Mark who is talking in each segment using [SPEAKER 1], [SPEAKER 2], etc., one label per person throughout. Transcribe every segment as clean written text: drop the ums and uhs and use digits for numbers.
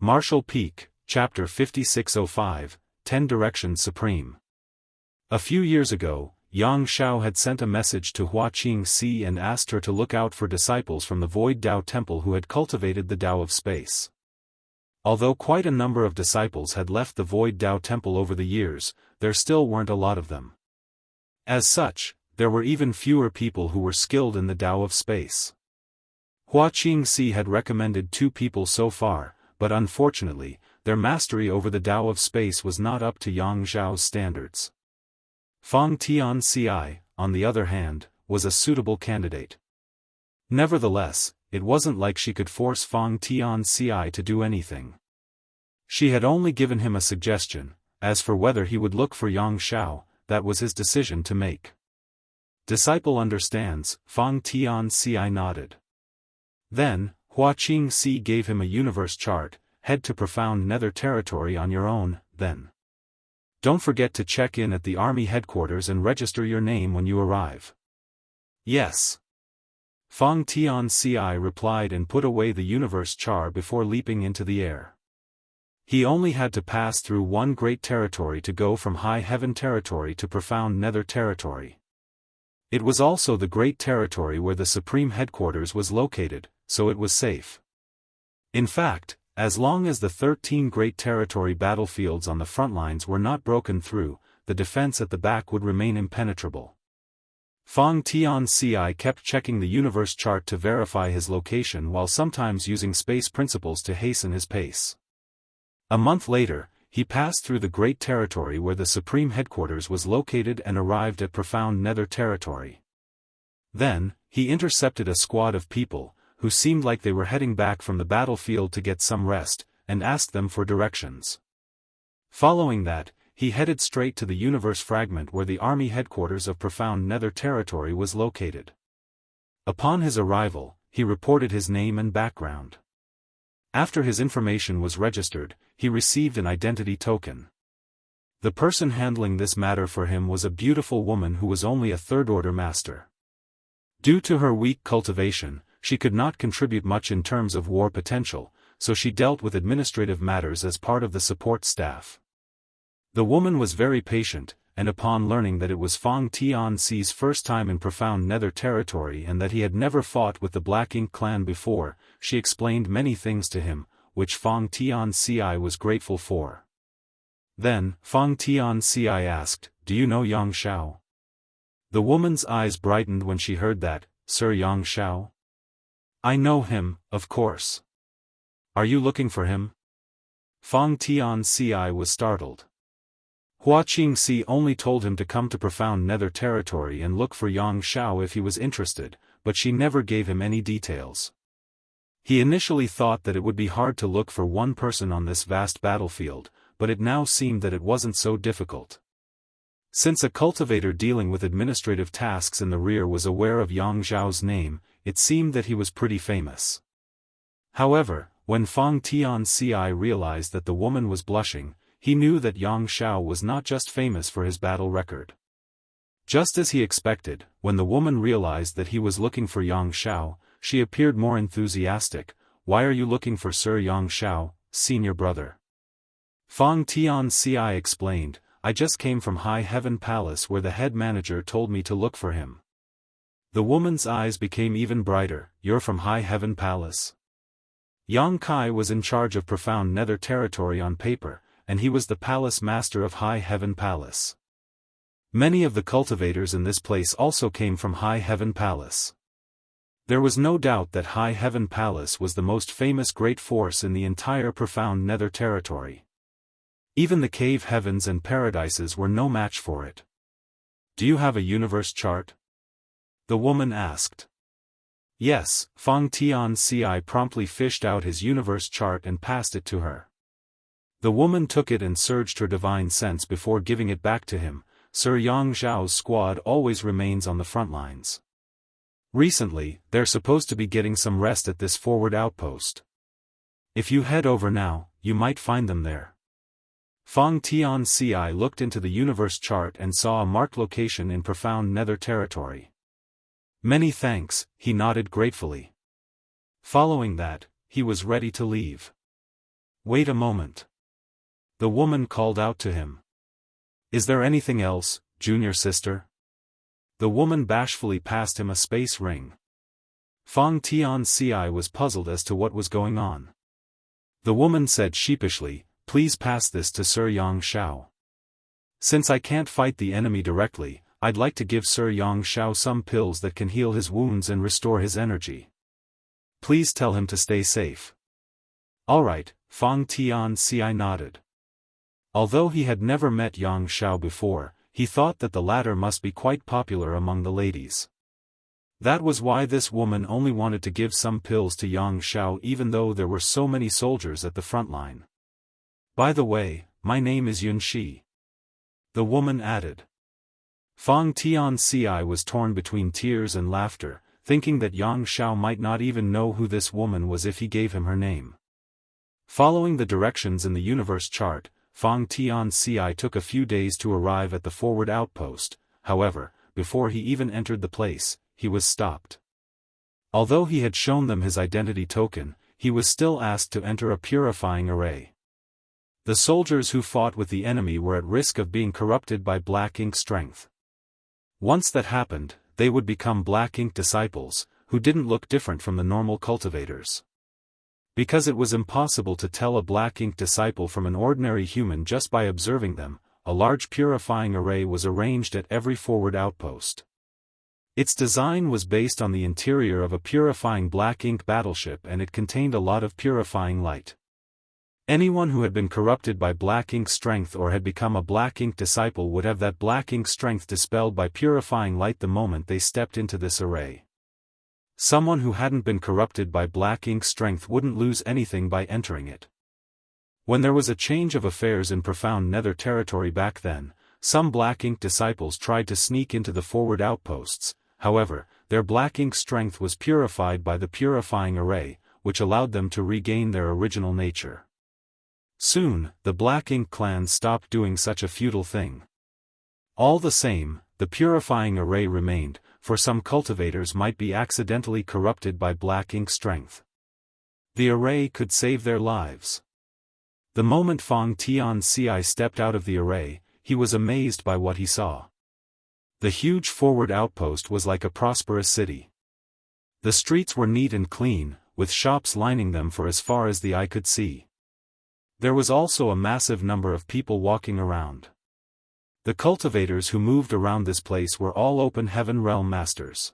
[SPEAKER 1] Martial Peak, Chapter 5605, 10 Directions Supreme. A few years ago, Yang Xiao had sent a message to Hua Qingxi and asked her to look out for disciples from the Void Dao Temple who had cultivated the Dao of Space. Although quite a number of disciples had left the Void Dao Temple over the years, there still weren't a lot of them. As such, there were even fewer people who were skilled in the Dao of Space. Hua Qingxi had recommended 2 people so far, but unfortunately, their mastery over the Dao of Space was not up to Yang Xiao's standards. Fang Tianci, on the other hand, was a suitable candidate. Nevertheless, it wasn't like she could force Fang Tianci to do anything. She had only given him a suggestion. As for whether he would look for Yang Xiao, that was his decision to make. Disciple understands, Fang Tianci nodded. Then, Hua Qingxi gave him a universe chart. Head to profound nether territory on your own, then. Don't forget to check in at the army headquarters and register your name when you arrive. Yes. Fang Tianci replied and put away the universe chart before leaping into the air. He only had to pass through one great territory to go from high heaven territory to profound nether territory. It was also the great territory where the supreme headquarters was located, so it was safe. In fact, as long as the 13 great territory battlefields on the front lines were not broken through, the defense at the back would remain impenetrable. Fang Tianci kept checking the universe chart to verify his location while sometimes using space principles to hasten his pace. A month later, he passed through the great territory where the supreme headquarters was located and arrived at profound nether territory. Then, he intercepted a squad of people, who seemed like they were heading back from the battlefield to get some rest, and asked them for directions. Following that, he headed straight to the universe fragment where the army headquarters of profound nether territory was located. Upon his arrival, he reported his name and background. After his information was registered, he received an identity token. The person handling this matter for him was a beautiful woman who was only a third-order master. Due to her weak cultivation, she could not contribute much in terms of war potential, so she dealt with administrative matters as part of the support staff. The woman was very patient, and upon learning that it was Fang Tianci's first time in profound nether territory and that he had never fought with the Black Ink clan before, she explained many things to him, which Fang Tianci was grateful for. Then, Fang Tianci asked, "Do you know Yang Xiao?" The woman's eyes brightened when she heard that. "Sir Yang Xiao? I know him, of course. Are you looking for him?" Fang Tianci was startled. Hua Qingxi only told him to come to profound nether territory and look for Yang Xiao if he was interested, but she never gave him any details. He initially thought that it would be hard to look for one person on this vast battlefield, but it now seemed that it wasn't so difficult. Since a cultivator dealing with administrative tasks in the rear was aware of Yang Xiao's name, it seemed that he was pretty famous. However, when Fang Tianci realized that the woman was blushing, he knew that Yang Xiao was not just famous for his battle record. Just as he expected, when the woman realized that he was looking for Yang Xiao, she appeared more enthusiastic. "Why are you looking for Sir Yang Xiao, senior brother?" Fang Tianci explained, "I just came from High Heaven Palace where the head manager told me to look for him." The woman's eyes became even brighter. "You're from High Heaven Palace?" Yang Kai was in charge of profound nether territory on paper, and he was the palace master of High Heaven Palace. Many of the cultivators in this place also came from High Heaven Palace. There was no doubt that High Heaven Palace was the most famous great force in the entire profound nether territory. Even the cave heavens and paradises were no match for it. "Do you have a universe chart?" the woman asked. Yes, Fang Tianci promptly fished out his universe chart and passed it to her. The woman took it and surged her divine sense before giving it back to him. "Sir Yang Xiao's squad always remains on the front lines. Recently, they're supposed to be getting some rest at this forward outpost. If you head over now, you might find them there." Fang Tianci looked into the universe chart and saw a marked location in profound nether territory. "Many thanks," he nodded gratefully. Following that, he was ready to leave. Wait a moment. The woman called out to him. Is there anything else, junior sister? The woman bashfully passed him a space ring. Fang Tianxia was puzzled as to what was going on. The woman said sheepishly, please pass this to Sir Xianxia. Since I can't fight the enemy directly, I'd like to give Sir Xianxia some pills that can heal his wounds and restore his energy. Please tell him to stay safe. All right, Fang Tianxia nodded. Although he had never met Xianxia before, he thought that the latter must be quite popular among the ladies. That was why this woman only wanted to give some pills to Xianxia even though there were so many soldiers at the front line. By the way, my name is Yunxi. The woman added. Fang Tianxia was torn between tears and laughter, thinking that Xianxia might not even know who this woman was if he gave him her name. Following the directions in the universe chart, Fang Tianxia took a few days to arrive at the forward outpost. However, before he even entered the place, he was stopped. Although he had shown them his identity token, he was still asked to enter a purifying array. The soldiers who fought with the enemy were at risk of being corrupted by black ink strength. Once that happened, they would become black ink disciples, who didn't look different from the normal cultivators. Because it was impossible to tell a black ink disciple from an ordinary human just by observing them, a large purifying array was arranged at every forward outpost. Its design was based on the interior of a purifying black ink battleship and it contained a lot of purifying light. Anyone who had been corrupted by black ink strength or had become a black ink disciple would have that black ink strength dispelled by purifying light the moment they stepped into this array. Someone who hadn't been corrupted by black ink strength wouldn't lose anything by entering it. When there was a change of affairs in profound nether territory back then, some black ink disciples tried to sneak into the forward outposts. However, their black ink strength was purified by the purifying array, which allowed them to regain their original nature. Soon, the black ink clan stopped doing such a futile thing. All the same, the purifying array remained, for some cultivators might be accidentally corrupted by black ink strength. The array could save their lives. The moment Fang Tianxia stepped out of the array, he was amazed by what he saw. The huge forward outpost was like a prosperous city. The streets were neat and clean, with shops lining them for as far as the eye could see. There was also a massive number of people walking around. The cultivators who moved around this place were all open heaven realm masters.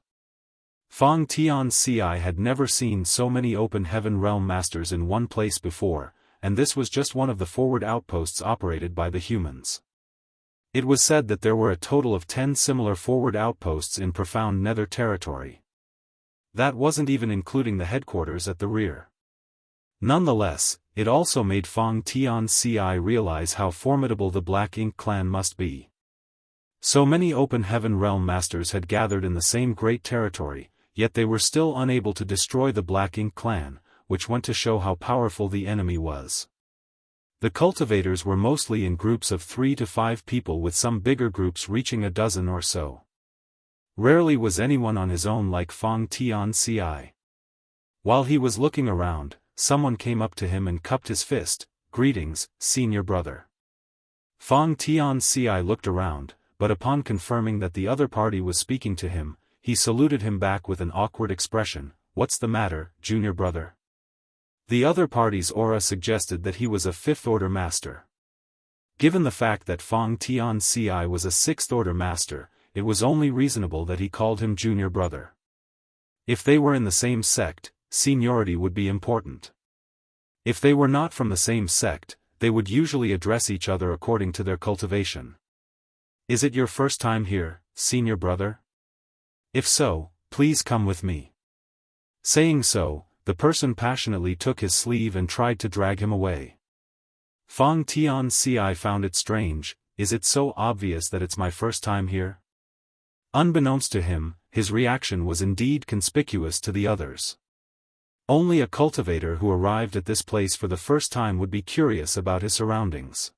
[SPEAKER 1] Fang Tianxia had never seen so many open heaven realm masters in one place before, and this was just one of the forward outposts operated by the humans. It was said that there were a total of 10 similar forward outposts in profound nether territory. That wasn't even including the headquarters at the rear. Nonetheless, it also made Fang Tianxia realize how formidable the Black Ink clan must be. So many open heaven realm masters had gathered in the same great territory, yet they were still unable to destroy the Black Ink clan, which went to show how powerful the enemy was. The cultivators were mostly in groups of 3 to 5 people, with some bigger groups reaching a dozen or so. Rarely was anyone on his own like Fang Tianxia. While he was looking around, someone came up to him and cupped his fist. "Greetings, senior brother." Fang Tianxia looked around, but upon confirming that the other party was speaking to him, he saluted him back with an awkward expression. "What's the matter, junior brother?" The other party's aura suggested that he was a 5th order master. Given the fact that Fang Tianxia was a 6th order master, it was only reasonable that he called him junior brother. If they were in the same sect, seniority would be important. If they were not from the same sect, they would usually address each other according to their cultivation. "Is it your first time here, senior brother? If so, please come with me." Saying so, the person passionately took his sleeve and tried to drag him away. Fang Tianxia found it strange. "Is it so obvious that it's my first time here?" Unbeknownst to him, his reaction was indeed conspicuous to the others. Only a cultivator who arrived at this place for the first time would be curious about his surroundings.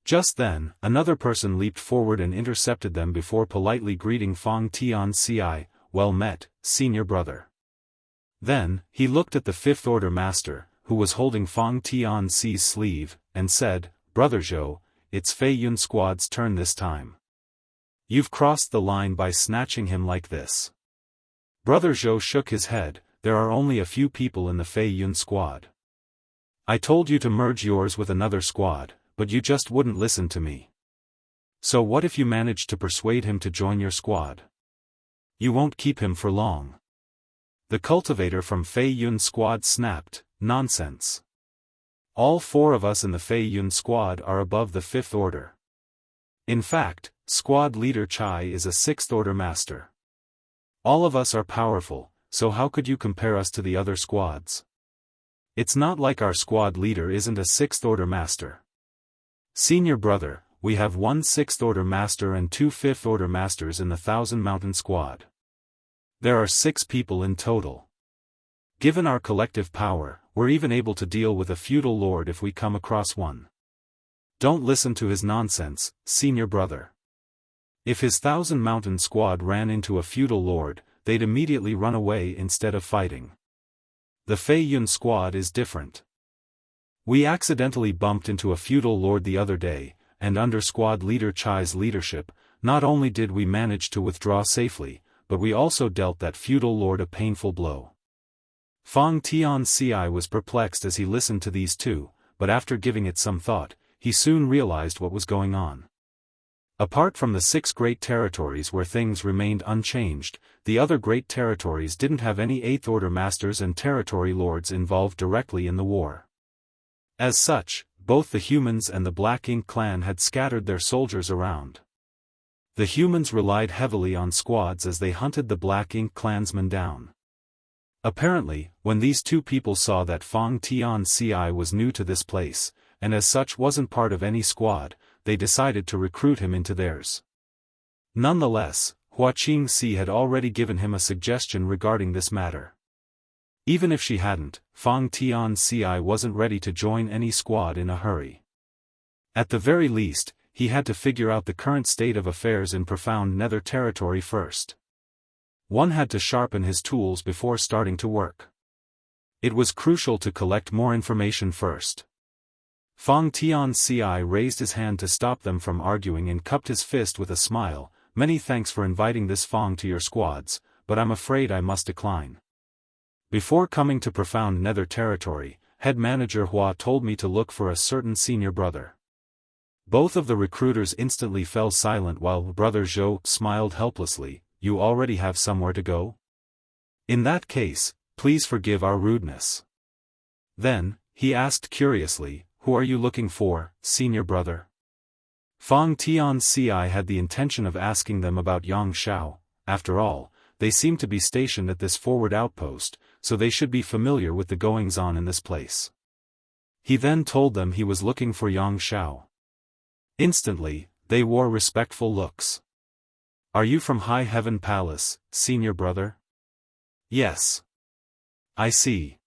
[SPEAKER 1] Just then, another person leaped forward and intercepted them before politely greeting Fang Tianxia. "Well met, senior brother." Then, he looked at the 5th order master, who was holding Fang Tianxi's sleeve, and said, "Brother Zhou, it's Fei Yun squad's turn this time. You've crossed the line by snatching him like this." Brother Zhou shook his head. "There are only a few people in the Fei Yun squad. I told you to merge yours with another squad, but you just wouldn't listen to me. So what if you managed to persuade him to join your squad? You won't keep him for long." The cultivator from Fei Yun squad snapped, "Nonsense. All 4 of us in the Fei Yun squad are above the 5th order. In fact, squad leader Chai is a 6th order master. All of us are powerful, so how could you compare us to the other squads? It's not like our squad leader isn't a 6th order master. Senior brother, we have 1 6th order master and 2 5th order masters in the Thousand Mountain squad. There are 6 people in total. Given our collective power, we're even able to deal with a feudal lord if we come across one. Don't listen to his nonsense, senior brother. If his Thousand Mountain squad ran into a feudal lord, they'd immediately run away instead of fighting. The Fei Yun squad is different. We accidentally bumped into a feudal lord the other day, and under squad leader Chai's leadership, not only did we manage to withdraw safely, but we also dealt that feudal lord a painful blow." Fang Tianxi was perplexed as he listened to these two, but after giving it some thought, he soon realized what was going on. Apart from the 6 great territories where things remained unchanged, the other great territories didn't have any 8th order masters and territory lords involved directly in the war. As such, both the humans and the Black Ink clan had scattered their soldiers around. The humans relied heavily on squads as they hunted the Black Ink clansmen down. Apparently, when these 2 people saw that Fang Tianxi was new to this place, and as such wasn't part of any squad, they decided to recruit him into theirs. Nonetheless, Wuxia Xianxia had already given him a suggestion regarding this matter. Even if she hadn't, Fang Tianxi wasn't ready to join any squad in a hurry. At the very least, he had to figure out the current state of affairs in Profound Nether territory first. One had to sharpen his tools before starting to work. It was crucial to collect more information first. Fang Tianxi raised his hand to stop them from arguing and cupped his fist with a smile. "Many thanks for inviting this Fang to your squads, but I'm afraid I must decline. Before coming to Profound Nether territory, head manager Hua told me to look for a certain senior brother." Both of the recruiters instantly fell silent while Brother Zhou smiled helplessly. "You already have somewhere to go? In that case, please forgive our rudeness." Then, he asked curiously, "Who are you looking for, senior brother?" Fang Tianxi had the intention of asking them about Yang Shao. After all, they seemed to be stationed at this forward outpost, so they should be familiar with the goings-on in this place. He then told them he was looking for Yang Shao. Instantly, they wore respectful looks. "Are you from High Heaven Palace, senior brother?" "Yes." "I see.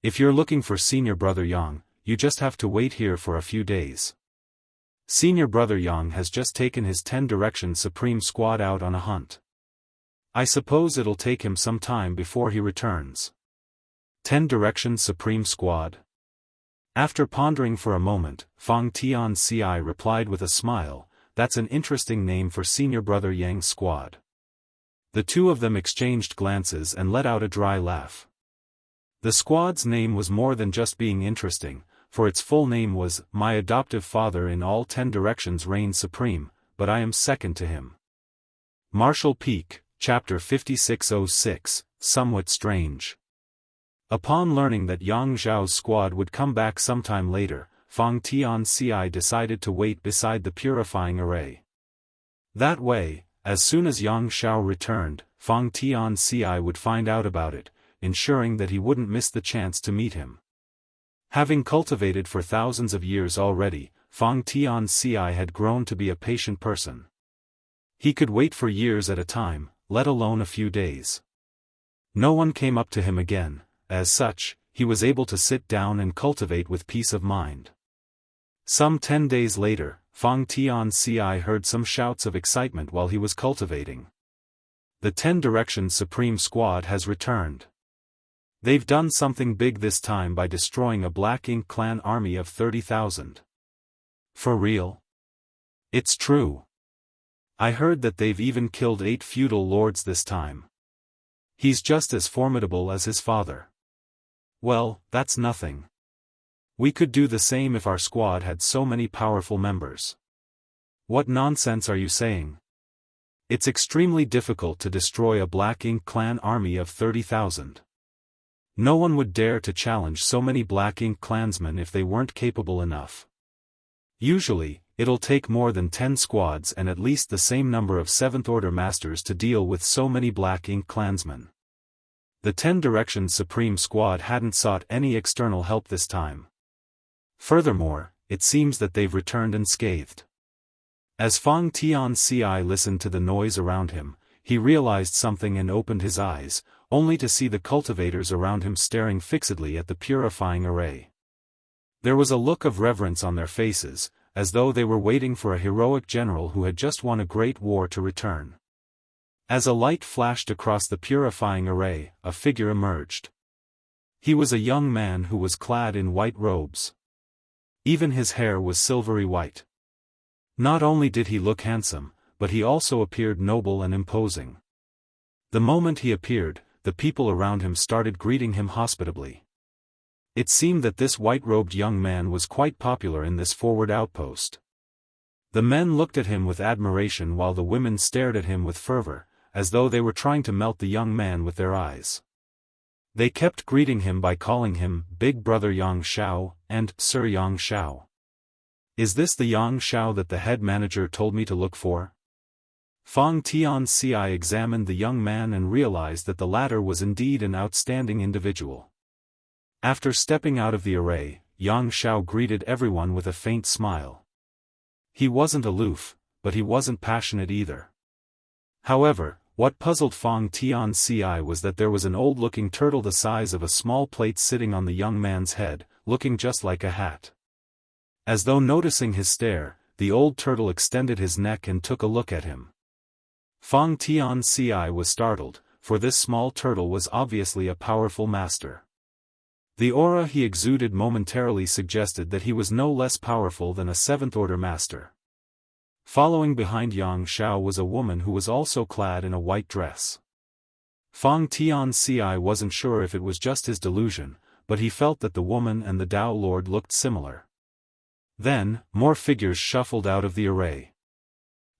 [SPEAKER 1] If you're looking for senior brother Yang, you just have to wait here for a few days. Senior brother Yang has just taken his 10 Direction Supreme squad out on a hunt. I suppose it'll take him some time before he returns." 10 Direction Supreme squad? After pondering for a moment, Fang Tianxi replied with a smile, "That's an interesting name for senior brother Yang's squad." The 2 of them exchanged glances and let out a dry laugh. The squad's name was more than just being interesting, for its full name was, "My adoptive father in all 10 directions reigns supreme, but I am second to him." Martial Peak, Chapter 5606, Somewhat Strange. Upon learning that Yang Zhao's squad would come back sometime later, Fang Tianxi decided to wait beside the purifying array. That way, as soon as Yang Shao returned, Fang Tianxi would find out about it, ensuring that he wouldn't miss the chance to meet him. Having cultivated for thousands of years already, Fang Tianxi had grown to be a patient person. He could wait for years at a time, let alone a few days. No one came up to him again. As such, he was able to sit down and cultivate with peace of mind. Some 10 days later, Fang Tianxi heard some shouts of excitement while he was cultivating. "The 10 Direction Supreme Squad has returned. They've done something big this time by destroying a Black Ink clan army of 30,000. For real? It's true. I heard that they've even killed 8 feudal lords this time. He's just as formidable as his father. Well, that's nothing. We could do the same if our squad had so many powerful members. What nonsense are you saying? It's extremely difficult to destroy a Black Ink clan army of 30,000. No one would dare to challenge so many Black Ink clansmen if they weren't capable enough. Usually, it'll take more than 10 squads and at least the same number of 7th Order Masters to deal with so many Black Ink clansmen. The 10 Directions Supreme Squad hadn't sought any external help this time. Furthermore, it seems that they've returned unscathed. As Fang Tianxia listened to the noise around him, he realized something and opened his eyes, only to see the cultivators around him staring fixedly at the purifying array. There was a look of reverence on their faces, as though they were waiting for a heroic general who had just won a great war to return. As a light flashed across the purifying array, a figure emerged. He was a young man who was clad in white robes. Even his hair was silvery white. Not only did he look handsome, but he also appeared noble and imposing. The moment he appeared, the people around him started greeting him hospitably. It seemed that this white-robed young man was quite popular in this forward outpost. The men looked at him with admiration while the women stared at him with fervor, as though they were trying to melt the young man with their eyes. They kept greeting him by calling him Big Brother Yang Xiao and Sir Yang Xiao. Is this the Yang Xiao that the head manager told me to look for? Fang Tianxia examined the young man and realized that the latter was indeed an outstanding individual. After stepping out of the array, Yang Xiao greeted everyone with a faint smile. He wasn't aloof, but he wasn't passionate either. However, what puzzled Fang Tianxia was that there was an old-looking turtle the size of a small plate sitting on the young man's head, looking just like a hat. As though noticing his stare, the old turtle extended his neck and took a look at him. Fang Tianxia was startled, for this small turtle was obviously a powerful master. The aura he exuded momentarily suggested that he was no less powerful than a 7th Order Master. Following behind Yang Xiao was a woman who was also clad in a white dress. Fang Tianxia wasn't sure if it was just his delusion, but he felt that the woman and the Dao Lord looked similar. Then, more figures shuffled out of the array.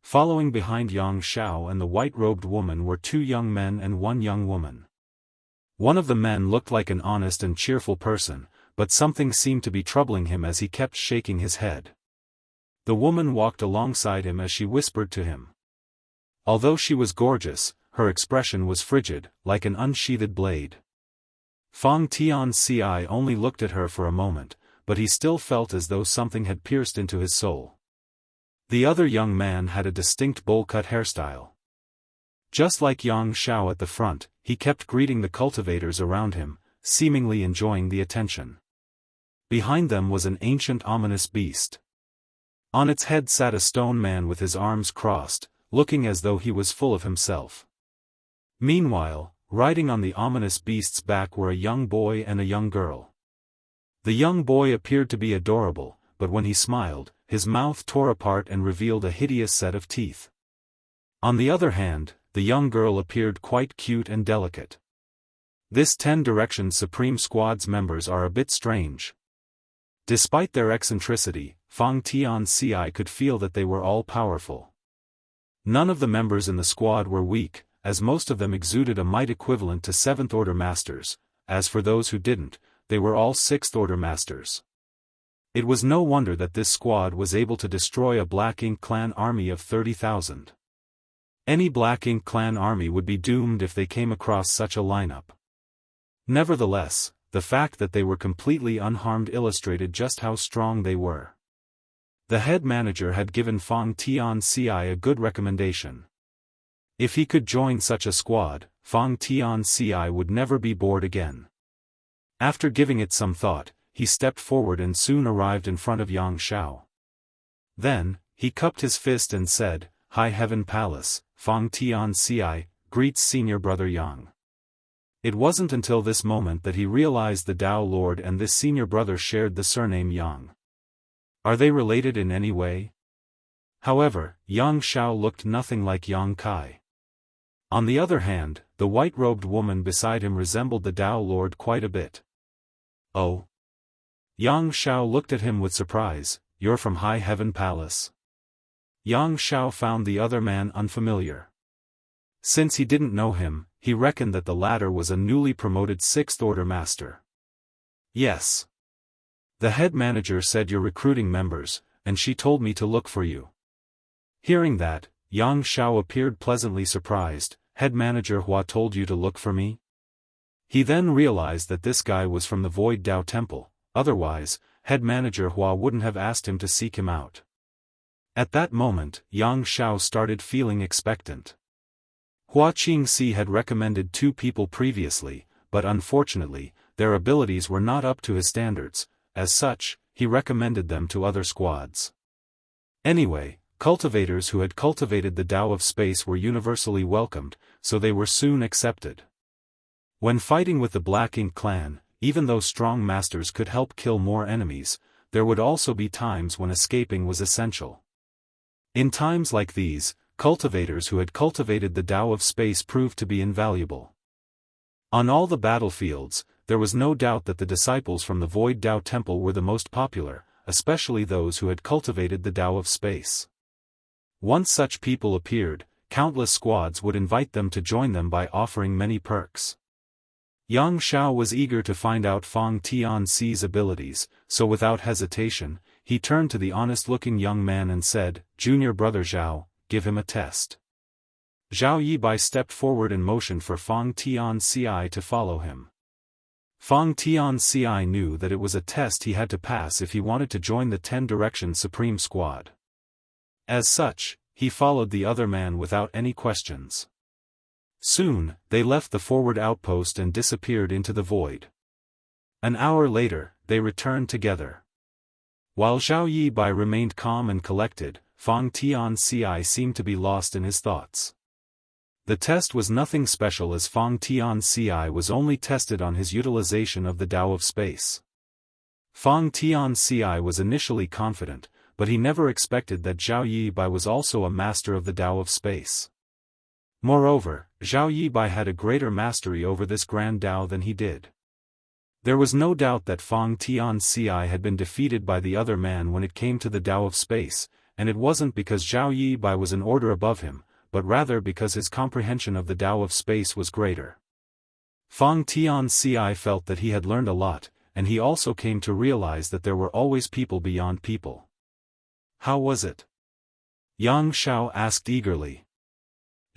[SPEAKER 1] Following behind Yang Xiao and the white-robed woman were 2 young men and 1 young woman. One of the men looked like an honest and cheerful person, but something seemed to be troubling him as he kept shaking his head. The woman walked alongside him as she whispered to him. Although she was gorgeous, her expression was frigid, like an unsheathed blade. Fang Tianxia only looked at her for a moment, but he still felt as though something had pierced into his soul. The other young man had a distinct bowl-cut hairstyle. Just like Yang Xiao at the front, he kept greeting the cultivators around him, seemingly enjoying the attention. Behind them was an ancient ominous beast. On its head sat a stone man with his arms crossed, looking as though he was full of himself. Meanwhile, riding on the ominous beast's back were a young boy and a young girl. The young boy appeared to be adorable, but when he smiled, his mouth tore apart and revealed a hideous set of teeth. On the other hand, the young girl appeared quite cute and delicate. This 10 Directions Supreme Squad's members are a bit strange. Despite their eccentricity, Fang Tianxia could feel that they were all powerful. None of the members in the squad were weak, as most of them exuded a might equivalent to 7th Order Masters. As for those who didn't, they were all 6th Order Masters. It was no wonder that this squad was able to destroy a Black Ink clan army of 30,000. Any Black Ink clan army would be doomed if they came across such a lineup. Nevertheless, the fact that they were completely unharmed illustrated just how strong they were. The head manager had given Fang Tianxia a good recommendation. If he could join such a squad, Fang Tianxia would never be bored again. After giving it some thought, he stepped forward and soon arrived in front of Yang Xiao. Then, he cupped his fist and said, "High Heaven Palace, Fang Tianxia, greets Senior Brother Yang." It wasn't until this moment that he realized the Tao Lord and this senior brother shared the surname Yang. Are they related in any way? However, Yang Shao looked nothing like Yang Kai. On the other hand, the white-robed woman beside him resembled the Tao Lord quite a bit. Oh? Yang Shao looked at him with surprise. You're from High Heaven Palace? Yang Shao found the other man unfamiliar. Since he didn't know him, he reckoned that the latter was a newly promoted Sixth Order Master. Yes. The head manager said you're recruiting members, and she told me to look for you. Hearing that, Yang Shao appeared pleasantly surprised. Head manager Hua told you to look for me? He then realized that this guy was from the Void Dao Temple, otherwise, head manager Hua wouldn't have asked him to seek him out. At that moment, Yang Shao started feeling expectant. Hua Qingxi had recommended 2 people previously, but unfortunately, their abilities were not up to his standards. As such, he recommended them to other squads. Anyway, cultivators who had cultivated the Tao of Space were universally welcomed, so they were soon accepted. When fighting with the Black Ink clan, even though strong masters could help kill more enemies, there would also be times when escaping was essential. In times like these, cultivators who had cultivated the Tao of Space proved to be invaluable. On all the battlefields, there was no doubt that the disciples from the Void Dao Temple were the most popular, especially those who had cultivated the Tao of Space. Once such people appeared, countless squads would invite them to join them by offering many perks. Yang Shao was eager to find out Fang Tianxi's abilities, so without hesitation, he turned to the honest-looking young man and said, "Junior brother Zhao, give him a test." Zhao Yibai stepped forward and motioned for Fang Tianxi to follow him. Fang Tianxi knew that it was a test he had to pass if he wanted to join the 10 Direction Supreme Squad. As such, he followed the other man without any questions. Soon, they left the forward outpost and disappeared into the void. An hour later, they returned together. While Zhao Yibai remained calm and collected, Fang Tianxi seemed to be lost in his thoughts. The test was nothing special as Fang Tianxi was only tested on his utilization of the Tao of Space. Fang Tianxi was initially confident, but he never expected that Zhao Yibai was also a master of the Tao of Space. Moreover, Zhao Yibai had a greater mastery over this grand Tao than he did. There was no doubt that Fang Tianxi had been defeated by the other man when it came to the Tao of Space, and it wasn't because Zhao Yibai was an order above him, but rather because his comprehension of the Tao of Space was greater. Fang Tianxi felt that he had learned a lot, and he also came to realize that there were always people beyond people. How was it? Yang Shao asked eagerly.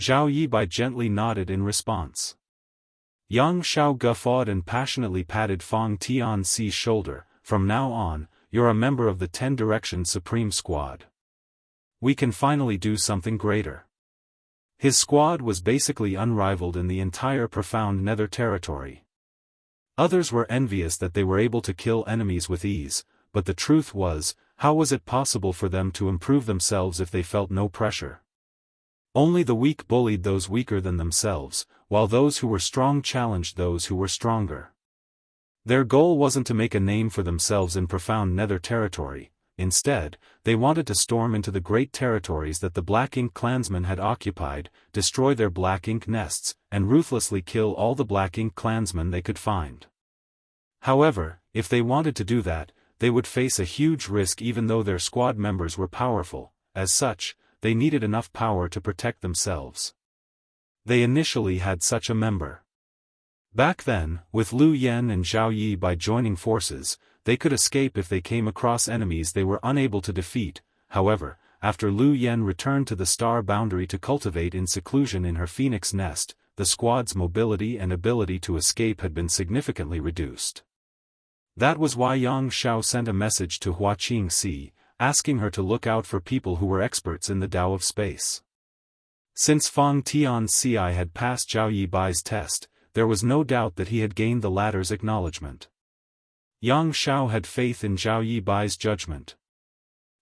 [SPEAKER 1] Zhao Yibai gently nodded in response. Yang Shao guffawed and passionately patted Fang Tianxi's shoulder. From now on, you're a member of the 10 Direction Supreme Squad. We can finally do something greater. His squad was basically unrivaled in the entire profound Nether territory. Others were envious that they were able to kill enemies with ease, but the truth was, how was it possible for them to improve themselves if they felt no pressure? Only the weak bullied those weaker than themselves, while those who were strong challenged those who were stronger. Their goal wasn't to make a name for themselves in profound Nether territory. Instead, they wanted to storm into the great territories that the Black Ink clansmen had occupied, destroy their Black Ink nests, and ruthlessly kill all the Black Ink clansmen they could find. However, if they wanted to do that, they would face a huge risk even though their squad members were powerful. As such, they needed enough power to protect themselves. They initially had such a member. Back then, with Lu Yen and Zhao Yibai joining forces, they could escape if they came across enemies they were unable to defeat. However, after Lu Yen returned to the star boundary to cultivate in seclusion in her phoenix nest, the squad's mobility and ability to escape had been significantly reduced. That was why Yang Shao sent a message to Hua Qingxi, asking her to look out for people who were experts in the Tao of Space. Since Fang Tianxi had passed Zhao Yibai's test, there was no doubt that he had gained the latter's acknowledgement. Yang Shao had faith in Zhao Yibai's judgment.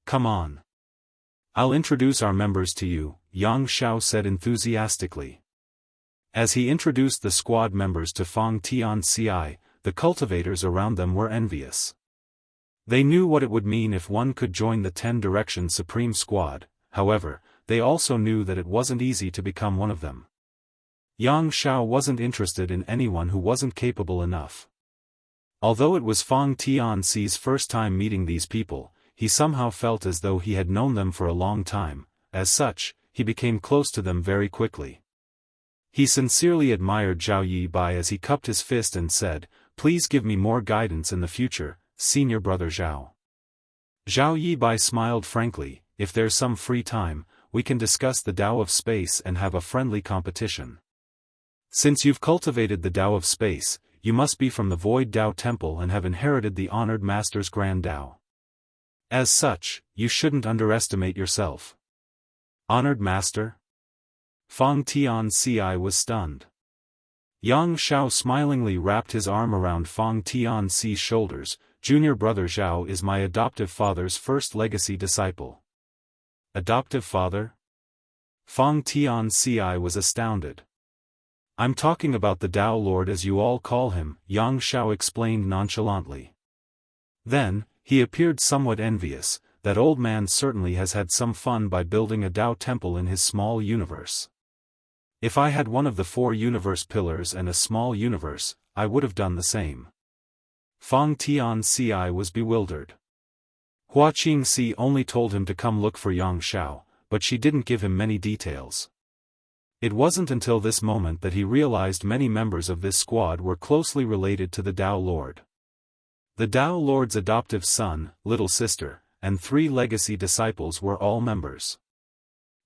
[SPEAKER 1] "Come on. I'll introduce our members to you," Yang Shao said enthusiastically. As he introduced the squad members to Fang Tianxia, the cultivators around them were envious. They knew what it would mean if one could join the 10 Directions Supreme Squad, however, they also knew that it wasn't easy to become one of them. Yang Xiao wasn't interested in anyone who wasn't capable enough. Although it was Fang Tianxi's first time meeting these people, he somehow felt as though he had known them for a long time. As such, he became close to them very quickly. He sincerely admired Zhao Yibai as he cupped his fist and said, "Please give me more guidance in the future, senior brother Zhao." Zhao Yibai smiled frankly, "If there's some free time, we can discuss the Tao of Space and have a friendly competition. Since you've cultivated the Tao of Space, you must be from the Void Tao Temple and have inherited the Honored Master's Grand Tao. As such, you shouldn't underestimate yourself." Honored Master? Fang Tianxia was stunned. Yang Xiao smilingly wrapped his arm around Fang Tianxi's shoulders. "Junior brother Zhao is my adoptive father's first legacy disciple." Adoptive father? Fang Tianxia was astounded. "I'm talking about the Tao Lord as you all call him," Yang Xiao explained nonchalantly. Then, he appeared somewhat envious. "That old man certainly has had some fun by building a Tao temple in his small universe. If I had one of the 4 universe pillars and a small universe, I would have done the same." Fang Tianxia was bewildered. Hua Qingxi only told him to come look for Yang Xiao, but she didn't give him many details. It wasn't until this moment that he realized many members of this squad were closely related to the Tao Lord. The Tao Lord's adoptive son, little sister, and 3 legacy disciples were all members.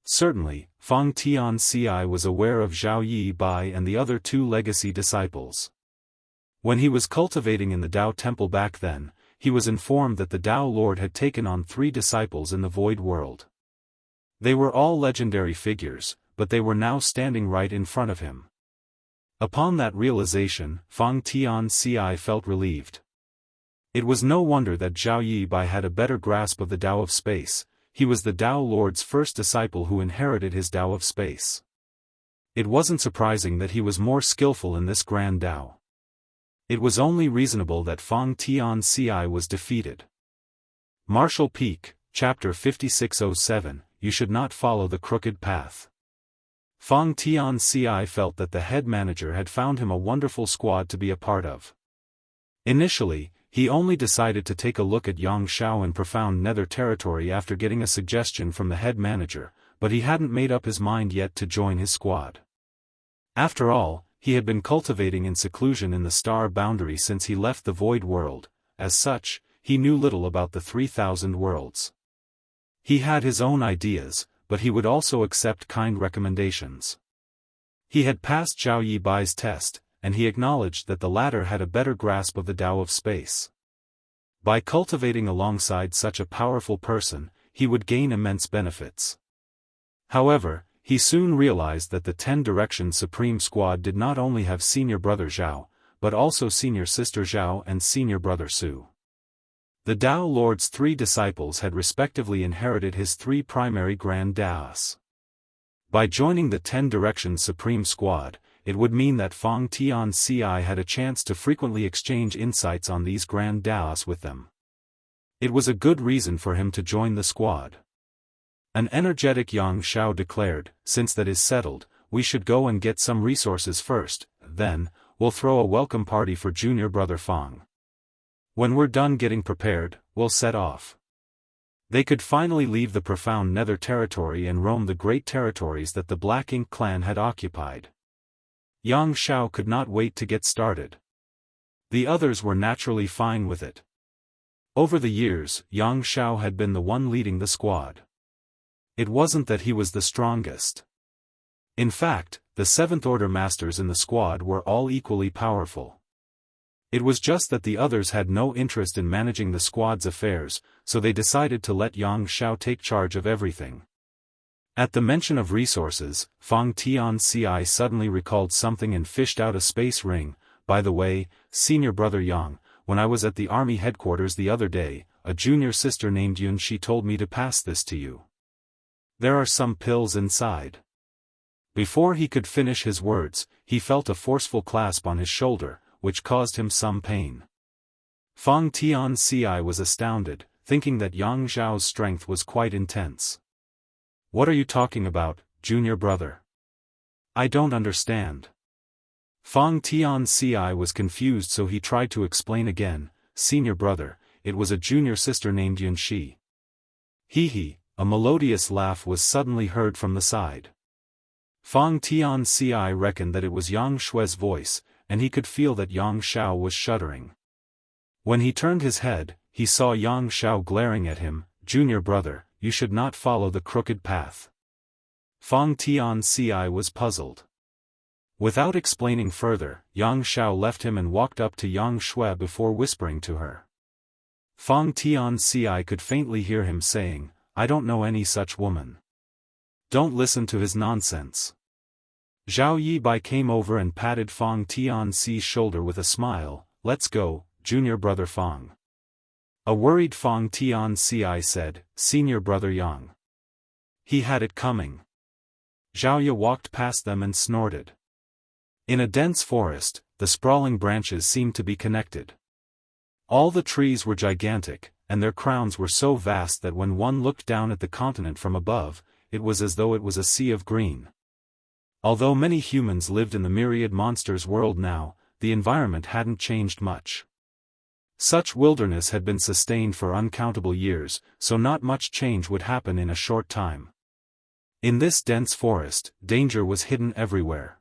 [SPEAKER 1] Certainly, Fang Tianxia was aware of Zhao Yibai and the other 2 legacy disciples. When he was cultivating in the Tao Temple back then, he was informed that the Tao Lord had taken on 3 disciples in the Void World. They were all legendary figures, but they were now standing right in front of him. Upon that realization, Fang Tianxia felt relieved. It was no wonder that Zhao Yibai had a better grasp of the Tao of Space. He was the Tao Lord's first disciple who inherited his Tao of Space. It wasn't surprising that he was more skillful in this grand Tao. It was only reasonable that Fang Tianxia was defeated. Martial Peak, Chapter 5607, You Should Not Follow the Crooked Path. Fang Tianxia felt that the head manager had found him a wonderful squad to be a part of. Initially, he only decided to take a look at Yang Xiao in profound nether territory after getting a suggestion from the head manager, but he hadn't made up his mind yet to join his squad. After all, he had been cultivating in seclusion in the star boundary since he left the Void World. As such, he knew little about the 3,000 worlds. He had his own ideas, but he would also accept kind recommendations. He had passed Zhao Yibai's test, and he acknowledged that the latter had a better grasp of the Tao of Space. By cultivating alongside such a powerful person, he would gain immense benefits. However, he soon realized that the 10 Directions Supreme Squad did not only have senior brother Zhao, but also senior sister Zhao and senior brother Su. The Tao Lord's 3 disciples had respectively inherited his 3 primary Grand Taos. By joining the 10 Directions Supreme Squad, it would mean that Fang Tianxia had a chance to frequently exchange insights on these Grand Taos with them. It was a good reason for him to join the squad. An energetic Yang Xiao declared, "Since that is settled, we should go and get some resources first, then, we'll throw a welcome party for junior brother Fang. When we're done getting prepared, we'll set off." They could finally leave the profound nether territory and roam the great territories that the Black Ink clan had occupied. Yang Xiao could not wait to get started. The others were naturally fine with it. Over the years, Yang Xiao had been the one leading the squad. It wasn't that he was the strongest. In fact, the 7th Order Masters in the squad were all equally powerful. It was just that the others had no interest in managing the squad's affairs, so they decided to let Yang Xiao take charge of everything. At the mention of resources, Fang Tianxia suddenly recalled something and fished out a space ring. "By the way, senior brother Yang, when I was at the army headquarters the other day, a junior sister named Yun Shi told me to pass this to you. There are some pills inside. Before he could finish his words, he felt a forceful clasp on his shoulder, which caused him some pain. Fang Tianxia was astounded, thinking that Yang Zhao's strength was quite intense. "What are you talking about, junior brother? I don't understand." Fang Tianxia was confused, so he tried to explain again. "Senior brother, it was a junior sister named Yunxi." Hee, a melodious laugh was suddenly heard from the side. Fang Tianxia reckoned that it was Yang Shui's voice, and he could feel that Yang Xiao was shuddering. When he turned his head, he saw Yang Xiao glaring at him. "Junior brother, you should not follow the crooked path." Fang Tianxia was puzzled. Without explaining further, Yang Xiao left him and walked up to Yang Shui before whispering to her. Fang Tianxia could faintly hear him saying, "I don't know any such woman. Don't listen to his nonsense." Zhao Yibai came over and patted Fang Tianxi's shoulder with a smile. "Let's go, junior brother Fang." A worried Fang Tianxia said, "Senior brother Yang." He had it coming. Zhao Yi walked past them and snorted. In a dense forest, the sprawling branches seemed to be connected. All the trees were gigantic, and their crowns were so vast that when one looked down at the continent from above, it was as though it was a sea of green. Although many humans lived in the myriad monsters world now, the environment hadn't changed much. Such wilderness had been sustained for uncountable years, so not much change would happen in a short time. In this dense forest, danger was hidden everywhere.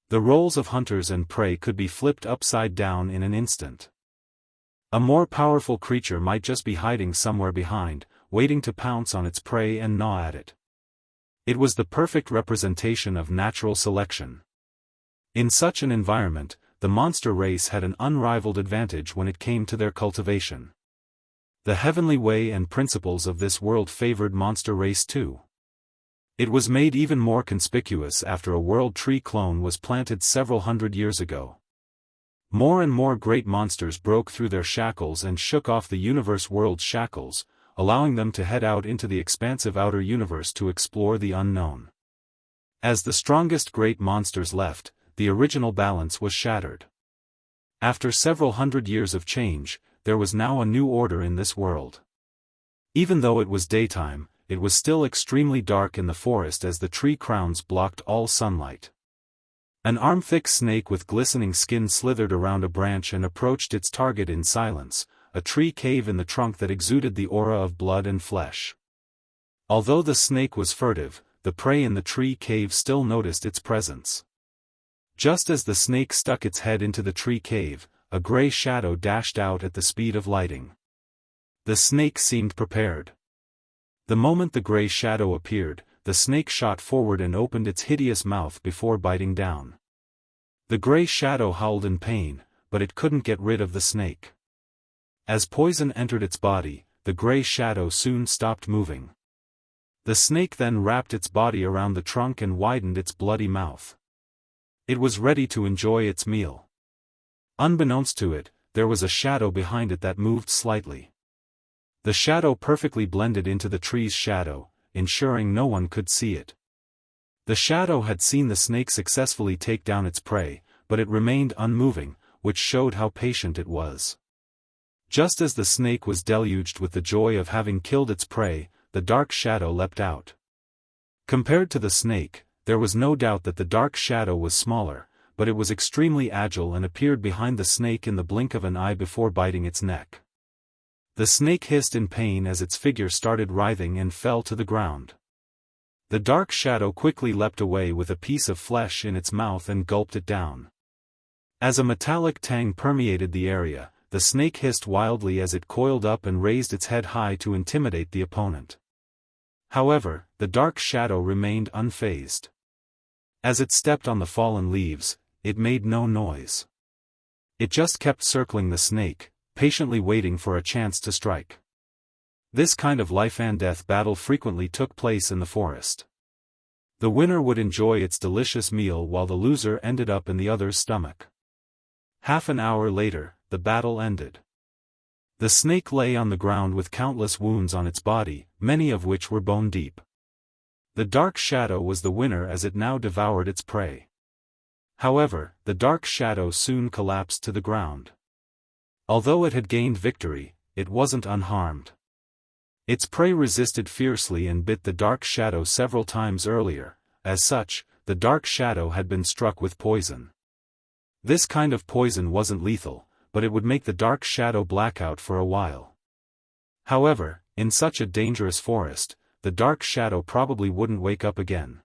[SPEAKER 1] The roles of hunters and prey could be flipped upside down in an instant. A more powerful creature might just be hiding somewhere behind, waiting to pounce on its prey and gnaw at it. It was the perfect representation of natural selection. In such an environment, the monster race had an unrivaled advantage when it came to their cultivation. The heavenly way and principles of this world favored monster race too. It was made even more conspicuous after a world tree clone was planted several hundred years ago. More and more great monsters broke through their shackles and shook off the universe world's shackles, allowing them to head out into the expansive outer universe to explore the unknown. As the strongest great monsters left, the original balance was shattered. After several hundred years of change, there was now a new order in this world. Even though it was daytime, it was still extremely dark in the forest as the tree crowns blocked all sunlight. An arm-thick snake with glistening skin slithered around a branch and approached its target in silence, a tree cave in the trunk that exuded the aura of blood and flesh. Although the snake was furtive, the prey in the tree cave still noticed its presence. Just as the snake stuck its head into the tree cave, a gray shadow dashed out at the speed of lighting. The snake seemed prepared. The moment the gray shadow appeared, the snake shot forward and opened its hideous mouth before biting down. The gray shadow howled in pain, but it couldn't get rid of the snake. As poison entered its body, the gray shadow soon stopped moving. The snake then wrapped its body around the trunk and widened its bloody mouth. It was ready to enjoy its meal. Unbeknownst to it, there was a shadow behind it that moved slightly. The shadow perfectly blended into the tree's shadow, ensuring no one could see it. The shadow had seen the snake successfully take down its prey, but it remained unmoving, which showed how patient it was. Just as the snake was deluged with the joy of having killed its prey, the dark shadow leapt out. Compared to the snake, there was no doubt that the dark shadow was smaller, but it was extremely agile and appeared behind the snake in the blink of an eye before biting its neck. The snake hissed in pain as its figure started writhing and fell to the ground. The dark shadow quickly leapt away with a piece of flesh in its mouth and gulped it down. As a metallic tang permeated the area, the snake hissed wildly as it coiled up and raised its head high to intimidate the opponent. However, the dark shadow remained unfazed. As it stepped on the fallen leaves, it made no noise. It just kept circling the snake, patiently waiting for a chance to strike. This kind of life-and-death battle frequently took place in the forest. The winner would enjoy its delicious meal while the loser ended up in the other's stomach. Half an hour later, the battle ended. The snake lay on the ground with countless wounds on its body, many of which were bone deep. The dark shadow was the winner as it now devoured its prey. However, the dark shadow soon collapsed to the ground. Although it had gained victory, it wasn't unharmed. Its prey resisted fiercely and bit the dark shadow several times earlier. As such, the dark shadow had been struck with poison. This kind of poison wasn't lethal, but it would make the dark shadow black out for a while. However, in such a dangerous forest, the dark shadow probably wouldn't wake up again.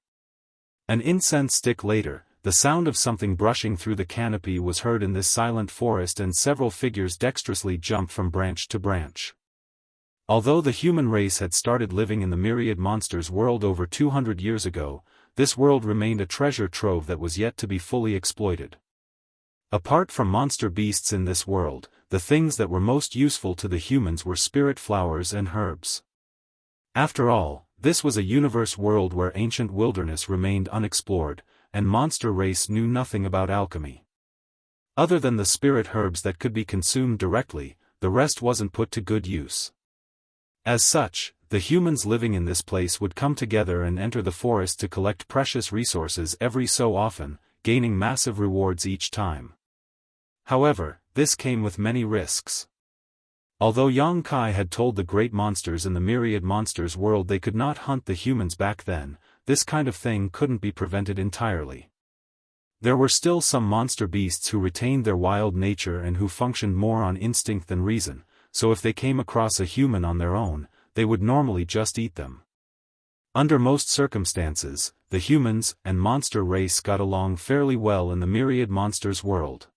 [SPEAKER 1] An incense stick later, the sound of something brushing through the canopy was heard in this silent forest, and several figures dexterously jumped from branch to branch. Although the human race had started living in the myriad monsters world over 200 years ago, this world remained a treasure trove that was yet to be fully exploited. Apart from monster beasts in this world, the things that were most useful to the humans were spirit flowers and herbs. After all, this was a universe world where ancient wilderness remained unexplored, and monster race knew nothing about alchemy. Other than the spirit herbs that could be consumed directly, the rest wasn't put to good use. As such, the humans living in this place would come together and enter the forest to collect precious resources every so often, gaining massive rewards each time. However, this came with many risks. Although Yang Kai had told the great monsters in the myriad monsters world they could not hunt the humans back then, this kind of thing couldn't be prevented entirely. There were still some monster beasts who retained their wild nature and who functioned more on instinct than reason, so if they came across a human on their own, they would normally just eat them. Under most circumstances, the humans and monster race got along fairly well in the myriad monsters world.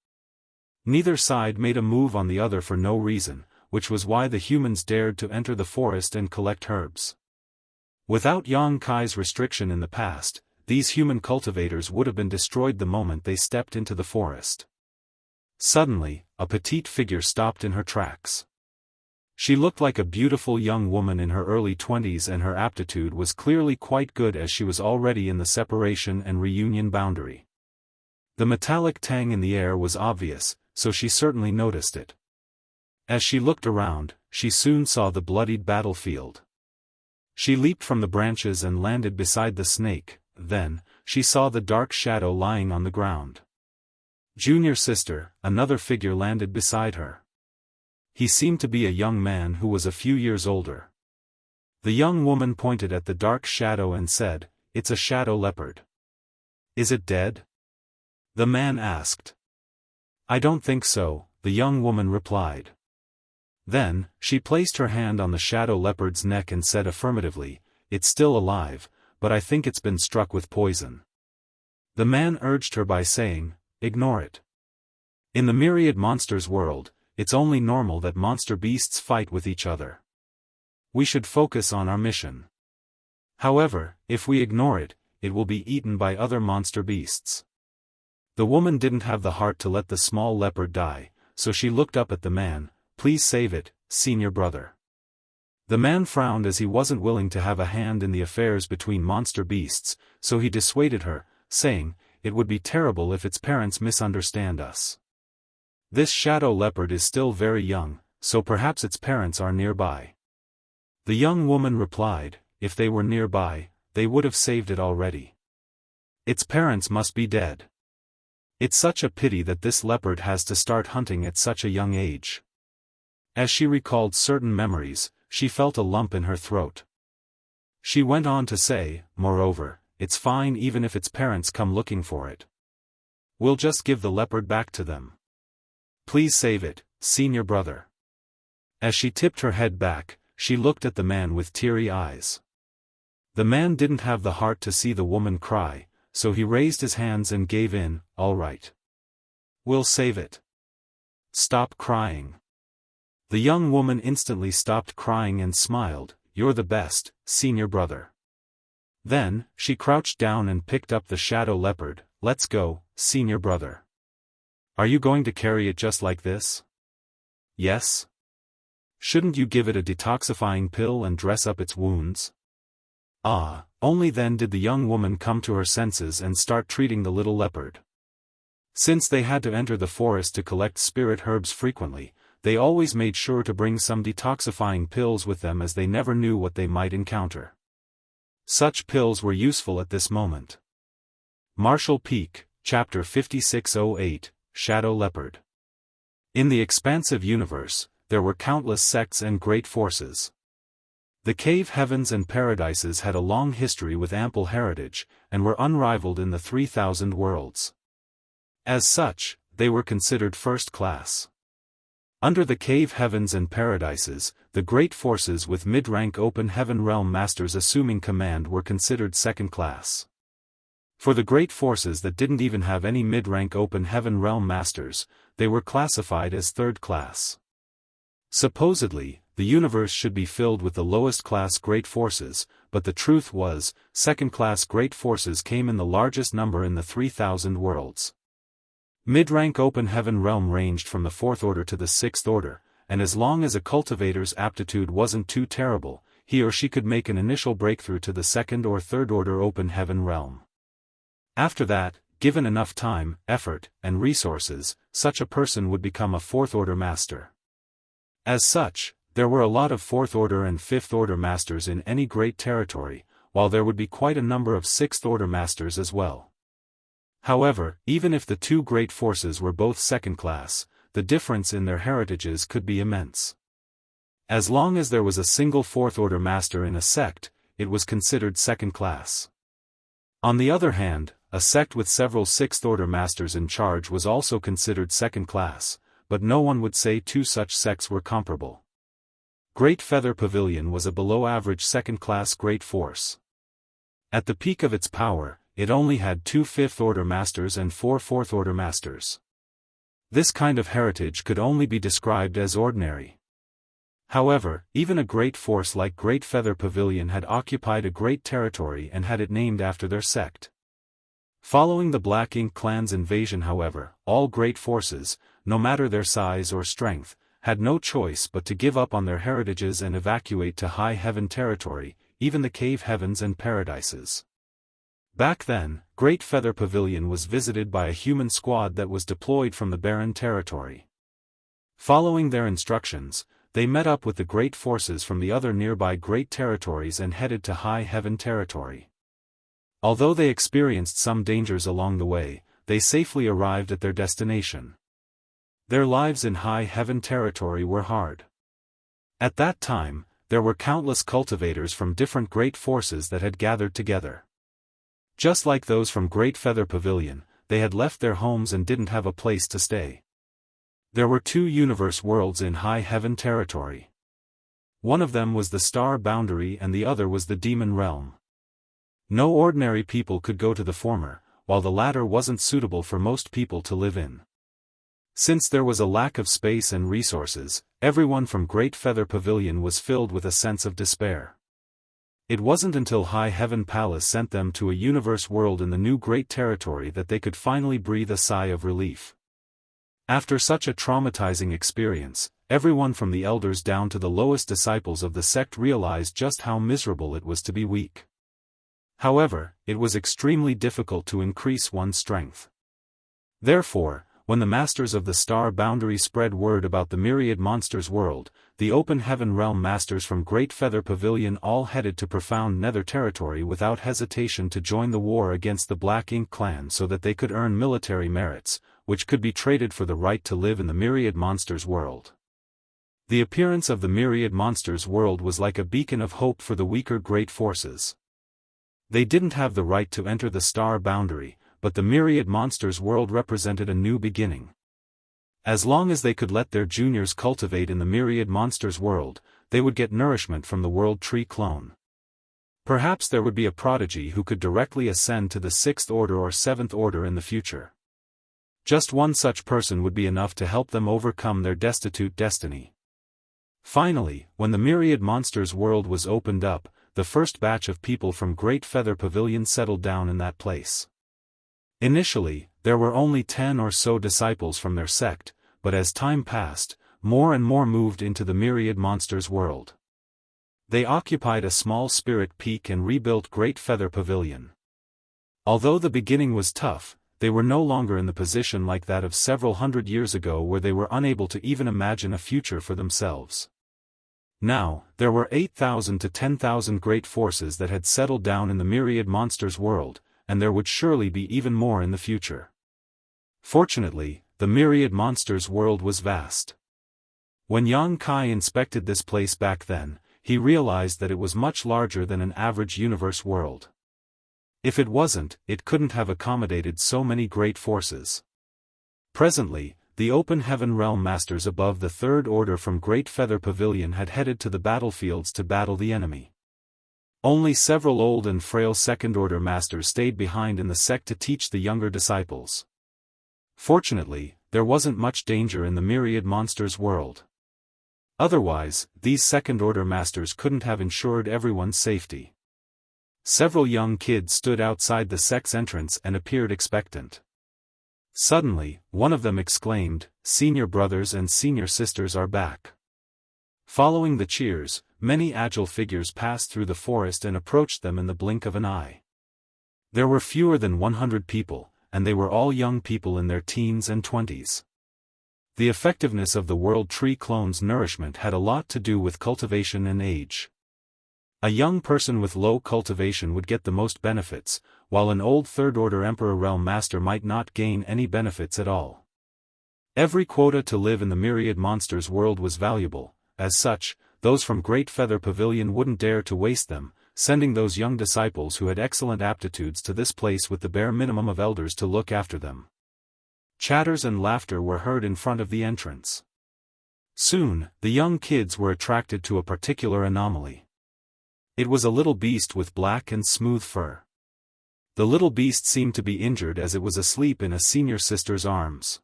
[SPEAKER 1] Neither side made a move on the other for no reason, which was why the humans dared to enter the forest and collect herbs. Without Yang Kai's restriction in the past, these human cultivators would have been destroyed the moment they stepped into the forest. Suddenly, a petite figure stopped in her tracks. She looked like a beautiful young woman in her early 20s, and her aptitude was clearly quite good as she was already in the separation and reunion boundary. The metallic tang in the air was obvious, so she certainly noticed it. As she looked around, she soon saw the bloodied battlefield. She leaped from the branches and landed beside the snake. Then, she saw the dark shadow lying on the ground. Junior sister, another figure landed beside her. He seemed to be a young man who was a few years older. The young woman pointed at the dark shadow and said, "It's a shadow leopard." "Is it dead?" the man asked. "I don't think so," the young woman replied. Then, she placed her hand on the shadow leopard's neck and said affirmatively, "It's still alive, but I think it's been struck with poison." The man urged her by saying, "Ignore it. In the myriad monsters world, it's only normal that monster beasts fight with each other. We should focus on our mission. However, if we ignore it, it will be eaten by other monster beasts." The woman didn't have the heart to let the small leopard die, so she looked up at the man. "Please save it, senior brother." The man frowned as he wasn't willing to have a hand in the affairs between monster beasts, so he dissuaded her, saying, "It would be terrible if its parents misunderstand us. This shadow leopard is still very young, so perhaps its parents are nearby." The young woman replied, "If they were nearby, they would have saved it already. Its parents must be dead. It's such a pity that this leopard has to start hunting at such a young age." As she recalled certain memories, she felt a lump in her throat. She went on to say, "Moreover, it's fine even if its parents come looking for it. We'll just give the leopard back to them. Please save it, senior brother." As she tipped her head back, she looked at the man with teary eyes. The man didn't have the heart to see the woman cry, so he raised his hands and gave in. "All right. We'll save it. Stop crying." The young woman instantly stopped crying and smiled, "You're the best, senior brother." Then, she crouched down and picked up the shadow leopard. "Let's go, senior brother. Are you going to carry it just like this?" "Yes." "Shouldn't you give it a detoxifying pill and dress up its wounds?" Ah, only then did the young woman come to her senses and start treating the little leopard. Since they had to enter the forest to collect spirit herbs frequently, they always made sure to bring some detoxifying pills with them as they never knew what they might encounter. Such pills were useful at this moment. Martial Peak, Chapter 5608, Shadow Leopard. In the expansive universe, there were countless sects and great forces. The cave heavens and paradises had a long history with ample heritage, and were unrivaled in the 3,000 worlds. As such, they were considered first class. Under the cave heavens and paradises, the great forces with mid-rank open heaven realm masters assuming command were considered second class. For the great forces that didn't even have any mid-rank open heaven realm masters, they were classified as third class. Supposedly, the universe should be filled with the lowest class great forces, but the truth was, second-class great forces came in the largest number in the 3,000 worlds. Mid-rank open heaven realm ranged from the 4th order to the 6th order, and as long as a cultivator's aptitude wasn't too terrible, he or she could make an initial breakthrough to the 2nd or 3rd order open heaven realm. After that, given enough time, effort, and resources, such a person would become a 4th order master. As such, there were a lot of 4th order and 5th order masters in any great territory, while there would be quite a number of 6th order masters as well. However, even if the two great forces were both second class, the difference in their heritages could be immense. As long as there was a single 4th order master in a sect, it was considered second class. On the other hand, a sect with several 6th order masters in charge was also considered second class, but no one would say two such sects were comparable. Great Feather Pavilion was a below-average second-class great force. At the peak of its power, it only had 2 5th-order masters and 4 4th-order masters. This kind of heritage could only be described as ordinary. However, even a great force like Great Feather Pavilion had occupied a great territory and had it named after their sect. Following the Black Ink clan's invasion, however, all great forces, no matter their size or strength, had no choice but to give up on their heritages and evacuate to high heaven territory, even the cave heavens and paradises. Back then, Great Feather Pavilion was visited by a human squad that was deployed from the barren territory. Following their instructions, they met up with the great forces from the other nearby great territories and headed to high heaven territory. Although they experienced some dangers along the way, they safely arrived at their destination. Their lives in high heaven territory were hard. At that time, there were countless cultivators from different great forces that had gathered together. Just like those from Great Feather Pavilion, they had left their homes and didn't have a place to stay. There were 2 universe worlds in high heaven territory. One of them was the star boundary and the other was the demon realm. No ordinary people could go to the former, while the latter wasn't suitable for most people to live in. Since there was a lack of space and resources, everyone from Great Feather Pavilion was filled with a sense of despair. It wasn't until High Heaven Palace sent them to a universe world in the new great territory that they could finally breathe a sigh of relief. After such a traumatizing experience, everyone from the elders down to the lowest disciples of the sect realized just how miserable it was to be weak. However, it was extremely difficult to increase one's strength. Therefore, when the masters of the star boundary spread word about the myriad monsters world, the open heaven realm masters from Great Feather Pavilion all headed to profound nether territory without hesitation to join the war against the Black Ink clan so that they could earn military merits, which could be traded for the right to live in the myriad monsters world. The appearance of the myriad monsters world was like a beacon of hope for the weaker great forces. They didn't have the right to enter the star boundary, but the myriad monsters world represented a new beginning. As long as they could let their juniors cultivate in the myriad monsters world, they would get nourishment from the world tree clone. Perhaps there would be a prodigy who could directly ascend to the 6th order or 7th order in the future. Just one such person would be enough to help them overcome their destitute destiny. Finally, when the myriad monsters world was opened up, the first batch of people from Great Feather Pavilion settled down in that place. Initially, there were only 10 or so disciples from their sect, but as time passed, more and more moved into the myriad monsters world. They occupied a small spirit peak and rebuilt Great Feather Pavilion. Although the beginning was tough, they were no longer in the position like that of several hundred years ago where they were unable to even imagine a future for themselves. Now, there were 8,000 to 10,000 great forces that had settled down in the myriad monsters world, and there would surely be even more in the future. Fortunately, the myriad monsters world was vast. When Yang Kai inspected this place back then, he realized that it was much larger than an average universe world. If it wasn't, it couldn't have accommodated so many great forces. Presently, the open heaven realm masters above the Third Order from Great Feather Pavilion had headed to the battlefields to battle the enemy. Only several old and frail Second Order masters stayed behind in the sect to teach the younger disciples. Fortunately, there wasn't much danger in the myriad monsters world. Otherwise, these Second Order masters couldn't have ensured everyone's safety. Several young kids stood outside the sect's entrance and appeared expectant. Suddenly, one of them exclaimed, "Senior brothers and senior sisters are back." Following the cheers, many agile figures passed through the forest and approached them in the blink of an eye. There were fewer than 100 people, and they were all young people in their teens and 20s. The effectiveness of the World Tree Clone's nourishment had a lot to do with cultivation and age. A young person with low cultivation would get the most benefits, while an old Third Order Emperor Realm Master might not gain any benefits at all. Every quota to live in the myriad monsters world was valuable. As such, those from Great Feather Pavilion wouldn't dare to waste them, sending those young disciples who had excellent aptitudes to this place with the bare minimum of elders to look after them. Chatters and laughter were heard in front of the entrance. Soon, the young kids were attracted to a particular anomaly. It was a little beast with black and smooth fur. The little beast seemed to be injured as it was asleep in a senior sister's arms.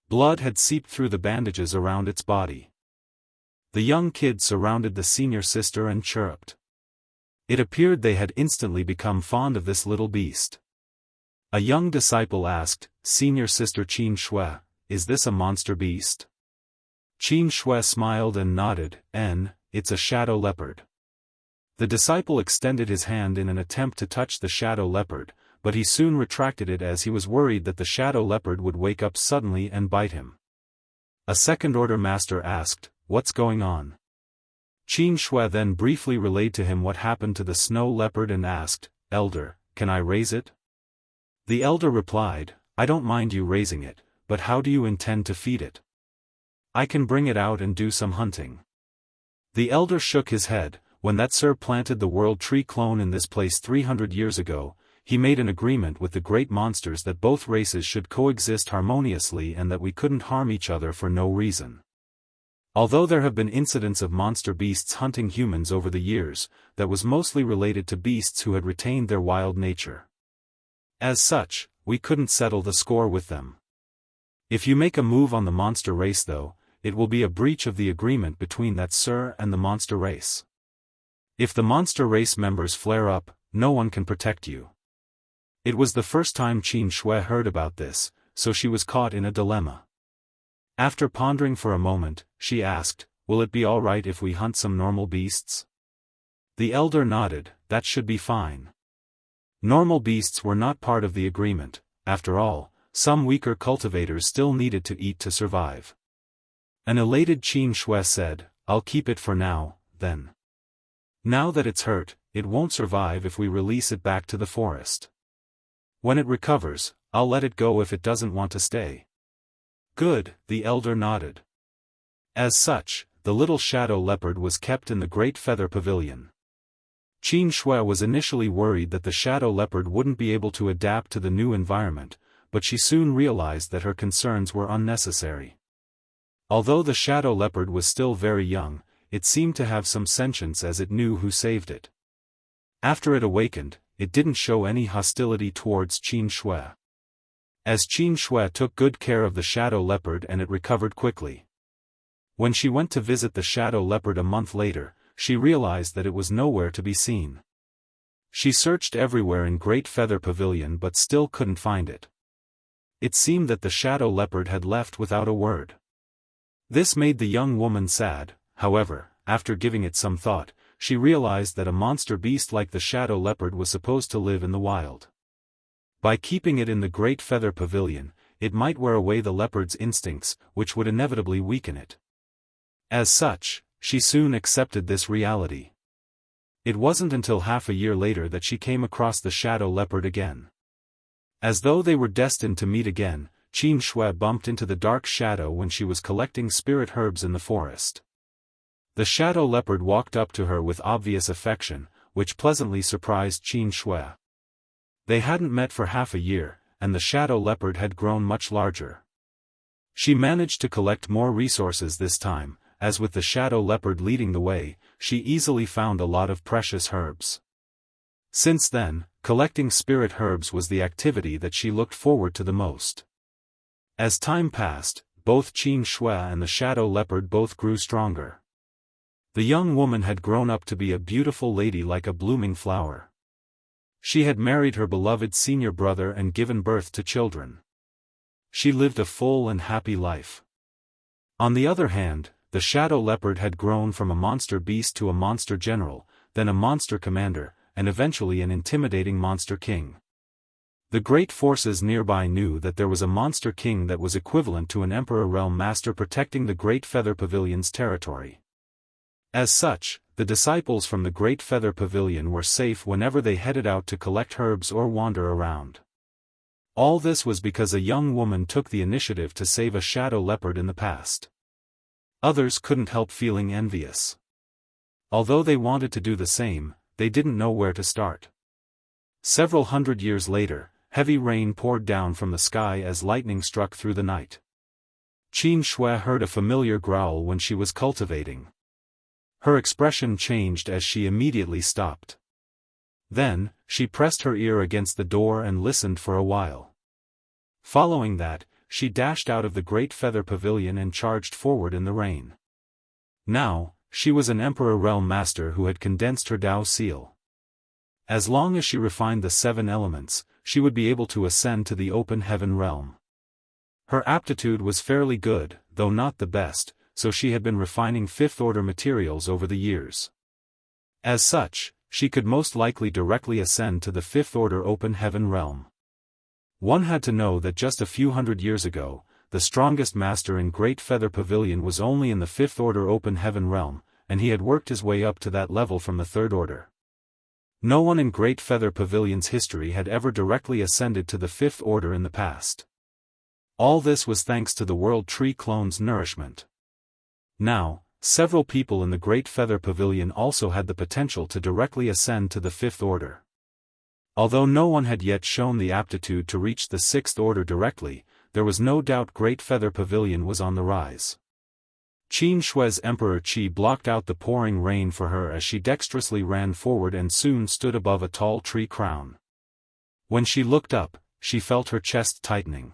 [SPEAKER 1] Blood had seeped through the bandages around its body. The young kids surrounded the senior sister and chirruped. It appeared they had instantly become fond of this little beast. A young disciple asked, "Senior sister Qin Shui, is this a monster beast?" Qin Shui smiled and nodded, "It's a shadow leopard." The disciple extended his hand in an attempt to touch the shadow leopard, but he soon retracted it as he was worried that the shadow leopard would wake up suddenly and bite him. A Second Order master asked, "What's going on?" Qin Shui then briefly relayed to him what happened to the snow leopard and asked, "Elder, can I raise it?" The elder replied, "I don't mind you raising it, but how do you intend to feed it?" "I can bring it out and do some hunting." The elder shook his head. When that Sir planted the World Tree Clone in this place 300 years ago, he made an agreement with the great monsters that both races should coexist harmoniously and that we couldn't harm each other for no reason. Although there have been incidents of monster beasts hunting humans over the years, that was mostly related to beasts who had retained their wild nature. As such, we couldn't settle the score with them. If you make a move on the monster race though, it will be a breach of the agreement between that Sir and the monster race. If the monster race members flare up, no one can protect you. It was the first time Qin Shui heard about this, so she was caught in a dilemma. After pondering for a moment, she asked, "Will it be all right if we hunt some normal beasts?" The elder nodded, "That should be fine." Normal beasts were not part of the agreement. After all, some weaker cultivators still needed to eat to survive. An elated Qin Shui said, "I'll keep it for now, then. Now that it's hurt, it won't survive if we release it back to the forest. When it recovers, I'll let it go if it doesn't want to stay." "Good," the elder nodded. As such, the little shadow leopard was kept in the Great Feather Pavilion. Qin Shui was initially worried that the shadow leopard wouldn't be able to adapt to the new environment, but she soon realized that her concerns were unnecessary. Although the shadow leopard was still very young, it seemed to have some sentience as it knew who saved it. After it awakened, it didn't show any hostility towards Qin Shui. As Qin Shui took good care of the shadow leopard and it recovered quickly. When she went to visit the shadow leopard a month later, she realized that it was nowhere to be seen. She searched everywhere in Great Feather Pavilion but still couldn't find it. It seemed that the shadow leopard had left without a word. This made the young woman sad. However, after giving it some thought, she realized that a monster beast like the shadow leopard was supposed to live in the wild. By keeping it in the Great Feather Pavilion, it might wear away the leopard's instincts, which would inevitably weaken it. As such, she soon accepted this reality. It wasn't until half a year later that she came across the shadow leopard again. As though they were destined to meet again, Qin Shui bumped into the dark shadow when she was collecting spirit herbs in the forest. The shadow leopard walked up to her with obvious affection, which pleasantly surprised Qin Shui. They hadn't met for half a year, and the shadow leopard had grown much larger. She managed to collect more resources this time, as with the shadow leopard leading the way, she easily found a lot of precious herbs. Since then, collecting spirit herbs was the activity that she looked forward to the most. As time passed, both Qin Shui and the shadow leopard both grew stronger. The young woman had grown up to be a beautiful lady like a blooming flower. She had married her beloved senior brother and given birth to children. She lived a full and happy life. On the other hand, the shadow leopard had grown from a monster beast to a monster general, then a monster commander, and eventually an intimidating monster king. The great forces nearby knew that there was a monster king that was equivalent to an emperor realm master protecting the Great Feather Pavilion's territory. As such, the disciples from the Great Feather Pavilion were safe whenever they headed out to collect herbs or wander around. All this was because a young woman took the initiative to save a shadow leopard in the past. Others couldn't help feeling envious. Although they wanted to do the same, they didn't know where to start. Several hundred years later, heavy rain poured down from the sky as lightning struck through the night. Qin Shui heard a familiar growl when she was cultivating. Her expression changed as she immediately stopped. Then, she pressed her ear against the door and listened for a while. Following that, she dashed out of the Great Feather Pavilion and charged forward in the rain. Now, she was an Emperor Realm Master who had condensed her Dao seal. As long as she refined the 7 elements, she would be able to ascend to the open heaven realm. Her aptitude was fairly good, though not the best, so she had been refining 5th order materials over the years. As such, she could most likely directly ascend to the 5th order open heaven realm. One had to know that just a few hundred years ago, the strongest master in Great Feather Pavilion was only in the 5th order open heaven realm, and he had worked his way up to that level from the 3rd order. No one in Great Feather Pavilion's history had ever directly ascended to the 5th order in the past. All this was thanks to the World Tree clone's nourishment. Now, several people in the Great Feather Pavilion also had the potential to directly ascend to the 5th order. Although no one had yet shown the aptitude to reach the 6th order directly, there was no doubt Great Feather Pavilion was on the rise. Qin Shui's Emperor Qi blocked out the pouring rain for her as she dexterously ran forward and soon stood above a tall tree crown. When she looked up, she felt her chest tightening.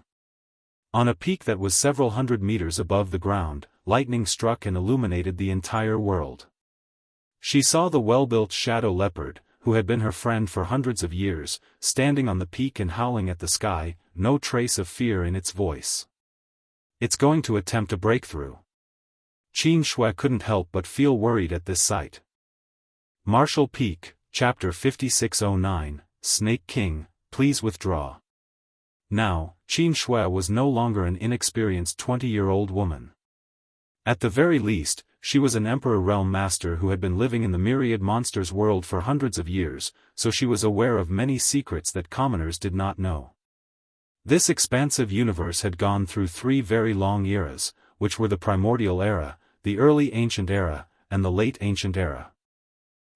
[SPEAKER 1] On a peak that was several hundred meters above the ground, lightning struck and illuminated the entire world. She saw the well-built shadow leopard, who had been her friend for hundreds of years, standing on the peak and howling at the sky, no trace of fear in its voice. It's going to attempt a breakthrough. Qin Shui couldn't help but feel worried at this sight. Martial Peak, Chapter 5609, Snake King, please withdraw. Now, Qin Shui was no longer an inexperienced 20-year-old woman. At the very least, she was an Emperor Realm Master who had been living in the myriad monsters world for hundreds of years, so she was aware of many secrets that commoners did not know. This expansive universe had gone through 3 very long eras, which were the Primordial Era, the Early Ancient Era, and the Late Ancient Era.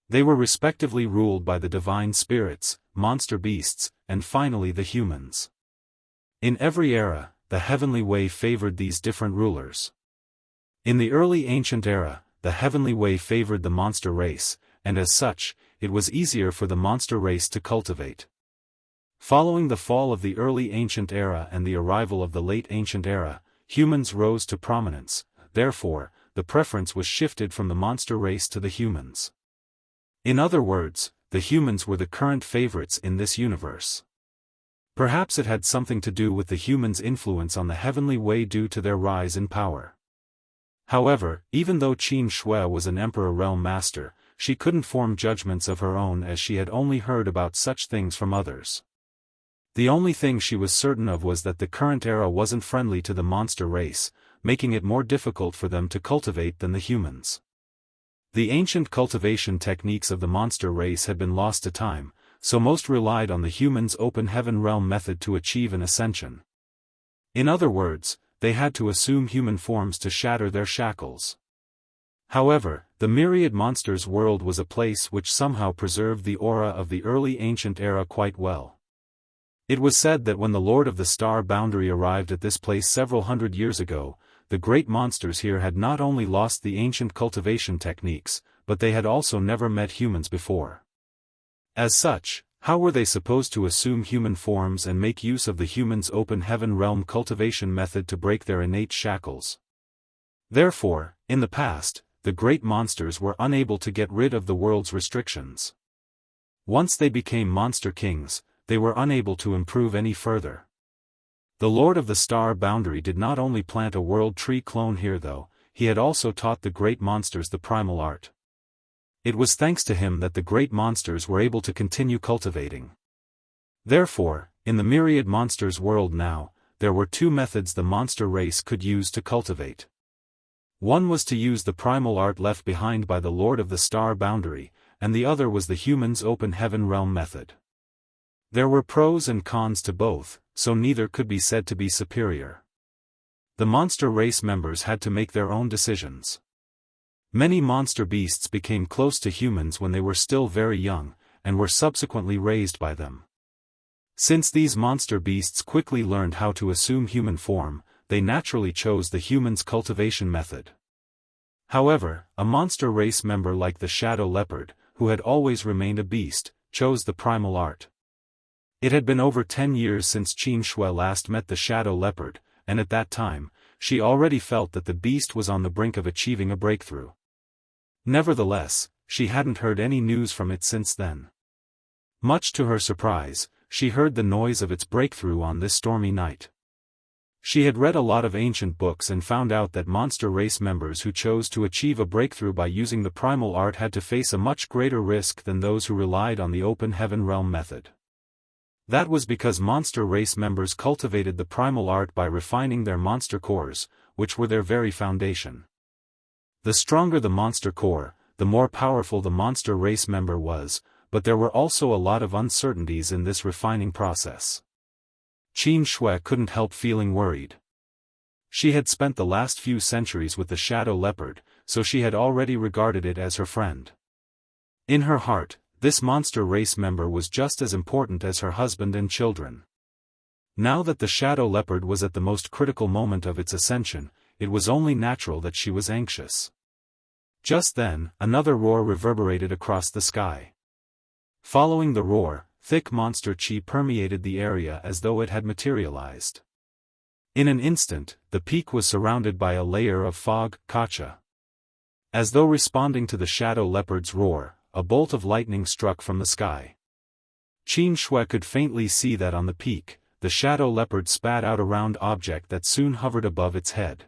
[SPEAKER 1] They were respectively ruled by the divine spirits, monster beasts, and finally the humans. In every era, the heavenly way favored these different rulers. In the Early Ancient Era, the heavenly way favored the monster race, and as such, it was easier for the monster race to cultivate. Following the fall of the Early Ancient Era and the arrival of the Late Ancient Era, humans rose to prominence, therefore, the preference was shifted from the monster race to the humans. In other words, the humans were the current favorites in this universe. Perhaps it had something to do with the humans' influence on the heavenly way due to their rise in power. However, even though Qin Shui was an Emperor Realm Master, she couldn't form judgments of her own as she had only heard about such things from others. The only thing she was certain of was that the current era wasn't friendly to the monster race, making it more difficult for them to cultivate than the humans. The ancient cultivation techniques of the monster race had been lost to time, so most relied on the humans' open heaven realm method to achieve an ascension. In other words, they had to assume human forms to shatter their shackles. However, the myriad monsters world was a place which somehow preserved the aura of the early ancient era quite well. It was said that when the Lord of the Star Boundary arrived at this place several hundred years ago, the great monsters here had not only lost the ancient cultivation techniques, but they had also never met humans before. As such, how were they supposed to assume human forms and make use of the humans' open heaven realm cultivation method to break their innate shackles? Therefore, in the past, the great monsters were unable to get rid of the world's restrictions. Once they became monster kings, they were unable to improve any further. The Lord of the Star Boundary did not only plant a world tree clone here though, he had also taught the great monsters the primal art. It was thanks to him that the great monsters were able to continue cultivating. Therefore, in the myriad monsters world now, there were two methods the monster race could use to cultivate. One was to use the primal art left behind by the Lord of the Star Boundary, and the other was the humans' open heaven realm method. There were pros and cons to both, so neither could be said to be superior. The monster race members had to make their own decisions. Many monster beasts became close to humans when they were still very young, and were subsequently raised by them. Since these monster beasts quickly learned how to assume human form, they naturally chose the humans' cultivation method. However, a monster race member like the shadow leopard, who had always remained a beast, chose the primal art. It had been over 10 years since Qin Shui last met the shadow leopard, and at that time, she already felt that the beast was on the brink of achieving a breakthrough. Nevertheless, she hadn't heard any news from it since then. Much to her surprise, she heard the noise of its breakthrough on this stormy night. She had read a lot of ancient books and found out that monster race members who chose to achieve a breakthrough by using the primal art had to face a much greater risk than those who relied on the open heaven realm method. That was because monster race members cultivated the primal art by refining their monster cores, which were their very foundation. The stronger the monster core, the more powerful the monster race member was, but there were also a lot of uncertainties in this refining process. Qin Shui couldn't help feeling worried. She had spent the last few centuries with the shadow leopard, so she had already regarded it as her friend. In her heart, this monster race member was just as important as her husband and children. Now that the shadow leopard was at the most critical moment of its ascension, it was only natural that she was anxious. Just then, another roar reverberated across the sky. Following the roar, thick monster chi permeated the area as though it had materialized. In an instant, the peak was surrounded by a layer of fog, kacha. As though responding to the shadow leopard's roar, a bolt of lightning struck from the sky. Qin Shui could faintly see that on the peak, the shadow leopard spat out a round object that soon hovered above its head.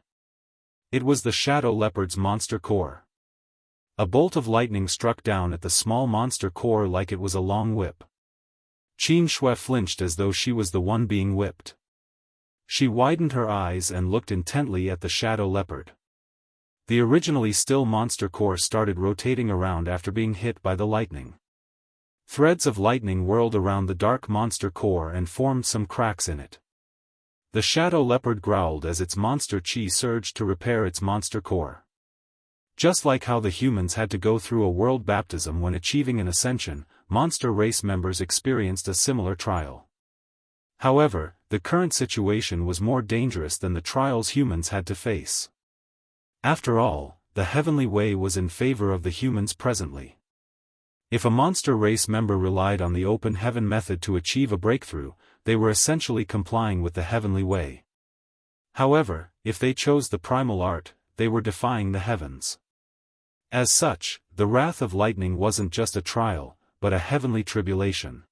[SPEAKER 1] It was the shadow leopard's monster core. A bolt of lightning struck down at the small monster core like it was a long whip. Qin Shui flinched as though she was the one being whipped. She widened her eyes and looked intently at the shadow leopard. The originally still monster core started rotating around after being hit by the lightning. Threads of lightning whirled around the dark monster core and formed some cracks in it. The shadow leopard growled as its monster chi surged to repair its monster core. Just like how the humans had to go through a world baptism when achieving an ascension, monster race members experienced a similar trial. However, the current situation was more dangerous than the trials humans had to face. After all, the heavenly way was in favor of the humans presently. If a monster race member relied on the open heaven method to achieve a breakthrough, they were essentially complying with the heavenly way. However, if they chose the primal art, they were defying the heavens. As such, the wrath of lightning wasn't just a trial, but a heavenly tribulation.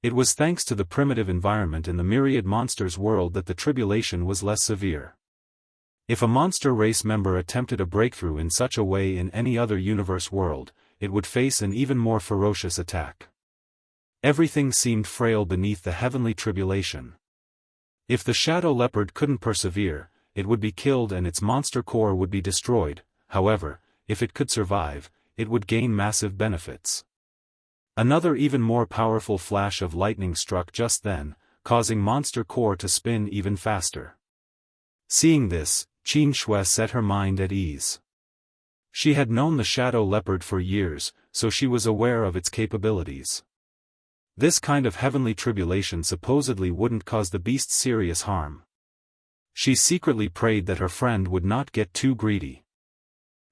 [SPEAKER 1] It was thanks to the primitive environment in the myriad monsters world that the tribulation was less severe. If a monster race member attempted a breakthrough in such a way in any other universe world, it would face an even more ferocious attack. Everything seemed frail beneath the heavenly tribulation. If the shadow leopard couldn't persevere, it would be killed and its monster core would be destroyed. However, if it could survive, it would gain massive benefits. Another even more powerful flash of lightning struck just then, causing Monster Core to spin even faster. Seeing this, Qin Shui set her mind at ease. She had known the Shadow Leopard for years, so she was aware of its capabilities. This kind of heavenly tribulation supposedly wouldn't cause the beast serious harm. She secretly prayed that her friend would not get too greedy.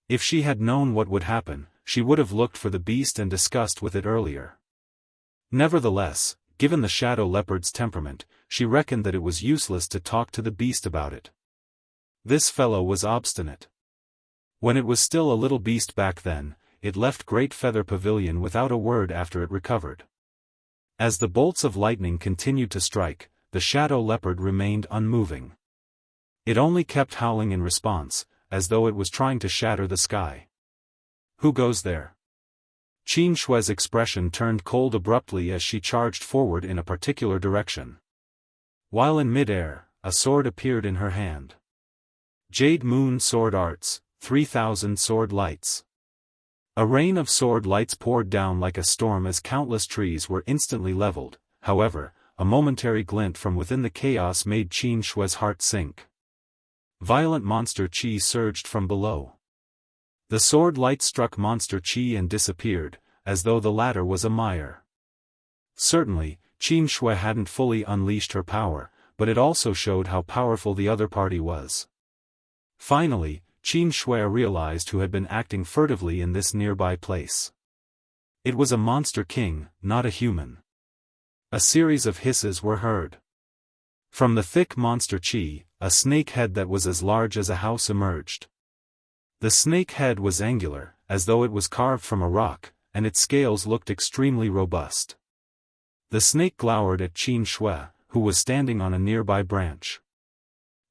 [SPEAKER 1] If she had known what would happen, she would have looked for the beast and discussed with it earlier. Nevertheless, given the Shadow Leopard's temperament, she reckoned that it was useless to talk to the beast about it. This fellow was obstinate. When it was still a little beast back then, it left Great Feather Pavilion without a word after it recovered. As the bolts of lightning continued to strike, the Shadow Leopard remained unmoving. It only kept howling in response, as though it was trying to shatter the sky. Who goes there? Qin Shui's expression turned cold abruptly as she charged forward in a particular direction. While in midair, a sword appeared in her hand. Jade Moon Sword Arts, 3,000 Sword Lights. A rain of sword lights poured down like a storm as countless trees were instantly leveled. However, a momentary glint from within the chaos made Qin Shui's heart sink. Violent monster chi surged from below. The sword light struck monster chi and disappeared, as though the latter was a mire. Certainly, Qin Shui hadn't fully unleashed her power, but it also showed how powerful the other party was. Finally, Qin Shui realized who had been acting furtively in this nearby place. It was a monster king, not a human. A series of hisses were heard. From the thick monster chi, a snake head that was as large as a house emerged. The snake head was angular, as though it was carved from a rock, and its scales looked extremely robust. The snake glowered at Qin Shui, who was standing on a nearby branch.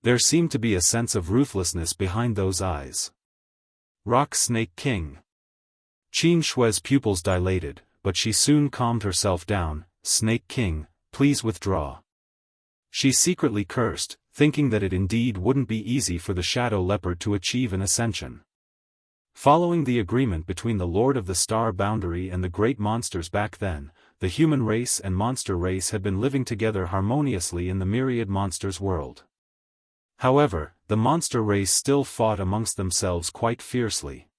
[SPEAKER 1] There seemed to be a sense of ruthlessness behind those eyes. Rock Snake King. Qin Shui's pupils dilated, but she soon calmed herself down. Snake King, please withdraw. She secretly cursed, thinking that it indeed wouldn't be easy for the Shadow Leopard to achieve an ascension. Following the agreement between the Lord of the Star Boundary and the great monsters back then, the human race and monster race had been living together harmoniously in the myriad monsters world. However, the monster race still fought amongst themselves quite fiercely.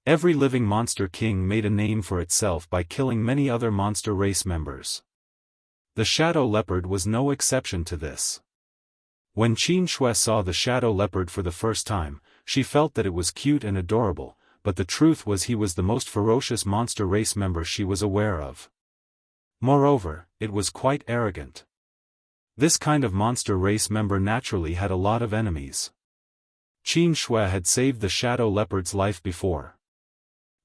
[SPEAKER 1] Every living monster king made a name for itself by killing many other monster race members. The Shadow Leopard was no exception to this. When Qin Shui saw the Shadow Leopard for the first time, she felt that it was cute and adorable, but the truth was he was the most ferocious monster race member she was aware of. Moreover, it was quite arrogant. This kind of monster race member naturally had a lot of enemies. Qin Shui had saved the Shadow Leopard's life before.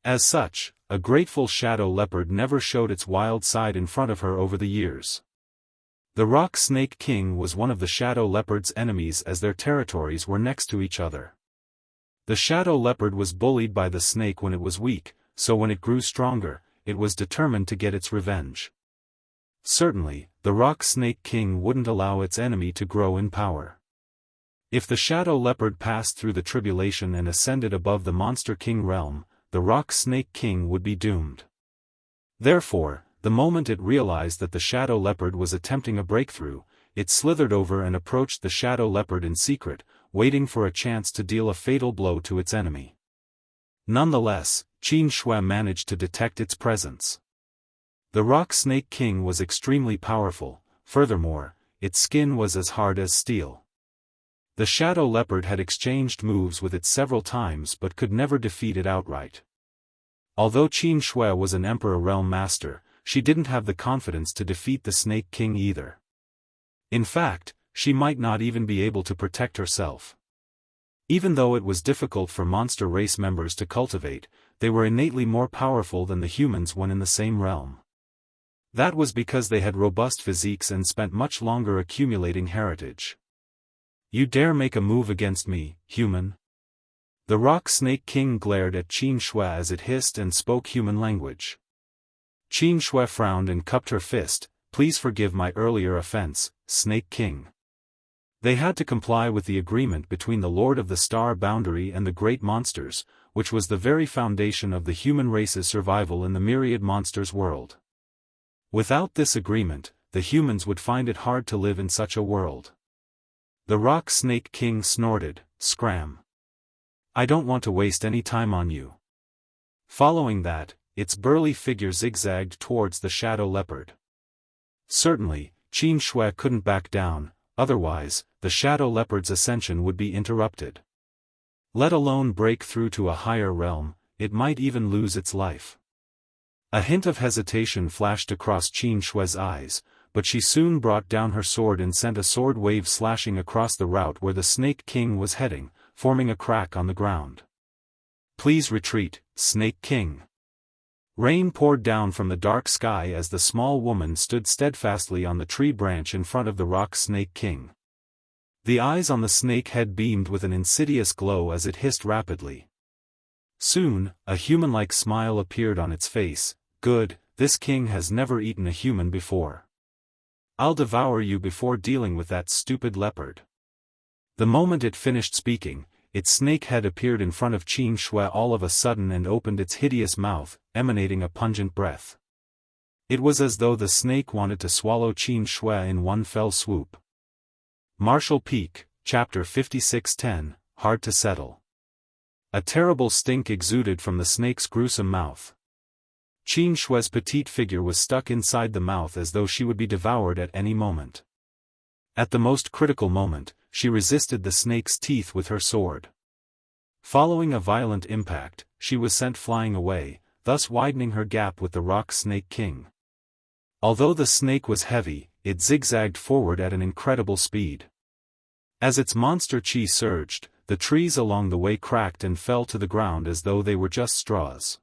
[SPEAKER 1] As such, a grateful Shadow Leopard never showed its wild side in front of her over the years. The Rock Snake King was one of the Shadow Leopard's enemies as their territories were next to each other. The Shadow Leopard was bullied by the snake when it was weak, so when it grew stronger, it was determined to get its revenge. Certainly, the Rock Snake King wouldn't allow its enemy to grow in power. If the Shadow Leopard passed through the tribulation and ascended above the Monster King realm, the Rock Snake King would be doomed. Therefore, the moment it realized that the Shadow Leopard was attempting a breakthrough, it slithered over and approached the Shadow Leopard in secret, waiting for a chance to deal a fatal blow to its enemy. Nonetheless, Qin Shui managed to detect its presence. The Rock Snake King was extremely powerful, furthermore, its skin was as hard as steel. The Shadow Leopard had exchanged moves with it several times but could never defeat it outright. Although Qin Shui was an Emperor Realm Master, she didn't have the confidence to defeat the Snake King either. In fact, she might not even be able to protect herself. Even though it was difficult for monster race members to cultivate, they were innately more powerful than the humans when in the same realm. That was because they had robust physiques and spent much longer accumulating heritage. You dare make a move against me, human? The Rock Snake King glared at Qin Shui as it hissed and spoke human language. Qin Shui frowned and cupped her fist. Please forgive my earlier offense, Snake King. They had to comply with the agreement between the Lord of the Star Boundary and the great monsters, which was the very foundation of the human race's survival in the myriad monsters world. Without this agreement, the humans would find it hard to live in such a world. The Rock Snake King snorted, "Scram. I don't want to waste any time on you." Following that, its burly figure zigzagged towards the shadow leopard. Certainly, Qin Shui couldn't back down, otherwise, the shadow leopard's ascension would be interrupted. Let alone break through to a higher realm, it might even lose its life. A hint of hesitation flashed across Qin Shui's eyes, but she soon brought down her sword and sent a sword wave slashing across the route where the Snake King was heading, forming a crack on the ground. "Please retreat, Snake King." Rain poured down from the dark sky as the small woman stood steadfastly on the tree branch in front of the Rock Snake King. The eyes on the snake head beamed with an insidious glow as it hissed rapidly. Soon, a human-like smile appeared on its face. "Good, this king has never eaten a human before. I'll devour you before dealing with that stupid leopard." The moment it finished speaking, its snake head appeared in front of Qin Shui all of a sudden and opened its hideous mouth, emanating a pungent breath. It was as though the snake wanted to swallow Qin Shui in one fell swoop. Martial Peak, Chapter 56:10, Hard to Settle. A terrible stink exuded from the snake's gruesome mouth. Qin Shui's petite figure was stuck inside the mouth as though she would be devoured at any moment. At the most critical moment, she resisted the snake's teeth with her sword. Following a violent impact, she was sent flying away, thus widening her gap with the Rock Snake King. Although the snake was heavy, it zigzagged forward at an incredible speed. As its monster chi surged, the trees along the way cracked and fell to the ground as though they were just straws.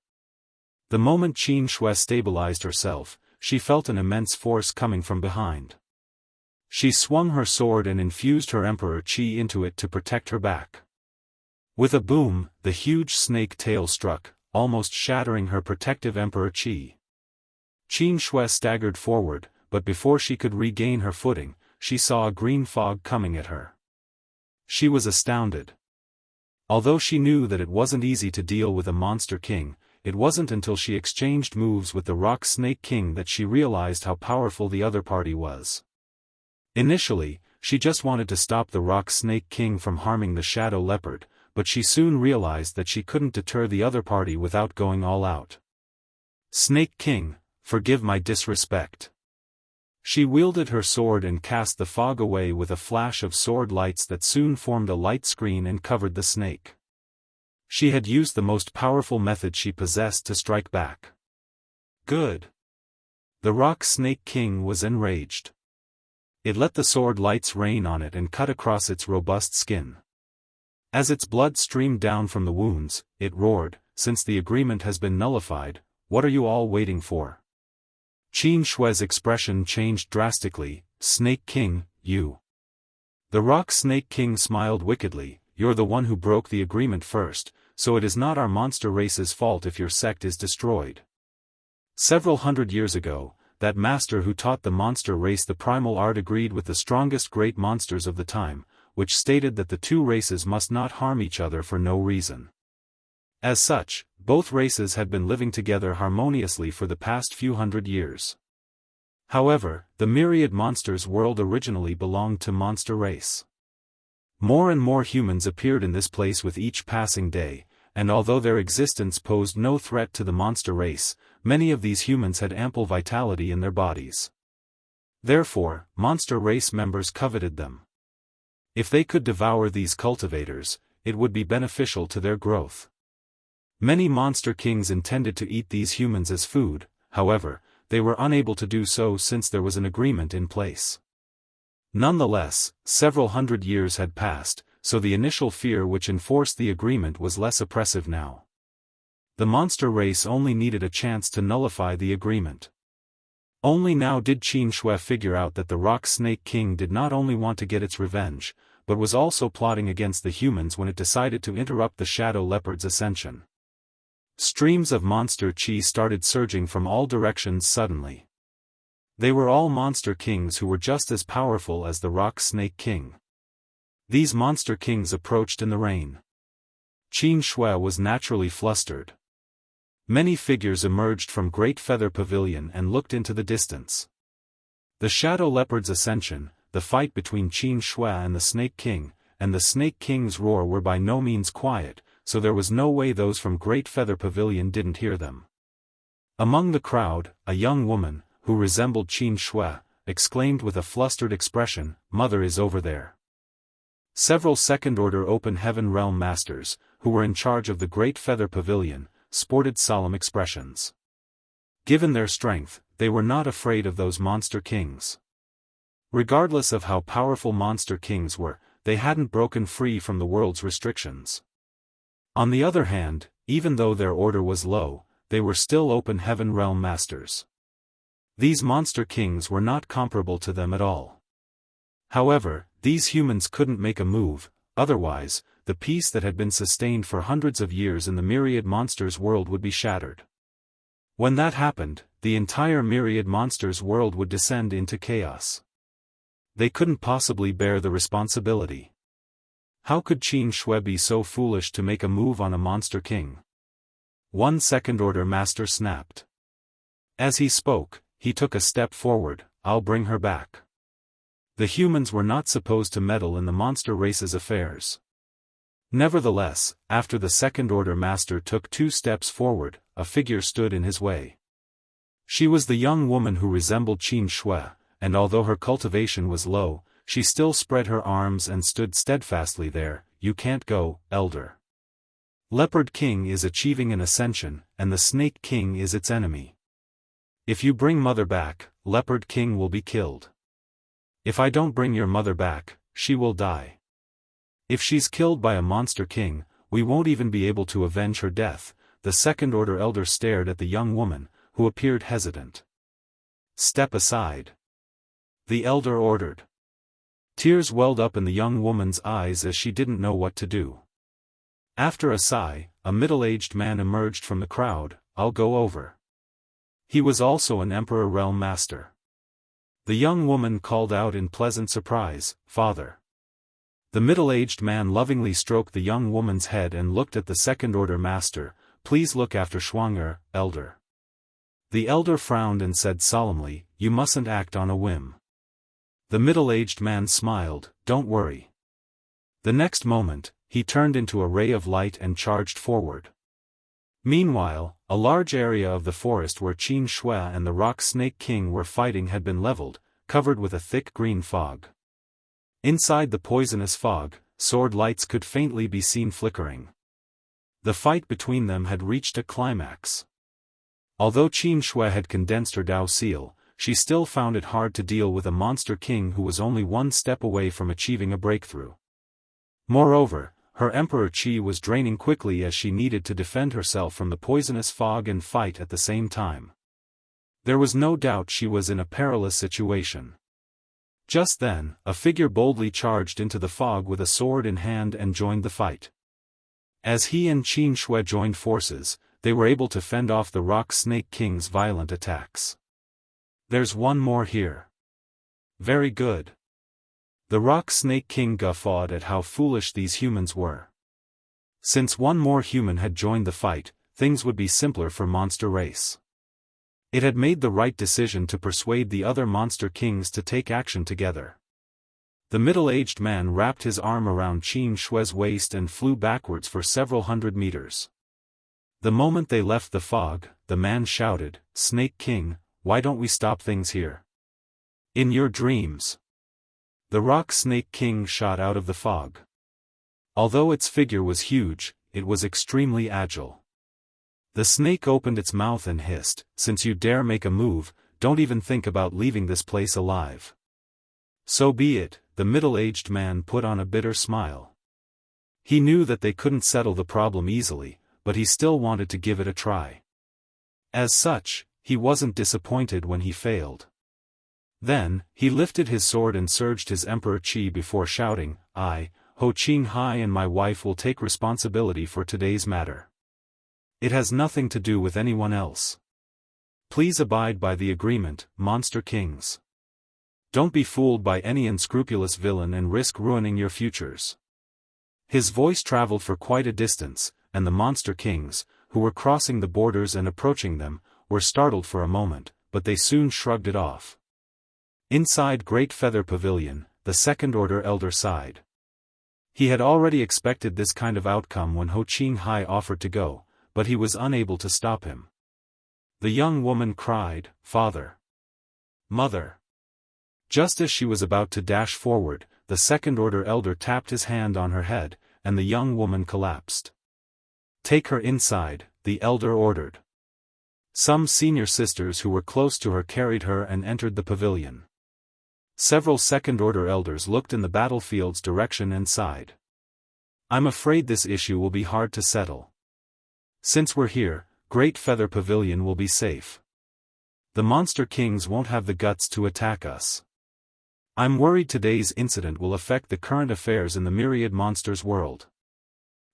[SPEAKER 1] The moment Qin Shui stabilized herself, she felt an immense force coming from behind. She swung her sword and infused her emperor chi into it to protect her back. With a boom, the huge snake tail struck, almost shattering her protective emperor chi. Qin Shui staggered forward, but before she could regain her footing, she saw a green fog coming at her. She was astounded. Although she knew that it wasn't easy to deal with a monster king, it wasn't until she exchanged moves with the Rock Snake King that she realized how powerful the other party was. Initially, she just wanted to stop the Rock Snake King from harming the Shadow Leopard, but she soon realized that she couldn't deter the other party without going all out. "Snake King, forgive my disrespect." She wielded her sword and cast the fog away with a flash of sword lights that soon formed a light screen and covered the snake. She had used the most powerful method she possessed to strike back. Good. The Rock Snake King was enraged. It let the sword lights rain on it and cut across its robust skin. As its blood streamed down from the wounds, it roared, "Since the agreement has been nullified, what are you all waiting for?" Qin Shui's expression changed drastically. "Snake King, you." The Rock Snake King smiled wickedly. "You're the one who broke the agreement first, so it is not our monster race's fault if your sect is destroyed. Several hundred years ago, that master who taught the monster race the primal art agreed with the strongest great monsters of the time, which stated that the two races must not harm each other for no reason. As such, both races had been living together harmoniously for the past few hundred years. However, the myriad monsters world originally belonged to monster race. More and more humans appeared in this place with each passing day, and although their existence posed no threat to the monster race, many of these humans had ample vitality in their bodies. Therefore, monster race members coveted them. If they could devour these cultivators, it would be beneficial to their growth. Many monster kings intended to eat these humans as food, however, they were unable to do so since there was an agreement in place. Nonetheless, several hundred years had passed, so the initial fear which enforced the agreement was less oppressive now. The monster race only needed a chance to nullify the agreement. Only now did Qin Shui figure out that the Rock Snake King did not only want to get its revenge, but was also plotting against the humans when it decided to interrupt the Shadow Leopard's ascension. Streams of monster chi started surging from all directions suddenly. They were all monster kings who were just as powerful as the Rock Snake King. These monster kings approached in the rain. Qin Shui was naturally flustered. Many figures emerged from Great Feather Pavilion and looked into the distance. The Shadow Leopard's ascension, the fight between Qin Shui and the Snake King, and the Snake King's roar were by no means quiet, so there was no way those from Great Feather Pavilion didn't hear them. Among the crowd, a young woman, who resembled Qin Shui, exclaimed with a flustered expression, "Mother is over there." Several second-order Open Heaven Realm Masters, who were in charge of the Great Feather Pavilion, sported solemn expressions. Given their strength, they were not afraid of those monster kings. Regardless of how powerful monster kings were, they hadn't broken free from the world's restrictions. On the other hand, even though their order was low, they were still Open Heaven Realm Masters. These monster kings were not comparable to them at all. However, these humans couldn't make a move, otherwise, the peace that had been sustained for hundreds of years in the myriad monsters world would be shattered. When that happened, the entire myriad monsters world would descend into chaos. They couldn't possibly bear the responsibility. How could Qin Shui be so foolish to make a move on a monster king? One second-order master snapped. As he spoke, he took a step forward. "I'll bring her back." The humans were not supposed to meddle in the monster race's affairs. Nevertheless, after the second-order master took 2 steps forward, a figure stood in his way. She was the young woman who resembled Qin Shui, and although her cultivation was low, she still spread her arms and stood steadfastly there. "You can't go, Elder. Leopard King is achieving an ascension, and the Snake King is its enemy. If you bring Mother back, Leopard King will be killed. If I don't bring your mother back, she will die. If she's killed by a monster king, we won't even be able to avenge her death." The second-order elder stared at the young woman, who appeared hesitant. "Step aside," the elder ordered. Tears welled up in the young woman's eyes as she didn't know what to do. After a sigh, a middle-aged man emerged from the crowd. "I'll go over." He was also an Emperor Realm Master. The young woman called out in pleasant surprise, "Father." The middle-aged man lovingly stroked the young woman's head and looked at the second-order master. "Please look after Xuan'er, Elder." The elder frowned and said solemnly, "You mustn't act on a whim." The middle-aged man smiled, "Don't worry." The next moment, he turned into a ray of light and charged forward. Meanwhile, a large area of the forest where Qin Shui and the Rock Snake King were fighting had been leveled, covered with a thick green fog. Inside the poisonous fog, sword lights could faintly be seen flickering. The fight between them had reached a climax. Although Qin Shui had condensed her Dao seal, she still found it hard to deal with a monster king who was only one step away from achieving a breakthrough. Moreover, her Emperor Qi was draining quickly as she needed to defend herself from the poisonous fog and fight at the same time. There was no doubt she was in a perilous situation. Just then, a figure boldly charged into the fog with a sword in hand and joined the fight. As he and Qin Shui joined forces, they were able to fend off the Rock Snake King's violent attacks. "There's one more here." "Very good." The Rock Snake King guffawed at how foolish these humans were. Since one more human had joined the fight, things would be simpler for Monster Race. It had made the right decision to persuade the other Monster Kings to take action together. The middle-aged man wrapped his arm around Qin Shui's waist and flew backwards for several hundred meters. The moment they left the fog, the man shouted, "Snake King, why don't we stop things here?" "In your dreams." The Rock Snake King shot out of the fog. Although its figure was huge, it was extremely agile. The snake opened its mouth and hissed, "Since you dare make a move, don't even think about leaving this place alive." "So be it," the middle-aged man put on a bitter smile. He knew that they couldn't settle the problem easily, but he still wanted to give it a try. As such, he wasn't disappointed when he failed. Then, he lifted his sword and surged his Emperor Qi before shouting, "I, Ho Qing Hai and my wife will take responsibility for today's matter. It has nothing to do with anyone else. Please abide by the agreement, Monster Kings. Don't be fooled by any unscrupulous villain and risk ruining your futures." His voice traveled for quite a distance, and the monster kings, who were crossing the borders and approaching them, were startled for a moment, but they soon shrugged it off. Inside Great Feather Pavilion, the Second Order elder sighed. He had already expected this kind of outcome when Ho Qinghai offered to go, but he was unable to stop him. The young woman cried, "Father! Mother!" Just as she was about to dash forward, the Second Order elder tapped his hand on her head, and the young woman collapsed. "Take her inside," the elder ordered. Some senior sisters who were close to her carried her and entered the pavilion. Several Second Order elders looked in the battlefield's direction and sighed. "I'm afraid this issue will be hard to settle. Since we're here, Great Feather Pavilion will be safe. The monster kings won't have the guts to attack us. I'm worried today's incident will affect the current affairs in the myriad monsters world.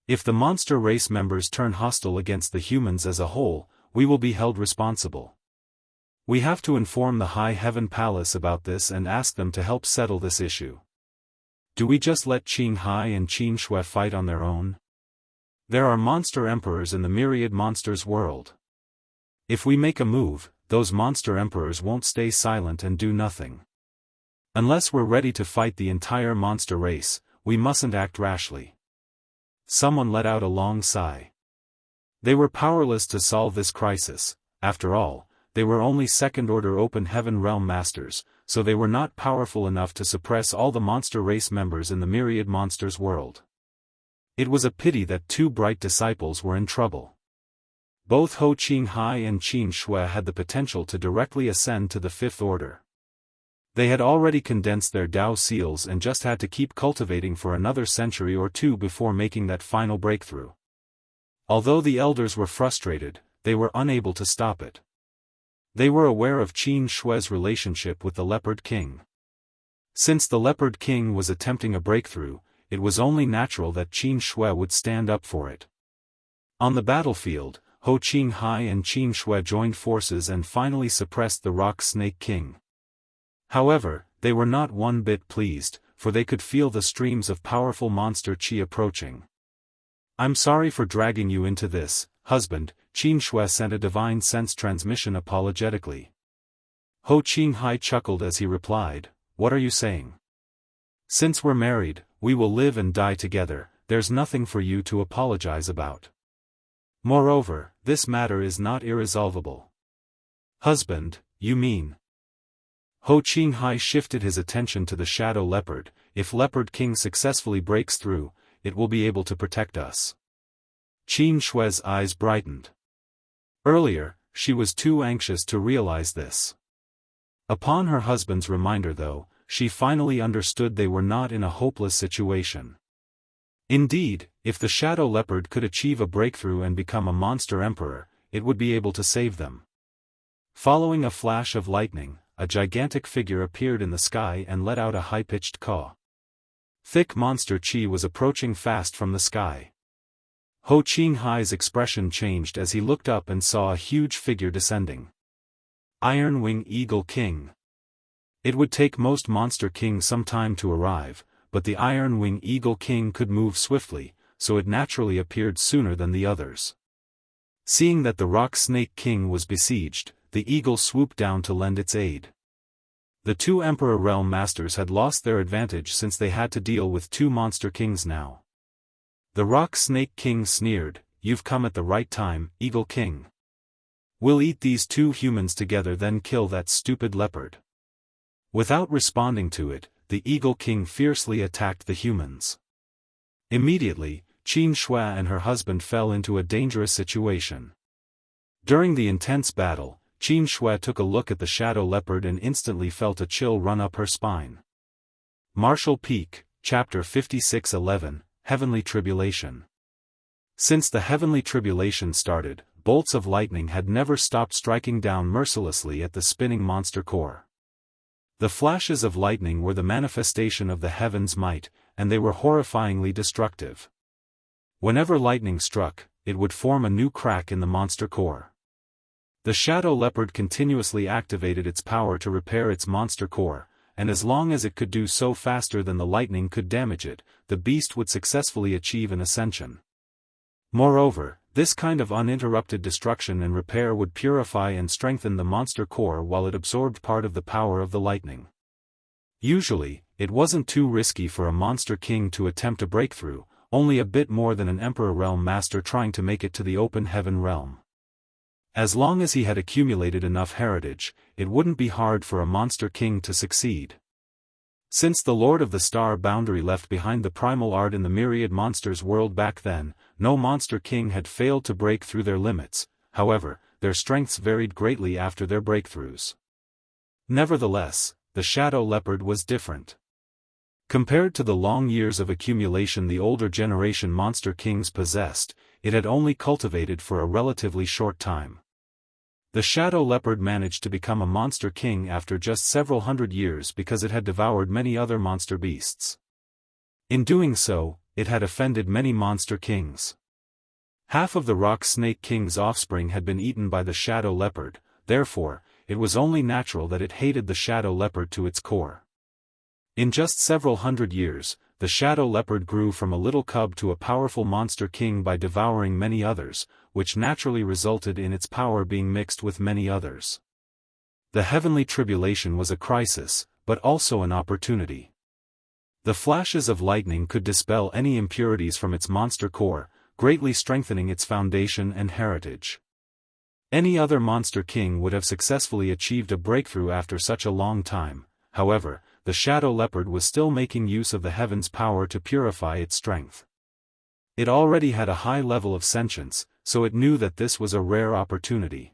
[SPEAKER 1] If the monster race members turn hostile against the humans as a whole, we will be held responsible. We have to inform the High Heaven Palace about this and ask them to help settle this issue. Do we just let Qinghai and Qin Shui fight on their own? There are monster emperors in the myriad monsters world. If we make a move, those monster emperors won't stay silent and do nothing. Unless we're ready to fight the entire monster race, we mustn't act rashly." Someone let out a long sigh. They were powerless to solve this crisis. After all, they were only Second Order Open Heaven Realm Masters, so they were not powerful enough to suppress all the monster race members in the myriad monsters world. It was a pity that two bright disciples were in trouble. Both Ho Qinghai and Qin Shui had the potential to directly ascend to the Fifth Order. They had already condensed their Dao seals and just had to keep cultivating for another century or two before making that final breakthrough. Although the elders were frustrated, they were unable to stop it. They were aware of Qin Shui's relationship with the Leopard King. Since the Leopard King was attempting a breakthrough, it was only natural that Qin Shui would stand up for it. On the battlefield, Ho Qinghai and Qin Shui joined forces and finally suppressed the Rock Snake King. However, they were not one bit pleased, for they could feel the streams of powerful monster qi approaching. "I'm sorry for dragging you into this, husband," Qin Shui sent a divine sense transmission apologetically. Ho Qinghai chuckled as he replied, "What are you saying? Since we're married, we will live and die together, there's nothing for you to apologize about. Moreover, this matter is not irresolvable." "Husband, you mean?" Ho Qinghai shifted his attention to the Shadow Leopard. "If Leopard King successfully breaks through, it will be able to protect us." Qin Shui's eyes brightened. Earlier, she was too anxious to realize this. Upon her husband's reminder though, she finally understood they were not in a hopeless situation. Indeed, if the Shadow Leopard could achieve a breakthrough and become a monster emperor, it would be able to save them. Following a flash of lightning, a gigantic figure appeared in the sky and let out a high-pitched caw. Thick monster qi was approaching fast from the sky. Ho Qinghai's expression changed as he looked up and saw a huge figure descending. Iron Wing Eagle King. It would take most monster kings some time to arrive, but the Iron Wing Eagle King could move swiftly, so it naturally appeared sooner than the others. Seeing that the Rock Snake King was besieged, the eagle swooped down to lend its aid. The two Emperor Realm Masters had lost their advantage since they had to deal with two monster kings now. The Rock Snake King sneered, "You've come at the right time, Eagle King. We'll eat these two humans together then kill that stupid leopard." Without responding to it, the Eagle King fiercely attacked the humans. Immediately, Qin Shui and her husband fell into a dangerous situation. During the intense battle, Qin Shui took a look at the Shadow Leopard and instantly felt a chill run up her spine. Martial Peak, Chapter 56:11, Heavenly Tribulation. Since the Heavenly Tribulation started, bolts of lightning had never stopped striking down mercilessly at the spinning monster core. The flashes of lightning were the manifestation of the heavens' might, and they were horrifyingly destructive. Whenever lightning struck, it would form a new crack in the monster core. The Shadow Leopard continuously activated its power to repair its monster core, and as long as it could do so faster than the lightning could damage it, the beast would successfully achieve an ascension. Moreover, this kind of uninterrupted destruction and repair would purify and strengthen the monster core while it absorbed part of the power of the lightning. Usually, it wasn't too risky for a monster king to attempt a breakthrough, only a bit more than an emperor realm master trying to make it to the open heaven realm. As long as he had accumulated enough heritage, it wouldn't be hard for a monster king to succeed. Since the Lord of the Star Boundary left behind the primal art in the myriad monsters world back then, no monster king had failed to break through their limits. However, their strengths varied greatly after their breakthroughs. Nevertheless, the Shadow Leopard was different. Compared to the long years of accumulation the older generation monster kings possessed, it had only cultivated for a relatively short time. The Shadow Leopard managed to become a monster king after just several hundred years because it had devoured many other monster beasts. In doing so, it had offended many monster kings. Half of the Rock Snake King's offspring had been eaten by the Shadow Leopard, therefore, it was only natural that it hated the Shadow Leopard to its core. In just several hundred years, the Shadow Leopard grew from a little cub to a powerful monster king by devouring many others, which naturally resulted in its power being mixed with many others. The heavenly tribulation was a crisis, but also an opportunity. The flashes of lightning could dispel any impurities from its monster core, greatly strengthening its foundation and heritage. Any other monster king would have successfully achieved a breakthrough after such a long time. However, the Shadow Leopard was still making use of the heaven's power to purify its strength. It already had a high level of sentience, so it knew that this was a rare opportunity.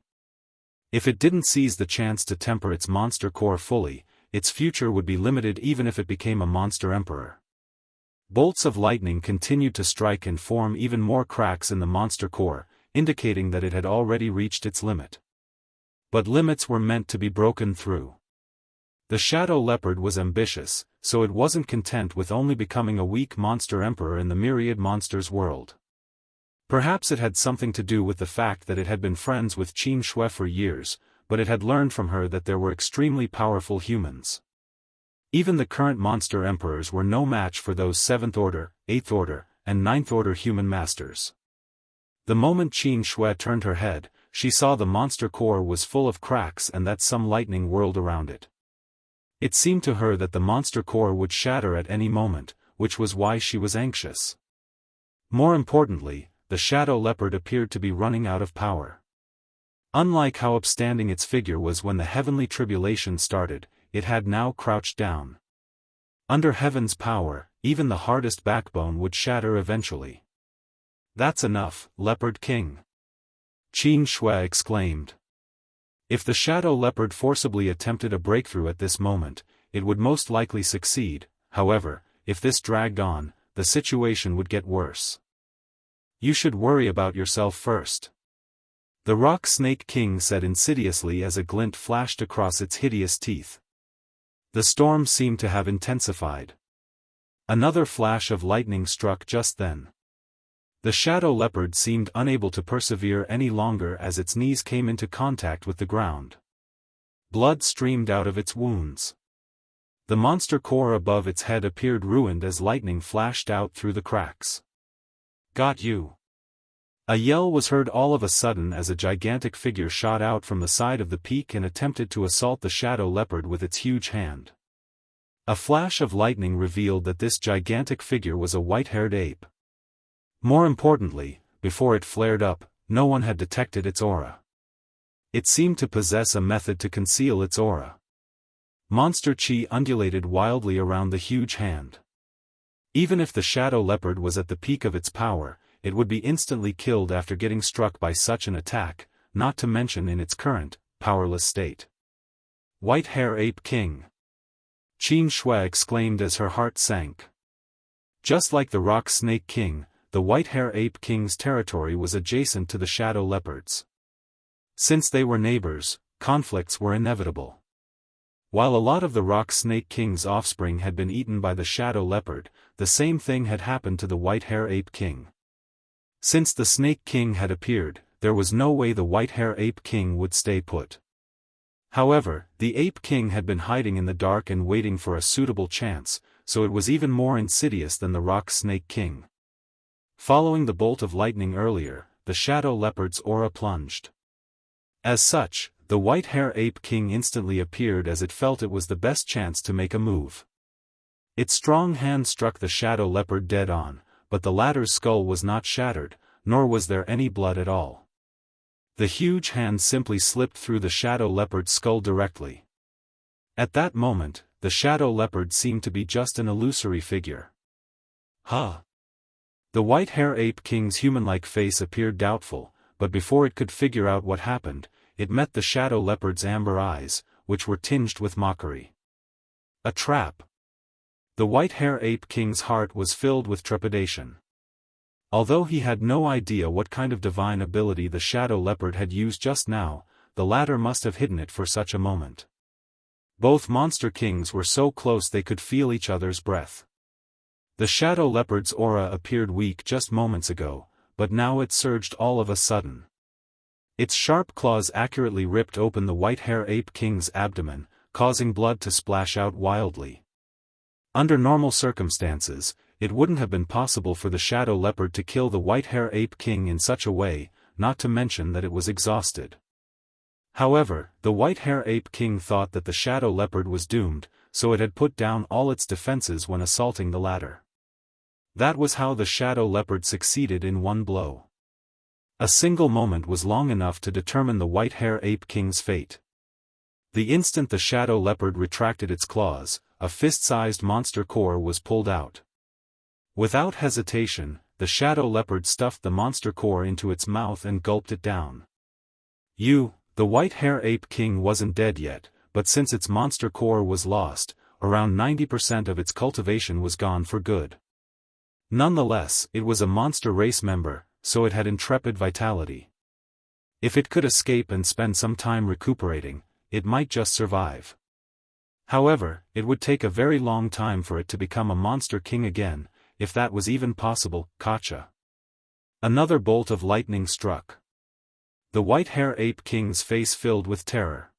[SPEAKER 1] If it didn't seize the chance to temper its monster core fully, its future would be limited even if it became a monster emperor. Bolts of lightning continued to strike and form even more cracks in the monster core, indicating that it had already reached its limit. But limits were meant to be broken through. The Shadow Leopard was ambitious, so it wasn't content with only becoming a weak monster emperor in the myriad monsters world. Perhaps it had something to do with the fact that it had been friends with Qin Shui for years, but it had learned from her that there were extremely powerful humans. Even the current monster emperors were no match for those 7th Order, 8th Order, and 9th Order human masters. The moment Qin Shui turned her head, she saw the monster core was full of cracks and that some lightning whirled around it. It seemed to her that the monster core would shatter at any moment, which was why she was anxious. More importantly, the Shadow Leopard appeared to be running out of power. Unlike how upstanding its figure was when the heavenly tribulation started, it had now crouched down. Under heaven's power, even the hardest backbone would shatter eventually. "That's enough, Leopard King!" Qin Shui exclaimed. If the Shadow Leopard forcibly attempted a breakthrough at this moment, it would most likely succeed. However, if this dragged on, the situation would get worse. "You should worry about yourself first," the Rock Snake King said insidiously as a glint flashed across its hideous teeth. The storm seemed to have intensified. Another flash of lightning struck just then. The Shadow Leopard seemed unable to persevere any longer as its knees came into contact with the ground. Blood streamed out of its wounds. The monster core above its head appeared ruined as lightning flashed out through the cracks. "Got you!" A yell was heard all of a sudden as a gigantic figure shot out from the side of the peak and attempted to assault the Shadow Leopard with its huge hand. A flash of lightning revealed that this gigantic figure was a white-haired ape. More importantly, before it flared up, no one had detected its aura. It seemed to possess a method to conceal its aura. Monster chi undulated wildly around the huge hand. Even if the Shadow Leopard was at the peak of its power, it would be instantly killed after getting struck by such an attack, not to mention in its current, powerless state. "White Hair Ape King!" Qin Shui exclaimed as her heart sank. Just like the Rock Snake King, the White Hair Ape King's territory was adjacent to the Shadow Leopard's. Since they were neighbors, conflicts were inevitable. While a lot of the Rock Snake King's offspring had been eaten by the Shadow Leopard, the same thing had happened to the White Hair Ape King. Since the Snake King had appeared, there was no way the White Hair Ape King would stay put. However, the Ape King had been hiding in the dark and waiting for a suitable chance, so it was even more insidious than the Rock Snake King. Following the bolt of lightning earlier, the Shadow Leopard's aura plunged. As such, the White Hair Ape King instantly appeared as it felt it was the best chance to make a move. Its strong hand struck the Shadow Leopard dead on, but the latter's skull was not shattered, nor was there any blood at all. The huge hand simply slipped through the Shadow Leopard's skull directly. At that moment, the Shadow Leopard seemed to be just an illusory figure. Huh? The White Hair Ape King's human-like face appeared doubtful, but before it could figure out what happened, it met the Shadow Leopard's amber eyes, which were tinged with mockery. A trap. The White Hair Ape King's heart was filled with trepidation. Although he had no idea what kind of divine ability the Shadow Leopard had used just now, the latter must have hidden it for such a moment. Both monster kings were so close they could feel each other's breath. The Shadow Leopard's aura appeared weak just moments ago, but now it surged all of a sudden. Its sharp claws accurately ripped open the White Hair Ape King's abdomen, causing blood to splash out wildly. Under normal circumstances, it wouldn't have been possible for the Shadow Leopard to kill the White Hair Ape King in such a way, not to mention that it was exhausted. However, the White Hair Ape King thought that the Shadow Leopard was doomed, so it had put down all its defenses when assaulting the latter. That was how the Shadow Leopard succeeded in one blow. A single moment was long enough to determine the White Hair Ape King's fate. The instant the Shadow Leopard retracted its claws, a fist-sized monster core was pulled out. Without hesitation, the Shadow Leopard stuffed the monster core into its mouth and gulped it down. The White Hair Ape King wasn't dead yet, but since its monster core was lost, around 90% of its cultivation was gone for good. Nonetheless, it was a monster race member, so it had intrepid vitality. If it could escape and spend some time recuperating, it might just survive. However, it would take a very long time for it to become a monster king again, if that was even possible. Gotcha. Another bolt of lightning struck. The White Hair Ape King's face filled with terror.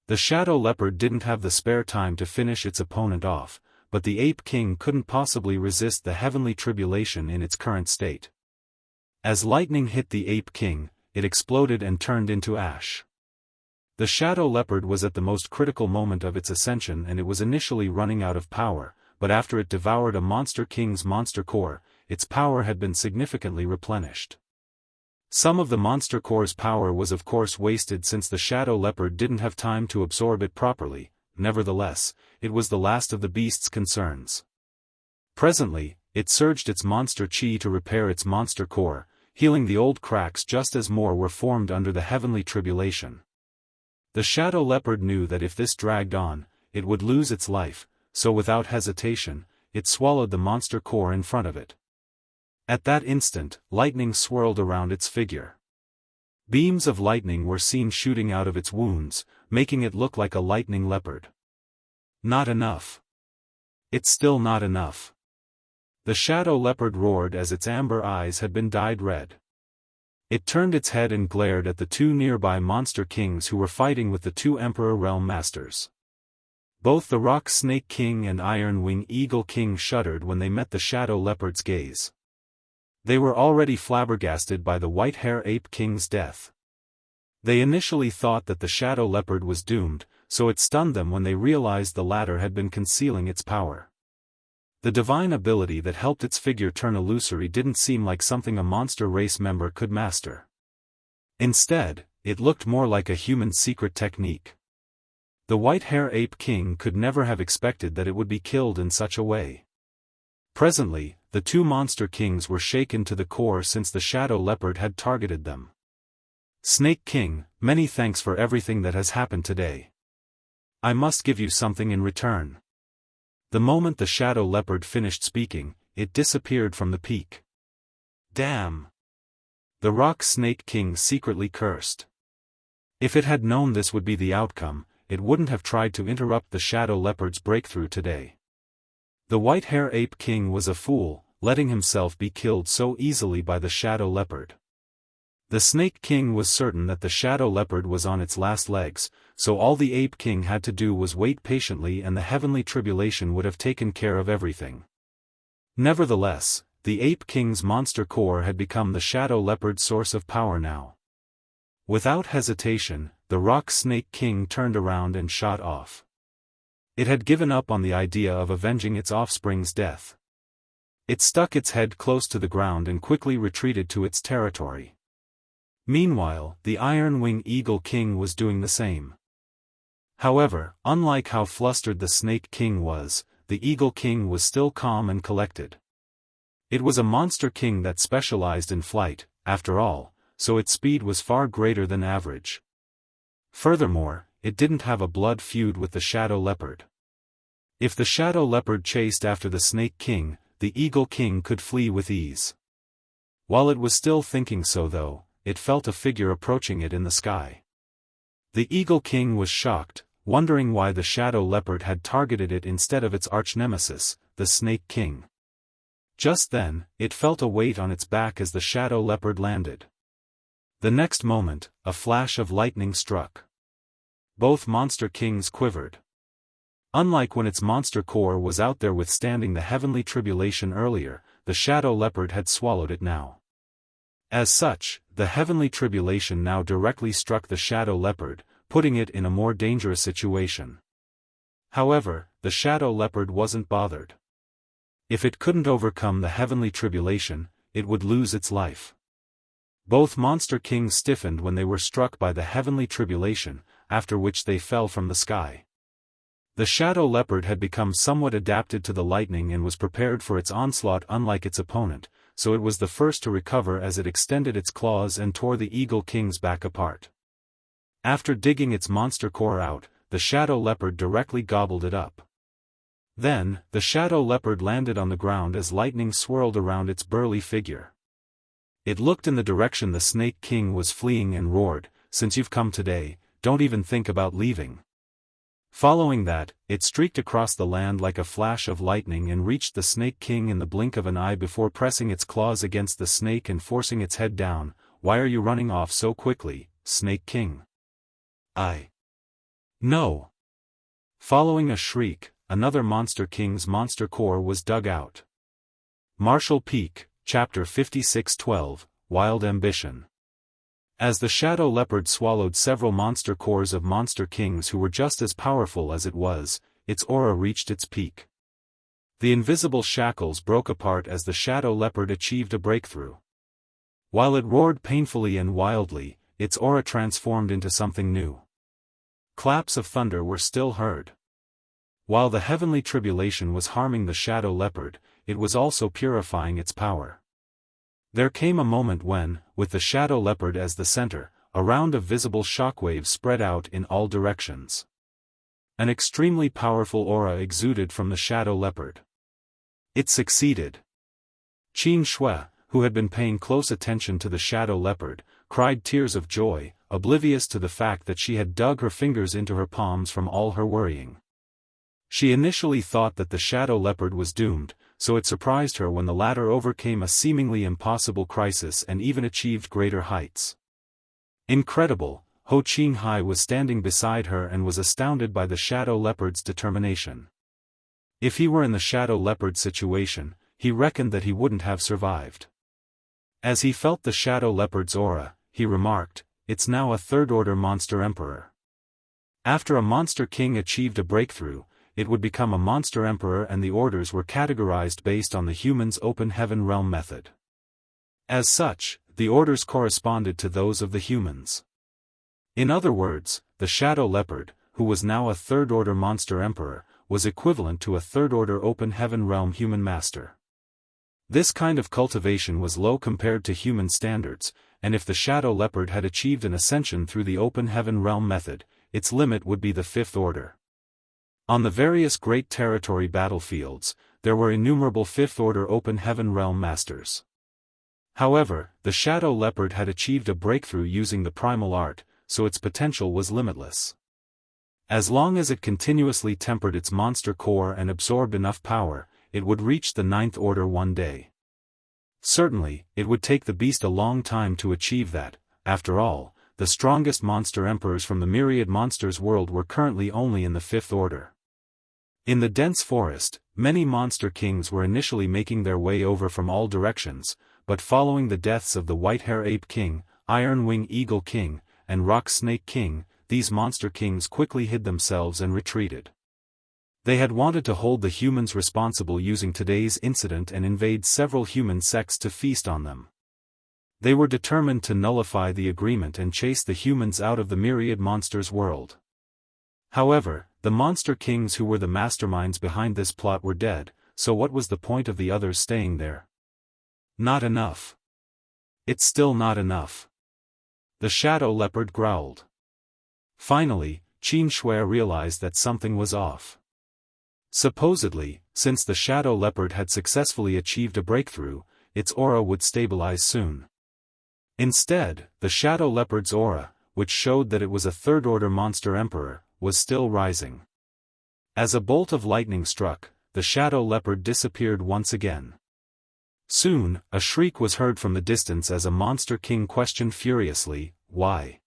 [SPEAKER 1] The Shadow Leopard didn't have the spare time to finish its opponent off, but the Ape King couldn't possibly resist the heavenly tribulation in its current state. As lightning hit the Ape King, it exploded and turned into ash. The Shadow Leopard was at the most critical moment of its ascension and it was initially running out of power, but after it devoured a monster king's monster core, its power had been significantly replenished. Some of the monster core's power was of course wasted since the Shadow Leopard didn't have time to absorb it properly. Nevertheless, it was the last of the beast's concerns. Presently, it surged its monster chi to repair its monster core, healing the old cracks just as more were formed under the heavenly tribulation. The Shadow Leopard knew that if this dragged on, it would lose its life, so without hesitation, it swallowed the monster core in front of it. At that instant, lightning swirled around its figure. Beams of lightning were seen shooting out of its wounds, making it look like a lightning leopard. Not enough. It's still not enough. The Shadow Leopard roared as its amber eyes had been dyed red. It turned its head and glared at the two nearby monster kings who were fighting with the two Emperor Realm Masters. Both the Rock Snake King and Iron Wing Eagle King shuddered when they met the Shadow Leopard's gaze. They were already flabbergasted by the White Hair Ape King's death. They initially thought that the Shadow Leopard was doomed, so it stunned them when they realized the latter had been concealing its power. The divine ability that helped its figure turn illusory didn't seem like something a monster race member could master. Instead, it looked more like a human secret technique. The White Hair Ape King could never have expected that it would be killed in such a way. Presently, the two monster kings were shaken to the core since the Shadow Leopard had targeted them. Snake King, many thanks for everything that has happened today. I must give you something in return. The moment the Shadow Leopard finished speaking, it disappeared from the peak. Damn! The Rock Snake King secretly cursed. If it had known this would be the outcome, it wouldn't have tried to interrupt the Shadow Leopard's breakthrough today. The White Hair Ape King was a fool, letting himself be killed so easily by the Shadow Leopard. The Snake King was certain that the Shadow Leopard was on its last legs, so all the Ape King had to do was wait patiently and the heavenly tribulation would have taken care of everything. Nevertheless, the Ape King's monster core had become the Shadow Leopard's source of power now. Without hesitation, the Rock Snake King turned around and shot off. It had given up on the idea of avenging its offspring's death. It stuck its head close to the ground and quickly retreated to its territory. Meanwhile, the Iron Wing Eagle King was doing the same. However, unlike how flustered the Snake King was, the Eagle King was still calm and collected. It was a monster king that specialized in flight, after all, so its speed was far greater than average. Furthermore, it didn't have a blood feud with the Shadow Leopard. If the Shadow Leopard chased after the Snake King, the Eagle King could flee with ease. While it was still thinking so though, it felt a figure approaching it in the sky. The Eagle King was shocked, wondering why the Shadow Leopard had targeted it instead of its arch-nemesis, the Snake King. Just then, it felt a weight on its back as the Shadow Leopard landed. The next moment, a flash of lightning struck. Both monster kings quivered. Unlike when its monster core was out there withstanding the heavenly tribulation earlier, the Shadow Leopard had swallowed it now. As such, the heavenly tribulation now directly struck the Shadow Leopard, putting it in a more dangerous situation. However, the Shadow Leopard wasn't bothered. If it couldn't overcome the heavenly tribulation, it would lose its life. Both monster kings stiffened when they were struck by the heavenly tribulation, after which they fell from the sky. The Shadow Leopard had become somewhat adapted to the lightning and was prepared for its onslaught unlike its opponent, so it was the first to recover as it extended its claws and tore the Eagle King's back apart. After digging its monster core out, the Shadow Leopard directly gobbled it up. Then, the Shadow Leopard landed on the ground as lightning swirled around its burly figure. It looked in the direction the Snake King was fleeing and roared, "Since you've come today, don't even think about leaving." Following that, it streaked across the land like a flash of lightning and reached the Snake King in the blink of an eye before pressing its claws against the snake and forcing its head down. "Why are you running off so quickly, Snake King?" No. Following a shriek, another monster king's monster core was dug out. Martial Peak, Chapter 56:12, Wild Ambition. As the Shadow Leopard swallowed several monster cores of monster kings who were just as powerful as it was, its aura reached its peak. The invisible shackles broke apart as the Shadow Leopard achieved a breakthrough. While it roared painfully and wildly, its aura transformed into something new. Claps of thunder were still heard. While the heavenly tribulation was harming the Shadow Leopard, it was also purifying its power. There came a moment when, with the Shadow Leopard as the center, a round of visible shockwaves spread out in all directions. An extremely powerful aura exuded from the Shadow Leopard. It succeeded. Qin Shui, who had been paying close attention to the Shadow Leopard, cried tears of joy, oblivious to the fact that she had dug her fingers into her palms from all her worrying. She initially thought that the Shadow Leopard was doomed, so it surprised her when the latter overcame a seemingly impossible crisis and even achieved greater heights. Incredible, Ho Qinghai was standing beside her and was astounded by the Shadow Leopard's determination. If he were in the Shadow Leopard situation, he reckoned that he wouldn't have survived. As he felt the Shadow Leopard's aura, he remarked, "It's now a third-order monster emperor." After a monster king achieved a breakthrough, it would become a monster emperor, and the orders were categorized based on the human's open heaven realm method. As such, the orders corresponded to those of the humans. In other words, the Shadow Leopard, who was now a third-order monster emperor, was equivalent to a third-order open heaven realm human master. This kind of cultivation was low compared to human standards, and if the Shadow Leopard had achieved an ascension through the open heaven realm method, its limit would be the fifth order. On the various great territory battlefields, there were innumerable fifth-order open heaven realm masters. However, the Shadow Leopard had achieved a breakthrough using the primal art, so its potential was limitless. As long as it continuously tempered its monster core and absorbed enough power, it would reach the ninth order one day. Certainly, it would take the beast a long time to achieve that. After all, the strongest monster emperors from the myriad monsters world were currently only in the fifth order. In the dense forest, many monster kings were initially making their way over from all directions, but following the deaths of the White-Hair Ape King, Iron-Wing Eagle King, and Rock Snake King, these monster kings quickly hid themselves and retreated. They had wanted to hold the humans responsible using today's incident and invade several human sects to feast on them. They were determined to nullify the agreement and chase the humans out of the myriad monsters world. However, the monster kings who were the masterminds behind this plot were dead, so what was the point of the others staying there? Not enough. It's still not enough. The shadow leopard growled. Finally, Qin Shui realized that something was off. Supposedly, since the shadow leopard had successfully achieved a breakthrough, its aura would stabilize soon. Instead, the shadow leopard's aura, which showed that it was a third-order monster emperor, was still rising. As a bolt of lightning struck, the shadow leopard disappeared once again. Soon, a shriek was heard from the distance as a monster king questioned furiously, "Why?"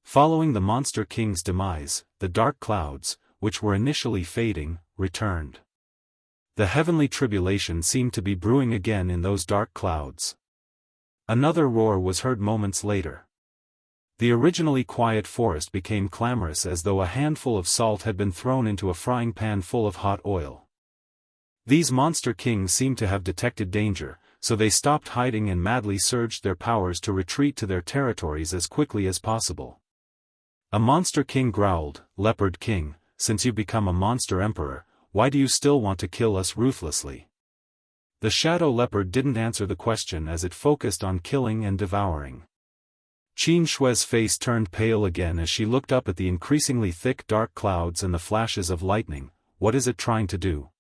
[SPEAKER 1] Following the monster king's demise, the dark clouds, which were initially fading, returned. The heavenly tribulation seemed to be brewing again in those dark clouds. Another roar was heard moments later. The originally quiet forest became clamorous as though a handful of salt had been thrown into a frying pan full of hot oil. These monster kings seemed to have detected danger, so they stopped hiding and madly surged their powers to retreat to their territories as quickly as possible. A monster king growled, "Leopard King, since you've become a monster emperor, why do you still want to kill us ruthlessly?" The shadow leopard didn't answer the question as it focused on killing and devouring. Qin Shui's face turned pale again as she looked up at the increasingly thick dark clouds and the flashes of lightning. What is it trying to do?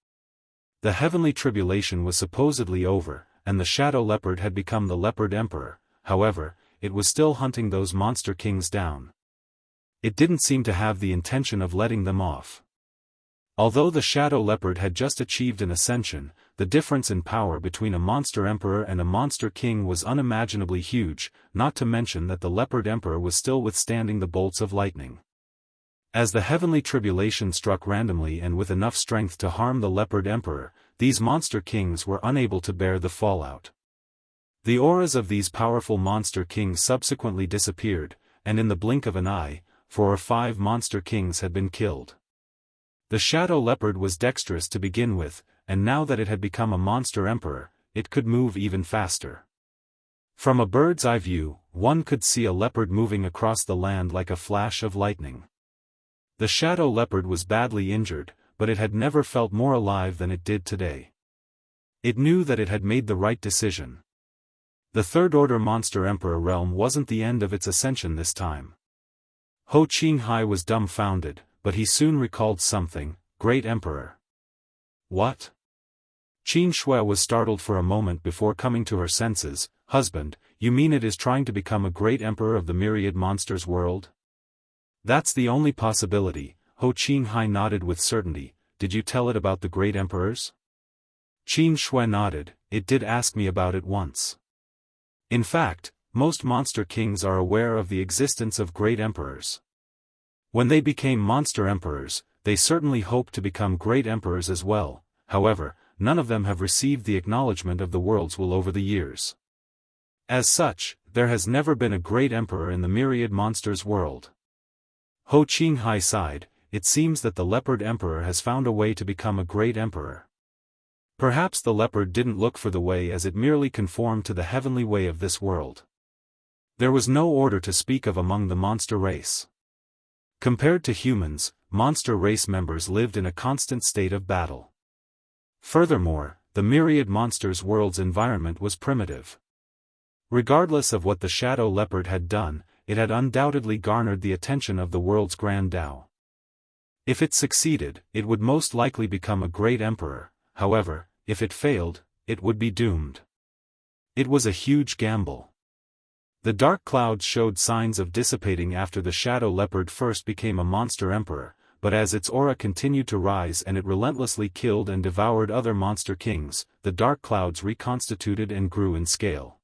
[SPEAKER 1] The heavenly tribulation was supposedly over, and the shadow leopard had become the leopard emperor. However, it was still hunting those monster kings down. It didn't seem to have the intention of letting them off. Although the shadow leopard had just achieved an ascension, the difference in power between a monster emperor and a monster king was unimaginably huge, not to mention that the leopard emperor was still withstanding the bolts of lightning. As the heavenly tribulation struck randomly and with enough strength to harm the leopard emperor, these monster kings were unable to bear the fallout. The auras of these powerful monster kings subsequently disappeared, and in the blink of an eye, 4 or 5 monster kings had been killed. The shadow leopard was dexterous to begin with, and now that it had become a monster emperor, it could move even faster. From a bird's eye view, one could see a leopard moving across the land like a flash of lightning. The shadow leopard was badly injured, but it had never felt more alive than it did today. It knew that it had made the right decision. The third-order monster emperor realm wasn't the end of its ascension this time. Ho Qinghai was dumbfounded, but he soon recalled something. Great Emperor. What? Qin Shui was startled for a moment before coming to her senses. Husband, you mean it is trying to become a great emperor of the myriad monsters world? That's the only possibility. Ho Qinghai nodded with certainty. Did you tell it about the great emperors? Qin Shui nodded. It did ask me about it once. In fact, most monster kings are aware of the existence of great emperors. When they became monster emperors, they certainly hoped to become great emperors as well. However, none of them have received the acknowledgement of the world's will over the years. As such, there has never been a great emperor in the myriad monsters world. Ho Qinghai sighed. It seems that the leopard emperor has found a way to become a great emperor. Perhaps the leopard didn't look for the way as it merely conformed to the heavenly way of this world. There was no order to speak of among the monster race. Compared to humans, monster race members lived in a constant state of battle. Furthermore, the myriad monsters world's environment was primitive. Regardless of what the shadow leopard had done, it had undoubtedly garnered the attention of the world's grand Dao. If it succeeded, it would most likely become a great emperor. However, if it failed, it would be doomed. It was a huge gamble. The dark clouds showed signs of dissipating after the shadow leopard first became a monster emperor, but as its aura continued to rise and it relentlessly killed and devoured other monster kings, the dark clouds reconstituted and grew in scale.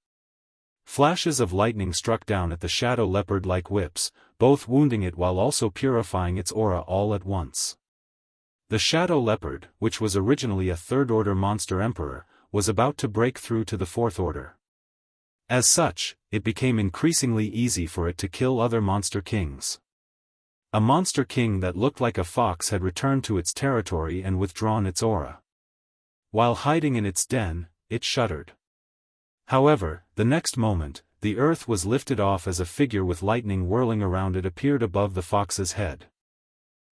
[SPEAKER 1] Flashes of lightning struck down at the shadow leopard like whips, both wounding it while also purifying its aura all at once. The shadow leopard, which was originally a third-order monster emperor, was about to break through to the fourth order. As such, it became increasingly easy for it to kill other monster kings. A monster king that looked like a fox had returned to its territory and withdrawn its aura. While hiding in its den, it shuddered. However, the next moment, the earth was lifted off as a figure with lightning whirling around it appeared above the fox's head.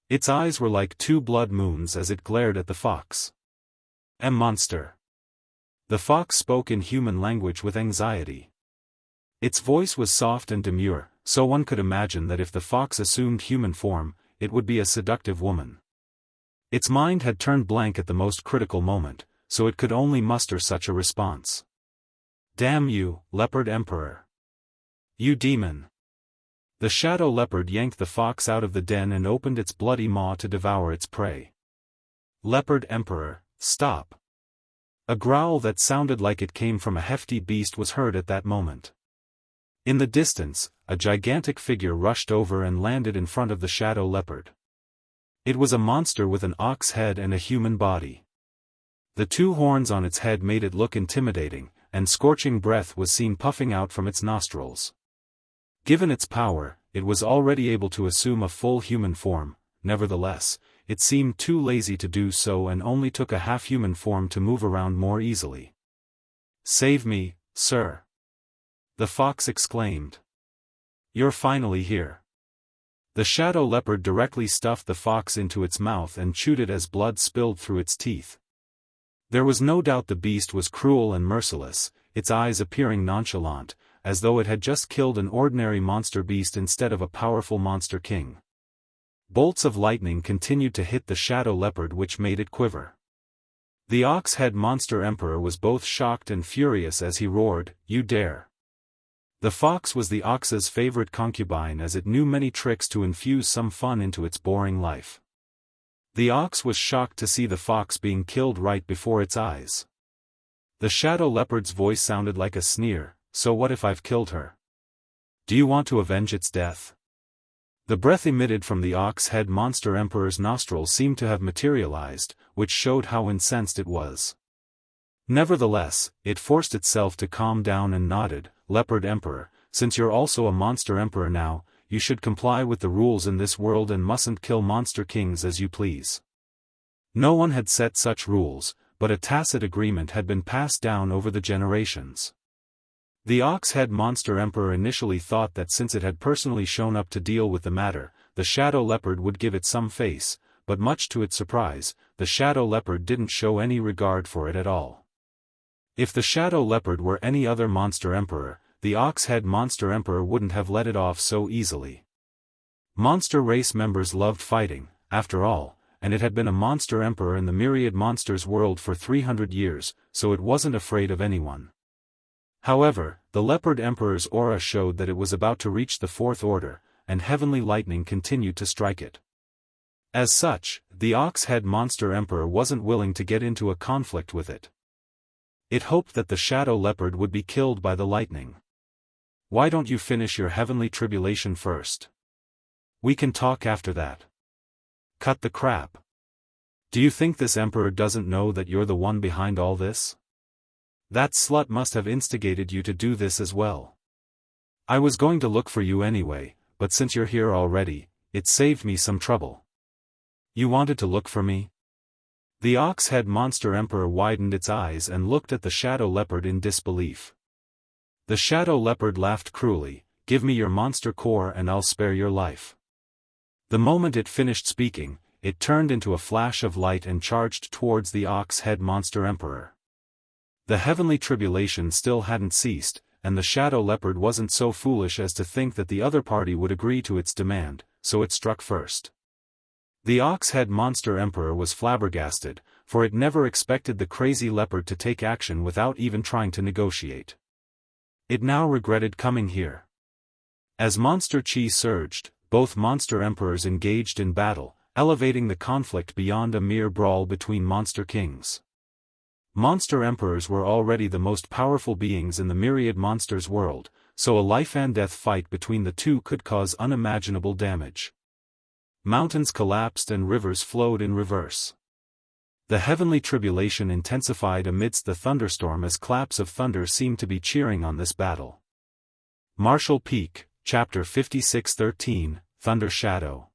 [SPEAKER 1] Its eyes were like two blood moons as it glared at the fox. Monster. The fox spoke in human language with anxiety. Its voice was soft and demure, so one could imagine that if the fox assumed human form, it would be a seductive woman. Its mind had turned blank at the most critical moment, so it could only muster such a response. Damn you, Leopard Emperor! You demon! The shadow leopard yanked the fox out of the den and opened its bloody maw to devour its prey. Leopard Emperor, stop! A growl that sounded like it came from a hefty beast was heard at that moment. In the distance, a gigantic figure rushed over and landed in front of the shadow leopard. It was a monster with an ox head and a human body. The two horns on its head made it look intimidating, and scorching breath was seen puffing out from its nostrils. Given its power, it was already able to assume a full human form. Nevertheless, it seemed too lazy to do so and only took a half-human form to move around more easily. Save me, sir! The fox exclaimed. You're finally here. The shadow leopard directly stuffed the fox into its mouth and chewed it as blood spilled through its teeth. There was no doubt the beast was cruel and merciless, its eyes appearing nonchalant, as though it had just killed an ordinary monster beast instead of a powerful monster king. Bolts of lightning continued to hit the shadow leopard, which made it quiver. The ox-head monster emperor was both shocked and furious as he roared, "You dare!" The fox was the ox's favorite concubine as it knew many tricks to infuse some fun into its boring life. The ox was shocked to see the fox being killed right before its eyes. The shadow leopard's voice sounded like a sneer, "So what if I've killed her? Do you want to avenge its death?" The breath emitted from the ox-head monster emperor's nostrils seemed to have materialized, which showed how incensed it was. Nevertheless, it forced itself to calm down and nodded. "Leopard Emperor, since you're also a monster emperor now, you should comply with the rules in this world and mustn't kill monster kings as you please." No one had set such rules, but a tacit agreement had been passed down over the generations. The ox-head monster emperor initially thought that since it had personally shown up to deal with the matter, the shadow leopard would give it some face, but much to its surprise, the shadow leopard didn't show any regard for it at all. If the shadow leopard were any other monster emperor, the ox-head monster emperor wouldn't have let it off so easily. Monster race members loved fighting, after all, and it had been a monster emperor in the myriad monsters world for 300 years, so it wasn't afraid of anyone. However, the leopard emperor's aura showed that it was about to reach the fourth order, and heavenly lightning continued to strike it. As such, the ox-head monster emperor wasn't willing to get into a conflict with it. It hoped that the shadow leopard would be killed by the lightning. "Why don't you finish your heavenly tribulation first? We can talk after that." "Cut the crap. Do you think this emperor doesn't know that you're the one behind all this? That slut must have instigated you to do this as well. I was going to look for you anyway, but since you're here already, it saved me some trouble." "You wanted to look for me?" The ox-head monster emperor widened its eyes and looked at the shadow leopard in disbelief. The shadow leopard laughed cruelly, "Give me your monster core and I'll spare your life." The moment it finished speaking, it turned into a flash of light and charged towards the ox-head monster emperor. The heavenly tribulation still hadn't ceased, and the shadow leopard wasn't so foolish as to think that the other party would agree to its demand, so it struck first. The ox-head monster emperor was flabbergasted, for it never expected the crazy leopard to take action without even trying to negotiate. It now regretted coming here. As monster chi surged, both monster emperors engaged in battle, elevating the conflict beyond a mere brawl between monster kings. Monster emperors were already the most powerful beings in the myriad monsters world, so a life-and-death fight between the two could cause unimaginable damage. Mountains collapsed and rivers flowed in reverse. The heavenly tribulation intensified amidst the thunderstorm as claps of thunder seemed to be cheering on this battle. Martial Peak, Chapter 56:13, Thunder Shadow.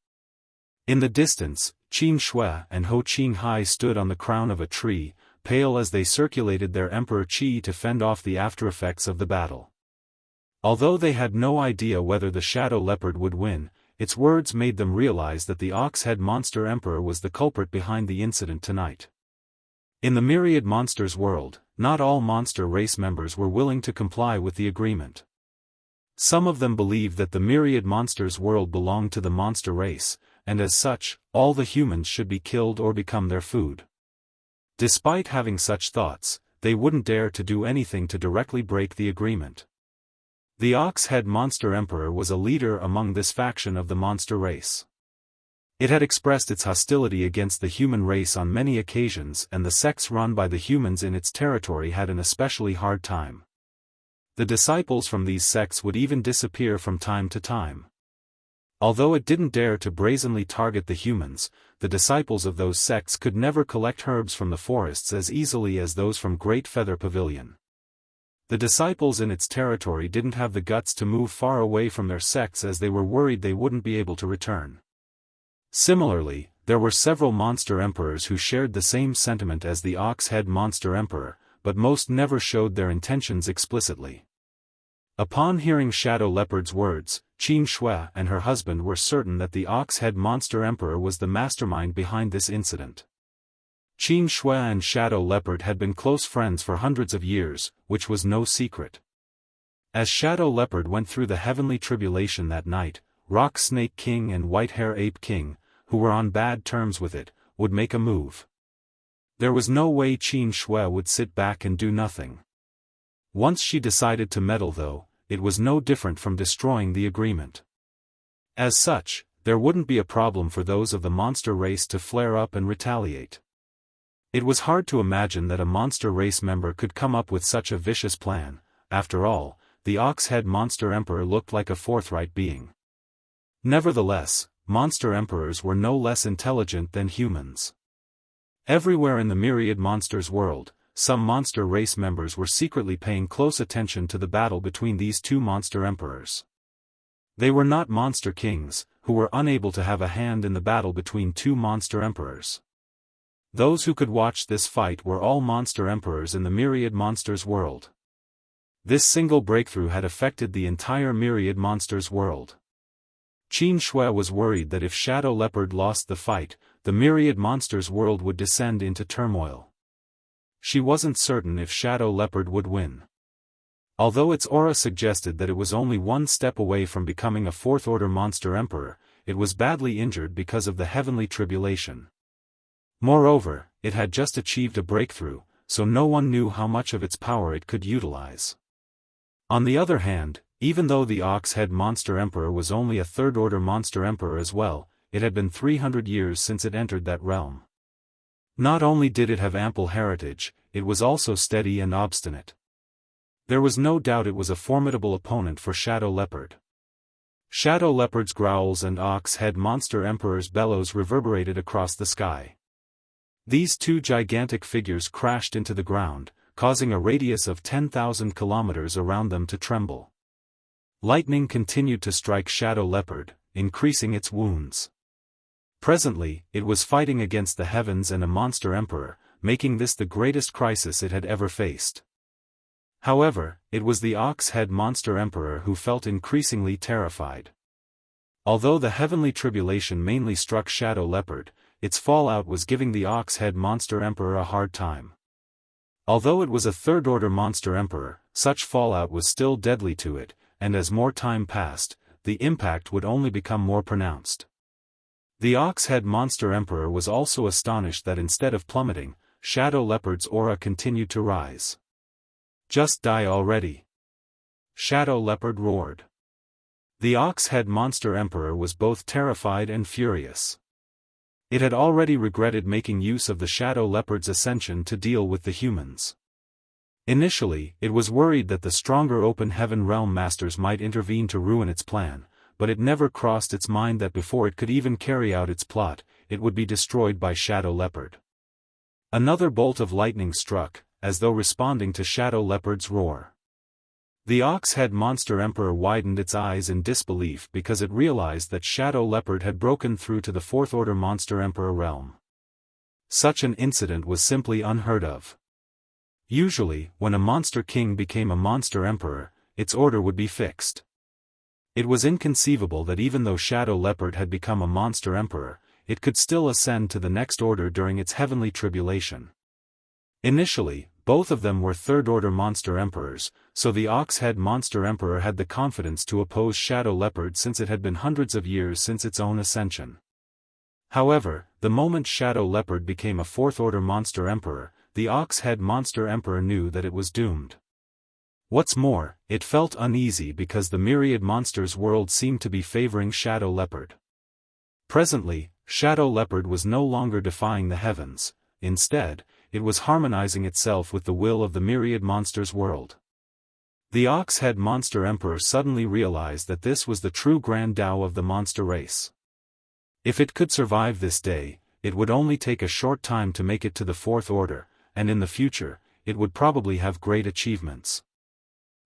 [SPEAKER 1] In the distance, Qin Shui and Ho Qinghai stood on the crown of a tree, pale as they circulated their emperor qi to fend off the aftereffects of the battle. Although they had no idea whether the shadow leopard would win, its words made them realize that the ox-head monster emperor was the culprit behind the incident tonight. In the myriad monsters world, not all monster race members were willing to comply with the agreement. Some of them believed that the myriad monsters world belonged to the monster race, and as such, all the humans should be killed or become their food. Despite having such thoughts, they wouldn't dare to do anything to directly break the agreement. The ox-head monster emperor was a leader among this faction of the monster race. It had expressed its hostility against the human race on many occasions, and the sects run by the humans in its territory had an especially hard time. The disciples from these sects would even disappear from time to time. Although it didn't dare to brazenly target the humans, the disciples of those sects could never collect herbs from the forests as easily as those from Great Feather Pavilion. The disciples in its territory didn't have the guts to move far away from their sects as they were worried they wouldn't be able to return. Similarly, there were several monster emperors who shared the same sentiment as the ox-head monster emperor, but most never showed their intentions explicitly. Upon hearing Shadow Leopard's words, Qin Shui and her husband were certain that the ox-head monster emperor was the mastermind behind this incident. Qin Shui and Shadow Leopard had been close friends for hundreds of years, which was no secret. As Shadow Leopard went through the heavenly tribulation that night, Rock Snake King and White Hair Ape King, who were on bad terms with it, would make a move. There was no way Qin Shui would sit back and do nothing. Once she decided to meddle though, it was no different from destroying the agreement. As such, there wouldn't be a problem for those of the monster race to flare up and retaliate. It was hard to imagine that a monster race member could come up with such a vicious plan. After all, the ox-head monster emperor looked like a forthright being. Nevertheless, monster emperors were no less intelligent than humans. Everywhere in the myriad monsters world, some monster race members were secretly paying close attention to the battle between these two monster emperors. They were not monster kings, who were unable to have a hand in the battle between two monster emperors. Those who could watch this fight were all monster emperors in the myriad monsters world. This single breakthrough had affected the entire myriad monsters world. Qin Shui was worried that if Shadow Leopard lost the fight, the myriad monsters world would descend into turmoil. She wasn't certain if Shadow Leopard would win. Although its aura suggested that it was only one step away from becoming a fourth-order monster emperor, it was badly injured because of the heavenly tribulation. Moreover, it had just achieved a breakthrough, so no one knew how much of its power it could utilize. On the other hand, even though the ox-head monster emperor was only a third-order monster emperor as well, it had been 300 years since it entered that realm. Not only did it have ample heritage, it was also steady and obstinate. There was no doubt it was a formidable opponent for Shadow Leopard. Shadow Leopard's growls and ox-head monster emperor's bellows reverberated across the sky. These two gigantic figures crashed into the ground, causing a radius of 10,000 kilometers around them to tremble. Lightning continued to strike Shadow Leopard, increasing its wounds. Presently, it was fighting against the heavens and a monster emperor, making this the greatest crisis it had ever faced. However, it was the ox-head monster emperor who felt increasingly terrified. Although the heavenly tribulation mainly struck Shadow Leopard, its fallout was giving the ox-head monster emperor a hard time. Although it was a third-order monster emperor, such fallout was still deadly to it, and as more time passed, the impact would only become more pronounced. The ox-head monster emperor was also astonished that instead of plummeting, Shadow Leopard's aura continued to rise. "Just die already!" Shadow Leopard roared. The ox-head monster emperor was both terrified and furious. It had already regretted making use of the Shadow Leopard's ascension to deal with the humans. Initially, it was worried that the stronger Open Heaven Realm Masters might intervene to ruin its plan, but it never crossed its mind that before it could even carry out its plot, it would be destroyed by Shadow Leopard. Another bolt of lightning struck, as though responding to Shadow Leopard's roar. The Ox-Head Monster Emperor widened its eyes in disbelief because it realized that Shadow Leopard had broken through to the Fourth Order Monster Emperor realm. Such an incident was simply unheard of. Usually, when a Monster King became a Monster Emperor, its order would be fixed. It was inconceivable that even though Shadow Leopard had become a Monster Emperor, it could still ascend to the next order during its heavenly tribulation. Initially, both of them were Third-Order Monster Emperors, so the Ox-Head Monster Emperor had the confidence to oppose Shadow Leopard since it had been hundreds of years since its own ascension. However, the moment Shadow Leopard became a Fourth-Order Monster Emperor, the Ox-Head Monster Emperor knew that it was doomed. What's more, it felt uneasy because the myriad monsters world seemed to be favoring Shadow Leopard. Presently, Shadow Leopard was no longer defying the heavens, instead, it was harmonizing itself with the will of the myriad monsters world. The Ox-Head Monster Emperor suddenly realized that this was the true Grand Tao of the monster race. If it could survive this day, it would only take a short time to make it to the Fourth Order, and in the future, it would probably have great achievements.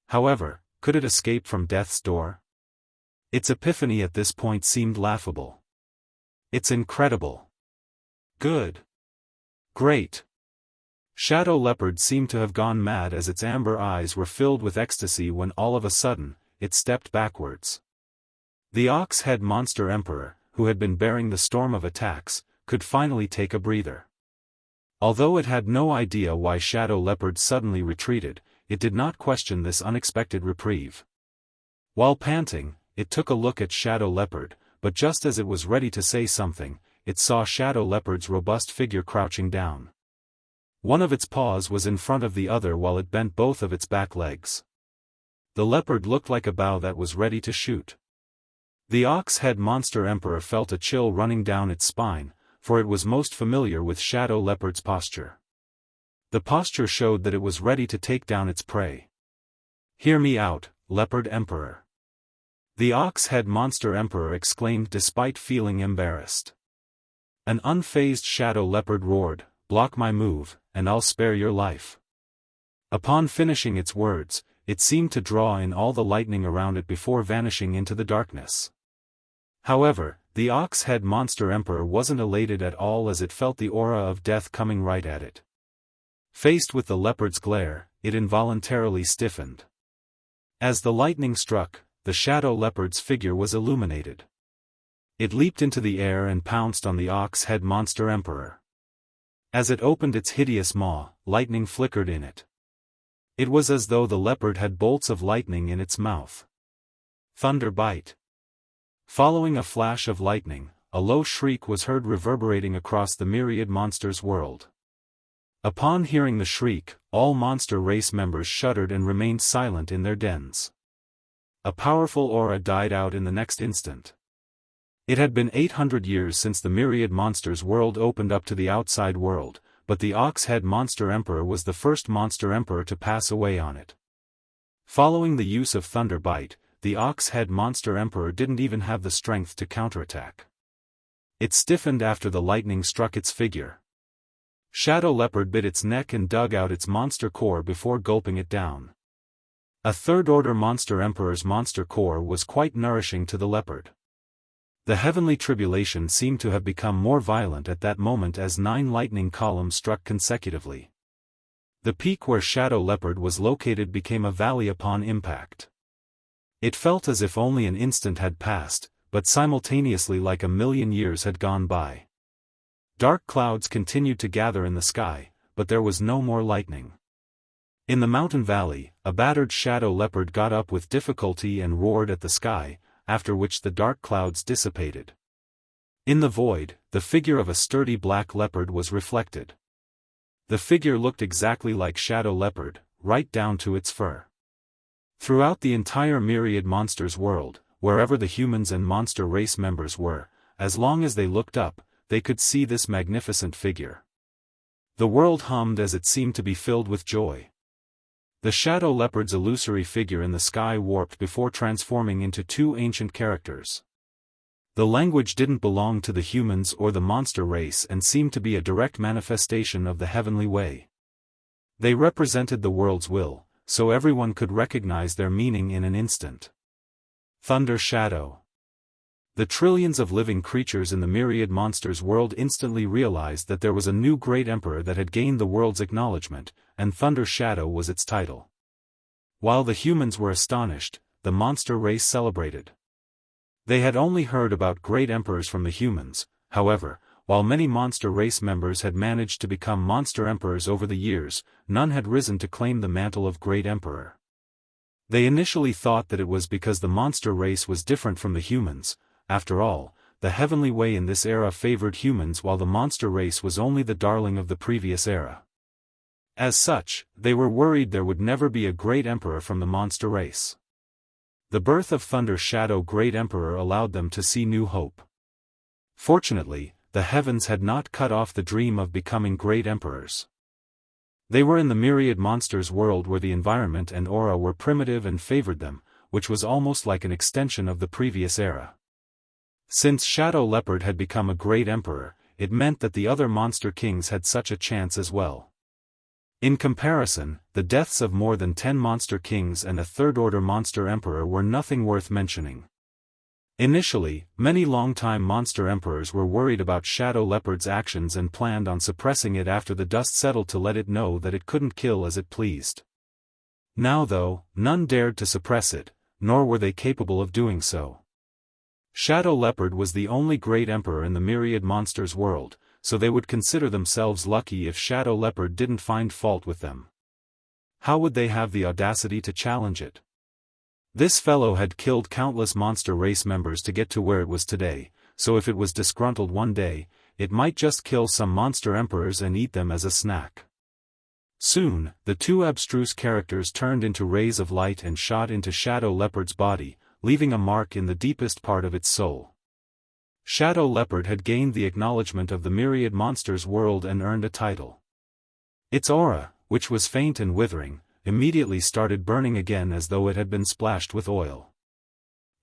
[SPEAKER 1] However, could it escape from death's door? Its epiphany at this point seemed laughable. It's incredible. Good. Great. Shadow Leopard seemed to have gone mad as its amber eyes were filled with ecstasy when all of a sudden, it stepped backwards. The Ox-Head Monster Emperor, who had been bearing the storm of attacks, could finally take a breather. Although it had no idea why Shadow Leopard suddenly retreated, it did not question this unexpected reprieve. While panting, it took a look at Shadow Leopard, but just as it was ready to say something, it saw Shadow Leopard's robust figure crouching down. One of its paws was in front of the other while it bent both of its back legs. The leopard looked like a bow that was ready to shoot. The Ox-Head Monster Emperor felt a chill running down its spine, for it was most familiar with Shadow Leopard's posture. The posture showed that it was ready to take down its prey. "Hear me out, Leopard Emperor." The Ox-Head Monster Emperor exclaimed despite feeling embarrassed. An unfazed Shadow Leopard roared, "Block my move, and I'll spare your life." Upon finishing its words, it seemed to draw in all the lightning around it before vanishing into the darkness. However, the Ox-Head Monster Emperor wasn't elated at all as it felt the aura of death coming right at it. Faced with the leopard's glare, it involuntarily stiffened. As the lightning struck, the Shadow Leopard's figure was illuminated. It leaped into the air and pounced on the Ox-Head Monster Emperor. As it opened its hideous maw, lightning flickered in it. It was as though the leopard had bolts of lightning in its mouth. Thunder bite. Following a flash of lightning, a low shriek was heard reverberating across the myriad monsters world. Upon hearing the shriek, all monster race members shuddered and remained silent in their dens. A powerful aura died out in the next instant. It had been 800 years since the myriad monsters world opened up to the outside world, but the Ox-Head Monster Emperor was the first Monster Emperor to pass away on it. Following the use of Thunder Bite, the Ox-Head Monster Emperor didn't even have the strength to counterattack. It stiffened after the lightning struck its figure. Shadow Leopard bit its neck and dug out its monster core before gulping it down. A Third-Order Monster Emperor's monster core was quite nourishing to the leopard. The heavenly tribulation seemed to have become more violent at that moment as 9 lightning columns struck consecutively. The peak where Shadow Leopard was located became a valley upon impact. It felt as if only an instant had passed, but simultaneously like a million years had gone by. Dark clouds continued to gather in the sky, but there was no more lightning. In the mountain valley, a battered Shadow Leopard got up with difficulty and roared at the sky, after which the dark clouds dissipated. In the void, the figure of a sturdy black leopard was reflected. The figure looked exactly like Shadow Leopard, right down to its fur. Throughout the entire myriad monsters world, wherever the humans and monster race members were, as long as they looked up, they could see this magnificent figure. The world hummed as it seemed to be filled with joy. The shadow leopard's illusory figure in the sky warped before transforming into two ancient characters. The language didn't belong to the humans or the monster race and seemed to be a direct manifestation of the heavenly way. They represented the world's will, so everyone could recognize their meaning in an instant. Thunder Shadow. The trillions of living creatures in the myriad monsters world instantly realized that there was a new great emperor that had gained the world's acknowledgement, and Thunder Shadow was its title. While the humans were astonished, the monster race celebrated. They had only heard about great emperors from the humans. However, while many monster race members had managed to become monster emperors over the years, none had risen to claim the mantle of great emperor. They initially thought that it was because the monster race was different from the humans. After all, the heavenly way in this era favored humans while the monster race was only the darling of the previous era. As such, they were worried there would never be a great emperor from the monster race. The birth of Thunder Shadow Great Emperor allowed them to see new hope. Fortunately, the heavens had not cut off the dream of becoming great emperors. They were in the myriad monsters world where the environment and aura were primitive and favored them, which was almost like an extension of the previous era. Since Shadow Leopard had become a great emperor, it meant that the other monster kings had such a chance as well. In comparison, the deaths of more than 10 monster kings and a third-order monster emperor were nothing worth mentioning. Initially, many long-time monster emperors were worried about Shadow Leopard's actions and planned on suppressing it after the dust settled to let it know that it couldn't kill as it pleased. Now though, none dared to suppress it, nor were they capable of doing so. Shadow Leopard was the only great emperor in the myriad monsters world, so they would consider themselves lucky if Shadow Leopard didn't find fault with them. How would they have the audacity to challenge it? This fellow had killed countless monster race members to get to where it was today, so if it was disgruntled one day, it might just kill some monster emperors and eat them as a snack. Soon, the two abstruse characters turned into rays of light and shot into Shadow Leopard's body, leaving a mark in the deepest part of its soul. Shadow Leopard had gained the acknowledgement of the myriad monsters world and earned a title. Its aura, which was faint and withering, immediately started burning again as though it had been splashed with oil.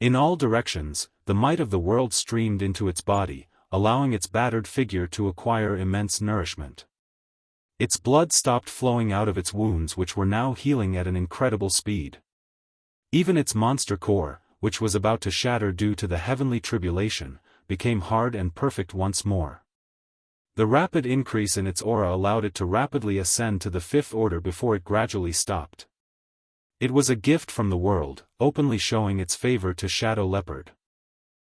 [SPEAKER 1] In all directions, the might of the world streamed into its body, allowing its battered figure to acquire immense nourishment. Its blood stopped flowing out of its wounds which were now healing at an incredible speed. Even its monster core, which was about to shatter due to the heavenly tribulation, became hard and perfect once more. The rapid increase in its aura allowed it to rapidly ascend to the fifth order before it gradually stopped. It was a gift from the world, openly showing its favor to Shadow Leopard.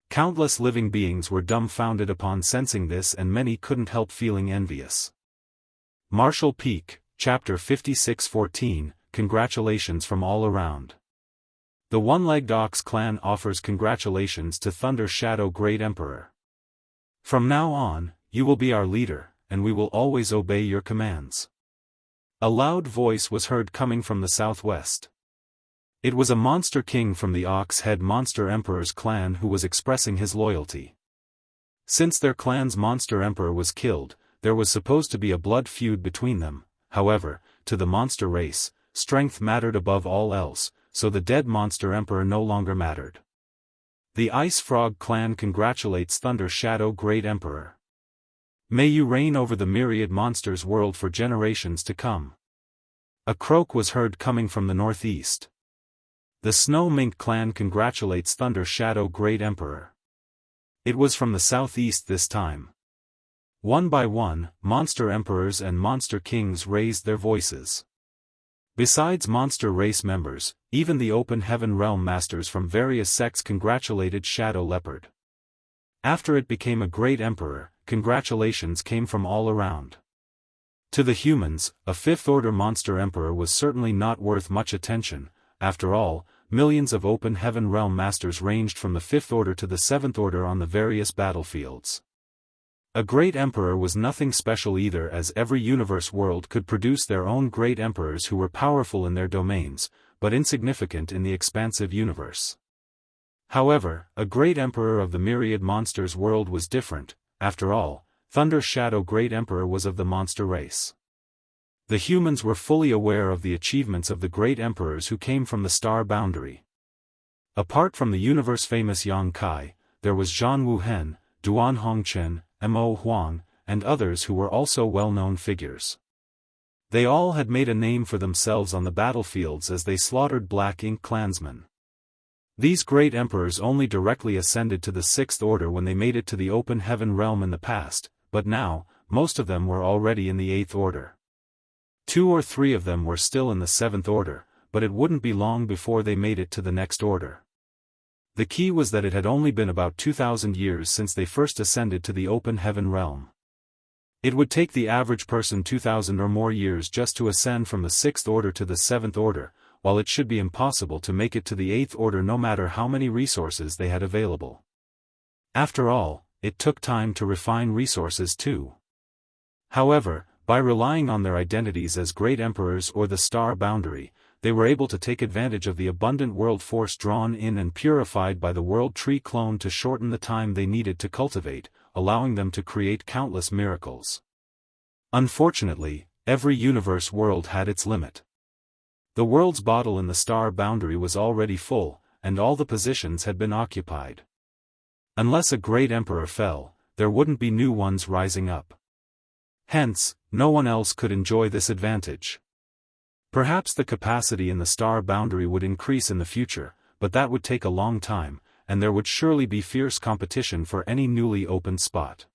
[SPEAKER 1] Countless living beings were dumbfounded upon sensing this and many couldn't help feeling envious. Martial Peak, Chapter 56-14, Congratulations from all around. The One-Legged Ox clan offers congratulations to Thunder Shadow Great Emperor. From now on, you will be our leader, and we will always obey your commands. A loud voice was heard coming from the southwest. It was a monster king from the Ox Head Monster Emperor's clan who was expressing his loyalty. Since their clan's monster emperor was killed, there was supposed to be a blood feud between them. However, to the monster race, strength mattered above all else, so the dead monster emperor no longer mattered. The Ice Frog clan congratulates Thunder Shadow Great Emperor. May you reign over the myriad monsters world for generations to come. A croak was heard coming from the northeast. The Snow Mink clan congratulates Thunder Shadow Great Emperor. It was from the southeast this time. One by one, monster emperors and monster kings raised their voices. Besides monster race members, even the open heaven realm masters from various sects congratulated Shadow Leopard. After it became a great emperor, congratulations came from all around. To the humans, a fifth-order monster emperor was certainly not worth much attention. After all, millions of open heaven realm masters ranged from the fifth order to the seventh order on the various battlefields. A great emperor was nothing special either, as every universe world could produce their own great emperors who were powerful in their domains, but insignificant in the expansive universe. However, a great emperor of the myriad monsters world was different. after all, Thunder Shadow Great Emperor was of the monster race. The humans were fully aware of the achievements of the great emperors who came from the star boundary. Apart from the universe-famous Yang Kai, there was Zhan Wuhen, Duan Hongchen, Mo Huang, and others who were also well-known figures. They all had made a name for themselves on the battlefields as they slaughtered Black Ink clansmen. These great emperors only directly ascended to the Sixth Order when they made it to the Open Heaven realm in the past, but now, most of them were already in the Eighth Order. 2 or 3 of them were still in the Seventh Order, but it wouldn't be long before they made it to the next order. The key was that it had only been about 2,000 years since they first ascended to the Open Heaven realm. It would take the average person 2,000 or more years just to ascend from the Sixth Order to the Seventh Order, while it should be impossible to make it to the Eighth Order no matter how many resources they had available. After all, it took time to refine resources too. However, by relying on their identities as great emperors or the star boundary, they were able to take advantage of the abundant world force drawn in and purified by the world tree clone to shorten the time they needed to cultivate, allowing them to create countless miracles. Unfortunately, every universe world had its limit. The world's bottle in the star boundary was already full, and all the positions had been occupied. Unless a great emperor fell, there wouldn't be new ones rising up. Hence, no one else could enjoy this advantage. Perhaps the capacity in the star boundary would increase in the future, but that would take a long time, and there would surely be fierce competition for any newly opened spot.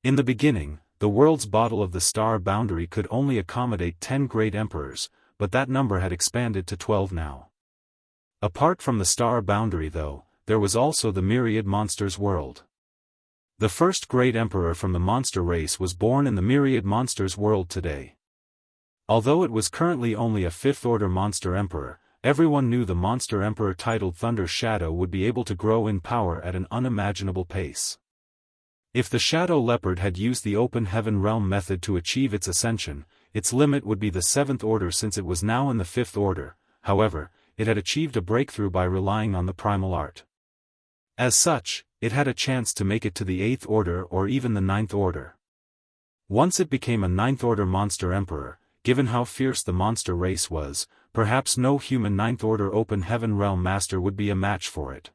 [SPEAKER 1] In the beginning, the world's bottle of the star boundary could only accommodate 10 great emperors, but that number had expanded to 12 now. Apart from the star boundary though, there was also the myriad monsters world. The first great emperor from the monster race was born in the myriad monsters world today. Although it was currently only a fifth-order monster emperor, everyone knew the monster emperor titled Thunder Shadow would be able to grow in power at an unimaginable pace. If the Shadow Leopard had used the Open Heaven Realm method to achieve its ascension, its limit would be the 7th Order since it was now in the 5th Order. However, it had achieved a breakthrough by relying on the primal art. As such, it had a chance to make it to the 8th Order or even the 9th Order. Once it became a 9th Order monster emperor, given how fierce the monster race was, perhaps no human 9th Order Open Heaven Realm master would be a match for it.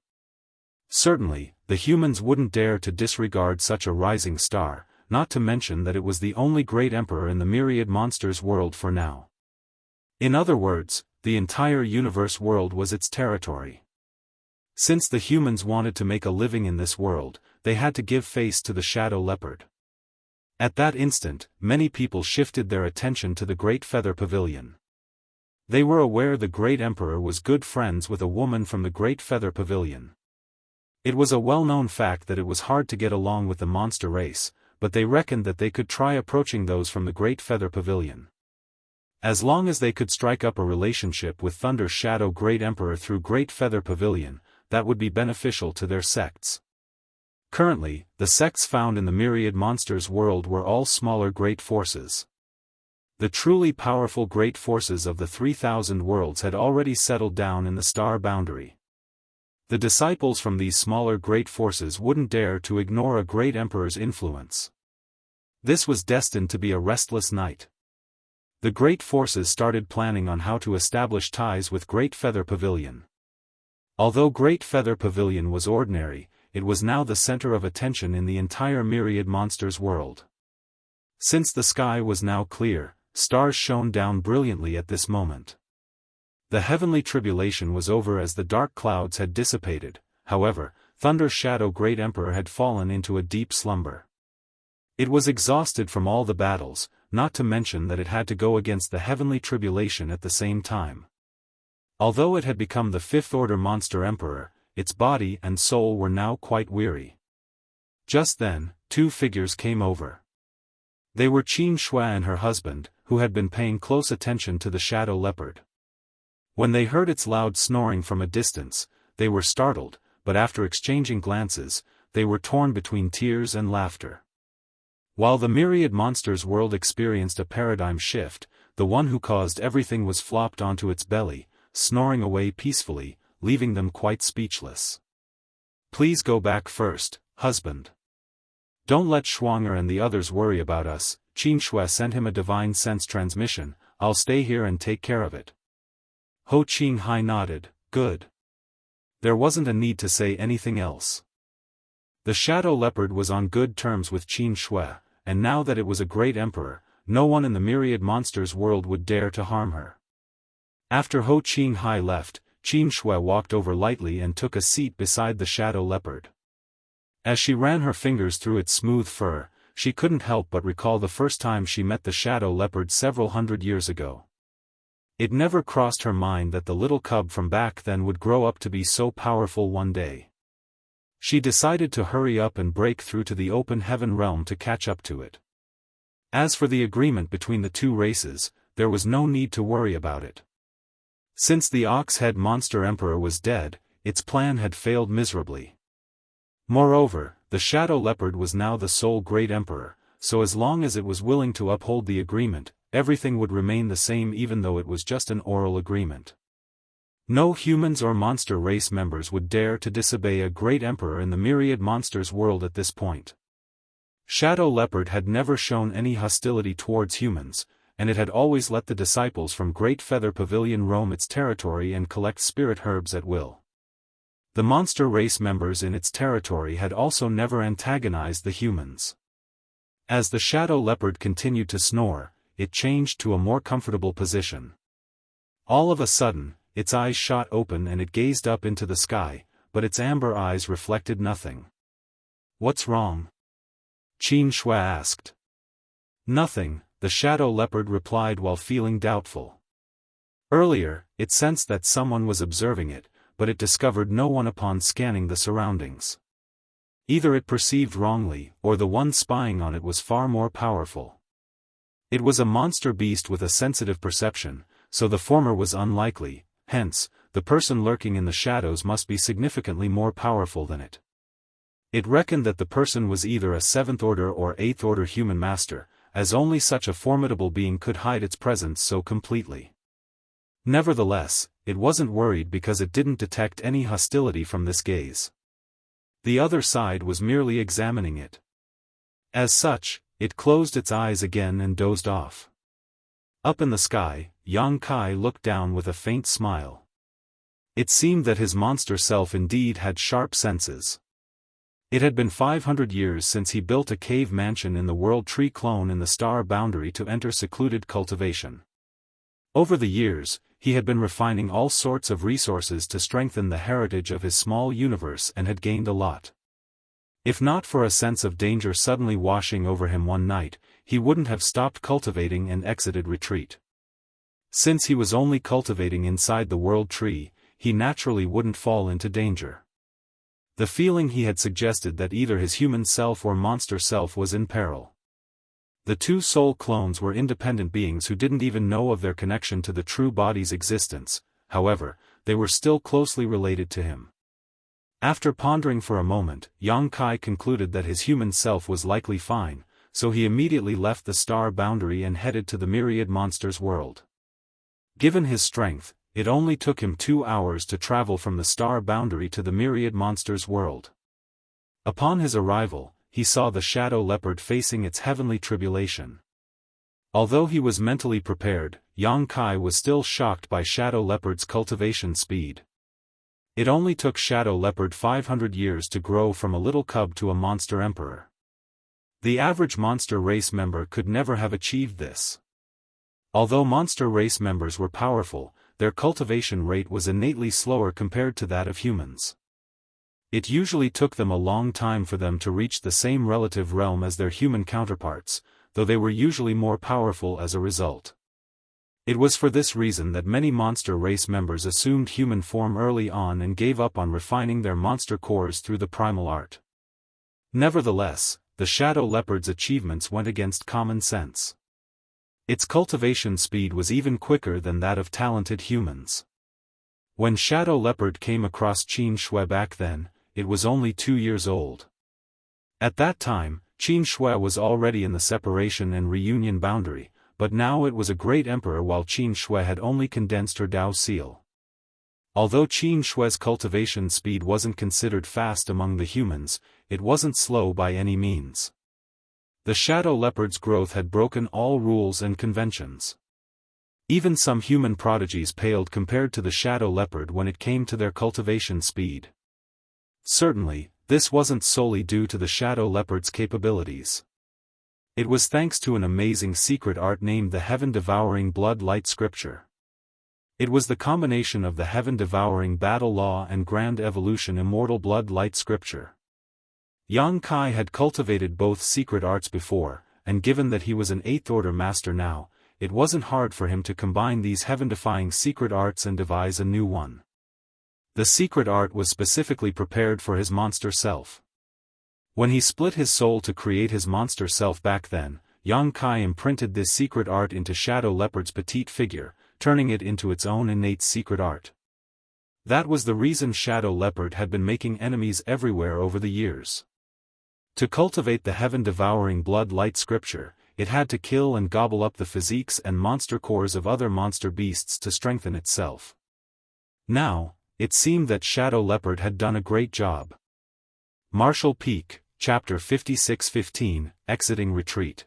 [SPEAKER 1] Certainly, the humans wouldn't dare to disregard such a rising star, not to mention that it was the only great emperor in the myriad monsters world for now. In other words, the entire universe world was its territory. Since the humans wanted to make a living in this world, they had to give face to the Shadow Leopard. At that instant, many people shifted their attention to the Great Feather Pavilion. They were aware the Great Emperor was good friends with a woman from the Great Feather Pavilion. It was a well-known fact that it was hard to get along with the monster race, but they reckoned that they could try approaching those from the Great Feather Pavilion. As long as they could strike up a relationship with Thunder Shadow Great Emperor through Great Feather Pavilion, that would be beneficial to their sects. Currently, the sects found in the myriad monsters world were all smaller great forces. The truly powerful great forces of the 3,000 worlds had already settled down in the star boundary. The disciples from these smaller great forces wouldn't dare to ignore a great emperor's influence. This was destined to be a restless night. The great forces started planning on how to establish ties with Great Feather Pavilion. Although Great Feather Pavilion was ordinary, it was now the center of attention in the entire myriad monsters world. Since the sky was now clear, stars shone down brilliantly at this moment. The heavenly tribulation was over as the dark clouds had dissipated. However, Thunder Shadow Great Emperor had fallen into a deep slumber. It was exhausted from all the battles, not to mention that it had to go against the heavenly tribulation at the same time. Although it had become the 5th Order Monster Emperor, its body and soul were now quite weary. Just then, 2 figures came over. They were Qin Shui and her husband, who had been paying close attention to the Shadow Leopard. When they heard its loud snoring from a distance, they were startled, but after exchanging glances, they were torn between tears and laughter. While the myriad monsters world experienced a paradigm shift, the one who caused everything was flopped onto its belly, snoring away peacefully, leaving them quite speechless. "Please go back first, husband. Don't let Shuang'er and the others worry about us. Qin Shui sent him a divine sense transmission. I'll stay here and take care of it. Ho Qing Hai nodded. Good. There wasn't a need to say anything else. The Shadow Leopard was on good terms with Qin Shui, and now that it was a great emperor, no one in the myriad monsters world would dare to harm her. After Ho Qing Hai left, Qin Shui walked over lightly and took a seat beside the Shadow Leopard. As she ran her fingers through its smooth fur, she couldn't help but recall the first time she met the Shadow Leopard several hundred years ago. It never crossed her mind that the little cub from back then would grow up to be so powerful one day. She decided to hurry up and break through to the open heaven realm to catch up to it. As for the agreement between the two races, there was no need to worry about it. Since the Ox-Head Monster Emperor was dead, its plan had failed miserably. Moreover, the Shadow Leopard was now the sole Great Emperor, so as long as it was willing to uphold the agreement, everything would remain the same even though it was just an oral agreement. No humans or monster race members would dare to disobey a great emperor in the myriad monsters world at this point. Shadow Leopard had never shown any hostility towards humans, and it had always let the disciples from Great Feather Pavilion roam its territory and collect spirit herbs at will. The monster race members in its territory had also never antagonized the humans. As the Shadow Leopard continued to snore, it changed to a more comfortable position. All of a sudden, its eyes shot open and it gazed up into the sky, but its amber eyes reflected nothing. What's wrong? Qin Shui asked. Nothing, the Shadow Leopard replied while feeling doubtful. Earlier, it sensed that someone was observing it, but it discovered no one upon scanning the surroundings. Either it perceived wrongly, or the one spying on it was far more powerful. It was a monster beast with a sensitive perception, so the former was unlikely, hence, the person lurking in the shadows must be significantly more powerful than it. It reckoned that the person was either a 7th order or 8th order human master, as only such a formidable being could hide its presence so completely. Nevertheless, it wasn't worried because it didn't detect any hostility from this gaze. The other side was merely examining it. As such, it closed its eyes again and dozed off. Up in the sky, Yang Kai looked down with a faint smile. It seemed that his monster self indeed had sharp senses. It had been 500 years since he built a cave mansion in the World Tree clone in the star boundary to enter secluded cultivation. Over the years, he had been refining all sorts of resources to strengthen the heritage of his small universe and had gained a lot. If not for a sense of danger suddenly washing over him one night, he wouldn't have stopped cultivating and exited retreat. Since he was only cultivating inside the World Tree, he naturally wouldn't fall into danger. The feeling he had suggested that either his human self or monster self was in peril. The two soul clones were independent beings who didn't even know of their connection to the true body's existence, however, they were still closely related to him. After pondering for a moment, Yang Kai concluded that his human self was likely fine, so he immediately left the star boundary and headed to the myriad monsters world. Given his strength, it only took him 2 hours to travel from the star boundary to the myriad monsters world. Upon his arrival, he saw the Shadow Leopard facing its heavenly tribulation. Although he was mentally prepared, Yang Kai was still shocked by Shadow Leopard's cultivation speed. It only took Shadow Leopard 500 years to grow from a little cub to a monster emperor. The average monster race member could never have achieved this. Although monster race members were powerful, their cultivation rate was innately slower compared to that of humans. It usually took them a long time for them to reach the same relative realm as their human counterparts, though they were usually more powerful as a result. It was for this reason that many monster race members assumed human form early on and gave up on refining their monster cores through the primal art. Nevertheless, the Shadow Leopard's achievements went against common sense. Its cultivation speed was even quicker than that of talented humans. When Shadow Leopard came across Qin Shui back then, it was only 2 years old. At that time, Qin Shui was already in the separation and reunion boundary, but now it was a great emperor while Qin Shui had only condensed her Dao seal. Although Qin Shui's cultivation speed wasn't considered fast among the humans, it wasn't slow by any means. The shadow leopard's growth had broken all rules and conventions. Even some human prodigies paled compared to the shadow leopard when it came to their cultivation speed. Certainly, this wasn't solely due to the shadow leopard's capabilities. It was thanks to an amazing secret art named the Heaven-Devouring Blood Light Scripture. It was the combination of the Heaven-Devouring Battle Law and Grand Evolution Immortal Blood Light Scripture. Yang Kai had cultivated both secret arts before, and given that he was an 8th Order master now, it wasn't hard for him to combine these heaven-defying secret arts and devise a new one. The secret art was specifically prepared for his monster self. When he split his soul to create his monster self back then, Yang Kai imprinted this secret art into Shadow Leopard's petite figure, turning it into its own innate secret art. That was the reason Shadow Leopard had been making enemies everywhere over the years. To cultivate the heaven-devouring blood light scripture, it had to kill and gobble up the physiques and monster cores of other monster beasts to strengthen itself. Now, it seemed that Shadow Leopard had done a great job. Martial Peak, Chapter 56-15, Exiting Retreat.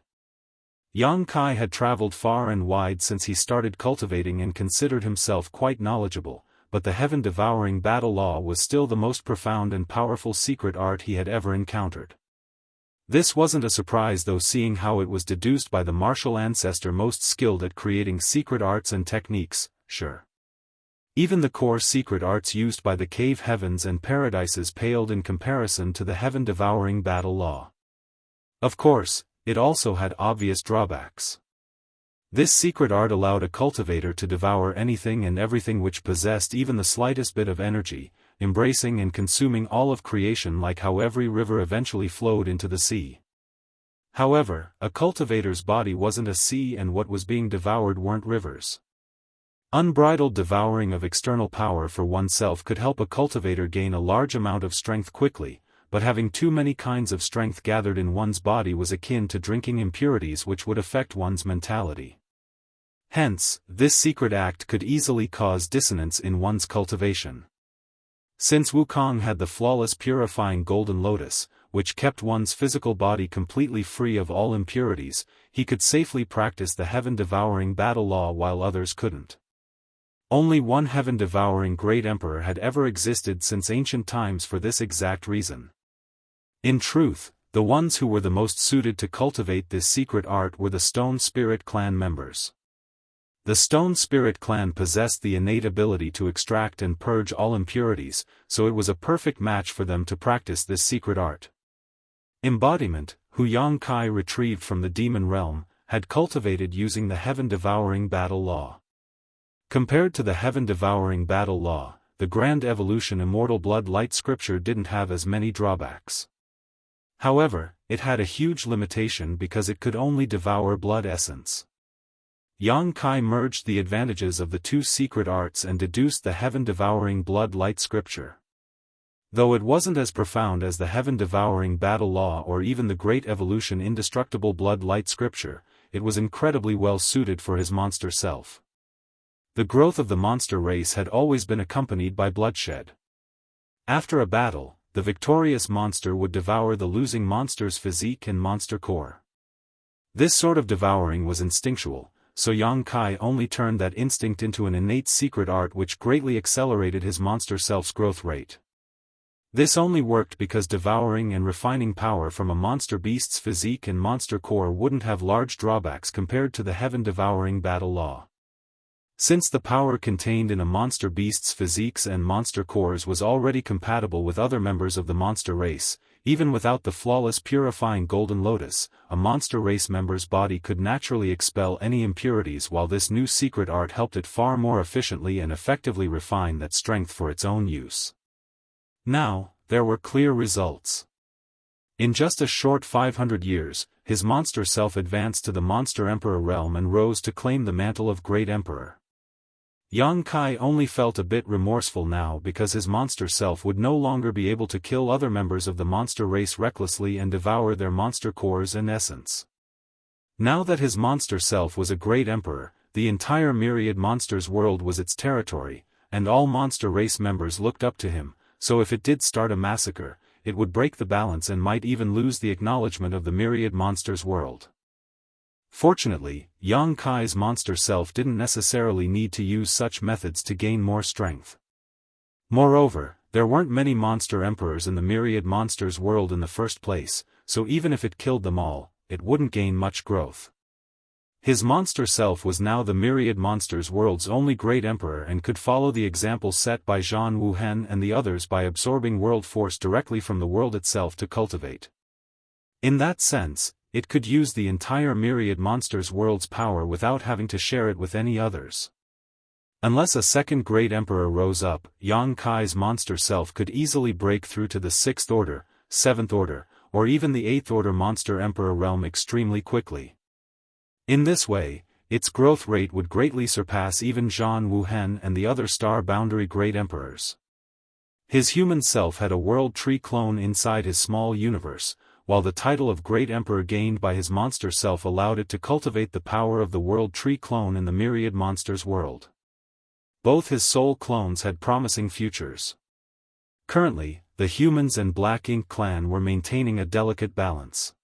[SPEAKER 1] Yang Kai had traveled far and wide since he started cultivating and considered himself quite knowledgeable, but the heaven-devouring battle law was still the most profound and powerful secret art he had ever encountered. This wasn't a surprise though, seeing how it was deduced by the martial ancestor most skilled at creating secret arts and techniques, sure. Even the core secret arts used by the cave heavens and paradises paled in comparison to the heaven-devouring battle law. Of course, it also had obvious drawbacks. This secret art allowed a cultivator to devour anything and everything which possessed even the slightest bit of energy, embracing and consuming all of creation like how every river eventually flowed into the sea. However, a cultivator's body wasn't a sea, and what was being devoured weren't rivers. Unbridled devouring of external power for oneself could help a cultivator gain a large amount of strength quickly, but having too many kinds of strength gathered in one's body was akin to drinking impurities which would affect one's mentality. Hence, this secret act could easily cause dissonance in one's cultivation. Since Wukong had the flawless purifying golden lotus, which kept one's physical body completely free of all impurities, he could safely practice the heaven-devouring battle law while others couldn't. Only one heaven-devouring great emperor had ever existed since ancient times for this exact reason. In truth, the ones who were the most suited to cultivate this secret art were the Stone Spirit Clan members. The Stone Spirit Clan possessed the innate ability to extract and purge all impurities, so it was a perfect match for them to practice this secret art. Embodiment, who Yang Kai retrieved from the demon realm, had cultivated using the heaven-devouring battle law. Compared to the heaven-devouring battle law, the Grand Evolution Immortal Blood Light Scripture didn't have as many drawbacks. However, it had a huge limitation because it could only devour blood essence. Yang Kai merged the advantages of the two secret arts and deduced the heaven-devouring blood light scripture. Though it wasn't as profound as the heaven-devouring battle law or even the Great Evolution indestructible blood light scripture, it was incredibly well suited for his monster self. The growth of the monster race had always been accompanied by bloodshed. After a battle, the victorious monster would devour the losing monster's physique and monster core. This sort of devouring was instinctual, so Yang Kai only turned that instinct into an innate secret art which greatly accelerated his monster self's growth rate. This only worked because devouring and refining power from a monster beast's physique and monster core wouldn't have large drawbacks compared to the heaven-devouring battle law. Since the power contained in a monster beast's physiques and monster cores was already compatible with other members of the monster race, even without the flawless purifying golden lotus, a monster race member's body could naturally expel any impurities, while this new secret art helped it far more efficiently and effectively refine that strength for its own use. Now, there were clear results. In just a short 500 years, his monster self advanced to the Monster Emperor realm and rose to claim the mantle of Great Emperor. Yang Kai only felt a bit remorseful now because his monster self would no longer be able to kill other members of the monster race recklessly and devour their monster cores and essence. Now that his monster self was a great emperor, the entire myriad monsters world was its territory, and all monster race members looked up to him, so if it did start a massacre, it would break the balance and might even lose the acknowledgement of the myriad monsters world. Fortunately, Yang Kai's monster self didn't necessarily need to use such methods to gain more strength. Moreover, there weren't many monster emperors in the myriad monsters world in the first place, so even if it killed them all, it wouldn't gain much growth. His monster self was now the myriad monsters world's only great emperor and could follow the example set by Zhan Wuhen and the others by absorbing world force directly from the world itself to cultivate. In that sense, it could use the entire myriad monsters world's power without having to share it with any others. Unless a second great emperor rose up, Yang Kai's monster self could easily break through to the 6th order, 7th order, or even the 8th order monster emperor realm extremely quickly. In this way, its growth rate would greatly surpass even Zhan Wuhen and the other star boundary great emperors. His human self had a world tree clone inside his small universe, while the title of great emperor gained by his monster self allowed it to cultivate the power of the world tree clone in the myriad monsters world. Both his soul clones had promising futures. Currently, the humans and Black Ink clan were maintaining a delicate balance.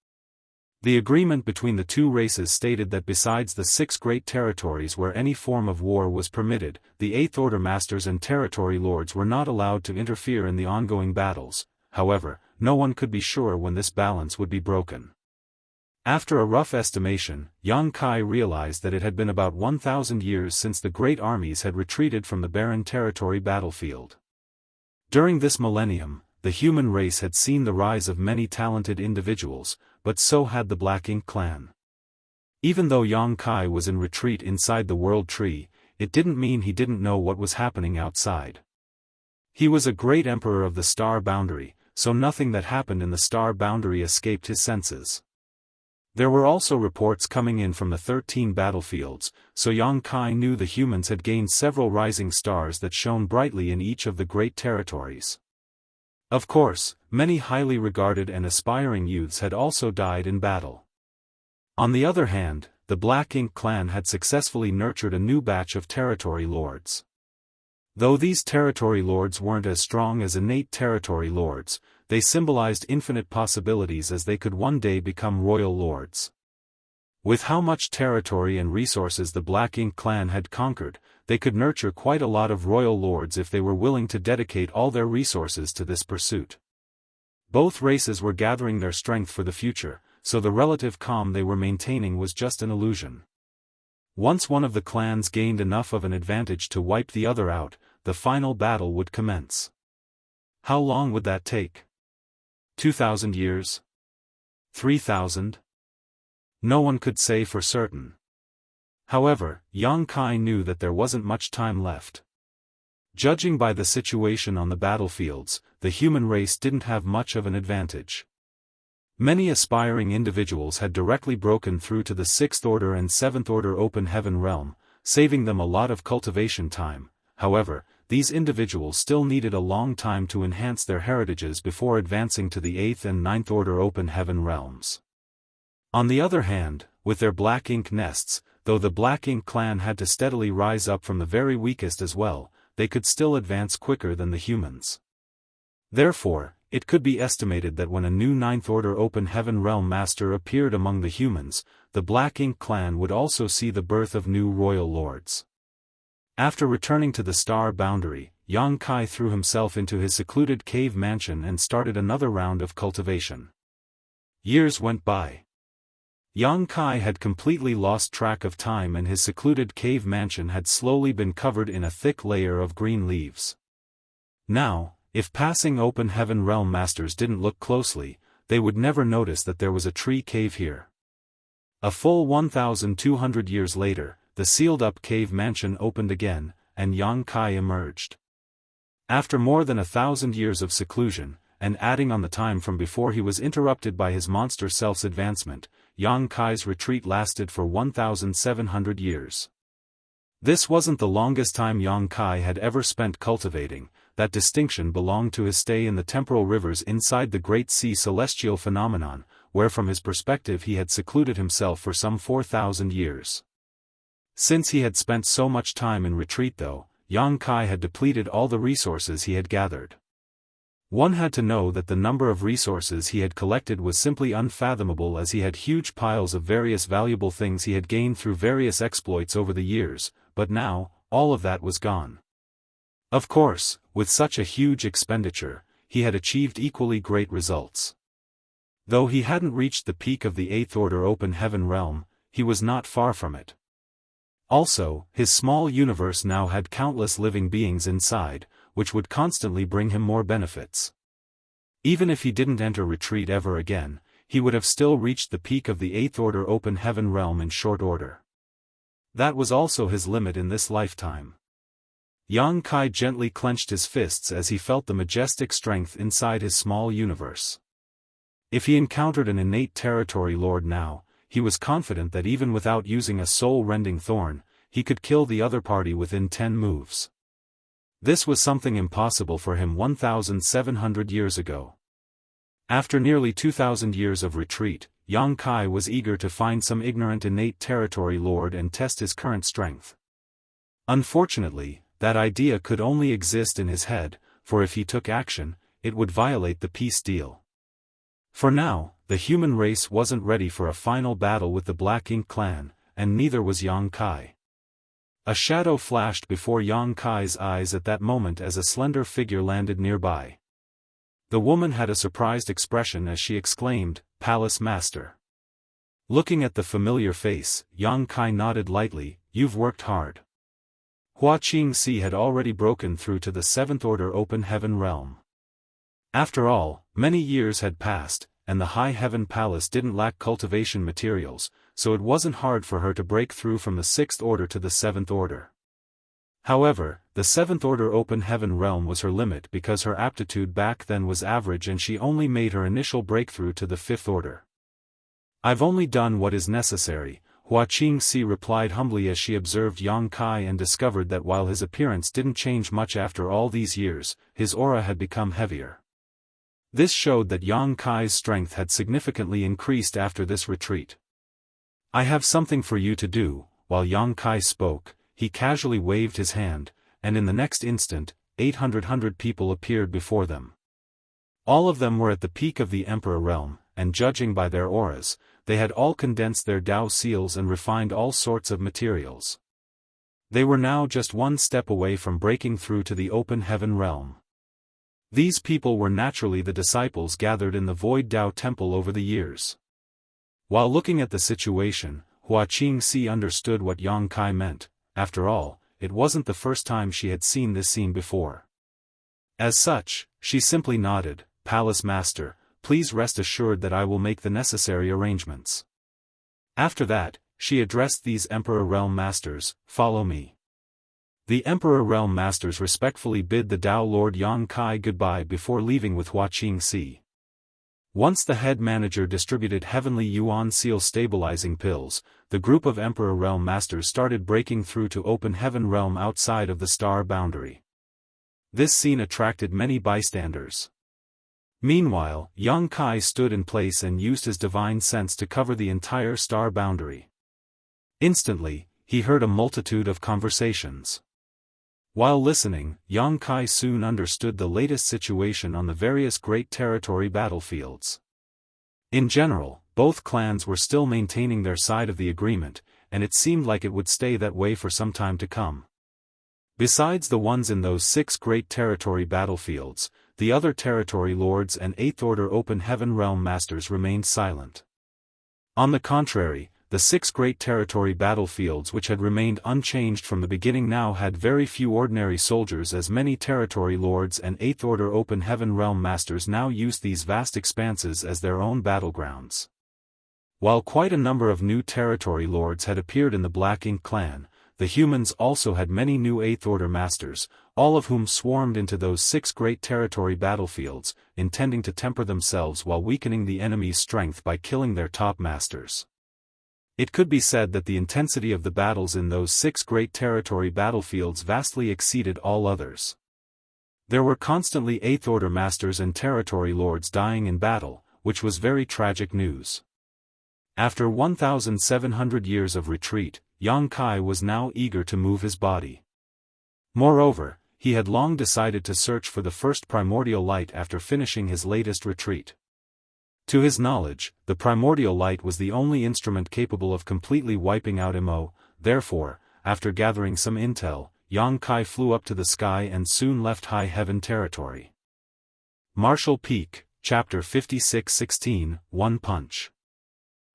[SPEAKER 1] The agreement between the two races stated that besides the 6 great territories where any form of war was permitted, the 8th order masters and territory lords were not allowed to interfere in the ongoing battles. However, no one could be sure when this balance would be broken. After a rough estimation, Yang Kai realized that it had been about 1,000 years since the great armies had retreated from the barren territory battlefield. During this millennium, the human race had seen the rise of many talented individuals, but so had the Black Ink clan. Even though Yang Kai was in retreat inside the world tree, it didn't mean he didn't know what was happening outside. He was a great emperor of the star boundary, so nothing that happened in the star boundary escaped his senses. There were also reports coming in from the 13 battlefields, so Yang Kai knew the humans had gained several rising stars that shone brightly in each of the great territories. Of course, many highly regarded and aspiring youths had also died in battle. On the other hand, the Black Ink clan had successfully nurtured a new batch of territory lords. Though these territory lords weren't as strong as innate territory lords, they symbolized infinite possibilities as they could one day become royal lords. With how much territory and resources the Black Ink clan had conquered, they could nurture quite a lot of royal lords if they were willing to dedicate all their resources to this pursuit. Both races were gathering their strength for the future, so the relative calm they were maintaining was just an illusion. Once one of the clans gained enough of an advantage to wipe the other out, the final battle would commence. How long would that take? 2,000 years? 3,000? No one could say for certain. However, Yang Kai knew that there wasn't much time left. Judging by the situation on the battlefields, the human race didn't have much of an advantage. Many aspiring individuals had directly broken through to the 6th order and 7th order open heaven realm, saving them a lot of cultivation time. However, these individuals still needed a long time to enhance their heritages before advancing to the 8th and 9th order open heaven realms. On the other hand, with their Black Ink nests, though the Black Ink clan had to steadily rise up from the very weakest as well, they could still advance quicker than the humans. Therefore, it could be estimated that when a new 9th order open heaven realm master appeared among the humans, the Black Ink clan would also see the birth of new royal lords. After returning to the star boundary, Yang Kai threw himself into his secluded cave mansion and started another round of cultivation. Years went by. Yang Kai had completely lost track of time and his secluded cave mansion had slowly been covered in a thick layer of green leaves. Now, if passing open heaven realm masters didn't look closely, they would never notice that there was a tree cave here. A full 1,200 years later, the sealed-up cave mansion opened again, and Yang Kai emerged. After more than 1,000 years of seclusion, and adding on the time from before he was interrupted by his monster self's advancement, Yang Kai's retreat lasted for 1,700 years. This wasn't the longest time Yang Kai had ever spent cultivating. That distinction belonged to his stay in the temporal rivers inside the Great Sea celestial phenomenon, where from his perspective he had secluded himself for some 4,000 years. Since he had spent so much time in retreat though, Yang Kai had depleted all the resources he had gathered. One had to know that the number of resources he had collected was simply unfathomable, as he had huge piles of various valuable things he had gained through various exploits over the years, but now, all of that was gone. Of course, with such a huge expenditure, he had achieved equally great results. Though he hadn't reached the peak of the 8th Order Open Heaven realm, he was not far from it. Also, his small universe now had countless living beings inside, which would constantly bring him more benefits. Even if he didn't enter retreat ever again, he would have still reached the peak of the 8th Order Open Heaven realm in short order. That was also his limit in this lifetime. Yang Kai gently clenched his fists as he felt the majestic strength inside his small universe. If he encountered an innate territory lord now, he was confident that even without using a soul-rending thorn, he could kill the other party within 10 moves. This was something impossible for him 1,700 years ago. After nearly 2,000 years of retreat, Yang Kai was eager to find some ignorant innate territory lord and test his current strength. Unfortunately, that idea could only exist in his head, for if he took action, it would violate the peace deal. For now, the human race wasn't ready for a final battle with the Black Ink clan, and neither was Yang Kai. A shadow flashed before Yang Kai's eyes at that moment as a slender figure landed nearby. The woman had a surprised expression as she exclaimed, "Palace Master." Looking at the familiar face, Yang Kai nodded lightly, "You've worked hard." Wuxia Xianxia had already broken through to the 7th Order Open Heaven realm. After all, many years had passed, and the High Heaven Palace didn't lack cultivation materials, so it wasn't hard for her to break through from the 6th Order to the 7th Order. However, the 7th Order Open Heaven realm was her limit because her aptitude back then was average and she only made her initial breakthrough to the 5th Order. "I've only done what is necessary," Wuxia Xianxia replied humbly as she observed Yang Kai and discovered that while his appearance didn't change much after all these years, his aura had become heavier. This showed that Yang Kai's strength had significantly increased after this retreat. "I have something for you to do." While Yang Kai spoke, he casually waved his hand, and in the next instant, 800 people appeared before them. All of them were at the peak of the Emperor realm, and judging by their auras, they had all condensed their Dao seals and refined all sorts of materials. They were now just one step away from breaking through to the Open Heaven realm. These people were naturally the disciples gathered in the Void Dao Temple over the years. While looking at the situation, Wuxia Xianxia understood what Yang Kai meant. After all, it wasn't the first time she had seen this scene before. As such, she simply nodded, "Palace Master, please rest assured that I will make the necessary arrangements." After that, she addressed these Emperor Realm Masters, "Follow me." The Emperor Realm Masters respectfully bid the Dao Lord Yang Kai goodbye before leaving with Wuxia Xianxia. Once the head manager distributed Heavenly Yuan Seal stabilizing pills, the group of Emperor Realm Masters started breaking through to Open Heaven realm outside of the star boundary. This scene attracted many bystanders. Meanwhile, Yang Kai stood in place and used his divine sense to cover the entire star boundary. Instantly, he heard a multitude of conversations. While listening, Yang Kai soon understood the latest situation on the various great territory battlefields. In general, both clans were still maintaining their side of the agreement, and it seemed like it would stay that way for some time to come. Besides the ones in those 6 great territory battlefields, the other territory lords and 8th Order Open Heaven realm masters remained silent. On the contrary, the 6 great territory battlefields which had remained unchanged from the beginning now had very few ordinary soldiers, as many territory lords and 8th Order Open Heaven realm masters now used these vast expanses as their own battlegrounds. While quite a number of new territory lords had appeared in the Black Ink clan, the humans also had many new 8th Order masters, all of whom swarmed into those 6 great territory battlefields, intending to temper themselves while weakening the enemy's strength by killing their top masters. It could be said that the intensity of the battles in those 6 great territory battlefields vastly exceeded all others. There were constantly 8th Order masters and territory lords dying in battle, which was very tragic news. After 1,700 years of retreat, Yang Kai was now eager to move his body. Moreover, he had long decided to search for the first primordial light after finishing his latest retreat. To his knowledge, the primordial light was the only instrument capable of completely wiping out Imo. Therefore, after gathering some intel, Yang Kai flew up to the sky and soon left high heaven territory. Martial Peak, Chapter 56-16, One Punch.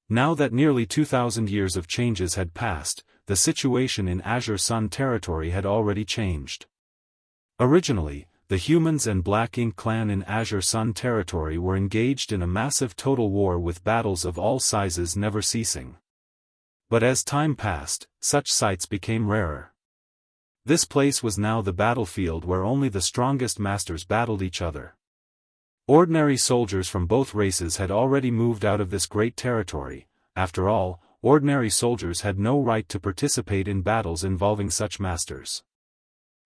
[SPEAKER 1] Now that nearly 2,000 years of changes had passed, the situation in Azure Sun territory had already changed. Originally, the humans and Black Ink clan in Azure Sun territory were engaged in a massive total war with battles of all sizes never ceasing. But as time passed, such sights became rarer. This place was now the battlefield where only the strongest masters battled each other. Ordinary soldiers from both races had already moved out of this great territory. After all, ordinary soldiers had no right to participate in battles involving such masters.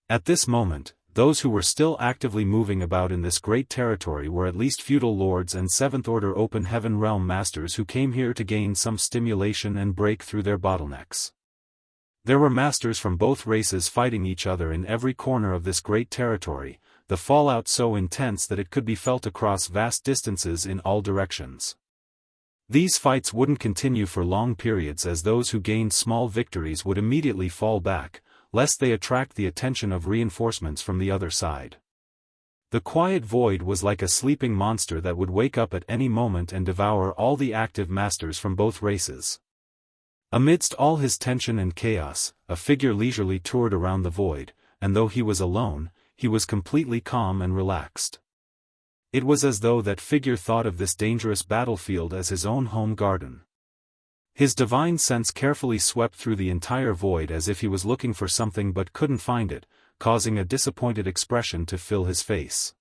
[SPEAKER 1] At this moment, those who were still actively moving about in this great territory were at least feudal lords and seventh-order open heaven realm masters who came here to gain some stimulation and break through their bottlenecks. There were masters from both races fighting each other in every corner of this great territory, the fallout so intense that it could be felt across vast distances in all directions. These fights wouldn't continue for long periods as those who gained small victories would immediately fall back, lest they attract the attention of reinforcements from the other side. The quiet void was like a sleeping monster that would wake up at any moment and devour all the active masters from both races. Amidst all his tension and chaos, a figure leisurely toured around the void, and though he was alone, he was completely calm and relaxed. It was as though that figure thought of this dangerous battlefield as his own home garden. His divine sense carefully swept through the entire void as if he was looking for something but couldn't find it, causing a disappointed expression to fill his face.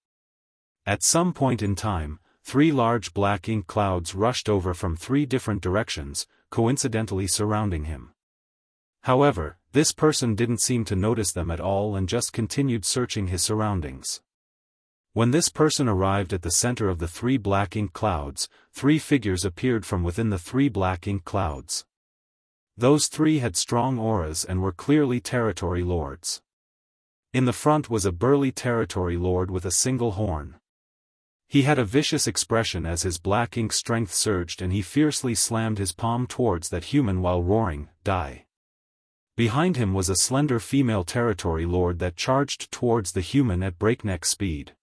[SPEAKER 1] At some point in time, 3 large black ink clouds rushed over from 3 different directions, coincidentally surrounding him. However, this person didn't seem to notice them at all and just continued searching his surroundings. When this person arrived at the center of the 3 black ink clouds, 3 figures appeared from within the 3 black ink clouds. Those 3 had strong auras and were clearly territory lords. In the front was a burly territory lord with a single horn. He had a vicious expression as his black ink strength surged and he fiercely slammed his palm towards that human while roaring, "Die!" Behind him was a slender female territory lord that charged towards the human at breakneck speed.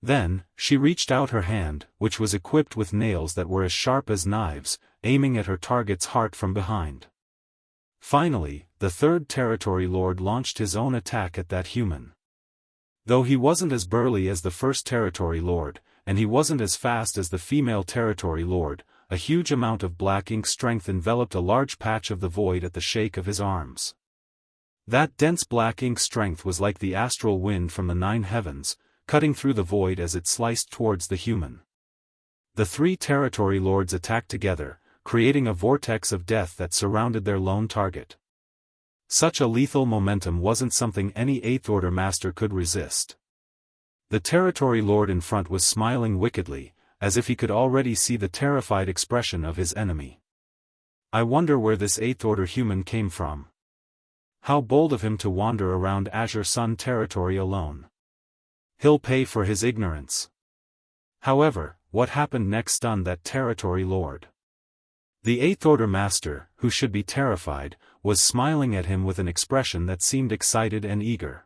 [SPEAKER 1] Then, she reached out her hand, which was equipped with nails that were as sharp as knives, aiming at her target's heart from behind. Finally, the 3rd territory lord launched his own attack at that human. Though he wasn't as burly as the 1st territory lord, and he wasn't as fast as the female territory lord, a huge amount of black ink strength enveloped a large patch of the void at the shake of his arms. That dense black ink strength was like the astral wind from the 9 heavens, cutting through the void as it sliced towards the human. The 3 territory lords attacked together, creating a vortex of death that surrounded their lone target. Such a lethal momentum wasn't something any 8th order master could resist. The territory lord in front was smiling wickedly, as if he could already see the terrified expression of his enemy. I wonder where this 8th order human came from. How bold of him to wander around Azure Sun territory alone. He'll pay for his ignorance. However, what happened next stunned that territory lord. The 8th order master, who should be terrified, was smiling at him with an expression that seemed excited and eager.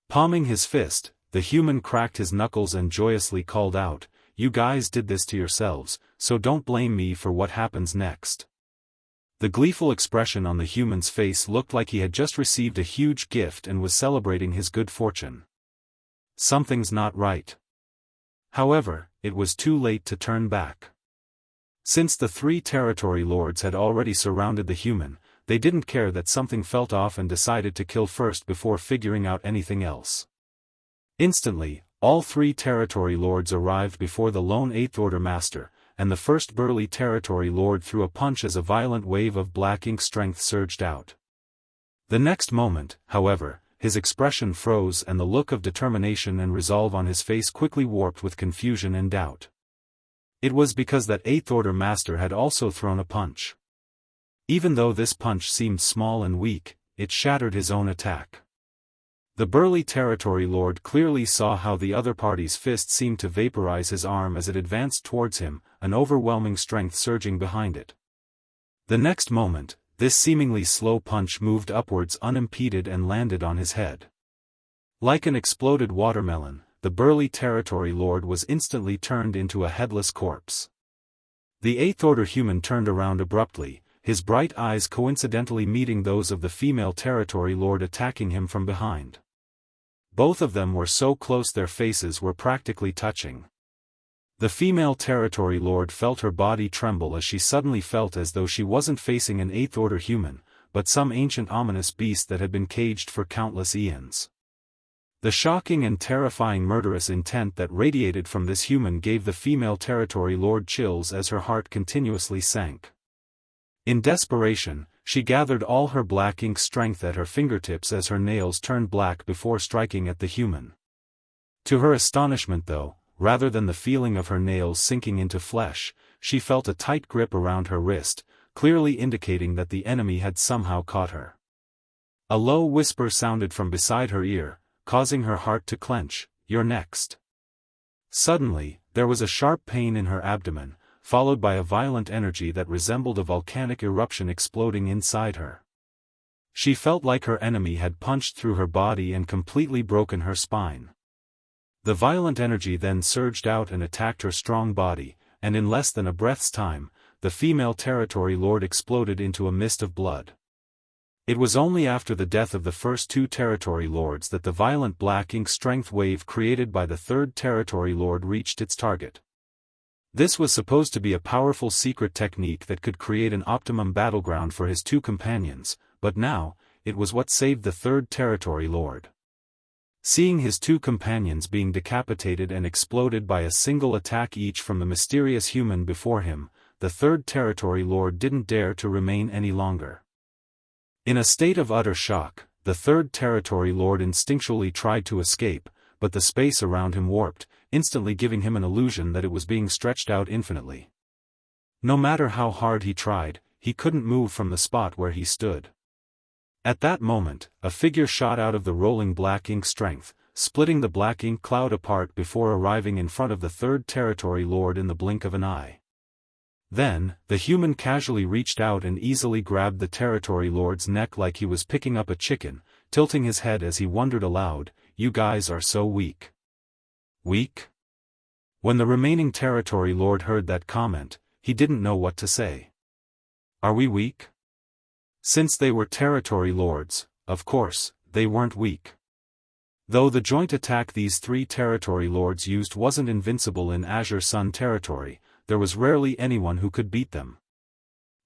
[SPEAKER 1] Palming his fist, the human cracked his knuckles and joyously called out, "You guys did this to yourselves, so don't blame me for what happens next." The gleeful expression on the human's face looked like he had just received a huge gift and was celebrating his good fortune. Something's not right. However, it was too late to turn back. Since the 3 territory lords had already surrounded the human, they didn't care that something felt off and decided to kill first before figuring out anything else. Instantly, all 3 territory lords arrived before the lone 8th order master, and the first burly territory lord threw a punch as a violent wave of black ink strength surged out. The next moment, however, his expression froze and the look of determination and resolve on his face quickly warped with confusion and doubt. It was because that 8th order master had also thrown a punch. Even though this punch seemed small and weak, it shattered his own attack. The burly territory lord clearly saw how the other party's fist seemed to vaporize his arm as it advanced towards him, an overwhelming strength surging behind it. The next moment, this seemingly slow punch moved upwards unimpeded and landed on his head. Like an exploded watermelon, the burly territory lord was instantly turned into a headless corpse. The eighth-order human turned around abruptly, his bright eyes coincidentally meeting those of the female territory lord attacking him from behind. Both of them were so close their faces were practically touching. The female territory lord felt her body tremble as she suddenly felt as though she wasn't facing an eighth-order human, but some ancient ominous beast that had been caged for countless eons. The shocking and terrifying murderous intent that radiated from this human gave the female territory lord chills as her heart continuously sank. In desperation, she gathered all her black ink strength at her fingertips as her nails turned black before striking at the human. To her astonishment though, rather than the feeling of her nails sinking into flesh, she felt a tight grip around her wrist, clearly indicating that the enemy had somehow caught her. A low whisper sounded from beside her ear, causing her heart to clench, "You're next." Suddenly, there was a sharp pain in her abdomen, followed by a violent energy that resembled a volcanic eruption exploding inside her. She felt like her enemy had punched through her body and completely broken her spine. The violent energy then surged out and attacked her strong body, and in less than a breath's time, the female territory lord exploded into a mist of blood. It was only after the death of the first two territory lords that the violent black ink strength wave created by the third territory lord reached its target. This was supposed to be a powerful secret technique that could create an optimum battleground for his two companions, but now, it was what saved the third territory lord. Seeing his two companions being decapitated and exploded by a single attack each from the mysterious human before him, the third territory lord didn't dare to remain any longer. In a state of utter shock, the third territory lord instinctually tried to escape, but the space around him warped, instantly giving him an illusion that it was being stretched out infinitely. No matter how hard he tried, he couldn't move from the spot where he stood. At that moment, a figure shot out of the rolling black ink strength, splitting the black ink cloud apart before arriving in front of the third territory lord in the blink of an eye. Then, the human casually reached out and easily grabbed the territory lord's neck like he was picking up a chicken, tilting his head as he wondered aloud, "You guys are so weak." Weak? When the remaining territory lord heard that comment, he didn't know what to say. Are we weak? Since they were territory lords, of course, they weren't weak. Though the joint attack these three territory lords used wasn't invincible in Azure Sun territory, there was rarely anyone who could beat them.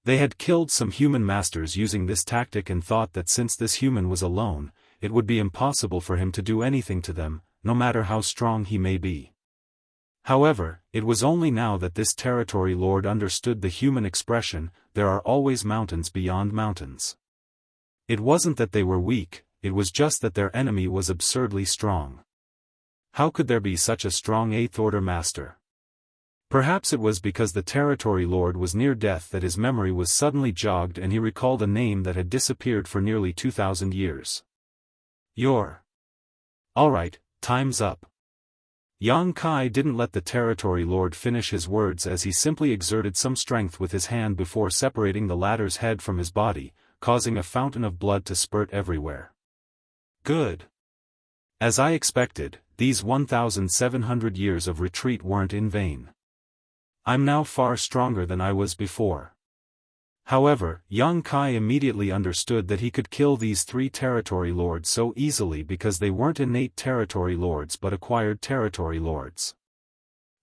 [SPEAKER 1] They had killed some human masters using this tactic and thought that since this human was alone, it would be impossible for him to do anything to them, no matter how strong he may be. However, it was only now that this territory lord understood the human expression, "There are always mountains beyond mountains." It wasn't that they were weak, it was just that their enemy was absurdly strong. How could there be such a strong eighth-order master? Perhaps it was because the territory lord was near death that his memory was suddenly jogged and he recalled a name that had disappeared for nearly 2,000 years. Alright, time's up. Yang Kai didn't let the territory lord finish his words as he simply exerted some strength with his hand before separating the latter's head from his body, causing a fountain of blood to spurt everywhere. Good. As I expected, these 1,700 years of retreat weren't in vain. I'm now far stronger than I was before. However, Yang Kai immediately understood that he could kill these three territory lords so easily because they weren't innate territory lords but acquired territory lords.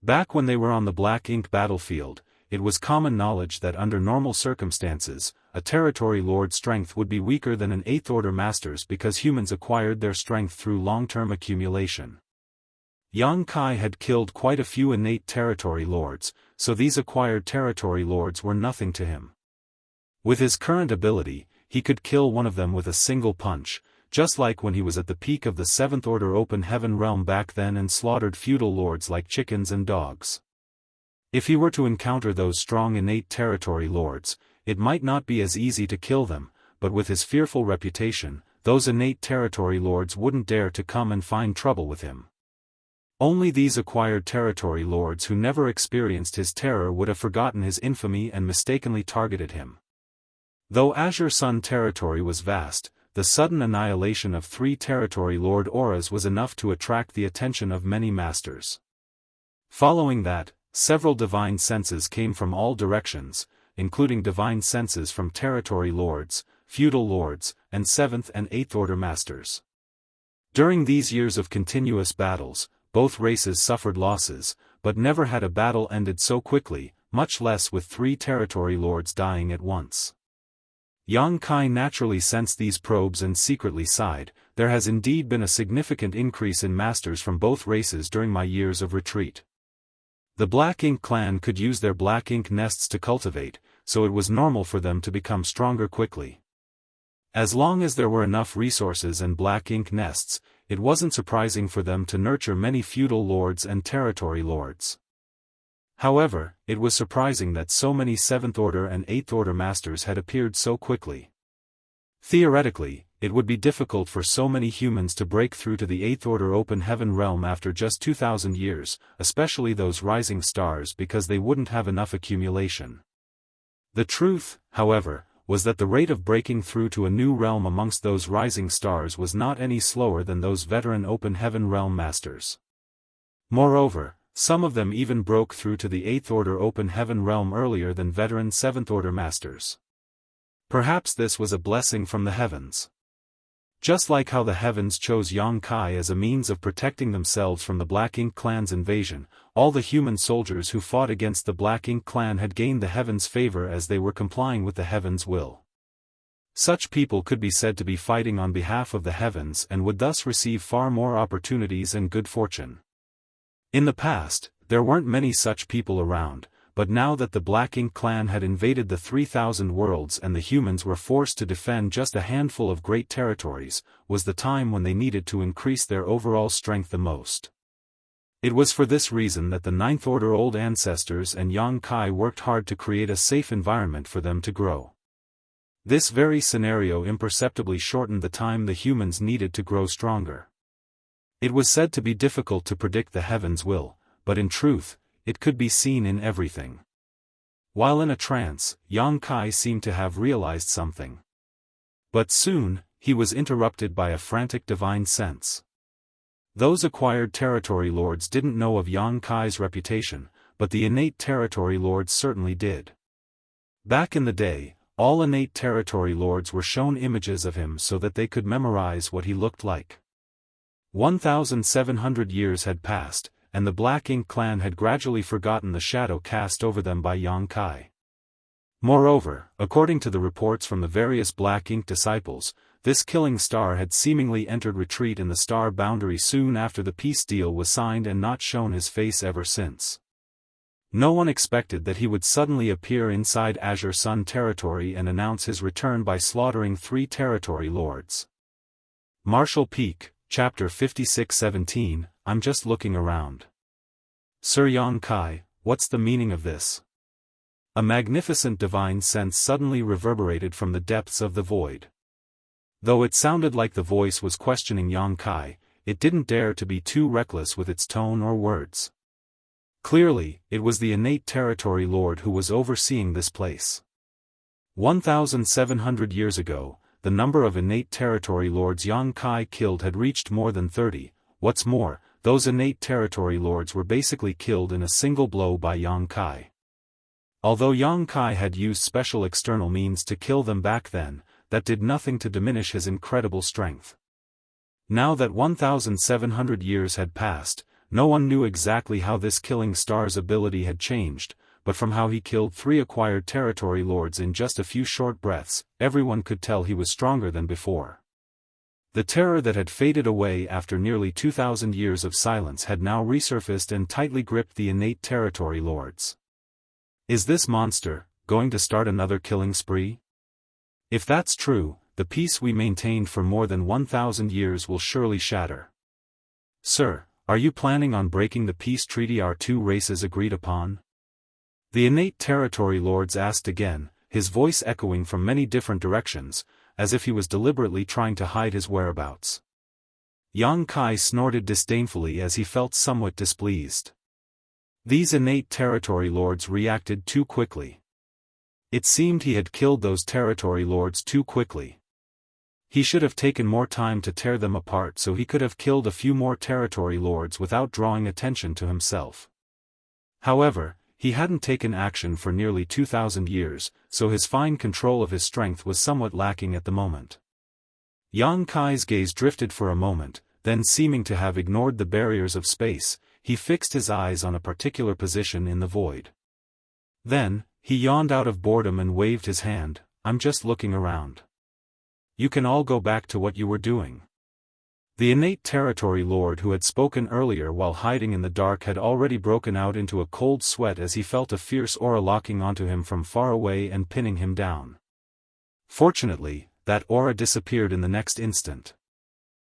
[SPEAKER 1] Back when they were on the Black Ink battlefield, it was common knowledge that under normal circumstances, a territory lord's strength would be weaker than an eighth-order master's because humans acquired their strength through long-term accumulation. Yang Kai had killed quite a few innate territory lords, so these acquired territory lords were nothing to him. With his current ability, he could kill one of them with a single punch, just like when he was at the peak of the 7th Order Open Heaven realm back then and slaughtered feudal lords like chickens and dogs. If he were to encounter those strong innate territory lords, it might not be as easy to kill them, but with his fearful reputation, those innate territory lords wouldn't dare to come and find trouble with him. Only these acquired territory lords who never experienced his terror would have forgotten his infamy and mistakenly targeted him. Though Azure Sun territory was vast, the sudden annihilation of 3 territory lord auras was enough to attract the attention of many masters. Following that, several divine senses came from all directions, including divine senses from territory lords, feudal lords, and 7th and 8th order masters. During these years of continuous battles, both races suffered losses, but never had a battle ended so quickly, much less with 3 territory lords dying at once. Yang Kai naturally sensed these probes and secretly sighed. There has indeed been a significant increase in masters from both races during my years of retreat. The Black Ink clan could use their black ink nests to cultivate, so it was normal for them to become stronger quickly. As long as there were enough resources and black ink nests, it wasn't surprising for them to nurture many feudal lords and territory lords. However, it was surprising that so many 7th order and 8th order masters had appeared so quickly. Theoretically, it would be difficult for so many humans to break through to the 8th order open heaven realm after just 2,000 years, especially those rising stars, because they wouldn't have enough accumulation. The truth, however, was that the rate of breaking through to a new realm amongst those rising stars was not any slower than those veteran open heaven realm masters. Moreover, some of them even broke through to the 8th order open heaven realm earlier than veteran 7th order masters. Perhaps this was a blessing from the heavens. Just like how the heavens chose Yang Kai as a means of protecting themselves from the Black Ink clan's invasion, all the human soldiers who fought against the Black Ink clan had gained the heavens' favor as they were complying with the heavens' will. Such people could be said to be fighting on behalf of the heavens and would thus receive far more opportunities and good fortune. In the past, there weren't many such people around, but now that the Black Ink clan had invaded the 3,000 worlds and the humans were forced to defend just a handful of great territories, was the time when they needed to increase their overall strength the most. It was for this reason that the 9th order old ancestors and Yang Kai worked hard to create a safe environment for them to grow. This very scenario imperceptibly shortened the time the humans needed to grow stronger. It was said to be difficult to predict the heavens' will, but in truth, it could be seen in everything. While in a trance, Yang Kai seemed to have realized something. But soon, he was interrupted by a frantic divine sense. Those acquired territory lords didn't know of Yang Kai's reputation, but the innate territory lords certainly did. Back in the day, all innate territory lords were shown images of him so that they could memorize what he looked like. 1,700 years had passed, and the Black Ink clan had gradually forgotten the shadow cast over them by Yang Kai. Moreover, according to the reports from the various Black Ink disciples, this killing star had seemingly entered retreat in the star boundary soon after the peace deal was signed and not shown his face ever since. No one expected that he would suddenly appear inside Azure Sun territory and announce his return by slaughtering 3 territory lords. Martial Peak, Chapter 56:17, I'm just looking around. Sir Yang Kai, what's the meaning of this? A magnificent divine sense suddenly reverberated from the depths of the void. Though it sounded like the voice was questioning Yang Kai, it didn't dare to be too reckless with its tone or words. Clearly, it was the innate territory lord who was overseeing this place. 1,700 years ago, the number of innate territory lords Yang Kai killed had reached more than 30, what's more, those innate territory lords were basically killed in a single blow by Yang Kai. Although Yang Kai had used special external means to kill them back then, that did nothing to diminish his incredible strength. Now that 1,700 years had passed, no one knew exactly how this killing star's ability had changed, but from how he killed 3 acquired territory lords in just a few short breaths, everyone could tell he was stronger than before. The terror that had faded away after nearly 2,000 years of silence had now resurfaced and tightly gripped the innate territory lords. Is this monster going to start another killing spree? If that's true, the peace we maintained for more than 1,000 years will surely shatter. Sir, are you planning on breaking the peace treaty our 2 races agreed upon? The innate territory lords asked again, his voice echoing from many different directions, as if he was deliberately trying to hide his whereabouts. Yang Kai snorted disdainfully as he felt somewhat displeased. These innate territory lords reacted too quickly. It seemed he had killed those territory lords too quickly. He should have taken more time to tear them apart so he could have killed a few more territory lords without drawing attention to himself. However, he hadn't taken action for nearly 2,000 years, so his fine control of his strength was somewhat lacking at the moment. Yang Kai's gaze drifted for a moment, then seeming to have ignored the barriers of space, he fixed his eyes on a particular position in the void. Then, he yawned out of boredom and waved his hand, "I'm just looking around. You can all go back to what you were doing." The innate territory lord who had spoken earlier while hiding in the dark had already broken out into a cold sweat as he felt a fierce aura locking onto him from far away and pinning him down. Fortunately, that aura disappeared in the next instant.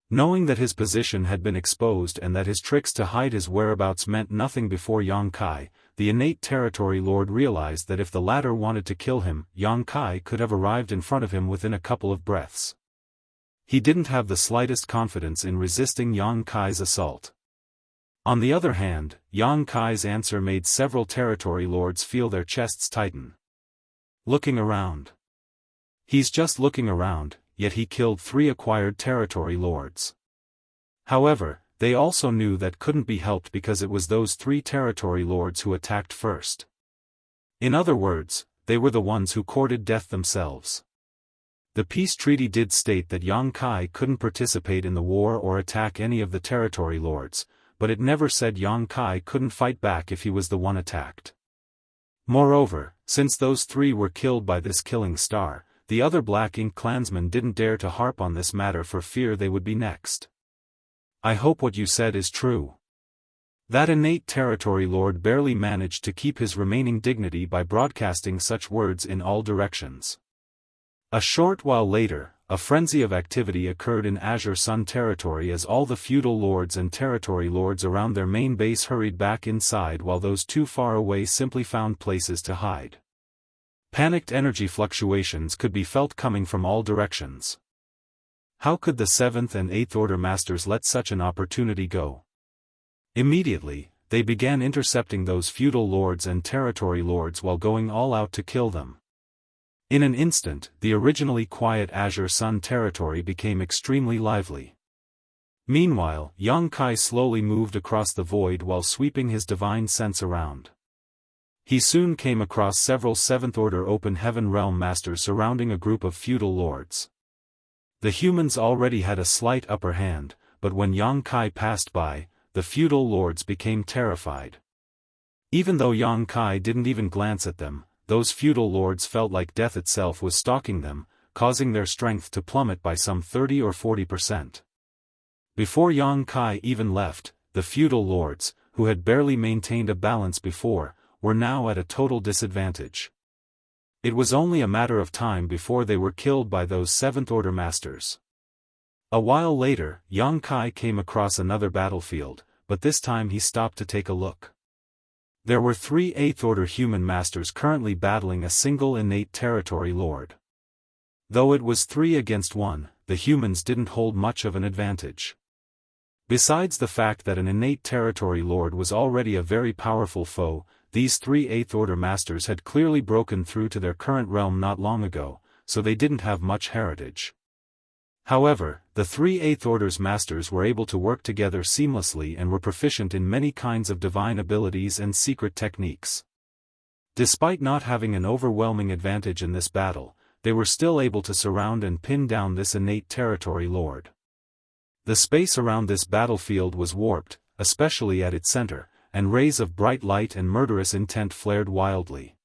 [SPEAKER 1] Knowing that his position had been exposed and that his tricks to hide his whereabouts meant nothing before Yang Kai, the innate territory lord realized that if the latter wanted to kill him, Yang Kai could have arrived in front of him within a couple of breaths. He didn't have the slightest confidence in resisting Yang Kai's assault. On the other hand, Yang Kai's answer made several territory lords feel their chests tighten. Looking around. He's just looking around, yet he killed 3 acquired territory lords. However, they also knew that couldn't be helped because it was those 3 territory lords who attacked first. In other words, they were the ones who courted death themselves. The peace treaty did state that Yang Kai couldn't participate in the war or attack any of the territory lords, but it never said Yang Kai couldn't fight back if he was the one attacked. Moreover, since those 3 were killed by this killing star, the other Black Ink clansmen didn't dare to harp on this matter for fear they would be next. "I hope what you said is true." That innate territory lord barely managed to keep his remaining dignity by broadcasting such words in all directions. A short while later, a frenzy of activity occurred in Azure Sun territory as all the feudal lords and territory lords around their main base hurried back inside while those too far away simply found places to hide. Panicked energy fluctuations could be felt coming from all directions. How could the 7th and 8th Order Masters let such an opportunity go? Immediately, they began intercepting those feudal lords and territory lords while going all out to kill them. In an instant, the originally quiet Azure Sun territory became extremely lively. Meanwhile, Yang Kai slowly moved across the void while sweeping his divine sense around. He soon came across several 7th Order Open Heaven Realm Masters surrounding a group of feudal lords. The humans already had a slight upper hand, but when Yang Kai passed by, the feudal lords became terrified. Even though Yang Kai didn't even glance at them, those feudal lords felt like death itself was stalking them, causing their strength to plummet by some 30 or 40%. Before Yang Kai even left, the feudal lords, who had barely maintained a balance before, were now at a total disadvantage. It was only a matter of time before they were killed by those 7th Order Masters. A while later, Yang Kai came across another battlefield, but this time he stopped to take a look. There were 3 8th Order human masters currently battling a single innate territory lord. Though it was 3 against 1, the humans didn't hold much of an advantage. Besides the fact that an innate territory lord was already a very powerful foe, these 3 8th Order Masters had clearly broken through to their current realm not long ago, so they didn't have much heritage. However, the 3 8th Order's Masters were able to work together seamlessly and were proficient in many kinds of divine abilities and secret techniques. Despite not having an overwhelming advantage in this battle, they were still able to surround and pin down this innate territory lord. The space around this battlefield was warped, especially at its center, and rays of bright light and murderous intent flared wildly.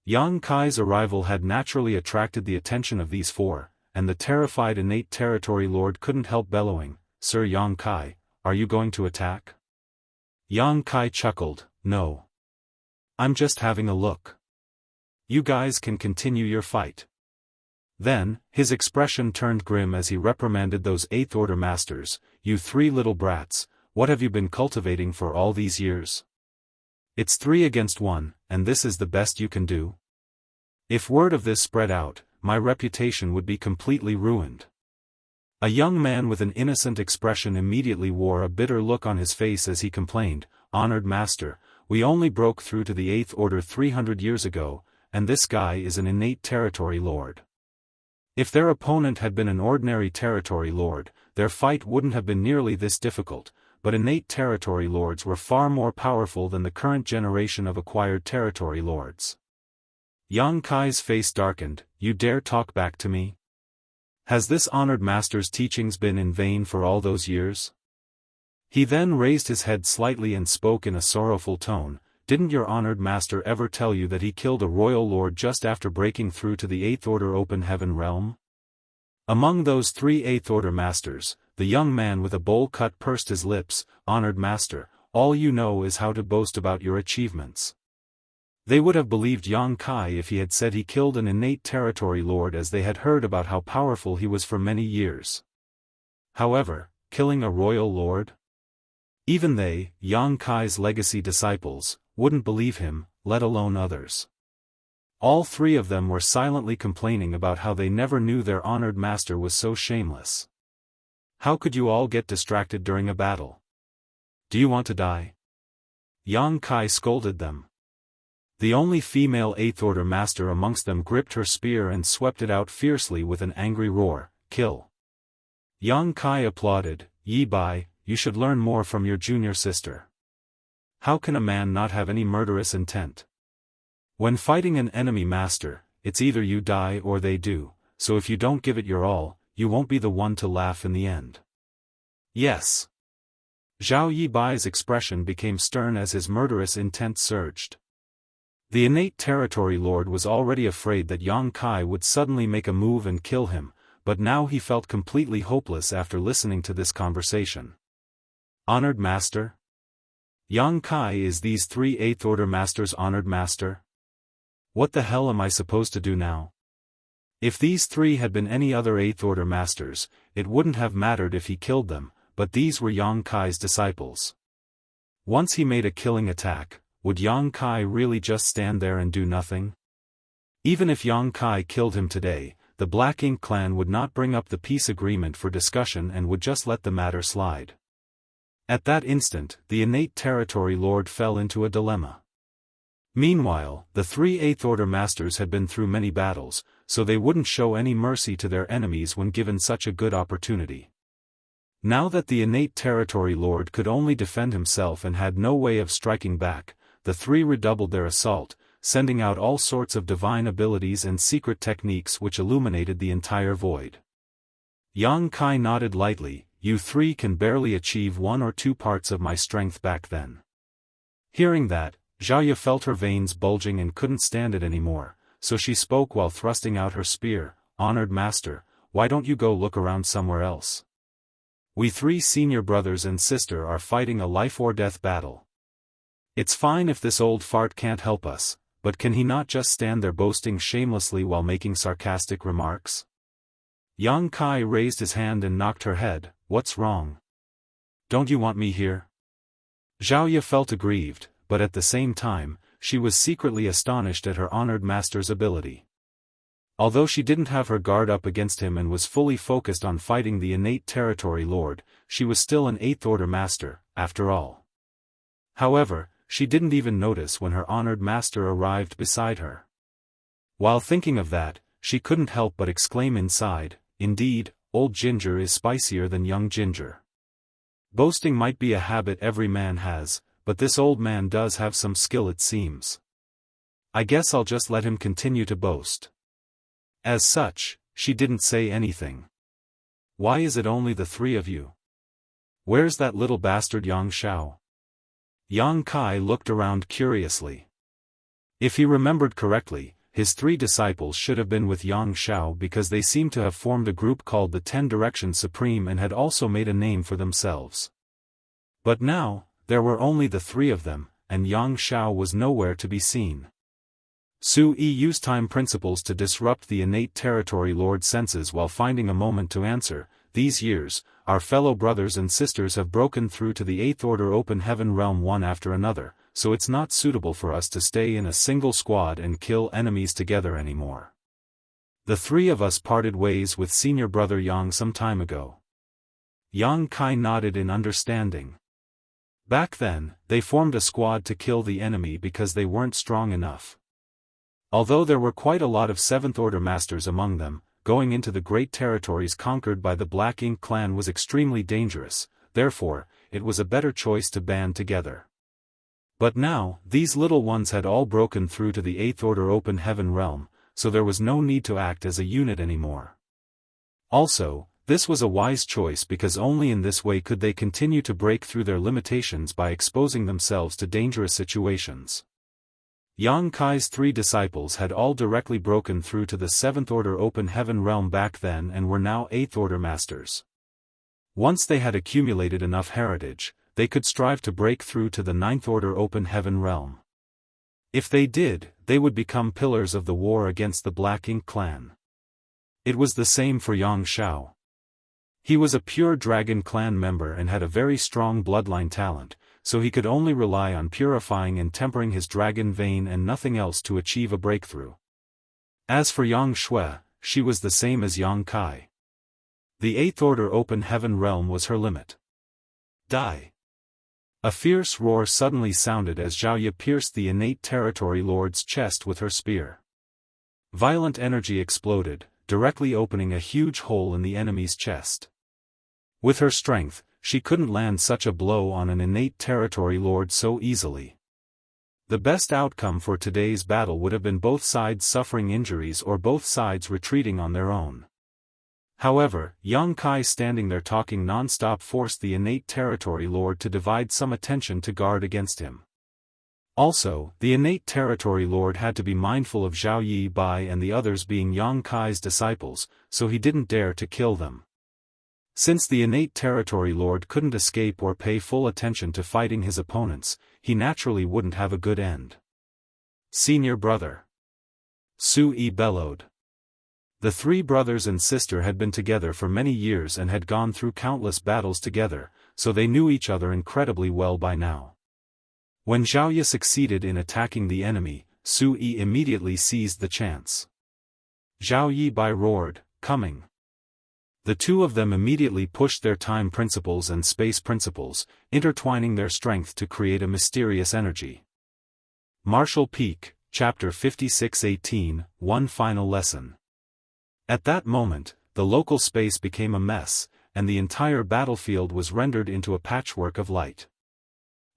[SPEAKER 1] Yang Kai's arrival had naturally attracted the attention of these 4, and the terrified innate territory lord couldn't help bellowing, "Sir Yang Kai, are you going to attack?" Yang Kai chuckled, "No. I'm just having a look. You guys can continue your fight." Then, his expression turned grim as he reprimanded those 8th Order Masters, "You 3 little brats, what have you been cultivating for all these years? It's 3 against 1, and this is the best you can do?" If word of this spread out, my reputation would be completely ruined. A young man with an innocent expression immediately wore a bitter look on his face as he complained, "Honored Master, we only broke through to the 8th Order 300 years ago, and this guy is an innate territory lord." If their opponent had been an ordinary territory lord, their fight wouldn't have been nearly this difficult, but innate territory lords were far more powerful than the current generation of acquired territory lords. Yang Kai's face darkened. "You dare talk back to me? Has this honored master's teachings been in vain for all those years?" He then raised his head slightly and spoke in a sorrowful tone, "Didn't your honored master ever tell you that he killed a royal lord just after breaking through to the 8th Order Open Heaven realm?" Among those 3 8th Order masters, the young man with a bowl cut pursed his lips. "Honored master, all you know is how to boast about your achievements." They would have believed Yang Kai if he had said he killed an innate territory lord, as they had heard about how powerful he was for many years. However, killing a royal lord? Even they, Yang Kai's legacy disciples, wouldn't believe him, let alone others. All 3 of them were silently complaining about how they never knew their honored master was so shameless. "How could you all get distracted during a battle? Do you want to die?" Yang Kai scolded them. The only female 8th Order master amongst them gripped her spear and swept it out fiercely with an angry roar, "Kill!" Yang Kai applauded. "Yi Bai, you should learn more from your junior sister. How can a man not have any murderous intent? When fighting an enemy master, it's either you die or they do, so if you don't give it your all, you won't be the one to laugh in the end." "Yes." Zhao Yi Bai's expression became stern as his murderous intent surged. The innate territory lord was already afraid that Yang Kai would suddenly make a move and kill him, but now he felt completely hopeless after listening to this conversation. "Honored master? Yang Kai is these 3 8th Order masters' honored master? What the hell am I supposed to do now?" If these 3 had been any other 8th Order masters, it wouldn't have mattered if he killed them, but these were Yang Kai's disciples. Once he made a killing attack, would Yang Kai really just stand there and do nothing? Even if Yang Kai killed him today, the Black Ink clan would not bring up the peace agreement for discussion and would just let the matter slide. At that instant, the innate territory lord fell into a dilemma. Meanwhile, the 3 8th Order masters had been through many battles, so they wouldn't show any mercy to their enemies when given such a good opportunity. Now that the innate territory lord could only defend himself and had no way of striking back, the 3 redoubled their assault, sending out all sorts of divine abilities and secret techniques which illuminated the entire void. Yang Kai nodded lightly. "You 3 can barely achieve 1 or 2 parts of my strength back then." Hearing that, Zhao Yi felt her veins bulging and couldn't stand it anymore, so she spoke while thrusting out her spear. "Honored master, why don't you go look around somewhere else? We 3 senior brothers and sister are fighting a life-or-death battle. It's fine if this old fart can't help us, but can he not just stand there boasting shamelessly while making sarcastic remarks?" Yang Kai raised his hand and knocked her head. "What's wrong? Don't you want me here?" Zhao Yi felt aggrieved, but at the same time, she was secretly astonished at her honored master's ability. Although she didn't have her guard up against him and was fully focused on fighting the innate territory lord, she was still an 8th Order master, after all. However, she didn't even notice when her honored master arrived beside her. While thinking of that, she couldn't help but exclaim inside, "Indeed, old ginger is spicier than young ginger." Boasting might be a habit every man has, but this old man does have some skill, it seems. I guess I'll just let him continue to boast. As such, she didn't say anything. "Why is it only the 3 of you? Where's that little bastard Yang Shao?" Yang Kai looked around curiously. If he remembered correctly, his 3 disciples should have been with Yang Shao because they seemed to have formed a group called the 10 Directions Supreme and had also made a name for themselves. But now, there were only the 3 of them, and Yang Shao was nowhere to be seen. Su Yi used time principles to disrupt the innate territory lord's senses while finding a moment to answer. "These years, our fellow brothers and sisters have broken through to the 8th Order Open Heaven realm one after another, so it's not suitable for us to stay in a single squad and kill enemies together anymore. The three of us parted ways with senior brother Yang some time ago." Yang Kai nodded in understanding. Back then, they formed a squad to kill the enemy because they weren't strong enough. Although there were quite a lot of 7th Order masters among them, going into the great territories conquered by the Black Ink clan was extremely dangerous, therefore, it was a better choice to band together. But now, these little ones had all broken through to the 8th Order Open Heaven realm, so there was no need to act as a unit anymore. Also, this was a wise choice because only in this way could they continue to break through their limitations by exposing themselves to dangerous situations. Yang Kai's 3 disciples had all directly broken through to the 7th Order Open Heaven realm back then and were now 8th Order masters. Once they had accumulated enough heritage, they could strive to break through to the 9th Order Open Heaven realm. If they did, they would become pillars of the war against the Black Ink clan. It was the same for Yang Xiao. He was a pure Dragon clan member and had a very strong bloodline talent, so he could only rely on purifying and tempering his dragon vein and nothing else to achieve a breakthrough. As for Yang Shui, she was the same as Yang Kai. The 8th Order Open Heaven realm was her limit. Die! A fierce roar suddenly sounded as Zhao Ye pierced the innate territory lord's chest with her spear. Violent energy exploded, directly opening a huge hole in the enemy's chest. With her strength, she couldn't land such a blow on an innate territory lord so easily. The best outcome for today's battle would have been both sides suffering injuries or both sides retreating on their own. However, Yang Kai standing there talking non-stop forced the innate territory lord to divide some attention to guard against him. Also, the innate territory lord had to be mindful of Zhao Yi Bai and the others being Yang Kai's disciples, so he didn't dare to kill them. Since the innate territory lord couldn't escape or pay full attention to fighting his opponents, he naturally wouldn't have a good end. Senior brother. Su Yi bellowed. The 3 brothers and sister had been together for many years and had gone through countless battles together, so they knew each other incredibly well by now. When Zhao Ye succeeded in attacking the enemy, Su Yi immediately seized the chance. Zhao Yi Bai roared, "Coming!" The two of them immediately pushed their time principles and space principles, intertwining their strength to create a mysterious energy. Martial Peak, Chapter 56-18, One Final Lesson. At that moment, the local space became a mess, and the entire battlefield was rendered into a patchwork of light.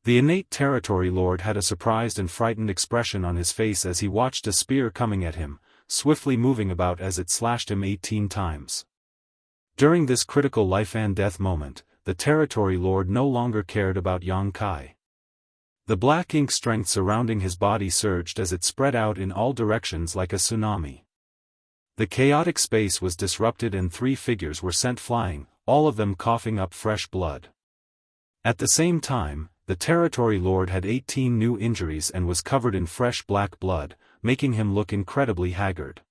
[SPEAKER 1] The innate territory lord had a surprised and frightened expression on his face as he watched a spear coming at him, swiftly moving about as it slashed him 18 times. During this critical life and death moment, the territory lord no longer cared about Yang Kai. The black ink strength surrounding his body surged as it spread out in all directions like a tsunami. The chaotic space was disrupted and 3 figures were sent flying, all of them coughing up fresh blood. At the same time, the territory lord had 18 new injuries and was covered in fresh black blood, making him look incredibly haggard.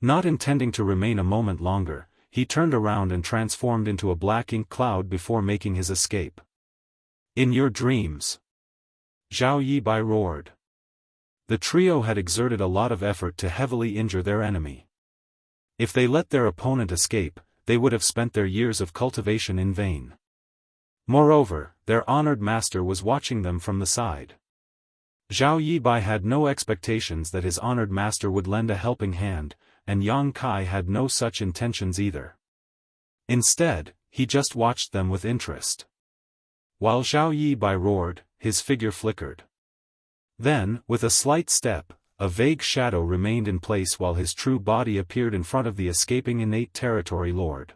[SPEAKER 1] Not intending to remain a moment longer, he turned around and transformed into a black ink cloud before making his escape. "In your dreams!" Zhao Yi Bai roared. The trio had exerted a lot of effort to heavily injure their enemy. If they let their opponent escape, they would have spent their years of cultivation in vain. Moreover, their honored master was watching them from the side. Zhao Yi Bai had no expectations that his honored master would lend a helping hand, and Yang Kai had no such intentions either. Instead, he just watched them with interest. While Zhao Yi Bai roared, his figure flickered. Then, with a slight step, a vague shadow remained in place while his true body appeared in front of the escaping innate territory lord.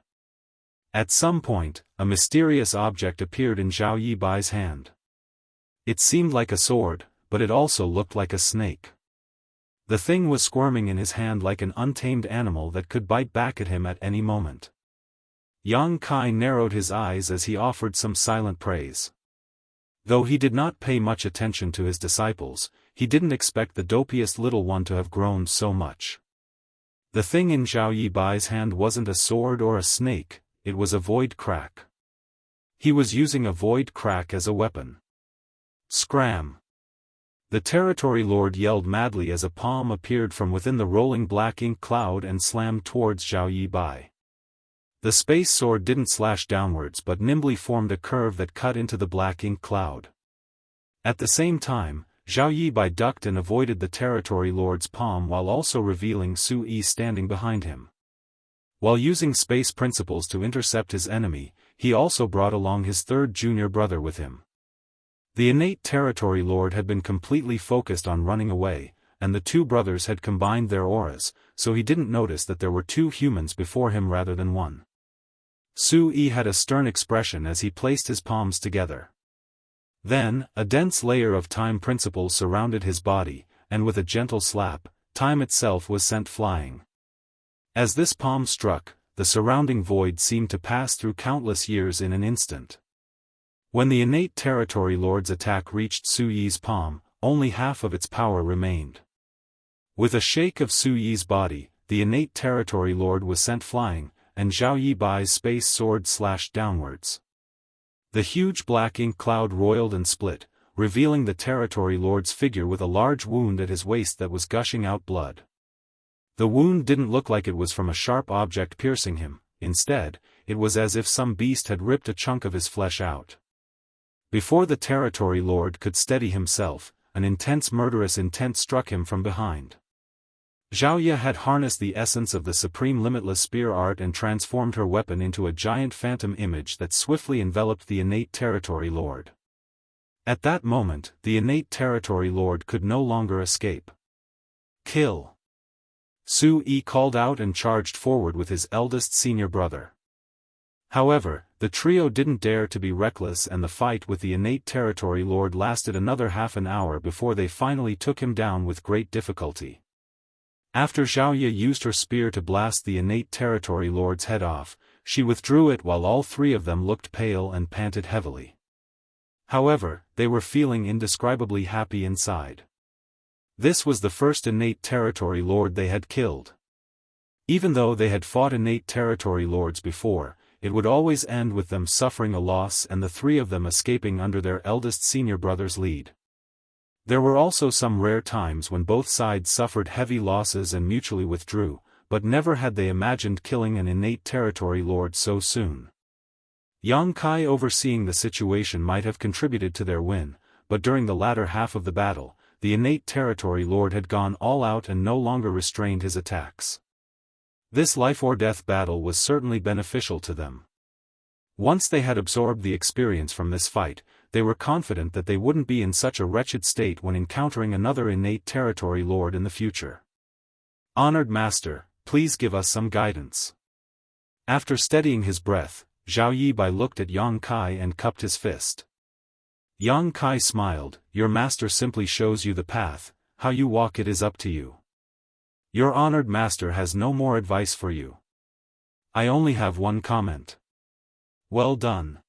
[SPEAKER 1] At some point, a mysterious object appeared in Zhao Yi Bai's hand. It seemed like a sword, but it also looked like a snake. The thing was squirming in his hand like an untamed animal that could bite back at him at any moment. Yang Kai narrowed his eyes as he offered some silent praise. Though he did not pay much attention to his disciples, he didn't expect the dopiest little one to have grown so much. The thing in Zhao Yi Bai's hand wasn't a sword or a snake, it was a void crack. He was using a void crack as a weapon. Scram! The Territory Lord yelled madly as a palm appeared from within the rolling black ink cloud and slammed towards Zhao Yi Bai. The space sword didn't slash downwards but nimbly formed a curve that cut into the black ink cloud. At the same time, Zhao Yi Bai ducked and avoided the Territory Lord's palm while also revealing Su Yi standing behind him. While using space principles to intercept his enemy, he also brought along his third junior brother with him. The innate Territory Lord had been completely focused on running away, and the two brothers had combined their auras, so he didn't notice that there were two humans before him rather than one. Su Yi had a stern expression as he placed his palms together. Then, a dense layer of time principles surrounded his body, and with a gentle slap, time itself was sent flying. As this palm struck, the surrounding void seemed to pass through countless years in an instant. When the innate Territory Lord's attack reached Su Yi's palm, only half of its power remained. With a shake of Su Yi's body, the innate Territory Lord was sent flying, and Zhao Yi Bai's space sword slashed downwards. The huge black ink cloud roiled and split, revealing the Territory Lord's figure with a large wound at his waist that was gushing out blood. The wound didn't look like it was from a sharp object piercing him, instead, it was as if some beast had ripped a chunk of his flesh out. Before the Territory Lord could steady himself, an intense murderous intent struck him from behind. Zhao Yi had harnessed the essence of the supreme limitless spear art and transformed her weapon into a giant phantom image that swiftly enveloped the innate Territory Lord. At that moment, the innate Territory Lord could no longer escape. Kill! Su Yi called out and charged forward with his eldest senior brother. However, the trio didn't dare to be reckless and the fight with the innate Territory Lord lasted another half an hour before they finally took him down with great difficulty. After Zhao Yi used her spear to blast the innate Territory Lord's head off, she withdrew it while all three of them looked pale and panted heavily. However, they were feeling indescribably happy inside. This was the first innate Territory Lord they had killed. Even though they had fought innate Territory Lords before, it would always end with them suffering a loss and the three of them escaping under their eldest senior brother's lead. There were also some rare times when both sides suffered heavy losses and mutually withdrew, but never had they imagined killing an innate Territory Lord so soon. Yang Kai overseeing the situation might have contributed to their win, but during the latter half of the battle, the innate Territory Lord had gone all out and no longer restrained his attacks. This life-or-death battle was certainly beneficial to them. Once they had absorbed the experience from this fight, they were confident that they wouldn't be in such a wretched state when encountering another innate Territory Lord in the future. Honored Master, please give us some guidance. After steadying his breath, Zhao Yi Bai looked at Yang Kai and cupped his fist. Yang Kai smiled, your master simply shows you the path, how you walk it is up to you. Your honored master has no more advice for you. I only have one comment. Well done.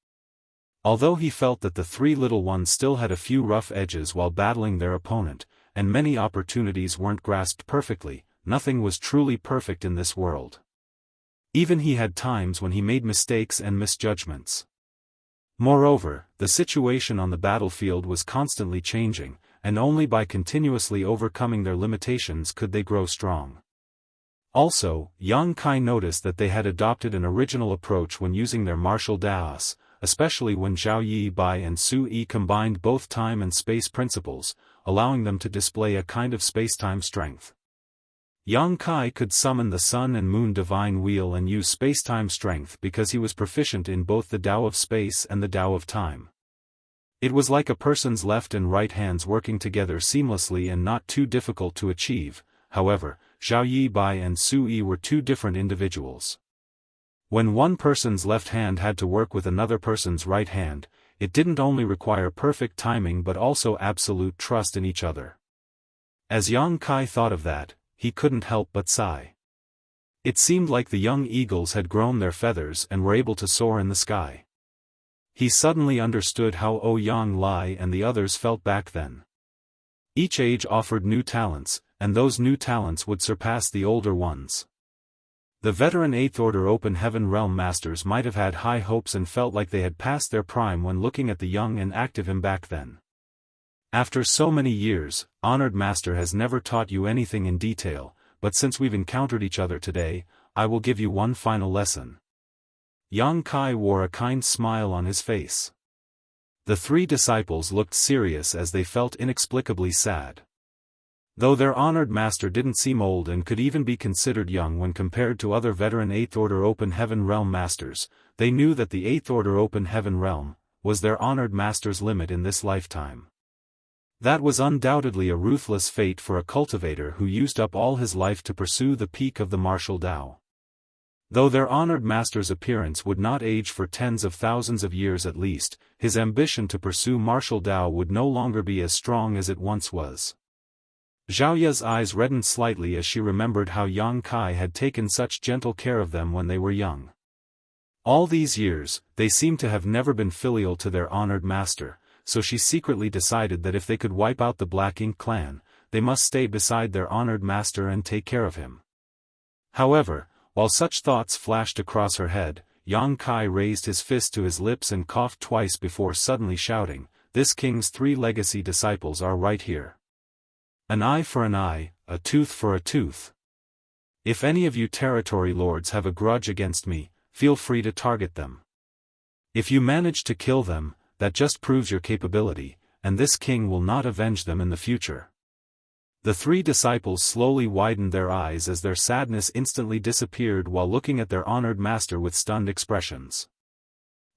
[SPEAKER 1] Although he felt that the three little ones still had a few rough edges while battling their opponent, and many opportunities weren't grasped perfectly, nothing was truly perfect in this world. Even he had times when he made mistakes and misjudgments. Moreover, the situation on the battlefield was constantly changing, and only by continuously overcoming their limitations could they grow strong. Also, Yang Kai noticed that they had adopted an original approach when using their martial Daoist, especially when Zhao Yi Bai and Su Yi combined both time and space principles, allowing them to display a kind of space-time strength. Yang Kai could summon the Sun and Moon Divine Wheel and use space-time strength because he was proficient in both the Tao of space and the Tao of time. It was like a person's left and right hands working together seamlessly and not too difficult to achieve. However, Zhao Yi Bai and Su Yi were two different individuals. When one person's left hand had to work with another person's right hand, it didn't only require perfect timing but also absolute trust in each other. As Yang Kai thought of that, he couldn't help but sigh. It seemed like the young eagles had grown their feathers and were able to soar in the sky. He suddenly understood how Ouyang Lai and the others felt back then. Each age offered new talents, and those new talents would surpass the older ones. The veteran 8th Order Open Heaven Realm Masters might have had high hopes and felt like they had passed their prime when looking at the young and active him back then. After so many years, honored master has never taught you anything in detail, but since we've encountered each other today, I will give you one final lesson. Yang Kai wore a kind smile on his face. The three disciples looked serious as they felt inexplicably sad. Though their honored master didn't seem old and could even be considered young when compared to other veteran 8th Order Open Heaven Realm masters, they knew that the 8th Order Open Heaven Realm was their honored master's limit in this lifetime. That was undoubtedly a ruthless fate for a cultivator who used up all his life to pursue the peak of the martial Tao. Though their honored master's appearance would not age for tens of thousands of years at least, his ambition to pursue martial Tao would no longer be as strong as it once was. Zhao Ye's eyes reddened slightly as she remembered how Yang Kai had taken such gentle care of them when they were young. All these years, they seemed to have never been filial to their honored master, so she secretly decided that if they could wipe out the Black Ink clan, they must stay beside their honored master and take care of him. However, while such thoughts flashed across her head, Yang Kai raised his fist to his lips and coughed twice before suddenly shouting, "This king's 3 legacy disciples are right here. An eye for an eye, a tooth for a tooth. If any of you territory lords have a grudge against me, feel free to target them. If you manage to kill them, that just proves your capability, and this king will not avenge them in the future." The 3 disciples slowly widened their eyes as their sadness instantly disappeared while looking at their honored master with stunned expressions.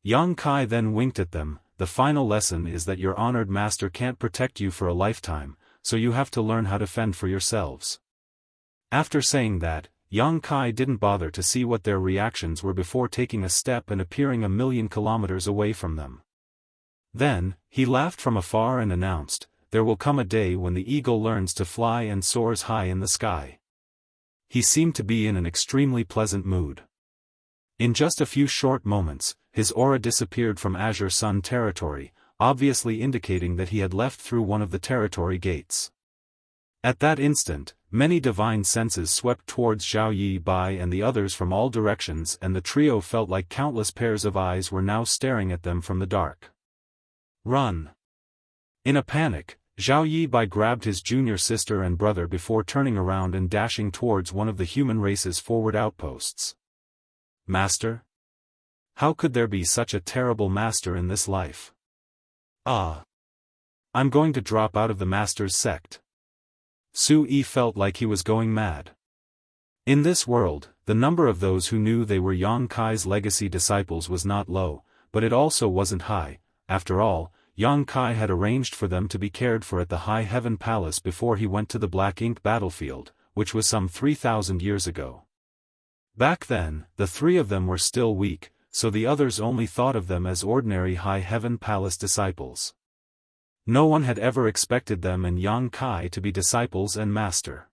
[SPEAKER 1] Yang Kai then winked at them. "The final lesson is that your honored master can't protect you for a lifetime, so you have to learn how to fend for yourselves." After saying that, Yang Kai didn't bother to see what their reactions were before taking a step and appearing 1,000,000 kilometers away from them. Then, he laughed from afar and announced, "There will come a day when the eagle learns to fly and soars high in the sky." He seemed to be in an extremely pleasant mood. In just a few short moments, his aura disappeared from Azure Sun territory, obviously indicating that he had left through one of the territory gates. At that instant, many divine senses swept towards Zhao Yi Bai and the others from all directions, and the trio felt like countless pairs of eyes were now staring at them from the dark. "Run!" In a panic, Zhao Yi Bai grabbed his junior sister and brother before turning around and dashing towards one of the human race's forward outposts. "Master? How could there be such a terrible master in this life? Ah! I'm going to drop out of the master's sect." Su Yi felt like he was going mad. In this world, the number of those who knew they were Yang Kai's legacy disciples was not low, but it also wasn't high. After all, Yang Kai had arranged for them to be cared for at the High Heaven Palace before he went to the Black Ink battlefield, which was some 3,000 years ago. Back then, the 3 of them were still weak, so the others only thought of them as ordinary High Heaven Palace disciples. No one had ever expected them and Yang Kai to be disciples and master.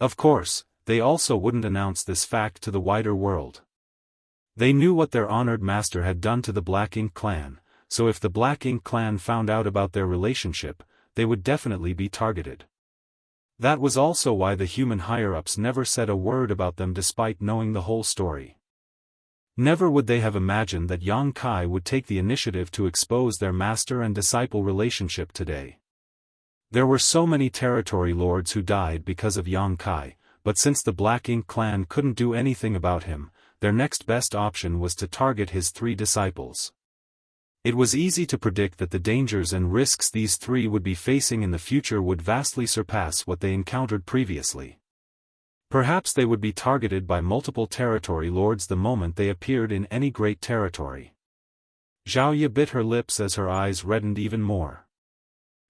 [SPEAKER 1] Of course, they also wouldn't announce this fact to the wider world. They knew what their honored master had done to the Black Ink clan, so if the Black Ink clan found out about their relationship, they would definitely be targeted. That was also why the human higher-ups never said a word about them despite knowing the whole story. Never would they have imagined that Yang Kai would take the initiative to expose their master and disciple relationship today. There were so many territory lords who died because of Yang Kai, but since the Black Ink clan couldn't do anything about him, their next best option was to target his 3 disciples. It was easy to predict that the dangers and risks these 3 would be facing in the future would vastly surpass what they encountered previously. Perhaps they would be targeted by multiple territory lords the moment they appeared in any great territory. Zhao Yi bit her lips as her eyes reddened even more.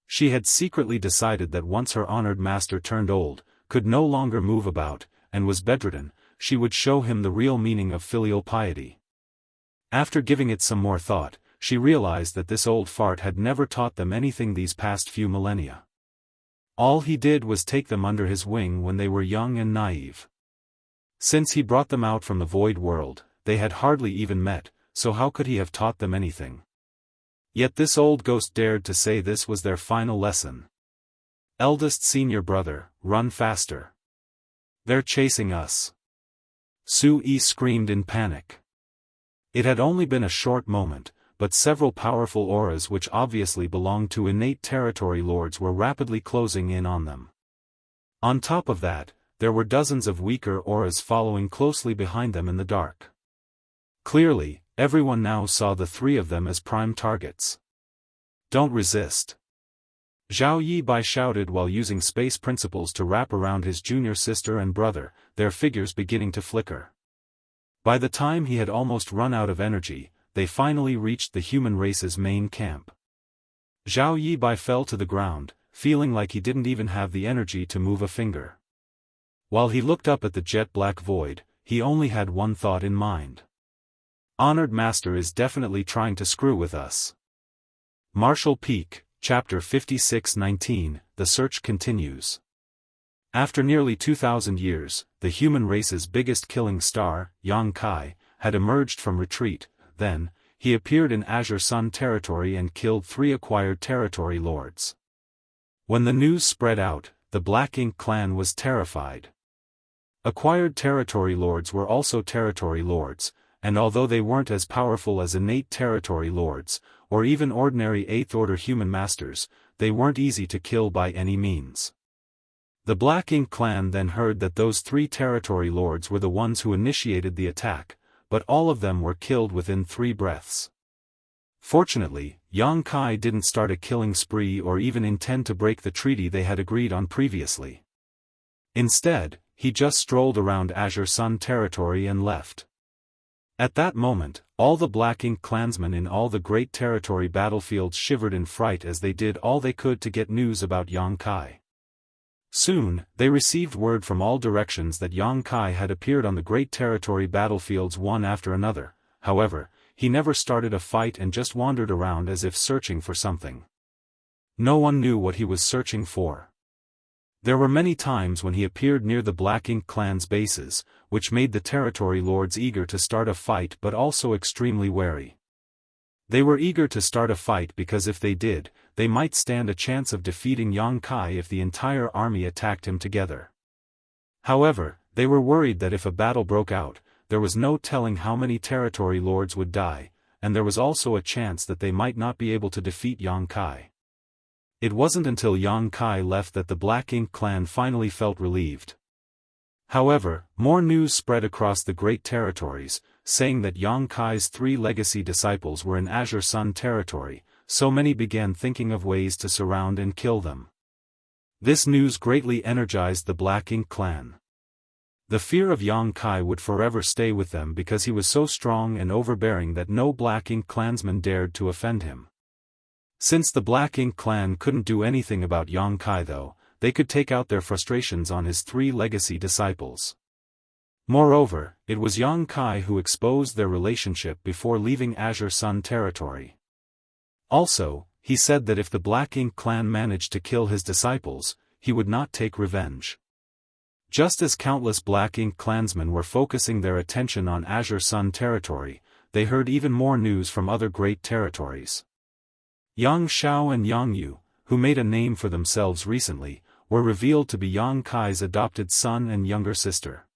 [SPEAKER 1] She had secretly decided that once her honored master turned old, could no longer move about, and was bedridden, she would show him the real meaning of filial piety. After giving it some more thought, she realized that this old fart had never taught them anything these past few millennia. All he did was take them under his wing when they were young and naive. Since he brought them out from the void world, they had hardly even met, so how could he have taught them anything? Yet this old ghost dared to say this was their final lesson. "Eldest senior brother, run faster. They're chasing us." Su Yi screamed in panic. It had only been a short moment, but several powerful auras which obviously belonged to innate territory lords were rapidly closing in on them. On top of that, there were dozens of weaker auras following closely behind them in the dark. Clearly, everyone now saw the three of them as prime targets. "Don't resist!" Zhao Yibai shouted while using space principles to wrap around his junior sister and brother, their figures beginning to flicker. By the time he had almost run out of energy, they finally reached the human race's main camp. Zhao Yibai fell to the ground, feeling like he didn't even have the energy to move a finger. While he looked up at the jet-black void, he only had one thought in mind. Honored Master is definitely trying to screw with us. Martial Peak, Chapter 56-19, The Search Continues. After nearly 2,000 years, the human race's biggest killing star, Yang Kai, had emerged from retreat. Then, he appeared in Azure Sun territory and killed 3 acquired territory lords. When the news spread out, the Black Ink clan was terrified. Acquired territory lords were also territory lords, and although they weren't as powerful as innate territory lords, or even ordinary 8th Order human masters, they weren't easy to kill by any means. The Black Ink clan then heard that those 3 territory lords were the ones who initiated the attack, but all of them were killed within 3 breaths. Fortunately, Yang Kai didn't start a killing spree or even intend to break the treaty they had agreed on previously. Instead, he just strolled around Azure Sun territory and left. At that moment, all the Black Ink clansmen in all the great territory battlefields shivered in fright as they did all they could to get news about Yang Kai. Soon, they received word from all directions that Yang Kai had appeared on the great territory battlefields one after another. However, he never started a fight and just wandered around as if searching for something. No one knew what he was searching for. There were many times when he appeared near the Black Ink clan's bases, which made the territory lords eager to start a fight but also extremely wary. They were eager to start a fight because if they did, they might stand a chance of defeating Yang Kai if the entire army attacked him together. However, they were worried that if a battle broke out, there was no telling how many territory lords would die, and there was also a chance that they might not be able to defeat Yang Kai. It wasn't until Yang Kai left that the Black Ink clan finally felt relieved. However, more news spread across the great territories, saying that Yang Kai's 3 legacy disciples were in Azure Sun territory, so many began thinking of ways to surround and kill them. This news greatly energized the Black Ink clan. The fear of Yang Kai would forever stay with them because he was so strong and overbearing that no Black Ink clansman dared to offend him. Since the Black Ink clan couldn't do anything about Yang Kai though, they could take out their frustrations on his 3 legacy disciples. Moreover, it was Yang Kai who exposed their relationship before leaving Azure Sun territory. Also, he said that if the Black Ink clan managed to kill his disciples, he would not take revenge. Just as countless Black Ink clansmen were focusing their attention on Azure Sun territory, they heard even more news from other great territories. Yang Xiao and Yang Yu, who made a name for themselves recently, were revealed to be Yang Kai's adopted son and younger sister.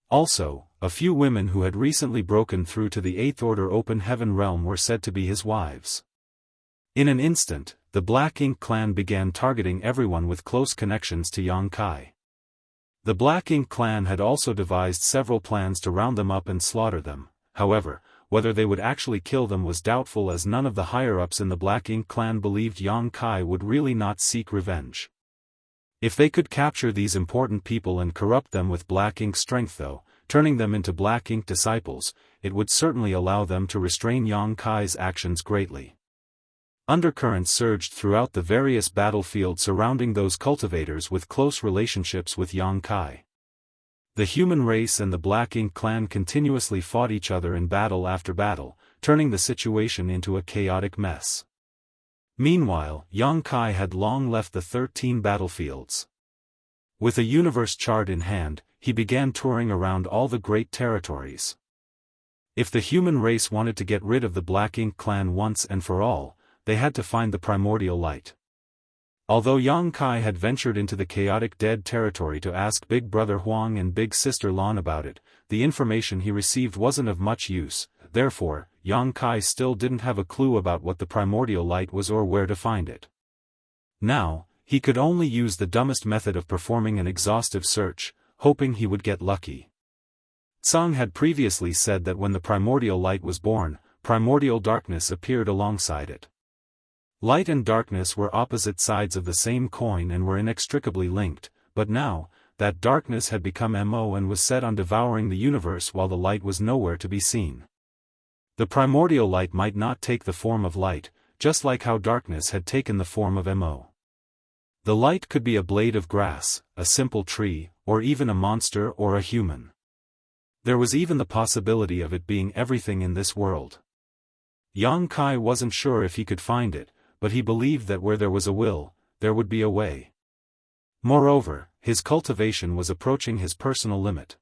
[SPEAKER 1] Also, a few women who had recently broken through to the 8th Order Open Heaven realm were said to be his wives. In an instant, the Black Ink clan began targeting everyone with close connections to Yang Kai. The Black Ink clan had also devised several plans to round them up and slaughter them. However, whether they would actually kill them was doubtful as none of the higher-ups in the Black Ink clan believed Yang Kai would really not seek revenge. If they could capture these important people and corrupt them with Black Ink strength though, turning them into Black Ink disciples, it would certainly allow them to restrain Yang Kai's actions greatly. Undercurrents surged throughout the various battlefields surrounding those cultivators with close relationships with Yang Kai. The human race and the Black Ink clan continuously fought each other in battle after battle, turning the situation into a chaotic mess. Meanwhile, Yang Kai had long left the 13 battlefields. With a universe chart in hand, he began touring around all the great territories. If the human race wanted to get rid of the Black Ink clan once and for all, they had to find the primordial light. Although Yang Kai had ventured into the chaotic dead territory to ask Big Brother Huang and Big Sister Lan about it, the information he received wasn't of much use. Therefore, Yang Kai still didn't have a clue about what the primordial light was or where to find it. Now, he could only use the dumbest method of performing an exhaustive search, hoping he would get lucky. Tsang had previously said that when the primordial light was born, primordial darkness appeared alongside it. Light and darkness were opposite sides of the same coin and were inextricably linked, but now, that darkness had become MO and was set on devouring the universe while the light was nowhere to be seen. The primordial light might not take the form of light, just like how darkness had taken the form of MO. The light could be a blade of grass, a simple tree, or even a monster or a human. There was even the possibility of it being everything in this world. Yang Kai wasn't sure if he could find it, but he believed that where there was a will, there would be a way. Moreover, his cultivation was approaching his personal limit.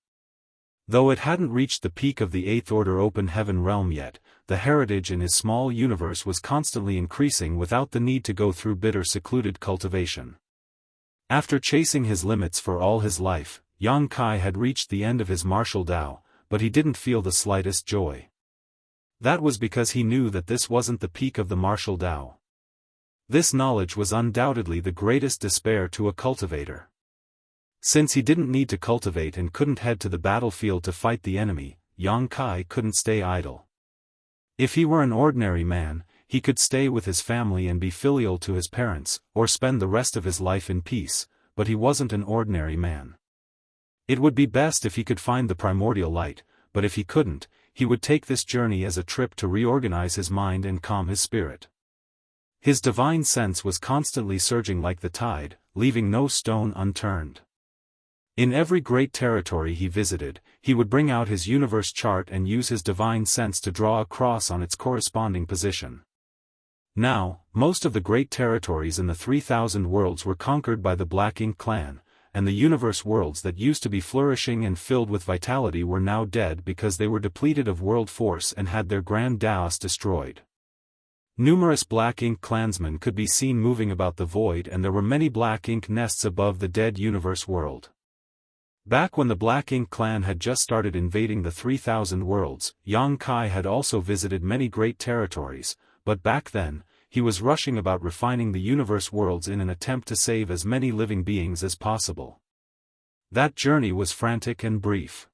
[SPEAKER 1] Though it hadn't reached the peak of the Eighth Order open heaven realm yet, the heritage in his small universe was constantly increasing without the need to go through bitter secluded cultivation. After chasing his limits for all his life, Yang Kai had reached the end of his martial Tao, but he didn't feel the slightest joy. That was because he knew that this wasn't the peak of the martial Tao. This knowledge was undoubtedly the greatest despair to a cultivator. Since he didn't need to cultivate and couldn't head to the battlefield to fight the enemy, Yang Kai couldn't stay idle. If he were an ordinary man, he could stay with his family and be filial to his parents, or spend the rest of his life in peace, but he wasn't an ordinary man. It would be best if he could find the primordial light, but if he couldn't, he would take this journey as a trip to reorganize his mind and calm his spirit. His divine sense was constantly surging like the tide, leaving no stone unturned. In every great territory he visited, he would bring out his universe chart and use his divine sense to draw a cross on its corresponding position. Now, most of the great territories in the 3,000 worlds were conquered by the Black Ink clan, and the universe worlds that used to be flourishing and filled with vitality were now dead because they were depleted of world force and had their grand Daoist destroyed. Numerous Black Ink clansmen could be seen moving about the void, and there were many Black Ink nests above the dead universe world. Back when the Black Ink clan had just started invading the 3,000 worlds, Yang Kai had also visited many great territories, but back then, he was rushing about refining the universe worlds in an attempt to save as many living beings as possible. That journey was frantic and brief.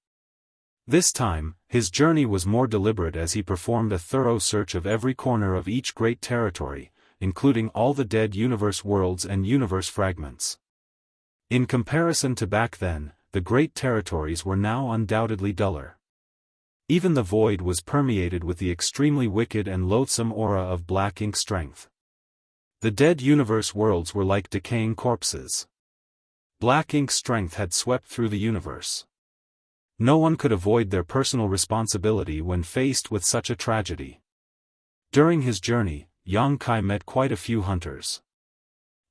[SPEAKER 1] This time, his journey was more deliberate as he performed a thorough search of every corner of each great territory, including all the dead universe worlds and universe fragments. In comparison to back then, the great territories were now undoubtedly duller. Even the void was permeated with the extremely wicked and loathsome aura of Black Ink strength. The dead universe worlds were like decaying corpses. Black Ink strength had swept through the universe. No one could avoid their personal responsibility when faced with such a tragedy. During his journey, Yang Kai met quite a few hunters.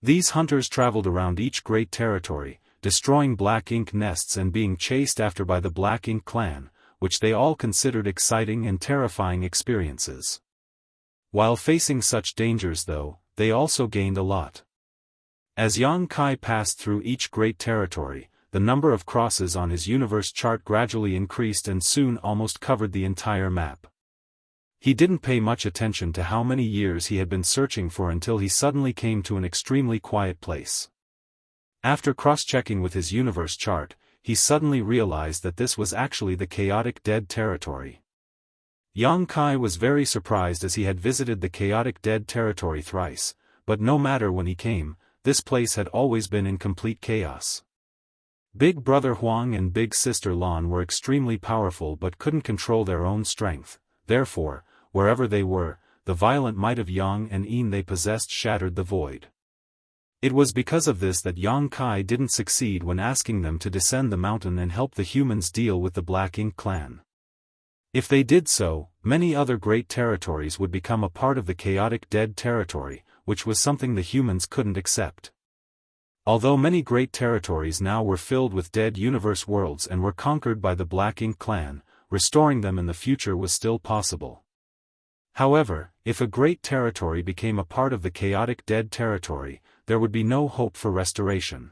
[SPEAKER 1] These hunters traveled around each great territory, destroying Black Ink nests and being chased after by the Black Ink clan, which they all considered exciting and terrifying experiences. While facing such dangers though, they also gained a lot. As Yang Kai passed through each great territory, the number of crosses on his universe chart gradually increased and soon almost covered the entire map. He didn't pay much attention to how many years he had been searching for until he suddenly came to an extremely quiet place. After cross-checking with his universe chart, he suddenly realized that this was actually the chaotic dead territory. Yang Kai was very surprised as he had visited the chaotic dead territory thrice, but no matter when he came, this place had always been in complete chaos. Big Brother Huang and Big Sister Lan were extremely powerful but couldn't control their own strength, therefore, wherever they were, the violent might of Yang and Yin they possessed shattered the void. It was because of this that Yang Kai didn't succeed when asking them to descend the mountain and help the humans deal with the Black Ink clan. If they did so, many other great territories would become a part of the chaotic dead territory, which was something the humans couldn't accept. Although many great territories now were filled with dead universe worlds and were conquered by the Black Ink clan, restoring them in the future was still possible. However, if a great territory became a part of the chaotic dead territory, there would be no hope for restoration.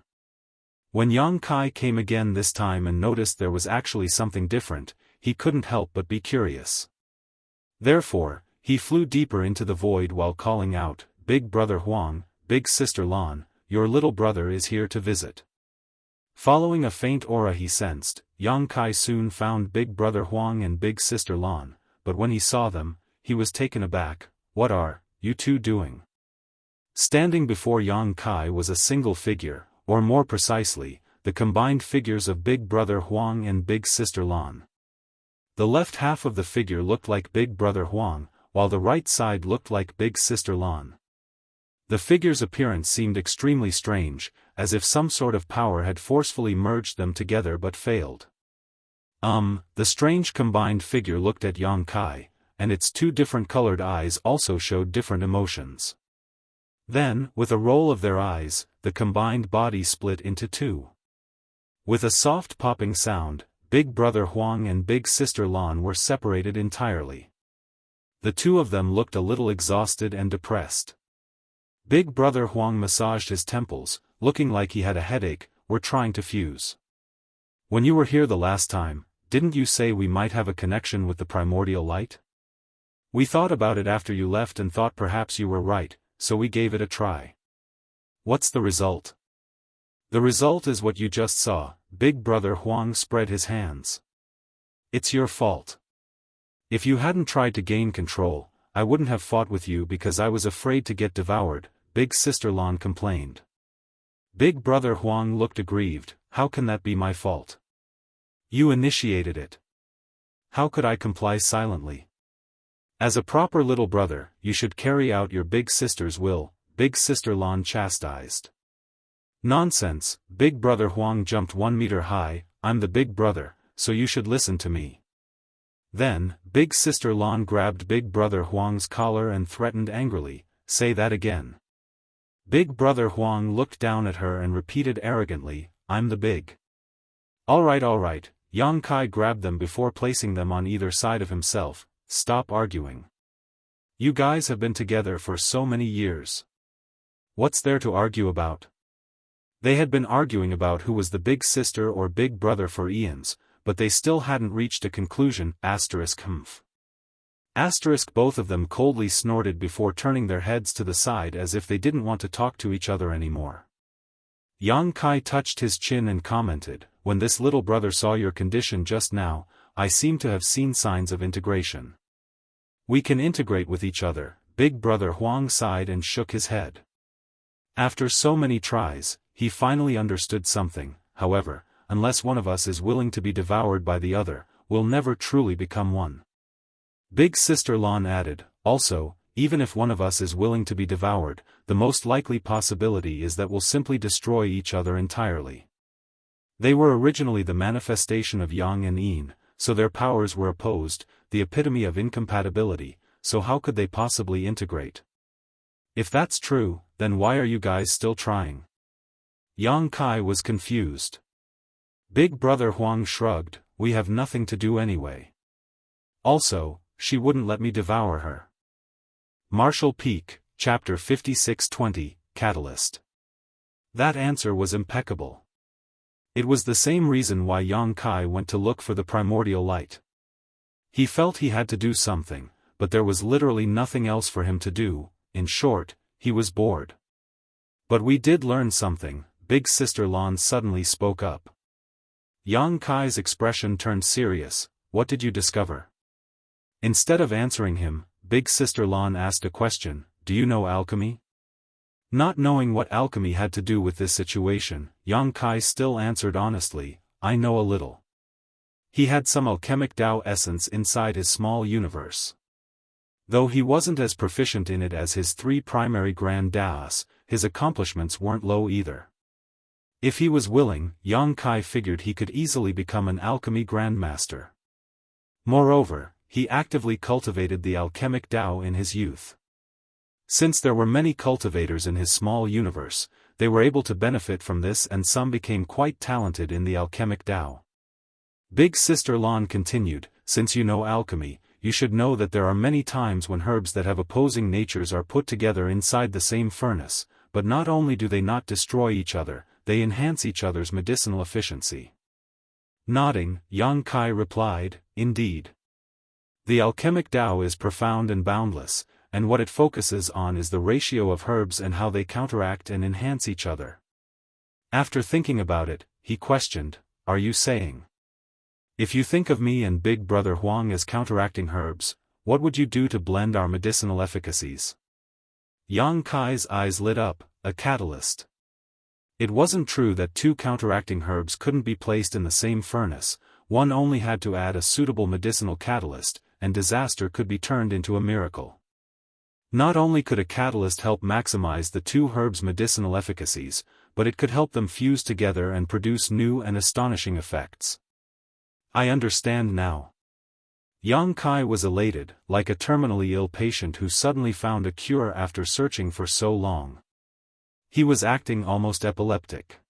[SPEAKER 1] When Yang Kai came again this time and noticed there was actually something different, he couldn't help but be curious. Therefore, he flew deeper into the void while calling out, "Big brother Huang, big sister Lan, your little brother is here to visit." Following a faint aura he sensed, Yang Kai soon found big brother Huang and big sister Lan, but when he saw them, he was taken aback. "What are you two doing?" Standing before Yang Kai was a single figure, or more precisely, the combined figures of big brother Huang and big sister Lan. The left half of the figure looked like big brother Huang, while the right side looked like big sister Lan. The figure's appearance seemed extremely strange, as if some sort of power had forcefully merged them together but failed. The strange combined figure looked at Yang Kai, and its two different colored eyes also showed different emotions. Then, with a roll of their eyes, the combined body split into two. With a soft popping sound, big brother Huang and big sister Lan were separated entirely. The two of them looked a little exhausted and depressed. Big brother Huang massaged his temples, looking like he had a headache, "We're trying to fuse. When you were here the last time, didn't you say we might have a connection with the primordial light? We thought about it after you left and thought perhaps you were right, so we gave it a try. What's the result?" "The result is what you just saw." Big brother Huang spread his hands. "It's your fault. If you hadn't tried to gain control, I wouldn't have fought with you because I was afraid to get devoured," big sister Lan complained. Big brother Huang looked aggrieved. "How can that be my fault? You initiated it. How could I comply silently? As a proper little brother, you should carry out your big sister's will," big sister Lan chastised. "Nonsense," big brother Huang jumped 1 meter high. "I'm the big brother, so you should listen to me." Then, big sister Lan grabbed big brother Huang's collar and threatened angrily, "Say that again." Big brother Huang looked down at her and repeated arrogantly, "I'm the big." All right. Yang Kai grabbed them before placing them on either side of himself. "Stop arguing. You guys have been together for so many years. What's there to argue about?" They had been arguing about who was the big sister or big brother for eons, but they still hadn't reached a conclusion. *humph. Both of them coldly snorted before turning their heads to the side as if they didn't want to talk to each other anymore. Yang Kai touched his chin and commented, "When this little brother saw your condition just now, I seem to have seen signs of integration. We can integrate with each other." Big brother Huang sighed and shook his head. After so many tries, he finally understood something. "However, unless one of us is willing to be devoured by the other, we'll never truly become one." Big sister Lan added, "Also, even if one of us is willing to be devoured, the most likely possibility is that we'll simply destroy each other entirely. They were originally the manifestation of Yang and Yin, so their powers were opposed, the epitome of incompatibility, so how could they possibly integrate? If that's true, then why are you guys still trying?" Yang Kai was confused. Big brother Huang shrugged, "We have nothing to do anyway. Also, she wouldn't let me devour her." Martial Peak, Chapter 56-20, Catalyst. That answer was impeccable. It was the same reason why Yang Kai went to look for the primordial light. He felt he had to do something, but there was literally nothing else for him to do. In short, he was bored. "But we did learn something," big sister Lan suddenly spoke up. Yang Kai's expression turned serious. "What did you discover?" Instead of answering him, big sister Lan asked a question, "Do you know alchemy?" Not knowing what alchemy had to do with this situation, Yang Kai still answered honestly, "I know a little." He had some alchemic Tao essence inside his small universe. Though he wasn't as proficient in it as his 3 primary grand Daoists, his accomplishments weren't low either. If he was willing, Yang Kai figured he could easily become an alchemy grandmaster. Moreover, he actively cultivated the alchemic Tao in his youth. Since there were many cultivators in his small universe, they were able to benefit from this and some became quite talented in the alchemic Tao. Big sister Lan continued, "Since you know alchemy, you should know that there are many times when herbs that have opposing natures are put together inside the same furnace, but not only do they not destroy each other, they enhance each other's medicinal efficiency." Nodding, Yang Kai replied, "Indeed. The alchemic Tao is profound and boundless, and what it focuses on is the ratio of herbs and how they counteract and enhance each other. After thinking about it, he questioned, "Are you saying? If you think of me and Big Brother Huang as counteracting herbs, what would you do to blend our medicinal efficacies?" Yang Kai's eyes lit up, a catalyst. It wasn't true that two counteracting herbs couldn't be placed in the same furnace, one only had to add a suitable medicinal catalyst, and disaster could be turned into a miracle. Not only could a catalyst help maximize the two herbs' medicinal efficacies, but it could help them fuse together and produce new and astonishing effects. I understand now. Yang Kai was elated, like a terminally ill patient who suddenly found a cure after searching for so long. He was acting almost epileptic.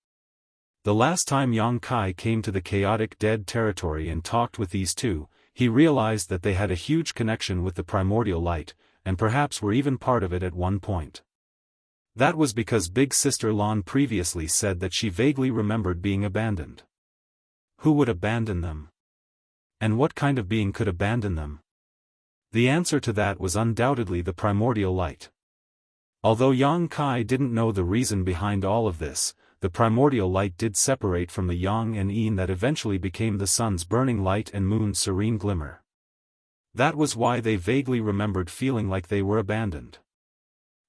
[SPEAKER 1] The last time Yang Kai came to the chaotic dead territory and talked with these two, he realized that they had a huge connection with the primordial light, and perhaps were even part of it at one point. That was because Big Sister Lan previously said that she vaguely remembered being abandoned. Who would abandon them? And what kind of being could abandon them? The answer to that was undoubtedly the primordial light. Although Yang Kai didn't know the reason behind all of this, the primordial light did separate from the yang and yin that eventually became the sun's burning light and moon's serene glimmer. That was why they vaguely remembered feeling like they were abandoned.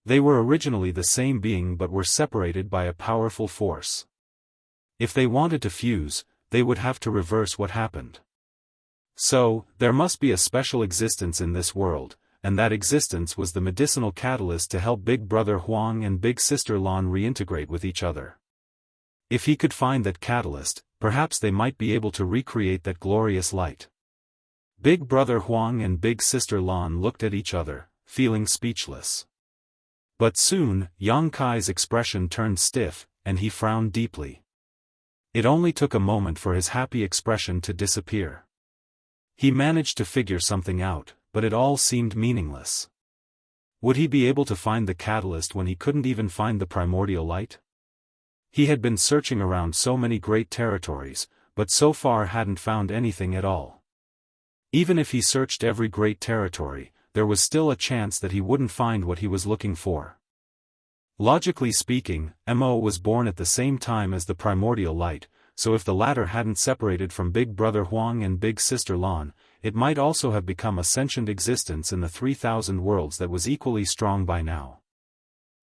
[SPEAKER 1] They were originally the same being but were separated by a powerful force. If they wanted to fuse, they would have to reverse what happened. So, there must be a special existence in this world, and that existence was the medicinal catalyst to help Big Brother Huang and Big Sister Lan reintegrate with each other. If he could find that catalyst, perhaps they might be able to recreate that glorious light. Big Brother Huang and Big Sister Lan looked at each other, feeling speechless. But soon, Yang Kai's expression turned stiff, and he frowned deeply. It only took a moment for his happy expression to disappear. He managed to figure something out, but it all seemed meaningless. Would he be able to find the catalyst when he couldn't even find the primordial light? He had been searching around so many great territories, but so far hadn't found anything at all. Even if he searched every great territory, there was still a chance that he wouldn't find what he was looking for. Logically speaking, Mo was born at the same time as the primordial light, so if the latter hadn't separated from Big Brother Huang and Big Sister Lan, it might also have become a sentient existence in the 3,000 worlds that was equally strong by now.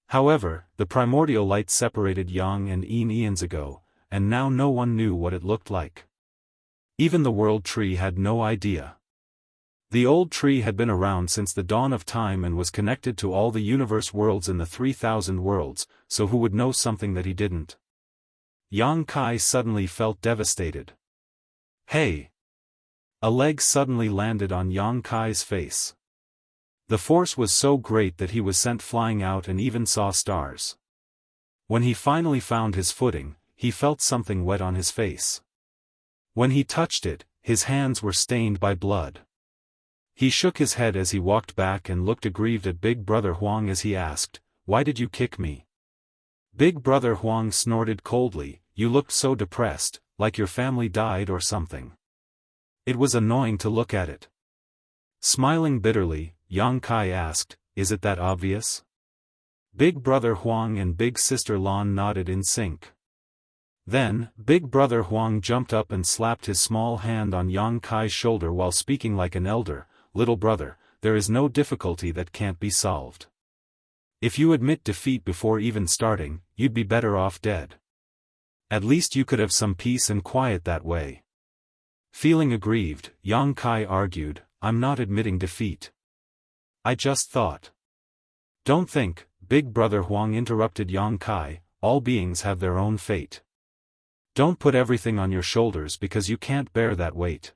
[SPEAKER 1] However, the primordial light separated yang and yin eons ago, and now no one knew what it looked like. Even the world tree had no idea. The old tree had been around since the dawn of time and was connected to all the universe worlds in the 3,000 worlds, so who would know something that he didn't? Yang Kai suddenly felt devastated. Hey! A leg suddenly landed on Yang Kai's face. The force was so great that he was sent flying out and even saw stars. When he finally found his footing, he felt something wet on his face. When he touched it, his hands were stained by blood. He shook his head as he walked back and looked aggrieved at Big Brother Huang as he asked, "Why did you kick me?" Big Brother Huang snorted coldly, "You looked so depressed, like your family died or something." It was annoying to look at it. Smiling bitterly, Yang Kai asked, "Is it that obvious?" Big Brother Huang and Big Sister Lan nodded in sync. Then, Big Brother Huang jumped up and slapped his small hand on Yang Kai's shoulder while speaking like an elder, "Little brother, there is no difficulty that can't be solved. If you admit defeat before even starting, you'd be better off dead. At least you could have some peace and quiet that way." Feeling aggrieved, Yang Kai argued, "I'm not admitting defeat. I just thought." "Don't think," Big Brother Huang interrupted Yang Kai, "all beings have their own fate. Don't put everything on your shoulders because you can't bear that weight.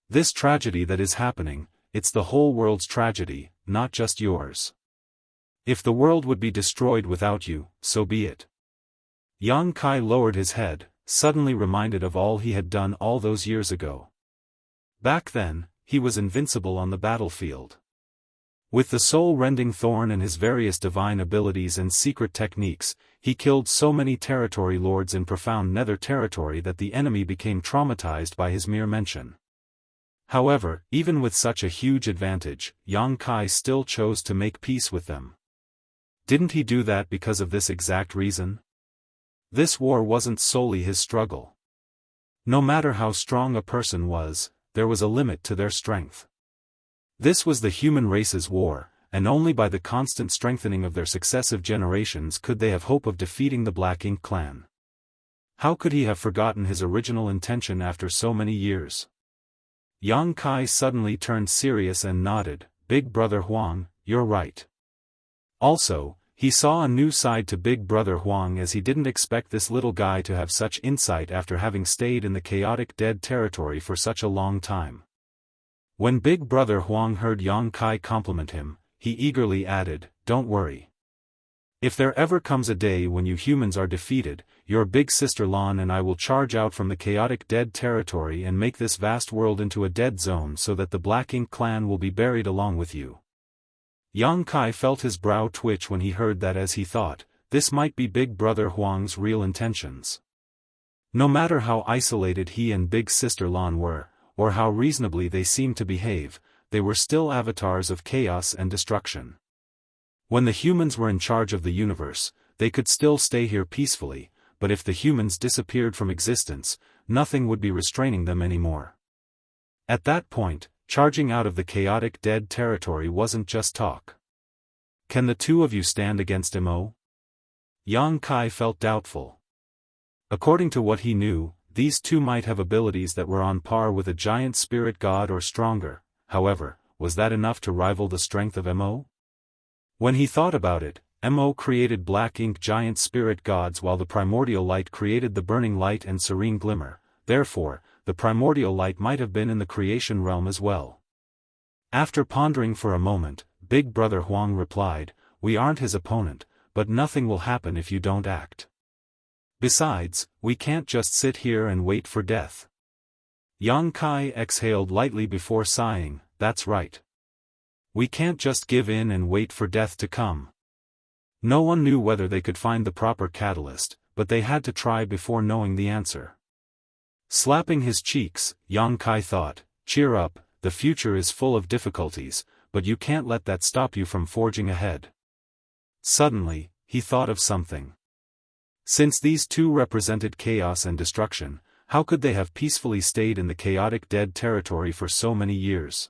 [SPEAKER 1] This tragedy that is happening, it's the whole world's tragedy, not just yours. If the world would be destroyed without you, so be it." Yang Kai lowered his head, suddenly reminded of all he had done all those years ago. Back then, he was invincible on the battlefield. With the soul-rending thorn and his various divine abilities and secret techniques, he killed so many territory lords in profound nether territory that the enemy became traumatized by his mere mention. However, even with such a huge advantage, Yang Kai still chose to make peace with them. Didn't he do that because of this exact reason? This war wasn't solely his struggle. No matter how strong a person was, there was a limit to their strength. This was the human race's war, and only by the constant strengthening of their successive generations could they have hope of defeating the Black Ink clan. How could he have forgotten his original intention after so many years? Yang Kai suddenly turned serious and nodded, "Big Brother Huang, you're right." Also, he saw a new side to Big Brother Huang, as he didn't expect this little guy to have such insight after having stayed in the chaotic dead territory for such a long time. When Big Brother Huang heard Yang Kai compliment him, he eagerly added, "Don't worry. If there ever comes a day when you humans are defeated, your big sister Lan and I will charge out from the chaotic dead territory and make this vast world into a dead zone so that the Black Ink clan will be buried along with you." Yang Kai felt his brow twitch when he heard that, as he thought, this might be Big Brother Huang's real intentions. No matter how isolated he and big sister Lan were, or how reasonably they seemed to behave, they were still avatars of chaos and destruction. When the humans were in charge of the universe, they could still stay here peacefully, but if the humans disappeared from existence, nothing would be restraining them anymore. At that point, charging out of the chaotic dead territory wasn't just talk. "Can the two of you stand against Mo?" Yang Kai felt doubtful. According to what he knew, these two might have abilities that were on par with a giant spirit god or stronger. However, was that enough to rival the strength of Mo? When he thought about it, Mo created Black Ink giant spirit gods while the primordial light created the burning light and serene glimmer. Therefore, the primordial light might have been in the creation realm as well. After pondering for a moment, Big Brother Huang replied, "We aren't his opponent, but nothing will happen if you don't act. Besides, we can't just sit here and wait for death." Yang Kai exhaled lightly before sighing, "That's right. We can't just give in and wait for death to come." No one knew whether they could find the proper catalyst, but they had to try before knowing the answer. Slapping his cheeks, Yang Kai thought, "Cheer up, the future is full of difficulties, but you can't let that stop you from forging ahead." Suddenly, he thought of something. Since these two represented chaos and destruction, how could they have peacefully stayed in the chaotic dead territory for so many years?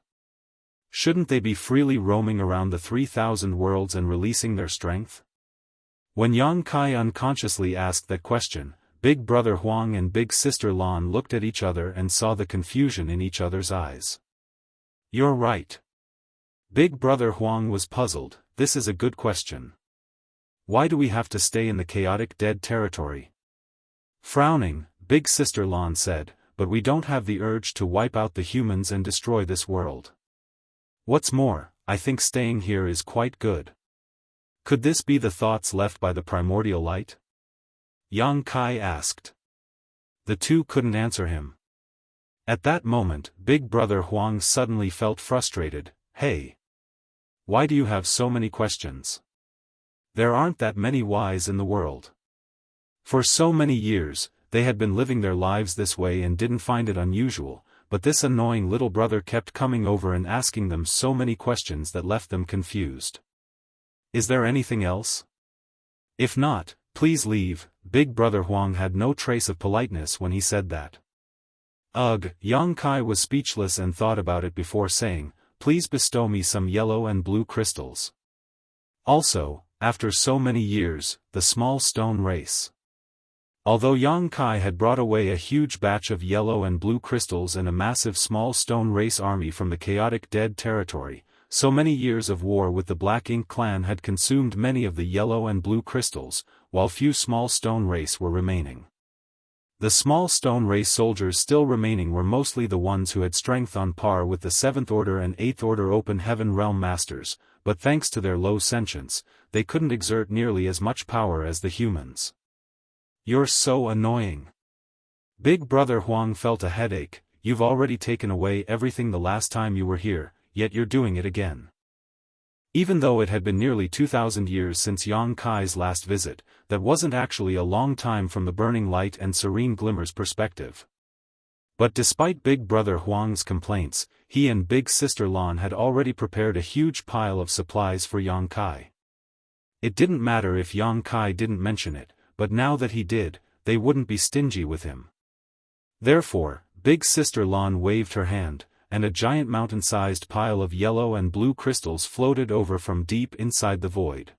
[SPEAKER 1] Shouldn't they be freely roaming around the 3,000 worlds and releasing their strength? When Yang Kai unconsciously asked that question, Big Brother Huang and Big Sister Lan looked at each other and saw the confusion in each other's eyes. "You're right." Big Brother Huang was puzzled. "This is a good question. Why do we have to stay in the chaotic dead territory?" Frowning, Big Sister Lan said, "But we don't have the urge to wipe out the humans and destroy this world. What's more, I think staying here is quite good." Could this be the thoughts left by the primordial light? Yang Kai asked. The two couldn't answer him. At that moment, Big Brother Huang suddenly felt frustrated. "Hey! Why do you have so many questions? There aren't that many whys in the world." For so many years, they had been living their lives this way and didn't find it unusual, but this annoying little brother kept coming over and asking them so many questions that left them confused. "Is there anything else? If not, please leave." Big Brother Huang had no trace of politeness when he said that. Ugh, Yang Kai was speechless and thought about it before saying, "Please bestow me some yellow and blue crystals. Also, after so many years, the small stone race." Although Yang Kai had brought away a huge batch of yellow and blue crystals and a massive small stone race army from the chaotic dead territory, so many years of war with the Black Ink clan had consumed many of the yellow and blue crystals, while few small stone race were remaining. The small stone race soldiers still remaining were mostly the ones who had strength on par with the 7th Order and 8th Order Open Heaven Realm Masters, but thanks to their low sentience, they couldn't exert nearly as much power as the humans. "You're so annoying." Big Brother Huang felt a headache. "You've already taken away everything the last time you were here, yet you're doing it again." Even though it had been nearly 2,000 years since Yang Kai's last visit, that wasn't actually a long time from the burning light and serene glimmer's perspective. But despite Big Brother Huang's complaints, he and Big Sister Lan had already prepared a huge pile of supplies for Yang Kai. It didn't matter if Yang Kai didn't mention it, but now that he did, they wouldn't be stingy with him. Therefore, Big Sister Lan waved her hand, and a giant mountain-sized pile of yellow and blue crystals floated over from deep inside the void.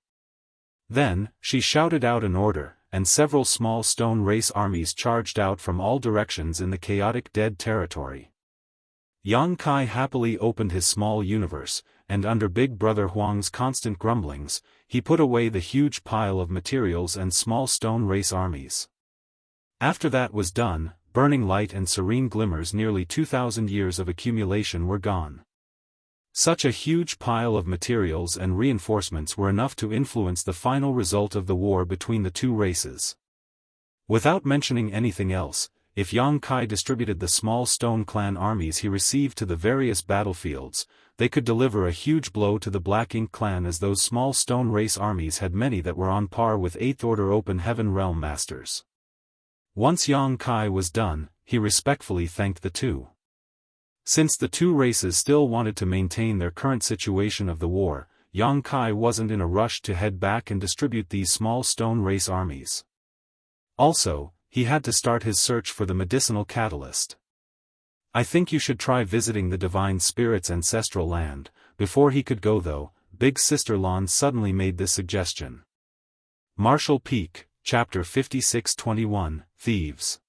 [SPEAKER 1] Then, she shouted out an order, and several small stone race armies charged out from all directions in the chaotic dead territory. Yang Kai happily opened his small universe, and under Big Brother Huang's constant grumblings, he put away the huge pile of materials and small stone race armies. After that was done, burning light and serene glimmers, nearly 2,000 years of accumulation were gone. Such a huge pile of materials and reinforcements were enough to influence the final result of the war between the two races. Without mentioning anything else, if Yang Kai distributed the small stone clan armies he received to the various battlefields, they could deliver a huge blow to the Black Ink clan, as those small stone race armies had many that were on par with 8th Order Open Heaven Realm Masters. Once Yang Kai was done, he respectfully thanked the two. Since the two races still wanted to maintain their current situation of the war, Yang Kai wasn't in a rush to head back and distribute these small stone race armies. Also, he had to start his search for the medicinal catalyst. I think you should try visiting the Divine Spirit's ancestral land. Before he could go though, Big Sister Lan suddenly made this suggestion. Martial Peak, Chapter 56-21, Thieves.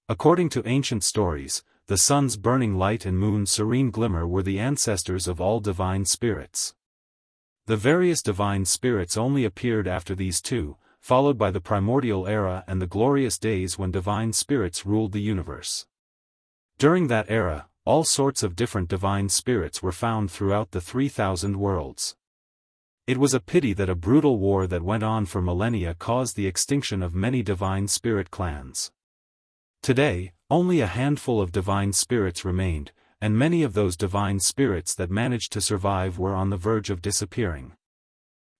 [SPEAKER 1] According to ancient stories, the sun's burning light and moon's serene glimmer were the ancestors of all divine spirits. The various divine spirits only appeared after these two, followed by the primordial era and the glorious days when divine spirits ruled the universe. During that era, all sorts of different divine spirits were found throughout the 3,000 worlds. It was a pity that a brutal war that went on for millennia caused the extinction of many divine spirit clans. Today, only a handful of divine spirits remained, and many of those divine spirits that managed to survive were on the verge of disappearing.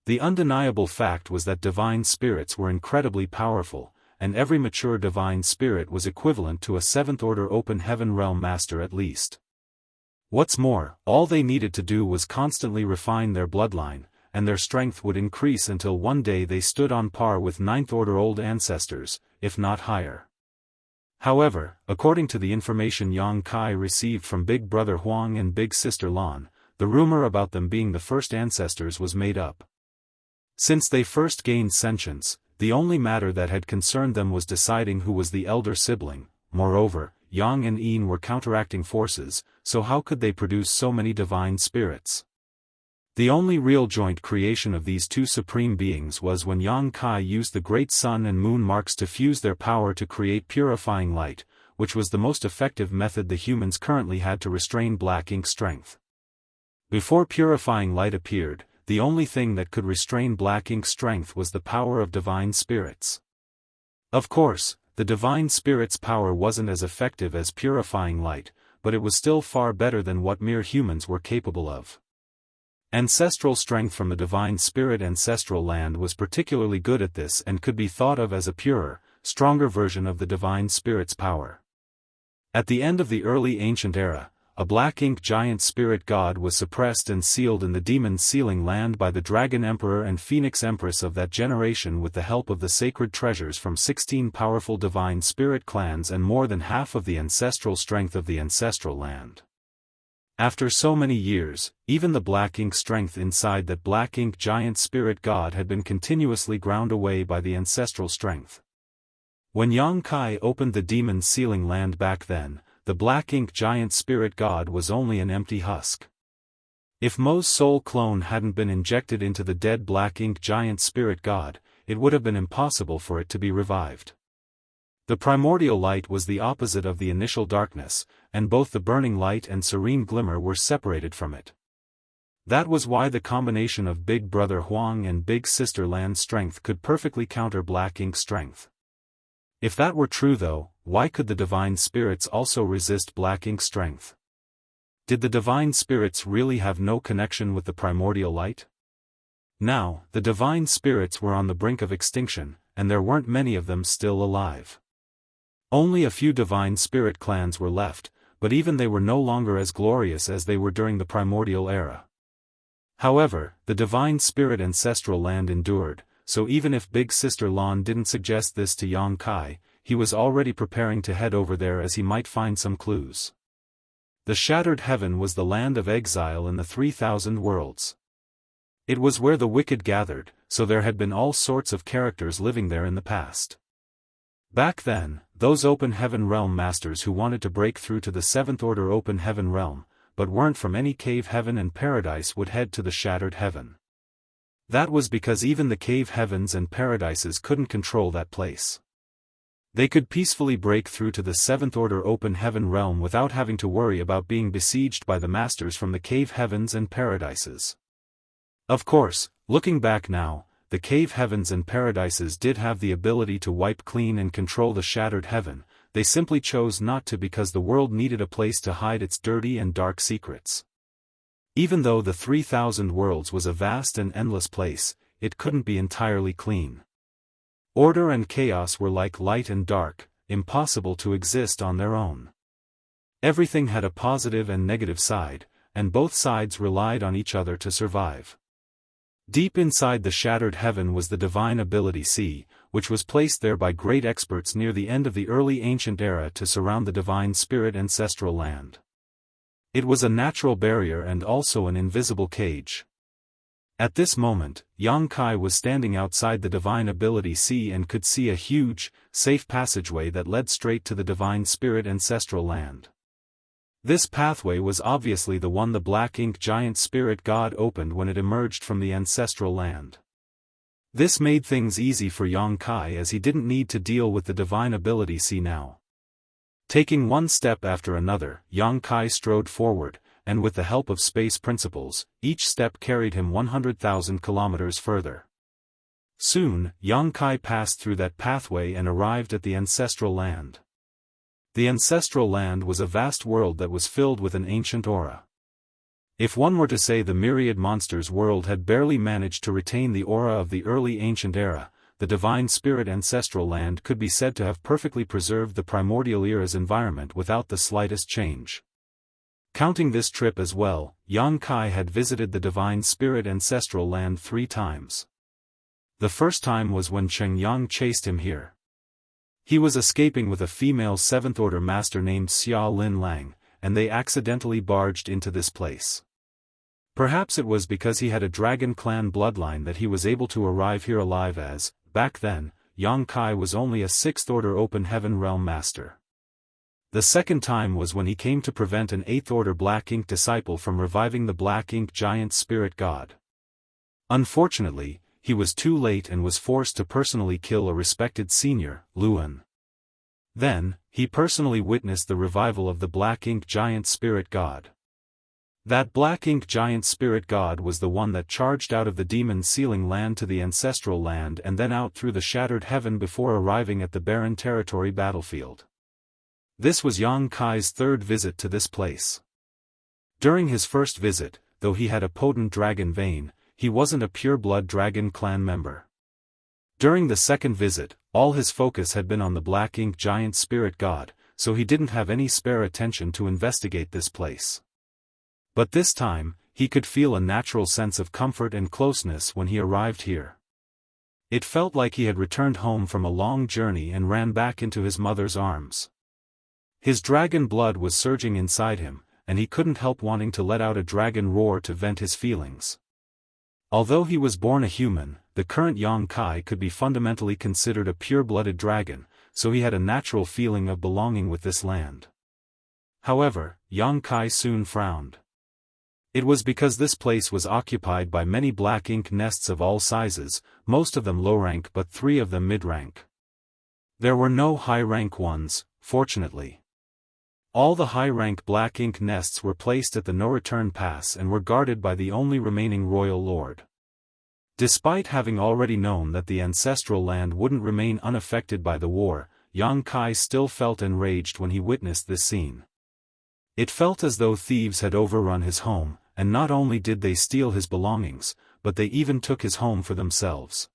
[SPEAKER 1] The undeniable fact was that divine spirits were incredibly powerful, and every mature divine spirit was equivalent to a 7th Order Open Heaven Realm Master at least. What's more, all they needed to do was constantly refine their bloodline, and their strength would increase until one day they stood on par with 9th Order Old Ancestors, if not higher. However, according to the information Yang Kai received from Big Brother Huang and Big Sister Lan, the rumor about them being the first ancestors was made up. Since they first gained sentience, the only matter that had concerned them was deciding who was the elder sibling. Moreover, Yang and Yin were counteracting forces, so how could they produce so many divine spirits? The only real joint creation of these two supreme beings was when Yang Kai used the great sun and moon marks to fuse their power to create purifying light, which was the most effective method the humans currently had to restrain Black Ink strength. Before purifying light appeared, the only thing that could restrain Black Ink's strength was the power of divine spirits. Of course, the divine spirits' power wasn't as effective as purifying light, but it was still far better than what mere humans were capable of. Ancestral strength from the divine spirit ancestral land was particularly good at this and could be thought of as a purer, stronger version of the divine spirit's power. At the end of the early ancient era, a Black Ink giant spirit god was suppressed and sealed in the demon sealing land by the Dragon Emperor and Phoenix Empress of that generation with the help of the sacred treasures from 16 powerful divine spirit clans and more than half of the ancestral strength of the ancestral land. After so many years, even the Black Ink strength inside that Black Ink giant spirit god had been continuously ground away by the ancestral strength. When Yang Kai opened the demon sealing land back then, the Black Ink giant spirit god was only an empty husk. If Mo's soul clone hadn't been injected into the dead Black Ink giant spirit god, it would have been impossible for it to be revived. The primordial light was the opposite of the initial darkness, and both the burning light and serene glimmer were separated from it. That was why the combination of Big Brother Huang and Big Sister Lan's strength could perfectly counter Black Ink's strength. If that were true though, why could the divine spirits also resist Black Ink's strength? Did the divine spirits really have no connection with the primordial light? Now, the divine spirits were on the brink of extinction, and there weren't many of them still alive. Only a few divine spirit clans were left, but even they were no longer as glorious as they were during the primordial era. However, the divine spirit ancestral land endured, so even if Big Sister Lan didn't suggest this to Yang Kai, he was already preparing to head over there as he might find some clues. The Shattered Heaven was the land of exile in the 3,000 worlds. It was where the wicked gathered, so there had been all sorts of characters living there in the past. Back then, those Open Heaven Realm masters who wanted to break through to the 7th Order Open Heaven Realm, but weren't from any cave heaven and paradise would head to the Shattered Heaven. That was because even the cave heavens and paradises couldn't control that place. They could peacefully break through to the 7th Order Open Heaven Realm without having to worry about being besieged by the masters from the cave heavens and paradises. Of course, looking back now, the cave heavens and paradises did have the ability to wipe clean and control the Shattered Heaven. They simply chose not to because the world needed a place to hide its dirty and dark secrets. Even though the 3,000 worlds was a vast and endless place, it couldn't be entirely clean. Order and chaos were like light and dark, impossible to exist on their own. Everything had a positive and negative side, and both sides relied on each other to survive. Deep inside the Shattered Heaven was the Divine Ability Sea, which was placed there by great experts near the end of the early ancient era to surround the Divine Spirit ancestral land. It was a natural barrier and also an invisible cage. At this moment, Yang Kai was standing outside the Divine Ability Sea and could see a huge, safe passageway that led straight to the Divine Spirit ancestral land. This pathway was obviously the one the Black Ink Giant Spirit God opened when it emerged from the ancestral land. This made things easy for Yang Kai as he didn't need to deal with the Divine Ability Sea now. Taking one step after another, Yang Kai strode forward, and with the help of space principles, each step carried him 100,000 kilometers further. Soon, Yang Kai passed through that pathway and arrived at the ancestral land. The ancestral land was a vast world that was filled with an ancient aura. If one were to say the myriad monsters world had barely managed to retain the aura of the early ancient era, the Divine Spirit ancestral land could be said to have perfectly preserved the primordial era's environment without the slightest change. Counting this trip as well, Yang Kai had visited the Divine Spirit ancestral land 3 times. The first time was when Cheng Yang chased him here. He was escaping with a female 7th Order master named Xia Lin Lang, and they accidentally barged into this place. Perhaps it was because he had a dragon clan bloodline that he was able to arrive here alive as, back then, Yang Kai was only a 6th Order Open Heaven Realm master. The second time was when he came to prevent an 8th Order Black Ink disciple from reviving the Black Ink Giant Spirit God. Unfortunately, he was too late and was forced to personally kill a respected senior, Luan. Then, he personally witnessed the revival of the Black Ink Giant Spirit God. That Black Ink Giant Spirit God was the one that charged out of the demon sealing land to the ancestral land and then out through the Shattered Heaven before arriving at the barren territory battlefield. This was Yang Kai's 3rd visit to this place. During his first visit, though he had a potent dragon vein, he wasn't a pure-blood dragon clan member. During the second visit, all his focus had been on the Black Ink Giant Spirit God, so he didn't have any spare attention to investigate this place. But this time, he could feel a natural sense of comfort and closeness when he arrived here. It felt like he had returned home from a long journey and ran back into his mother's arms. His dragon blood was surging inside him, and he couldn't help wanting to let out a dragon roar to vent his feelings. Although he was born a human, the current Yang Kai could be fundamentally considered a pure-blooded dragon, so he had a natural feeling of belonging with this land. However, Yang Kai soon frowned. It was because this place was occupied by many black ink nests of all sizes, most of them low rank but 3 of them mid-rank. There were no high-rank ones, fortunately. All the high-rank black ink nests were placed at the no-return pass and were guarded by the only remaining royal lord. Despite having already known that the ancestral land wouldn't remain unaffected by the war, Yang Kai still felt enraged when he witnessed this scene. It felt as though thieves had overrun his home, and not only did they steal his belongings, but they even took his home for themselves.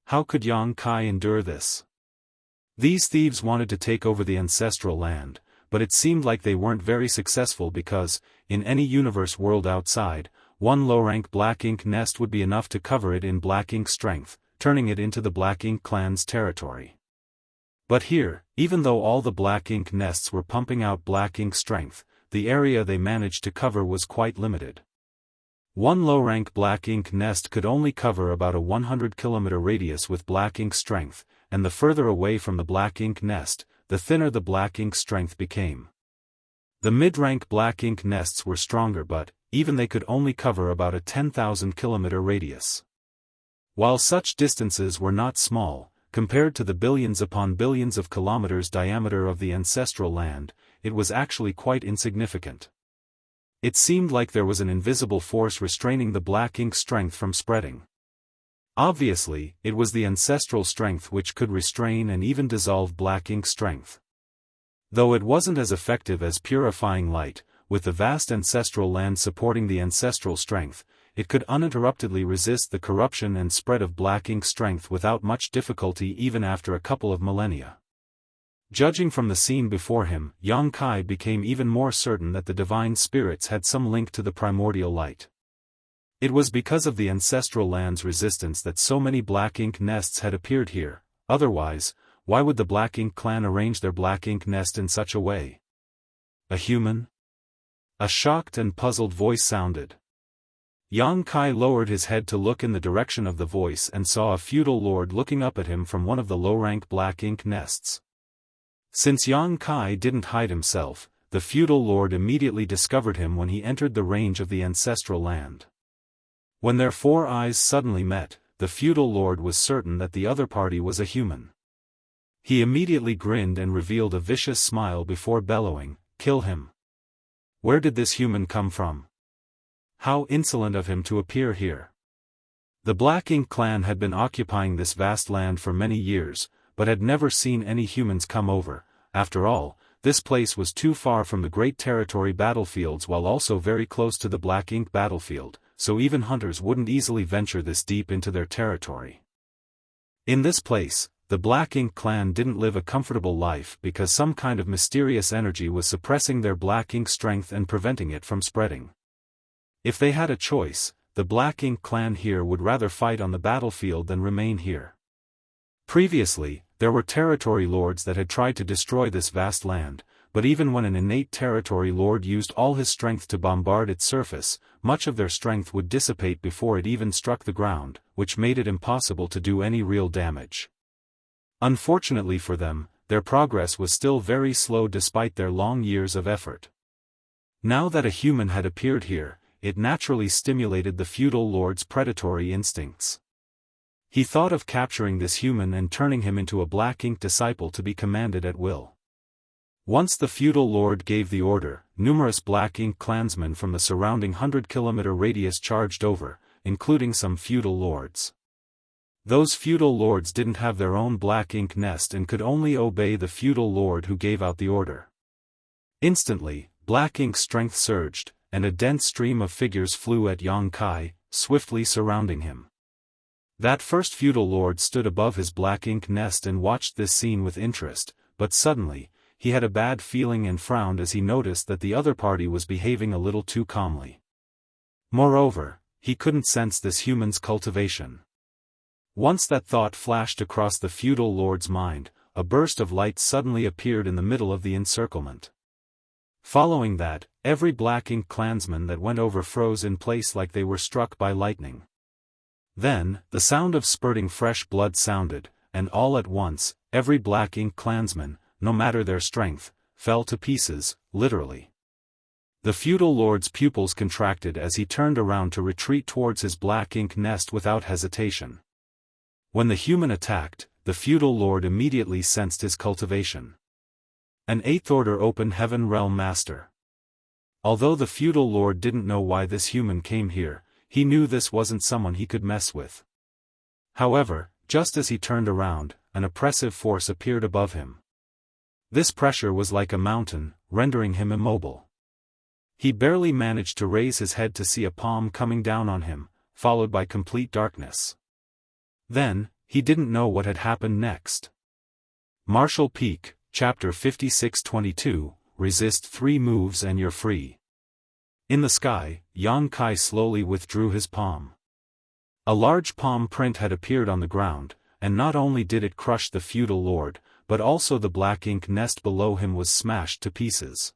[SPEAKER 1] How could Yang Kai endure this? These thieves wanted to take over the ancestral land, but it seemed like they weren't very successful because, in any universe world outside, one low-rank black ink nest would be enough to cover it in black ink strength, turning it into the black ink clan's territory. But here, even though all the black ink nests were pumping out black ink strength, the area they managed to cover was quite limited. One low-rank black ink nest could only cover about a 100-kilometer radius with black ink strength, and the further away from the black ink nest, the thinner the black ink strength became. The mid-rank black ink nests were stronger, but, even they could only cover about a 10,000-kilometer radius. While such distances were not small, compared to the billions upon billions of kilometers diameter of the ancestral land, it was actually quite insignificant. It seemed like there was an invisible force restraining the black ink strength from spreading. Obviously, it was the ancestral strength which could restrain and even dissolve black ink strength. Though it wasn't as effective as purifying light, with the vast ancestral land supporting the ancestral strength, it could uninterruptedly resist the corruption and spread of black ink strength without much difficulty even after a couple of millennia. Judging from the scene before him, Yang Kai became even more certain that the divine spirits had some link to the primordial light. It was because of the ancestral land's resistance that so many black ink nests had appeared here, otherwise, why would the black ink clan arrange their black ink nest in such a way? A human? A shocked and puzzled voice sounded. Yang Kai lowered his head to look in the direction of the voice and saw a feudal lord looking up at him from one of the low-rank black ink nests. Since Yang Kai didn't hide himself, the feudal lord immediately discovered him when he entered the range of the ancestral land. When their four eyes suddenly met, the feudal lord was certain that the other party was a human. He immediately grinned and revealed a vicious smile before bellowing, "Kill him! Where did this human come from? How insolent of him to appear here!" The Black Ink clan had been occupying this vast land for many years, but had never seen any humans come over. After all, this place was too far from the Great Territory battlefields while also very close to the Black Ink battlefield, so even hunters wouldn't easily venture this deep into their territory. In this place, the Black Ink clan didn't live a comfortable life because some kind of mysterious energy was suppressing their Black Ink strength and preventing it from spreading. If they had a choice, the Black Ink clan here would rather fight on the battlefield than remain here. Previously, there were territory lords that had tried to destroy this vast land, but even when an innate territory lord used all his strength to bombard its surface, much of their strength would dissipate before it even struck the ground, which made it impossible to do any real damage. Unfortunately for them, their progress was still very slow despite their long years of effort. Now that a human had appeared here, it naturally stimulated the feudal lord's predatory instincts. He thought of capturing this human and turning him into a Black Ink disciple to be commanded at will. Once the feudal lord gave the order, numerous Black Ink clansmen from the surrounding 100-kilometer radius charged over, including some feudal lords. Those feudal lords didn't have their own Black Ink nest and could only obey the feudal lord who gave out the order. Instantly, Black Ink's strength surged, and a dense stream of figures flew at Yang Kai, swiftly surrounding him. That first feudal lord stood above his Black Ink nest and watched this scene with interest, but suddenly, he had a bad feeling and frowned as he noticed that the other party was behaving a little too calmly. Moreover, he couldn't sense this human's cultivation. Once that thought flashed across the feudal lord's mind, a burst of light suddenly appeared in the middle of the encirclement. Following that, every Black Ink clansman that went over froze in place like they were struck by lightning. Then, the sound of spurting fresh blood sounded, and all at once, every Black Ink clansman, no matter their strength, fell to pieces, literally. The feudal lord's pupils contracted as he turned around to retreat towards his Black Ink nest without hesitation. When the human attacked, the feudal lord immediately sensed his cultivation. An 8th order open heaven realm master. Although the feudal lord didn't know why this human came here, he knew this wasn't someone he could mess with. However, just as he turned around, an oppressive force appeared above him. This pressure was like a mountain, rendering him immobile. He barely managed to raise his head to see a palm coming down on him, followed by complete darkness. Then, he didn't know what had happened next. Martial Peak, Chapter 56-22, Resist 3 moves and you're free. In the sky, Yang Kai slowly withdrew his palm. A large palm print had appeared on the ground, and not only did it crush the feudal lord, but also the black ink nest below him was smashed to pieces.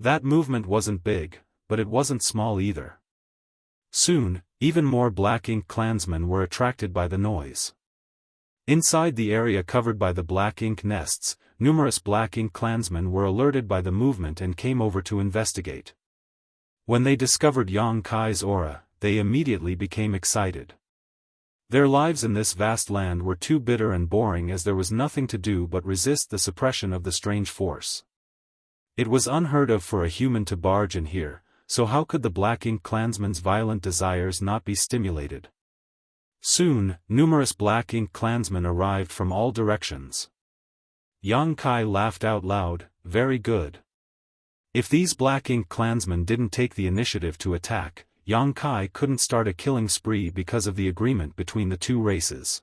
[SPEAKER 1] That movement wasn't big, but it wasn't small either. Soon, even more black ink clansmen were attracted by the noise. Inside the area covered by the black ink nests, numerous black ink clansmen were alerted by the movement and came over to investigate. When they discovered Yang Kai's aura, they immediately became excited. Their lives in this vast land were too bitter and boring as there was nothing to do but resist the suppression of the strange force. It was unheard of for a human to barge in here, so how could the black ink clansmen's violent desires not be stimulated? Soon, numerous black ink clansmen arrived from all directions. Yang Kai laughed out loud, very good. If these black ink clansmen didn't take the initiative to attack, Yang Kai couldn't start a killing spree because of the agreement between the two races.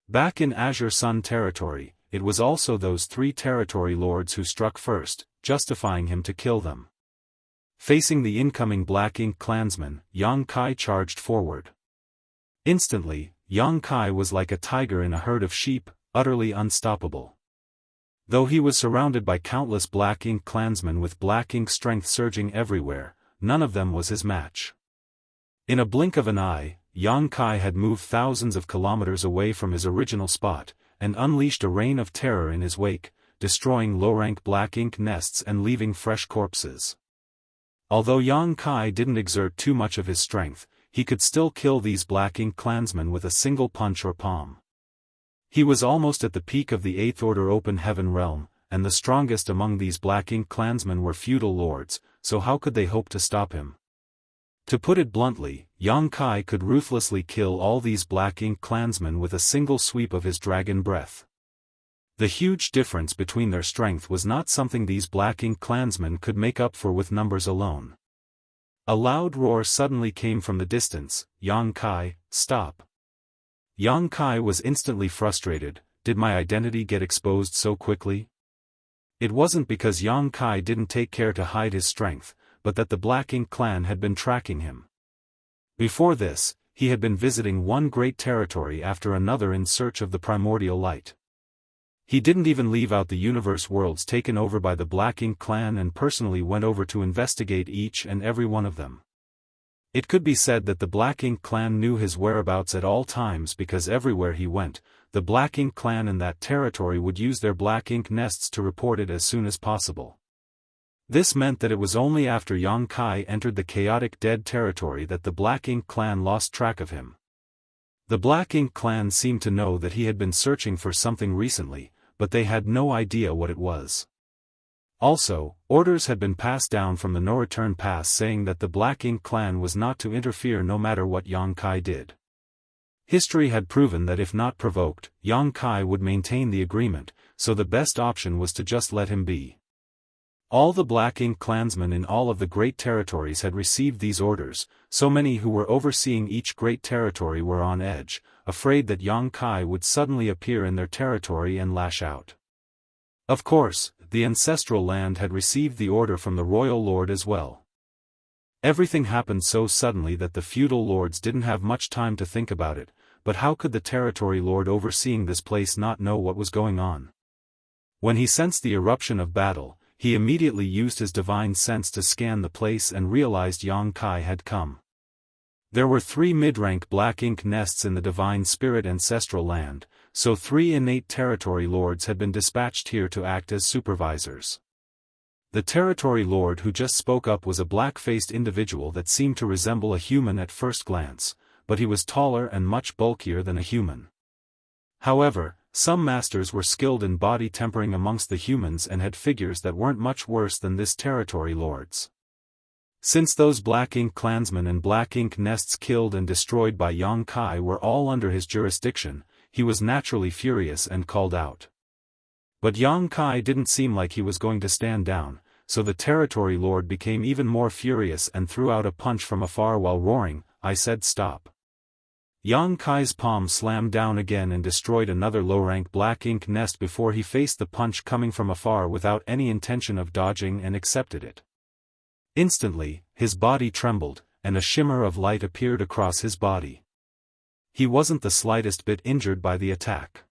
[SPEAKER 1] Back in Azure Sun territory, it was also those 3 territory lords who struck first, justifying him to kill them. Facing the incoming black ink clansmen, Yang Kai charged forward. Instantly, Yang Kai was like a tiger in a herd of sheep, utterly unstoppable. Though he was surrounded by countless black ink clansmen with black ink strength surging everywhere, none of them was his match. In a blink of an eye, Yang Kai had moved thousands of kilometers away from his original spot, and unleashed a reign of terror in his wake, destroying low-rank black ink nests and leaving fresh corpses. Although Yang Kai didn't exert too much of his strength, he could still kill these black ink clansmen with a single punch or palm. He was almost at the peak of the 8th Order Open Heaven realm, and the strongest among these black ink clansmen were feudal lords, so how could they hope to stop him? To put it bluntly, Yang Kai could ruthlessly kill all these black ink clansmen with a single sweep of his dragon breath. The huge difference between their strength was not something these black ink clansmen could make up for with numbers alone. A loud roar suddenly came from the distance, Yang Kai, stop. Yang Kai was instantly frustrated, did my identity get exposed so quickly? It wasn't because Yang Kai didn't take care to hide his strength, but that the black ink clan had been tracking him. Before this, he had been visiting one great territory after another in search of the primordial light. He didn't even leave out the universe worlds taken over by the black ink clan and personally went over to investigate each and every one of them. It could be said that the black ink clan knew his whereabouts at all times because everywhere he went, the black ink clan in that territory would use their black ink nests to report it as soon as possible. This meant that it was only after Yang Kai entered the chaotic dead territory that the black ink clan lost track of him. The black ink clan seemed to know that he had been searching for something recently, but they had no idea what it was. Also, orders had been passed down from the no-return pass saying that the black ink clan was not to interfere no matter what Yang Kai did. History had proven that if not provoked, Yang Kai would maintain the agreement, so the best option was to just let him be. All the black ink clansmen in all of the great territories had received these orders, so many who were overseeing each great territory were on edge, afraid that Yang Kai would suddenly appear in their territory and lash out. Of course, the ancestral land had received the order from the royal lord as well. Everything happened so suddenly that the feudal lords didn't have much time to think about it, but how could the territory lord overseeing this place not know what was going on? When he sensed the eruption of battle, he immediately used his divine sense to scan the place and realized Yang Kai had come. There were 3 mid-rank black ink nests in the divine spirit ancestral land, so 3 innate territory lords had been dispatched here to act as supervisors. The territory lord who just spoke up was a black-faced individual that seemed to resemble a human at first glance, but he was taller and much bulkier than a human. However, some masters were skilled in body tempering amongst the humans and had figures that weren't much worse than this territory lord's. Since those black ink clansmen and black ink nests killed and destroyed by Yang Kai were all under his jurisdiction, he was naturally furious and called out. But Yang Kai didn't seem like he was going to stand down, so the territory lord became even more furious and threw out a punch from afar while roaring, "I said stop." Yang Kai's palm slammed down again and destroyed another low-rank black ink nest before he faced the punch coming from afar without any intention of dodging and accepted it. Instantly, his body trembled, and a shimmer of light appeared across his body. He wasn't the slightest bit injured by the attack.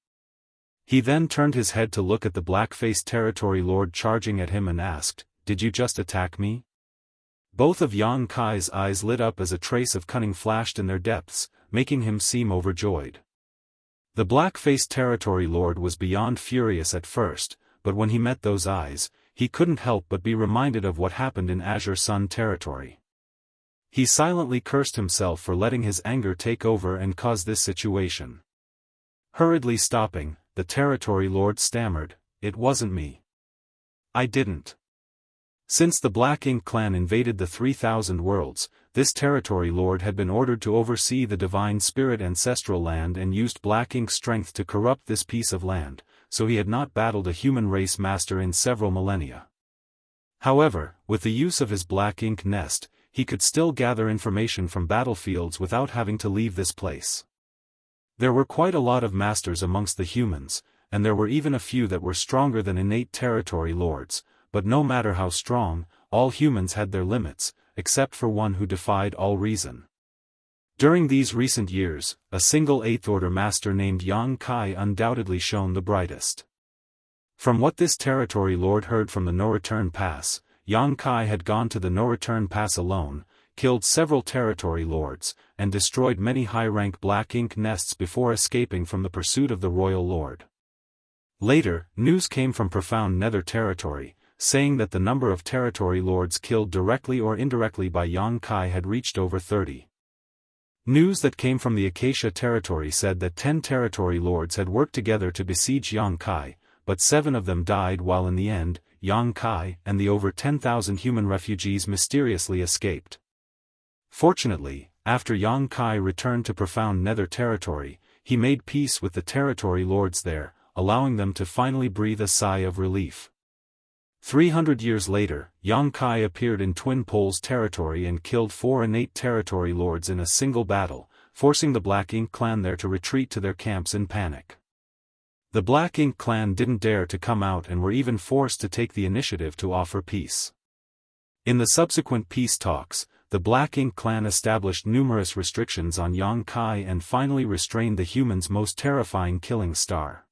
[SPEAKER 1] He then turned his head to look at the black-faced territory lord charging at him and asked, "Did you just attack me?" Both of Yang Kai's eyes lit up as a trace of cunning flashed in their depths, making him seem overjoyed. The black-faced territory lord was beyond furious at first, but when he met those eyes, he couldn't help but be reminded of what happened in Azure Sun territory. He silently cursed himself for letting his anger take over and cause this situation. Hurriedly stopping, the territory lord stammered, "It wasn't me. I didn't." Since the Black Ink clan invaded the 3,000 worlds, this territory lord had been ordered to oversee the divine spirit ancestral land and used Black Ink's strength to corrupt this piece of land, so he had not battled a human race master in several millennia. However, with the use of his Black Ink nest, he could still gather information from battlefields without having to leave this place. There were quite a lot of masters amongst the humans, and there were even a few that were stronger than innate territory lords, but no matter how strong, all humans had their limits, except for one who defied all reason. During these recent years, a single 8th Order master named Yang Kai undoubtedly shone the brightest. From what this territory lord heard from the No-Return Pass, Yang Kai had gone to the No-Return Pass alone, killed several territory lords, and destroyed many high-rank Black Ink nests before escaping from the pursuit of the royal lord. Later, news came from Profound Nether territory, saying that the number of territory lords killed directly or indirectly by Yang Kai had reached over 30. News that came from the Acacia territory said that 10 territory lords had worked together to besiege Yang Kai, but 7 of them died while in the end, Yang Kai and the over 10,000 human refugees mysteriously escaped. Fortunately, after Yang Kai returned to Profound Nether territory, he made peace with the territory lords there, allowing them to finally breathe a sigh of relief. 300 years later, Yang Kai appeared in Twin Poles territory and killed 4 innate territory lords in a single battle, forcing the Black Ink clan there to retreat to their camps in panic. The Black Ink clan didn't dare to come out and were even forced to take the initiative to offer peace. In the subsequent peace talks, the Black Ink clan established numerous restrictions on Yang Kai and finally restrained the humans' most terrifying killing star.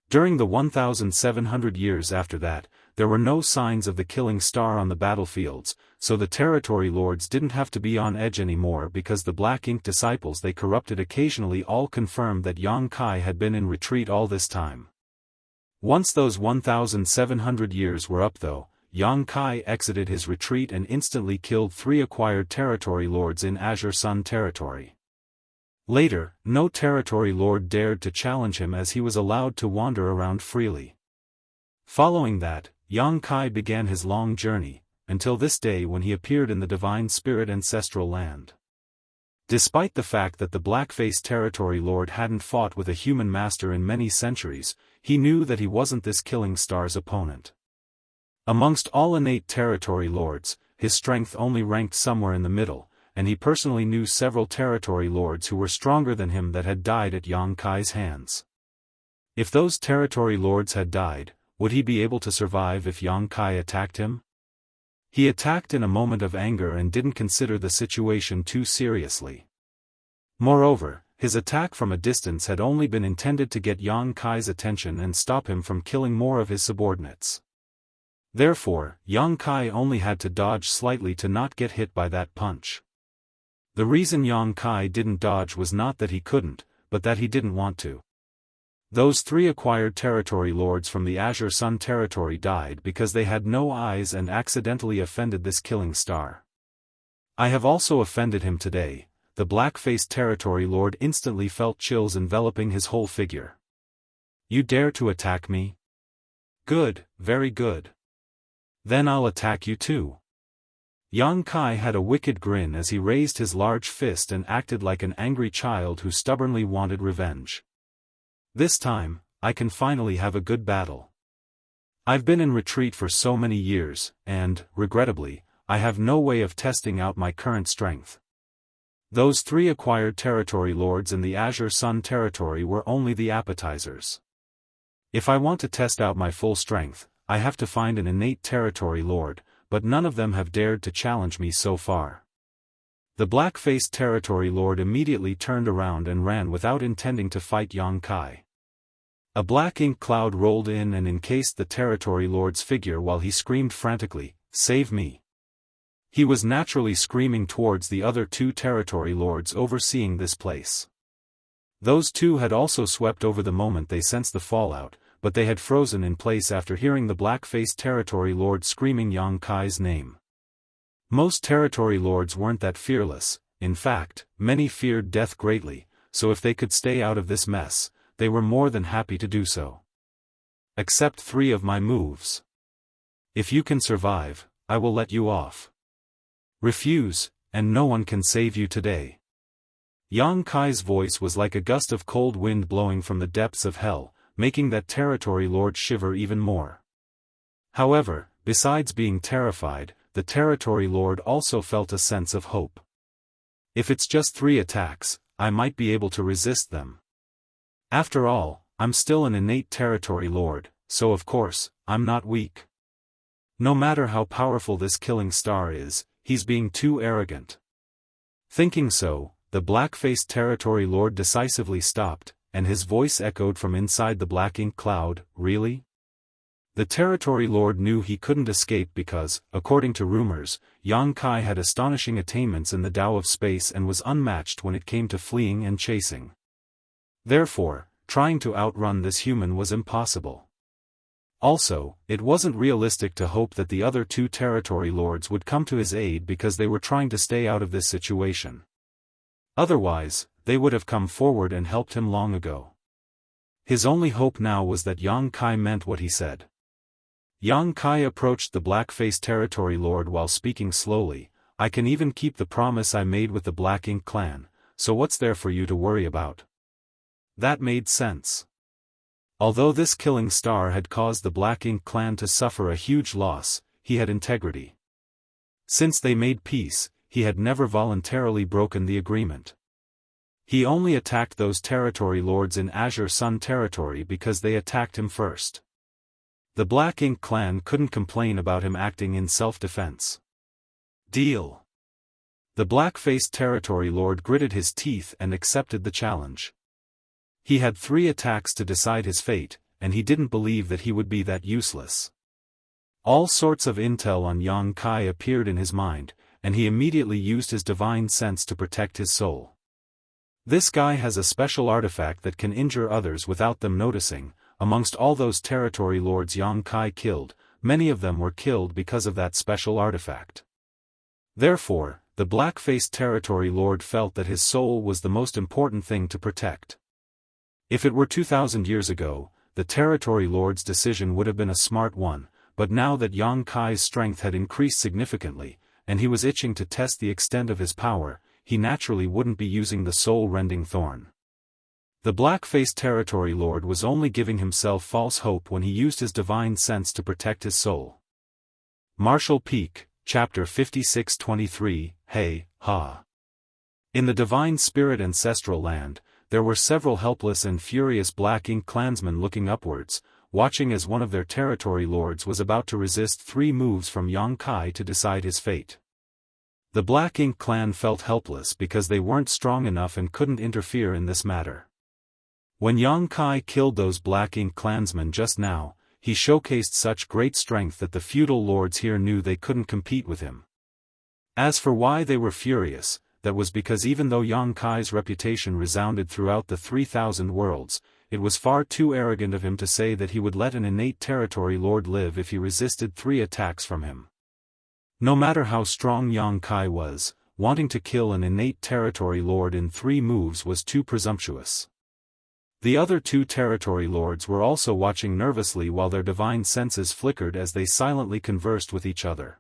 [SPEAKER 1] During the 1,700 years after that, there were no signs of the killing star on the battlefields, so the territory lords didn't have to be on edge anymore because the Black Ink disciples they corrupted occasionally all confirmed that Yang Kai had been in retreat all this time. Once those 1,700 years were up though, Yang Kai exited his retreat and instantly killed 3 acquired territory lords in Azure Sun territory. Later, no territory lord dared to challenge him as he was allowed to wander around freely. Following that, Yang Kai began his long journey, until this day when he appeared in the divine spirit ancestral land. Despite the fact that the black-faced territory lord hadn't fought with a human master in many centuries, he knew that he wasn't this killing star's opponent. Amongst all innate territory lords, his strength only ranked somewhere in the middle, and he personally knew several territory lords who were stronger than him that had died at Yang Kai's hands. If those territory lords had died, would he be able to survive if Yang Kai attacked him? He attacked in a moment of anger and didn't consider the situation too seriously. Moreover, his attack from a distance had only been intended to get Yang Kai's attention and stop him from killing more of his subordinates. Therefore, Yang Kai only had to dodge slightly to not get hit by that punch. The reason Yang Kai didn't dodge was not that he couldn't, but that he didn't want to. Those 3 acquired territory lords from the Azure Sun territory died because they had no eyes and accidentally offended this killing star. I have also offended him today. The black-faced territory lord instantly felt chills enveloping his whole figure. You dare to attack me? Good, very good. Then I'll attack you too. Yang Kai had a wicked grin as he raised his large fist and acted like an angry child who stubbornly wanted revenge. This time, I can finally have a good battle. I've been in retreat for so many years, and, regrettably, I have no way of testing out my current strength. Those 3 acquired territory lords in the Azure Sun territory were only the appetizers. If I want to test out my full strength, I have to find an innate territory lord, but none of them have dared to challenge me so far. The black-faced territory lord immediately turned around and ran without intending to fight Yang Kai. A black ink cloud rolled in and encased the territory lord's figure while he screamed frantically, "Save me!" He was naturally screaming towards the other 2 territory lords overseeing this place. Those 2 had also swept over the moment they sensed the fallout, but they had frozen in place after hearing the black-faced territory lord screaming Yang Kai's name. Most territory lords weren't that fearless. In fact, many feared death greatly, so if they could stay out of this mess, they were more than happy to do so. Accept 3 of my moves. If you can survive, I will let you off. Refuse, and no one can save you today. Yang Kai's voice was like a gust of cold wind blowing from the depths of hell, making that territory lord shiver even more. However, besides being terrified, the territory lord also felt a sense of hope. If it's just 3 attacks, I might be able to resist them. After all, I'm still an innate territory lord, so of course, I'm not weak. No matter how powerful this killing star is, he's being too arrogant. Thinking so, the black-faced territory lord decisively stopped, and his voice echoed from inside the black ink cloud, "Really?" The territory lord knew he couldn't escape because, according to rumors, Yang Kai had astonishing attainments in the Tao of space and was unmatched when it came to fleeing and chasing. Therefore, trying to outrun this human was impossible. Also, it wasn't realistic to hope that the other 2 territory lords would come to his aid because they were trying to stay out of this situation. Otherwise, they would have come forward and helped him long ago. His only hope now was that Yang Kai meant what he said. Yang Kai approached the black-faced territory lord while speaking slowly, "I can even keep the promise I made with the Black Ink clan, so what's there for you to worry about?" That made sense. Although this killing star had caused the Black Ink clan to suffer a huge loss, he had integrity. Since they made peace, he had never voluntarily broken the agreement. He only attacked those territory lords in Azure Sun territory because they attacked him first. The Black Ink clan couldn't complain about him acting in self-defense. Deal. The black-faced territory lord gritted his teeth and accepted the challenge. He had 3 attacks to decide his fate, and he didn't believe that he would be that useless. All sorts of intel on Yang Kai appeared in his mind, and he immediately used his divine sense to protect his soul. This guy has a special artifact that can injure others without them noticing. Amongst all those territory lords Yang Kai killed, many of them were killed because of that special artifact. Therefore, the black-faced territory lord felt that his soul was the most important thing to protect. If it were 2,000 years ago, the territory lord's decision would have been a smart one, but now that Yang Kai's strength had increased significantly, and he was itching to test the extent of his power, he naturally wouldn't be using the soul-rending thorn. The black-faced territory lord was only giving himself false hope when he used his divine sense to protect his soul. Martial Peak, Chapter 56-23, Hey, Ha. In the divine spirit ancestral land, there were several helpless and furious Black Ink clansmen looking upwards, watching as one of their territory lords was about to resist 3 moves from Yang Kai to decide his fate. The Black Ink clan felt helpless because they weren't strong enough and couldn't interfere in this matter. When Yang Kai killed those Black Ink clansmen just now, he showcased such great strength that the feudal lords here knew they couldn't compete with him. As for why they were furious, that was because even though Yang Kai's reputation resounded throughout the 3,000 worlds, it was far too arrogant of him to say that he would let an innate territory lord live if he resisted 3 attacks from him. No matter how strong Yang Kai was, wanting to kill an innate territory lord in 3 moves was too presumptuous. The other 2 territory lords were also watching nervously while their divine senses flickered as they silently conversed with each other.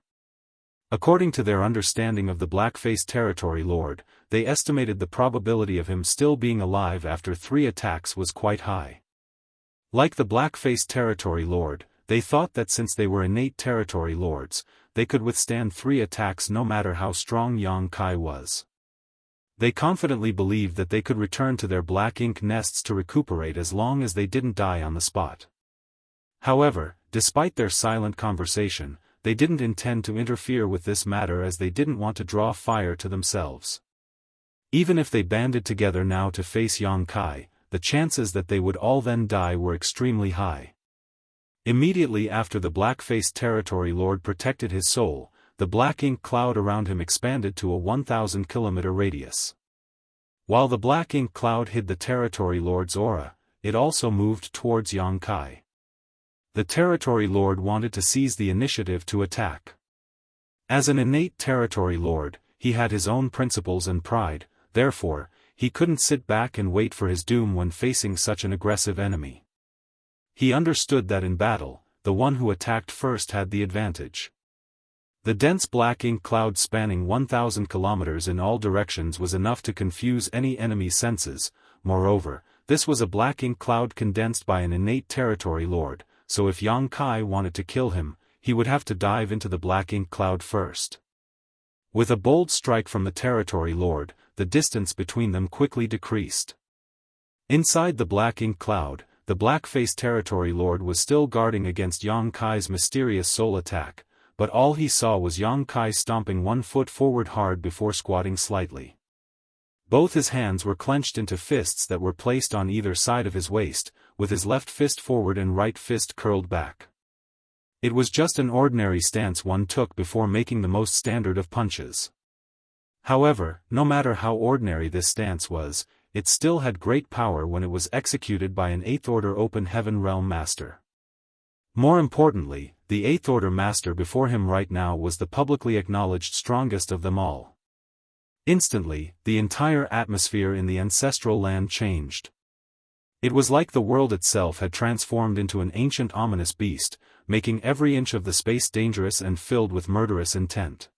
[SPEAKER 1] According to their understanding of the black-faced territory lord, they estimated the probability of him still being alive after 3 attacks was quite high. Like the black-faced territory lord, they thought that since they were innate territory lords, they could withstand 3 attacks no matter how strong Yang Kai was. They confidently believed that they could return to their black ink nests to recuperate as long as they didn't die on the spot. However, despite their silent conversation, they didn't intend to interfere with this matter as they didn't want to draw fire to themselves. Even if they banded together now to face Yang Kai, the chances that they would all then die were extremely high. Immediately after the black-faced territory lord protected his soul, the black ink cloud around him expanded to a 1,000-kilometer radius. While the black ink cloud hid the territory lord's aura, it also moved towards Yang Kai. The territory lord wanted to seize the initiative to attack. As an innate territory lord, he had his own principles and pride, therefore, he couldn't sit back and wait for his doom when facing such an aggressive enemy. He understood that in battle, the one who attacked first had the advantage. The dense black ink cloud spanning 1,000 kilometers in all directions was enough to confuse any enemy's senses. Moreover, this was a black ink cloud condensed by an innate territory lord, so if Yang Kai wanted to kill him, he would have to dive into the black ink cloud first. With a bold strike from the territory lord, the distance between them quickly decreased. Inside the black ink cloud, the black-faced territory lord was still guarding against Yang Kai's mysterious soul attack, but all he saw was Yang Kai stomping one foot forward hard before squatting slightly. Both his hands were clenched into fists that were placed on either side of his waist, with his left fist forward and right fist curled back. It was just an ordinary stance one took before making the most standard of punches. However, no matter how ordinary this stance was, it still had great power when it was executed by an 8th Order Open Heaven Realm Master. More importantly, the 8th Order Master before him right now was the publicly acknowledged strongest of them all. Instantly, the entire atmosphere in the ancestral land changed. It was like the world itself had transformed into an ancient ominous beast, making every inch of the space dangerous and filled with murderous intent.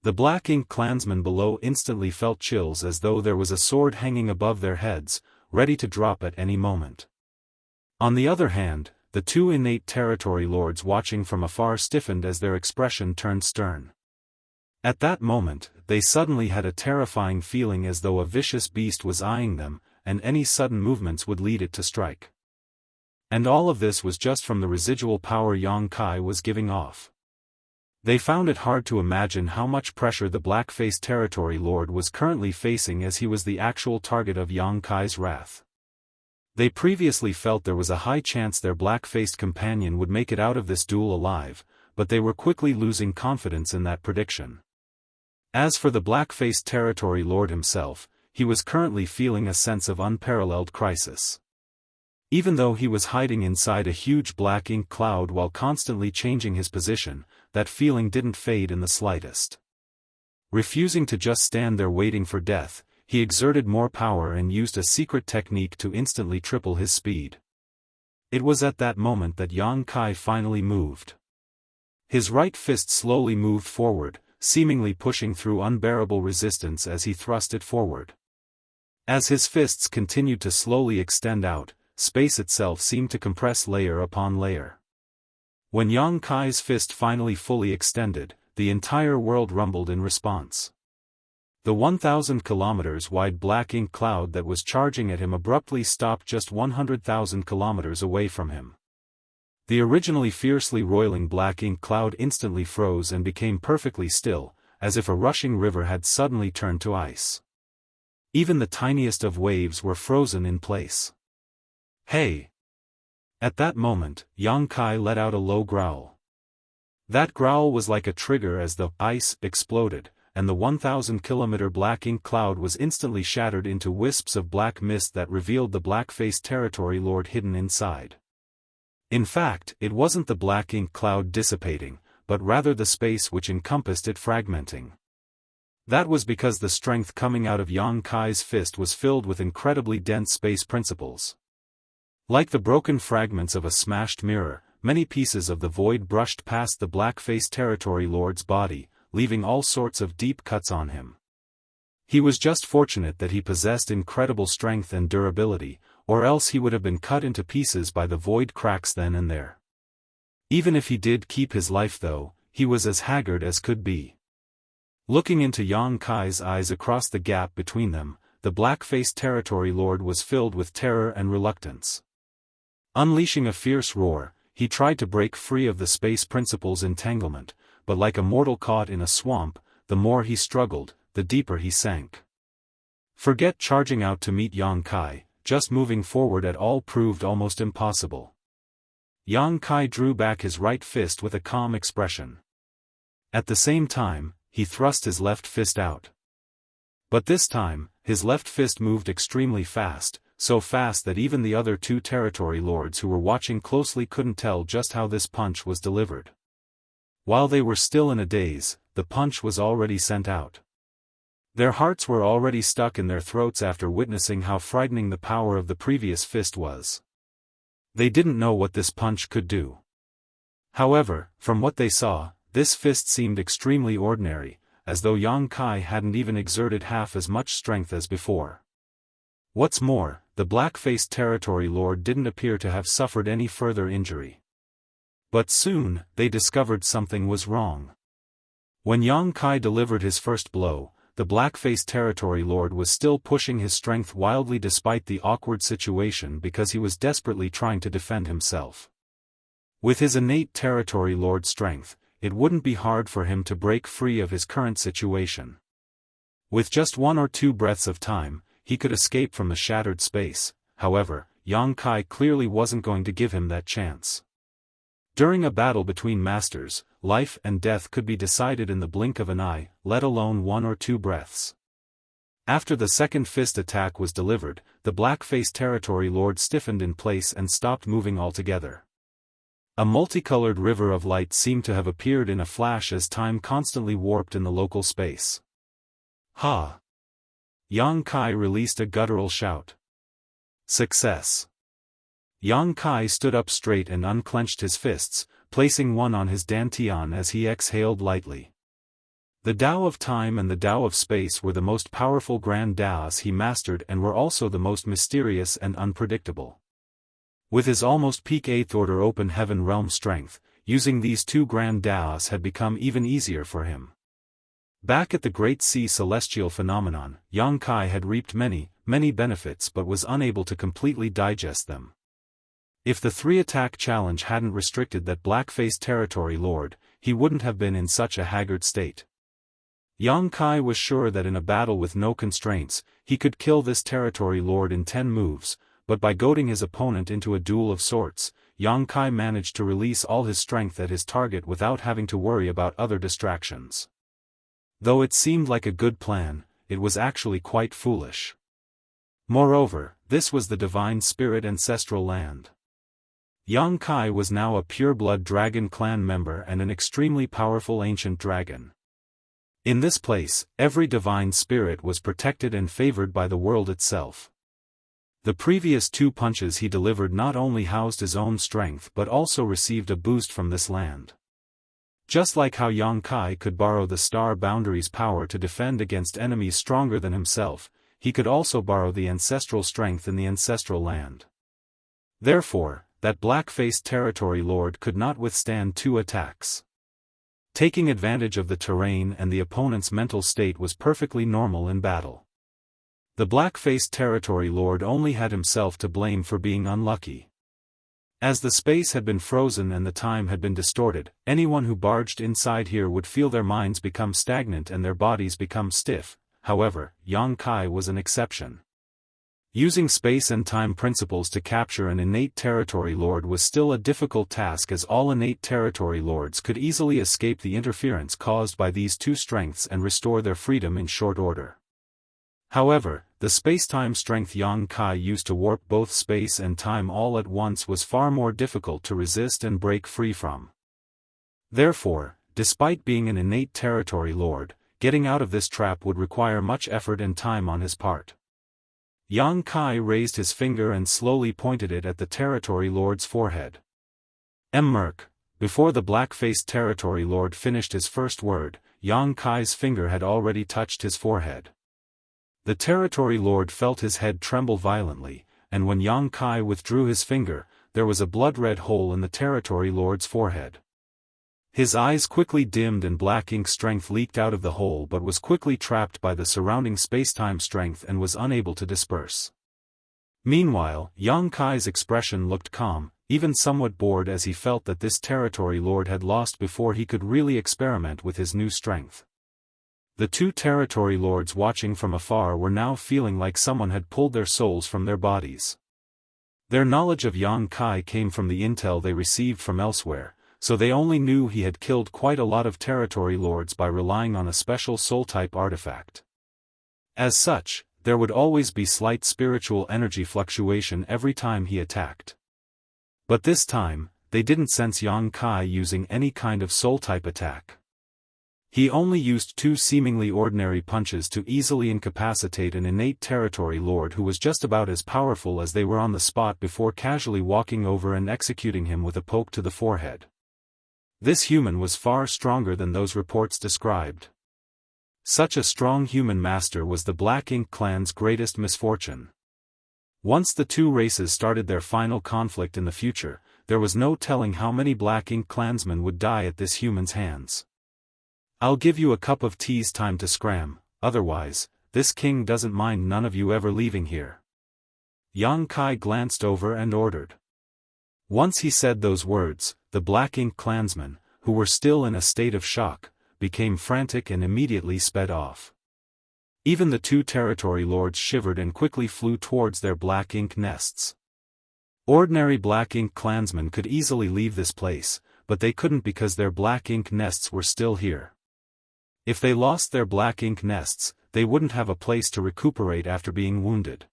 [SPEAKER 1] The black ink clansmen below instantly felt chills as though there was a sword hanging above their heads, ready to drop at any moment. On the other hand, the two innate territory lords watching from afar stiffened as their expression turned stern. At that moment, they suddenly had a terrifying feeling as though a vicious beast was eyeing them, and any sudden movements would lead it to strike. And all of this was just from the residual power Yang Kai was giving off. They found it hard to imagine how much pressure the black-faced territory lord was currently facing as he was the actual target of Yang Kai's wrath. They previously felt there was a high chance their black-faced companion would make it out of this duel alive, but they were quickly losing confidence in that prediction. As for the black-faced territory lord himself, he was currently feeling a sense of unparalleled crisis. Even though he was hiding inside a huge black ink cloud while constantly changing his position, that feeling didn't fade in the slightest. Refusing to just stand there waiting for death, he exerted more power and used a secret technique to instantly triple his speed. It was at that moment that Yang Kai finally moved. His right fist slowly moved forward, seemingly pushing through unbearable resistance as he thrust it forward. As his fists continued to slowly extend out, space itself seemed to compress layer upon layer. When Yang Kai's fist finally fully extended, the entire world rumbled in response. The 1,000 kilometers wide black ink cloud that was charging at him abruptly stopped just 100,000 kilometers away from him. The originally fiercely roiling black ink cloud instantly froze and became perfectly still, as if a rushing river had suddenly turned to ice. Even the tiniest of waves were frozen in place. Hey! At that moment, Yang Kai let out a low growl. That growl was like a trigger as the ice exploded, and the 1,000-kilometer black ink cloud was instantly shattered into wisps of black mist that revealed the black-faced territory lord hidden inside. In fact, it wasn't the black ink cloud dissipating, but rather the space which encompassed it fragmenting. That was because the strength coming out of Yang Kai's fist was filled with incredibly dense space principles. Like the broken fragments of a smashed mirror, many pieces of the void brushed past the black-faced territory lord's body, leaving all sorts of deep cuts on him. He was just fortunate that he possessed incredible strength and durability, or else he would have been cut into pieces by the void cracks then and there. Even if he did keep his life though, he was as haggard as could be. Looking into Yang Kai's eyes across the gap between them, the black-faced territory lord was filled with terror and reluctance. Unleashing a fierce roar, he tried to break free of the space principle's entanglement, but like a mortal caught in a swamp, the more he struggled, the deeper he sank. Forget charging out to meet Yang Kai, just moving forward at all proved almost impossible. Yang Kai drew back his right fist with a calm expression. At the same time, he thrust his left fist out. But this time, his left fist moved extremely fast, so fast that even the other two territory lords who were watching closely couldn't tell just how this punch was delivered. While they were still in a daze, the punch was already sent out. Their hearts were already stuck in their throats after witnessing how frightening the power of the previous fist was. They didn't know what this punch could do. However, from what they saw, this fist seemed extremely ordinary, as though Yang Kai hadn't even exerted half as much strength as before. What's more, the black-faced territory lord didn't appear to have suffered any further injury. But soon, they discovered something was wrong. When Yang Kai delivered his first blow, the black-faced territory lord was still pushing his strength wildly despite the awkward situation because he was desperately trying to defend himself. With his innate territory lord strength, it wouldn't be hard for him to break free of his current situation. With just 1 or 2 breaths of time, he could escape from the shattered space. However, Yang Kai clearly wasn't going to give him that chance. During a battle between masters, life and death could be decided in the blink of an eye, let alone 1 or 2 breaths. After the second fist attack was delivered, the black-faced territory lord stiffened in place and stopped moving altogether. A multicolored river of light seemed to have appeared in a flash as time constantly warped in the local space. Ha! Yang Kai released a guttural shout. Success! Yang Kai stood up straight and unclenched his fists, placing one on his dantian as he exhaled lightly. The Tao of time and the Tao of space were the most powerful grand Taos he mastered and were also the most mysterious and unpredictable. With his almost peak 8th order open heaven realm strength, using these 2 grand Taos had become even easier for him. Back at the Great Sea Celestial Phenomenon, Yang Kai had reaped many benefits but was unable to completely digest them. If the 3-attack challenge hadn't restricted that black-faced territory lord, he wouldn't have been in such a haggard state. Yang Kai was sure that in a battle with no constraints, he could kill this territory lord in 10 moves, but by goading his opponent into a duel of sorts, Yang Kai managed to release all his strength at his target without having to worry about other distractions. Though it seemed like a good plan, it was actually quite foolish. Moreover, this was the divine spirit ancestral land. Yang Kai was now a pure-blood dragon clan member and an extremely powerful ancient dragon. In this place, every divine spirit was protected and favored by the world itself. The previous 2 punches he delivered not only housed his own strength but also received a boost from this land. Just like how Yang Kai could borrow the star boundary's power to defend against enemies stronger than himself, he could also borrow the ancestral strength in the ancestral land. Therefore, that black-faced territory lord could not withstand 2 attacks. Taking advantage of the terrain and the opponent's mental state was perfectly normal in battle. The black-faced territory lord only had himself to blame for being unlucky. As the space had been frozen and the time had been distorted, anyone who barged inside here would feel their minds become stagnant and their bodies become stiff. However, Yang Kai was an exception. Using space and time principles to capture an innate territory lord was still a difficult task as all innate territory lords could easily escape the interference caused by these 2 strengths and restore their freedom in short order. However, the space-time strength Yang Kai used to warp both space and time all at once was far more difficult to resist and break free from. Therefore, despite being an innate territory lord, getting out of this trap would require much effort and time on his part. Yang Kai raised his finger and slowly pointed it at the territory lord's forehead. Merc. Before the black-faced territory lord finished his first word, Yang Kai's finger had already touched his forehead. The territory lord felt his head tremble violently, and when Yang Kai withdrew his finger, there was a blood-red hole in the territory lord's forehead. His eyes quickly dimmed and black ink strength leaked out of the hole but was quickly trapped by the surrounding spacetime strength and was unable to disperse. Meanwhile, Yang Kai's expression looked calm, even somewhat bored as he felt that this territory lord had lost before he could really experiment with his new strength. The two territory lords watching from afar were now feeling like someone had pulled their souls from their bodies. Their knowledge of Yang Kai came from the intel they received from elsewhere, so they only knew he had killed quite a lot of territory lords by relying on a special soul-type artifact. As such, there would always be slight spiritual energy fluctuation every time he attacked. But this time, they didn't sense Yang Kai using any kind of soul-type attack. He only used two seemingly ordinary punches to easily incapacitate an innate territory lord who was just about as powerful as they were on the spot before casually walking over and executing him with a poke to the forehead. This human was far stronger than those reports described. Such a strong human master was the Black Ink clan's greatest misfortune. Once the two races started their final conflict in the future, there was no telling how many Black Ink clansmen would die at this human's hands. "I'll give you a cup of tea's time to scram, otherwise, this king doesn't mind none of you ever leaving here." Yang Kai glanced over and ordered. Once he said those words, the Black Ink clansmen, who were still in a state of shock, became frantic and immediately sped off. Even the two territory lords shivered and quickly flew towards their Black Ink nests. Ordinary Black Ink clansmen could easily leave this place, but they couldn't because their Black Ink nests were still here. If they lost their Black Ink nests, they wouldn't have a place to recuperate after being wounded.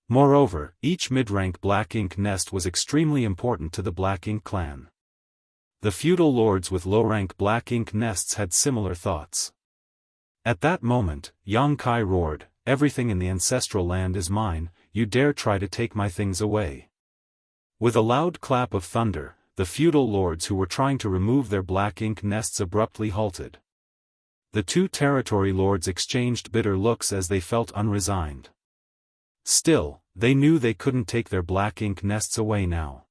[SPEAKER 1] Moreover, each mid-rank Black Ink nest was extremely important to the Black Ink clan. The feudal lords with low-rank Black Ink nests had similar thoughts. At that moment, Yang Kai roared, "Everything in the ancestral land is mine, you dare try to take my things away." With a loud clap of thunder, the feudal lords who were trying to remove their Black Ink nests abruptly halted. The two territory lords exchanged bitter looks as they felt unresigned. Still, they knew they couldn't take their Black Ink nests away now.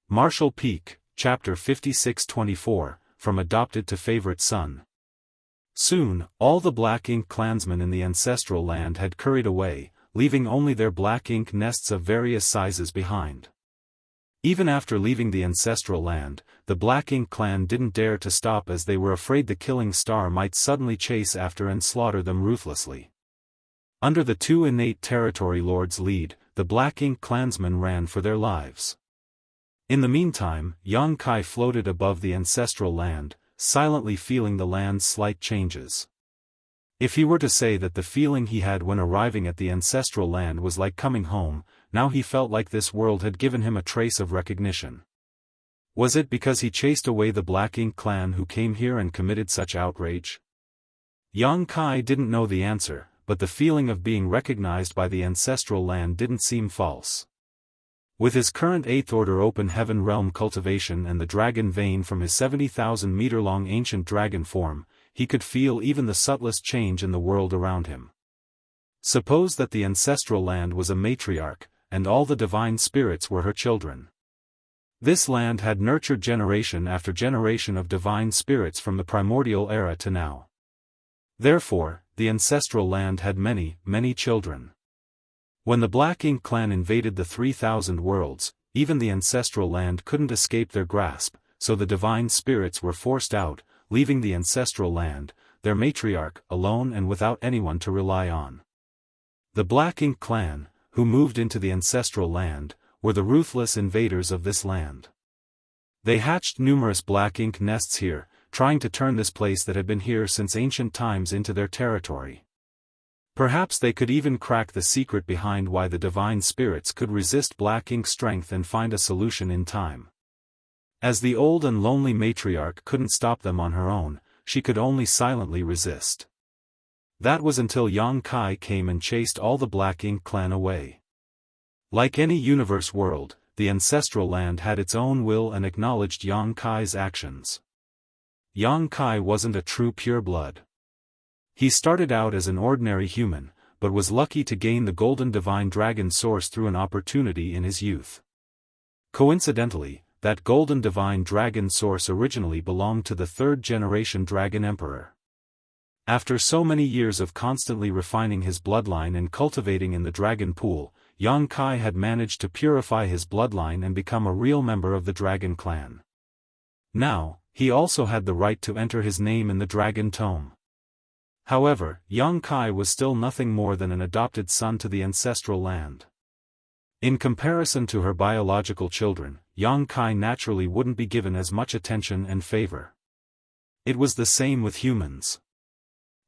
[SPEAKER 1] Martial Peak, Chapter 56-24, From Adopted to Favorite Son. Soon, all the Black Ink clansmen in the ancestral land had curried away, leaving only their Black Ink nests of various sizes behind. Even after leaving the ancestral land, the Black Ink clan didn't dare to stop as they were afraid the killing star might suddenly chase after and slaughter them ruthlessly. Under the two innate territory lords' lead, the Black Ink clansmen ran for their lives. In the meantime, Yang Kai floated above the ancestral land, silently feeling the land's slight changes. If he were to say that the feeling he had when arriving at the ancestral land was like coming home, now he felt like this world had given him a trace of recognition. Was it because he chased away the Black Ink clan who came here and committed such outrage? Yang Kai didn't know the answer, but the feeling of being recognized by the ancestral land didn't seem false. With his current 8th Order Open Heaven Realm cultivation and the dragon vein from his 70,000-meter-long ancient dragon form, he could feel even the subtlest change in the world around him. Suppose that the ancestral land was a matriarch, and all the divine spirits were her children. This land had nurtured generation after generation of divine spirits from the primordial era to now. Therefore, the ancestral land had many, many children. When the Black Ink clan invaded the 3,000 worlds, even the ancestral land couldn't escape their grasp, so the divine spirits were forced out, leaving the ancestral land, their matriarch, alone and without anyone to rely on. The Black Ink clan, who moved into the ancestral land, were the ruthless invaders of this land. They hatched numerous Black Ink nests here, trying to turn this place that had been here since ancient times into their territory. Perhaps they could even crack the secret behind why the divine spirits could resist Black Ink strength and find a solution in time. As the old and lonely matriarch couldn't stop them on her own, she could only silently resist. That was until Yang Kai came and chased all the Black Ink clan away. Like any universe world, the ancestral land had its own will and acknowledged Yang Kai's actions. Yang Kai wasn't a true pureblood. He started out as an ordinary human, but was lucky to gain the golden divine dragon source through an opportunity in his youth. Coincidentally, that golden divine dragon source originally belonged to the third-generation Dragon Emperor. After so many years of constantly refining his bloodline and cultivating in the dragon pool, Yang Kai had managed to purify his bloodline and become a real member of the dragon clan. Now, he also had the right to enter his name in the dragon tome. However, Yang Kai was still nothing more than an adopted son to the ancestral land. In comparison to her biological children, Yang Kai naturally wouldn't be given as much attention and favor. It was the same with humans.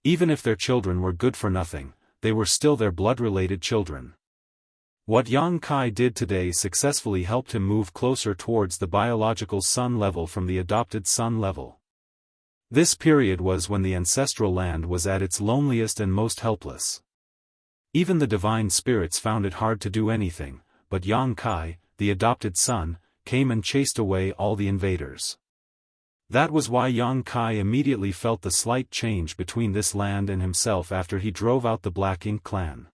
[SPEAKER 1] Even if their children were good for nothing, they were still their blood-related children. What Yang Kai did today successfully helped him move closer towards the biological son level from the adopted son level. This period was when the ancestral land was at its loneliest and most helpless. Even the divine spirits found it hard to do anything, but Yang Kai, the adopted son, came and chased away all the invaders. That was why Yang Kai immediately felt the slight change between this land and himself after he drove out the Black Ink clan.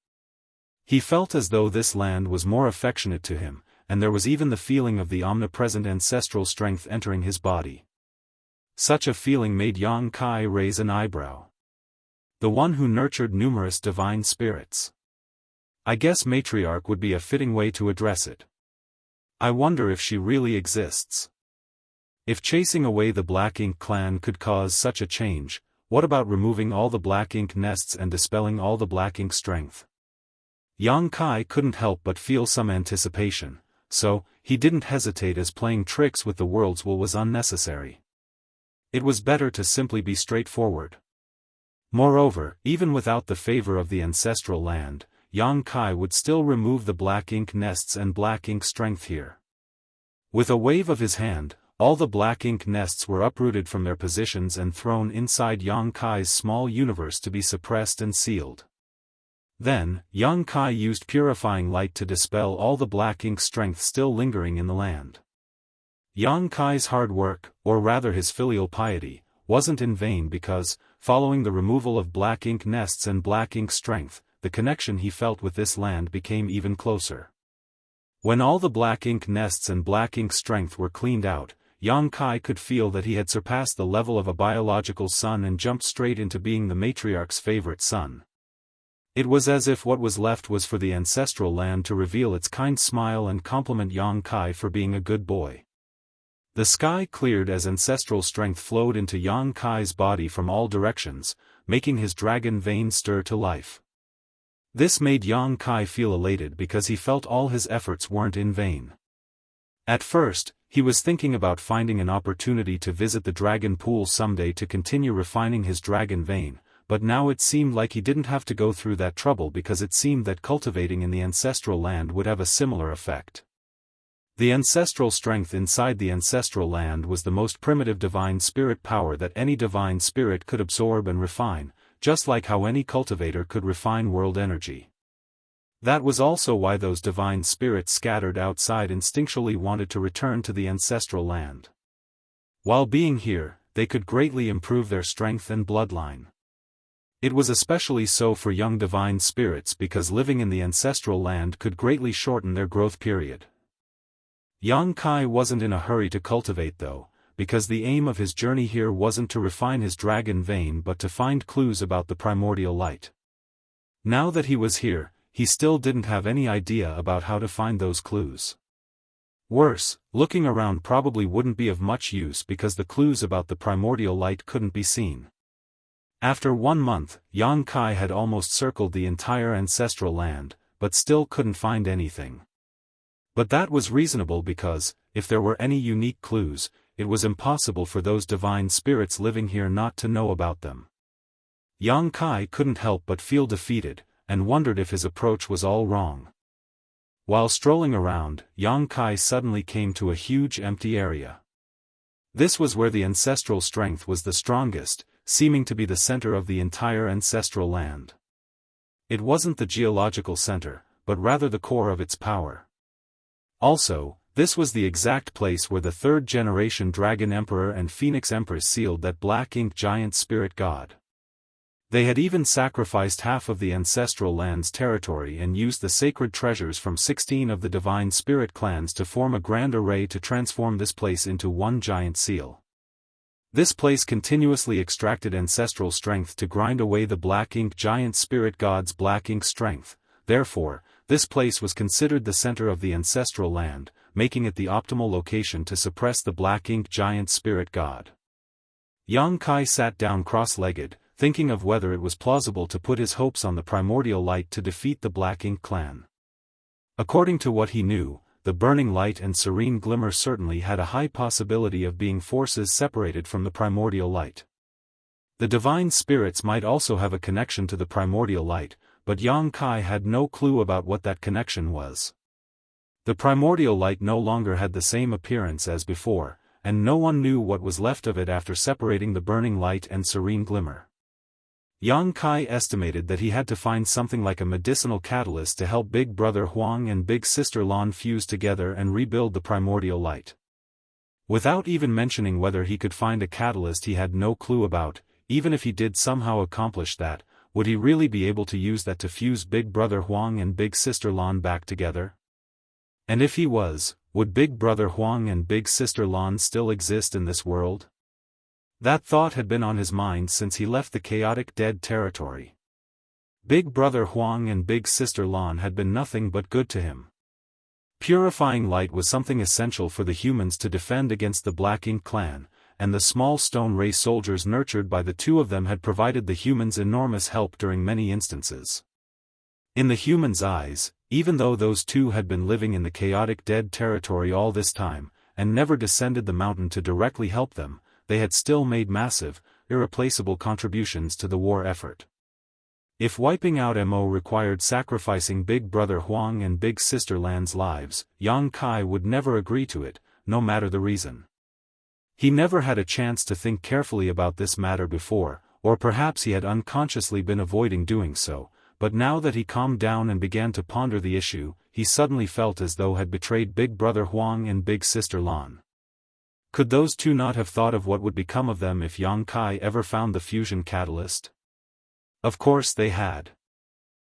[SPEAKER 1] He felt as though this land was more affectionate to him, and there was even the feeling of the omnipresent ancestral strength entering his body. Such a feeling made Yang Kai raise an eyebrow. The one who nurtured numerous divine spirits. I guess matriarch would be a fitting way to address it. I wonder if she really exists. If chasing away the Black Ink clan could cause such a change, what about removing all the Black Ink nests and dispelling all the Black Ink strength? Yang Kai couldn't help but feel some anticipation, so he didn't hesitate as playing tricks with the world's will was unnecessary. It was better to simply be straightforward. Moreover, even without the favor of the ancestral land, Yang Kai would still remove the Black Ink nests and Black Ink strength here. With a wave of his hand, all the Black Ink nests were uprooted from their positions and thrown inside Yang Kai's small universe to be suppressed and sealed. Then, Yang Kai used purifying light to dispel all the Black Ink strength still lingering in the land. Yang Kai's hard work, or rather his filial piety, wasn't in vain because, following the removal of Black Ink nests and Black Ink strength, the connection he felt with this land became even closer. When all the Black Ink nests and Black Ink strength were cleaned out, Yang Kai could feel that he had surpassed the level of a biological son and jumped straight into being the matriarch's favorite son. It was as if what was left was for the ancestral land to reveal its kind smile and compliment Yang Kai for being a good boy. The sky cleared as ancestral strength flowed into Yang Kai's body from all directions, making his dragon veins stir to life. This made Yang Kai feel elated because he felt all his efforts weren't in vain. At first, he was thinking about finding an opportunity to visit the dragon pool someday to continue refining his dragon vein, but now it seemed like he didn't have to go through that trouble because it seemed that cultivating in the ancestral land would have a similar effect. The ancestral strength inside the ancestral land was the most primitive divine spirit power that any divine spirit could absorb and refine, just like how any cultivator could refine world energy. That was also why those divine spirits scattered outside instinctually wanted to return to the ancestral land. While being here, they could greatly improve their strength and bloodline. It was especially so for young divine spirits because living in the ancestral land could greatly shorten their growth period. Yang Kai wasn't in a hurry to cultivate though, because the aim of his journey here wasn't to refine his dragon vein but to find clues about the primordial light. Now that he was here, he still didn't have any idea about how to find those clues. Worse, looking around probably wouldn't be of much use because the clues about the primordial light couldn't be seen. After 1 month, Yang Kai had almost circled the entire ancestral land, but still couldn't find anything. But that was reasonable because, if there were any unique clues, it was impossible for those divine spirits living here not to know about them. Yang Kai couldn't help but feel defeated, and wondered if his approach was all wrong. While strolling around, Yang Kai suddenly came to a huge empty area. This was where the ancestral strength was the strongest, seeming to be the center of the entire ancestral land. It wasn't the geological center, but rather the core of its power. Also, this was the exact place where the third-generation Dragon Emperor and Phoenix Empress sealed that Black Ink giant spirit god. They had even sacrificed half of the ancestral land's territory and used the sacred treasures from 16 of the divine spirit clans to form a grand array to transform this place into one giant seal. This place continuously extracted ancestral strength to grind away the black ink giant spirit god's black ink strength. Therefore, this place was considered the center of the ancestral land, making it the optimal location to suppress the black ink giant spirit god. Yang Kai sat down cross-legged, thinking of whether it was plausible to put his hopes on the primordial light to defeat the Black Ink clan. According to what he knew, the burning light and serene glimmer certainly had a high possibility of being forces separated from the primordial light. The divine spirits might also have a connection to the primordial light, but Yang Kai had no clue about what that connection was. The primordial light no longer had the same appearance as before, and no one knew what was left of it after separating the burning light and serene glimmer. Yang Kai estimated that he had to find something like a medicinal catalyst to help Big Brother Huang and Big Sister Lan fuse together and rebuild the primordial light. Without even mentioning whether he could find a catalyst he had no clue about, even if he did somehow accomplish that, would he really be able to use that to fuse Big Brother Huang and Big Sister Lan back together? And if he was, would Big Brother Huang and Big Sister Lan still exist in this world? That thought had been on his mind since he left the chaotic dead territory. Big Brother Huang and Big Sister Lan had been nothing but good to him. Purifying light was something essential for the humans to defend against the Black Ink clan, and the small stone ray soldiers nurtured by the two of them had provided the humans enormous help during many instances. In the humans' eyes, even though those two had been living in the chaotic dead territory all this time, and never descended the mountain to directly help them, they had still made massive, irreplaceable contributions to the war effort. If wiping out Mo required sacrificing Big Brother Huang and Big Sister Lan's lives, Yang Kai would never agree to it, no matter the reason. He never had a chance to think carefully about this matter before, or perhaps he had unconsciously been avoiding doing so, but now that he calmed down and began to ponder the issue, he suddenly felt as though had betrayed Big Brother Huang and Big Sister Lan. Could those two not have thought of what would become of them if Yang Kai ever found the fusion catalyst? Of course they had.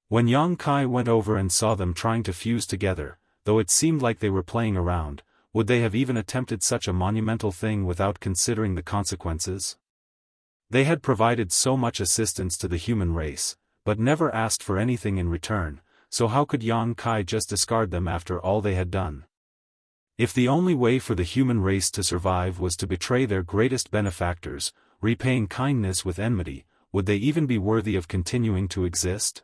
[SPEAKER 1] When Yang Kai went over and saw them trying to fuse together, though it seemed like they were playing around, would they have even attempted such a monumental thing without considering the consequences? They had provided so much assistance to the human race, but never asked for anything in return, so how could Yang Kai just discard them after all they had done? If the only way for the human race to survive was to betray their greatest benefactors, repaying kindness with enmity, would they even be worthy of continuing to exist?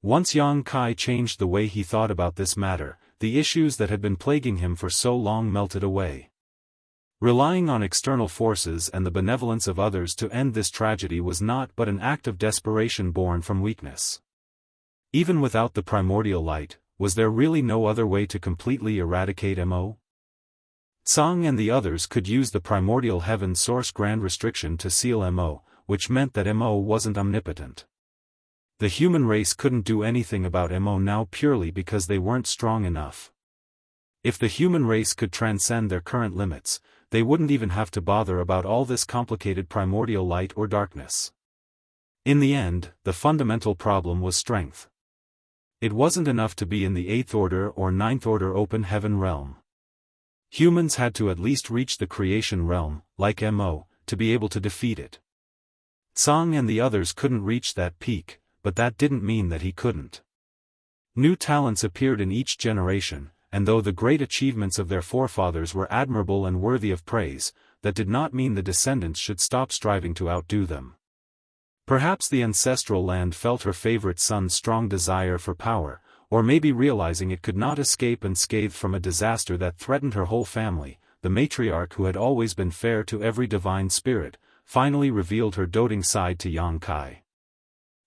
[SPEAKER 1] Once Yang Kai changed the way he thought about this matter, the issues that had been plaguing him for so long melted away. Relying on external forces and the benevolence of others to end this tragedy was not but an act of desperation born from weakness. Even without the primordial light, was there really no other way to completely eradicate Mo? Tsang and the others could use the primordial heaven source grand restriction to seal Mo, which meant that Mo wasn't omnipotent. The human race couldn't do anything about Mo now purely because they weren't strong enough. If the human race could transcend their current limits, they wouldn't even have to bother about all this complicated primordial light or darkness. In the end, the fundamental problem was strength. It wasn't enough to be in the 8th order or 9th order open heaven realm. Humans had to at least reach the creation realm, like Mo, to be able to defeat it. Tsang and the others couldn't reach that peak, but that didn't mean that he couldn't. New talents appeared in each generation, and though the great achievements of their forefathers were admirable and worthy of praise, that did not mean the descendants should stop striving to outdo them. Perhaps the ancestral land felt her favorite son's strong desire for power, or maybe realizing it could not escape unscathed from a disaster that threatened her whole family, the matriarch who had always been fair to every divine spirit, finally revealed her doting side to Yang Kai.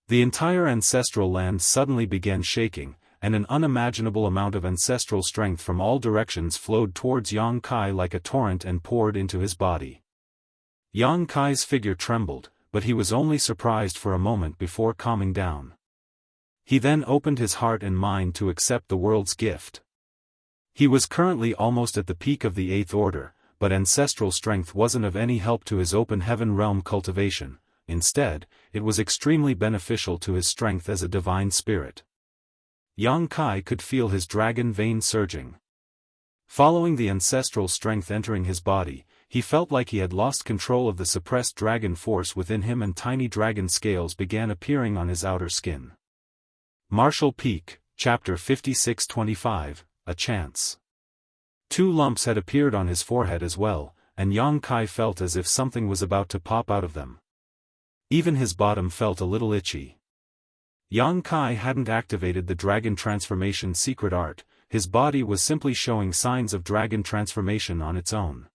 [SPEAKER 1] The entire ancestral land suddenly began shaking, and an unimaginable amount of ancestral strength from all directions flowed towards Yang Kai like a torrent and poured into his body. Yang Kai's figure trembled, but he was only surprised for a moment before calming down. He then opened his heart and mind to accept the world's gift. He was currently almost at the peak of the 8th order, but ancestral strength wasn't of any help to his open heaven realm cultivation, instead, it was extremely beneficial to his strength as a divine spirit. Yang Kai could feel his dragon vein surging. Following the ancestral strength entering his body, he felt like he had lost control of the suppressed dragon force within him, and tiny dragon scales began appearing on his outer skin. Martial Peak, Chapter 56-25, A Chance. 2 lumps had appeared on his forehead as well, and Yang Kai felt as if something was about to pop out of them. Even his bottom felt a little itchy. Yang Kai hadn't activated the dragon transformation secret art, his body was simply showing signs of dragon transformation on its own.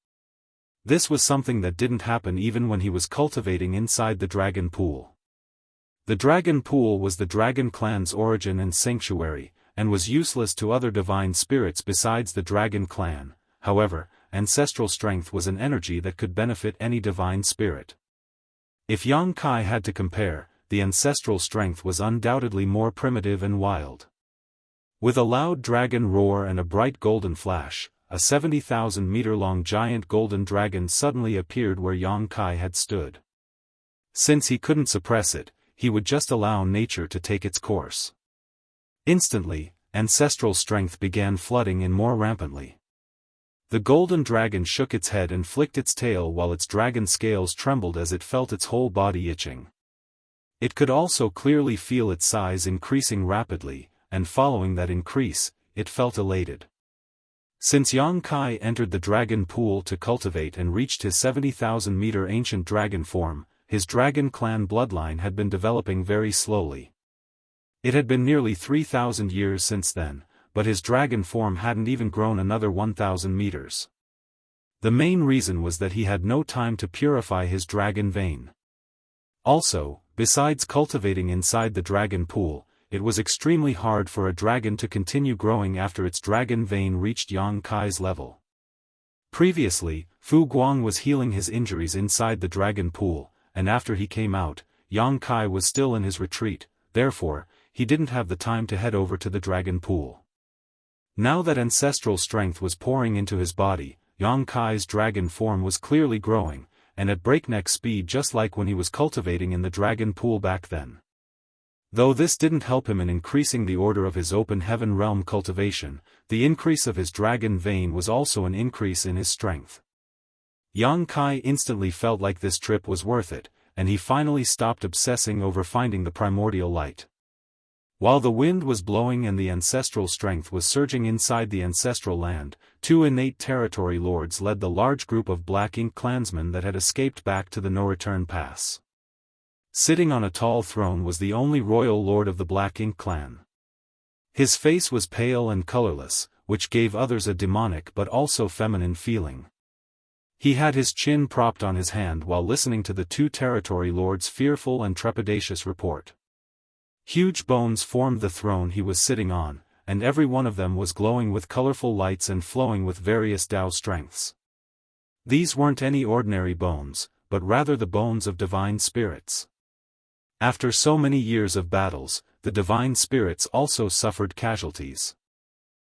[SPEAKER 1] This was something that didn't happen even when he was cultivating inside the dragon pool. The dragon pool was the dragon clan's origin and sanctuary, and was useless to other divine spirits besides the dragon clan. However, ancestral strength was an energy that could benefit any divine spirit. If Yang Kai had to compare, the ancestral strength was undoubtedly more primitive and wild. With a loud dragon roar and a bright golden flash, a 70,000-meter-long giant golden dragon suddenly appeared where Yang Kai had stood. Since he couldn't suppress it, he would just allow nature to take its course. Instantly, ancestral strength began flooding in more rampantly. The golden dragon shook its head and flicked its tail while its dragon scales trembled as it felt its whole body itching. It could also clearly feel its size increasing rapidly, and following that increase, it felt elated. Since Yang Kai entered the dragon pool to cultivate and reached his 70,000-meter ancient dragon form, his dragon clan bloodline had been developing very slowly. It had been nearly 3,000 years since then, but his dragon form hadn't even grown another 1,000 meters. The main reason was that he had no time to purify his dragon vein. Also, besides cultivating inside the dragon pool, it was extremely hard for a dragon to continue growing after its dragon vein reached Yang Kai's level. Previously, Fu Guang was healing his injuries inside the dragon pool, and after he came out, Yang Kai was still in his retreat, therefore, he didn't have the time to head over to the dragon pool. Now that ancestral strength was pouring into his body, Yang Kai's dragon form was clearly growing, and at breakneck speed just like when he was cultivating in the dragon pool back then. Though this didn't help him in increasing the order of his open heaven realm cultivation, the increase of his dragon vein was also an increase in his strength. Yang Kai instantly felt like this trip was worth it, and he finally stopped obsessing over finding the primordial light. While the wind was blowing and the ancestral strength was surging inside the ancestral land, 2 innate territory lords led the large group of Black Ink clansmen that had escaped back to the no-return pass. Sitting on a tall throne was the only royal lord of the Black Ink clan. His face was pale and colorless, which gave others a demonic but also feminine feeling. He had his chin propped on his hand while listening to the 2 territory lords' fearful and trepidatious report. Huge bones formed the throne he was sitting on, and every one of them was glowing with colorful lights and flowing with various Dao strengths. These weren't any ordinary bones, but rather the bones of divine spirits. After so many years of battles, the divine spirits also suffered casualties.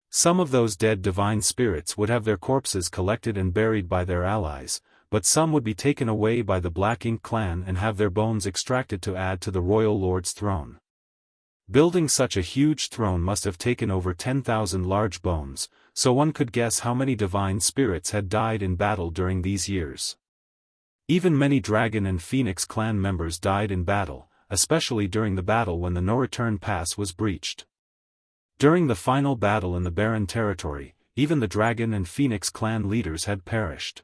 [SPEAKER 1] Some of those dead divine spirits would have their corpses collected and buried by their allies, but some would be taken away by the Black Ink clan and have their bones extracted to add to the royal lord's throne. Building such a huge throne must have taken over 10,000 large bones, so one could guess how many divine spirits had died in battle during these years. Even many Dragon and Phoenix clan members died in battle, especially during the battle when the no-return pass was breached. During the final battle in the Barren territory, even the Dragon and Phoenix clan leaders had perished.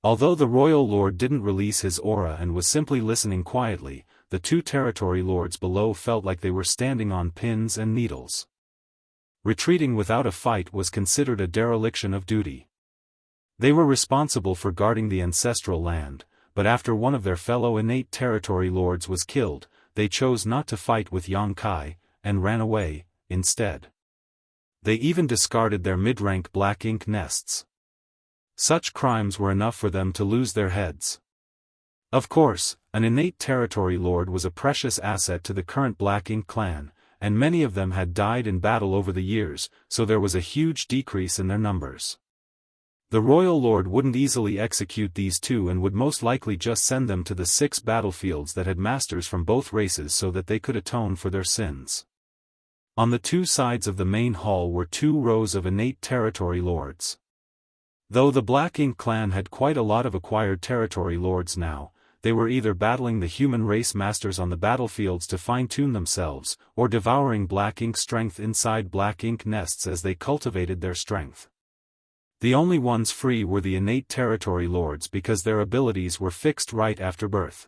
[SPEAKER 1] Although the royal lord didn't release his aura and was simply listening quietly, the 2 territory lords below felt like they were standing on pins and needles. Retreating without a fight was considered a dereliction of duty. They were responsible for guarding the ancestral land, but after one of their fellow innate territory lords was killed, they chose not to fight with Yang Kai, and ran away, instead. They even discarded their mid-rank Black Ink nests. Such crimes were enough for them to lose their heads. Of course, an innate territory lord was a precious asset to the current Black Ink clan, and many of them had died in battle over the years, so there was a huge decrease in their numbers. The royal lord wouldn't easily execute these two and would most likely just send them to the 6 battlefields that had masters from both races so that they could atone for their sins. On the 2 sides of the main hall were 2 rows of innate territory lords. Though the Black Ink clan had quite a lot of acquired territory lords now, they were either battling the human race masters on the battlefields to fine-tune themselves, or devouring Black Ink strength inside Black Ink nests as they cultivated their strength. The only ones free were the innate territory lords because their abilities were fixed right after birth.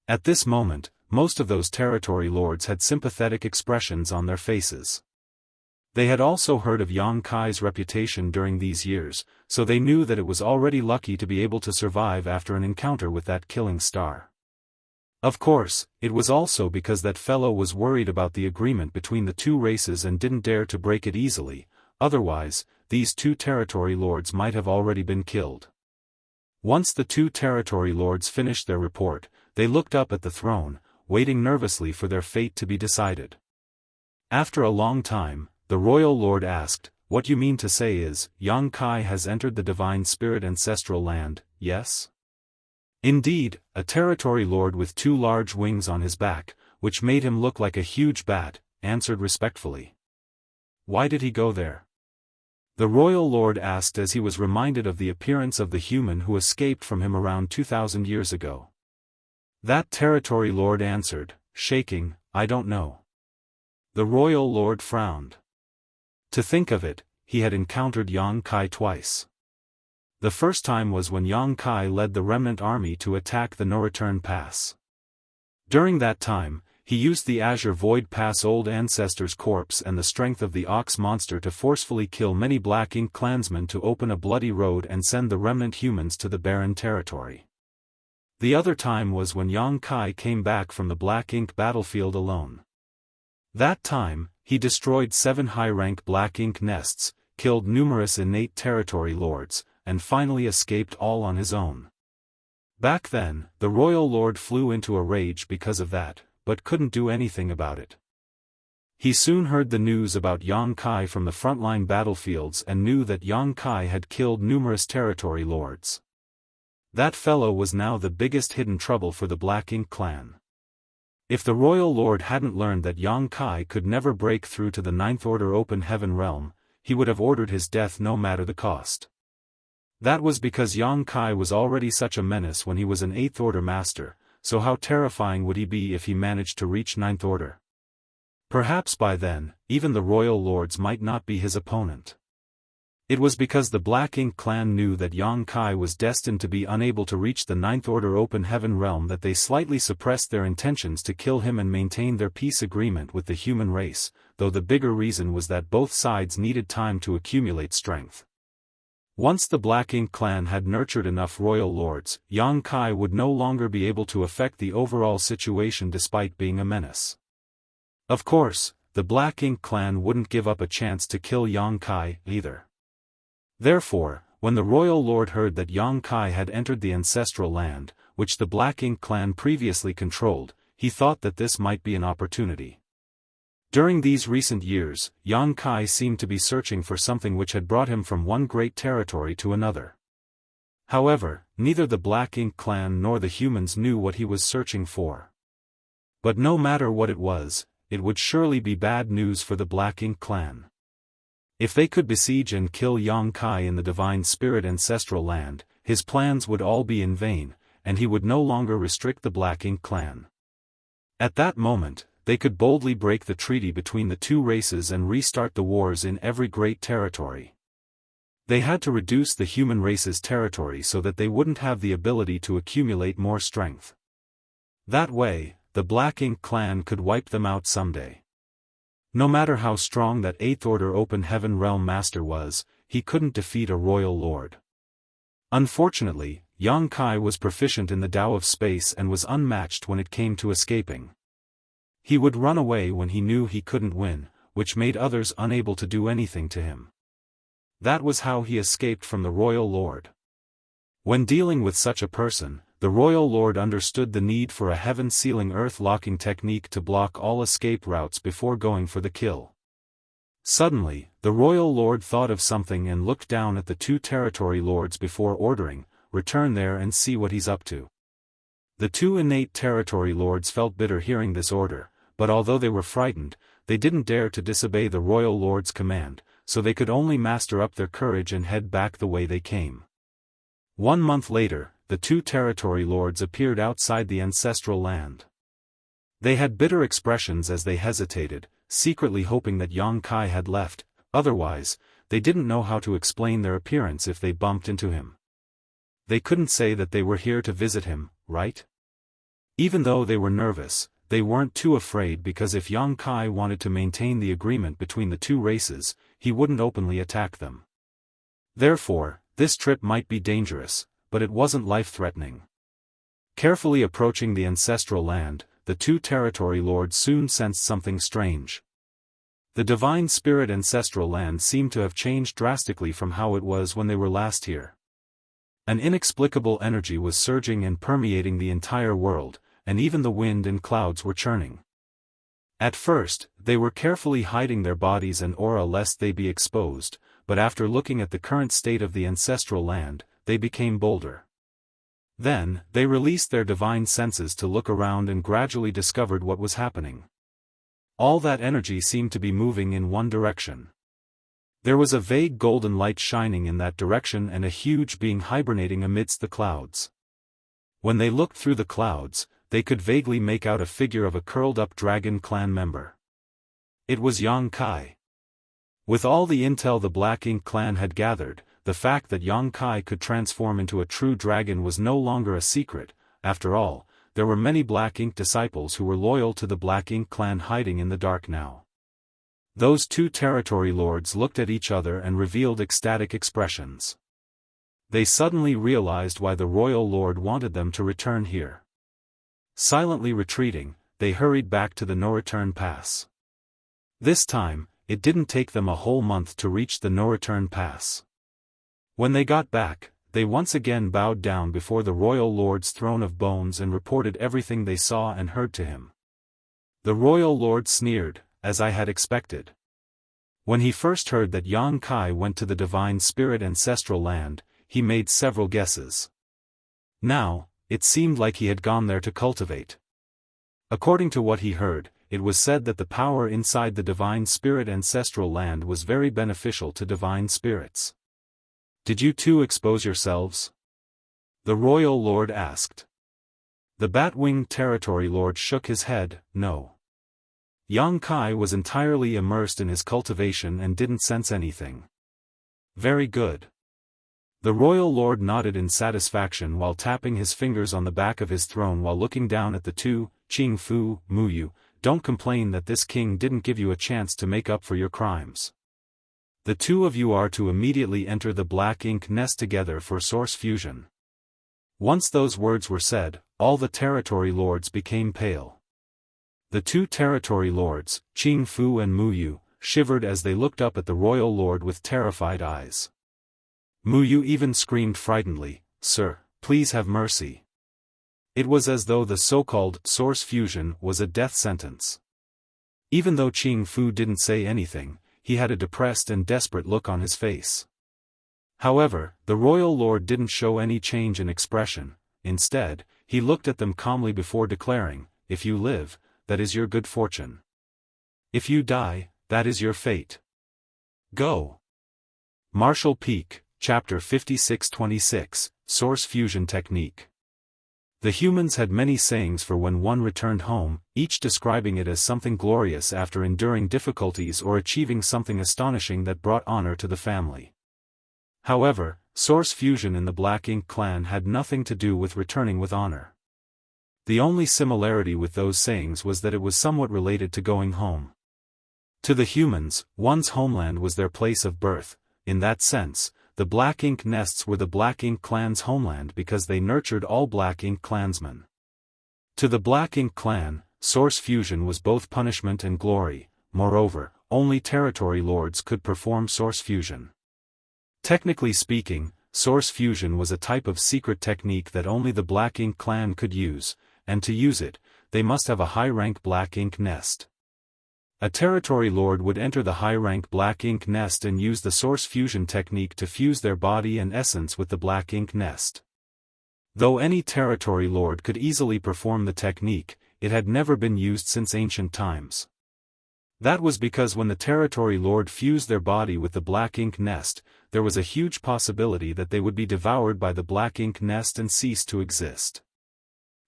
[SPEAKER 1] At this moment, most of those territory lords had sympathetic expressions on their faces. They had also heard of Yang Kai's reputation during these years, so they knew that it was already lucky to be able to survive after an encounter with that killing star. Of course, it was also because that fellow was worried about the agreement between the 2 races and didn't dare to break it easily, otherwise, these 2 territory lords might have already been killed. Once the 2 territory lords finished their report, they looked up at the throne, waiting nervously for their fate to be decided. After a long time, the royal lord asked, "What you mean to say is, Yang Kai has entered the divine spirit ancestral land, yes?" Indeed, a territory lord with 2 large wings on his back, which made him look like a huge bat, answered respectfully. "Why did he go there?" The royal lord asked as he was reminded of the appearance of the human who escaped from him around 2,000 years ago. That territory lord answered, shaking, "I don't know." The royal lord frowned. To think of it, he had encountered Yang Kai twice. The first time was when Yang Kai led the remnant army to attack the No-Return Pass. During that time, he used the Azure Void Pass Old Ancestor's corpse and the strength of the Ox monster to forcefully kill many Black Ink clansmen to open a bloody road and send the remnant humans to the barren territory. The other time was when Yang Kai came back from the Black Ink battlefield alone. That time, he destroyed 7 high-rank Black Ink nests, killed numerous innate territory lords, and finally escaped all on his own. Back then, the royal lord flew into a rage because of that, but couldn't do anything about it. He soon heard the news about Yang Kai from the frontline battlefields and knew that Yang Kai had killed numerous territory lords. That fellow was now the biggest hidden trouble for the Black Ink clan. If the royal lord hadn't learned that Yang Kai could never break through to the Ninth Order Open Heaven realm, he would have ordered his death no matter the cost. That was because Yang Kai was already such a menace when he was an 8th Order master, so how terrifying would he be if he managed to reach 9th Order? Perhaps by then, even the royal lords might not be his opponent. It was because the Black Ink clan knew that Yang Kai was destined to be unable to reach the Ninth Order Open Heaven realm that they slightly suppressed their intentions to kill him and maintain their peace agreement with the human race, though the bigger reason was that both sides needed time to accumulate strength. Once the Black Ink clan had nurtured enough royal lords, Yang Kai would no longer be able to affect the overall situation despite being a menace. Of course, the Black Ink clan wouldn't give up a chance to kill Yang Kai either. Therefore, when the royal lord heard that Yang Kai had entered the ancestral land, which the Black Ink clan previously controlled, he thought that this might be an opportunity. During these recent years, Yang Kai seemed to be searching for something which had brought him from one great territory to another. However, neither the Black Ink clan nor the humans knew what he was searching for. But no matter what it was, it would surely be bad news for the Black Ink clan. If they could besiege and kill Yang Kai in the Divine Spirit ancestral land, his plans would all be in vain, and he would no longer restrict the Black Ink clan. At that moment, they could boldly break the treaty between the 2 races and restart the wars in every great territory. They had to reduce the human race's territory so that they wouldn't have the ability to accumulate more strength. That way, the Black Ink clan could wipe them out someday. No matter how strong that 8th Order Open Heaven Realm Master was, he couldn't defeat a royal lord. Unfortunately, Yang Kai was proficient in the Tao of space and was unmatched when it came to escaping. He would run away when he knew he couldn't win, which made others unable to do anything to him. That was how he escaped from the royal lord. When dealing with such a person, the royal lord understood the need for a heaven-sealing earth-locking technique to block all escape routes before going for the kill. Suddenly, the royal lord thought of something and looked down at the two territory lords before ordering, "Return there and see what he's up to." The two innate territory lords felt bitter hearing this order, but although they were frightened, they didn't dare to disobey the royal lord's command, so they could only master up their courage and head back the way they came. 1 month later, the two territory lords appeared outside the ancestral land. They had bitter expressions as they hesitated, secretly hoping that Yang Kai had left, otherwise, they didn't know how to explain their appearance if they bumped into him. They couldn't say that they were here to visit him, right? Even though they were nervous, they weren't too afraid because if Yang Kai wanted to maintain the agreement between the two races, he wouldn't openly attack them. Therefore, this trip might be dangerous, but it wasn't life-threatening. Carefully approaching the ancestral land, the two territory lords soon sensed something strange. The divine spirit ancestral land seemed to have changed drastically from how it was when they were last here. An inexplicable energy was surging and permeating the entire world, and even the wind and clouds were churning. At first, they were carefully hiding their bodies and aura lest they be exposed, but after looking at the current state of the ancestral land, they became bolder. Then, they released their divine senses to look around and gradually discovered what was happening. All that energy seemed to be moving in one direction. There was a vague golden light shining in that direction and a huge being hibernating amidst the clouds. When they looked through the clouds, they could vaguely make out a figure of a curled-up dragon clan member. It was Yang Kai. With all the intel the Black Ink clan had gathered, the fact that Yang Kai could transform into a true dragon was no longer a secret. After all, there were many Black Ink disciples who were loyal to the Black Ink clan hiding in the dark now. Those two territory lords looked at each other and revealed ecstatic expressions. They suddenly realized why the royal lord wanted them to return here. Silently retreating, they hurried back to the no-return pass. This time, it didn't take them a whole month to reach the no-return pass. When they got back, they once again bowed down before the royal lord's throne of bones and reported everything they saw and heard to him. The royal lord sneered, as I had expected. When he first heard that Yang Kai went to the divine spirit ancestral land, he made several guesses. Now, it seemed like he had gone there to cultivate. According to what he heard, it was said that the power inside the divine spirit ancestral land was very beneficial to divine spirits. Did you two expose yourselves? The royal lord asked. The bat-winged territory lord shook his head, no. Yang Kai was entirely immersed in his cultivation and didn't sense anything. Very good. The royal lord nodded in satisfaction while tapping his fingers on the back of his throne while looking down at the two. Qing Fu, Muyu, don't complain that this king didn't give you a chance to make up for your crimes. The two of you are to immediately enter the Black Ink nest together for source fusion. Once those words were said, all the territory lords became pale. The two territory lords, Qing Fu and Muyu, shivered as they looked up at the royal lord with terrified eyes. Muyu even screamed frightenedly, "Sir, please have mercy." It was as though the so-called source fusion was a death sentence. Even though Qing Fu didn't say anything, he had a depressed and desperate look on his face. However, the royal lord didn't show any change in expression. Instead, he looked at them calmly before declaring, "If you live, that is your good fortune. If you die, that is your fate. Go." Martial Peak, Chapter 56-26, Source Fusion Technique. The humans had many sayings for when one returned home, each describing it as something glorious after enduring difficulties or achieving something astonishing that brought honor to the family. However, source fusion in the Black Ink clan had nothing to do with returning with honor. The only similarity with those sayings was that it was somewhat related to going home. To the humans, one's homeland was their place of birth. In that sense, the Black Ink nests were the Black Ink clan's homeland because they nurtured all Black Ink clansmen. To the Black Ink clan, source fusion was both punishment and glory. Moreover, only territory lords could perform source fusion. Technically speaking, source fusion was a type of secret technique that only the Black Ink clan could use, and to use it, they must have a high-rank Black Ink nest. A territory lord would enter the high-rank black ink nest and use the source fusion technique to fuse their body and essence with the black ink nest. Though any territory lord could easily perform the technique, it had never been used since ancient times. That was because when the territory lord fused their body with the black ink nest, there was a huge possibility that they would be devoured by the black ink nest and cease to exist.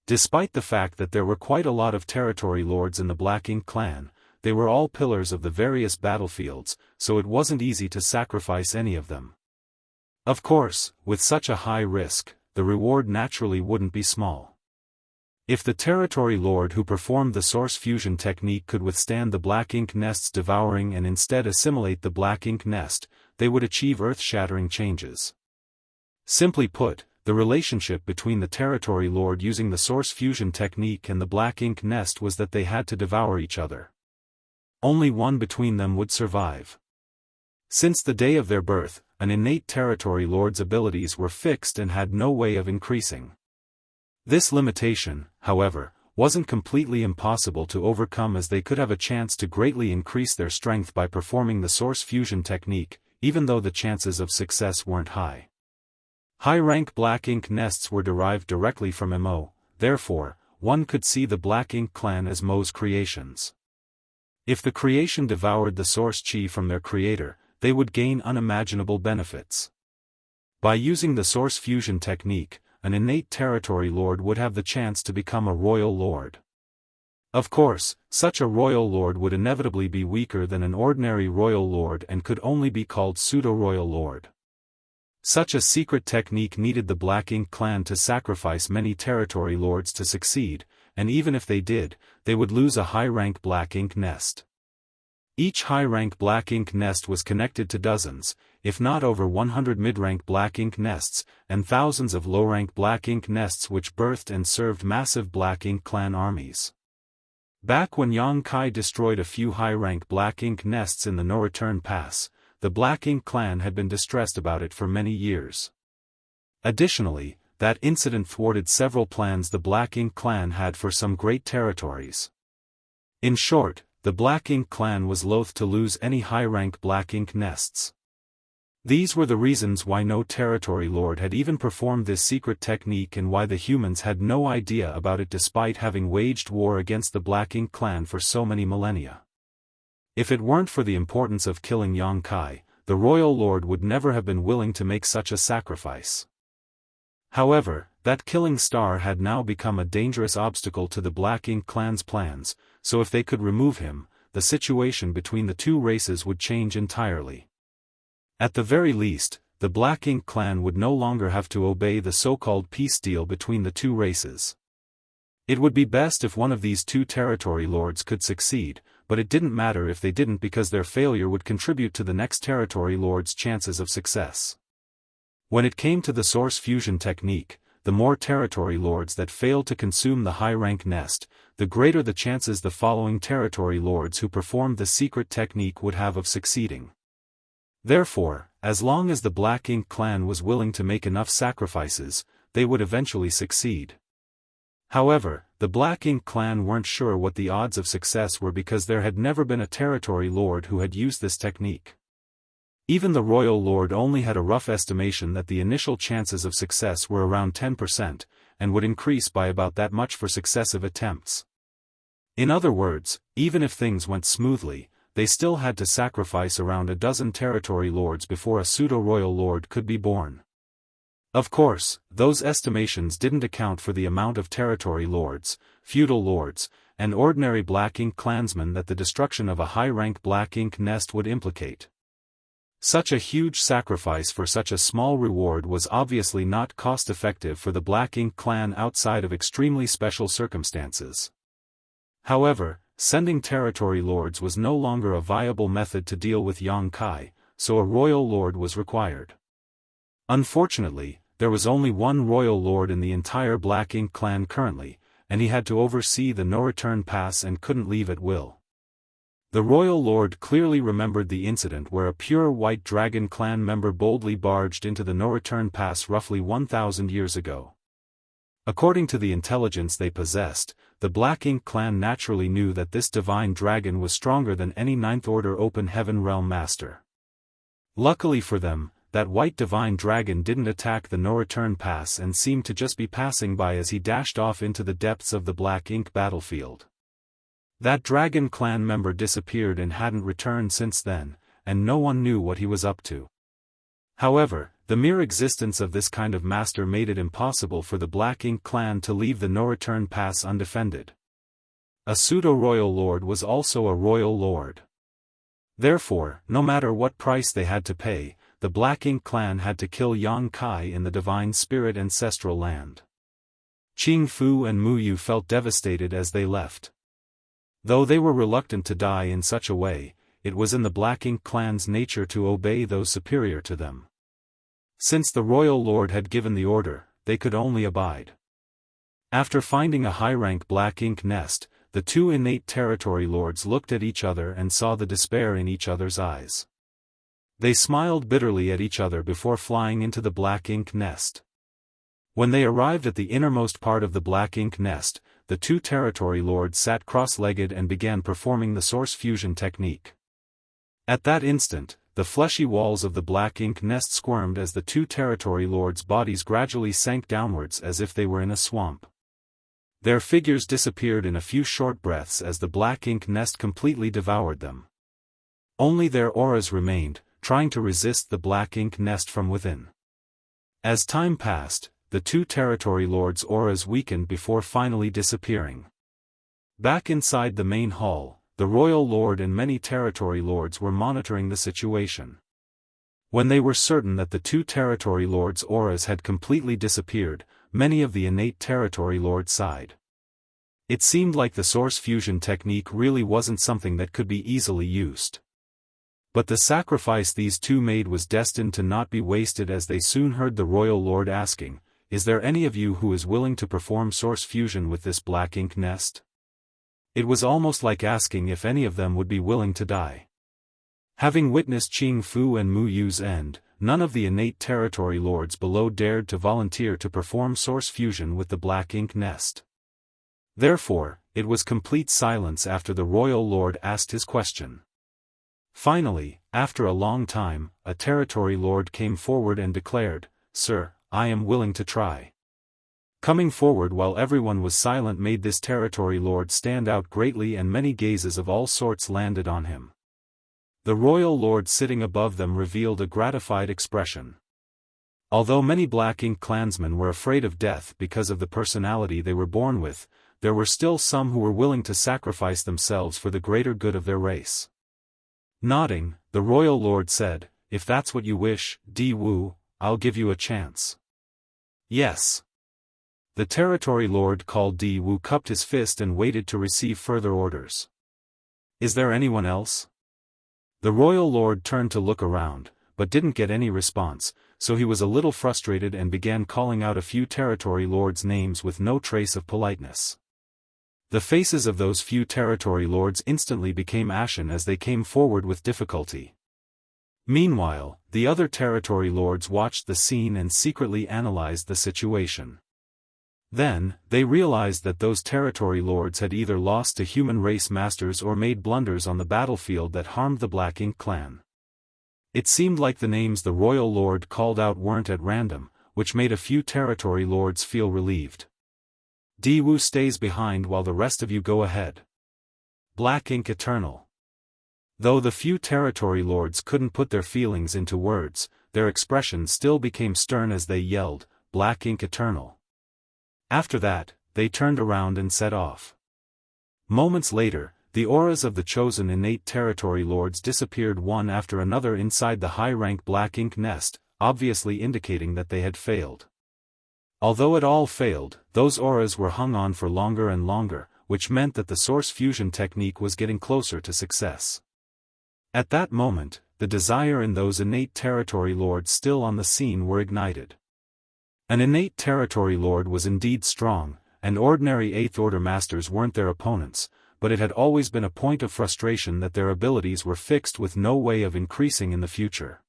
[SPEAKER 1] Despite the fact that there were quite a lot of territory lords in the black ink clan, they were all pillars of the various battlefields, so it wasn't easy to sacrifice any of them. Of course, with such a high risk, the reward naturally wouldn't be small. If the territory lord who performed the source fusion technique could withstand the black ink nest's devouring and instead assimilate the black ink nest, they would achieve earth-shattering changes. Simply put, the relationship between the territory lord using the source fusion technique and the black ink nest was that they had to devour each other. Only one between them would survive. Since the day of their birth, an innate territory lord's abilities were fixed and had no way of increasing. This limitation, however, wasn't completely impossible to overcome, as they could have a chance to greatly increase their strength by performing the source fusion technique, even though the chances of success weren't high. High-rank black ink nests were derived directly from Mo, therefore, one could see the black ink clan as Mo's creations. If the creation devoured the source chi from their creator, they would gain unimaginable benefits. By using the source fusion technique, an innate territory lord would have the chance to become a royal lord. Of course, such a royal lord would inevitably be weaker than an ordinary royal lord and could only be called pseudo-royal lord. Such a secret technique needed the black ink clan to sacrifice many territory lords to succeed, and even if they did, they would lose a high-rank black ink nest. Each high-rank black ink nest was connected to dozens, if not over 100 mid-rank black ink nests, and thousands of low-rank black ink nests which birthed and served massive black ink clan armies. Back when Yang Kai destroyed a few high-rank black ink nests in the No Return Pass, the black ink clan had been distressed about it for many years. Additionally, that incident thwarted several plans the black ink clan had for some great territories. In short, the black ink clan was loath to lose any high-rank black ink nests. These were the reasons why no territory lord had even performed this secret technique and why the humans had no idea about it despite having waged war against the black ink clan for so many millennia. If it weren't for the importance of killing Yang Kai, the royal lord would never have been willing to make such a sacrifice. However, that killing star had now become a dangerous obstacle to the black ink clan's plans, so if they could remove him, the situation between the two races would change entirely. At the very least, the black ink clan would no longer have to obey the so-called peace deal between the two races. It would be best if one of these two territory lords could succeed, but it didn't matter if they didn't because their failure would contribute to the next territory lord's chances of success. When it came to the source fusion technique, the more territory lords that failed to consume the high-rank nest, the greater the chances the following territory lords who performed the secret technique would have of succeeding. Therefore, as long as the black ink clan was willing to make enough sacrifices, they would eventually succeed. However, the black ink clan weren't sure what the odds of success were because there had never been a territory lord who had used this technique. Even the royal lord only had a rough estimation that the initial chances of success were around 10%, and would increase by about that much for successive attempts. In other words, even if things went smoothly, they still had to sacrifice around a dozen territory lords before a pseudo-royal lord could be born. Of course, those estimations didn't account for the amount of territory lords, feudal lords, and ordinary black ink clansmen that the destruction of a high-rank black ink nest would implicate. Such a huge sacrifice for such a small reward was obviously not cost-effective for the black ink clan outside of extremely special circumstances. However, sending territory lords was no longer a viable method to deal with Yang Kai, so a royal lord was required. Unfortunately, there was only one royal lord in the entire black ink clan currently, and he had to oversee the no-return pass and couldn't leave at will. The royal lord clearly remembered the incident where a pure white dragon clan member boldly barged into the no-return pass roughly 1,000 years ago. According to the intelligence they possessed, the Black Ink clan naturally knew that this divine dragon was stronger than any Ninth Order Open Heaven Realm Master. Luckily for them, that white divine dragon didn't attack the no-return pass and seemed to just be passing by as he dashed off into the depths of the Black Ink battlefield. That dragon clan member disappeared and hadn't returned since then, and no one knew what he was up to. However, the mere existence of this kind of master made it impossible for the Black Ink clan to leave the no-return pass undefended. A pseudo-royal lord was also a royal lord. Therefore, no matter what price they had to pay, the Black Ink clan had to kill Yang Kai in the Divine Spirit ancestral land. Qing Fu and Mu Yu felt devastated as they left. Though they were reluctant to die in such a way, it was in the Black Ink clan's nature to obey those superior to them. Since the royal lord had given the order, they could only abide. After finding a high-rank Black Ink nest, the two innate territory lords looked at each other and saw the despair in each other's eyes. They smiled bitterly at each other before flying into the Black Ink nest. When they arrived at the innermost part of the Black Ink nest, the two territory lords sat cross-legged and began performing the source fusion technique. At that instant, the fleshy walls of the Black Ink nest squirmed as the two territory lords' bodies gradually sank downwards as if they were in a swamp. Their figures disappeared in a few short breaths as the Black Ink nest completely devoured them. Only their auras remained, trying to resist the Black Ink nest from within. As time passed, the two territory lords' auras weakened before finally disappearing. Back inside the main hall, the royal lord and many territory lords were monitoring the situation. When they were certain that the two territory lords' auras had completely disappeared, many of the innate territory lords sighed. It seemed like the source fusion technique really wasn't something that could be easily used. But the sacrifice these two made was destined to not be wasted, as they soon heard the royal lord asking, "Is there any of you who is willing to perform source fusion with this Black Ink nest?" It was almost like asking if any of them would be willing to die. Having witnessed Qing Fu and Mu Yu's end, none of the innate territory lords below dared to volunteer to perform source fusion with the Black Ink nest. Therefore, it was complete silence after the royal lord asked his question. Finally, after a long time, a territory lord came forward and declared, "Sir, I am willing to try." Coming forward while everyone was silent made this territory lord stand out greatly, and many gazes of all sorts landed on him. The royal lord sitting above them revealed a gratified expression. Although many Black Ink clansmen were afraid of death because of the personality they were born with, there were still some who were willing to sacrifice themselves for the greater good of their race. Nodding, the royal lord said, "If that's what you wish, Di Wu, I'll give you a chance." "Yes." The territory lord called Di Wu cupped his fist and waited to receive further orders. "Is there anyone else?" The royal lord turned to look around, but didn't get any response, so he was a little frustrated and began calling out a few territory lords' names with no trace of politeness. The faces of those few territory lords instantly became ashen as they came forward with difficulty. Meanwhile, the other territory lords watched the scene and secretly analyzed the situation. Then, they realized that those territory lords had either lost to human race masters or made blunders on the battlefield that harmed the Black Ink clan. It seemed like the names the royal lord called out weren't at random, which made a few territory lords feel relieved. "Di Wu stays behind while the rest of you go ahead. Black Ink Eternal." Though the few territory lords couldn't put their feelings into words, their expressions still became stern as they yelled, "Black Ink Eternal." After that, they turned around and set off. Moments later, the auras of the chosen innate territory lords disappeared one after another inside the high-rank Black Ink nest, obviously indicating that they had failed. Although it all failed, those auras were hung on for longer and longer, which meant that the source fusion technique was getting closer to success. At that moment, the desire in those innate territory lords still on the scene were ignited. An innate territory lord was indeed strong, and ordinary Eighth Order masters weren't their opponents, but it had always been a point of frustration that their abilities were fixed with no way of increasing in the future.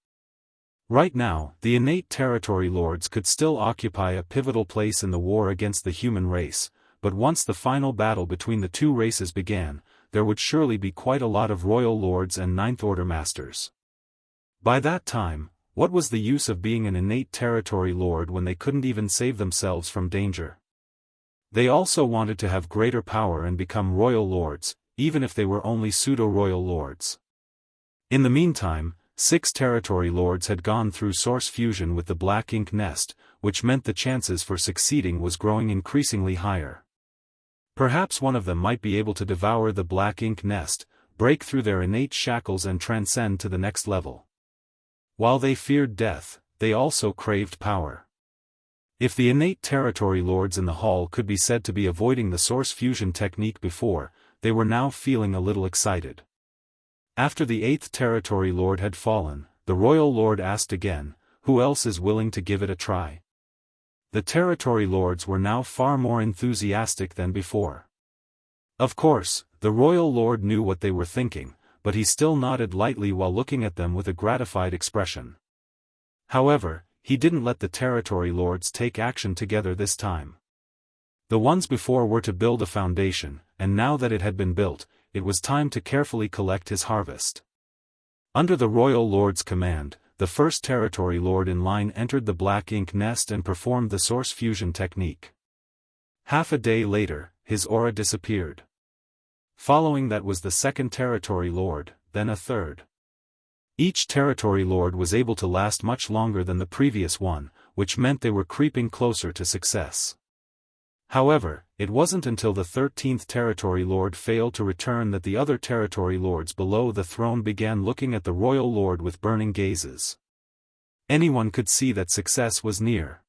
[SPEAKER 1] Right now, the innate territory lords could still occupy a pivotal place in the war against the human race, but once the final battle between the two races began, there would surely be quite a lot of royal lords and Ninth Order masters. By that time, what was the use of being an innate territory lord when they couldn't even save themselves from danger? They also wanted to have greater power and become royal lords, even if they were only pseudo-royal lords. In the meantime, 6 territory lords had gone through source fusion with the Black Ink Nest, which meant the chances for succeeding was growing increasingly higher. Perhaps one of them might be able to devour the Black Ink Nest, break through their innate shackles and transcend to the next level. While they feared death, they also craved power. If the innate territory lords in the hall could be said to be avoiding the source fusion technique before, they were now feeling a little excited. After the 8th territory lord had fallen, the royal lord asked again, who else is willing to give it a try? The territory lords were now far more enthusiastic than before. Of course, the royal lord knew what they were thinking, but he still nodded lightly while looking at them with a gratified expression. However, he didn't let the territory lords take action together this time. The ones before were to build a foundation, and now that it had been built, it was time to carefully collect his harvest. Under the royal lord's command, the first territory lord in line entered the Black Ink Nest and performed the source fusion technique. Half a day later, his aura disappeared. Following that was the second territory lord, then a third. Each territory lord was able to last much longer than the previous one, which meant they were creeping closer to success. However, it wasn't until the 13th territory lord failed to return that the other territory lords below the throne began looking at the royal lord with burning gazes. Anyone could see that success was near.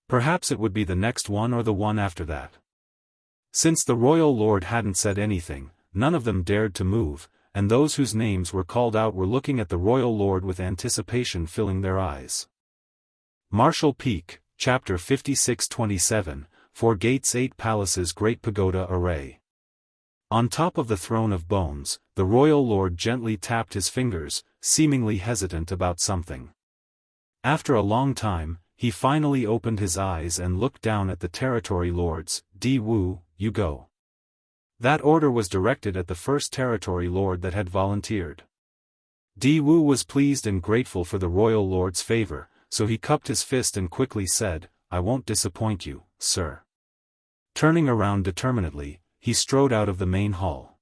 [SPEAKER 1] Perhaps it would be the next one or the one after that. Since the royal lord hadn't said anything, none of them dared to move, and those whose names were called out were looking at the royal lord with anticipation filling their eyes. Martial Peak, Chapter 56-27, 4 Gates 8 Palaces Great Pagoda Array. On top of the throne of bones, the royal lord gently tapped his fingers, seemingly hesitant about something. After a long time, he finally opened his eyes and looked down at the territory lords. Di Wu, you go. That order was directed at the first territory lord that had volunteered. Di Wu was pleased and grateful for the royal lord's favor, so he cupped his fist and quickly said, I won't disappoint you, sir. Turning around determinedly, he strode out of the main hall.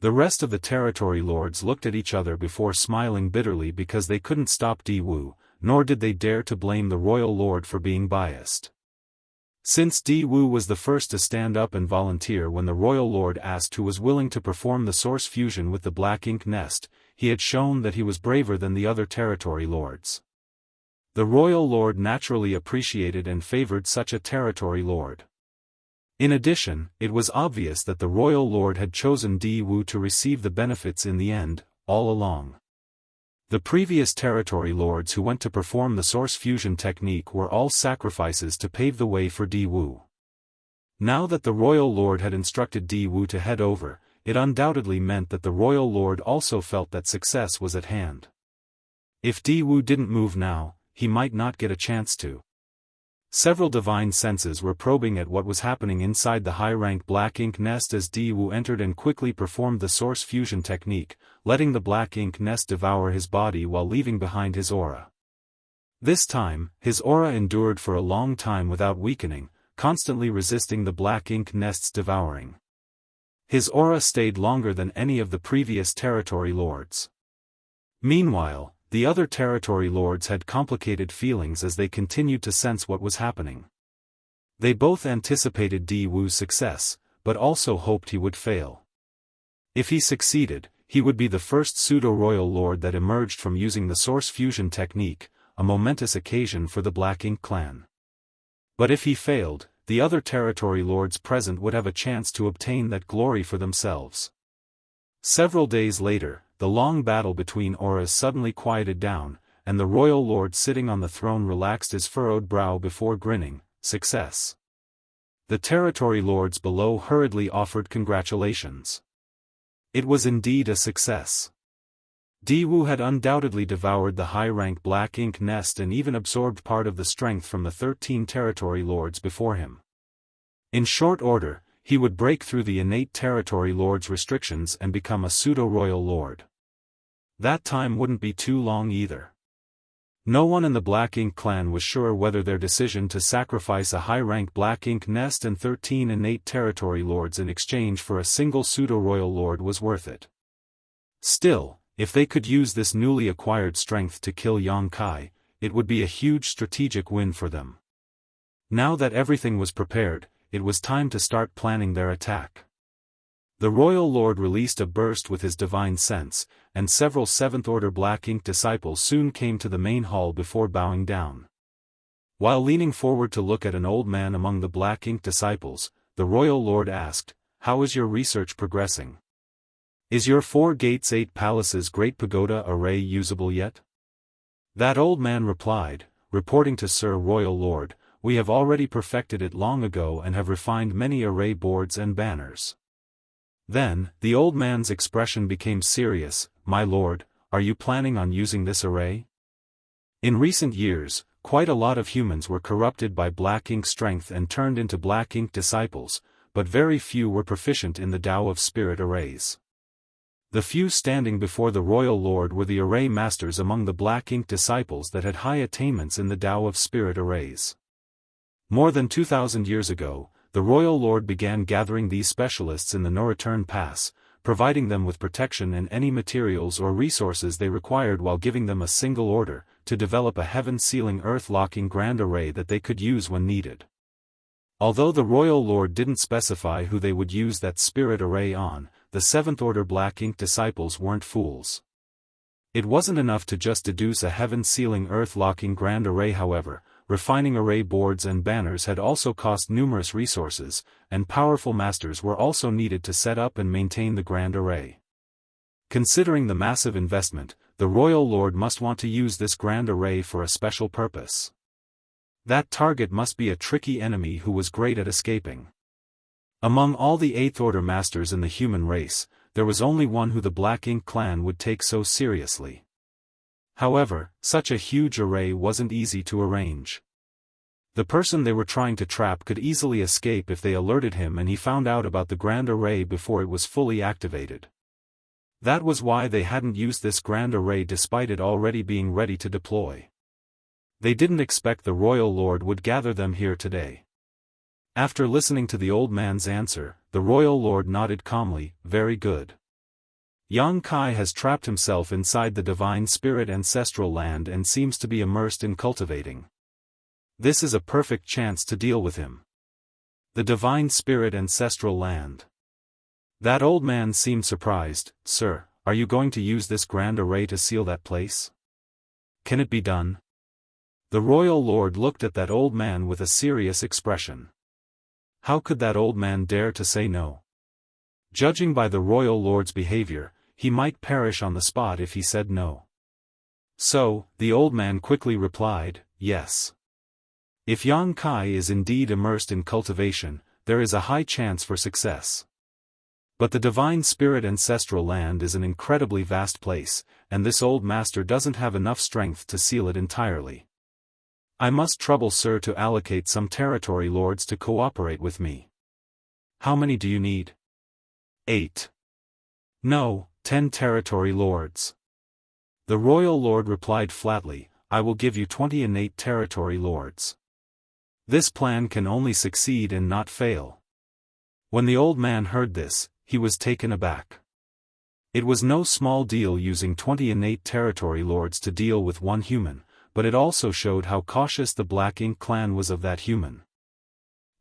[SPEAKER 1] The rest of the territory lords looked at each other before smiling bitterly because they couldn't stop Di Wu, nor did they dare to blame the royal lord for being biased. Since Di Wu was the first to stand up and volunteer when the royal lord asked who was willing to perform the source fusion with the Black Ink Nest, he had shown that he was braver than the other territory lords. The royal lord naturally appreciated and favored such a territory lord. In addition, it was obvious that the royal lord had chosen Di Wu to receive the benefits in the end, all along. The previous territory lords who went to perform the source fusion technique were all sacrifices to pave the way for Di Wu. Now that the royal lord had instructed Di Wu to head over, it undoubtedly meant that the royal lord also felt that success was at hand. If Di Wu didn't move now, he might not get a chance to. Several divine senses were probing at what was happening inside the high-rank Black Ink Nest as Di Wu entered and quickly performed the source fusion technique, letting the Black Ink Nest devour his body while leaving behind his aura. This time, his aura endured for a long time without weakening, constantly resisting the Black Ink Nest's devouring. His aura stayed longer than any of the previous territory lords. Meanwhile, the other territory lords had complicated feelings as they continued to sense what was happening. They both anticipated Di Wu's success, but also hoped he would fail. If he succeeded, he would be the first pseudo-royal lord that emerged from using the source fusion technique, a momentous occasion for the Black Ink clan. But if he failed, the other territory lords present would have a chance to obtain that glory for themselves. Several days later, the long battle between auras suddenly quieted down, and the royal lord sitting on the throne relaxed his furrowed brow before grinning, success. The territory lords below hurriedly offered congratulations. It was indeed a success. Di-Wu had undoubtedly devoured the high-rank black ink nest and even absorbed part of the strength from the 13 territory lords before him. In short order, he would break through the innate territory lord's restrictions and become a pseudo-royal lord. That time wouldn't be too long either. No one in the Black Ink clan was sure whether their decision to sacrifice a high-rank Black Ink nest and 13 innate territory lords in exchange for a single pseudo-royal lord was worth it. Still, if they could use this newly acquired strength to kill Yang Kai, it would be a huge strategic win for them. Now that everything was prepared, it was time to start planning their attack. The Royal Lord released a burst with his divine sense, and several 7th Order Black Ink disciples soon came to the main hall before bowing down. While leaning forward to look at an old man among the Black Ink disciples, the Royal Lord asked, "How is your research progressing? Is your 4 gates 8 palaces Great Pagoda array usable yet?" That old man replied, "Reporting to Sir Royal Lord, we have already perfected it long ago and have refined many array boards and banners." Then, the old man's expression became serious. "My lord, are you planning on using this array?" In recent years, quite a lot of humans were corrupted by Black Ink strength and turned into Black Ink disciples, but very few were proficient in the Tao of Spirit arrays. The few standing before the Royal Lord were the array masters among the Black Ink disciples that had high attainments in the Tao of Spirit arrays. More than 2,000 years ago, the Royal Lord began gathering these specialists in the No-Return Pass, providing them with protection and any materials or resources they required while giving them a single order, to develop a heaven-sealing earth-locking grand array that they could use when needed. Although the Royal Lord didn't specify who they would use that spirit array on, the 7th Order Black Ink disciples weren't fools. It wasn't enough to just deduce a heaven-sealing earth-locking grand array. However, refining array boards and banners had also cost numerous resources, and powerful masters were also needed to set up and maintain the grand array. Considering the massive investment, the Royal Lord must want to use this grand array for a special purpose. That target must be a tricky enemy who was great at escaping. Among all the 8th Order masters in the human race, there was only one who the Black Ink clan would take so seriously. However, such a huge array wasn't easy to arrange. The person they were trying to trap could easily escape if they alerted him and he found out about the grand array before it was fully activated. That was why they hadn't used this grand array despite it already being ready to deploy. They didn't expect the Royal Lord would gather them here today. After listening to the old man's answer, the Royal Lord nodded calmly, "Very good. Yang Kai has trapped himself inside the Divine Spirit ancestral land and seems to be immersed in cultivating. This is a perfect chance to deal with him." The Divine Spirit ancestral land. That old man seemed surprised. "Sir, are you going to use this grand array to seal that place? Can it be done?" The Royal Lord looked at that old man with a serious expression. How could that old man dare to say no? Judging by the Royal Lord's behavior, he might perish on the spot if he said no. So, the old man quickly replied, "Yes. If Yang Kai is indeed immersed in cultivation, there is a high chance for success. But the Divine Spirit ancestral land is an incredibly vast place, and this old master doesn't have enough strength to seal it entirely. I must trouble Sir to allocate some territory lords to cooperate with me. How many do you need?" 8. "No, 10 territory lords." The Royal Lord replied flatly, "I will give you 20 innate territory lords. This plan can only succeed and not fail." When the old man heard this, he was taken aback. It was no small deal using 20 innate territory lords to deal with one human, but it also showed how cautious the Black Ink clan was of that human.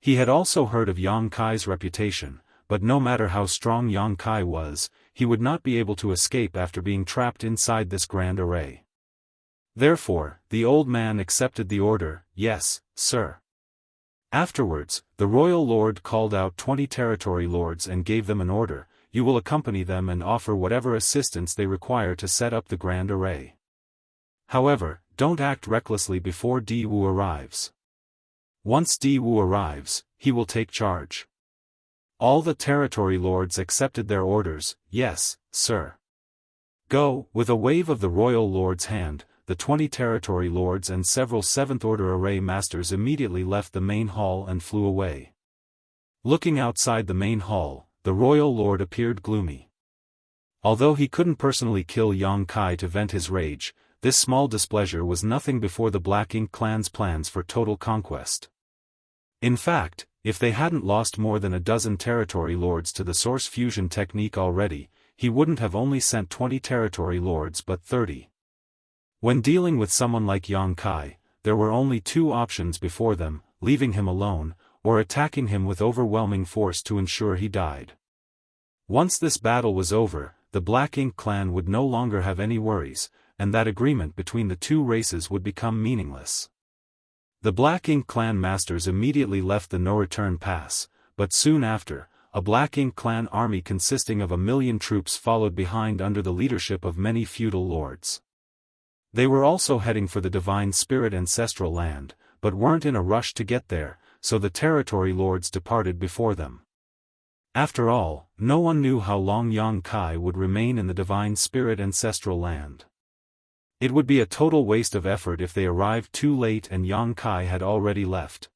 [SPEAKER 1] He had also heard of Yang Kai's reputation, but no matter how strong Yang Kai was, he would not be able to escape after being trapped inside this grand array. Therefore, the old man accepted the order, "Yes, sir." Afterwards, the Royal Lord called out 20 territory lords and gave them an order: "You will accompany them and offer whatever assistance they require to set up the grand array. However, don't act recklessly before Di-Wu arrives. Once Di-Wu arrives, he will take charge." All the territory lords accepted their orders. "Yes, sir." Go!" With a wave of the royal lord's hand, the 20 territory lords and several 7th Order array masters immediately left the main hall and flew away. Looking outside the main hall, the royal lord appeared gloomy. Although he couldn't personally kill Yang Kai to vent his rage, this small displeasure was nothing before the Black Ink clan's plans for total conquest. In fact, if they hadn't lost more than a dozen territory lords to the source fusion technique already, he wouldn't have only sent 20 territory lords but 30. When dealing with someone like Yang Kai, there were only two options before them: leaving him alone, or attacking him with overwhelming force to ensure he died. Once this battle was over, the Black Ink clan would no longer have any worries, and that agreement between the two races would become meaningless. The Black Ink clan masters immediately left the no-return pass, but soon after, a Black Ink clan army consisting of 1,000,000 troops followed behind under the leadership of many feudal lords. They were also heading for the Divine Spirit ancestral land, but weren't in a rush to get there, so the territory lords departed before them. After all, no one knew how long Yang Kai would remain in the Divine Spirit ancestral land. It would be a total waste of effort if they arrived too late and Yang Kai had already left.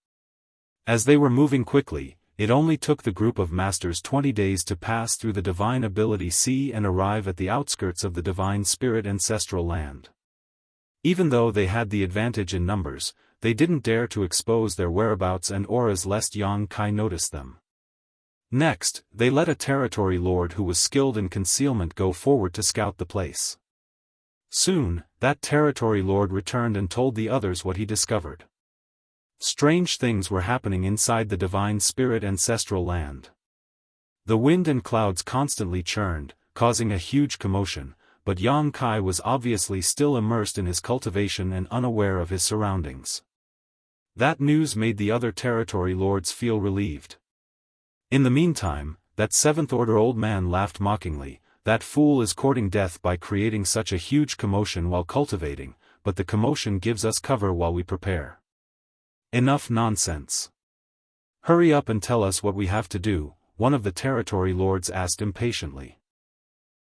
[SPEAKER 1] As they were moving quickly, it only took the group of masters 20 days to pass through the Divine Ability Sea and arrive at the outskirts of the Divine Spirit ancestral land. Even though they had the advantage in numbers, they didn't dare to expose their whereabouts and auras lest Yang Kai notice them. Next, they let a territory lord who was skilled in concealment go forward to scout the place. Soon, that territory lord returned and told the others what he discovered. Strange things were happening inside the Divine Spirit ancestral land. The wind and clouds constantly churned, causing a huge commotion, but Yang Kai was obviously still immersed in his cultivation and unaware of his surroundings. That news made the other territory lords feel relieved. In the meantime, that 7th Order old man laughed mockingly. "That fool is courting death by creating such a huge commotion while cultivating, but the commotion gives us cover while we prepare." Enough nonsense. "Hurry up and tell us what we have to do," one of the territory lords asked impatiently.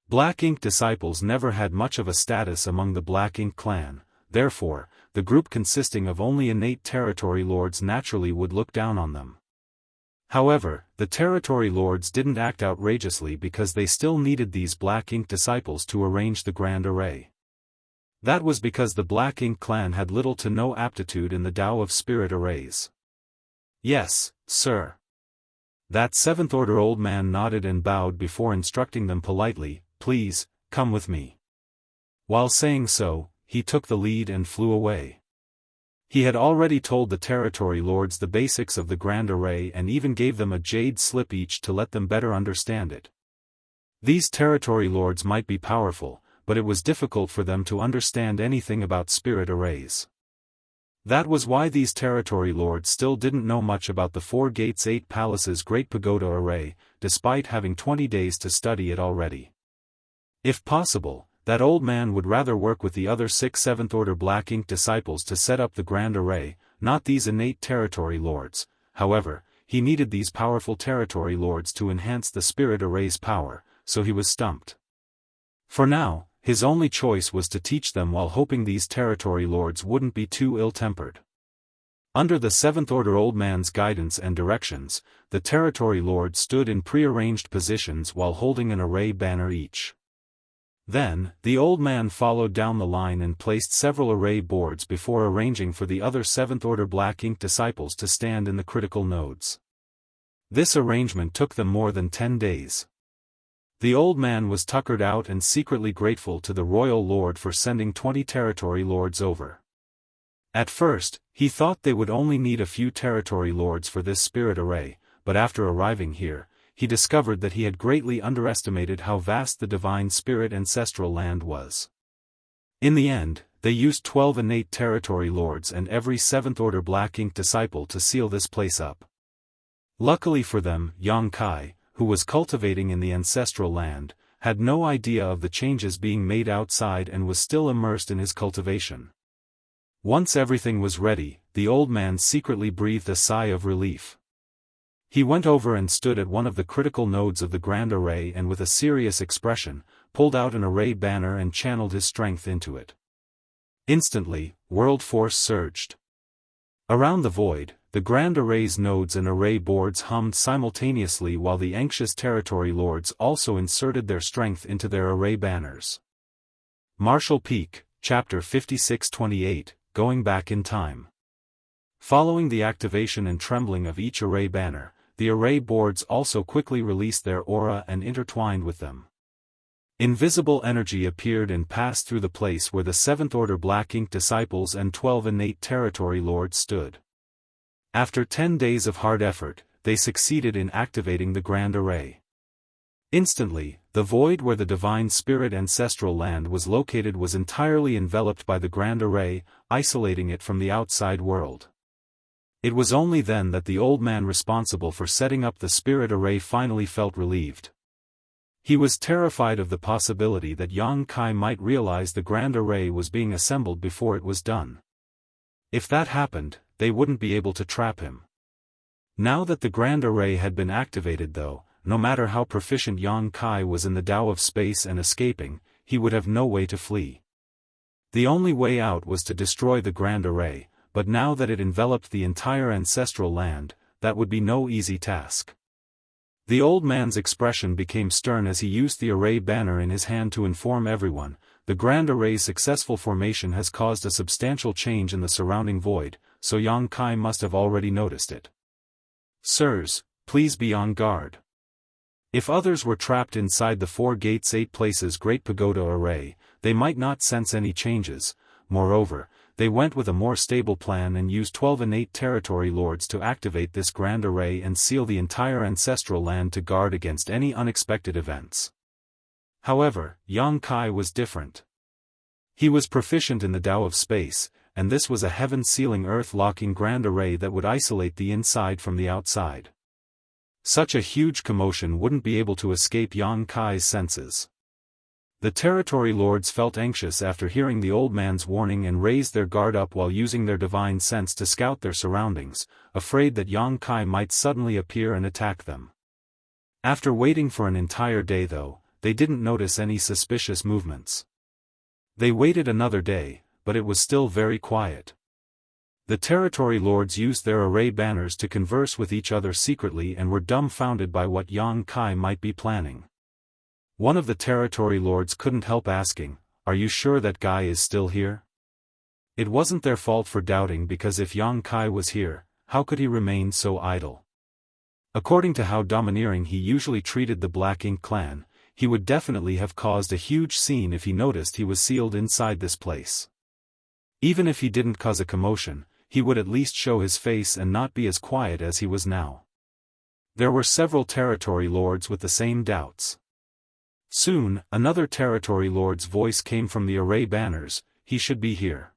[SPEAKER 1] Black Ink disciples never had much of a status among the Black Ink clan, therefore, the group consisting of only innate territory lords naturally would look down on them. However, the territory lords didn't act outrageously because they still needed these Black Ink disciples to arrange the grand array. That was because the Black Ink clan had little to no aptitude in the Tao of Spirit arrays. "Yes, sir." That 7th Order old man nodded and bowed before instructing them politely, "Please, come with me." While saying so, he took the lead and flew away. He had already told the territory lords the basics of the grand array and even gave them a jade slip each to let them better understand it. These territory lords might be powerful, but it was difficult for them to understand anything about spirit arrays. That was why these territory lords still didn't know much about the 4 Gates 8 Palaces Great Pagoda array, despite having 20 days to study it already. If possible, that old man would rather work with the other 6 7th Order Black Ink disciples to set up the grand array, not these innate territory lords. However, he needed these powerful territory lords to enhance the spirit array's power, so he was stumped. For now, his only choice was to teach them while hoping these territory lords wouldn't be too ill-tempered. Under the 7th Order old man's guidance and directions, the territory lords stood in prearranged positions while holding an array banner each. Then, the old man followed down the line and placed several array boards before arranging for the other 7th Order Black Ink disciples to stand in the critical nodes. This arrangement took them more than 10 days. The old man was tuckered out and secretly grateful to the royal lord for sending 20 territory lords over. At first, he thought they would only need a few territory lords for this spirit array, but after arriving here, he discovered that he had greatly underestimated how vast the Divine Spirit ancestral land was. In the end, they used 12 innate territory lords and every 7th Order Black Ink disciple to seal this place up. Luckily for them, Yang Kai, who was cultivating in the ancestral land, had no idea of the changes being made outside and was still immersed in his cultivation. Once everything was ready, the old man secretly breathed a sigh of relief. He went over and stood at one of the critical nodes of the grand array and with a serious expression, pulled out an array banner and channeled his strength into it. Instantly, world force surged. Around the void, the Grand Array's nodes and array boards hummed simultaneously while the anxious territory lords also inserted their strength into their array banners. Martial Peak, Chapter 56-28, Going Back in Time. Following the activation and trembling of each array banner, the array boards also quickly released their aura and intertwined with them. Invisible energy appeared and passed through the place where the 7th Order Black Ink disciples and 12 innate territory lords stood. After 10 days of hard effort, they succeeded in activating the Grand Array. Instantly, the void where the Divine Spirit Ancestral Land was located was entirely enveloped by the Grand Array, isolating it from the outside world. It was only then that the old man responsible for setting up the Spirit Array finally felt relieved. He was terrified of the possibility that Yang Kai might realize the Grand Array was being assembled before it was done. If that happened, they wouldn't be able to trap him. Now that the Grand Array had been activated though, no matter how proficient Yang Kai was in the Tao of space and escaping, he would have no way to flee. The only way out was to destroy the Grand Array, but now that it enveloped the entire ancestral land, that would be no easy task. The old man's expression became stern as he used the array banner in his hand to inform everyone, the Grand Array's successful formation has caused a substantial change in the surrounding void, so Yang Kai must have already noticed it. Sirs, please be on guard. If others were trapped inside the 4 gates 8 places Great Pagoda Array, they might not sense any changes. Moreover, they went with a more stable plan and used 12 innate territory lords to activate this Grand Array and seal the entire ancestral land to guard against any unexpected events. However, Yang Kai was different. He was proficient in the Tao of space, and this was a heaven-sealing earth-locking Grand Array that would isolate the inside from the outside. Such a huge commotion wouldn't be able to escape Yang Kai's senses. The territory lords felt anxious after hearing the old man's warning and raised their guard up while using their divine sense to scout their surroundings, afraid that Yang Kai might suddenly appear and attack them. After waiting for an entire day though, they didn't notice any suspicious movements. They waited another day, but it was still very quiet. The territory lords used their array banners to converse with each other secretly and were dumbfounded by what Yang Kai might be planning. One of the territory lords couldn't help asking, "Are you sure that guy is still here?" It wasn't their fault for doubting because if Yang Kai was here, how could he remain so idle? According to how domineering he usually treated the Black Ink clan, he would definitely have caused a huge scene if he noticed he was sealed inside this place. Even if he didn't cause a commotion, he would at least show his face and not be as quiet as he was now. There were several territory lords with the same doubts. Soon, another territory lord's voice came from the array banners, "He should be here.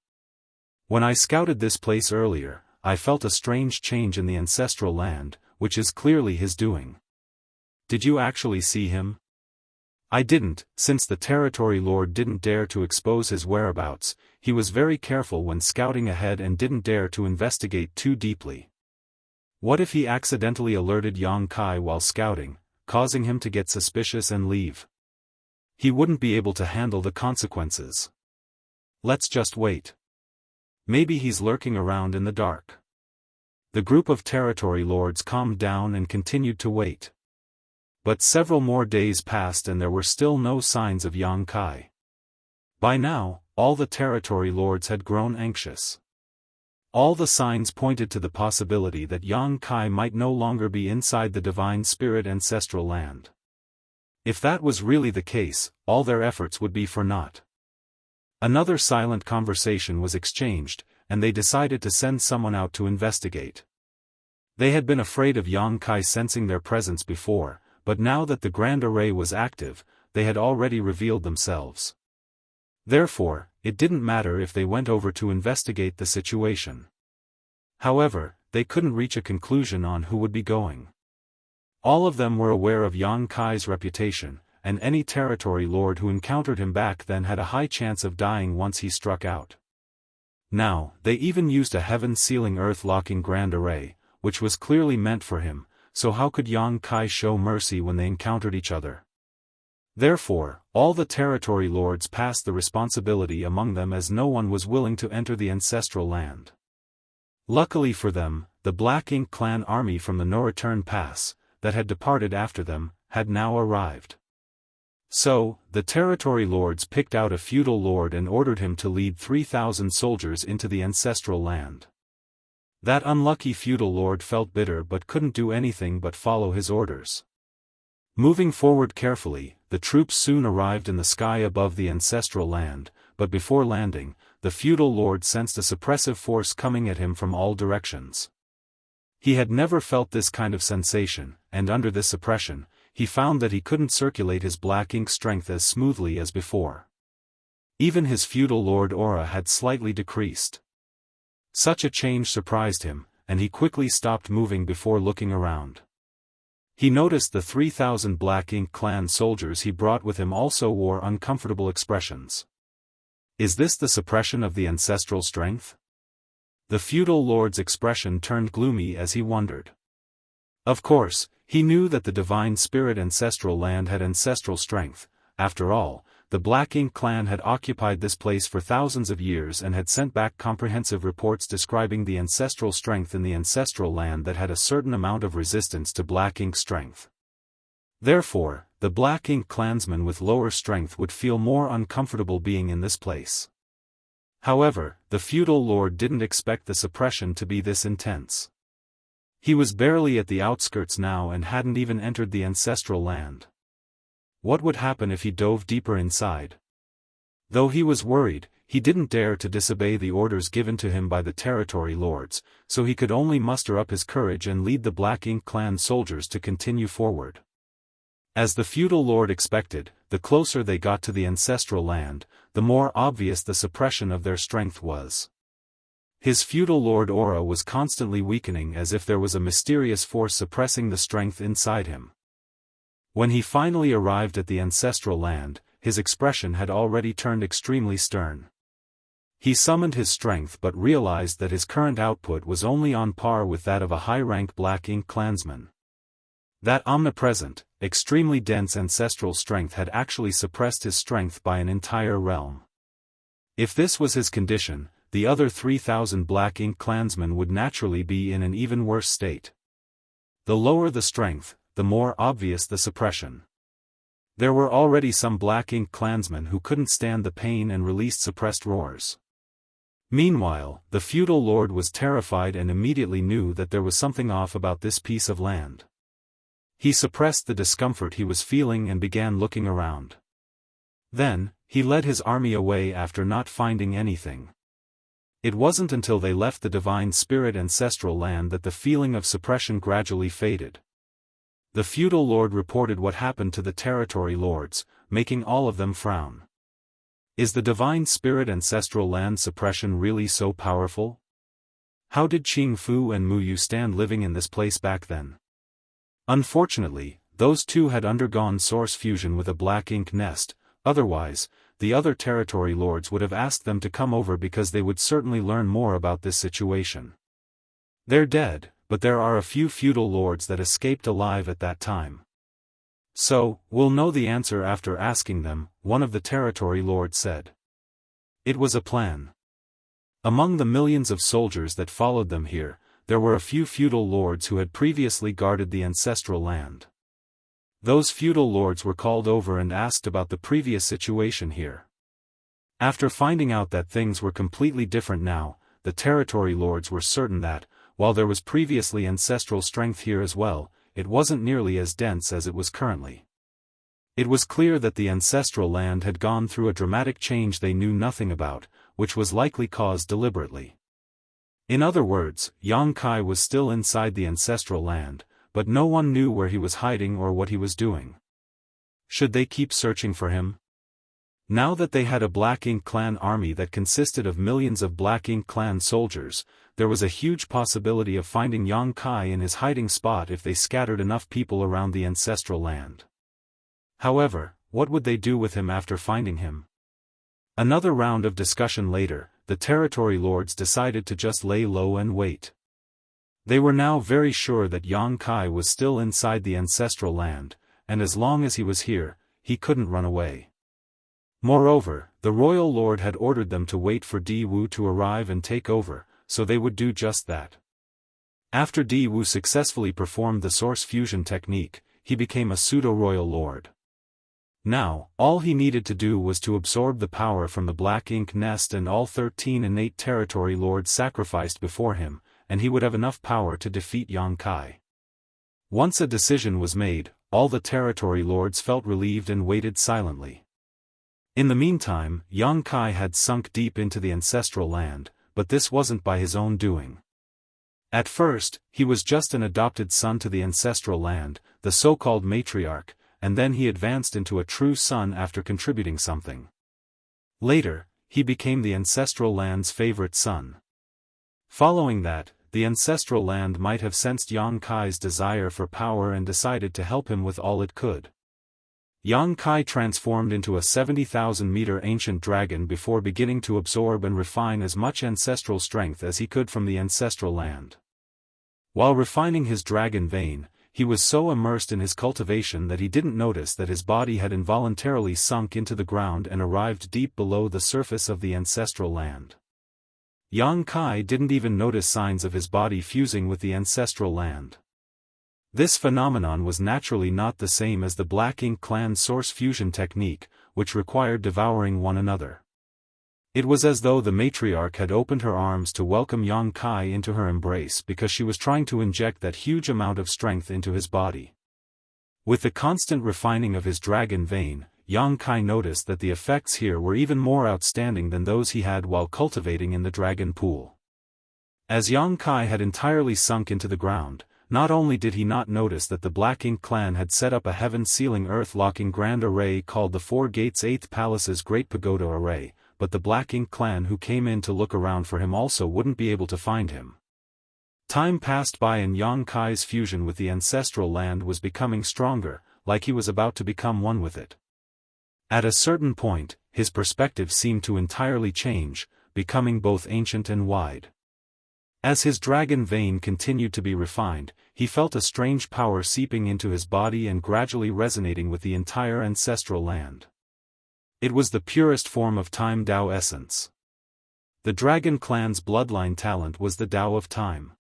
[SPEAKER 1] When I scouted this place earlier, I felt a strange change in the ancestral land, which is clearly his doing." "Did you actually see him?" "I didn't, since the territory lord didn't dare to expose his whereabouts. He was very careful when scouting ahead and didn't dare to investigate too deeply. What if he accidentally alerted Yang Kai while scouting, causing him to get suspicious and leave? He wouldn't be able to handle the consequences. Let's just wait. Maybe he's lurking around in the dark." The group of territory lords calmed down and continued to wait. But several more days passed and there were still no signs of Yang Kai. By now, all the territory lords had grown anxious. All the signs pointed to the possibility that Yang Kai might no longer be inside the Divine Spirit Ancestral Land. If that was really the case, all their efforts would be for naught. Another silent conversation was exchanged, and they decided to send someone out to investigate. They had been afraid of Yang Kai sensing their presence before, but now that the Grand Array was active, they had already revealed themselves. Therefore, it didn't matter if they went over to investigate the situation. However, they couldn't reach a conclusion on who would be going. All of them were aware of Yang Kai's reputation, and any territory lord who encountered him back then had a high chance of dying once he struck out. Now, they even used a heaven-sealing earth-locking Grand Array, which was clearly meant for him, so how could Yang Kai show mercy when they encountered each other? Therefore, all the territory lords passed the responsibility among them as no one was willing to enter the ancestral land. Luckily for them, the Black Ink clan army from the No-Return Pass, that had departed after them, had now arrived. So, the territory lords picked out a feudal lord and ordered him to lead 3,000 soldiers into the ancestral land. That unlucky feudal lord felt bitter but couldn't do anything but follow his orders. Moving forward carefully, the troops soon arrived in the sky above the ancestral land, but before landing, the feudal lord sensed a suppressive force coming at him from all directions. He had never felt this kind of sensation, and under this suppression, he found that he couldn't circulate his black ink strength as smoothly as before. Even his feudal lord aura had slightly decreased. Such a change surprised him, and he quickly stopped moving before looking around. He noticed the 3,000 Black Ink clan soldiers he brought with him also wore uncomfortable expressions. Is this the suppression of the ancestral strength? The feudal lord's expression turned gloomy as he wondered. Of course, he knew that the divine spirit ancestral land had ancestral strength. After all, the Black Ink clan had occupied this place for thousands of years and had sent back comprehensive reports describing the ancestral strength in the ancestral land that had a certain amount of resistance to Black Ink strength. Therefore, the Black Ink clansmen with lower strength would feel more uncomfortable being in this place. However, the feudal lord didn't expect the suppression to be this intense. He was barely at the outskirts now and hadn't even entered the ancestral land. What would happen if he dove deeper inside? Though he was worried, he didn't dare to disobey the orders given to him by the territory lords, so he could only muster up his courage and lead the Black Ink clan soldiers to continue forward. As the feudal lord expected, the closer they got to the ancestral land, the more obvious the suppression of their strength was. His feudal lord aura was constantly weakening as if there was a mysterious force suppressing the strength inside him. When he finally arrived at the ancestral land, his expression had already turned extremely stern. He summoned his strength but realized that his current output was only on par with that of a high-rank Black Ink clansman. That omnipresent, extremely dense ancestral strength had actually suppressed his strength by an entire realm. If this was his condition, the other 3,000 Black Ink clansmen would naturally be in an even worse state. The lower the strength, the more obvious the suppression. There were already some Black Ink clansmen who couldn't stand the pain and released suppressed roars. Meanwhile, the feudal lord was terrified and immediately knew that there was something off about this piece of land. He suppressed the discomfort he was feeling and began looking around. Then, he led his army away after not finding anything. It wasn't until they left the divine spirit ancestral land that the feeling of suppression gradually faded. The feudal lord reported what happened to the territory lords, making all of them frown. Is the divine spirit ancestral land suppression really so powerful? How did Qing Fu and Mu Yu stand living in this place back then? Unfortunately, those two had undergone source fusion with a Black Ink nest, otherwise, the other territory lords would have asked them to come over because they would certainly learn more about this situation. They're dead, but there are a few feudal lords that escaped alive at that time. So, we'll know the answer after asking them, one of the territory lords said. It was a plan. Among the millions of soldiers that followed them here, there were a few feudal lords who had previously guarded the ancestral land. Those feudal lords were called over and asked about the previous situation here. After finding out that things were completely different now, the territory lords were certain that, while there was previously ancestral strength here as well, it wasn't nearly as dense as it was currently. It was clear that the ancestral land had gone through a dramatic change they knew nothing about, which was likely caused deliberately. In other words, Yang Kai was still inside the ancestral land, but no one knew where he was hiding or what he was doing. Should they keep searching for him? Now that they had a Black Ink clan army that consisted of millions of Black Ink clan soldiers, there was a huge possibility of finding Yang Kai in his hiding spot if they scattered enough people around the ancestral land. However, what would they do with him after finding him? Another round of discussion later, the territory lords decided to just lay low and wait. They were now very sure that Yang Kai was still inside the ancestral land, and as long as he was here, he couldn't run away. Moreover, the royal lord had ordered them to wait for Di Wu to arrive and take over, so they would do just that. After Di Wu successfully performed the source fusion technique, he became a pseudo-royal lord. Now, all he needed to do was to absorb the power from the black ink nest and all 13 innate territory lords sacrificed before him, and he would have enough power to defeat Yang Kai. Once a decision was made, all the territory lords felt relieved and waited silently. In the meantime, Yang Kai had sunk deep into the ancestral land, but this wasn't by his own doing. At first, he was just an adopted son to the ancestral land, the so-called matriarch, and then he advanced into a true son after contributing something. Later, he became the ancestral land's favorite son. Following that, the ancestral land might have sensed Yang Kai's desire for power and decided to help him with all it could. Yang Kai transformed into a 70,000-meter ancient dragon before beginning to absorb and refine as much ancestral strength as he could from the ancestral land. While refining his dragon vein, he was so immersed in his cultivation that he didn't notice that his body had involuntarily sunk into the ground and arrived deep below the surface of the ancestral land. Yang Kai didn't even notice signs of his body fusing with the ancestral land. This phenomenon was naturally not the same as the Black Ink clan's source fusion technique, which required devouring one another. It was as though the matriarch had opened her arms to welcome Yang Kai into her embrace because she was trying to inject that huge amount of strength into his body. With the constant refining of his dragon vein, Yang Kai noticed that the effects here were even more outstanding than those he had while cultivating in the dragon pool. As Yang Kai had entirely sunk into the ground, not only did he not notice that the Black Ink clan had set up a heaven-sealing earth-locking grand array called the Four Gates 8th Palace's Great Pagoda Array, but the Black Ink clan who came in to look around for him also wouldn't be able to find him. Time passed by and Yang Kai's fusion with the ancestral land was becoming stronger, like he was about to become one with it. At a certain point, his perspective seemed to entirely change, becoming both ancient and wide. As his dragon vein continued to be refined, he felt a strange power seeping into his body and gradually resonating with the entire ancestral land. It was the purest form of Time Dao essence. The dragon clan's bloodline talent was the Dao of Time.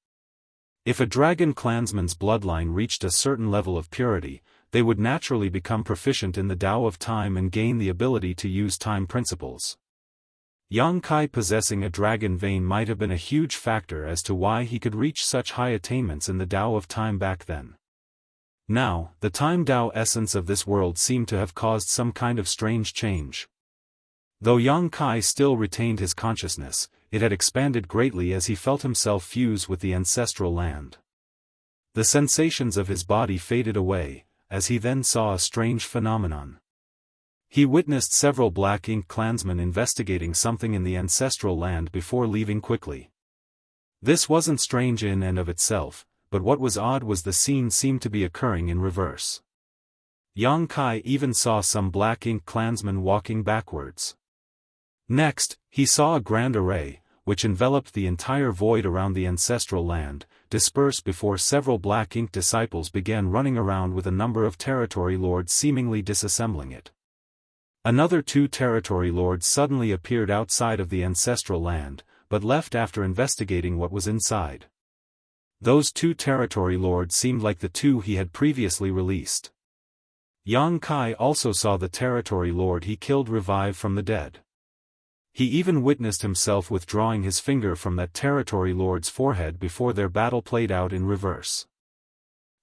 [SPEAKER 1] If a dragon clansman's bloodline reached a certain level of purity, they would naturally become proficient in the Dao of Time and gain the ability to use time principles. Yang Kai possessing a dragon vein might have been a huge factor as to why he could reach such high attainments in the Dao of Time back then. Now, the Time Dao essence of this world seemed to have caused some kind of strange change. Though Yang Kai still retained his consciousness, it had expanded greatly as he felt himself fuse with the ancestral land. The sensations of his body faded away, as he then saw a strange phenomenon. He witnessed several Black Ink clansmen investigating something in the ancestral land before leaving quickly. This wasn't strange in and of itself, but what was odd was the scene seemed to be occurring in reverse. Yang Kai even saw some Black Ink clansmen walking backwards. Next, he saw a grand array, which enveloped the entire void around the ancestral land, disperse before several Black Ink disciples began running around with a number of territory lords seemingly disassembling it. Another 2 territory lords suddenly appeared outside of the ancestral land, but left after investigating what was inside. Those 2 territory lords seemed like the 2 he had previously released. Yang Kai also saw the territory lord he killed revive from the dead. He even witnessed himself withdrawing his finger from that territory lord's forehead before their battle played out in reverse.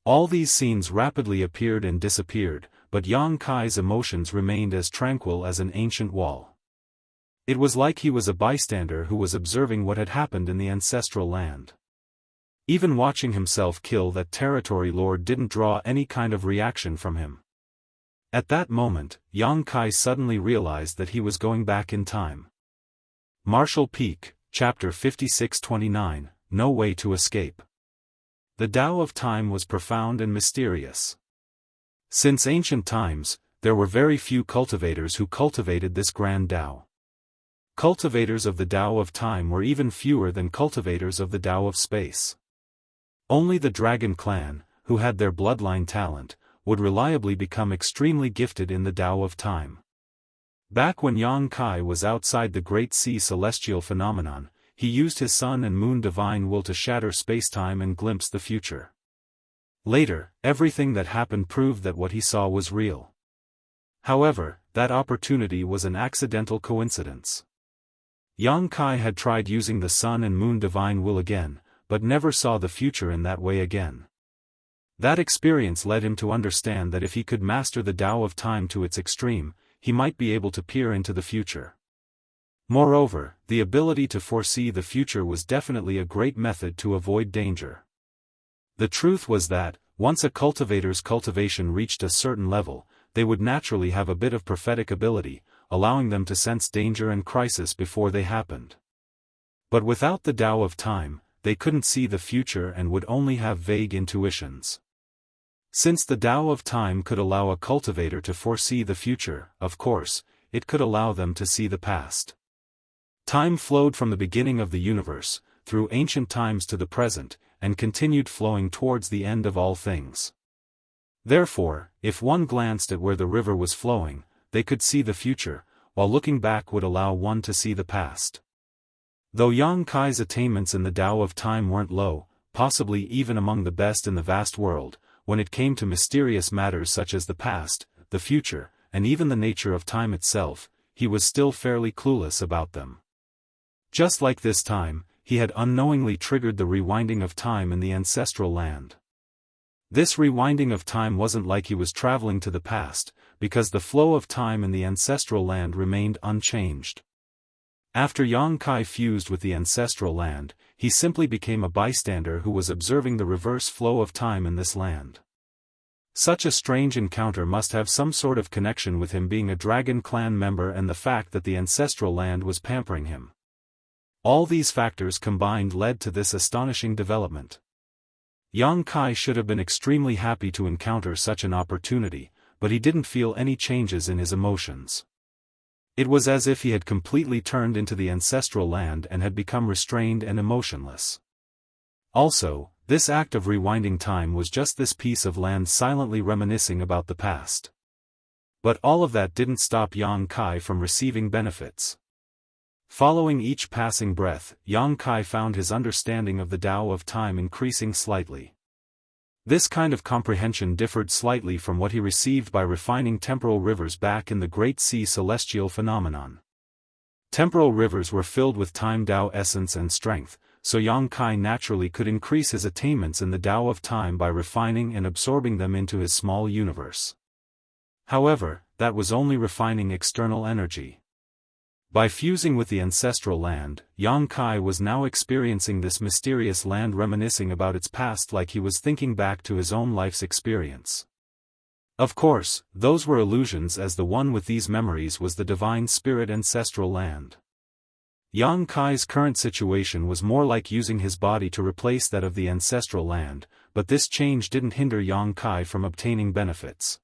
[SPEAKER 1] All these scenes rapidly appeared and disappeared, but Yang Kai's emotions remained as tranquil as an ancient wall. It was like he was a bystander who was observing what had happened in the ancestral land. Even watching himself kill that territory lord didn't draw any kind of reaction from him. At that moment, Yang Kai suddenly realized that he was going back in time. Martial Peak, Chapter 56-29, No Way to Escape. The Tao of Time was profound and mysterious. Since ancient times, there were very few cultivators who cultivated this grand Tao. Cultivators of the Tao of Time were even fewer than cultivators of the Tao of Space. Only the Dragon Clan, who had their bloodline talent, would reliably become extremely gifted in the Tao of Time. Back when Yang Kai was outside the Great Sea celestial phenomenon, he used his sun and moon divine will to shatter spacetime and glimpse the future. Later, everything that happened proved that what he saw was real. However, that opportunity was an accidental coincidence. Yang Kai had tried using the sun and moon divine will again, but never saw the future in that way again. That experience led him to understand that if he could master the Tao of Time to its extreme, he might be able to peer into the future. Moreover, the ability to foresee the future was definitely a great method to avoid danger. The truth was that, once a cultivator's cultivation reached a certain level, they would naturally have a bit of prophetic ability, allowing them to sense danger and crisis before they happened. But without the Tao of Time, they couldn't see the future and would only have vague intuitions. Since the Tao of Time could allow a cultivator to foresee the future, of course, it could allow them to see the past. Time flowed from the beginning of the universe, through ancient times to the present, and continued flowing towards the end of all things. Therefore, if one glanced at where the river was flowing, they could see the future, while looking back would allow one to see the past. Though Yang Kai's attainments in the Tao of Time weren't low, possibly even among the best in the vast world, when it came to mysterious matters such as the past, the future, and even the nature of time itself, he was still fairly clueless about them. Just like this time, he had unknowingly triggered the rewinding of time in the ancestral land. This rewinding of time wasn't like he was traveling to the past, because the flow of time in the ancestral land remained unchanged. After Yang Kai fused with the ancestral land, he simply became a bystander who was observing the reverse flow of time in this land. Such a strange encounter must have some sort of connection with him being a Dragon Clan member and the fact that the ancestral land was pampering him. All these factors combined led to this astonishing development. Yang Kai should have been extremely happy to encounter such an opportunity, but he didn't feel any changes in his emotions. It was as if he had completely turned into the ancestral land and had become restrained and emotionless. Also, this act of rewinding time was just this piece of land silently reminiscing about the past. But all of that didn't stop Yang Kai from receiving benefits. Following each passing breath, Yang Kai found his understanding of the Tao of Time increasing slightly. This kind of comprehension differed slightly from what he received by refining temporal rivers back in the Great Sea celestial phenomenon. Temporal rivers were filled with time Tao essence and strength, so Yang Kai naturally could increase his attainments in the Tao of Time by refining and absorbing them into his small universe. However, that was only refining external energy. By fusing with the ancestral land, Yang Kai was now experiencing this mysterious land reminiscing about its past like he was thinking back to his own life's experience. Of course, those were illusions as the one with these memories was the divine spirit ancestral land. Yang Kai's current situation was more like using his body to replace that of the ancestral land, but this change didn't hinder Yang Kai from obtaining benefits.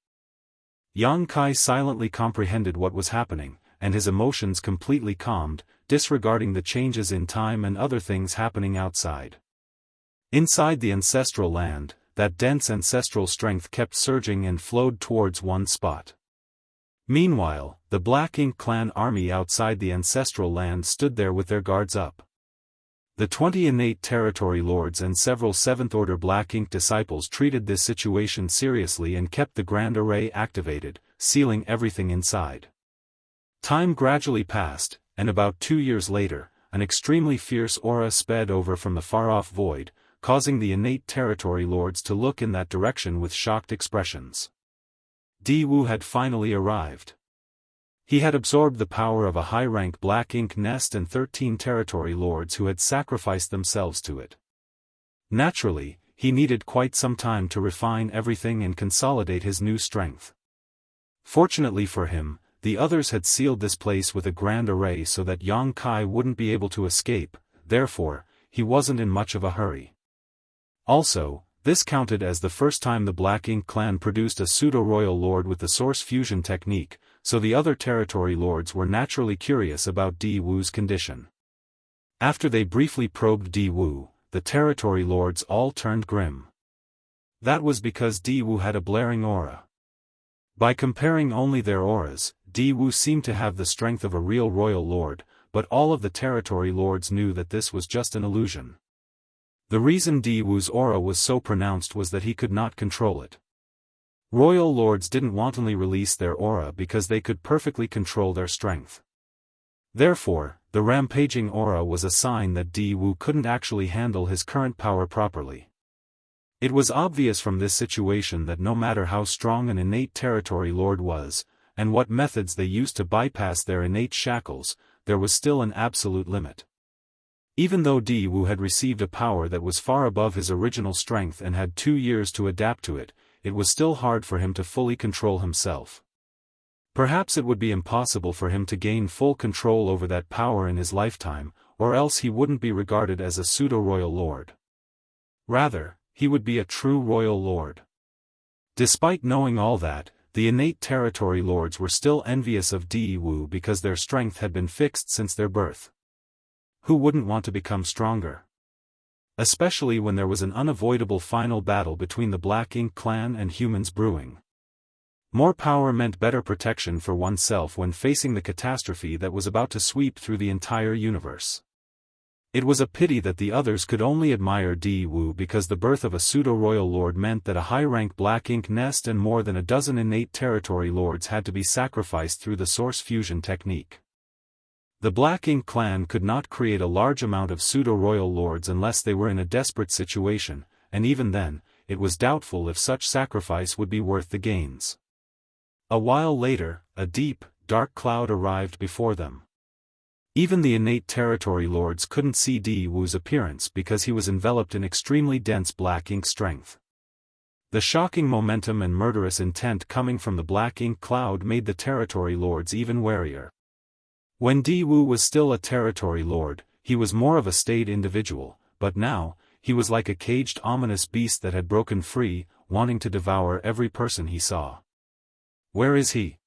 [SPEAKER 1] Yang Kai silently comprehended what was happening, and his emotions completely calmed, disregarding the changes in time and other things happening outside. Inside the ancestral land, that dense ancestral strength kept surging and flowed towards one spot. Meanwhile, the Black Ink clan army outside the ancestral land stood there with their guards up. The 20 innate territory lords and several 7th Order Black Ink disciples treated this situation seriously and kept the Grand Array activated, sealing everything inside. Time gradually passed, and about 2 years later, an extremely fierce aura sped over from the far-off void, causing the innate territory lords to look in that direction with shocked expressions. Di Wu had finally arrived. He had absorbed the power of a high-rank Black Ink nest and 13 territory lords who had sacrificed themselves to it. Naturally, he needed quite some time to refine everything and consolidate his new strength. Fortunately for him, the others had sealed this place with a grand array so that Yang Kai wouldn't be able to escape, therefore, he wasn't in much of a hurry. Also, this counted as the first time the Black Ink clan produced a pseudo-royal lord with the source fusion technique, so the other territory lords were naturally curious about Di Wu's condition. After they briefly probed Di Wu, the territory lords all turned grim. That was because Di Wu had a blaring aura. By comparing only their auras, Di Wu seemed to have the strength of a real royal lord, but all of the territory lords knew that this was just an illusion. The reason Di Wu's aura was so pronounced was that he could not control it. Royal lords didn't wantonly release their aura because they could perfectly control their strength. Therefore, the rampaging aura was a sign that Di Wu couldn't actually handle his current power properly. It was obvious from this situation that no matter how strong an innate territory lord was, and what methods they used to bypass their innate shackles, there was still an absolute limit. Even though Di Wu had received a power that was far above his original strength and had 2 years to adapt to it, it was still hard for him to fully control himself. Perhaps it would be impossible for him to gain full control over that power in his lifetime, or else he wouldn't be regarded as a pseudo-royal lord. Rather, he would be a true royal lord. Despite knowing all that, the innate territory lords were still envious of Di Wu because their strength had been fixed since their birth. Who wouldn't want to become stronger? Especially when there was an unavoidable final battle between the Black Ink clan and humans brewing. More power meant better protection for oneself when facing the catastrophe that was about to sweep through the entire universe. It was a pity that the others could only admire Di Wu because the birth of a pseudo-royal lord meant that a high-rank Black Ink nest and more than a dozen innate territory lords had to be sacrificed through the source fusion technique. The Black Ink clan could not create a large amount of pseudo-royal lords unless they were in a desperate situation, and even then, it was doubtful if such sacrifice would be worth the gains. A while later, a deep, dark cloud arrived before them. Even the innate territory lords couldn't see Di Wu's appearance because he was enveloped in extremely dense Black Ink strength. The shocking momentum and murderous intent coming from the Black Ink cloud made the territory lords even warier. When Di Wu was still a territory lord, he was more of a staid individual, but now, he was like a caged ominous beast that had broken free, wanting to devour every person he saw. Where is he?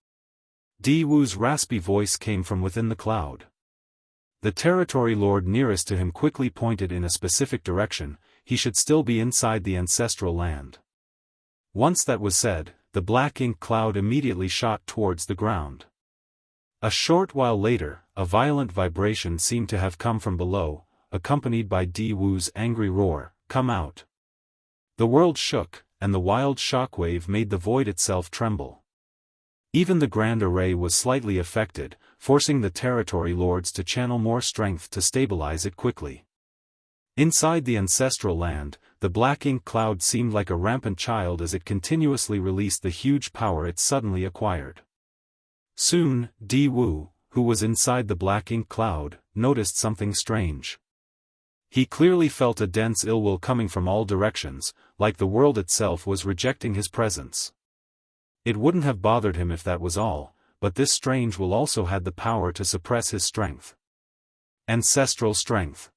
[SPEAKER 1] Di Wu's raspy voice came from within the cloud. The territory lord nearest to him quickly pointed in a specific direction. He should still be inside the ancestral land. Once that was said, the Black Ink cloud immediately shot towards the ground. A short while later, a violent vibration seemed to have come from below, accompanied by Di Wu's angry roar, "Come out!" The world shook, and the wild shockwave made the void itself tremble. Even the Grand Array was slightly affected, forcing the territory lords to channel more strength to stabilize it quickly. Inside the ancestral land, the Black Ink cloud seemed like a rampant child as it continuously released the huge power it suddenly acquired. Soon, Di Wu, who was inside the Black Ink cloud, noticed something strange. He clearly felt a dense ill will coming from all directions, like the world itself was rejecting his presence. It wouldn't have bothered him if that was all, but this strange will also had the power to suppress his strength. Ancestral strength.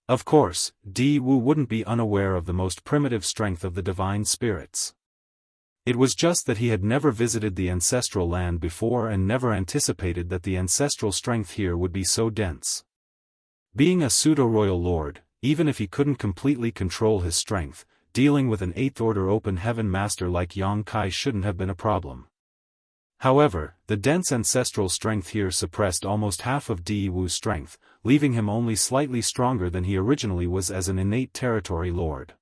[SPEAKER 1] Of course, Di Wu wouldn't be unaware of the most primitive strength of the divine spirits. It was just that he had never visited the ancestral land before and never anticipated that the ancestral strength here would be so dense. Being a pseudo-royal lord, even if he couldn't completely control his strength, dealing with an 8th Order open heaven master like Yang Kai shouldn't have been a problem. However, the dense ancestral strength here suppressed almost half of Di Wu's strength, leaving him only slightly stronger than he originally was as an innate territory lord.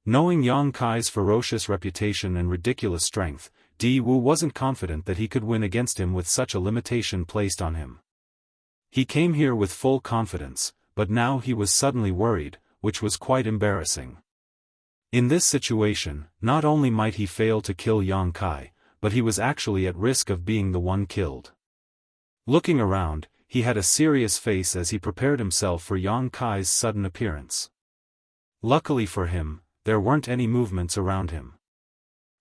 [SPEAKER 1] Knowing Yang Kai's ferocious reputation and ridiculous strength, Di Wu wasn't confident that he could win against him with such a limitation placed on him. He came here with full confidence, but now he was suddenly worried, which was quite embarrassing. In this situation, not only might he fail to kill Yang Kai, but he was actually at risk of being the one killed. Looking around, he had a serious face as he prepared himself for Yang Kai's sudden appearance. Luckily for him, there weren't any movements around him.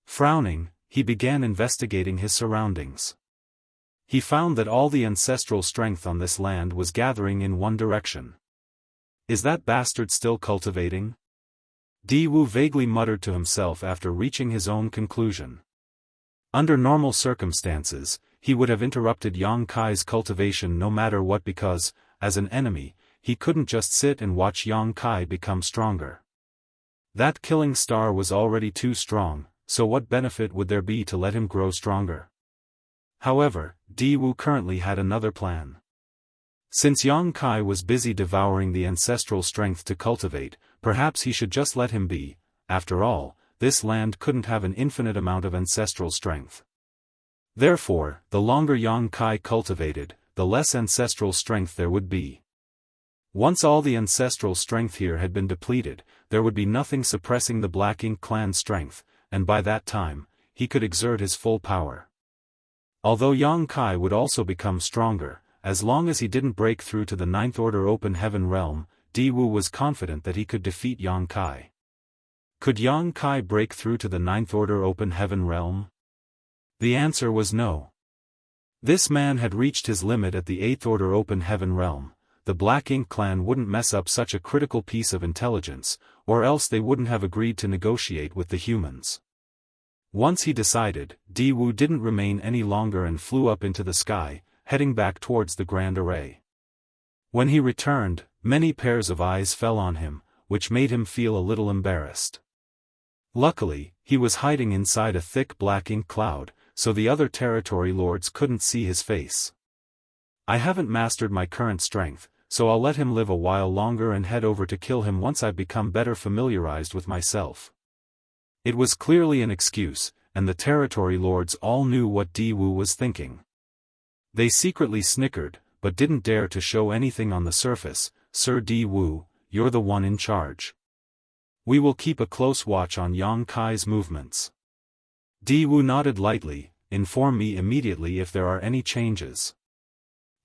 [SPEAKER 1] Frowning, he began investigating his surroundings. He found that all the ancestral strength on this land was gathering in one direction. Is that bastard still cultivating? Di Wu vaguely muttered to himself after reaching his own conclusion. Under normal circumstances, he would have interrupted Yang Kai's cultivation no matter what because, as an enemy, he couldn't just sit and watch Yang Kai become stronger. That killing star was already too strong, so what benefit would there be to let him grow stronger? However, Di-Wu currently had another plan. Since Yang Kai was busy devouring the ancestral strength to cultivate, perhaps he should just let him be. After all, this land couldn't have an infinite amount of ancestral strength. Therefore, the longer Yang Kai cultivated, the less ancestral strength there would be. Once all the ancestral strength here had been depleted, there would be nothing suppressing the Black Ink clan's strength, and by that time, he could exert his full power. Although Yang Kai would also become stronger, as long as he didn't break through to the Ninth Order Open Heaven realm, Di-Wu was confident that he could defeat Yang Kai. Could Yang Kai break through to the Ninth Order Open Heaven realm? The answer was no. This man had reached his limit at the Eighth Order Open Heaven realm. The Black Ink clan wouldn't mess up such a critical piece of intelligence, or else they wouldn't have agreed to negotiate with the humans. Once he decided, Di-Wu didn't remain any longer and flew up into the sky, heading back towards the Grand Array. When he returned, many pairs of eyes fell on him, which made him feel a little embarrassed. Luckily, he was hiding inside a thick black ink cloud, so the other territory lords couldn't see his face. I haven't mastered my current strength, so I'll let him live a while longer and head over to kill him once I've become better familiarized with myself. It was clearly an excuse, and the territory lords all knew what Di-Wu was thinking. They secretly snickered, but didn't dare to show anything on the surface. Sir Di-Wu, you're the one in charge. We will keep a close watch on Yang Kai's movements. Di-Wu nodded lightly. Inform me immediately if there are any changes.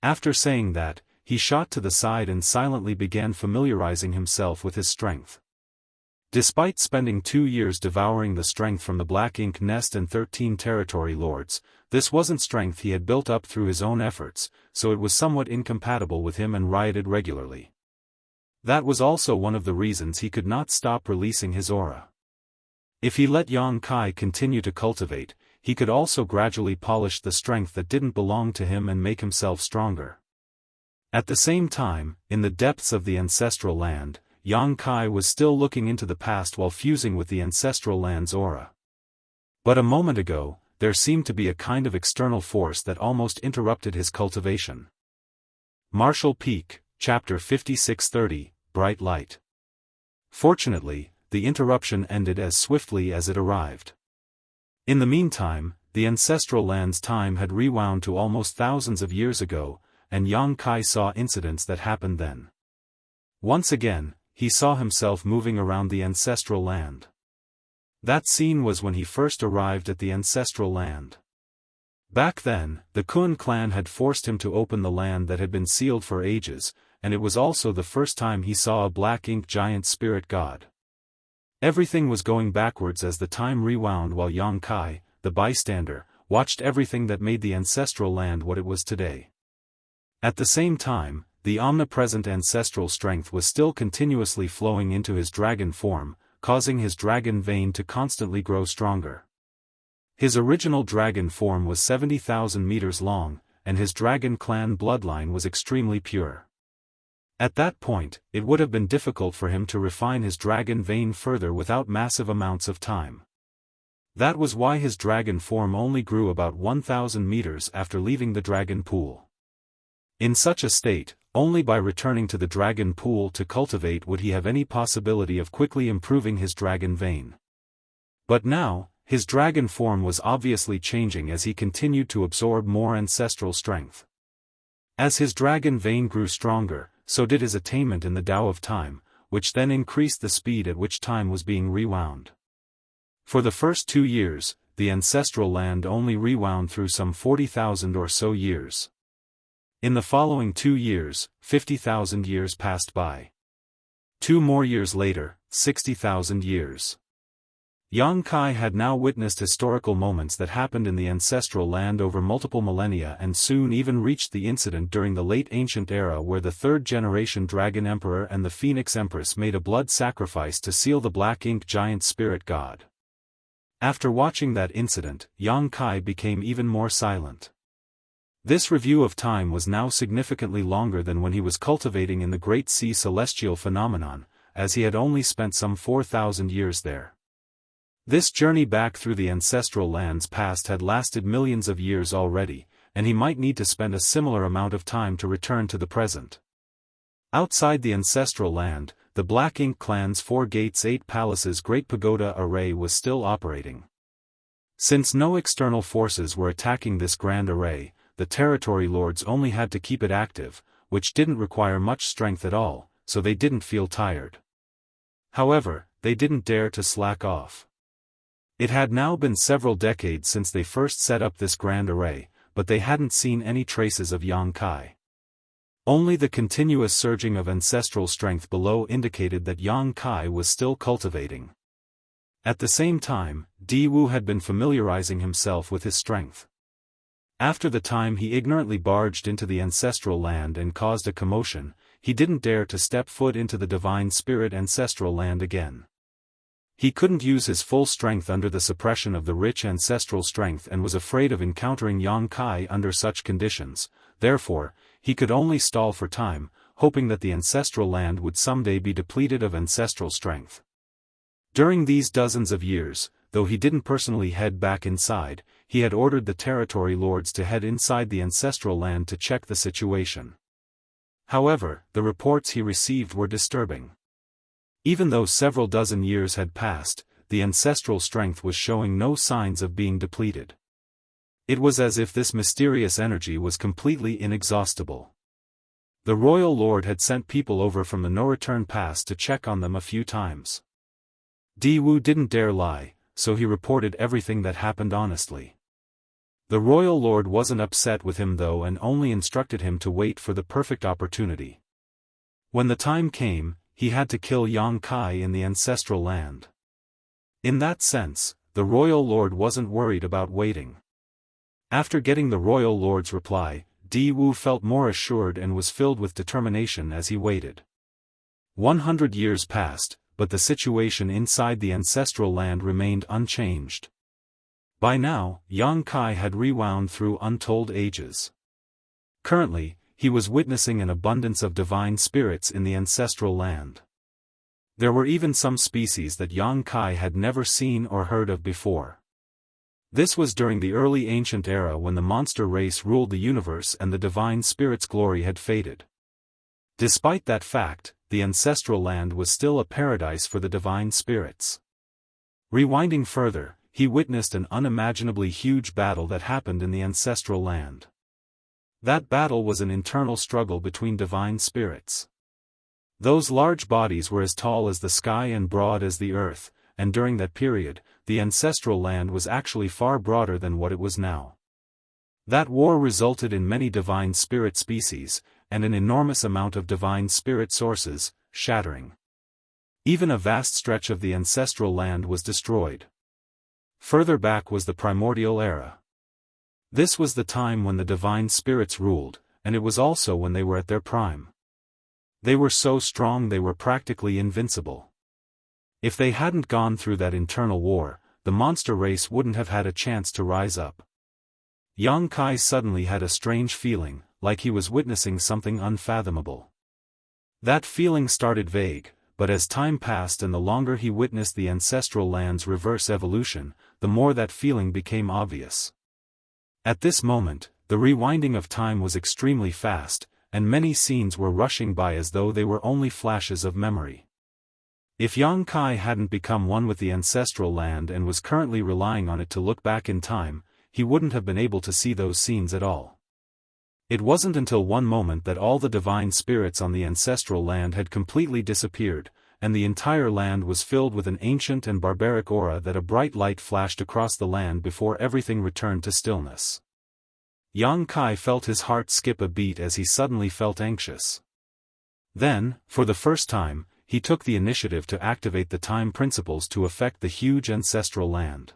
[SPEAKER 1] After saying that, he shot to the side and silently began familiarizing himself with his strength. Despite spending 2 years devouring the strength from the Black Ink Nest and 13 territory lords, this wasn't strength he had built up through his own efforts, so it was somewhat incompatible with him and rioted regularly. That was also one of the reasons he could not stop releasing his aura. If he let Yang Kai continue to cultivate, he could also gradually polish the strength that didn't belong to him and make himself stronger. At the same time, in the depths of the ancestral land, Yang Kai was still looking into the past while fusing with the ancestral land's aura. But a moment ago, there seemed to be a kind of external force that almost interrupted his cultivation. Martial Peak, Chapter 5630, Bright Light. Fortunately, the interruption ended as swiftly as it arrived. In the meantime, the ancestral land's time had rewound to almost thousands of years ago, and Yang Kai saw incidents that happened then. Once again, he saw himself moving around the ancestral land. That scene was when he first arrived at the ancestral land. Back then, the Kun clan had forced him to open the land that had been sealed for ages, and it was also the first time he saw a black ink giant spirit god. Everything was going backwards as the time rewound while Yang Kai, the bystander, watched everything that made the ancestral land what it was today. At the same time, the omnipresent ancestral strength was still continuously flowing into his dragon form, causing his dragon vein to constantly grow stronger. His original dragon form was 70,000 meters long, and his dragon clan bloodline was extremely pure. At that point, it would have been difficult for him to refine his dragon vein further without massive amounts of time. That was why his dragon form only grew about 1,000 meters after leaving the dragon pool. In such a state, only by returning to the dragon pool to cultivate would he have any possibility of quickly improving his dragon vein. But now, his dragon form was obviously changing as he continued to absorb more ancestral strength. As his dragon vein grew stronger, so did his attainment in the Tao of Time, which then increased the speed at which time was being rewound. For the first 2 years, the ancestral land only rewound through some 40,000 or so years. In the following 2 years, 50,000 years passed by. 2 more years later, 60,000 years. Yang Kai had now witnessed historical moments that happened in the ancestral land over multiple millennia and soon even reached the incident during the late ancient era where the third-generation Dragon Emperor and the Phoenix Empress made a blood sacrifice to seal the Black Ink giant spirit god. After watching that incident, Yang Kai became even more silent. This review of time was now significantly longer than when he was cultivating in the Great Sea Celestial phenomenon, as he had only spent some 4,000 years there. This journey back through the ancestral lands past had lasted millions of years already, and he might need to spend a similar amount of time to return to the present. Outside the ancestral land, the Black Ink clan's 4 gates 8 palaces Great Pagoda array was still operating. Since no external forces were attacking this grand array, the territory lords only had to keep it active, which didn't require much strength at all, so they didn't feel tired. However, they didn't dare to slack off. It had now been several decades since they first set up this grand array, but they hadn't seen any traces of Yang Kai. Only the continuous surging of ancestral strength below indicated that Yang Kai was still cultivating. At the same time, Di Wu had been familiarizing himself with his strength. After the time he ignorantly barged into the ancestral land and caused a commotion, he didn't dare to step foot into the divine spirit ancestral land again. He couldn't use his full strength under the suppression of the rich ancestral strength and was afraid of encountering Yang Kai under such conditions, therefore, he could only stall for time, hoping that the ancestral land would someday be depleted of ancestral strength. During these dozens of years, though he didn't personally head back inside, he had ordered the territory lords to head inside the ancestral land to check the situation. However, the reports he received were disturbing. Even though several dozen years had passed, the ancestral strength was showing no signs of being depleted. It was as if this mysterious energy was completely inexhaustible. The royal lord had sent people over from the no-return past to check on them a few times. Di Wu didn't dare lie, so he reported everything that happened honestly. The royal lord wasn't upset with him though and only instructed him to wait for the perfect opportunity. When the time came, he had to kill Yang Kai in the ancestral land. In that sense, the royal lord wasn't worried about waiting. After getting the royal lord's reply, Di Wu felt more assured and was filled with determination as he waited. 100 years passed, but the situation inside the ancestral land remained unchanged. By now, Yang Kai had rewound through untold ages. Currently, he was witnessing an abundance of divine spirits in the ancestral land. There were even some species that Yang Kai had never seen or heard of before. This was during the early ancient era when the monster race ruled the universe and the divine spirit's glory had faded. Despite that fact, the ancestral land was still a paradise for the divine spirits. Rewinding further, he witnessed an unimaginably huge battle that happened in the ancestral land. That battle was an internal struggle between divine spirits. Those large bodies were as tall as the sky and broad as the earth, and during that period, the ancestral land was actually far broader than what it was now. That war resulted in many divine spirit species, and an enormous amount of divine spirit sources, shattering. Even a vast stretch of the ancestral land was destroyed. Further back was the primordial era. This was the time when the divine spirits ruled, and it was also when they were at their prime. They were so strong they were practically invincible. If they hadn't gone through that internal war, the monster race wouldn't have had a chance to rise up. Yang Kai suddenly had a strange feeling, like he was witnessing something unfathomable. That feeling started vague, but as time passed and the longer he witnessed the ancestral land's reverse evolution, the more that feeling became obvious. At this moment, the rewinding of time was extremely fast, and many scenes were rushing by as though they were only flashes of memory. If Yang Kai hadn't become one with the ancestral land and was currently relying on it to look back in time, he wouldn't have been able to see those scenes at all. It wasn't until one moment that all the divine spirits on the ancestral land had completely disappeared, and the entire land was filled with an ancient and barbaric aura that a bright light flashed across the land before everything returned to stillness. Yang Kai felt his heart skip a beat as he suddenly felt anxious. Then, for the first time, he took the initiative to activate the time principles to affect the huge ancestral land.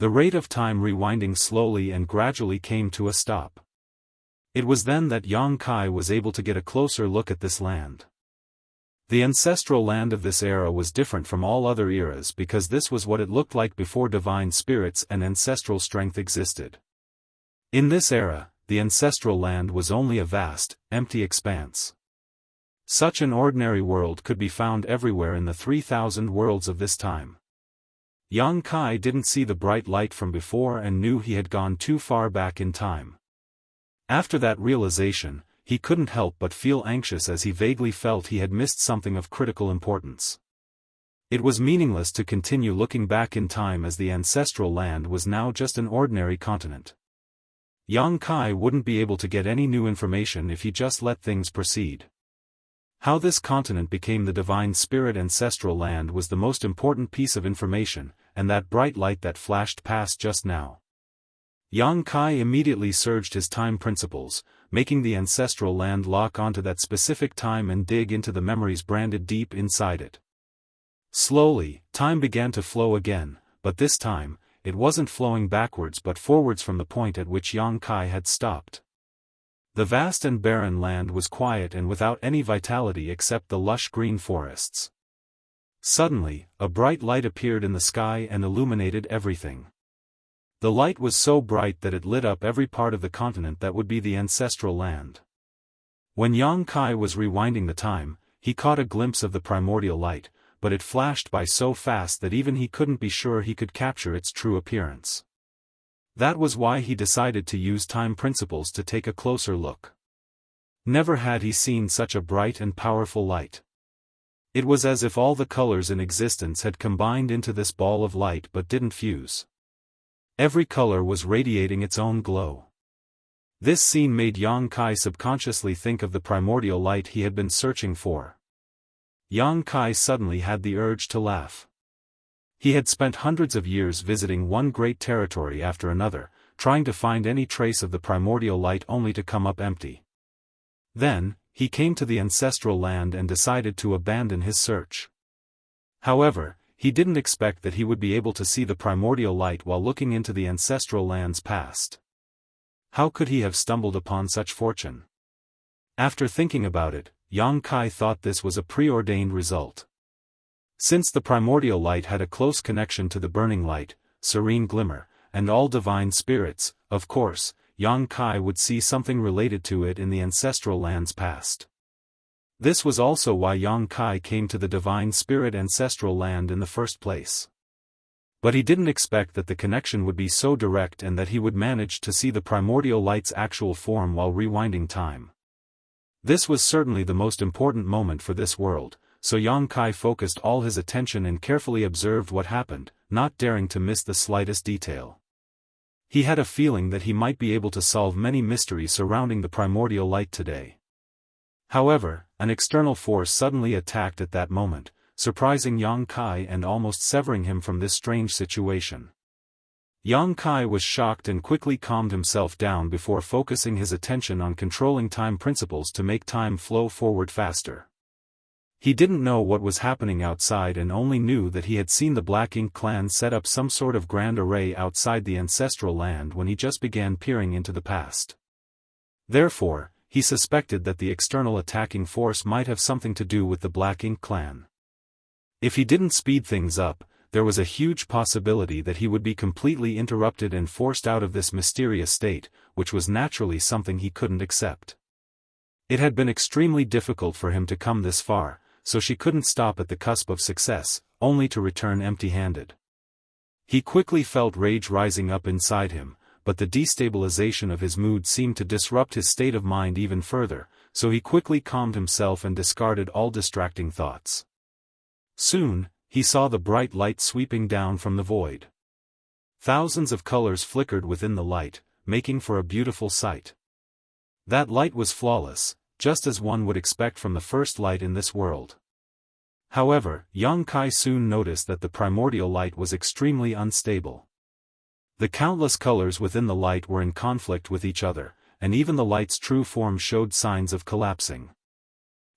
[SPEAKER 1] The rate of time rewinding slowly and gradually came to a stop. It was then that Yang Kai was able to get a closer look at this land. The ancestral land of this era was different from all other eras because this was what it looked like before divine spirits and ancestral strength existed. In this era, the ancestral land was only a vast, empty expanse. Such an ordinary world could be found everywhere in the 3,000 worlds of this time. Yang Kai didn't see the bright light from before and knew he had gone too far back in time. After that realization, he couldn't help but feel anxious as he vaguely felt he had missed something of critical importance. It was meaningless to continue looking back in time as the ancestral land was now just an ordinary continent. Yang Kai wouldn't be able to get any new information if he just let things proceed. How this continent became the divine spirit ancestral land was the most important piece of information, and that bright light that flashed past just now. Yang Kai immediately surged his time principles, making the ancestral land lock onto that specific time and dig into the memories branded deep inside it. Slowly, time began to flow again, but this time, it wasn't flowing backwards but forwards from the point at which Yang Kai had stopped. The vast and barren land was quiet and without any vitality except the lush green forests. Suddenly, a bright light appeared in the sky and illuminated everything. The light was so bright that it lit up every part of the continent that would be the ancestral land. When Yang Kai was rewinding the time, he caught a glimpse of the primordial light, but it flashed by so fast that even he couldn't be sure he could capture its true appearance. That was why he decided to use time principles to take a closer look. Never had he seen such a bright and powerful light. It was as if all the colors in existence had combined into this ball of light but didn't fuse. Every color was radiating its own glow. This scene made Yang Kai subconsciously think of the primordial light he had been searching for. Yang Kai suddenly had the urge to laugh. He had spent hundreds of years visiting one great territory after another, trying to find any trace of the primordial light only to come up empty. Then, he came to the ancestral land and decided to abandon his search. However, he didn't expect that he would be able to see the primordial light while looking into the ancestral land's past. How could he have stumbled upon such fortune? After thinking about it, Yang Kai thought this was a preordained result. Since the primordial light had a close connection to the burning light, serene glimmer, and all divine spirits, of course, Yang Kai would see something related to it in the ancestral land's past. This was also why Yang Kai came to the divine spirit ancestral land in the first place. But he didn't expect that the connection would be so direct and that he would manage to see the primordial light's actual form while rewinding time. This was certainly the most important moment for this world, so Yang Kai focused all his attention and carefully observed what happened, not daring to miss the slightest detail. He had a feeling that he might be able to solve many mysteries surrounding the primordial light today. However, an external force suddenly attacked at that moment, surprising Yang Kai and almost severing him from this strange situation. Yang Kai was shocked and quickly calmed himself down before focusing his attention on controlling time principles to make time flow forward faster. He didn't know what was happening outside and only knew that he had seen the Black Ink clan set up some sort of grand array outside the ancestral land when he just began peering into the past. Therefore, he suspected that the external attacking force might have something to do with the Black Ink clan. If he didn't speed things up, there was a huge possibility that he would be completely interrupted and forced out of this mysterious state, which was naturally something he couldn't accept. It had been extremely difficult for him to come this far, so she couldn't stop at the cusp of success, only to return empty-handed. He quickly felt rage rising up inside him, but the destabilization of his mood seemed to disrupt his state of mind even further, so he quickly calmed himself and discarded all distracting thoughts. Soon, he saw the bright light sweeping down from the void. Thousands of colors flickered within the light, making for a beautiful sight. That light was flawless, just as one would expect from the first light in this world. However, Yang Kai soon noticed that the primordial light was extremely unstable. The countless colors within the light were in conflict with each other, and even the light's true form showed signs of collapsing.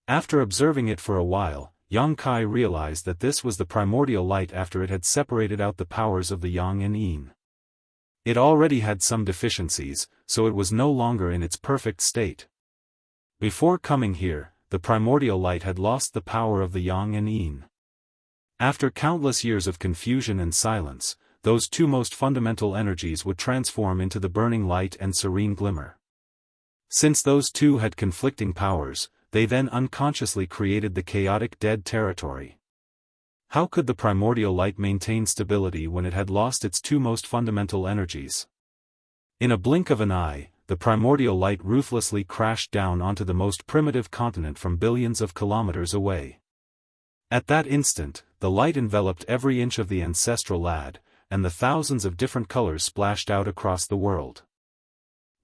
[SPEAKER 1] After observing it for a while, Yang Kai realized that this was the primordial light after it had separated out the powers of the Yang and Yin. It already had some deficiencies, so it was no longer in its perfect state. Before coming here, the primordial light had lost the power of the Yang and Yin. After countless years of confusion and silence, those two most fundamental energies would transform into the burning light and serene glimmer. Since those two had conflicting powers, they then unconsciously created the chaotic dead territory. How could the primordial light maintain stability when it had lost its two most fundamental energies? In a blink of an eye, the primordial light ruthlessly crashed down onto the most primitive continent from billions of kilometers away. At that instant, the light enveloped every inch of the ancestral land, and the thousands of different colors splashed out across the world.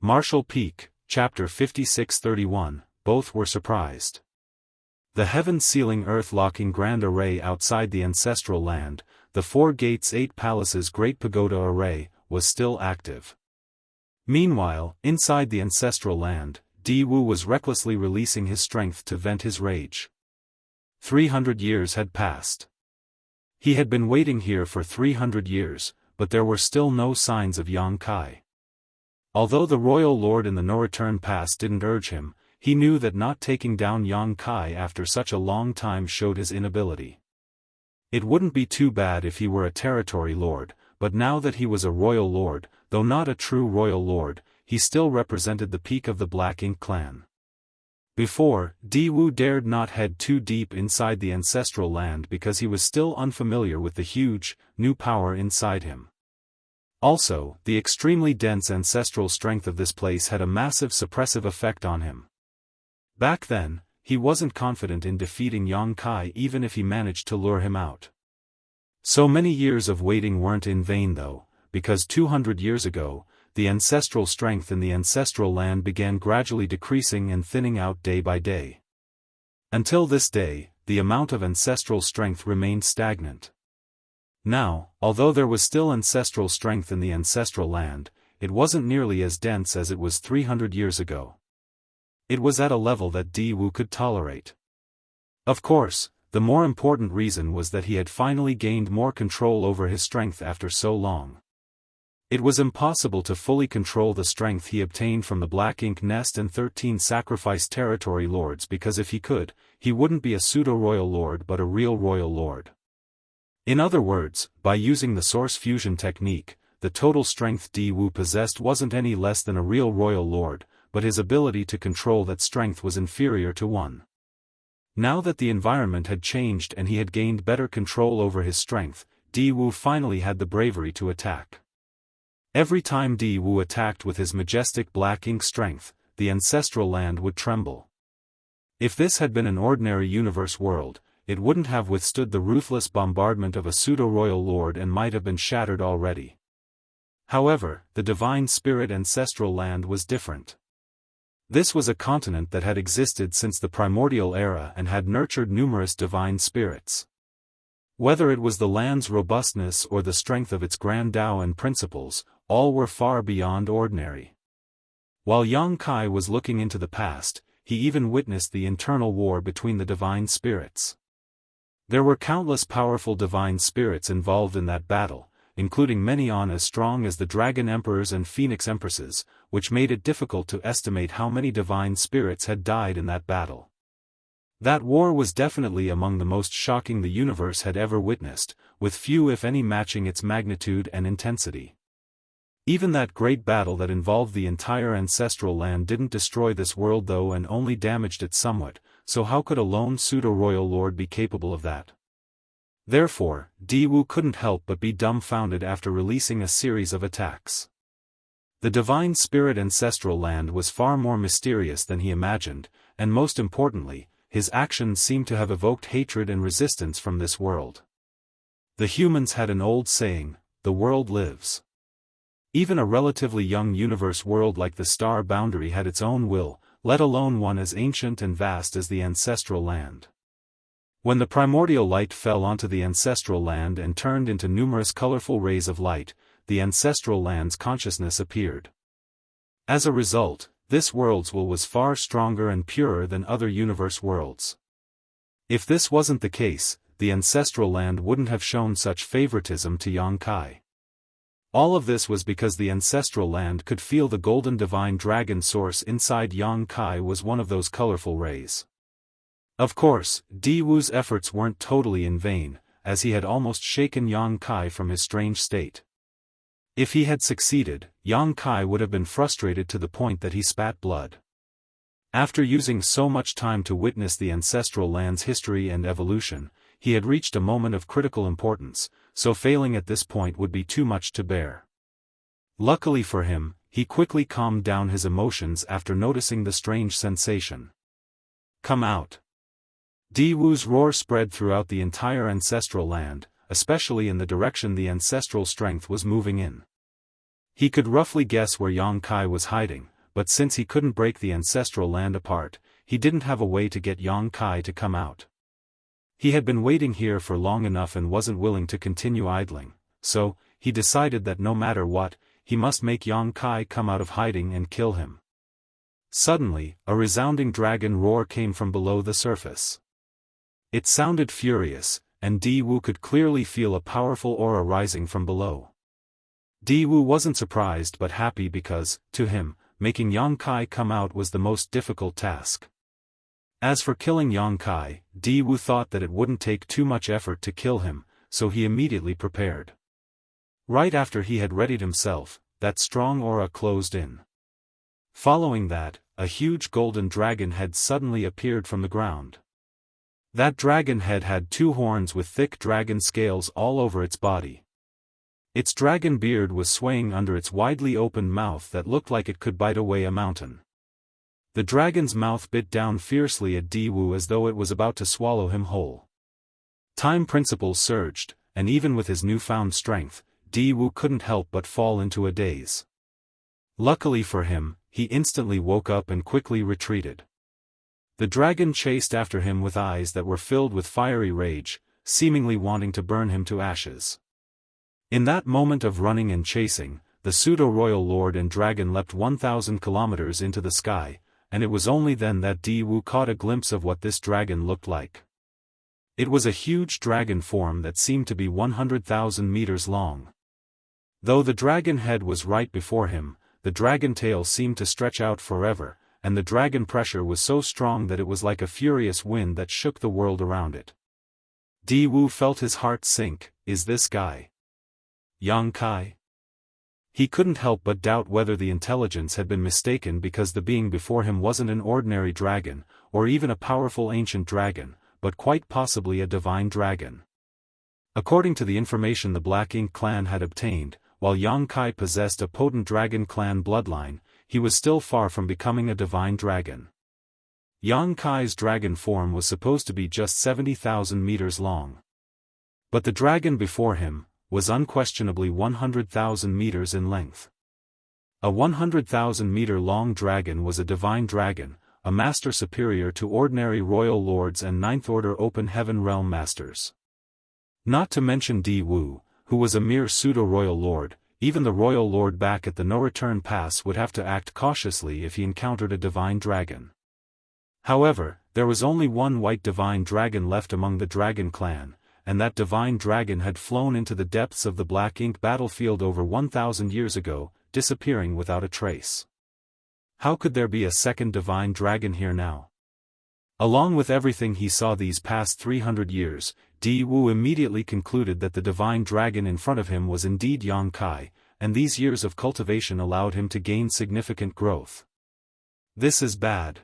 [SPEAKER 1] Martial Peak, Chapter 56-31, both were surprised. The heaven-sealing earth-locking grand array outside the ancestral land, the 4 gates 8 palaces Great Pagoda array, was still active. Meanwhile, inside the ancestral land, Di Wu was recklessly releasing his strength to vent his rage. 300 years had passed. He had been waiting here for 300 years, but there were still no signs of Yang Kai. Although the royal lord in the no-return pass didn't urge him, he knew that not taking down Yang Kai after such a long time showed his inability. It wouldn't be too bad if he were a territory lord, but now that he was a royal lord, though not a true royal lord, he still represented the peak of the Black Ink clan. Before, Di Wu dared not head too deep inside the ancestral land because he was still unfamiliar with the huge, new power inside him. Also, the extremely dense ancestral strength of this place had a massive suppressive effect on him. Back then, he wasn't confident in defeating Yang Kai even if he managed to lure him out. So many years of waiting weren't in vain though, because 200 years ago, the ancestral strength in the ancestral land began gradually decreasing and thinning out day by day. Until this day, the amount of ancestral strength remained stagnant. Now, although there was still ancestral strength in the ancestral land, it wasn't nearly as dense as it was 300 years ago. It was at a level that Di Wu could tolerate. Of course, the more important reason was that he had finally gained more control over his strength after so long. It was impossible to fully control the strength he obtained from the Black Ink Nest and 13 sacrificed territory lords because if he could, he wouldn't be a pseudo-royal lord but a real royal lord. In other words, by using the source fusion technique, the total strength Di Wu possessed wasn't any less than a real royal lord, but his ability to control that strength was inferior to one. Now that the environment had changed and he had gained better control over his strength, Di Wu finally had the bravery to attack. Every time Di Wu attacked with his majestic black ink strength, the ancestral land would tremble. If this had been an ordinary universe world, it wouldn't have withstood the ruthless bombardment of a pseudo-royal lord and might have been shattered already. However, the divine spirit ancestral land was different. This was a continent that had existed since the primordial era and had nurtured numerous divine spirits. Whether it was the land's robustness or the strength of its grand Tao and principles, all were far beyond ordinary. While Yang Kai was looking into the past, he even witnessed the internal war between the divine spirits. There were countless powerful divine spirits involved in that battle, including many as strong as the Dragon Emperors and Phoenix Empresses, which made it difficult to estimate how many divine spirits had died in that battle. That war was definitely among the most shocking the universe had ever witnessed, with few if any matching its magnitude and intensity. Even that great battle that involved the entire ancestral land didn't destroy this world though and only damaged it somewhat, so how could a lone pseudo-royal lord be capable of that? Therefore, Di Wu couldn't help but be dumbfounded after releasing a series of attacks. The divine spirit ancestral land was far more mysterious than he imagined, and most importantly, his actions seemed to have evoked hatred and resistance from this world. The humans had an old saying, "The world lives." Even a relatively young universe world like the star boundary had its own will, let alone one as ancient and vast as the ancestral land. When the primordial light fell onto the ancestral land and turned into numerous colorful rays of light, the ancestral land's consciousness appeared. As a result, this world's will was far stronger and purer than other universe worlds. If this wasn't the case, the ancestral land wouldn't have shown such favoritism to Yang Kai. All of this was because the ancestral land could feel the golden divine dragon source inside Yang Kai was one of those colorful rays. Of course, Di Wu's efforts weren't totally in vain, as he had almost shaken Yang Kai from his strange state. If he had succeeded, Yang Kai would have been frustrated to the point that he spat blood. After using so much time to witness the ancestral land's history and evolution, he had reached a moment of critical importance, so failing at this point would be too much to bear. Luckily for him, he quickly calmed down his emotions after noticing the strange sensation. "Come out!" Di Wu's roar spread throughout the entire ancestral land, especially in the direction the ancestral strength was moving in. He could roughly guess where Yang Kai was hiding, but since he couldn't break the ancestral land apart, he didn't have a way to get Yang Kai to come out. He had been waiting here for long enough and wasn't willing to continue idling, so, he decided that no matter what, he must make Yang Kai come out of hiding and kill him. Suddenly, a resounding dragon roar came from below the surface. It sounded furious, and Di Wu could clearly feel a powerful aura rising from below. Di Wu wasn't surprised but happy because, to him, making Yang Kai come out was the most difficult task. As for killing Yang Kai, Di Wu thought that it wouldn't take too much effort to kill him, so he immediately prepared. Right after he had readied himself, that strong aura closed in. Following that, a huge golden dragon head suddenly appeared from the ground. That dragon head had 2 horns with thick dragon scales all over its body. Its dragon beard was swaying under its widely opened mouth that looked like it could bite away a mountain. The dragon's mouth bit down fiercely at Di Wu as though it was about to swallow him whole. Time principles surged, and even with his newfound strength, Di Wu couldn't help but fall into a daze. Luckily for him, he instantly woke up and quickly retreated. The dragon chased after him with eyes that were filled with fiery rage, seemingly wanting to burn him to ashes. In that moment of running and chasing, the pseudo-royal lord and dragon leapt 1,000 kilometers into the sky, and it was only then that Di Wu caught a glimpse of what this dragon looked like. It was a huge dragon form that seemed to be 100,000 meters long. Though the dragon head was right before him, the dragon tail seemed to stretch out forever, and the dragon pressure was so strong that it was like a furious wind that shook the world around it. Di Wu felt his heart sink. Is this guy Yang Kai? He couldn't help but doubt whether the intelligence had been mistaken because the being before him wasn't an ordinary dragon, or even a powerful ancient dragon, but quite possibly a divine dragon. According to the information the Black Ink clan had obtained, while Yang Kai possessed a potent dragon clan bloodline, he was still far from becoming a divine dragon. Yang Kai's dragon form was supposed to be just 70,000 meters long. But the dragon before him was unquestionably 100,000 meters in length. A 100,000-meter-long dragon was a divine dragon, a master superior to ordinary royal lords and Ninth-Order Open Heaven Realm masters. Not to mention Di Wu, who was a mere pseudo-royal lord. Even the royal lord back at the no-return pass would have to act cautiously if he encountered a divine dragon. However, there was only one white divine dragon left among the dragon clan, and that divine dragon had flown into the depths of the Black Ink battlefield over 1,000 years ago, disappearing without a trace. How could there be a second divine dragon here now? Along with everything he saw these past 300 years, Di Wu immediately concluded that the divine dragon in front of him was indeed Yang Kai, and these years of cultivation allowed him to gain significant growth. This is bad.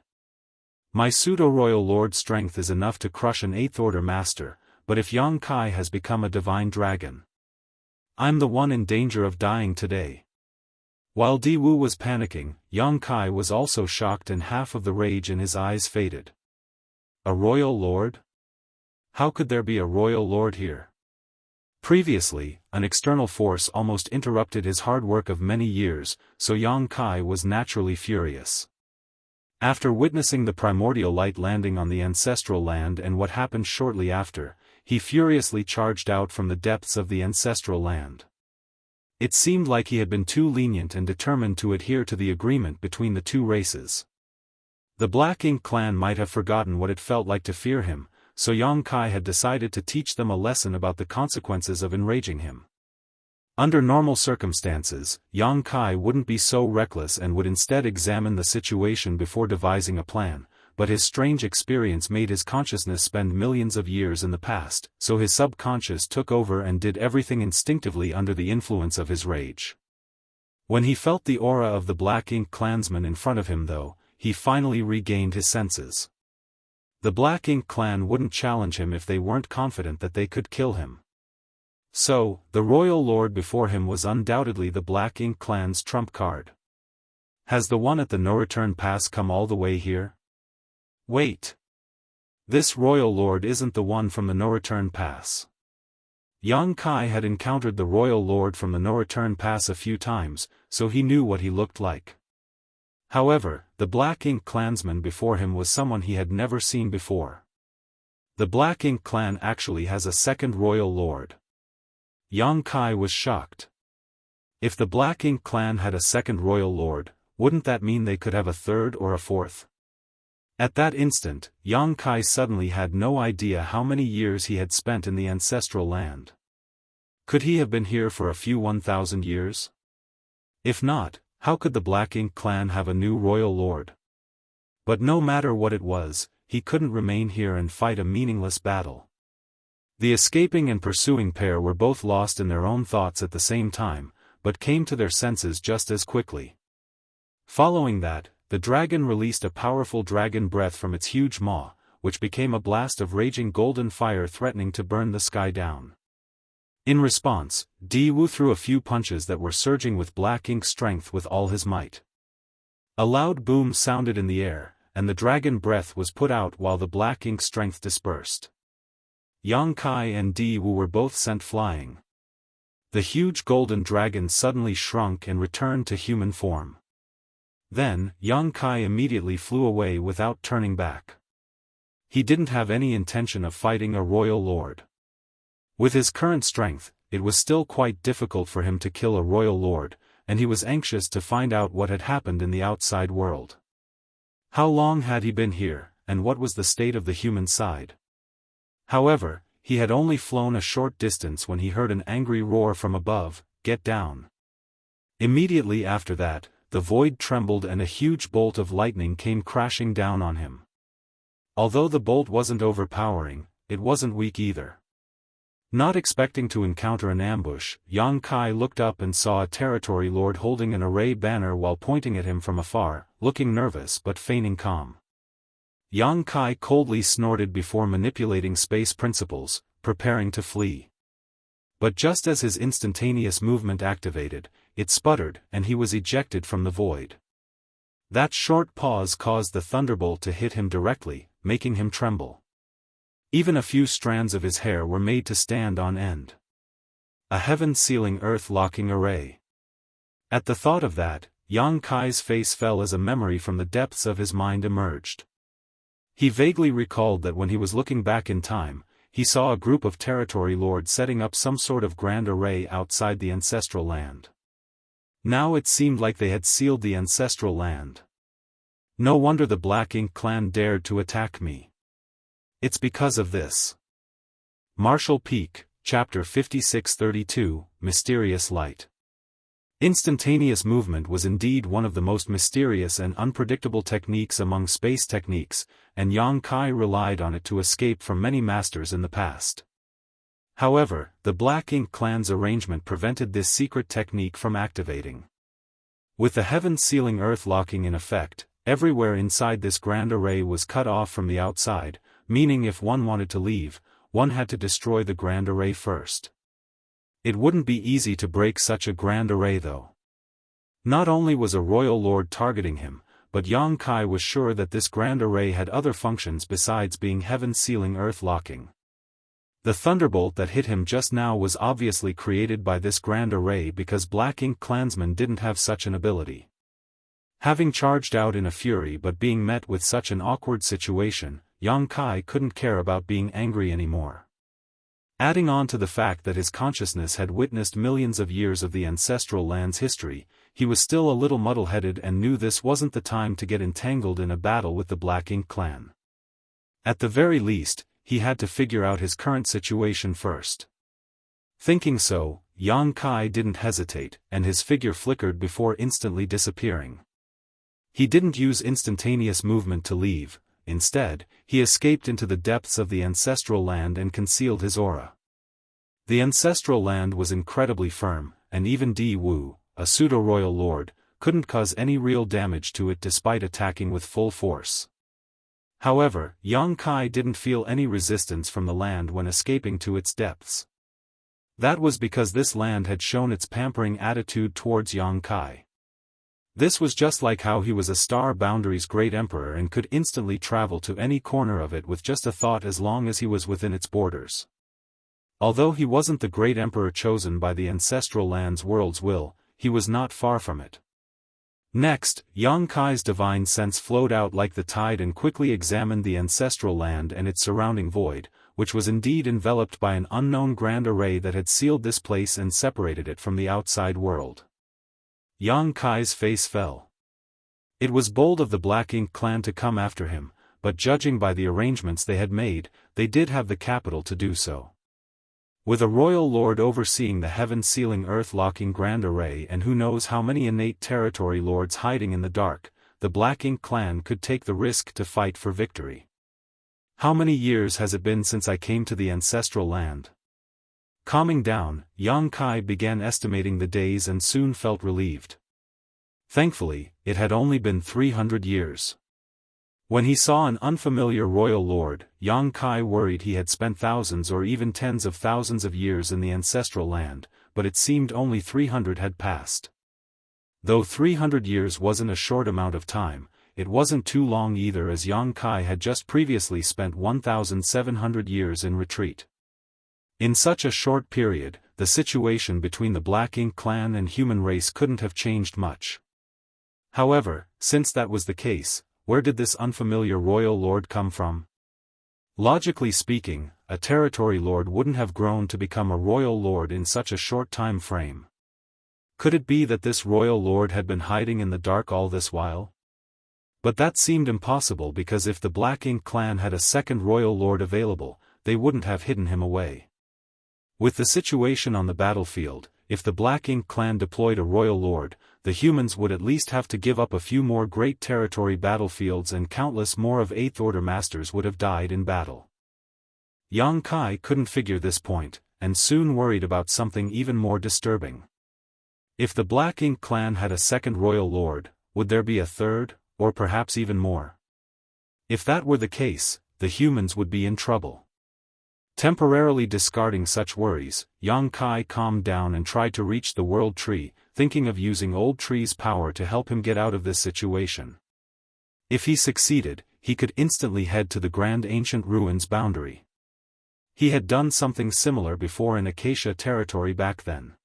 [SPEAKER 1] My pseudo-royal lord's strength is enough to crush an 8th Order master, but if Yang Kai has become a divine dragon, I'm the one in danger of dying today. While Di Wu was panicking, Yang Kai was also shocked and half of the rage in his eyes faded. A royal lord? How could there be a royal lord here? Previously, an external force almost interrupted his hard work of many years, so Yang Kai was naturally furious. After witnessing the primordial light landing on the ancestral land and what happened shortly after, he furiously charged out from the depths of the ancestral land. It seemed like he had been too lenient and determined to adhere to the agreement between the two races. The Black Ink clan might have forgotten what it felt like to fear him, so Yang Kai had decided to teach them a lesson about the consequences of enraging him. Under normal circumstances, Yang Kai wouldn't be so reckless and would instead examine the situation before devising a plan, but his strange experience made his consciousness spend millions of years in the past, so his subconscious took over and did everything instinctively under the influence of his rage. When he felt the aura of the Black Ink clansman in front of him though, he finally regained his senses. The Black Ink clan wouldn't challenge him if they weren't confident that they could kill him. So, the royal lord before him was undoubtedly the Black Ink clan's trump card. Has the one at the no-return pass come all the way here? Wait. This royal lord isn't the one from the no-return pass. Yang Kai had encountered the royal lord from the no-return pass a few times, so he knew what he looked like. However, the Black Ink clansman before him was someone he had never seen before. The Black Ink clan actually has a second royal lord. Yang Kai was shocked. If the Black Ink clan had a second royal lord, wouldn't that mean they could have a third or a fourth? At that instant, Yang Kai suddenly had no idea how many years he had spent in the ancestral land. Could he have been here for a few 1,000 years? If not, how could the Black Ink clan have a new royal lord? But no matter what it was, he couldn't remain here and fight a meaningless battle. The escaping and pursuing pair were both lost in their own thoughts at the same time, but came to their senses just as quickly. Following that, the dragon released a powerful dragon breath from its huge maw, which became a blast of raging golden fire threatening to burn the sky down. In response, Di-Wu threw a few punches that were surging with Black Ink strength with all his might. A loud boom sounded in the air, and the dragon breath was put out while the Black Ink strength dispersed. Yang Kai and Di-Wu were both sent flying. The huge golden dragon suddenly shrunk and returned to human form. Then, Yang Kai immediately flew away without turning back. He didn't have any intention of fighting a royal lord. With his current strength, it was still quite difficult for him to kill a royal lord, and he was anxious to find out what had happened in the outside world. How long had he been here, and what was the state of the human side? However, he had only flown a short distance when he heard an angry roar from above, "Get down!" Immediately after that, the void trembled and a huge bolt of lightning came crashing down on him. Although the bolt wasn't overpowering, it wasn't weak either. Not expecting to encounter an ambush, Yang Kai looked up and saw a territory lord holding an array banner while pointing at him from afar, looking nervous but feigning calm. Yang Kai coldly snorted before manipulating space principles, preparing to flee. But just as his instantaneous movement activated, it sputtered and he was ejected from the void. That short pause caused the thunderbolt to hit him directly, making him tremble. Even a few strands of his hair were made to stand on end. A heaven-sealing earth-locking array. At the thought of that, Yang Kai's face fell as a memory from the depths of his mind emerged. He vaguely recalled that when he was looking back in time, he saw a group of territory lords setting up some sort of grand array outside the ancestral land. Now it seemed like they had sealed the ancestral land. No wonder the Black Ink clan dared to attack me. It's because of this. Martial Peak, Chapter 5632, Mysterious Light. Instantaneous movement was indeed one of the most mysterious and unpredictable techniques among space techniques, and Yang Kai relied on it to escape from many masters in the past. However, the Black Ink clan's arrangement prevented this secret technique from activating. With the heaven-sealing earth locking in effect, everywhere inside this grand array was cut off from the outside, meaning if one wanted to leave, one had to destroy the grand array first. It wouldn't be easy to break such a grand array though. Not only was a royal lord targeting him, but Yang Kai was sure that this grand array had other functions besides being heaven-sealing earth-locking. The thunderbolt that hit him just now was obviously created by this grand array because Black Ink clansmen didn't have such an ability. Having charged out in a fury but being met with such an awkward situation, Yang Kai couldn't care about being angry anymore. Adding on to the fact that his consciousness had witnessed millions of years of the ancestral land's history, he was still a little muddle-headed and knew this wasn't the time to get entangled in a battle with the Black Ink clan. At the very least, he had to figure out his current situation first. Thinking so, Yang Kai didn't hesitate, and his figure flickered before instantly disappearing. He didn't use instantaneous movement to leave. Instead, he escaped into the depths of the ancestral land and concealed his aura. The ancestral land was incredibly firm, and even Di-Wu, a pseudo-royal lord, couldn't cause any real damage to it despite attacking with full force. However, Yang Kai didn't feel any resistance from the land when escaping to its depths. That was because this land had shown its pampering attitude towards Yang Kai. This was just like how he was a Star Boundary's great emperor and could instantly travel to any corner of it with just a thought as long as he was within its borders. Although he wasn't the great emperor chosen by the ancestral land's world's will, he was not far from it. Next, Yang Kai's divine sense flowed out like the tide and quickly examined the ancestral land and its surrounding void, which was indeed enveloped by an unknown grand array that had sealed this place and separated it from the outside world. Yang Kai's face fell. It was bold of the Black Ink clan to come after him, but judging by the arrangements they had made, they did have the capital to do so. With a royal lord overseeing the heaven-sealing earth-locking grand array and who knows how many innate territory lords hiding in the dark, the Black Ink clan could take the risk to fight for victory. How many years has it been since I came to the ancestral land? Calming down, Yang Kai began estimating the days and soon felt relieved. Thankfully, it had only been 300 years. When he saw an unfamiliar royal lord, Yang Kai worried he had spent thousands or even tens of thousands of years in the ancestral land, but it seemed only 300 had passed. Though 300 years wasn't a short amount of time, it wasn't too long either, as Yang Kai had just previously spent 1,700 years in retreat. In such a short period, the situation between the Black Ink clan and human race couldn't have changed much. However, since that was the case, where did this unfamiliar royal lord come from? Logically speaking, a territory lord wouldn't have grown to become a royal lord in such a short time frame. Could it be that this royal lord had been hiding in the dark all this while? But that seemed impossible, because if the Black Ink clan had a second royal lord available, they wouldn't have hidden him away. With the situation on the battlefield, if the Black Ink clan deployed a royal lord, the humans would at least have to give up a few more great territory battlefields and countless more of Eighth Order masters would have died in battle. Yang Kai couldn't figure this point, and soon worried about something even more disturbing. If the Black Ink clan had a second royal lord, would there be a third, or perhaps even more? If that were the case, the humans would be in trouble. Temporarily discarding such worries, Yang Kai calmed down and tried to reach the World Tree, thinking of using Old Tree's power to help him get out of this situation. If he succeeded, he could instantly head to the Grand Ancient Ruins boundary. He had done something similar before in Acacia territory back then.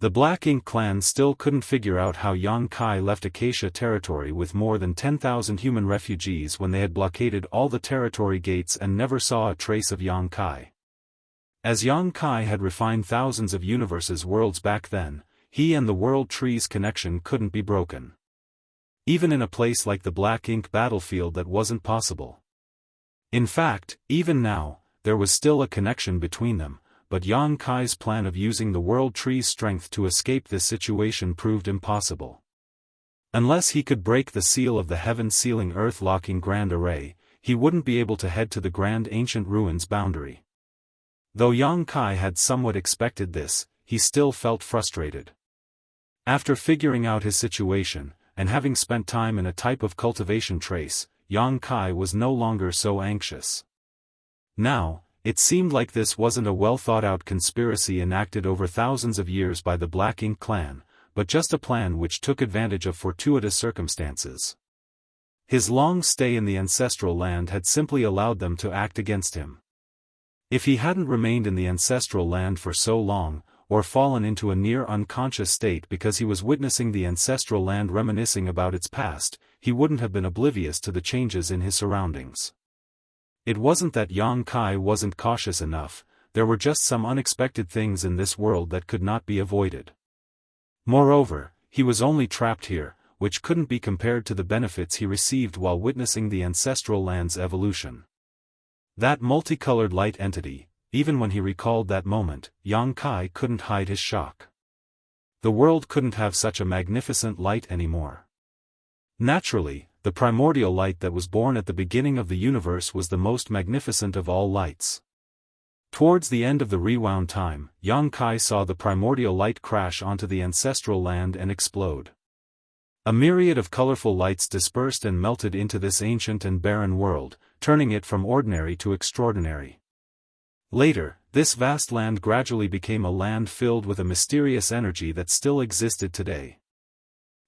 [SPEAKER 1] The Black Ink clan still couldn't figure out how Yang Kai left Acacia territory with more than 10,000 human refugees when they had blockaded all the territory gates and never saw a trace of Yang Kai. As Yang Kai had refined thousands of universes' worlds back then, he and the World Tree's connection couldn't be broken. Even in a place like the Black Ink battlefield, that wasn't possible. In fact, even now, there was still a connection between them, but Yang Kai's plan of using the World Tree's strength to escape this situation proved impossible. Unless he could break the seal of the heaven-sealing earth-locking Grand Array, he wouldn't be able to head to the Grand Ancient Ruins boundary. Though Yang Kai had somewhat expected this, he still felt frustrated. After figuring out his situation, and having spent time in a type of cultivation trace, Yang Kai was no longer so anxious. Now, it seemed like this wasn't a well-thought-out conspiracy enacted over thousands of years by the Black Ink clan, but just a plan which took advantage of fortuitous circumstances. His long stay in the ancestral land had simply allowed them to act against him. If he hadn't remained in the ancestral land for so long, or fallen into a near-unconscious state because he was witnessing the ancestral land reminiscing about its past, he wouldn't have been oblivious to the changes in his surroundings. It wasn't that Yang Kai wasn't cautious enough, there were just some unexpected things in this world that could not be avoided. Moreover, he was only trapped here, which couldn't be compared to the benefits he received while witnessing the ancestral land's evolution. That multicolored light entity, even when he recalled that moment, Yang Kai couldn't hide his shock. The world couldn't have such a magnificent light anymore. Naturally, the primordial light that was born at the beginning of the universe was the most magnificent of all lights. Towards the end of the rewound time, Yang Kai saw the primordial light crash onto the ancestral land and explode. A myriad of colorful lights dispersed and melted into this ancient and barren world, turning it from ordinary to extraordinary. Later, this vast land gradually became a land filled with a mysterious energy that still existed today.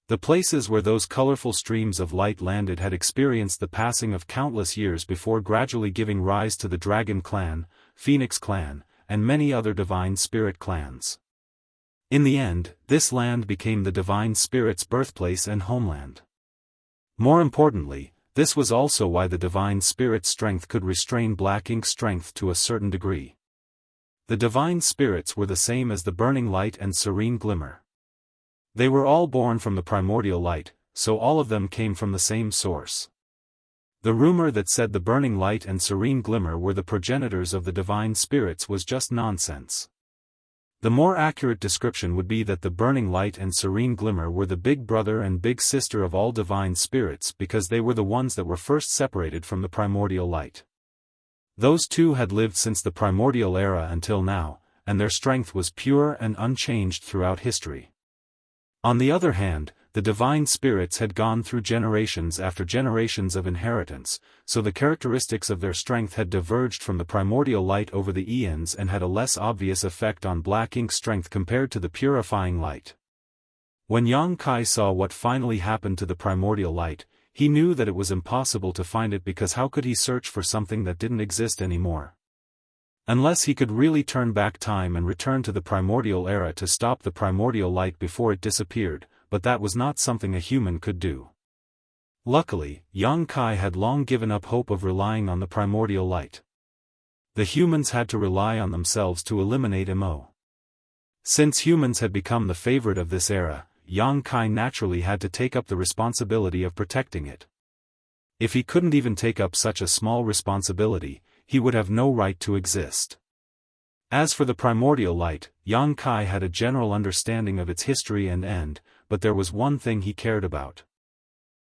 [SPEAKER 1] The places where those colorful streams of light landed had experienced the passing of countless years before gradually giving rise to the Dragon Clan, Phoenix Clan, and many other Divine Spirit clans. In the end, this land became the Divine Spirit's birthplace and homeland. More importantly, this was also why the Divine Spirit's strength could restrain Black Ink's strength to a certain degree. The Divine Spirits were the same as the Burning Light and Serene Glimmer. They were all born from the primordial light, so all of them came from the same source. The rumor that said the Burning Light and Serene Glimmer were the progenitors of the Divine Spirits was just nonsense. The more accurate description would be that the Burning Light and Serene Glimmer were the big brother and big sister of all Divine Spirits because they were the ones that were first separated from the primordial light. Those two had lived since the primordial era until now, and their strength was pure and unchanged throughout history. On the other hand, the Divine Spirits had gone through generations after generations of inheritance, so the characteristics of their strength had diverged from the primordial light over the eons and had a less obvious effect on Black Ink's strength compared to the purifying light. When Yang Kai saw what finally happened to the primordial light, he knew that it was impossible to find it because how could he search for something that didn't exist anymore? Unless he could really turn back time and return to the primordial era to stop the primordial light before it disappeared, but that was not something a human could do. Luckily, Yang Kai had long given up hope of relying on the primordial light. The humans had to rely on themselves to eliminate Mo. Since humans had become the favorite of this era, Yang Kai naturally had to take up the responsibility of protecting it. If he couldn't even take up such a small responsibility, he would have no right to exist. As for the primordial light, Yang Kai had a general understanding of its history and end, but there was one thing he cared about.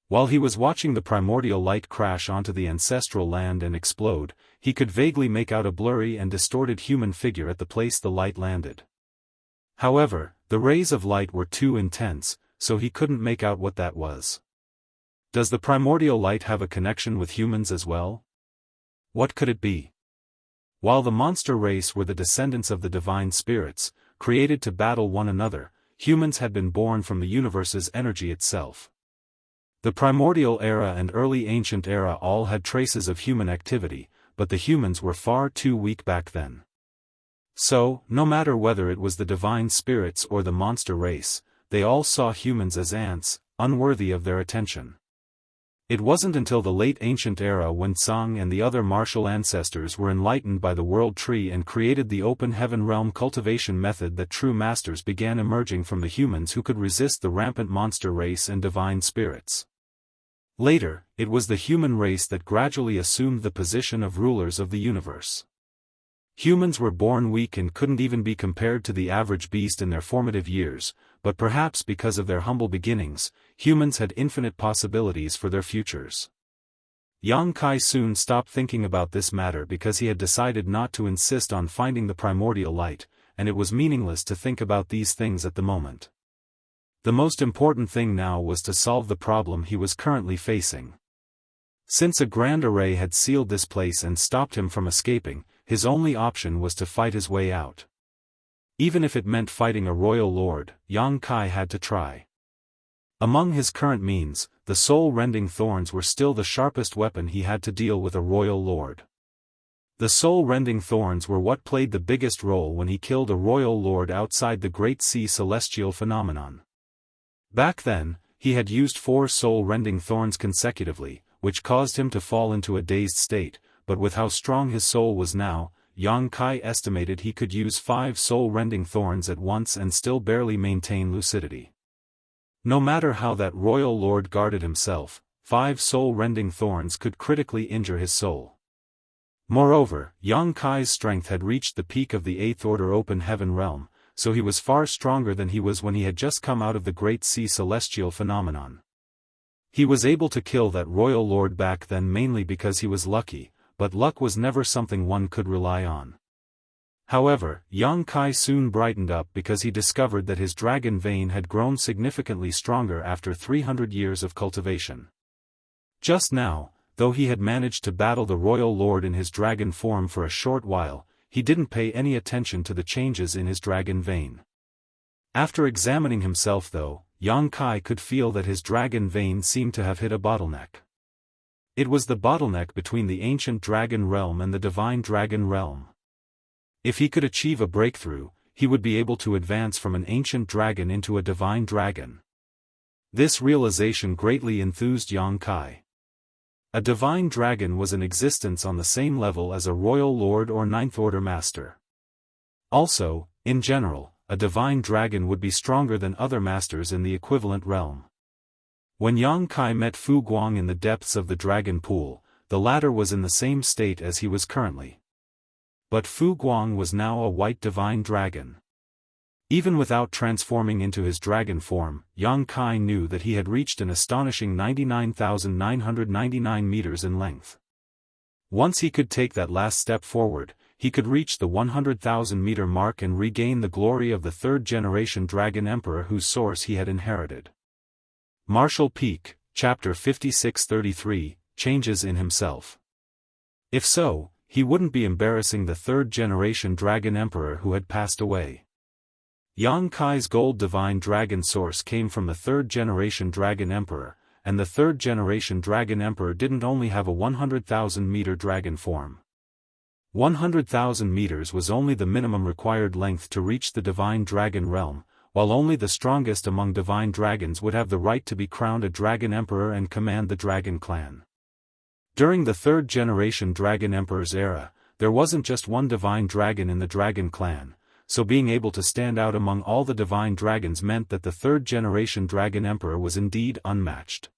[SPEAKER 1] While he was watching the primordial light crash onto the ancestral land and explode, he could vaguely make out a blurry and distorted human figure at the place the light landed. However, the rays of light were too intense, so he couldn't make out what that was. Does the primordial light have a connection with humans as well? What could it be? While the monster race were the descendants of the Divine Spirits, created to battle one another, humans had been born from the universe's energy itself. The primordial era and early ancient era all had traces of human activity, but the humans were far too weak back then. So, no matter whether it was the Divine Spirits or the monster race, they all saw humans as ants, unworthy of their attention. It wasn't until the late ancient era when Tsang and the other martial ancestors were enlightened by the World Tree and created the open heaven realm cultivation method that true masters began emerging from the humans who could resist the rampant monster race and divine spirits. Later, it was the human race that gradually assumed the position of rulers of the universe. Humans were born weak and couldn't even be compared to the average beast in their formative years, but perhaps because of their humble beginnings, humans had infinite possibilities for their futures. Yang Kai soon stopped thinking about this matter because he had decided not to insist on finding the primordial light, and it was meaningless to think about these things at the moment. The most important thing now was to solve the problem he was currently facing. Since a grand array had sealed this place and stopped him from escaping, his only option was to fight his way out. Even if it meant fighting a royal lord, Yang Kai had to try. Among his current means, the soul-rending thorns were still the sharpest weapon he had to deal with a royal lord. The soul-rending thorns were what played the biggest role when he killed a royal lord outside the Great Sea Celestial phenomenon. Back then, he had used 4 soul-rending thorns consecutively, which caused him to fall into a dazed state, but with how strong his soul was now, Yang Kai estimated he could use 5 soul-rending thorns at once and still barely maintain lucidity. No matter how that royal lord guarded himself, 5 soul-rending thorns could critically injure his soul. Moreover, Yang Kai's strength had reached the peak of the 8th Order Open Heaven realm, so he was far stronger than he was when he had just come out of the Great Sea Celestial phenomenon. He was able to kill that royal lord back then mainly because he was lucky, but luck was never something one could rely on. However, Yang Kai soon brightened up because he discovered that his dragon vein had grown significantly stronger after 300 years of cultivation. Just now, though he had managed to battle the royal lord in his dragon form for a short while, he didn't pay any attention to the changes in his dragon vein. After examining himself though, Yang Kai could feel that his dragon vein seemed to have hit a bottleneck. It was the bottleneck between the ancient dragon realm and the divine dragon realm. If he could achieve a breakthrough, he would be able to advance from an ancient dragon into a divine dragon. This realization greatly enthused Yang Kai. A divine dragon was in existence on the same level as a royal lord or ninth order master. Also, in general, a divine dragon would be stronger than other masters in the equivalent realm. When Yang Kai met Fu Guang in the depths of the dragon pool, the latter was in the same state as he was currently. But Fu Guang was now a white divine dragon. Even without transforming into his dragon form, Yang Kai knew that he had reached an astonishing 99,999 meters in length. Once he could take that last step forward, he could reach the 100,000-meter mark and regain the glory of the third-generation Dragon Emperor whose source he had inherited. Martial Peak, Chapter 5633, Changes in Himself. If so, he wouldn't be embarrassing the third-generation Dragon Emperor who had passed away. Yang Kai's gold divine dragon source came from the third-generation Dragon Emperor, and the third-generation Dragon Emperor didn't only have a 100,000-meter dragon form. 100,000 meters was only the minimum required length to reach the divine dragon realm, while only the strongest among divine dragons would have the right to be crowned a Dragon Emperor and command the Dragon Clan. During the third-generation Dragon Emperor's era, there wasn't just one divine dragon in the Dragon Clan, so being able to stand out among all the divine dragons meant that the third-generation Dragon Emperor was indeed unmatched.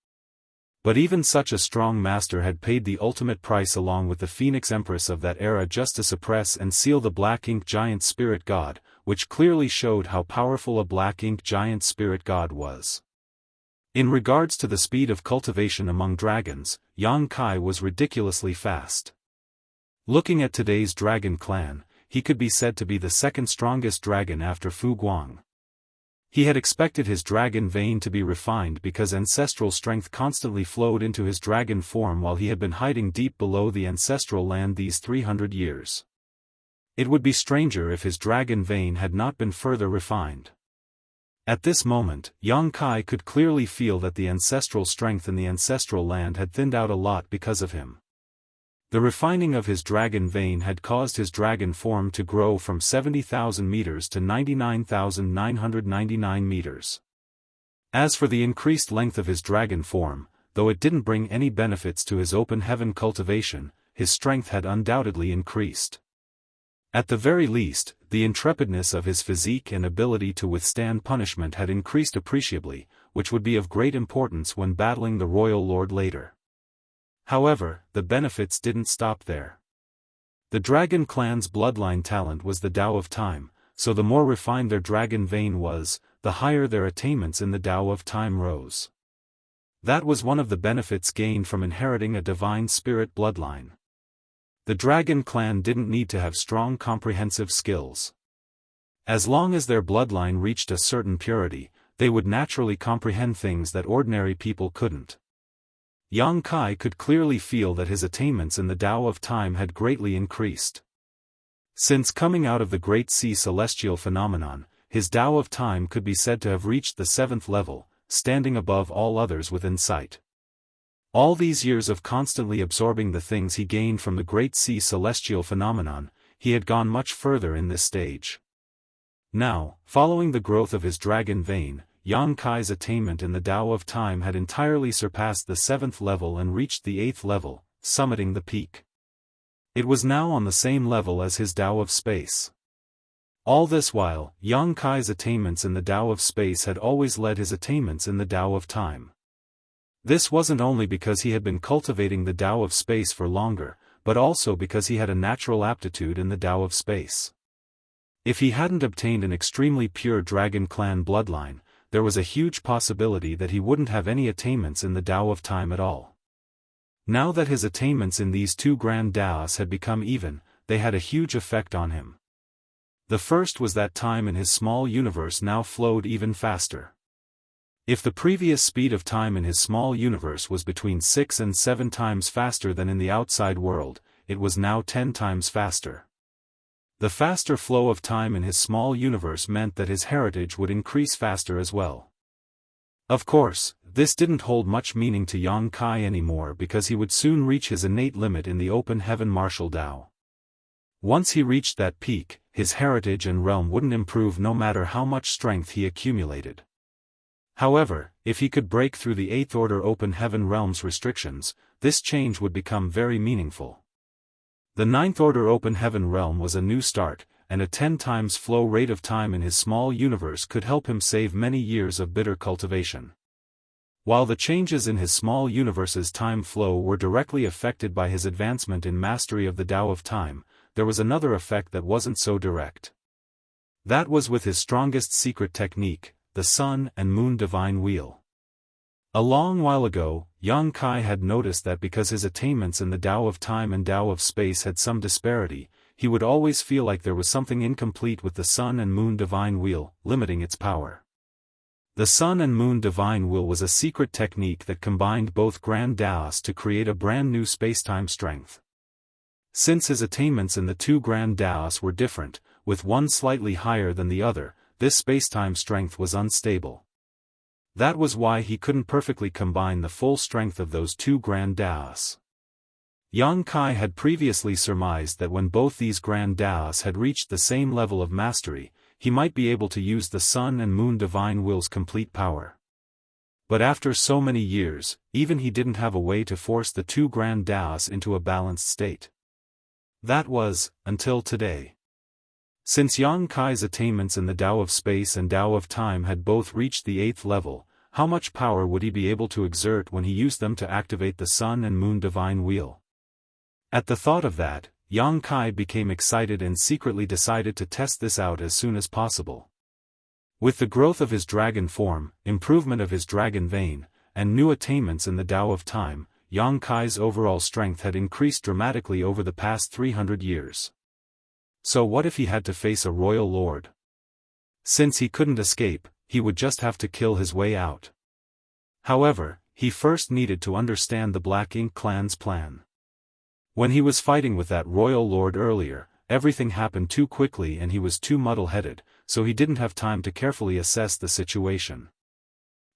[SPEAKER 1] But even such a strong master had paid the ultimate price along with the Phoenix Empress of that era just to suppress and seal the Black Ink Giant Spirit God, which clearly showed how powerful a Black Ink Giant Spirit God was. In regards to the speed of cultivation among dragons, Yang Kai was ridiculously fast. Looking at today's Dragon Clan, he could be said to be the second strongest dragon after Fu Guang. He had expected his dragon vein to be refined because ancestral strength constantly flowed into his dragon form while he had been hiding deep below the ancestral land these 300 years. It would be stranger if his dragon vein had not been further refined. At this moment, Yang Kai could clearly feel that the ancestral strength in the ancestral land had thinned out a lot because of him. The refining of his dragon vein had caused his dragon form to grow from 70,000 meters to 99,999 meters. As for the increased length of his dragon form, though it didn't bring any benefits to his open heaven cultivation, his strength had undoubtedly increased. At the very least, the intrepidness of his physique and ability to withstand punishment had increased appreciably, which would be of great importance when battling the royal lord later. However, the benefits didn't stop there. The Dragon Clan's bloodline talent was the Tao of Time, so the more refined their dragon vein was, the higher their attainments in the Tao of Time rose. That was one of the benefits gained from inheriting a divine spirit bloodline. The Dragon Clan didn't need to have strong comprehensive skills. As long as their bloodline reached a certain purity, they would naturally comprehend things that ordinary people couldn't. Yang Kai could clearly feel that his attainments in the Tao of Time had greatly increased. Since coming out of the Great Sea Celestial phenomenon, his Tao of Time could be said to have reached the 7th level, standing above all others within sight. All these years of constantly absorbing the things he gained from the Great Sea Celestial phenomenon, he had gone much further in this stage. Now, following the growth of his dragon vein, Yang Kai's attainment in the Tao of Time had entirely surpassed the 7th level and reached the 8th level, summiting the peak. It was now on the same level as his Tao of Space. All this while, Yang Kai's attainments in the Tao of Space had always led his attainments in the Tao of Time. This wasn't only because he had been cultivating the Tao of Space for longer, but also because he had a natural aptitude in the Tao of Space. If he hadn't obtained an extremely pure Dragon Clan bloodline, there was a huge possibility that he wouldn't have any attainments in the Tao of Time at all. Now that his attainments in these two grand Taos had become even, they had a huge effect on him. The first was that time in his small universe now flowed even faster. If the previous speed of time in his small universe was between 6 and 7 times faster than in the outside world, it was now 10 times faster. The faster flow of time in his small universe meant that his heritage would increase faster as well. Of course, this didn't hold much meaning to Yang Kai anymore because he would soon reach his innate limit in the open heaven martial Dao. Once he reached that peak, his heritage and realm wouldn't improve no matter how much strength he accumulated. However, if he could break through the 8th order open heaven realm's restrictions, this change would become very meaningful. The 9th order open heaven realm was a new start, and a 10 times flow rate of time in his small universe could help him save many years of bitter cultivation. While the changes in his small universe's time flow were directly affected by his advancement in mastery of the Tao of Time, there was another effect that wasn't so direct. That was with his strongest secret technique, the Sun and Moon Divine Wheel. A long while ago, Yang Kai had noticed that because his attainments in the Tao of Time and Tao of Space had some disparity, he would always feel like there was something incomplete with the Sun and Moon Divine Wheel, limiting its power. The Sun and Moon Divine Wheel was a secret technique that combined both Grand Daoists to create a brand new spacetime strength. Since his attainments in the two Grand Daoists were different, with one slightly higher than the other, this spacetime strength was unstable. That was why he couldn't perfectly combine the full strength of those two Grand Daoists. Yang Kai had previously surmised that when both these Grand Daoists had reached the same level of mastery, he might be able to use the Sun and Moon Divine Will's complete power. But after so many years, even he didn't have a way to force the two Grand Daoists into a balanced state. That was, until today. Since Yang Kai's attainments in the Tao of Space and Tao of Time had both reached the 8th level, how much power would he be able to exert when he used them to activate the Sun and Moon Divine Wheel? At the thought of that, Yang Kai became excited and secretly decided to test this out as soon as possible. With the growth of his dragon form, improvement of his dragon vein, and new attainments in the Tao of Time, Yang Kai's overall strength had increased dramatically over the past 300 years. So what if he had to face a royal lord? Since he couldn't escape, he would just have to kill his way out. However, he first needed to understand the Black Ink clan's plan. When he was fighting with that royal lord earlier, everything happened too quickly and he was too muddle-headed, so he didn't have time to carefully assess the situation.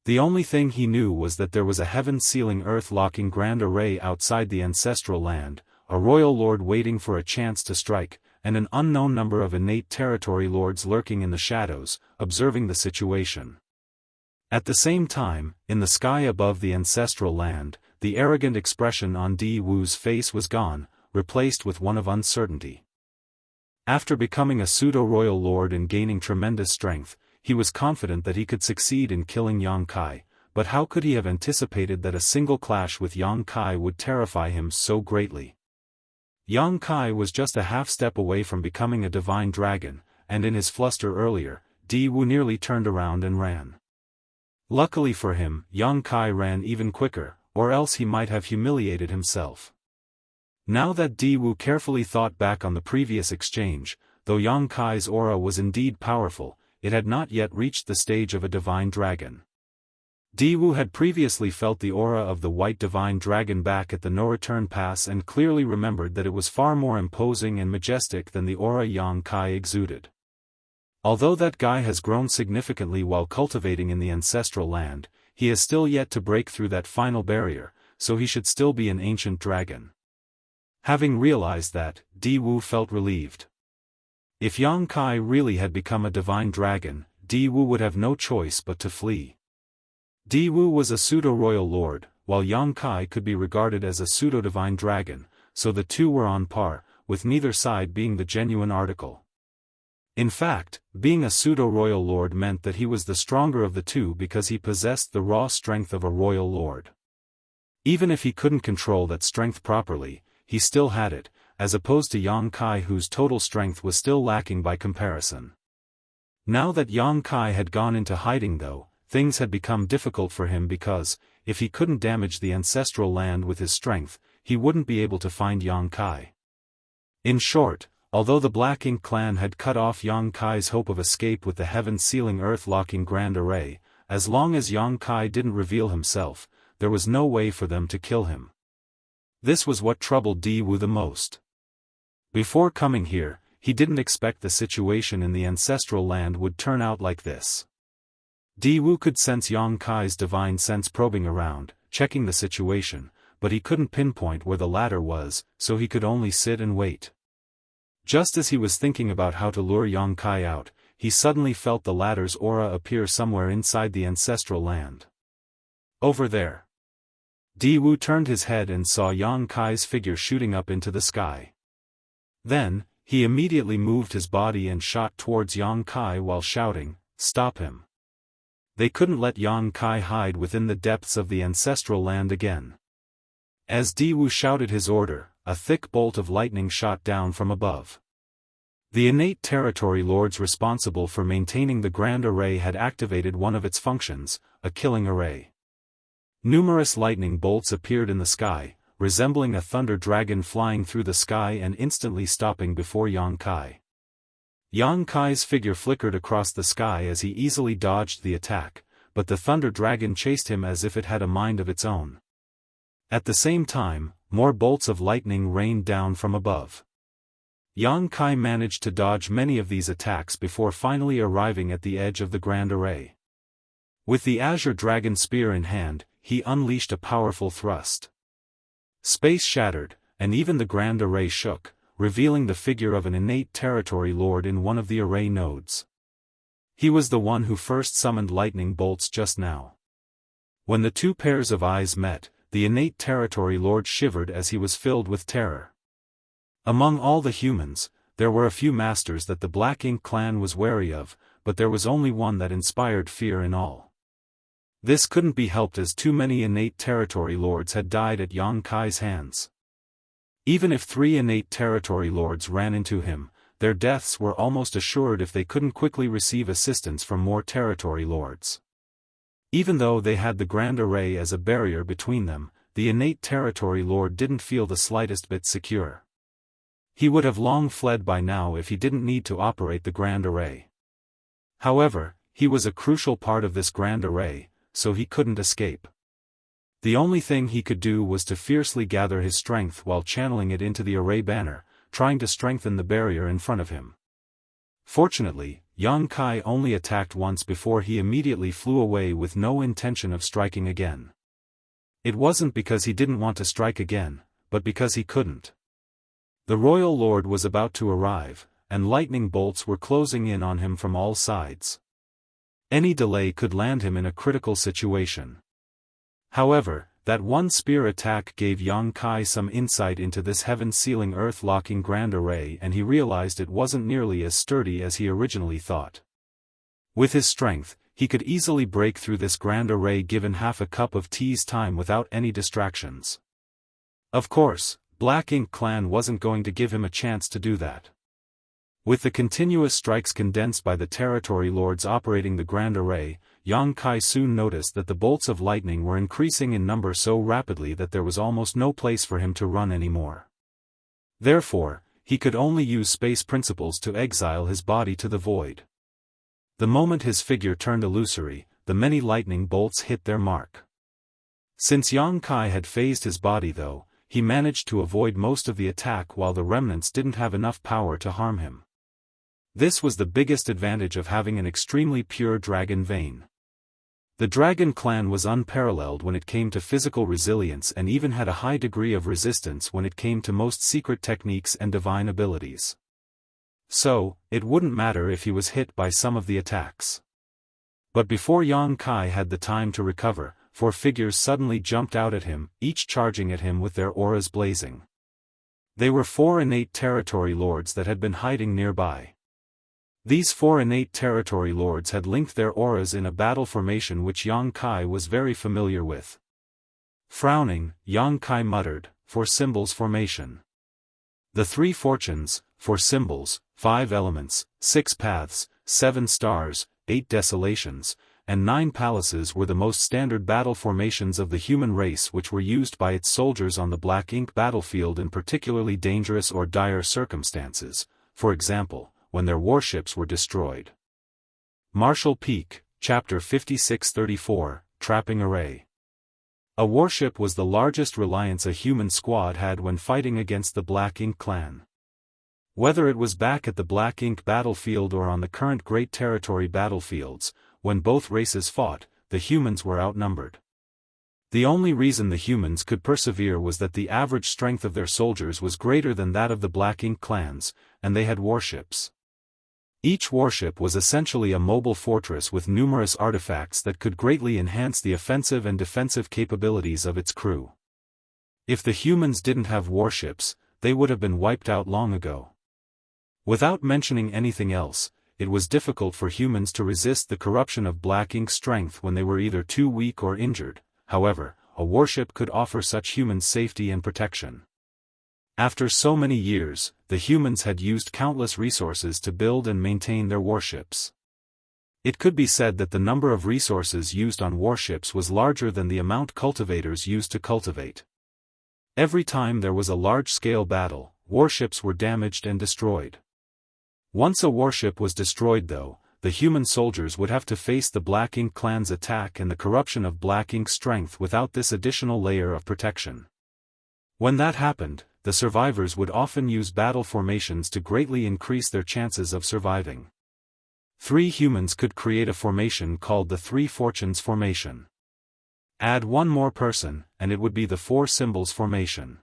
[SPEAKER 1] The only thing he knew was that there was a heaven-sealing earth-locking grand array outside the ancestral land, a royal lord waiting for a chance to strike, and an unknown number of innate territory lords lurking in the shadows, observing the situation. At the same time, in the sky above the ancestral land, the arrogant expression on Di Wu's face was gone, replaced with one of uncertainty. After becoming a pseudo-royal lord and gaining tremendous strength, he was confident that he could succeed in killing Yang Kai, but how could he have anticipated that a single clash with Yang Kai would terrify him so greatly? Yang Kai was just a half-step away from becoming a divine dragon, and in his fluster earlier, Di Wu nearly turned around and ran. Luckily for him, Yang Kai ran even quicker, or else he might have humiliated himself. Now that Di Wu carefully thought back on the previous exchange, though Yang Kai's aura was indeed powerful, it had not yet reached the stage of a divine dragon. Di Wu had previously felt the aura of the white divine dragon back at the no-return pass and clearly remembered that it was far more imposing and majestic than the aura Yang Kai exuded. Although that guy has grown significantly while cultivating in the ancestral land, he has still yet to break through that final barrier, so he should still be an ancient dragon. Having realized that, Di Wu felt relieved. If Yang Kai really had become a divine dragon, Di Wu would have no choice but to flee. Di Wu was a pseudo-royal lord, while Yang Kai could be regarded as a pseudo-divine dragon, so the two were on par, with neither side being the genuine article. In fact, being a pseudo-royal lord meant that he was the stronger of the two because he possessed the raw strength of a royal lord. Even if he couldn't control that strength properly, he still had it, as opposed to Yang Kai whose total strength was still lacking by comparison. Now that Yang Kai had gone into hiding though, things had become difficult for him because, if he couldn't damage the ancestral land with his strength, he wouldn't be able to find Yang Kai. In short, Although the Black Ink clan had cut off Yang Kai's hope of escape with the heaven-sealing earth-locking Grand Array, as long as Yang Kai didn't reveal himself, there was no way for them to kill him. This was what troubled Di-Wu the most. Before coming here, he didn't expect the situation in the ancestral land would turn out like this. Di-Wu could sense Yang Kai's divine sense probing around, checking the situation, but he couldn't pinpoint where the latter was, so he could only sit and wait. Just as he was thinking about how to lure Yang Kai out, he suddenly felt the latter's aura appear somewhere inside the ancestral land. Over there. Di-Wu turned his head and saw Yang Kai's figure shooting up into the sky. Then, he immediately moved his body and shot towards Yang Kai while shouting, "Stop him." They couldn't let Yang Kai hide within the depths of the ancestral land again. As Di-Wu shouted his order, a thick bolt of lightning shot down from above. The innate territory lords responsible for maintaining the Grand Array had activated one of its functions, a killing array. Numerous lightning bolts appeared in the sky, resembling a thunder dragon flying through the sky and instantly stopping before Yang Kai. Yang Kai's figure flickered across the sky as he easily dodged the attack, but the thunder dragon chased him as if it had a mind of its own. At the same time, more bolts of lightning rained down from above. Yang Kai managed to dodge many of these attacks before finally arriving at the edge of the Grand Array. With the Azure Dragon Spear in hand, he unleashed a powerful thrust. Space shattered, and even the Grand Array shook, revealing the figure of an innate territory lord in one of the array nodes. He was the one who first summoned lightning bolts just now. When the two pairs of eyes met, the innate territory lord shivered as he was filled with terror. Among all the humans, there were a few masters that the Black Ink clan was wary of, but there was only one that inspired fear in all. This couldn't be helped as too many innate territory lords had died at Yang Kai's hands. Even if 3 innate territory lords ran into him, their deaths were almost assured if they couldn't quickly receive assistance from more territory lords. Even though they had the Grand Array as a barrier between them, the innate territory lord didn't feel the slightest bit secure. He would have long fled by now if he didn't need to operate the Grand Array. However, he was a crucial part of this Grand Array, so he couldn't escape. The only thing he could do was to fiercely gather his strength while channeling it into the array banner, trying to strengthen the barrier in front of him. Fortunately, Yang Kai only attacked once before he immediately flew away with no intention of striking again. It wasn't because he didn't want to strike again, but because he couldn't. The Royal Lord was about to arrive, and lightning bolts were closing in on him from all sides. Any delay could land him in a critical situation. However, that one spear attack gave Yang Kai some insight into this heaven-sealing earth-locking Grand Array, and he realized it wasn't nearly as sturdy as he originally thought. With his strength, he could easily break through this Grand Array given half a cup of tea's time without any distractions. Of course, Black Ink clan wasn't going to give him a chance to do that. With the continuous strikes condensed by the territory lords operating the Grand Array, Yang Kai soon noticed that the bolts of lightning were increasing in number so rapidly that there was almost no place for him to run anymore. Therefore, he could only use space principles to exile his body to the void. The moment his figure turned illusory, the many lightning bolts hit their mark. Since Yang Kai had phased his body though, he managed to avoid most of the attack while the remnants didn't have enough power to harm him. This was the biggest advantage of having an extremely pure dragon vein. The dragon clan was unparalleled when it came to physical resilience and even had a high degree of resistance when it came to most secret techniques and divine abilities. So, it wouldn't matter if he was hit by some of the attacks. But before Yang Kai had the time to recover, 4 figures suddenly jumped out at him, each charging at him with their auras blazing. They were 4 innate territory lords that had been hiding nearby. These 4 innate territory lords had linked their auras in a battle formation which Yang Kai was very familiar with. Frowning, Yang Kai muttered, "For symbols formation. The 3 fortunes, 4 symbols, 5 elements, 6 paths, 7 stars, 8 desolations, and 9 palaces were the most standard battle formations of the human race which were used by its soldiers on the Black Ink battlefield in particularly dangerous or dire circumstances, for example, when their warships were destroyed. Martial Peak, Chapter 5634, Trapping Array. A warship was the largest reliance a human squad had when fighting against the Black Ink clan. Whether it was back at the Black Ink battlefield or on the current Great Territory battlefields, when both races fought, the humans were outnumbered. The only reason the humans could persevere was that the average strength of their soldiers was greater than that of the Black Ink clans, and they had warships. Each warship was essentially a mobile fortress with numerous artifacts that could greatly enhance the offensive and defensive capabilities of its crew. If the humans didn't have warships, they would have been wiped out long ago. Without mentioning anything else, it was difficult for humans to resist the corruption of Black Ink's strength when they were either too weak or injured. However, a warship could offer such humans safety and protection. After so many years, the humans had used countless resources to build and maintain their warships. It could be said that the number of resources used on warships was larger than the amount cultivators used to cultivate. Every time there was a large-scale battle, warships were damaged and destroyed. Once a warship was destroyed though, the human soldiers would have to face the Black Ink clan's attack and the corruption of Black Ink's strength without this additional layer of protection. When that happened, the survivors would often use battle formations to greatly increase their chances of surviving. 3 humans could create a formation called the 3 Fortunes formation. Add one more person, and it would be the 4 Symbols formation.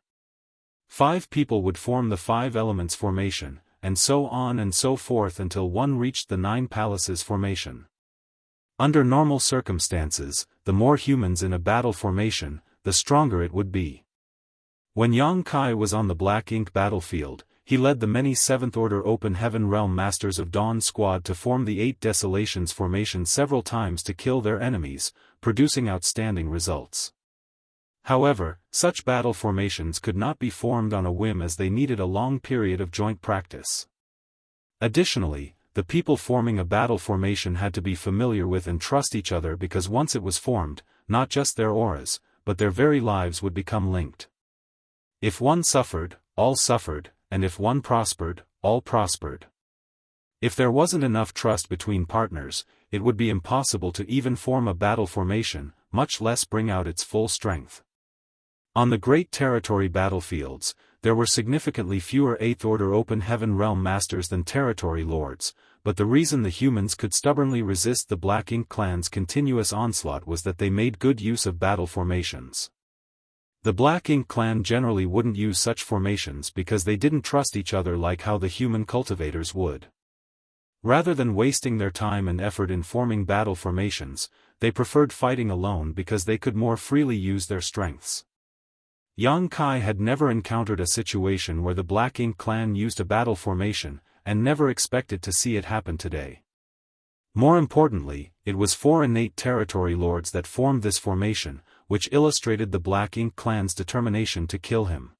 [SPEAKER 1] 5 people would form the 5 Elements formation, and so on and so forth until one reached the 9 Palaces formation. Under normal circumstances, the more humans in a battle formation, the stronger it would be. When Yang Kai was on the Black Ink battlefield, he led the many 7th Order Open Heaven Realm Masters of Dawn squad to form the 8 Desolations formation several times to kill their enemies, producing outstanding results. However, such battle formations could not be formed on a whim as they needed a long period of joint practice. Additionally, the people forming a battle formation had to be familiar with and trust each other because once it was formed, not just their auras, but their very lives would become linked. If one suffered, all suffered, and if one prospered, all prospered. If there wasn't enough trust between partners, it would be impossible to even form a battle formation, much less bring out its full strength. On the Great Territory battlefields, there were significantly fewer 8th Order Open Heaven Realm Masters than Territory Lords, but the reason the humans could stubbornly resist the Black Ink clan's continuous onslaught was that they made good use of battle formations. The Black Ink clan generally wouldn't use such formations because they didn't trust each other like how the human cultivators would. Rather than wasting their time and effort in forming battle formations, they preferred fighting alone because they could more freely use their strengths. Yang Kai had never encountered a situation where the Black Ink clan used a battle formation, and never expected to see it happen today. More importantly, it was 4 innate territory lords that formed this formation, which illustrated the Black Ink clan's determination to kill him.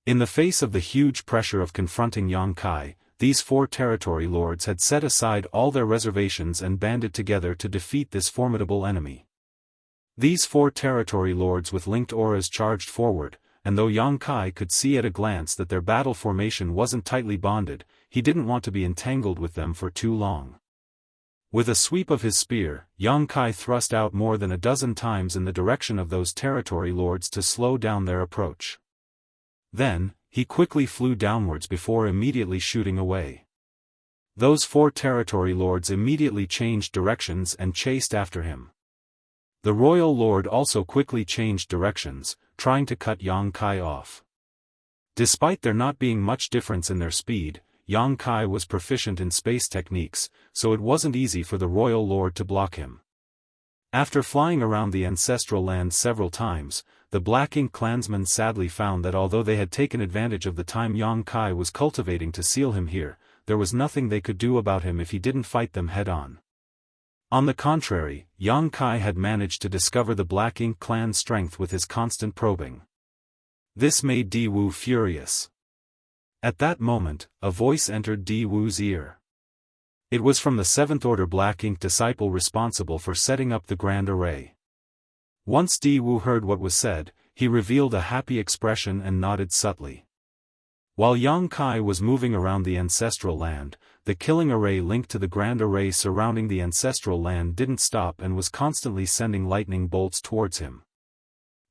[SPEAKER 1] In the face of the huge pressure of confronting Yang Kai, these 4 territory lords had set aside all their reservations and banded together to defeat this formidable enemy. These 4 territory lords with linked auras charged forward, and though Yang Kai could see at a glance that their battle formation wasn't tightly bonded, he didn't want to be entangled with them for too long. With a sweep of his spear, Yang Kai thrust out more than a dozen times in the direction of those territory lords to slow down their approach. Then, he quickly flew downwards before immediately shooting away. Those 4 territory lords immediately changed directions and chased after him. The royal lord also quickly changed directions, trying to cut Yang Kai off. Despite there not being much difference in their speed, Yang Kai was proficient in space techniques, so it wasn't easy for the royal lord to block him. After flying around the ancestral land several times, the Black Ink clansmen sadly found that although they had taken advantage of the time Yang Kai was cultivating to seal him here, there was nothing they could do about him if he didn't fight them head-on. On the contrary, Yang Kai had managed to discover the Black Ink clan's strength with his constant probing. This made Di Wu furious. At that moment, a voice entered Di Wu's ear. It was from the 7th Order Black Ink disciple responsible for setting up the Grand Array. Once Di Wu heard what was said, he revealed a happy expression and nodded subtly. While Yang Kai was moving around the ancestral land, the killing array linked to the grand array surrounding the ancestral land didn't stop and was constantly sending lightning bolts towards him.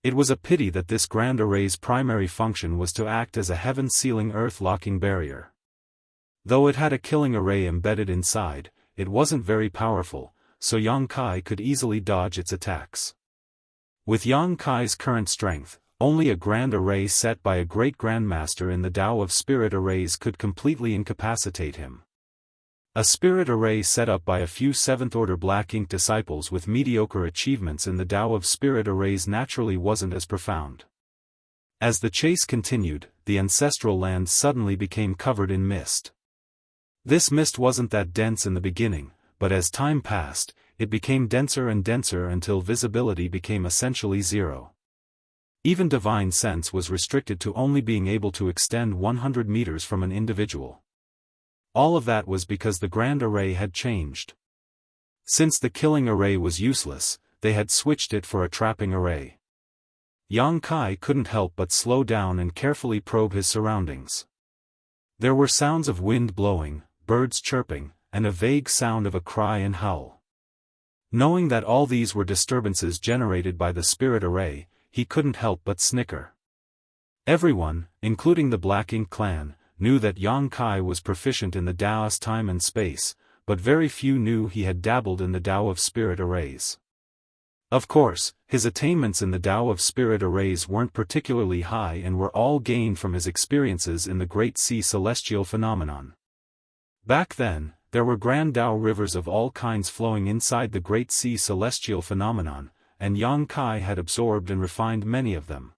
[SPEAKER 1] It was a pity that this grand array's primary function was to act as a heaven-sealing earth-locking barrier. Though it had a killing array embedded inside, it wasn't very powerful, so Yang Kai could easily dodge its attacks. With Yang Kai's current strength, only a grand array set by a great grandmaster in the Tao of spirit arrays could completely incapacitate him. A spirit array set up by a few 7th-order Black Ink disciples with mediocre achievements in the Tao of spirit arrays naturally wasn't as profound. As the chase continued, the ancestral land suddenly became covered in mist. This mist wasn't that dense in the beginning, but as time passed, it became denser and denser until visibility became essentially zero. Even divine sense was restricted to only being able to extend 100 meters from an individual. All of that was because the grand array had changed. Since the killing array was useless, they had switched it for a trapping array. Yang Kai couldn't help but slow down and carefully probe his surroundings. There were sounds of wind blowing, birds chirping, and a vague sound of a cry and howl. Knowing that all these were disturbances generated by the spirit array, he couldn't help but snicker. Everyone, including the Black Ink clan, knew that Yang Kai was proficient in the Daoist time and space, but very few knew he had dabbled in the Tao of spirit arrays. Of course, his attainments in the Tao of spirit arrays weren't particularly high and were all gained from his experiences in the Great Sea Celestial phenomenon. Back then, there were grand Tao rivers of all kinds flowing inside the Great Sea Celestial phenomenon, and Yang Kai had absorbed and refined many of them.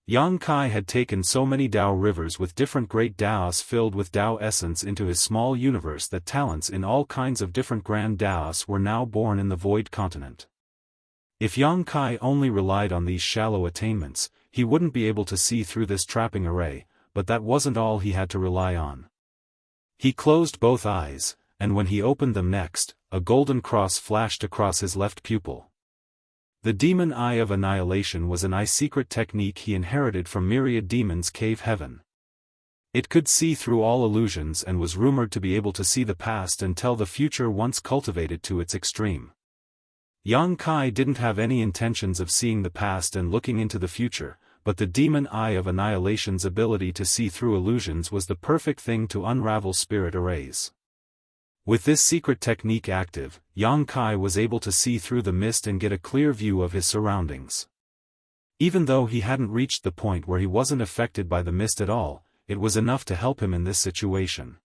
[SPEAKER 1] Yang Kai had taken so many Tao rivers with different great Taos filled with Tao essence into his small universe that talents in all kinds of different grand Taos were now born in the Void Continent. If Yang Kai only relied on these shallow attainments, he wouldn't be able to see through this trapping array, but that wasn't all he had to rely on. He closed both eyes, and when he opened them next, a golden cross flashed across his left pupil. The Demon Eye of Annihilation was an eye-secret technique he inherited from Myriad Demons' cave heaven. It could see through all illusions and was rumored to be able to see the past and tell the future once cultivated to its extreme. Yang Kai didn't have any intentions of seeing the past and looking into the future, but the Demon Eye of Annihilation's ability to see through illusions was the perfect thing to unravel spirit arrays. With this secret technique active, Yang Kai was able to see through the mist and get a clear view of his surroundings. Even though he hadn't reached the point where he wasn't affected by the mist at all, it was enough to help him in this situation.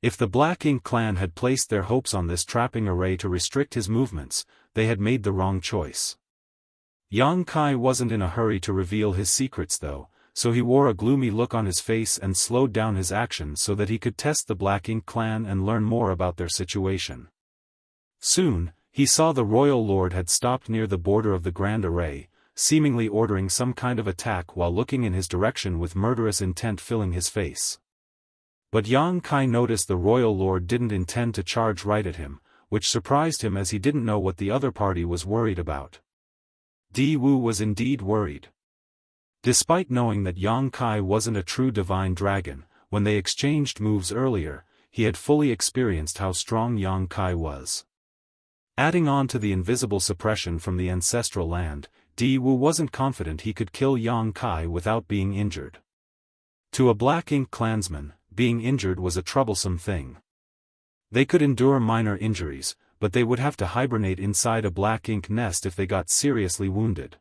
[SPEAKER 1] If the Black Ink clan had placed their hopes on this trapping array to restrict his movements, they had made the wrong choice. Yang Kai wasn't in a hurry to reveal his secrets though, so he wore a gloomy look on his face and slowed down his actions so that he could test the Black Ink clan and learn more about their situation. Soon, he saw the Royal Lord had stopped near the border of the Grand Array, seemingly ordering some kind of attack while looking in his direction with murderous intent filling his face. But Yang Kai noticed the Royal Lord didn't intend to charge right at him, which surprised him as he didn't know what the other party was worried about. Di Wu was indeed worried. Despite knowing that Yang Kai wasn't a true divine dragon, when they exchanged moves earlier, he had fully experienced how strong Yang Kai was. Adding on to the invisible suppression from the ancestral land, Di Wu wasn't confident he could kill Yang Kai without being injured. To a Black Ink clansman, being injured was a troublesome thing. They could endure minor injuries, but they would have to hibernate inside a Black Ink nest if they got seriously wounded.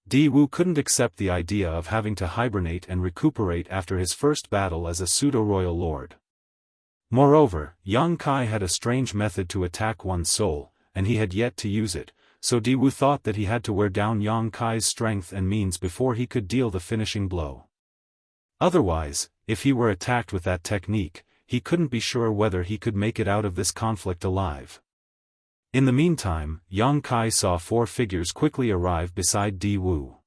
[SPEAKER 1] Di Wu couldn't accept the idea of having to hibernate and recuperate after his first battle as a pseudo-royal lord. Moreover, Yang Kai had a strange method to attack one's soul, and he had yet to use it, so Di Wu thought that he had to wear down Yang Kai's strength and means before he could deal the finishing blow. Otherwise, if he were attacked with that technique, he couldn't be sure whether he could make it out of this conflict alive. In the meantime, Yang Kai saw 4 figures quickly arrive beside Di Wu.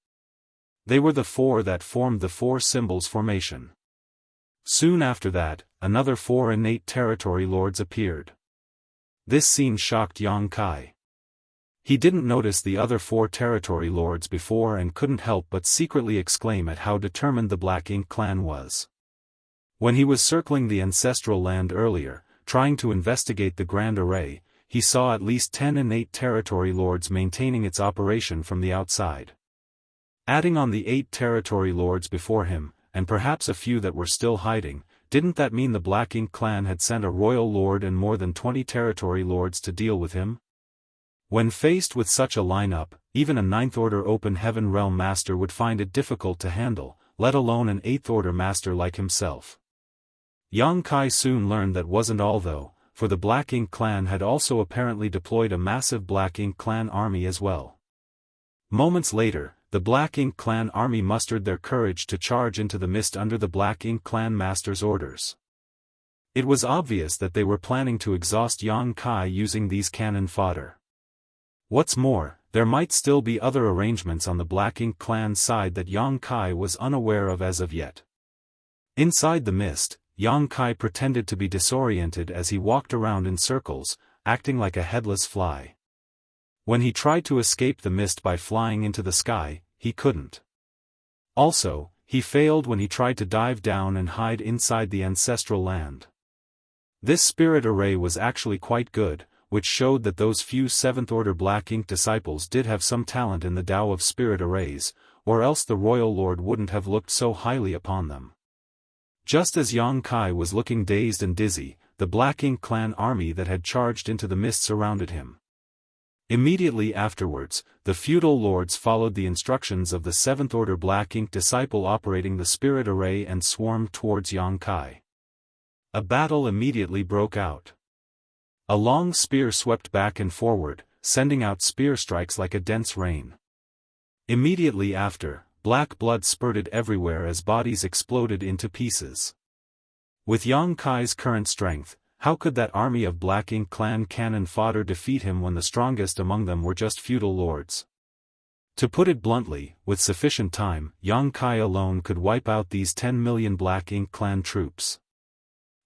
[SPEAKER 1] They were the 4 that formed the 4 symbols formation. Soon after that, another 4 innate territory lords appeared. This scene shocked Yang Kai. He didn't notice the other 4 territory lords before and couldn't help but secretly exclaim at how determined the Black Ink clan was. When he was circling the ancestral land earlier, trying to investigate the Grand Array, he saw at least 10 innate territory lords maintaining its operation from the outside. Adding on the 8 territory lords before him, and perhaps a few that were still hiding, didn't that mean the Black Ink clan had sent a royal lord and more than 20 territory lords to deal with him? When faced with such a lineup, even a 9th Order Open Heaven Realm Master would find it difficult to handle, let alone an 8th Order Master like himself. Yang Kai soon learned that wasn't all though, for the Black Ink clan had also apparently deployed a massive Black Ink clan army as well. Moments later, the Black Ink clan army mustered their courage to charge into the mist under the Black Ink clan master's orders. It was obvious that they were planning to exhaust Yang Kai using these cannon fodder. What's more, there might still be other arrangements on the Black Ink clan side that Yang Kai was unaware of as of yet. Inside the mist, Yang Kai pretended to be disoriented as he walked around in circles, acting like a headless fly. When he tried to escape the mist by flying into the sky, he couldn't. Also, he failed when he tried to dive down and hide inside the ancestral land. This spirit array was actually quite good, which showed that those few 7th Order Black Ink disciples did have some talent in the Tao of spirit arrays, or else the Royal Lord wouldn't have looked so highly upon them. Just as Yang Kai was looking dazed and dizzy, the Black Ink clan army that had charged into the mist surrounded him. Immediately afterwards, the feudal lords followed the instructions of the 7th Order Black Ink disciple operating the spirit array and swarmed towards Yang Kai. A battle immediately broke out. A long spear swept back and forward, sending out spear strikes like a dense rain. Immediately after, black blood spurted everywhere as bodies exploded into pieces. With Yang Kai's current strength, how could that army of Black Ink clan cannon fodder defeat him when the strongest among them were just feudal lords? To put it bluntly, with sufficient time, Yang Kai alone could wipe out these 10 million Black Ink clan troops.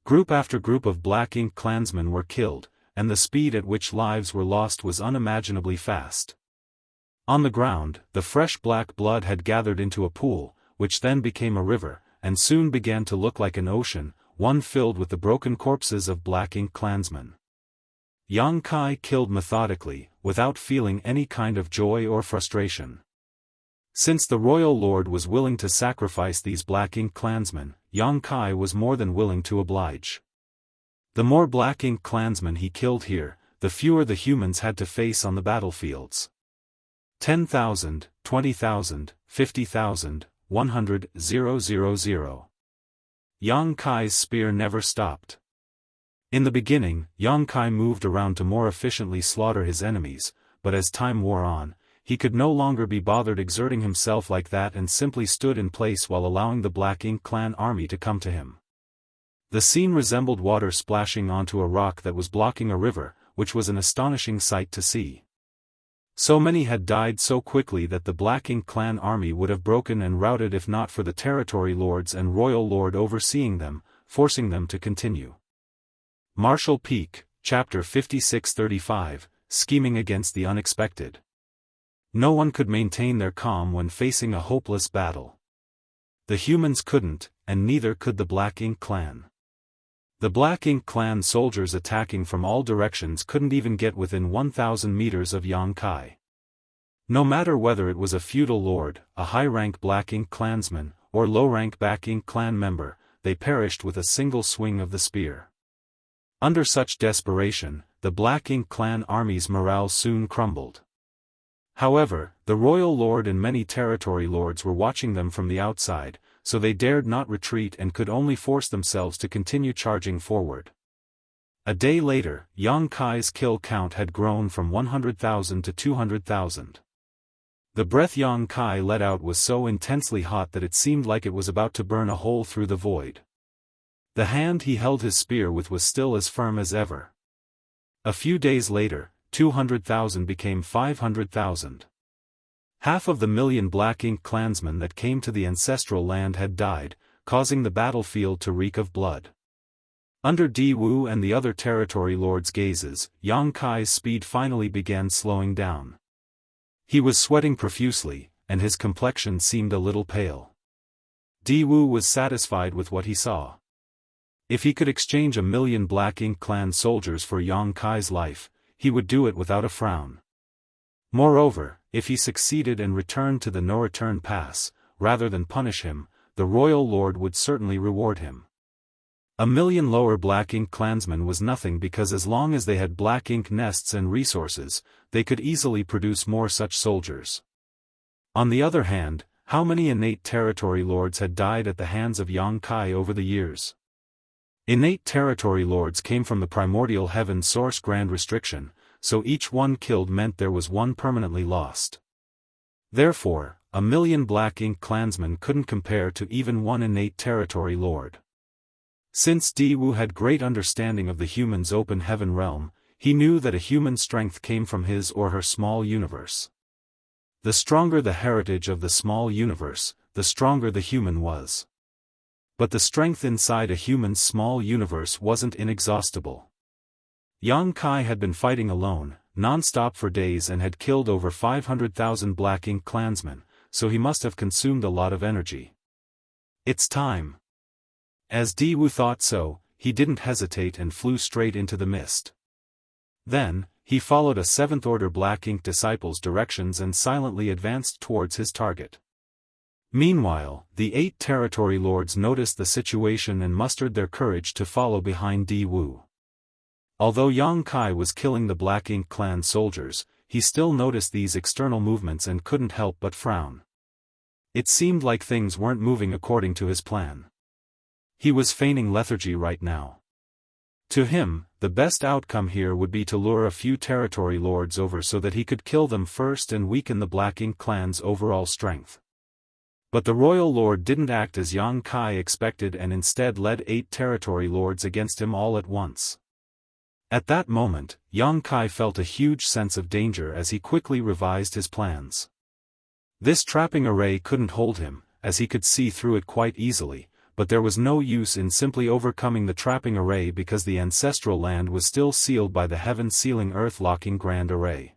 [SPEAKER 1] Group after group of Black Ink clansmen were killed, and the speed at which lives were lost was unimaginably fast. On the ground, the fresh black blood had gathered into a pool, which then became a river, and soon began to look like an ocean, one filled with the broken corpses of Black Ink clansmen. Yang Kai killed methodically, without feeling any kind of joy or frustration. Since the Royal Lord was willing to sacrifice these Black Ink clansmen, Yang Kai was more than willing to oblige. The more Black Ink clansmen he killed here, the fewer the humans had to face on the battlefields. 10,000, 20,000, 50,000, 100,000. Yang Kai's spear never stopped. In the beginning, Yang Kai moved around to more efficiently slaughter his enemies, but as time wore on, he could no longer be bothered exerting himself like that and simply stood in place while allowing the Black Ink clan army to come to him. The scene resembled water splashing onto a rock that was blocking a river, which was an astonishing sight to see. So many had died so quickly that the Black Ink clan army would have broken and routed if not for the territory lords and royal lord overseeing them, forcing them to continue. Marshall Peak, Chapter 5635, Scheming Against the Unexpected. No one could maintain their calm when facing a hopeless battle. The humans couldn't, and neither could the Black Ink clan. The Black Ink clan soldiers attacking from all directions couldn't even get within 1,000 meters of Yang Kai. No matter whether it was a feudal lord, a high-rank Black Ink clansman, or low-rank Black Ink clan member, they perished with a single swing of the spear. Under such desperation, the Black Ink clan army's morale soon crumbled. However, the royal lord and many territory lords were watching them from the outside, so they dared not retreat and could only force themselves to continue charging forward. A day later, Yang Kai's kill count had grown from 100,000 to 200,000. The breath Yang Kai let out was so intensely hot that it seemed like it was about to burn a hole through the void. The hand he held his spear with was still as firm as ever. A few days later, 200,000 became 500,000. Half of the million Black Ink clansmen that came to the ancestral land had died, causing the battlefield to reek of blood. Under Di Wu and the other territory lords' gazes, Yang Kai's speed finally began slowing down. He was sweating profusely, and his complexion seemed a little pale. Di Wu was satisfied with what he saw. If he could exchange 1,000,000 Black Ink clan soldiers for Yang Kai's life, he would do it without a frown. Moreover, if he succeeded and returned to the no-return pass, rather than punish him, the royal lord would certainly reward him. 1,000,000 lower Black Ink clansmen was nothing because as long as they had Black Ink nests and resources, they could easily produce more such soldiers. On the other hand, how many innate territory lords had died at the hands of Yang Kai over the years? Innate territory lords came from the primordial heaven source grand restriction, so each one killed meant there was one permanently lost. Therefore, 1,000,000 Black Ink clansmen couldn't compare to even one innate territory lord. Since Di Wu had great understanding of the human's open heaven realm, he knew that a human's strength came from his or her small universe. The stronger the heritage of the small universe, the stronger the human was. But the strength inside a human's small universe wasn't inexhaustible. Yang Kai had been fighting alone, non-stop for days and had killed over 500,000 Black Ink clansmen, so he must have consumed a lot of energy. It's time. As Di Wu thought so, he didn't hesitate and flew straight into the mist. Then, he followed a 7th-order Black Ink disciple's directions and silently advanced towards his target. Meanwhile, the 8 territory lords noticed the situation and mustered their courage to follow behind Di Wu. Although Yang Kai was killing the Black Ink clan soldiers, he still noticed these external movements and couldn't help but frown. It seemed like things weren't moving according to his plan. He was feigning lethargy right now. To him, the best outcome here would be to lure a few territory lords over so that he could kill them first and weaken the Black Ink clan's overall strength. But the royal lord didn't act as Yang Kai expected and instead led 8 territory lords against him all at once. At that moment, Yang Kai felt a huge sense of danger as he quickly revised his plans. This trapping array couldn't hold him, as he could see through it quite easily, but there was no use in simply overcoming the trapping array because the ancestral land was still sealed by the heaven-sealing earth-locking grand array.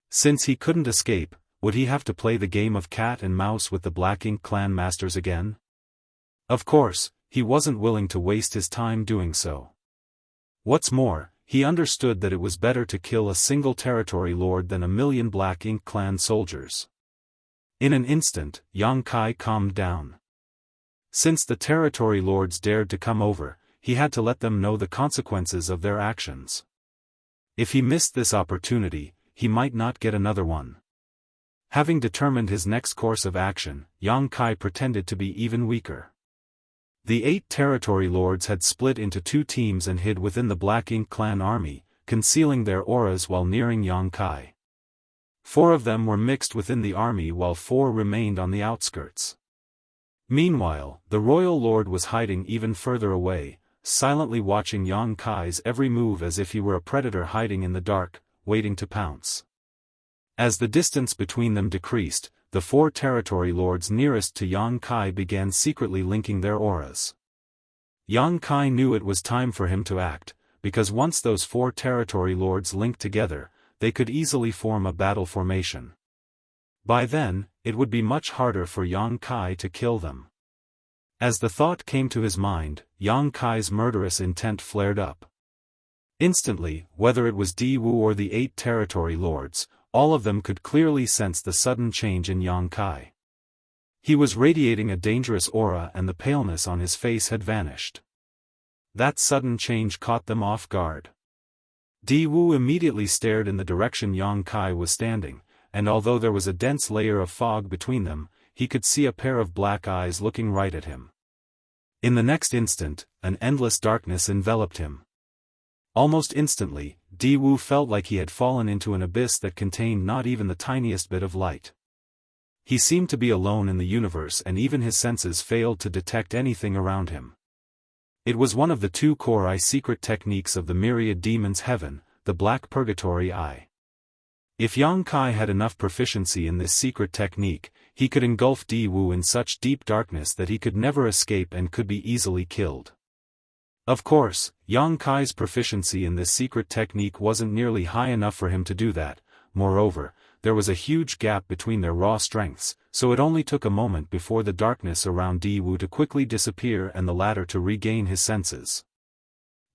[SPEAKER 1] Since he couldn't escape, would he have to play the game of cat and mouse with the Black Ink clan masters again? Of course, he wasn't willing to waste his time doing so. What's more, he understood that it was better to kill a single territory lord than 1,000,000 Black Ink clan soldiers. In an instant, Yang Kai calmed down. Since the territory lords dared to come over, he had to let them know the consequences of their actions. If he missed this opportunity, he might not get another one. Having determined his next course of action, Yang Kai pretended to be even weaker. The 8 territory lords had split into 2 teams and hid within the Black Ink clan army, concealing their auras while nearing Yang Kai. 4 of them were mixed within the army while 4 remained on the outskirts. Meanwhile, the royal lord was hiding even further away, silently watching Yang Kai's every move as if he were a predator hiding in the dark, waiting to pounce. As the distance between them decreased, the 4 territory lords nearest to Yang Kai began secretly linking their auras. Yang Kai knew it was time for him to act, because once those 4 territory lords linked together, they could easily form a battle formation. By then, it would be much harder for Yang Kai to kill them. As the thought came to his mind, Yang Kai's murderous intent flared up. Instantly, whether it was Di Wu or the 8 territory lords, all of them could clearly sense the sudden change in Yang Kai. He was radiating a dangerous aura and the paleness on his face had vanished. That sudden change caught them off guard. Di Wu immediately stared in the direction Yang Kai was standing, and although there was a dense layer of fog between them, he could see a pair of black eyes looking right at him. In the next instant, an endless darkness enveloped him. Almost instantly, Di Wu felt like he had fallen into an abyss that contained not even the tiniest bit of light. He seemed to be alone in the universe and even his senses failed to detect anything around him. It was one of the 2 core eye secret techniques of the myriad demons' heaven, the Black Purgatory Eye. If Yang Kai had enough proficiency in this secret technique, he could engulf Di Wu in such deep darkness that he could never escape and could be easily killed. Of course, Yang Kai's proficiency in this secret technique wasn't nearly high enough for him to do that. Moreover, there was a huge gap between their raw strengths, so it only took a moment before the darkness around Di Wu to quickly disappear and the latter to regain his senses.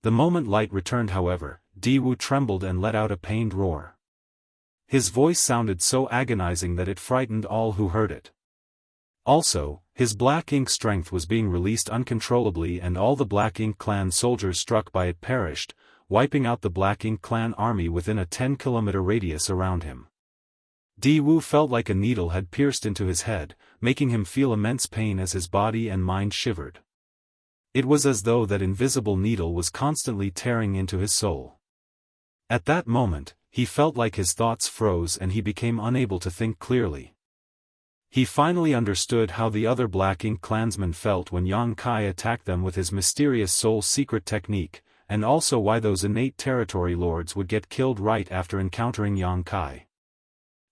[SPEAKER 1] The moment light returned, however, Di Wu trembled and let out a pained roar. His voice sounded so agonizing that it frightened all who heard it. Also, his black ink strength was being released uncontrollably and all the Black Ink Clan soldiers struck by it perished, wiping out the Black Ink Clan army within a 10-kilometer radius around him. Di Wu felt like a needle had pierced into his head, making him feel immense pain as his body and mind shivered. It was as though that invisible needle was constantly tearing into his soul. At that moment, he felt like his thoughts froze and he became unable to think clearly. He finally understood how the other Black Ink clansmen felt when Yang Kai attacked them with his mysterious soul secret technique, and also why those innate territory lords would get killed right after encountering Yang Kai.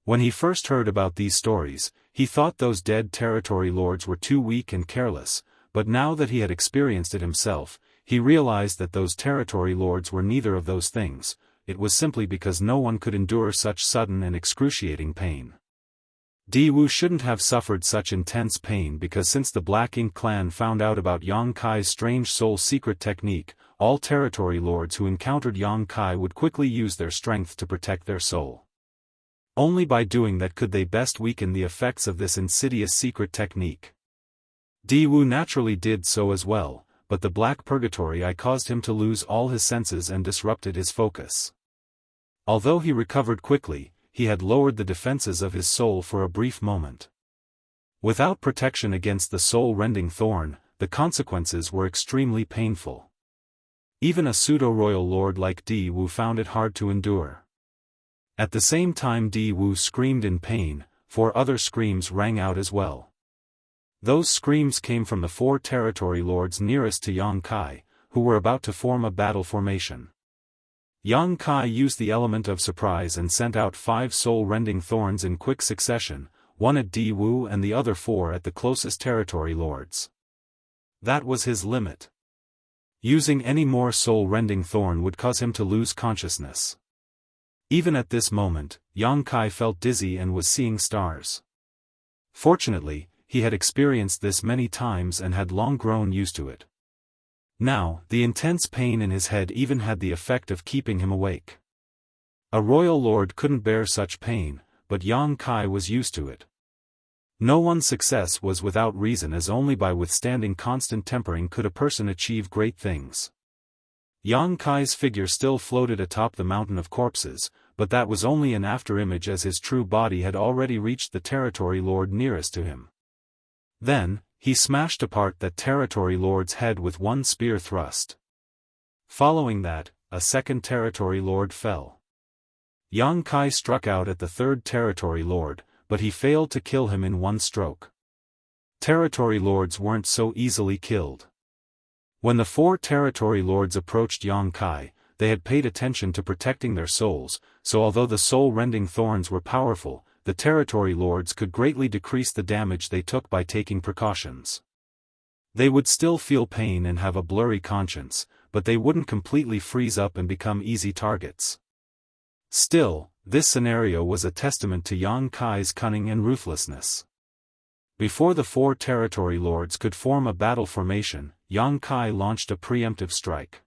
[SPEAKER 1] When he first heard about these stories, he thought those dead territory lords were too weak and careless, but now that he had experienced it himself, he realized that those territory lords were neither of those things. It was simply because no one could endure such sudden and excruciating pain. Di Wu shouldn't have suffered such intense pain because since the Black Ink Clan found out about Yang Kai's strange soul secret technique, all territory lords who encountered Yang Kai would quickly use their strength to protect their soul. Only by doing that could they best weaken the effects of this insidious secret technique. Di Wu naturally did so as well, but the Black Purgatory Eye caused him to lose all his senses and disrupted his focus. Although he recovered quickly, he had lowered the defenses of his soul for a brief moment. Without protection against the soul-rending thorn, the consequences were extremely painful. Even a pseudo-royal lord like Di Wu found it hard to endure. At the same time Di Wu screamed in pain, 4 other screams rang out as well. Those screams came from the 4 territory lords nearest to Yang Kai, who were about to form a battle formation. Yang Kai used the element of surprise and sent out 5 soul-rending thorns in quick succession, 1 at Di Wu and the other 4 at the closest territory lords. That was his limit. Using any more soul-rending thorn would cause him to lose consciousness. Even at this moment, Yang Kai felt dizzy and was seeing stars. Fortunately, he had experienced this many times and had long grown used to it. Now, the intense pain in his head even had the effect of keeping him awake. A royal lord couldn't bear such pain, but Yang Kai was used to it. No one's success was without reason, as only by withstanding constant tempering could a person achieve great things. Yang Kai's figure still floated atop the mountain of corpses, but that was only an after-image as his true body had already reached the territory lord nearest to him. Then, he smashed apart that territory lord's head with 1 spear thrust. Following that, a second territory lord fell. Yang Kai struck out at the 3rd territory lord, but he failed to kill him in 1 stroke. Territory lords weren't so easily killed. When the 4 territory lords approached Yang Kai, they had paid attention to protecting their souls, so although the soul-rending thorns were powerful, the territory lords could greatly decrease the damage they took by taking precautions. They would still feel pain and have a blurry conscience, but they wouldn't completely freeze up and become easy targets. Still, this scenario was a testament to Yang Kai's cunning and ruthlessness. Before the 4 territory lords could form a battle formation, Yang Kai launched a preemptive strike.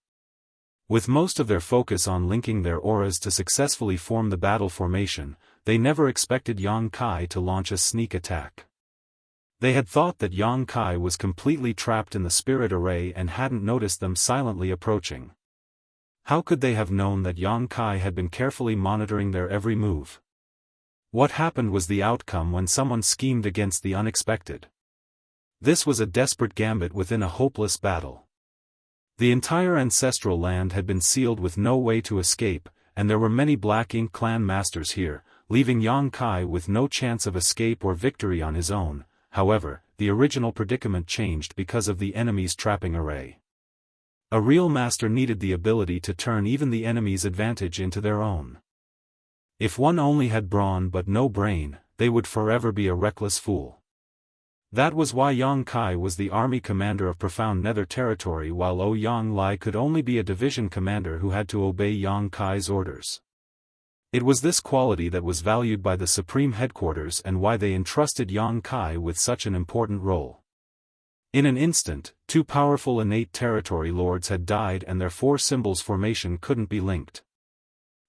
[SPEAKER 1] With most of their focus on linking their auras to successfully form the battle formation, they never expected Yang Kai to launch a sneak attack. They had thought that Yang Kai was completely trapped in the spirit array and hadn't noticed them silently approaching. How could they have known that Yang Kai had been carefully monitoring their every move? What happened was the outcome when someone schemed against the unexpected. This was a desperate gambit within a hopeless battle. The entire ancestral land had been sealed with no way to escape, and there were many Black Ink Clan masters here, leaving Yang Kai with no chance of escape or victory on his own. However, the original predicament changed because of the enemy's trapping array. A real master needed the ability to turn even the enemy's advantage into their own. If one only had brawn but no brain, they would forever be a reckless fool. That was why Yang Kai was the army commander of Profound Nether Territory while Ouyang Lai could only be a division commander who had to obey Yang Kai's orders. It was this quality that was valued by the Supreme Headquarters and why they entrusted Yang Kai with such an important role. In an instant, two powerful innate territory lords had died and their four symbols formation couldn't be linked.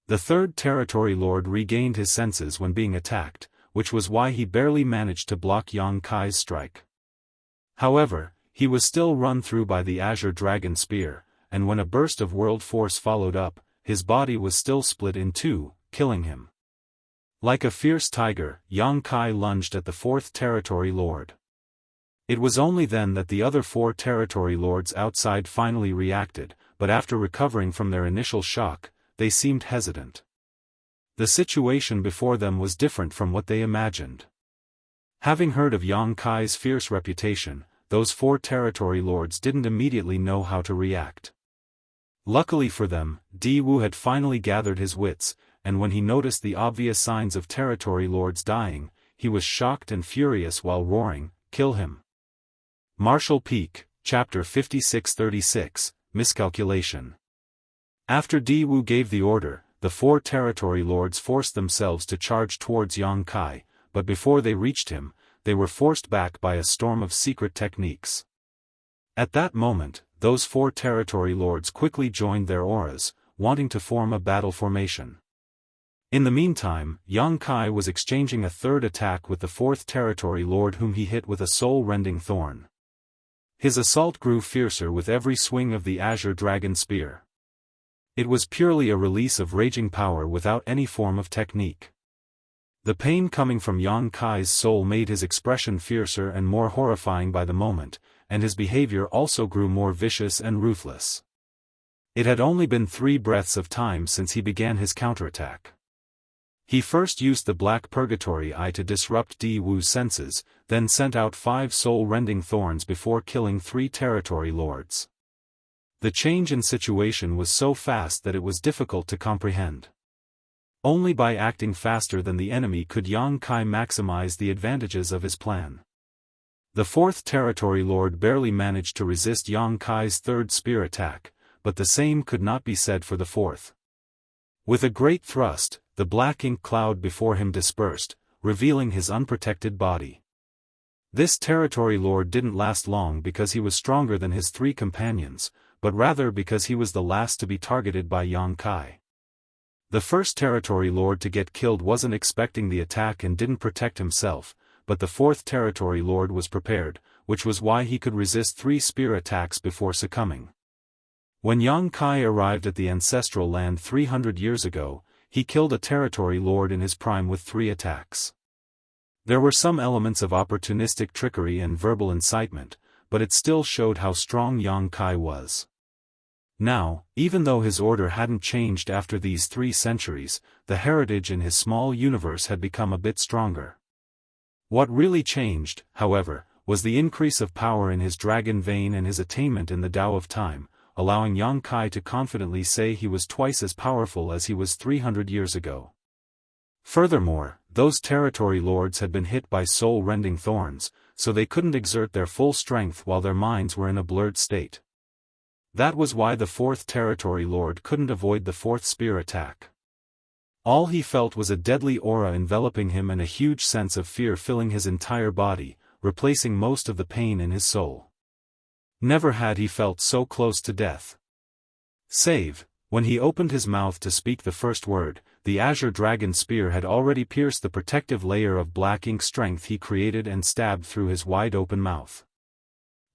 [SPEAKER 1] The third territory lord regained his senses when being attacked, which was why he barely managed to block Yang Kai's strike. However, he was still run through by the Azure Dragon Spear, and when a burst of world force followed up, his body was still split in two, killing him. Like a fierce tiger, Yang Kai lunged at the fourth territory lord. It was only then that the other four territory lords outside finally reacted, but after recovering from their initial shock, they seemed hesitant. The situation before them was different from what they imagined. Having heard of Yang Kai's fierce reputation, those four territory lords didn't immediately know how to react. Luckily for them, Di Wu had finally gathered his wits, and when he noticed the obvious signs of territory lords dying, he was shocked and furious while roaring, "Kill him!" Martial Peak, Chapter 5636, Miscalculation. After Di Wu gave the order, the four territory lords forced themselves to charge towards Yang Kai, but before they reached him, they were forced back by a storm of secret techniques. At that moment, those four territory lords quickly joined their auras, wanting to form a battle formation. In the meantime, Yang Kai was exchanging a third attack with the fourth territory lord whom he hit with a soul-rending thorn. His assault grew fiercer with every swing of the Azure Dragon Spear. It was purely a release of raging power without any form of technique. The pain coming from Yang Kai's soul made his expression fiercer and more horrifying by the moment, and his behavior also grew more vicious and ruthless. It had only been 3 breaths of time since he began his counterattack. He first used the Black Purgatory Eye to disrupt Di Wu's senses, then sent out 5 soul-rending thorns before killing 3 territory lords. The change in situation was so fast that it was difficult to comprehend. Only by acting faster than the enemy could Yang Kai maximize the advantages of his plan. The 4th territory lord barely managed to resist Yang Kai's 3rd spear attack, but the same could not be said for the 4th. With a great thrust, the black ink cloud before him dispersed, revealing his unprotected body. This territory lord didn't last long because he was stronger than his 3 companions, but rather because he was the last to be targeted by Yang Kai. The first territory lord to get killed wasn't expecting the attack and didn't protect himself, but the 4th territory lord was prepared, which was why he could resist 3 spear attacks before succumbing. When Yang Kai arrived at the ancestral land 300 years ago, he killed a territory lord in his prime with 3 attacks. There were some elements of opportunistic trickery and verbal incitement, but it still showed how strong Yang Kai was. Now, even though his order hadn't changed after these 3 centuries, the heritage in his small universe had become a bit stronger. What really changed, however, was the increase of power in his dragon vein and his attainment in the Tao of Time, allowing Yang Kai to confidently say he was twice as powerful as he was 300 years ago. Furthermore, those territory lords had been hit by soul-rending thorns, so they couldn't exert their full strength while their minds were in a blurred state. That was why the 4th territory lord couldn't avoid the 4th spear attack. All he felt was a deadly aura enveloping him and a huge sense of fear filling his entire body, replacing most of the pain in his soul. Never had he felt so close to death. Save, when he opened his mouth to speak the first word, the Azure Dragon Spear had already pierced the protective layer of black ink strength he created and stabbed through his wide-open mouth.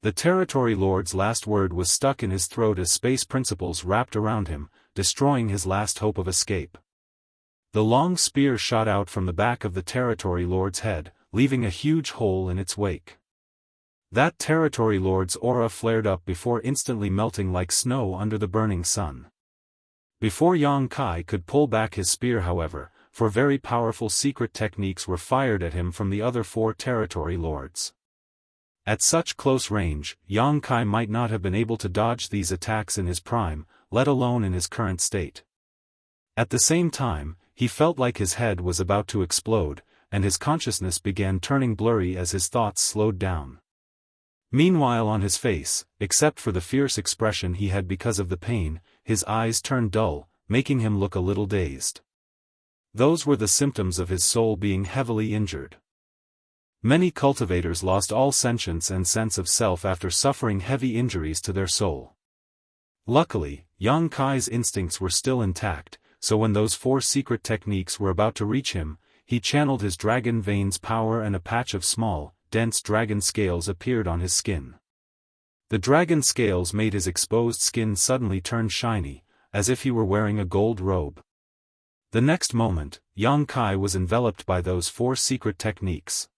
[SPEAKER 1] The territory lord's last word was stuck in his throat as space principles wrapped around him, destroying his last hope of escape. The long spear shot out from the back of the territory lord's head, leaving a huge hole in its wake. That territory lord's aura flared up before instantly melting like snow under the burning sun. Before Yang Kai could pull back his spear, however, 4 very powerful secret techniques were fired at him from the other 4 territory lords. At such close range, Yang Kai might not have been able to dodge these attacks in his prime, let alone in his current state. At the same time, he felt like his head was about to explode, and his consciousness began turning blurry as his thoughts slowed down. Meanwhile on his face, except for the fierce expression he had because of the pain, his eyes turned dull, making him look a little dazed. Those were the symptoms of his soul being heavily injured. Many cultivators lost all sentience and sense of self after suffering heavy injuries to their soul. Luckily, Yang Kai's instincts were still intact, so when those 4 secret techniques were about to reach him, he channeled his dragon veins' power and a patch of small, dense dragon scales appeared on his skin. The dragon scales made his exposed skin suddenly turn shiny, as if he were wearing a gold robe. The next moment, Yang Kai was enveloped by those 4 secret techniques.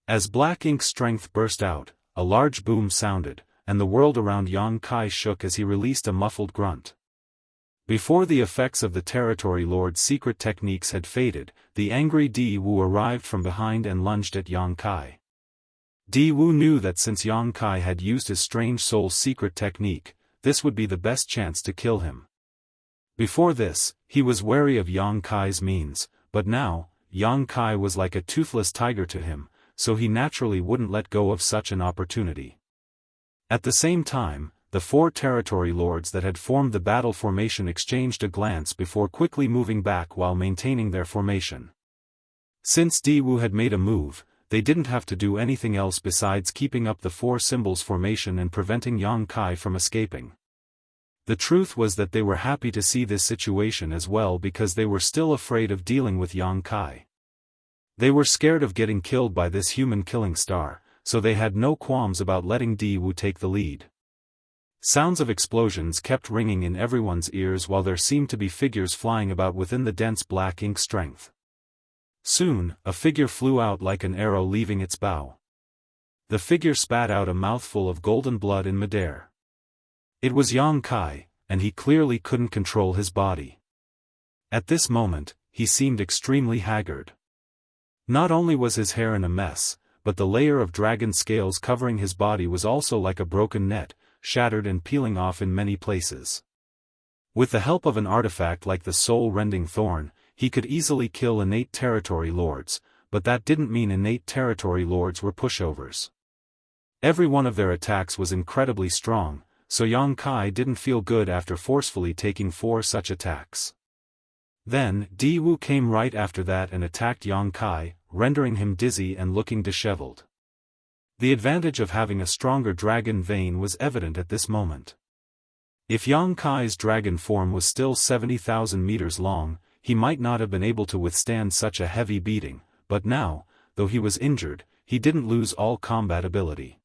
[SPEAKER 1] As black ink strength burst out, a large boom sounded, and the world around Yang Kai shook as he released a muffled grunt. Before the effects of the Territory Lord's secret techniques had faded, the angry Di Wu arrived from behind and lunged at Yang Kai. Di Wu knew that since Yang Kai had used his strange soul's secret technique, this would be the best chance to kill him. Before this, he was wary of Yang Kai's means, but now, Yang Kai was like a toothless tiger to him, so he naturally wouldn't let go of such an opportunity. At the same time, the 4 territory lords that had formed the battle formation exchanged a glance before quickly moving back while maintaining their formation. Since Di Wu had made a move, they didn't have to do anything else besides keeping up the 4 symbols formation and preventing Yang Kai from escaping. The truth was that they were happy to see this situation as well because they were still afraid of dealing with Yang Kai. They were scared of getting killed by this human killing star, so they had no qualms about letting Di Wu take the lead. Sounds of explosions kept ringing in everyone's ears while there seemed to be figures flying about within the dense black ink strength. Soon, a figure flew out like an arrow leaving its bow. The figure spat out a mouthful of golden blood in midair. It was Yang Kai, and he clearly couldn't control his body. At this moment, he seemed extremely haggard. Not only was his hair in a mess, but the layer of dragon scales covering his body was also like a broken net, shattered and peeling off in many places. With the help of an artifact like the soul-rending thorn, he could easily kill innate territory lords, but that didn't mean innate territory lords were pushovers. Every one of their attacks was incredibly strong, so Yang Kai didn't feel good after forcefully taking 4 such attacks. Then, Di Wu came right after that and attacked Yang Kai, rendering him dizzy and looking disheveled. The advantage of having a stronger dragon vein was evident at this moment. If Yang Kai's dragon form was still 70,000 meters long, he might not have been able to withstand such a heavy beating, but now, though he was injured, he didn't lose all combat ability.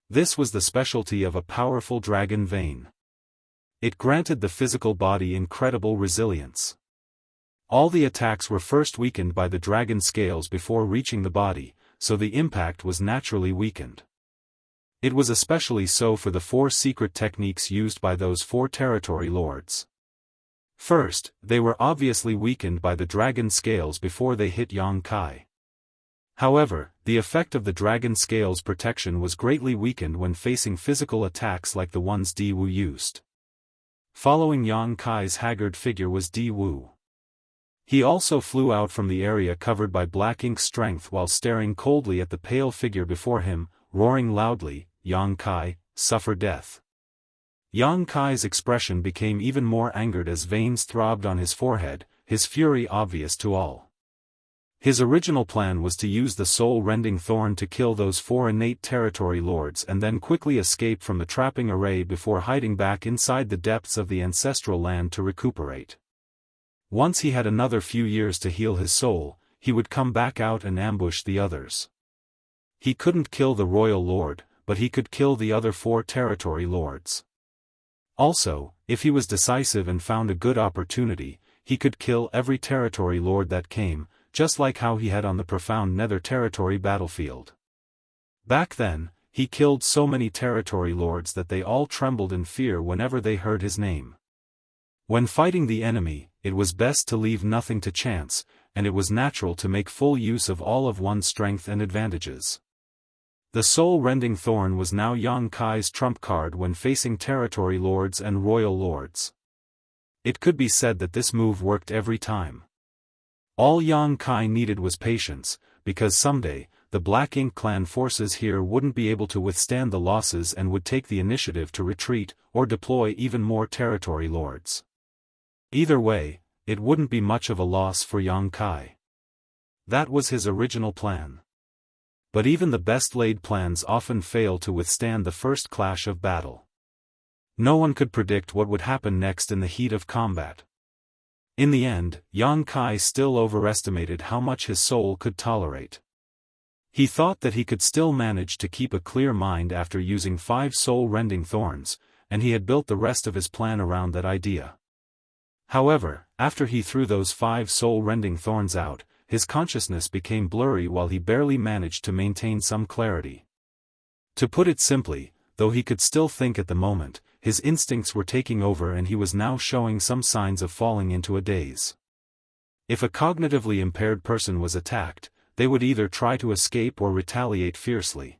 [SPEAKER 1] This was the specialty of a powerful dragon vein. It granted the physical body incredible resilience. All the attacks were first weakened by the dragon scales before reaching the body, so the impact was naturally weakened. It was especially so for the 4 secret techniques used by those 4 territory lords. First, they were obviously weakened by the dragon scales before they hit Yang Kai. However, the effect of the dragon scales' protection was greatly weakened when facing physical attacks like the ones Di Wu used. Following Yang Kai's haggard figure was Di Wu. He also flew out from the area covered by black ink strength while staring coldly at the pale figure before him, roaring loudly, "Yang Kai, suffer death." Yang Kai's expression became even more angered as veins throbbed on his forehead, his fury obvious to all. His original plan was to use the soul-rending thorn to kill those 4 innate territory lords and then quickly escape from the trapping array before hiding back inside the depths of the ancestral land to recuperate. Once he had another few years to heal his soul, he would come back out and ambush the others. He couldn't kill the royal lord, but he could kill the other 4 territory lords. Also, if he was decisive and found a good opportunity, he could kill every territory lord that came, just like how he had on the profound Nether Territory battlefield. Back then, he killed so many territory lords that they all trembled in fear whenever they heard his name. When fighting the enemy, it was best to leave nothing to chance, and it was natural to make full use of all of one's strength and advantages. The soul-rending thorn was now Yang Kai's trump card when facing territory lords and royal lords. It could be said that this move worked every time. All Yang Kai needed was patience, because someday, the Black Ink clan forces here wouldn't be able to withstand the losses and would take the initiative to retreat, or deploy even more territory lords. Either way, it wouldn't be much of a loss for Yang Kai. That was his original plan. But even the best-laid plans often fail to withstand the first clash of battle. No one could predict what would happen next in the heat of combat. In the end, Yang Kai still overestimated how much his soul could tolerate. He thought that he could still manage to keep a clear mind after using 5 soul-rending thorns, and he had built the rest of his plan around that idea. However, after he threw those 5 soul-rending thorns out, his consciousness became blurry while he barely managed to maintain some clarity. To put it simply, though he could still think at the moment, his instincts were taking over and he was now showing some signs of falling into a daze. If a cognitively impaired person was attacked, they would either try to escape or retaliate fiercely.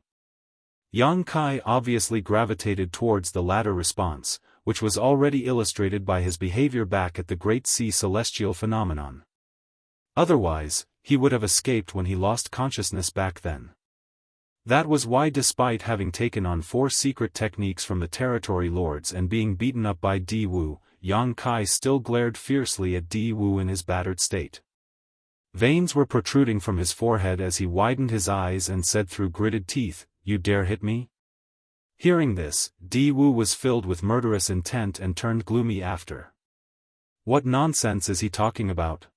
[SPEAKER 1] Yang Kai obviously gravitated towards the latter response, which was already illustrated by his behavior back at the Great Sea Celestial phenomenon. Otherwise, he would have escaped when he lost consciousness back then. That was why, despite having taken on 4 secret techniques from the territory lords and being beaten up by Di Wu, Yang Kai still glared fiercely at Di Wu in his battered state. Veins were protruding from his forehead as he widened his eyes and said through gritted teeth, "You dare hit me?" Hearing this, Di Wu was filled with murderous intent and turned gloomy after. What nonsense is he talking about?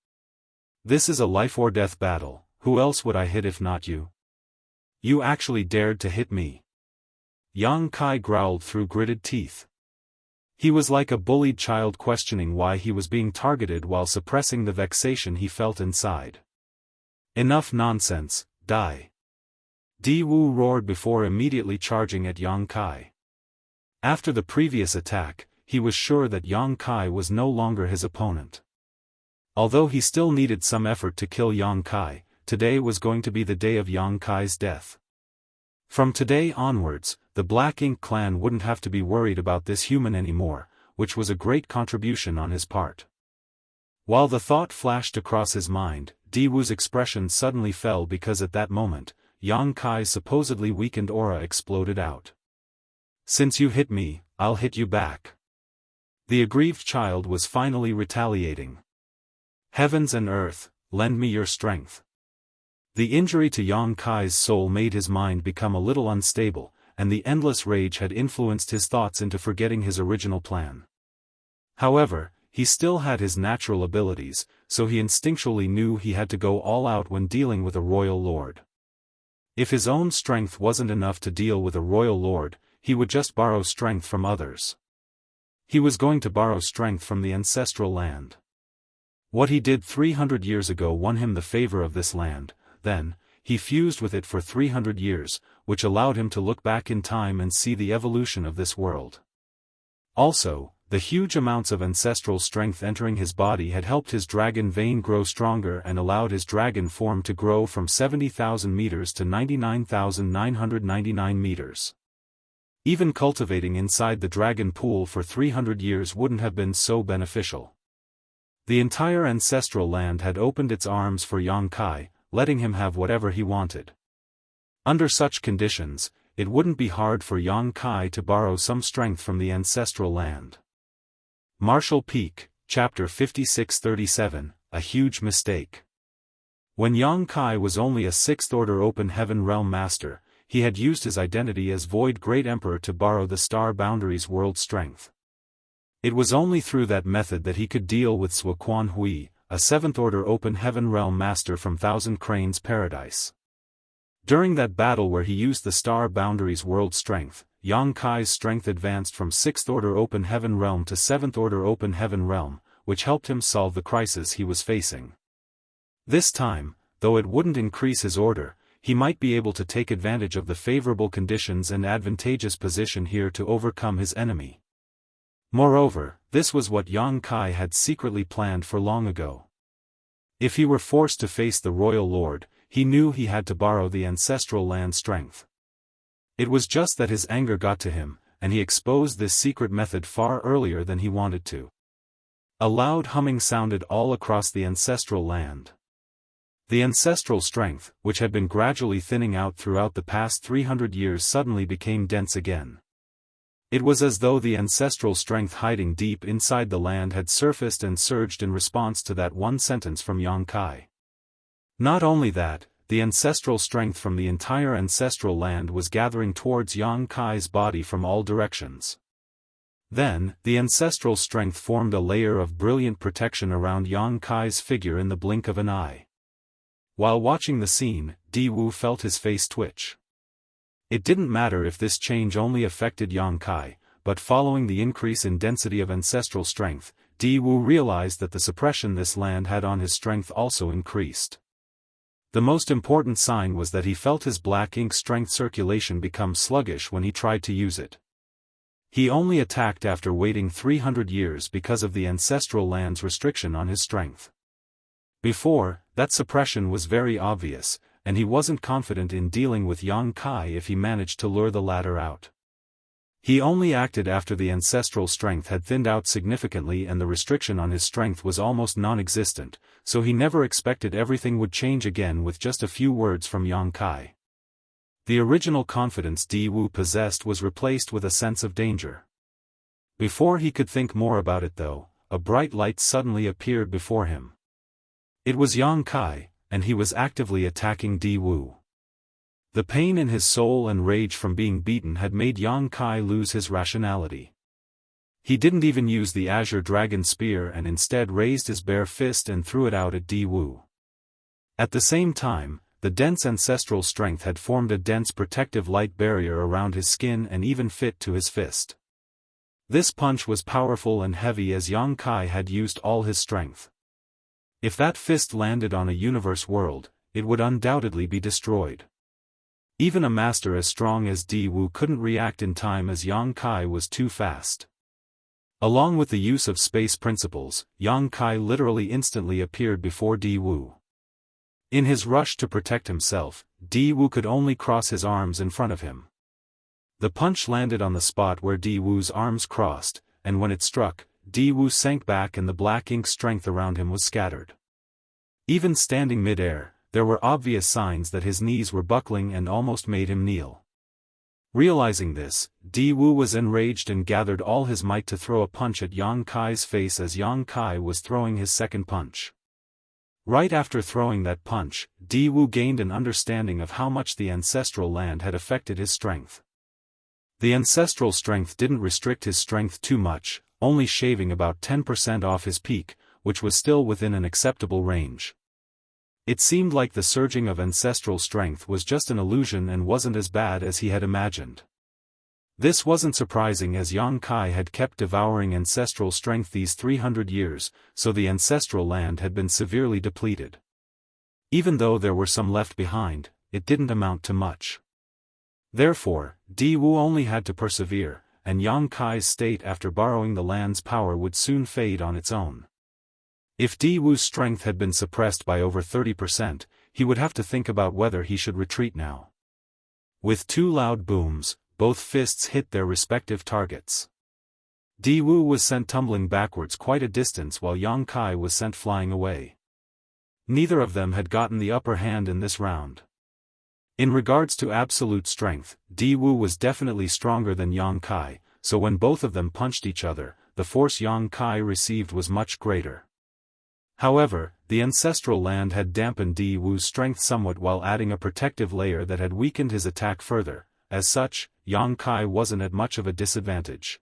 [SPEAKER 1] This is a life-or-death battle, who else would I hit if not you? You actually dared to hit me. Yang Kai growled through gritted teeth. He was like a bullied child questioning why he was being targeted while suppressing the vexation he felt inside. Enough nonsense, die. Di Wu roared before immediately charging at Yang Kai. After the previous attack, he was sure that Yang Kai was no longer his opponent. Although he still needed some effort to kill Yang Kai, today was going to be the day of Yang Kai's death. From today onwards, the Black Ink clan wouldn't have to be worried about this human anymore, which was a great contribution on his part. While the thought flashed across his mind, Di Wu's expression suddenly fell because at that moment, Yang Kai's supposedly weakened aura exploded out. "Since you hit me, I'll hit you back." The aggrieved child was finally retaliating. "Heavens and earth, lend me your strength." The injury to Yang Kai's soul made his mind become a little unstable, and the endless rage had influenced his thoughts into forgetting his original plan. However, he still had his natural abilities, so he instinctually knew he had to go all out when dealing with a royal lord. If his own strength wasn't enough to deal with a royal lord, he would just borrow strength from others. He was going to borrow strength from the ancestral land. What he did 300 years ago won him the favor of this land. Then, he fused with it for 300 years, which allowed him to look back in time and see the evolution of this world. Also, the huge amounts of ancestral strength entering his body had helped his dragon vein grow stronger and allowed his dragon form to grow from 70,000 meters to 99,999 meters. Even cultivating inside the dragon pool for 300 years wouldn't have been so beneficial. The entire ancestral land had opened its arms for Yang Kai, letting him have whatever he wanted. Under such conditions, it wouldn't be hard for Yang Kai to borrow some strength from the ancestral land. Martial Peak, Chapter 5637, A Huge Mistake. When Yang Kai was only a 6th-order Open Heaven Realm Master, he had used his identity as Void Great Emperor to borrow the Star Boundaries world strength. It was only through that method that he could deal with Sua Quan Hui, a 7th-order Open Heaven Realm Master from Thousand Cranes Paradise. During that battle where he used the Star Boundaries world strength, Yang Kai's strength advanced from 6th-order Open Heaven Realm to 7th-order Open Heaven Realm, which helped him solve the crisis he was facing. This time, though it wouldn't increase his order, he might be able to take advantage of the favorable conditions and advantageous position here to overcome his enemy. Moreover, this was what Yang Kai had secretly planned for long ago. If he were forced to face the royal lord, he knew he had to borrow the ancestral land strength. It was just that his anger got to him, and he exposed this secret method far earlier than he wanted to. A loud humming sounded all across the ancestral land. The ancestral strength, which had been gradually thinning out throughout the past 300 years, suddenly became dense again. It was as though the ancestral strength hiding deep inside the land had surfaced and surged in response to that one sentence from Yang Kai. Not only that, the ancestral strength from the entire ancestral land was gathering towards Yang Kai's body from all directions. Then, the ancestral strength formed a layer of brilliant protection around Yang Kai's figure in the blink of an eye. While watching the scene, Di Wu felt his face twitch. It didn't matter if this change only affected Yang Kai, but following the increase in density of ancestral strength, Di Wu realized that the suppression this land had on his strength also increased. The most important sign was that he felt his black ink strength circulation become sluggish when he tried to use it. He only attacked after waiting 300 years because of the ancestral land's restriction on his strength. Before, that suppression was very obvious, and he wasn't confident in dealing with Yang Kai if he managed to lure the latter out. He only acted after the ancestral strength had thinned out significantly and the restriction on his strength was almost non-existent, so he never expected everything would change again with just a few words from Yang Kai. The original confidence Di Wu possessed was replaced with a sense of danger. Before he could think more about it though, a bright light suddenly appeared before him. It was Yang Kai, and he was actively attacking Di Wu. The pain in his soul and rage from being beaten had made Yang Kai lose his rationality. He didn't even use the Azure Dragon Spear and instead raised his bare fist and threw it out at Di Wu. At the same time, the dense ancestral strength had formed a dense protective light barrier around his skin and even fit to his fist. This punch was powerful and heavy as Yang Kai had used all his strength. If that fist landed on a universe world, it would undoubtedly be destroyed. Even a master as strong as Di Wu couldn't react in time as Yang Kai was too fast. Along with the use of space principles, Yang Kai literally instantly appeared before Di Wu. In his rush to protect himself, Di Wu could only cross his arms in front of him. The punch landed on the spot where Di Wu's arms crossed, and when it struck, Di Wu sank back and the black ink strength around him was scattered. Even standing mid-air, there were obvious signs that his knees were buckling and almost made him kneel. Realizing this, Di Wu was enraged and gathered all his might to throw a punch at Yang Kai's face as Yang Kai was throwing his second punch. Right after throwing that punch, Di Wu gained an understanding of how much the ancestral land had affected his strength. The ancestral strength didn't restrict his strength too much, only shaving about 10% off his peak, which was still within an acceptable range. It seemed like the surging of ancestral strength was just an illusion and wasn't as bad as he had imagined. This wasn't surprising as Yang Kai had kept devouring ancestral strength these 300 years, so the ancestral land had been severely depleted. Even though there were some left behind, it didn't amount to much. Therefore, Di Wu only had to persevere, and Yang Kai's state after borrowing the land's power would soon fade on its own. If Di Wu's strength had been suppressed by over 30%, he would have to think about whether he should retreat now. With two loud booms, both fists hit their respective targets. Di Wu was sent tumbling backwards quite a distance while Yang Kai was sent flying away. Neither of them had gotten the upper hand in this round. In regards to absolute strength, Di Wu was definitely stronger than Yang Kai, so when both of them punched each other, the force Yang Kai received was much greater. However, the ancestral land had dampened Di Wu's strength somewhat while adding a protective layer that had weakened his attack further. As such, Yang Kai wasn't at much of a disadvantage.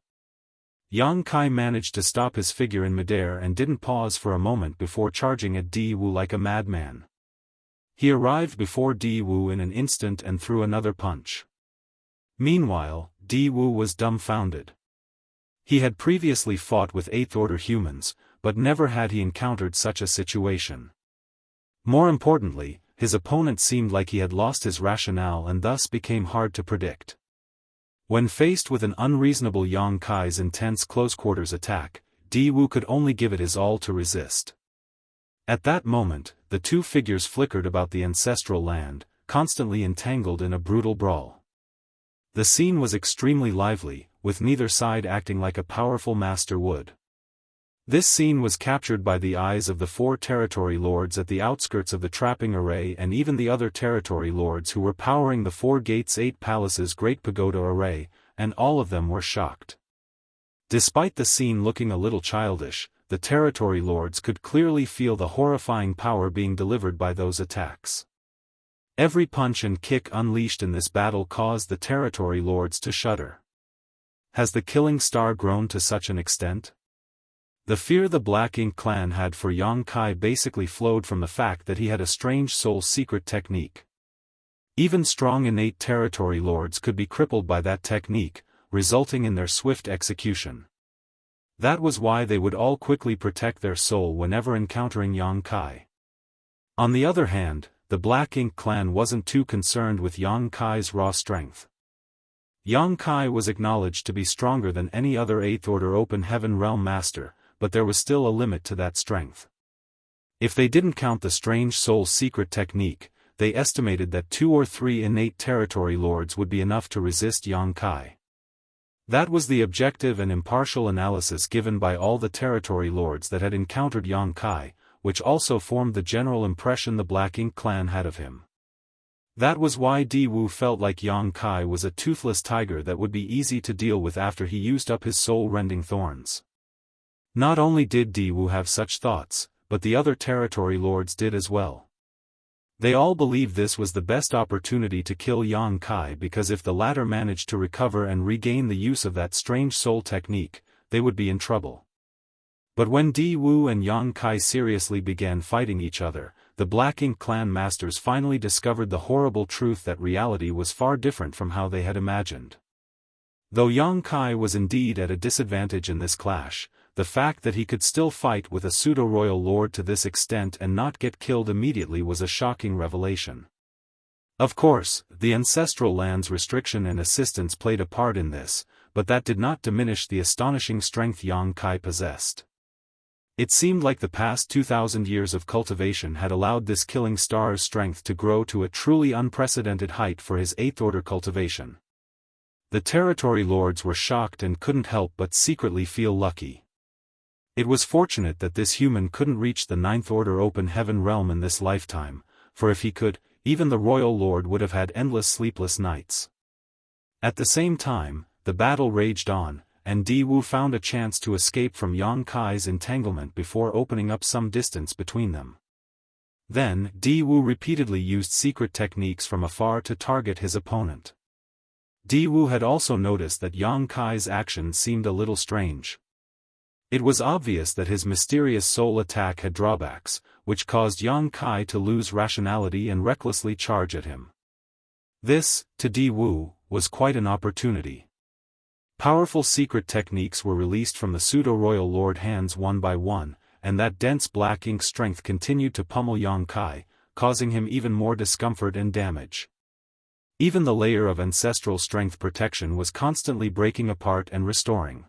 [SPEAKER 1] Yang Kai managed to stop his figure in midair and didn't pause for a moment before charging at Di Wu like a madman. He arrived before Di Wu in an instant and threw another punch. Meanwhile, Di Wu was dumbfounded. He had previously fought with Eighth-order humans, but never had he encountered such a situation. More importantly, his opponent seemed like he had lost his rationale and thus became hard to predict. When faced with an unreasonable Yang Kai's intense close-quarters attack, Di Wu could only give it his all to resist. At that moment, the two figures flickered about the ancestral land, constantly entangled in a brutal brawl. The scene was extremely lively, with neither side acting like a powerful master would. This scene was captured by the eyes of the 4 territory lords at the outskirts of the trapping array and even the other territory lords who were powering the 4 gates 8 palaces great pagoda array, and all of them were shocked. Despite the scene looking a little childish, the territory lords could clearly feel the horrifying power being delivered by those attacks. Every punch and kick unleashed in this battle caused the territory lords to shudder. Has the killing star grown to such an extent? The fear the Black Ink clan had for Yang Kai basically flowed from the fact that he had a strange soul secret technique. Even strong innate territory lords could be crippled by that technique, resulting in their swift execution. That was why they would all quickly protect their soul whenever encountering Yang Kai. On the other hand, the Black Ink clan wasn't too concerned with Yang Kai's raw strength. Yang Kai was acknowledged to be stronger than any other 8th Order Open Heaven Realm Master, but there was still a limit to that strength. If they didn't count the strange soul secret technique, they estimated that 2 or 3 innate territory lords would be enough to resist Yang Kai. That was the objective and impartial analysis given by all the territory lords that had encountered Yang Kai, which also formed the general impression the Black Ink clan had of him. That was why Di Wu felt like Yang Kai was a toothless tiger that would be easy to deal with after he used up his soul-rending thorns. Not only did Di Wu have such thoughts, but the other territory lords did as well. They all believed this was the best opportunity to kill Yang Kai because if the latter managed to recover and regain the use of that strange soul technique, they would be in trouble. But when Di Wu and Yang Kai seriously began fighting each other, the Black Ink clan masters finally discovered the horrible truth that reality was far different from how they had imagined. Though Yang Kai was indeed at a disadvantage in this clash, the fact that he could still fight with a pseudo-royal lord to this extent and not get killed immediately was a shocking revelation. Of course, the ancestral land's restriction and assistance played a part in this, but that did not diminish the astonishing strength Yang Kai possessed. It seemed like the past 2,000 years of cultivation had allowed this killing star's strength to grow to a truly unprecedented height for his 8th Order cultivation. The territory lords were shocked and couldn't help but secretly feel lucky. It was fortunate that this human couldn't reach the 9th Order Open Heaven realm in this lifetime, for if he could, even the royal lord would have had endless sleepless nights. At the same time, the battle raged on, and Di Wu found a chance to escape from Yang Kai's entanglement before opening up some distance between them. Then, Di Wu repeatedly used secret techniques from afar to target his opponent. Di Wu had also noticed that Yang Kai's actions seemed a little strange. It was obvious that his mysterious soul attack had drawbacks, which caused Yang Kai to lose rationality and recklessly charge at him. This, to Di Wu, was quite an opportunity. Powerful secret techniques were released from the pseudo-royal lord hands one by one, and that dense black ink strength continued to pummel Yang Kai, causing him even more discomfort and damage. Even the layer of ancestral strength protection was constantly breaking apart and restoring.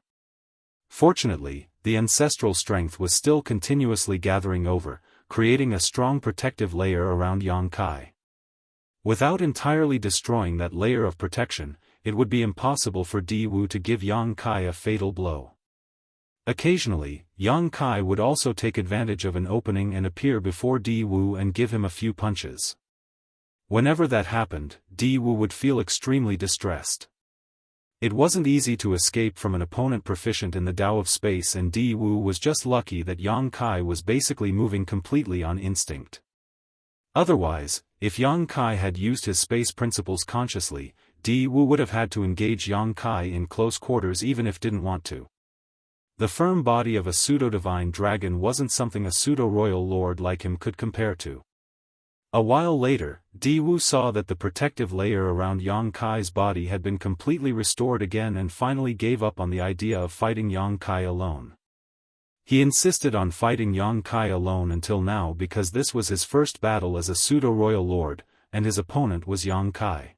[SPEAKER 1] Fortunately, the ancestral strength was still continuously gathering over, creating a strong protective layer around Yang Kai. Without entirely destroying that layer of protection, it would be impossible for Di Wu to give Yang Kai a fatal blow. Occasionally, Yang Kai would also take advantage of an opening and appear before Di Wu and give him a few punches. Whenever that happened, Di Wu would feel extremely distressed. It wasn't easy to escape from an opponent proficient in the Tao of space, and Di Wu was just lucky that Yang Kai was basically moving completely on instinct. Otherwise, if Yang Kai had used his space principles consciously, Di Wu would have had to engage Yang Kai in close quarters even if didn't want to. The firm body of a pseudo-divine dragon wasn't something a pseudo-royal lord like him could compare to. A while later, Di Wu saw that the protective layer around Yang Kai's body had been completely restored again and finally gave up on the idea of fighting Yang Kai alone. He insisted on fighting Yang Kai alone until now because this was his first battle as a pseudo-royal lord, and his opponent was Yang Kai.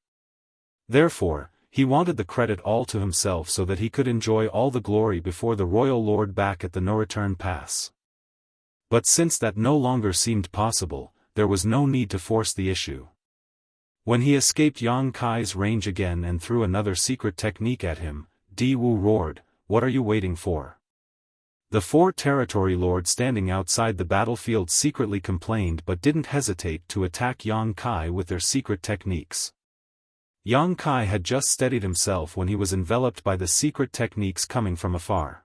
[SPEAKER 1] Therefore, he wanted the credit all to himself so that he could enjoy all the glory before the royal lord back at the no-return pass. But since that no longer seemed possible, there was no need to force the issue. When he escaped Yang Kai's range again and threw another secret technique at him, Di Wu roared, "What are you waiting for? The 4 territory lords standing outside the battlefield secretly complained but didn't hesitate to attack Yang Kai with their secret techniques. Yang Kai had just steadied himself when he was enveloped by the secret techniques coming from afar.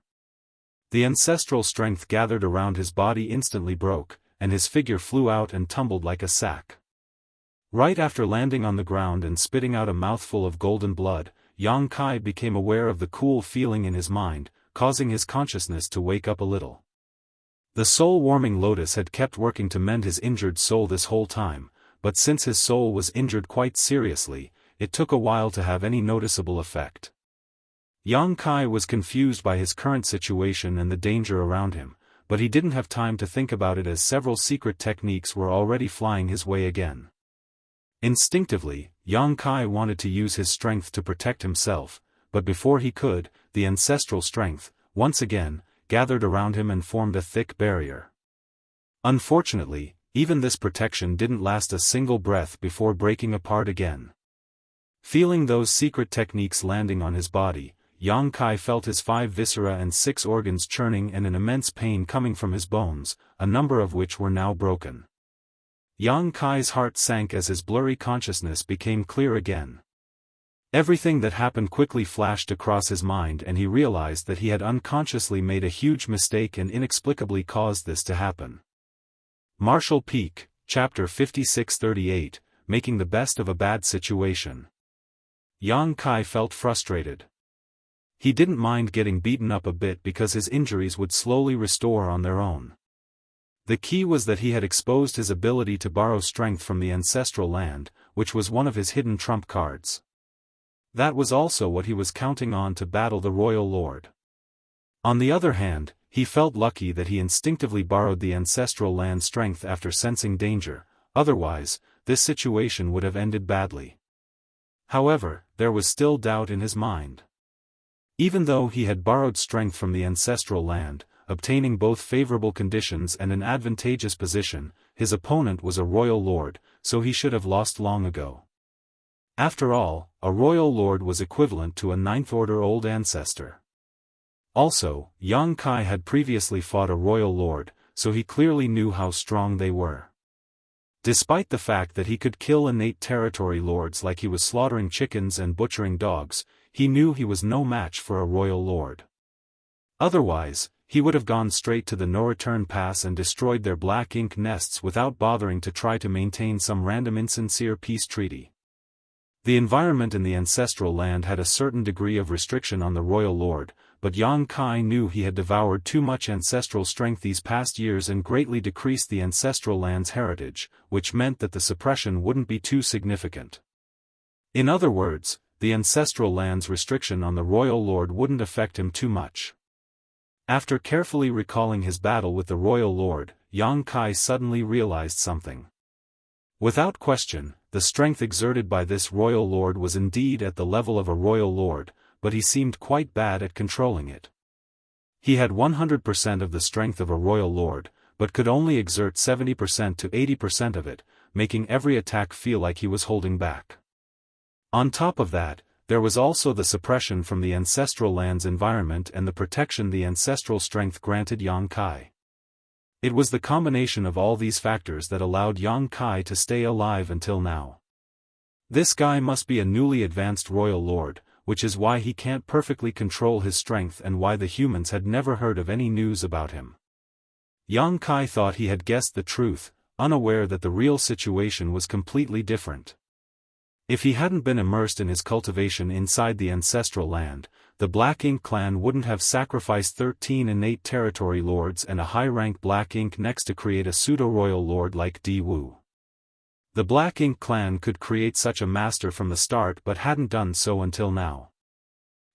[SPEAKER 1] The ancestral strength gathered around his body instantly broke, and his figure flew out and tumbled like a sack. Right after landing on the ground and spitting out a mouthful of golden blood, Yang Kai became aware of the cool feeling in his mind, causing his consciousness to wake up a little. The soul-warming lotus had kept working to mend his injured soul this whole time, but since his soul was injured quite seriously, it took a while to have any noticeable effect. Yang Kai was confused by his current situation and the danger around him, but he didn't have time to think about it as several secret techniques were already flying his way again. Instinctively, Yang Kai wanted to use his strength to protect himself, but before he could, the ancestral strength, once again, gathered around him and formed a thick barrier. Unfortunately, even this protection didn't last a single breath before breaking apart again. Feeling those secret techniques landing on his body, Yang Kai felt his 5 viscera and 6 organs churning and an immense pain coming from his bones, a number of which were now broken. Yang Kai's heart sank as his blurry consciousness became clear again. Everything that happened quickly flashed across his mind and he realized that he had unconsciously made a huge mistake and inexplicably caused this to happen. Martial Peak, Chapter 56-38, Making the Best of a Bad Situation. Yang Kai felt frustrated. He didn't mind getting beaten up a bit because his injuries would slowly restore on their own. The key was that he had exposed his ability to borrow strength from the ancestral land, which was one of his hidden trump cards. That was also what he was counting on to battle the Royal Lord. On the other hand, he felt lucky that he instinctively borrowed the ancestral land strength after sensing danger, otherwise, this situation would have ended badly. However, there was still doubt in his mind. Even though he had borrowed strength from the ancestral land, obtaining both favorable conditions and an advantageous position, his opponent was a royal lord, so he should have lost long ago. After all, a royal lord was equivalent to a 9th-order old ancestor. Also, Yang Kai had previously fought a royal lord, so he clearly knew how strong they were. Despite the fact that he could kill innate territory lords like he was slaughtering chickens and butchering dogs, he knew he was no match for a royal lord. Otherwise, he would have gone straight to the no-return pass and destroyed their black ink nests without bothering to try to maintain some random insincere peace treaty. The environment in the ancestral land had a certain degree of restriction on the royal lord, but Yang Kai knew he had devoured too much ancestral strength these past years and greatly decreased the ancestral land's heritage, which meant that the suppression wouldn't be too significant. In other words, the ancestral land's restriction on the royal lord wouldn't affect him too much. After carefully recalling his battle with the royal lord, Yang Kai suddenly realized something. Without question, the strength exerted by this royal lord was indeed at the level of a royal lord, but he seemed quite bad at controlling it. He had 100% of the strength of a royal lord, but could only exert 70% to 80% of it, making every attack feel like he was holding back. On top of that, there was also the suppression from the ancestral land's environment and the protection the ancestral strength granted Yang Kai. It was the combination of all these factors that allowed Yang Kai to stay alive until now. This guy must be a newly advanced royal lord, which is why he can't perfectly control his strength and why the humans had never heard of any news about him. Yang Kai thought he had guessed the truth, unaware that the real situation was completely different. If he hadn't been immersed in his cultivation inside the ancestral land, the Black Ink clan wouldn't have sacrificed 13 innate territory lords and a high-rank Black Ink next to create a pseudo-royal lord like Di Wu. The Black Ink clan could create such a master from the start but hadn't done so until now.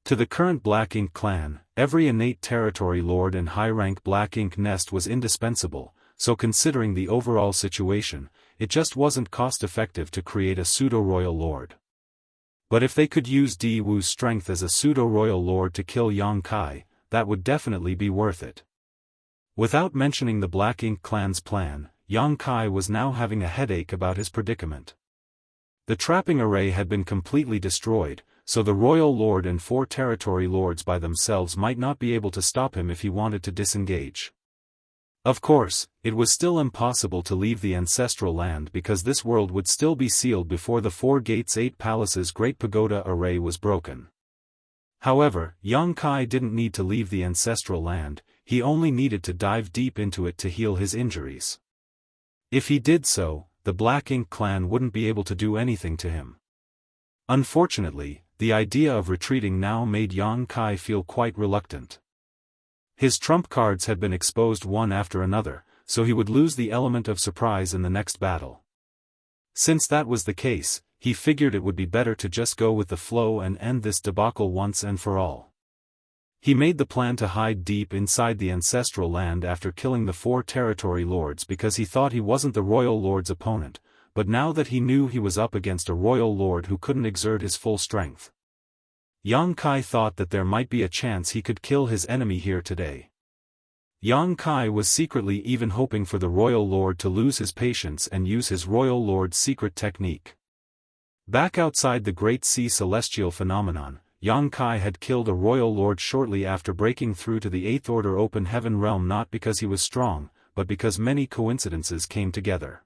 [SPEAKER 1] To the current Black Ink clan, every innate territory lord and high-rank Black Ink nest was indispensable, so considering the overall situation, it just wasn't cost-effective to create a pseudo-royal lord. But if they could use Di Wu's strength as a pseudo-royal lord to kill Yang Kai, that would definitely be worth it. Without mentioning the Black Ink clan's plan, Yang Kai was now having a headache about his predicament. The trapping array had been completely destroyed, so the royal lord and 4 territory lords by themselves might not be able to stop him if he wanted to disengage. Of course, it was still impossible to leave the ancestral land because this world would still be sealed before the 4 gates 8 palaces great pagoda array was broken. However, Yang Kai didn't need to leave the ancestral land, he only needed to dive deep into it to heal his injuries. If he did so, the Black Ink clan wouldn't be able to do anything to him. Unfortunately, the idea of retreating now made Yang Kai feel quite reluctant. His trump cards had been exposed one after another, so he would lose the element of surprise in the next battle. Since that was the case, he figured it would be better to just go with the flow and end this debacle once and for all. He made the plan to hide deep inside the ancestral land after killing the 4 territory lords because he thought he wasn't the royal lord's opponent, but now that he knew he was up against a royal lord who couldn't exert his full strength, Yang Kai thought that there might be a chance he could kill his enemy here today. Yang Kai was secretly even hoping for the royal lord to lose his patience and use his royal lord's secret technique. Back outside the Great Sea Celestial phenomenon, Yang Kai had killed a royal lord shortly after breaking through to the 8th Order Open Heaven realm, not because he was strong, but because many coincidences came together.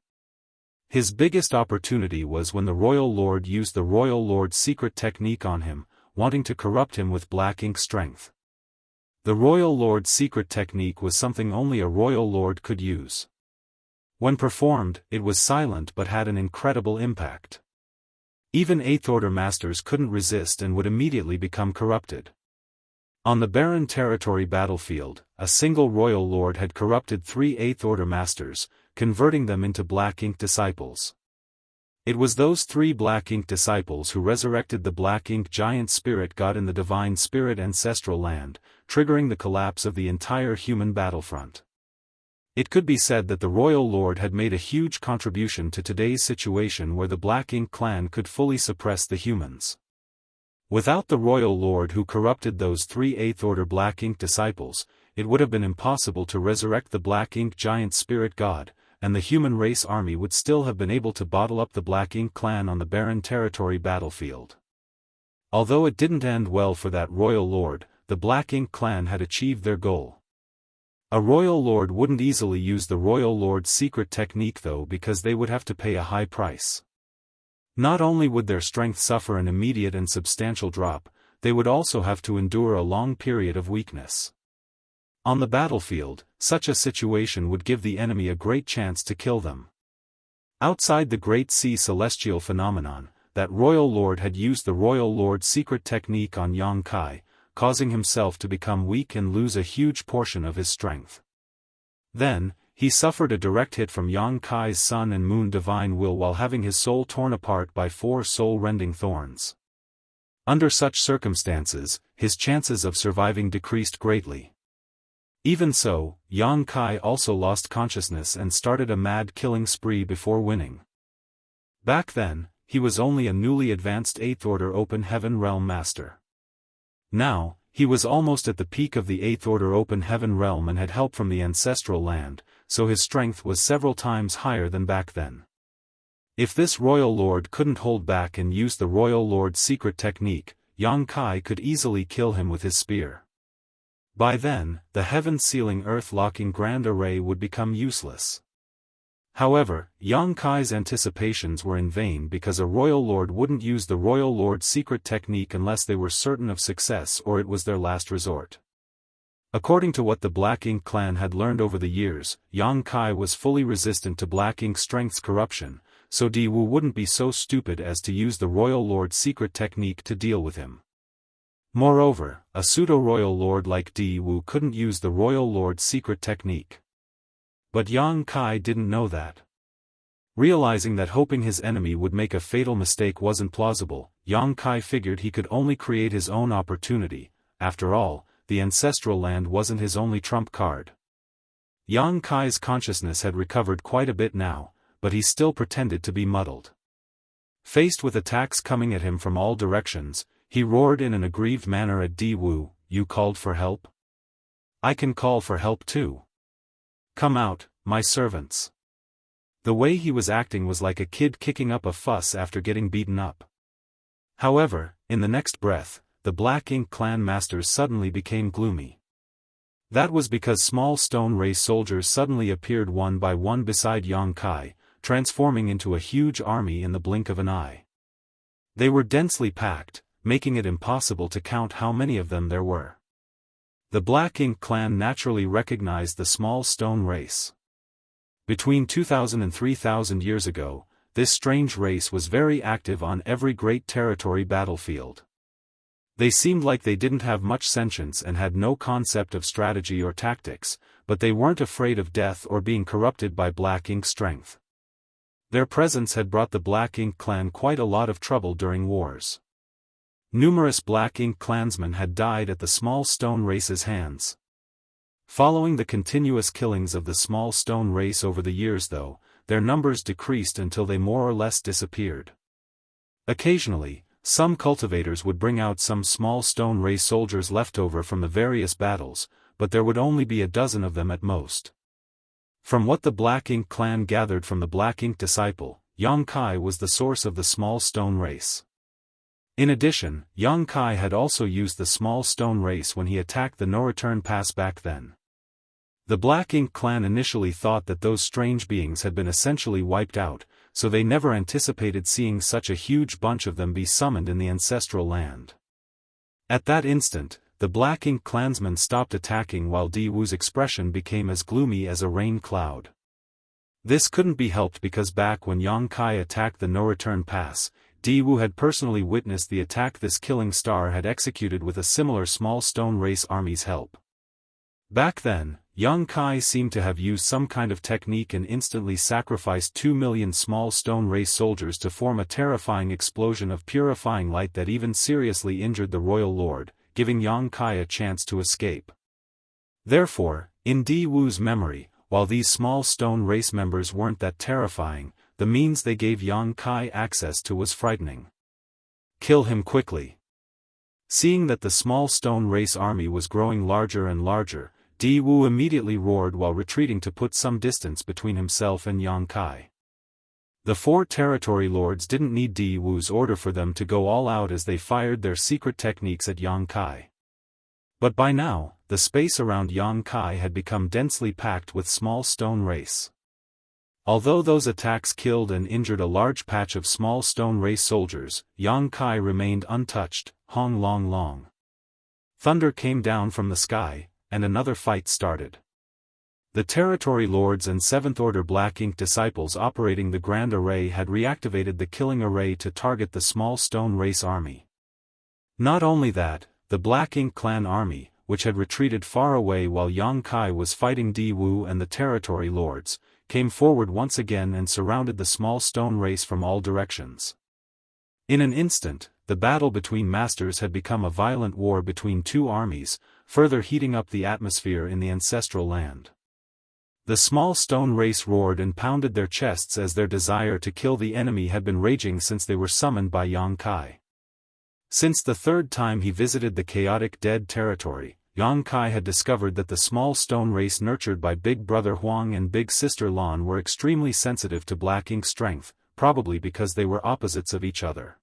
[SPEAKER 1] His biggest opportunity was when the royal lord used the royal lord's secret technique on him, wanting to corrupt him with Black Ink strength. The royal lord's secret technique was something only a royal lord could use. When performed, it was silent but had an incredible impact. Even 8th Order masters couldn't resist and would immediately become corrupted. On the barren territory battlefield, a single royal lord had corrupted 3 8th Order masters, converting them into Black Ink disciples. It was those 3 Black Ink disciples who resurrected the Black Ink giant spirit god in the divine spirit ancestral land, triggering the collapse of the entire human battlefront. It could be said that the royal lord had made a huge contribution to today's situation where the Black Ink clan could fully suppress the humans. Without the royal lord who corrupted those 3 8th Order Black Ink disciples, it would have been impossible to resurrect the Black Ink giant spirit god, and the human race army would still have been able to bottle up the Black Ink clan on the barren territory battlefield. Although it didn't end well for that royal lord, the Black Ink clan had achieved their goal. A royal lord wouldn't easily use the royal lord's secret technique though, because they would have to pay a high price. Not only would their strength suffer an immediate and substantial drop, they would also have to endure a long period of weakness. On the battlefield, such a situation would give the enemy a great chance to kill them. Outside the Great Sea Celestial phenomenon, that royal lord had used the royal lord's secret technique on Yang Kai, causing himself to become weak and lose a huge portion of his strength. Then, he suffered a direct hit from Yang Kai's Sun and Moon divine will while having his soul torn apart by 4 soul-rending thorns. Under such circumstances, his chances of surviving decreased greatly. Even so, Yang Kai also lost consciousness and started a mad killing spree before winning. Back then, he was only a newly advanced 8th Order Open Heaven Realm Master. Now, he was almost at the peak of the 8th Order Open Heaven Realm and had help from the ancestral land, so his strength was several times higher than back then. If this royal lord couldn't hold back and use the royal lord's secret technique, Yang Kai could easily kill him with his spear. By then, the heaven-sealing earth-locking grand array would become useless. However, Yang Kai's anticipations were in vain because a royal lord wouldn't use the royal lord's secret technique unless they were certain of success or it was their last resort. According to what the Black Ink clan had learned over the years, Yang Kai was fully resistant to Black Ink strength's corruption, so Daoist wouldn't be so stupid as to use the royal lord's secret technique to deal with him. Moreover, a pseudo-royal lord like Daoist couldn't use the royal lord's secret technique. But Yang Kai didn't know that. Realizing that hoping his enemy would make a fatal mistake wasn't plausible, Yang Kai figured he could only create his own opportunity. After all, the ancestral land wasn't his only trump card. Yang Kai's consciousness had recovered quite a bit now, but he still pretended to be muddled. Faced with attacks coming at him from all directions, he roared in an aggrieved manner at Daoist, "You called for help? I can call for help too. Come out, my servants." The way he was acting was like a kid kicking up a fuss after getting beaten up. However, in the next breath, the Black Ink clan masters suddenly became gloomy. That was because small stone race soldiers suddenly appeared one by one beside Yang Kai, transforming into a huge army in the blink of an eye. They were densely packed, making it impossible to count how many of them there were. The Black Ink clan naturally recognized the small stone race. Between 2,000 and 3,000 years ago, this strange race was very active on every great territory battlefield. They seemed like they didn't have much sentience and had no concept of strategy or tactics, but they weren't afraid of death or being corrupted by Black Ink strength. Their presence had brought the Black Ink clan quite a lot of trouble during wars. Numerous Black Ink clansmen had died at the small stone race's hands. Following the continuous killings of the small stone race over the years though, their numbers decreased until they more or less disappeared. Occasionally, some cultivators would bring out some small stone race soldiers left over from the various battles, but there would only be a dozen of them at most. From what the Black Ink clan gathered from the Black Ink disciple, Yang Kai was the source of the small stone race. In addition, Yang Kai had also used the small stone race when he attacked the no-return pass back then. The Black Ink clan initially thought that those strange beings had been essentially wiped out, so they never anticipated seeing such a huge bunch of them be summoned in the ancestral land. At that instant, the Black Ink clansmen stopped attacking while Di Wu's expression became as gloomy as a rain cloud. This couldn't be helped because back when Yang Kai attacked the no-return pass, Di Wu had personally witnessed the attack this killing star had executed with a similar small stone race army's help. Back then, Yang Kai seemed to have used some kind of technique and instantly sacrificed 2 million small stone race soldiers to form a terrifying explosion of purifying light that even seriously injured the royal lord, giving Yang Kai a chance to escape. Therefore, in Di Wu's memory, while these small stone race members weren't that terrifying, the means they gave Yang Kai access to was frightening. Kill him quickly. Seeing that the small stone race army was growing larger and larger, Di Wu immediately roared while retreating to put some distance between himself and Yang Kai. The 4 territory lords didn't need Di Wu's order for them to go all out as they fired their secret techniques at Yang Kai. But by now, the space around Yang Kai had become densely packed with small stone race. Although those attacks killed and injured a large patch of small stone race soldiers, Yang Kai remained untouched. Hong long long. Thunder came down from the sky, and another fight started. The territory lords and 7th Order Black Ink disciples operating the Grand Array had reactivated the killing array to target the small stone race army. Not only that, the Black Ink clan army, which had retreated far away while Yang Kai was fighting Di Wu and the territory lords, came forward once again and surrounded the small stone race from all directions. In an instant, the battle between masters had become a violent war between 2 armies, further heating up the atmosphere in the ancestral land. The small stone race roared and pounded their chests as their desire to kill the enemy had been raging since they were summoned by Yang Kai. Since the 3rd time he visited the chaotic dead territory, Yang Kai had discovered that the small stone race nurtured by Big Brother Huang and Big Sister Lan were extremely sensitive to Black Ink strength, probably because they were opposites of each other.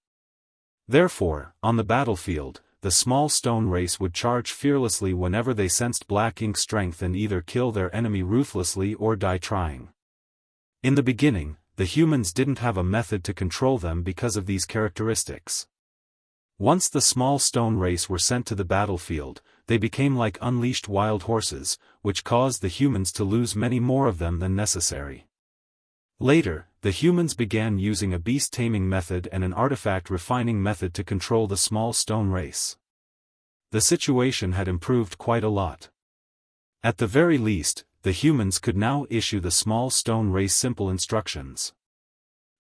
[SPEAKER 1] Therefore, on the battlefield, the small stone race would charge fearlessly whenever they sensed Black Ink strength and either kill their enemy ruthlessly or die trying. In the beginning, the humans didn't have a method to control them because of these characteristics. Once the small stone race were sent to the battlefield, they became like unleashed wild horses, which caused the humans to lose many more of them than necessary. Later, the humans began using a beast-taming method and an artifact refining method to control the small stone race. The situation had improved quite a lot. At the very least, the humans could now issue the small stone race simple instructions.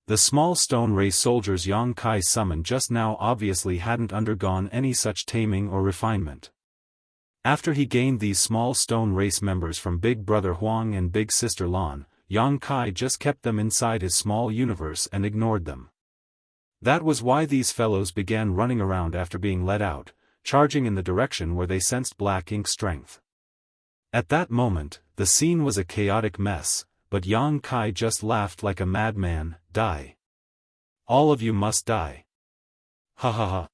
[SPEAKER 1] The small stone race soldiers Yang Kai summoned just now obviously hadn't undergone any such taming or refinement. After he gained these small stone race members from Big Brother Huang and Big Sister Lan, Yang Kai just kept them inside his small universe and ignored them. That was why these fellows began running around after being let out, charging in the direction where they sensed Black Ink strength. At that moment, the scene was a chaotic mess, but Yang Kai just laughed like a madman. Die. All of you must die. Ha ha ha.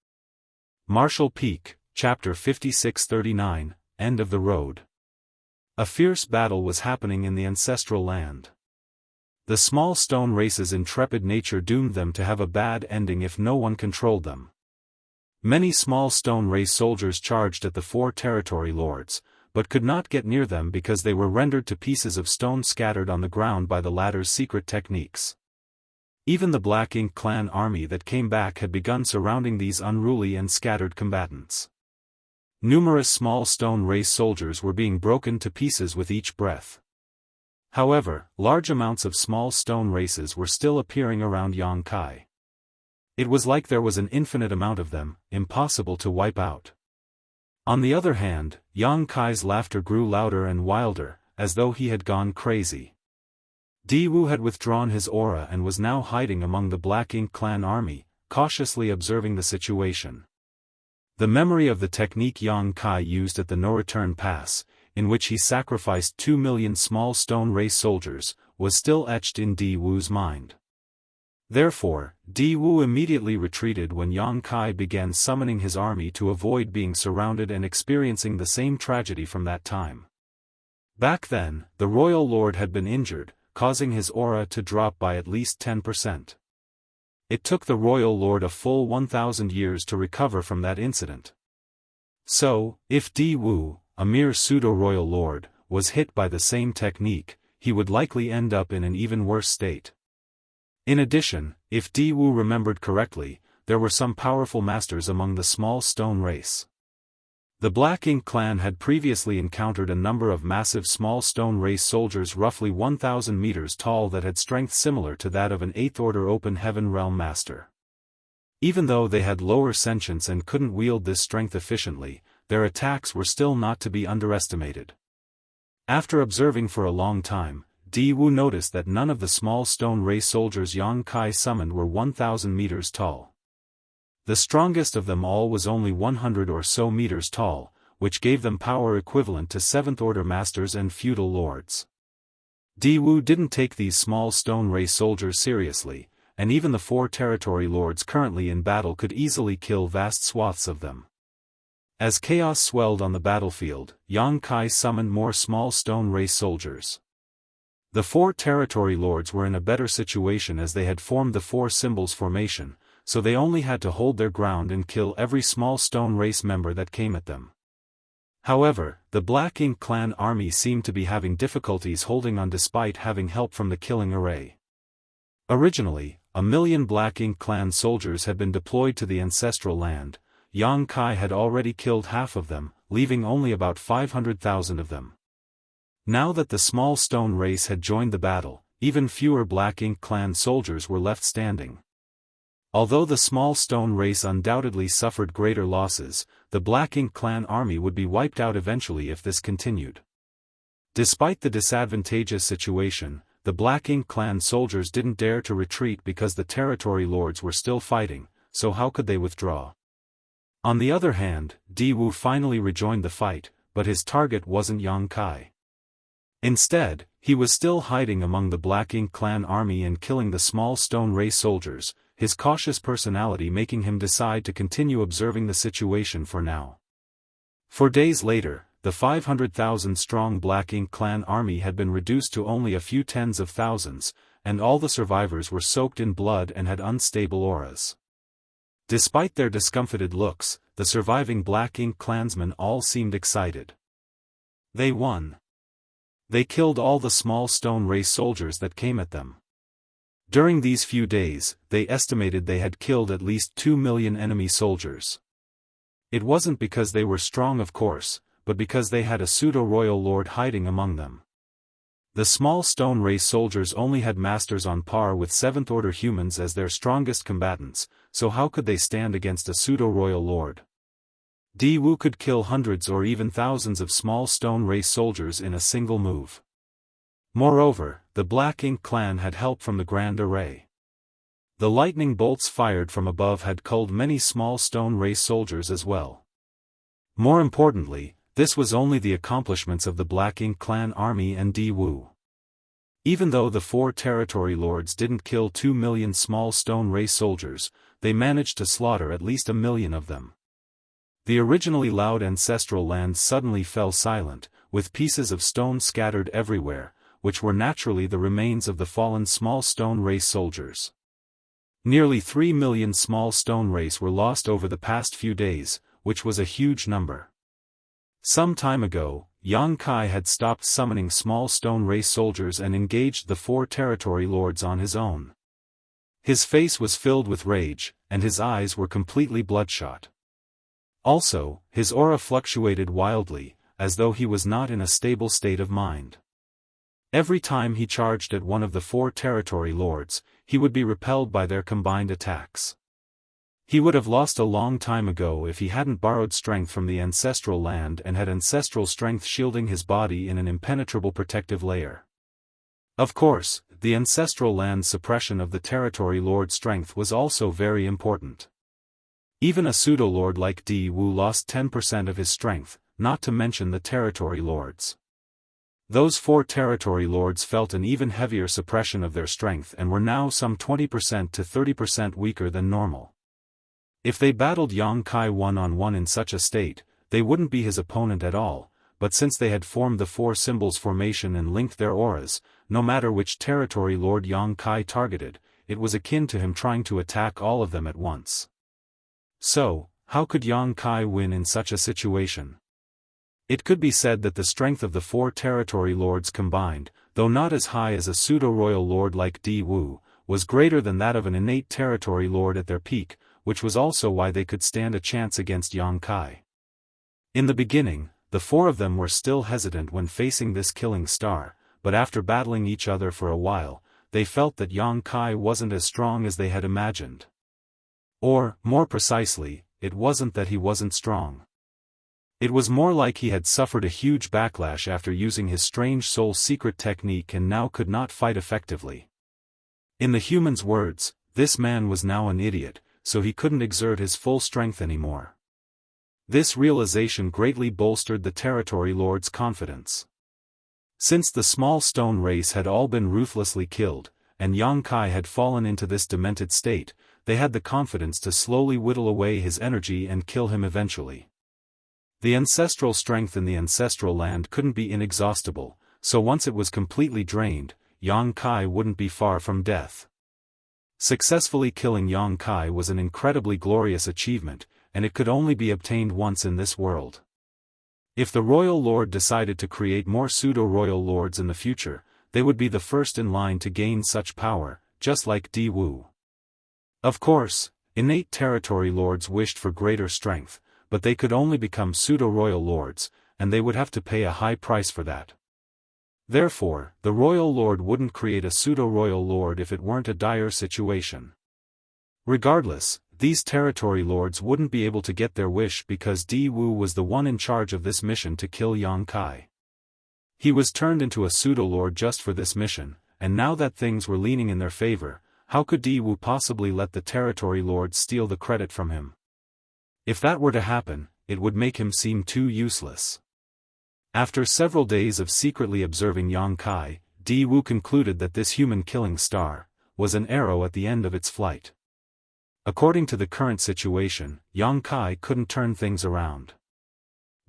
[SPEAKER 1] Marshall Peak, Chapter 5639, End of the Road. A fierce battle was happening in the ancestral land. The small stone race's intrepid nature doomed them to have a bad ending if no one controlled them. Many small stone race soldiers charged at the four territory lords, but could not get near them because they were rendered to pieces of stone scattered on the ground by the latter's secret techniques. Even the Black Ink clan army that came back had begun surrounding these unruly and scattered combatants. Numerous small stone race soldiers were being broken to pieces with each breath. However, large amounts of small stone races were still appearing around Yang Kai. It was like there was an infinite amount of them, impossible to wipe out. On the other hand, Yang Kai's laughter grew louder and wilder, as though he had gone crazy. Diwu had withdrawn his aura and was now hiding among the Black Ink clan army, cautiously observing the situation. The memory of the technique Yang Kai used at the no-return pass, in which he sacrificed 2 million small stone race soldiers, was still etched in Diwu's mind. Therefore, Diwu immediately retreated when Yang Kai began summoning his army to avoid being surrounded and experiencing the same tragedy from that time. Back then, the royal lord had been injured, causing his aura to drop by at least 10%. It took the royal lord a full 1,000 years to recover from that incident. So, if Diwu, a mere pseudo-royal lord, was hit by the same technique, he would likely end up in an even worse state. In addition, if Diwu remembered correctly, there were some powerful masters among the small stone race. The Black Ink clan had previously encountered a number of massive small stone race soldiers roughly 1,000 meters tall that had strength similar to that of an 8th Order Open Heaven Realm master. Even though they had lower sentience and couldn't wield this strength efficiently, their attacks were still not to be underestimated. After observing for a long time, Diwu noticed that none of the small stone race soldiers Yang Kai summoned were 1,000 meters tall. The strongest of them all was only 100 or so meters tall, which gave them power equivalent to 7th Order masters and feudal lords. Diwu didn't take these small stone race soldiers seriously, and even the 4 territory lords currently in battle could easily kill vast swaths of them. As chaos swelled on the battlefield, Yang Kai summoned more small stone race soldiers. The 4 territory lords were in a better situation as they had formed the 4 symbols formation, so they only had to hold their ground and kill every small stone race member that came at them. However, the Black Ink clan army seemed to be having difficulties holding on despite having help from the killing array. Originally, 1 million Black Ink clan soldiers had been deployed to the ancestral land. Yang Kai had already killed half of them, leaving only about 500,000 of them. Now that the small stone race had joined the battle, even fewer Black Ink clan soldiers were left standing. Although the small stone race undoubtedly suffered greater losses, the Black Ink clan army would be wiped out eventually if this continued. Despite the disadvantageous situation, the Black Ink clan soldiers didn't dare to retreat because the territory lords were still fighting, so how could they withdraw? On the other hand, Diwu finally rejoined the fight, but his target wasn't Yang Kai. Instead, he was still hiding among the Black Ink clan army and killing the small stone race soldiers, his cautious personality making him decide to continue observing the situation for now. 4 days later, the 500,000-strong Black Ink clan army had been reduced to only a few tens of thousands, and all the survivors were soaked in blood and had unstable auras. Despite their discomfited looks, the surviving Black Ink clansmen all seemed excited. They won. They killed all the small stone race soldiers that came at them. During these few days, they estimated they had killed at least 2 million enemy soldiers. It wasn't because they were strong, of course, but because they had a pseudo-royal lord hiding among them. The small stone race soldiers only had masters on par with 7th Order humans as their strongest combatants, so how could they stand against a pseudo-royal lord? Diwu could kill hundreds or even thousands of small stone race soldiers in a single move. Moreover, the Black Ink clan had help from the Grand Array. The lightning bolts fired from above had culled many small stone race soldiers as well. More importantly, this was only the accomplishments of the Black Ink clan army and Diwu. Even though the 4 territory lords didn't kill 2 million small stone race soldiers, they managed to slaughter at least 1 million of them. The originally loud ancestral land suddenly fell silent, with pieces of stone scattered everywhere, which were naturally the remains of the fallen small stone race soldiers. Nearly 3 million small stone race were lost over the past few days, which was a huge number. Some time ago, Yang Kai had stopped summoning small stone race soldiers and engaged the 4 territory lords on his own. His face was filled with rage, and his eyes were completely bloodshot. Also, his aura fluctuated wildly, as though he was not in a stable state of mind. Every time he charged at one of the 4 territory lords, he would be repelled by their combined attacks. He would have lost a long time ago if he hadn't borrowed strength from the ancestral land and had ancestral strength shielding his body in an impenetrable protective layer. Of course, the ancestral land's suppression of the territory lord's strength was also very important. Even a pseudo-lord like Di Wu lost 10% of his strength, not to mention the territory lords. Those 4 territory lords felt an even heavier suppression of their strength and were now some 20% to 30% weaker than normal. If they battled Yang Kai one-on-one in such a state, they wouldn't be his opponent at all, but since they had formed the 4 symbols formation and linked their auras, no matter which territory lord Yang Kai targeted, it was akin to him trying to attack all of them at once. So, how could Yang Kai win in such a situation? It could be said that the strength of the 4 territory lords combined, though not as high as a pseudo-royal lord like Di Wu, was greater than that of an innate territory lord at their peak, which was also why they could stand a chance against Yang Kai. In the beginning, the 4 of them were still hesitant when facing this killing star, but after battling each other for a while, they felt that Yang Kai wasn't as strong as they had imagined. Or, more precisely, it wasn't that he wasn't strong. It was more like he had suffered a huge backlash after using his strange soul secret technique and now could not fight effectively. In the human's words, this man was now an idiot, so he couldn't exert his full strength anymore. This realization greatly bolstered the territory lord's confidence. Since the small stone race had all been ruthlessly killed, and Yang Kai had fallen into this demented state, they had the confidence to slowly whittle away his energy and kill him eventually. The ancestral strength in the ancestral land couldn't be inexhaustible, so once it was completely drained, Yang Kai wouldn't be far from death. Successfully killing Yang Kai was an incredibly glorious achievement, and it could only be obtained once in this world. If the royal lord decided to create more pseudo-royal lords in the future, they would be the first in line to gain such power, just like Di Wu. Of course, innate territory lords wished for greater strength, but they could only become pseudo-royal lords, and they would have to pay a high price for that. Therefore, the royal lord wouldn't create a pseudo-royal lord if it weren't a dire situation. Regardless, these territory lords wouldn't be able to get their wish because Di Wu was the one in charge of this mission to kill Yang Kai. He was turned into a pseudo-lord just for this mission, and now that things were leaning in their favor, how could Di Wu possibly let the territory lords steal the credit from him? If that were to happen, it would make him seem too useless. After several days of secretly observing Yang Kai, Di Wu concluded that this human-killing star was an arrow at the end of its flight. According to the current situation, Yang Kai couldn't turn things around.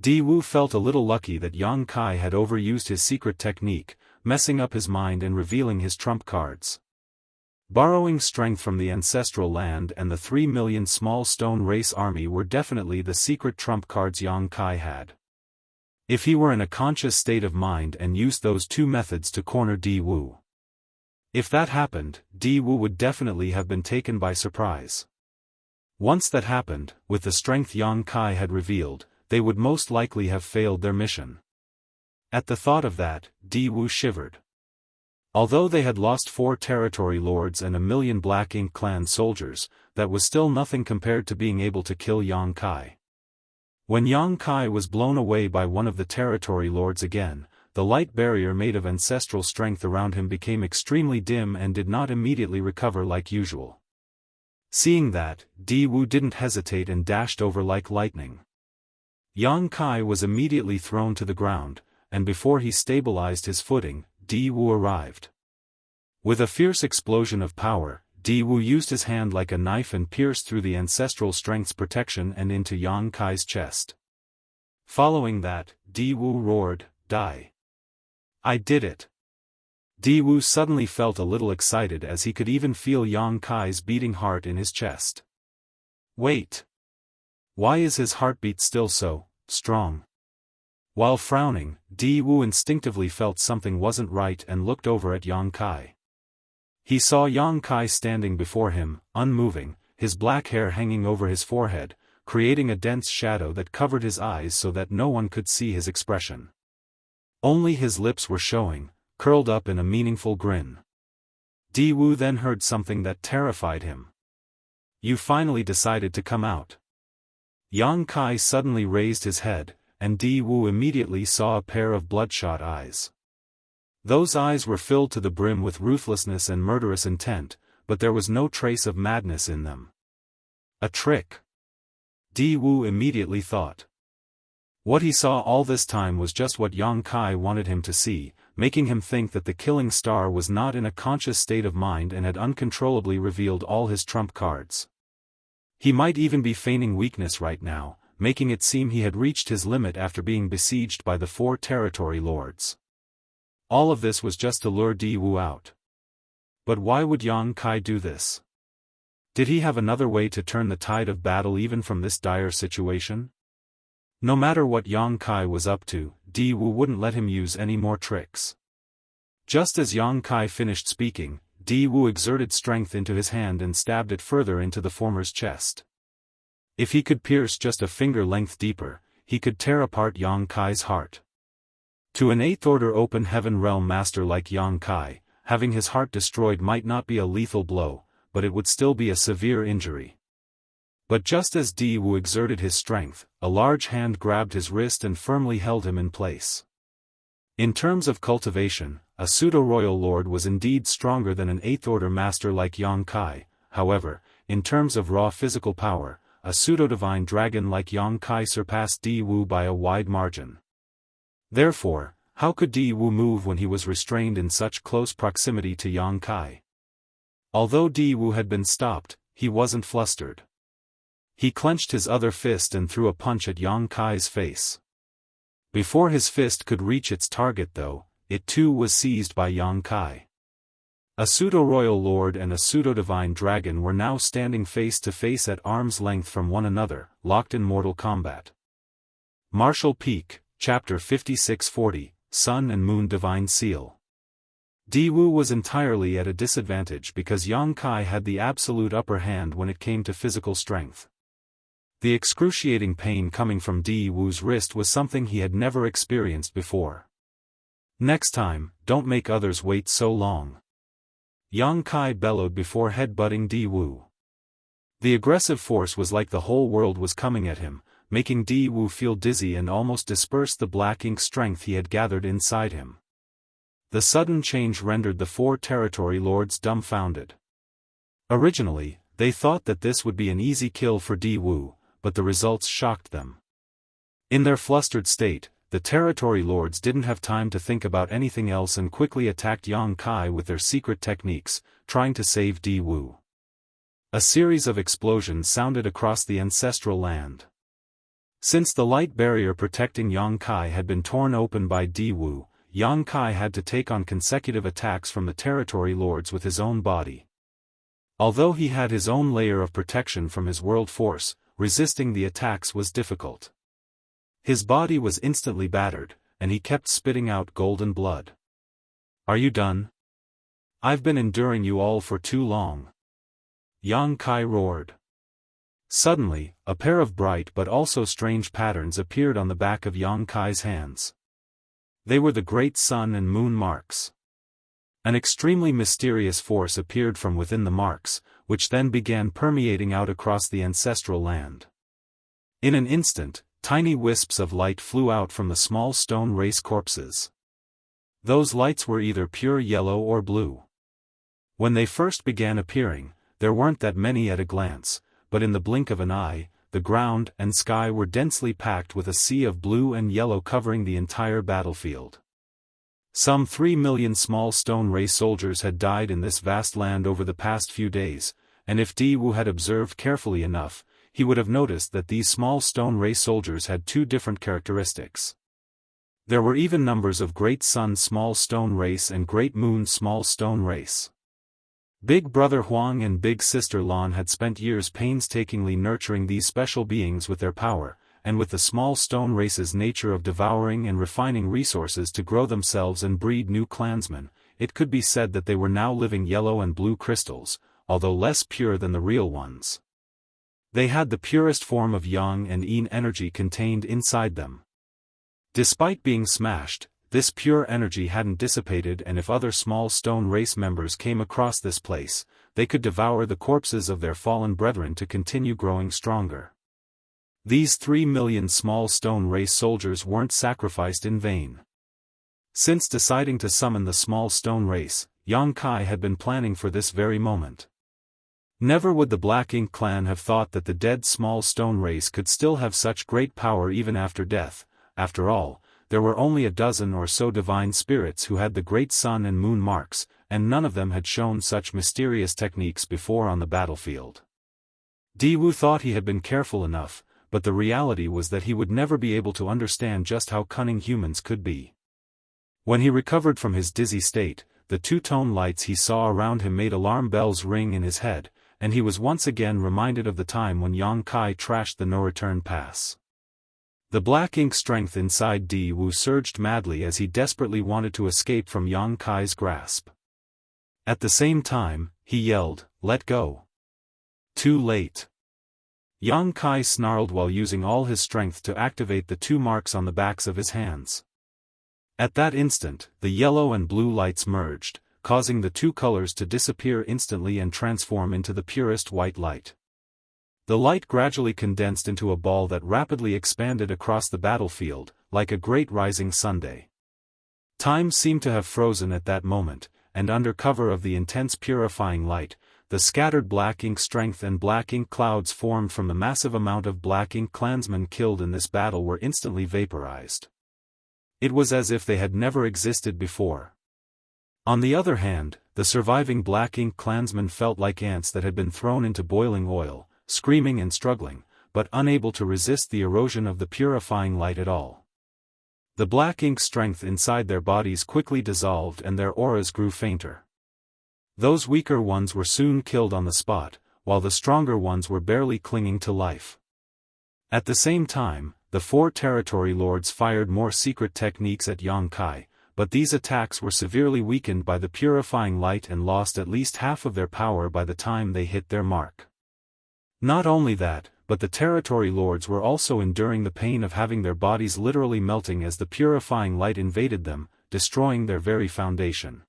[SPEAKER 1] Di Wu felt a little lucky that Yang Kai had overused his secret technique, messing up his mind and revealing his trump cards. Borrowing strength from the ancestral land and the 3 million small stone race army were definitely the secret trump cards Yang Kai had. If he were in a conscious state of mind and used those 2 methods to corner Di Wu. If that happened, Di Wu would definitely have been taken by surprise. Once that happened, with the strength Yang Kai had revealed, they would most likely have failed their mission. At the thought of that, Di Wu shivered. Although they had lost 4 territory lords and 1 million Black Ink clan soldiers, that was still nothing compared to being able to kill Yang Kai. When Yang Kai was blown away by one of the territory lords again, the light barrier made of ancestral strength around him became extremely dim and did not immediately recover like usual. Seeing that, Di Wu didn't hesitate and dashed over like lightning. Yang Kai was immediately thrown to the ground, and before he stabilized his footing, Di Wu arrived. With a fierce explosion of power, Di Wu used his hand like a knife and pierced through the ancestral strength's protection and into Yang Kai's chest. Following that, Di Wu roared, "Die! I did it!" Di Wu suddenly felt a little excited as he could even feel Yang Kai's beating heart in his chest. Wait! Why is his heartbeat still so strong? While frowning, Di Wu instinctively felt something wasn't right and looked over at Yang Kai. He saw Yang Kai standing before him, unmoving, his black hair hanging over his forehead, creating a dense shadow that covered his eyes so that no one could see his expression. Only his lips were showing, curled up in a meaningful grin. Di Wu then heard something that terrified him. "You finally decided to come out." Yang Kai suddenly raised his head, and Di Wu immediately saw a pair of bloodshot eyes. Those eyes were filled to the brim with ruthlessness and murderous intent, but there was no trace of madness in them. A trick. Di Wu immediately thought. What he saw all this time was just what Yang Kai wanted him to see, making him think that the killing star was not in a conscious state of mind and had uncontrollably revealed all his trump cards. He might even be feigning weakness right now, making it seem he had reached his limit after being besieged by the 4 territory lords. All of this was just to lure Di Wu out. But why would Yang Kai do this? Did he have another way to turn the tide of battle even from this dire situation? No matter what Yang Kai was up to, Di Wu wouldn't let him use any more tricks. Just as Yang Kai finished speaking, Di Wu exerted strength into his hand and stabbed it further into the former's chest. If he could pierce just a finger length deeper, he could tear apart Yang Kai's heart. To an 8th order open heaven realm master like Yang Kai, having his heart destroyed might not be a lethal blow, but it would still be a severe injury. But just as Di Wu exerted his strength, a large hand grabbed his wrist and firmly held him in place. In terms of cultivation, a pseudo-royal lord was indeed stronger than an 8th order master like Yang Kai. However, in terms of raw physical power, a pseudo-divine dragon like Yang Kai surpassed Di Wu by a wide margin. Therefore, how could Di Wu move when he was restrained in such close proximity to Yang Kai? Although Di Wu had been stopped, he wasn't flustered. He clenched his other fist and threw a punch at Yang Kai's face. Before his fist could reach its target though, it too was seized by Yang Kai. A pseudo-royal lord and a pseudo-divine dragon were now standing face to face at arm's length from one another, locked in mortal combat. Martial Peak, Chapter 5640, Sun and Moon Divine Seal. Di Wu was entirely at a disadvantage because Yang Kai had the absolute upper hand when it came to physical strength. The excruciating pain coming from Di Wu's wrist was something he had never experienced before. "Next time, don't make others wait so long," Yang Kai bellowed before headbutting Di Wu. The aggressive force was like the whole world was coming at him, making Di Wu feel dizzy and almost disperse the black ink strength he had gathered inside him. The sudden change rendered the 4 territory lords dumbfounded. Originally, they thought that this would be an easy kill for Di Wu, but the results shocked them. In their flustered state, the territory lords didn't have time to think about anything else and quickly attacked Yang Kai with their secret techniques, trying to save Di Wu. A series of explosions sounded across the ancestral land. Since the light barrier protecting Yang Kai had been torn open by Di Wu, Yang Kai had to take on consecutive attacks from the territory lords with his own body. Although he had his own layer of protection from his world force, resisting the attacks was difficult. His body was instantly battered, and he kept spitting out golden blood. "Are you done? I've been enduring you all for too long," Yang Kai roared. Suddenly, a pair of bright but also strange patterns appeared on the back of Yang Kai's hands. They were the great sun and moon marks. An extremely mysterious force appeared from within the marks, which then began permeating out across the ancestral land. In an instant, tiny wisps of light flew out from the small stone race corpses. Those lights were either pure yellow or blue. When they first began appearing, there weren't that many at a glance, but in the blink of an eye, the ground and sky were densely packed with a sea of blue and yellow covering the entire battlefield. Some 3 million small stone race soldiers had died in this vast land over the past few days, and if Di Wu had observed carefully enough, he would have noticed that these small stone race soldiers had two different characteristics. There were even numbers of Great Sun small stone race and Great Moon small stone race. Big Brother Huang and Big Sister Lan had spent years painstakingly nurturing these special beings with their power, and with the small stone race's nature of devouring and refining resources to grow themselves and breed new clansmen, it could be said that they were now living yellow and blue crystals, although less pure than the real ones. They had the purest form of yang and yin energy contained inside them. Despite being smashed, this pure energy hadn't dissipated, and if other small stone race members came across this place, they could devour the corpses of their fallen brethren to continue growing stronger. These 3 million small stone race soldiers weren't sacrificed in vain. Since deciding to summon the small stone race, Yang Kai had been planning for this very moment. Never would the Black Ink clan have thought that the dead small stone race could still have such great power even after death. After all, there were only a dozen or so divine spirits who had the great sun and moon marks, and none of them had shown such mysterious techniques before on the battlefield. Di Wu thought he had been careful enough, but the reality was that he would never be able to understand just how cunning humans could be. When he recovered from his dizzy state, the two-tone lights he saw around him made alarm bells ring in his head, and he was once again reminded of the time when Yang Kai trashed the no-return pass. The black ink strength inside Di Wu surged madly as he desperately wanted to escape from Yang Kai's grasp. At the same time, he yelled, "Let go!" Too late. Yang Kai snarled while using all his strength to activate the two marks on the backs of his hands. At that instant, the yellow and blue lights merged, causing the two colors to disappear instantly and transform into the purest white light. The light gradually condensed into a ball that rapidly expanded across the battlefield, like a great rising sunday. Time seemed to have frozen at that moment, and under cover of the intense purifying light, the scattered black ink strength and black ink clouds formed from the massive amount of black ink clansmen killed in this battle were instantly vaporized. It was as if they had never existed before. On the other hand, the surviving black ink clansmen felt like ants that had been thrown into boiling oil, screaming and struggling, but unable to resist the erosion of the purifying light at all. The black ink strength inside their bodies quickly dissolved and their auras grew fainter. Those weaker ones were soon killed on the spot, while the stronger ones were barely clinging to life. At the same time, the four territory lords fired more secret techniques at Yang Kai, but these attacks were severely weakened by the purifying light and lost at least half of their power by the time they hit their mark. Not only that, but the territory lords were also enduring the pain of having their bodies literally melting as the purifying light invaded them, destroying their very foundation.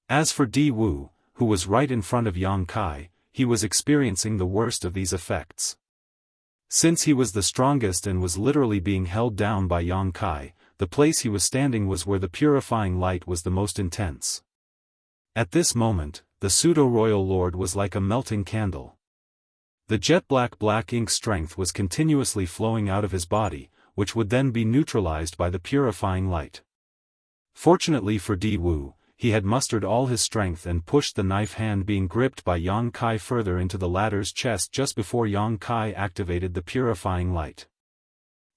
[SPEAKER 1] As for Di Wu, who was right in front of Yang Kai, he was experiencing the worst of these effects. Since he was the strongest and was literally being held down by Yang Kai, the place he was standing was where the purifying light was the most intense. At this moment, the pseudo-royal lord was like a melting candle. The jet-black black ink strength was continuously flowing out of his body, which would then be neutralized by the purifying light. Fortunately for Di Wu, he had mustered all his strength and pushed the knife hand being gripped by Yang Kai further into the latter's chest just before Yang Kai activated the purifying light.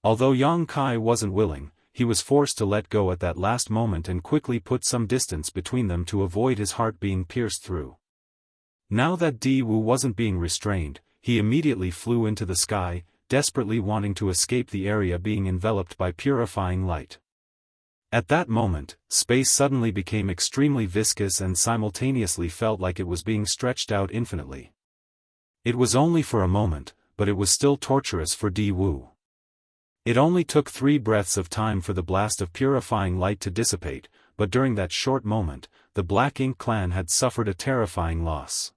[SPEAKER 1] Although Yang Kai wasn't willing, he was forced to let go at that last moment and quickly put some distance between them to avoid his heart being pierced through. Now that Di Wu wasn't being restrained, he immediately flew into the sky, desperately wanting to escape the area being enveloped by purifying light. At that moment, space suddenly became extremely viscous and simultaneously felt like it was being stretched out infinitely. It was only for a moment, but it was still torturous for Di Wu. It only took 3 breaths of time for the blast of purifying light to dissipate, but during that short moment, the Black Ink clan had suffered a terrifying loss.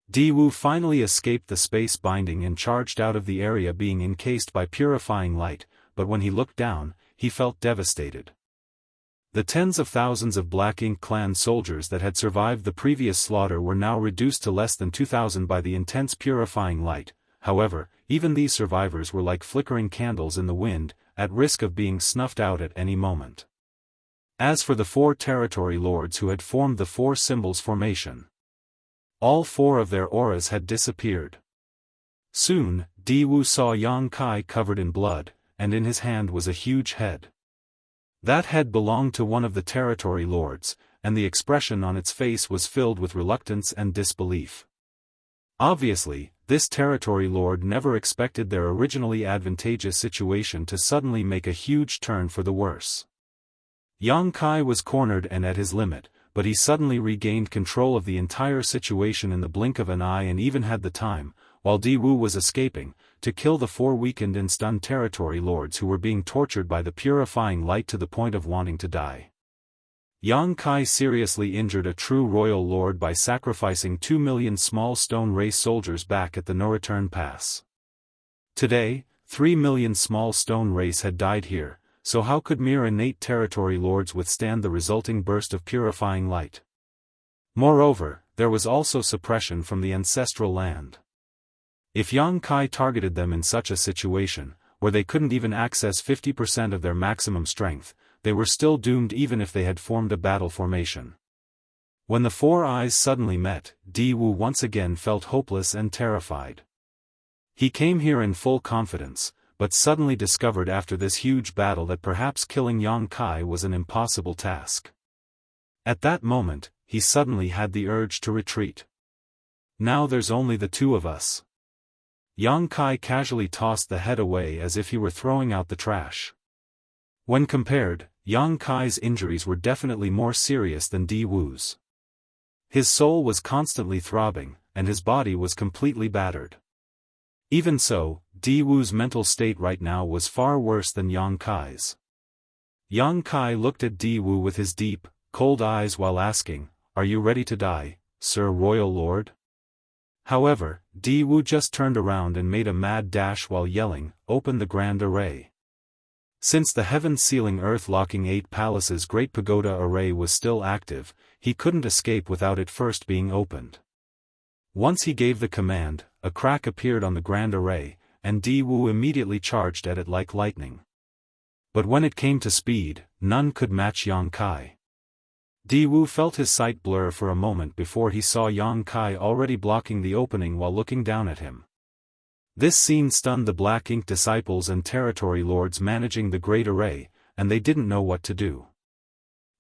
[SPEAKER 1] Di Wu finally escaped the space binding and charged out of the area being encased by purifying light, but when he looked down, he felt devastated. The tens of thousands of Black Ink clan soldiers that had survived the previous slaughter were now reduced to less than 2,000 by the intense purifying light. However, even these survivors were like flickering candles in the wind, at risk of being snuffed out at any moment. As for the 4 territory lords who had formed the 4 symbols formation, all 4 of their auras had disappeared. Soon, Di-Wu saw Yang Kai covered in blood, and in his hand was a huge head. That head belonged to one of the territory lords, and the expression on its face was filled with reluctance and disbelief. Obviously, this territory lord never expected their originally advantageous situation to suddenly make a huge turn for the worse. Yang Kai was cornered and at his limit, but he suddenly regained control of the entire situation in the blink of an eye and even had the time, while Di-Wu was escaping, to kill the 4 weakened and stunned territory lords who were being tortured by the purifying light to the point of wanting to die. Yang Kai seriously injured a true royal lord by sacrificing 2 million small stone race soldiers back at the no-return pass. Today, 3 million small stone race had died here, so how could mere innate territory lords withstand the resulting burst of purifying light? Moreover, there was also suppression from the ancestral land. If Yang Kai targeted them in such a situation, where they couldn't even access 50% of their maximum strength, they were still doomed even if they had formed a battle formation. When the 4 eyes suddenly met, Di-Wu once again felt hopeless and terrified. He came here in full confidence, but suddenly discovered after this huge battle that perhaps killing Yang Kai was an impossible task. At that moment, he suddenly had the urge to retreat. Now there's only the 2 of us. Yang Kai casually tossed the head away as if he were throwing out the trash. When compared, Yang Kai's injuries were definitely more serious than Di-Wu's. His soul was constantly throbbing, and his body was completely battered. Even so, Di-Wu's mental state right now was far worse than Yang Kai's. Yang Kai looked at Di-Wu with his deep, cold eyes while asking, "Are you ready to die, Sir Royal Lord?" However, Di-Wu just turned around and made a mad dash while yelling, "Open the Grand Array." Since the heaven-sealing earth-locking 8 palaces Great Pagoda Array was still active, he couldn't escape without it first being opened. Once he gave the command, a crack appeared on the Grand Array, and Di-Wu immediately charged at it like lightning. But when it came to speed, none could match Yang Kai. Di-Wu felt his sight blur for a moment before he saw Yang Kai already blocking the opening while looking down at him. This scene stunned the Black Ink disciples and territory lords managing the Great Array, and they didn't know what to do.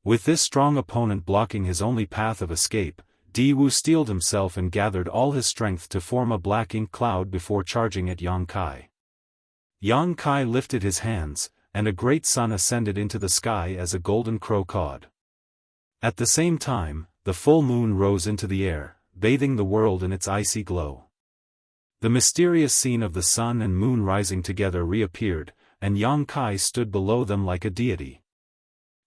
[SPEAKER 1] With this strong opponent blocking his only path of escape, Di-Wu steeled himself and gathered all his strength to form a black ink cloud before charging at Yang Kai. Yang Kai lifted his hands, and a great sun ascended into the sky as a golden crow cawed. At the same time, the full moon rose into the air, bathing the world in its icy glow. The mysterious scene of the sun and moon rising together reappeared, and Yang Kai stood below them like a deity.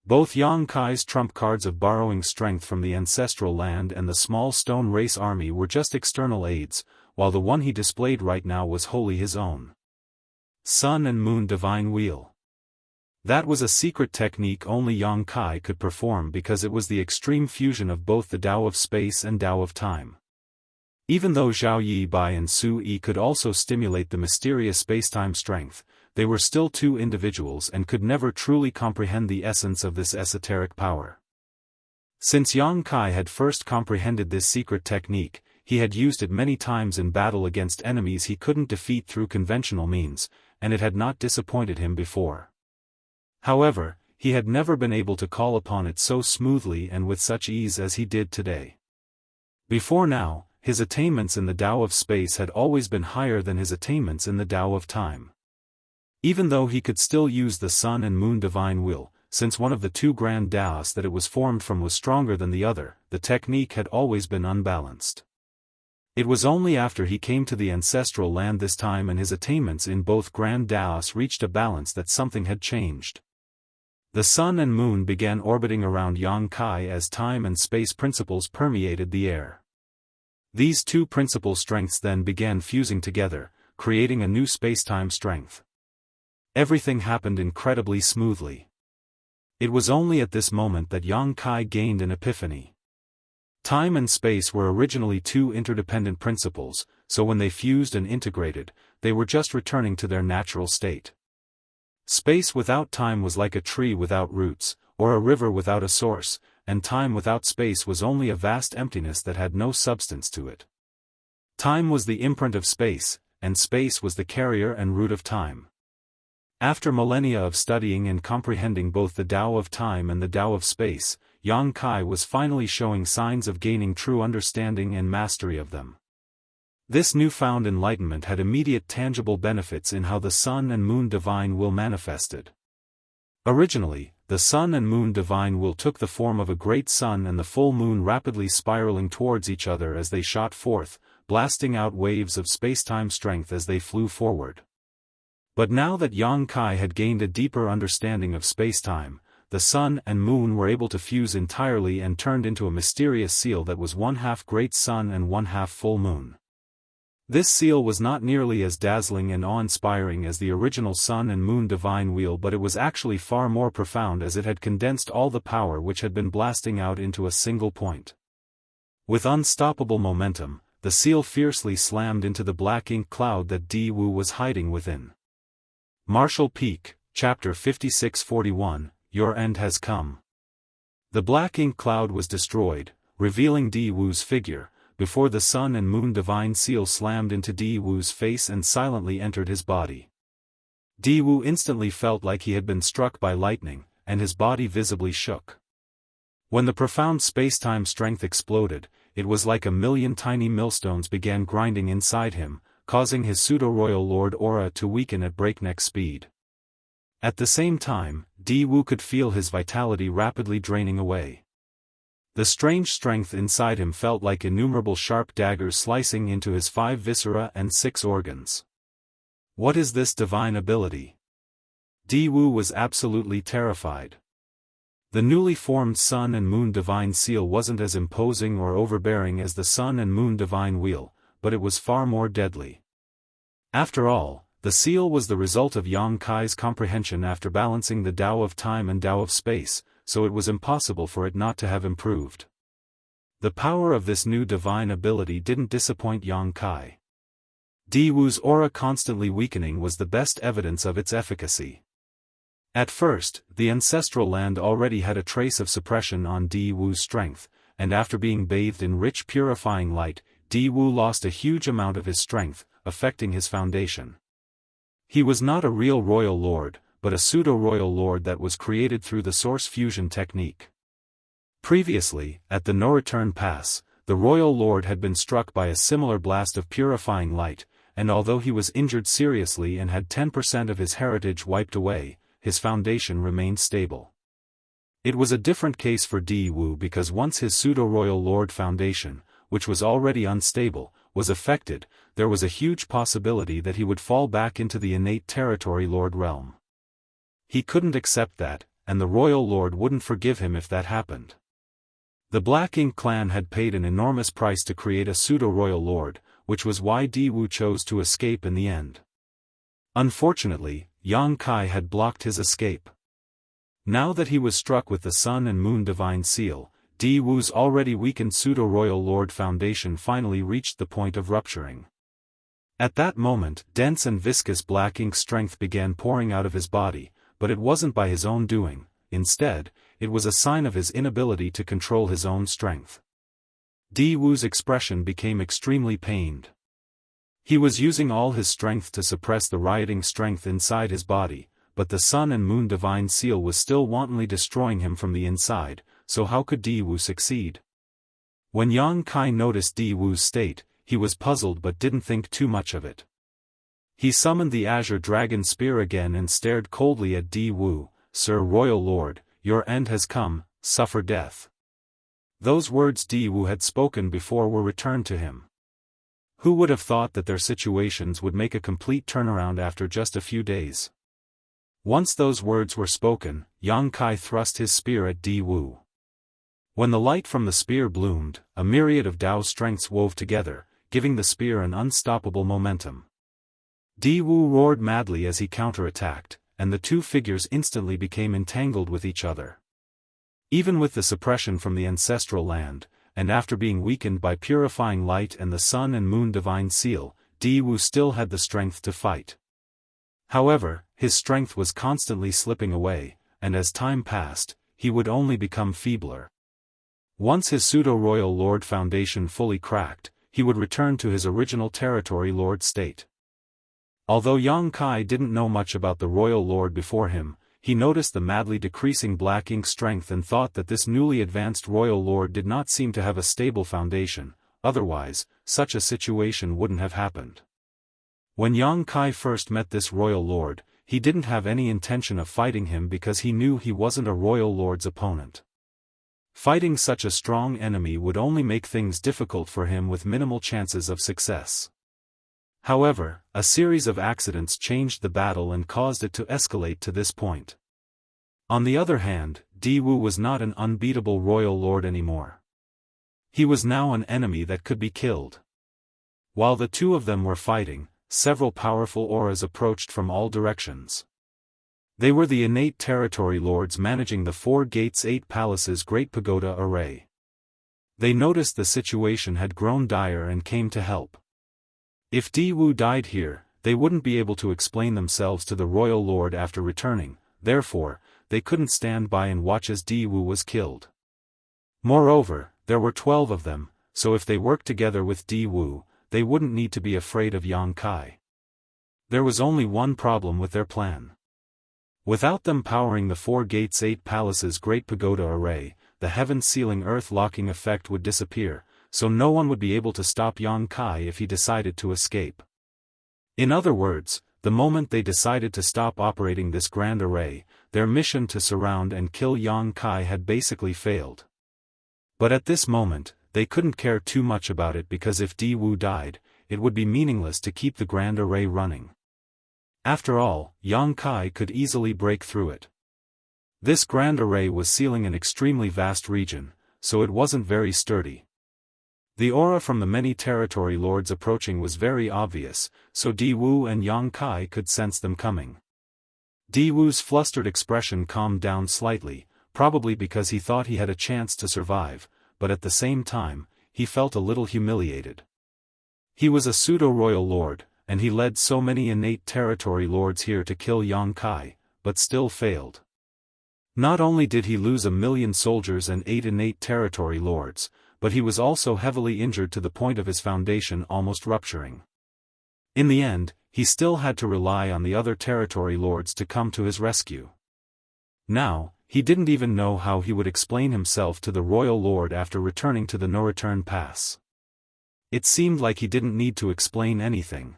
[SPEAKER 1] Both Yang Kai's trump cards of borrowing strength from the ancestral land and the small stone race army were just external aids, while the one he displayed right now was wholly his own. Sun and Moon Divine Wheel. That was a secret technique only Yang Kai could perform because it was the extreme fusion of both the Tao of space and Tao of time. Even though Zhao Yi Bai and Su Yi could also stimulate the mysterious spacetime strength, they were still 2 individuals and could never truly comprehend the essence of this esoteric power. Since Yang Kai had first comprehended this secret technique, he had used it many times in battle against enemies he couldn't defeat through conventional means, and it had not disappointed him before. However, he had never been able to call upon it so smoothly and with such ease as he did today. Before now, his attainments in the Tao of space had always been higher than his attainments in the Tao of time. Even though he could still use the Sun and Moon Divine Will, since one of the 2 grand Taos that it was formed from was stronger than the other, the technique had always been unbalanced. It was only after he came to the ancestral land this time and his attainments in both grand Taos reached a balance that something had changed. The sun and moon began orbiting around Yang Kai as time and space principles permeated the air. These 2 principal strengths then began fusing together, creating a new spacetime strength. Everything happened incredibly smoothly. It was only at this moment that Yang Kai gained an epiphany. Time and space were originally 2 interdependent principles, so when they fused and integrated, they were just returning to their natural state. Space without time was like a tree without roots, or a river without a source, and time without space was only a vast emptiness that had no substance to it. Time was the imprint of space, and space was the carrier and root of time. After millennia of studying and comprehending both the Tao of time and the Tao of space, Yang Kai was finally showing signs of gaining true understanding and mastery of them. This newfound enlightenment had immediate tangible benefits in how the sun and moon divine will manifested. Originally, the sun and moon divine will took the form of a great sun and the full moon rapidly spiraling towards each other as they shot forth, blasting out waves of spacetime strength as they flew forward. But now that Yang Kai had gained a deeper understanding of spacetime, the sun and moon were able to fuse entirely and turned into a mysterious seal that was one half great sun and one half full moon. This seal was not nearly as dazzling and awe-inspiring as the original sun and moon divine wheel, but it was actually far more profound as it had condensed all the power which had been blasting out into a single point. With unstoppable momentum, the seal fiercely slammed into the black ink cloud that Di Wu was hiding within. Martial Peak, Chapter 5641, Your End Has Come. The black ink cloud was destroyed, revealing Di Wu's figure, before the sun and moon divine seal slammed into Di Wu's face and silently entered his body. Di Wu instantly felt like he had been struck by lightning, and his body visibly shook. When the profound spacetime strength exploded, it was like a million tiny millstones began grinding inside him, causing his pseudo-royal lord aura to weaken at breakneck speed. At the same time, Di Wu could feel his vitality rapidly draining away. The strange strength inside him felt like innumerable sharp daggers slicing into his 5 viscera and 6 organs. What is this divine ability? Di Wu was absolutely terrified. The newly formed sun and moon divine seal wasn't as imposing or overbearing as the sun and moon divine wheel, but it was far more deadly. After all, the seal was the result of Yang Kai's comprehension after balancing the Tao of time and Tao of space, so it was impossible for it not to have improved. The power of this new divine ability didn't disappoint Yang Kai. Di Wu's aura constantly weakening was the best evidence of its efficacy. At first, the ancestral land already had a trace of suppression on Di Wu's strength, and after being bathed in rich purifying light, Di Wu lost a huge amount of his strength, affecting his foundation. He was not a real royal lord, but a pseudo-royal lord that was created through the source fusion technique. Previously, at the no-return pass, the royal lord had been struck by a similar blast of purifying light, and although he was injured seriously and had 10% of his heritage wiped away, his foundation remained stable. It was a different case for Di Wu because once his pseudo-royal lord foundation, which was already unstable, was affected, there was a huge possibility that he would fall back into the innate territory lord realm. He couldn't accept that, and the royal lord wouldn't forgive him if that happened. The Black Ink clan had paid an enormous price to create a pseudo-royal lord, which was why Di Wu chose to escape in the end. Unfortunately, Yang Kai had blocked his escape. Now that he was struck with the sun and moon divine seal, Di Wu's already weakened pseudo-royal lord foundation finally reached the point of rupturing. At that moment, dense and viscous black ink strength began pouring out of his body, but it wasn't by his own doing. Instead, it was a sign of his inability to control his own strength. Di Wu's expression became extremely pained. He was using all his strength to suppress the rioting strength inside his body, but the sun and moon divine seal was still wantonly destroying him from the inside, so how could Di Wu succeed? When Yang Kai noticed Di Wu's state, he was puzzled but didn't think too much of it. He summoned the Azure Dragon Spear again and stared coldly at Di Wu. "Sir Royal Lord, your end has come, suffer death." Those words Di Wu had spoken before were returned to him. Who would have thought that their situations would make a complete turnaround after just a few days? Once those words were spoken, Yang Kai thrust his spear at Di Wu. When the light from the spear bloomed, a myriad of Tao strengths wove together, giving the spear an unstoppable momentum. Di Wu roared madly as he counterattacked, and the two figures instantly became entangled with each other. Even with the suppression from the ancestral land, and after being weakened by purifying light and the sun and moon divine seal, Di Wu still had the strength to fight. However, his strength was constantly slipping away, and as time passed, he would only become feebler. Once his pseudo-royal lord foundation fully cracked, he would return to his original territory lord state. Although Yang Kai didn't know much about the royal lord before him, he noticed the madly decreasing black ink strength and thought that this newly advanced royal lord did not seem to have a stable foundation, otherwise, such a situation wouldn't have happened. When Yang Kai first met this royal lord, he didn't have any intention of fighting him because he knew he wasn't a royal lord's opponent. Fighting such a strong enemy would only make things difficult for him with minimal chances of success. However, a series of accidents changed the battle and caused it to escalate to this point. On the other hand, Di Wu was not an unbeatable royal lord anymore. He was now an enemy that could be killed. While the two of them were fighting, several powerful auras approached from all directions. They were the innate territory lords managing the 4 gates 8 palaces Great Pagoda array. They noticed the situation had grown dire and came to help. If Di Wu died here, they wouldn't be able to explain themselves to the royal lord after returning, therefore, they couldn't stand by and watch as Di Wu was killed. Moreover, there were 12 of them, so if they worked together with Di Wu, they wouldn't need to be afraid of Yang Kai. There was only one problem with their plan. Without them powering the 4 gates 8 palaces Great Pagoda array, the heaven-sealing earth-locking effect would disappear, so no one would be able to stop Yang Kai if he decided to escape. In other words, the moment they decided to stop operating this grand array, their mission to surround and kill Yang Kai had basically failed. But at this moment, they couldn't care too much about it because if Di Wu died, it would be meaningless to keep the grand array running. After all, Yang Kai could easily break through it. This grand array was sealing an extremely vast region, so it wasn't very sturdy. The aura from the many territory lords approaching was very obvious, so Di Wu and Yang Kai could sense them coming. Di Wu's flustered expression calmed down slightly, probably because he thought he had a chance to survive, but at the same time, he felt a little humiliated. He was a pseudo-royal lord, and he led so many innate territory lords here to kill Yang Kai, but still failed. Not only did he lose 1,000,000 soldiers and 8 innate territory lords, but he was also heavily injured to the point of his foundation almost rupturing. In the end, he still had to rely on the other territory lords to come to his rescue. Now, he didn't even know how he would explain himself to the royal lord after returning to the no-return pass. It seemed like he didn't need to explain anything.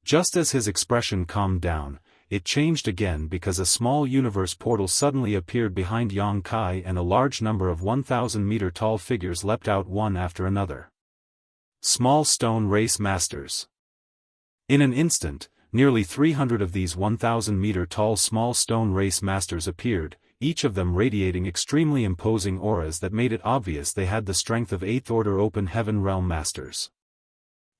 [SPEAKER 1] Just as his expression calmed down, it changed again because a small universe portal suddenly appeared behind Yang Kai and a large number of 1,000-meter-tall figures leapt out one after another. Small stone race masters. In an instant, nearly 300 of these 1,000-meter-tall small stone race masters appeared, each of them radiating extremely imposing auras that made it obvious they had the strength of 8th Order Open Heaven Realm Masters.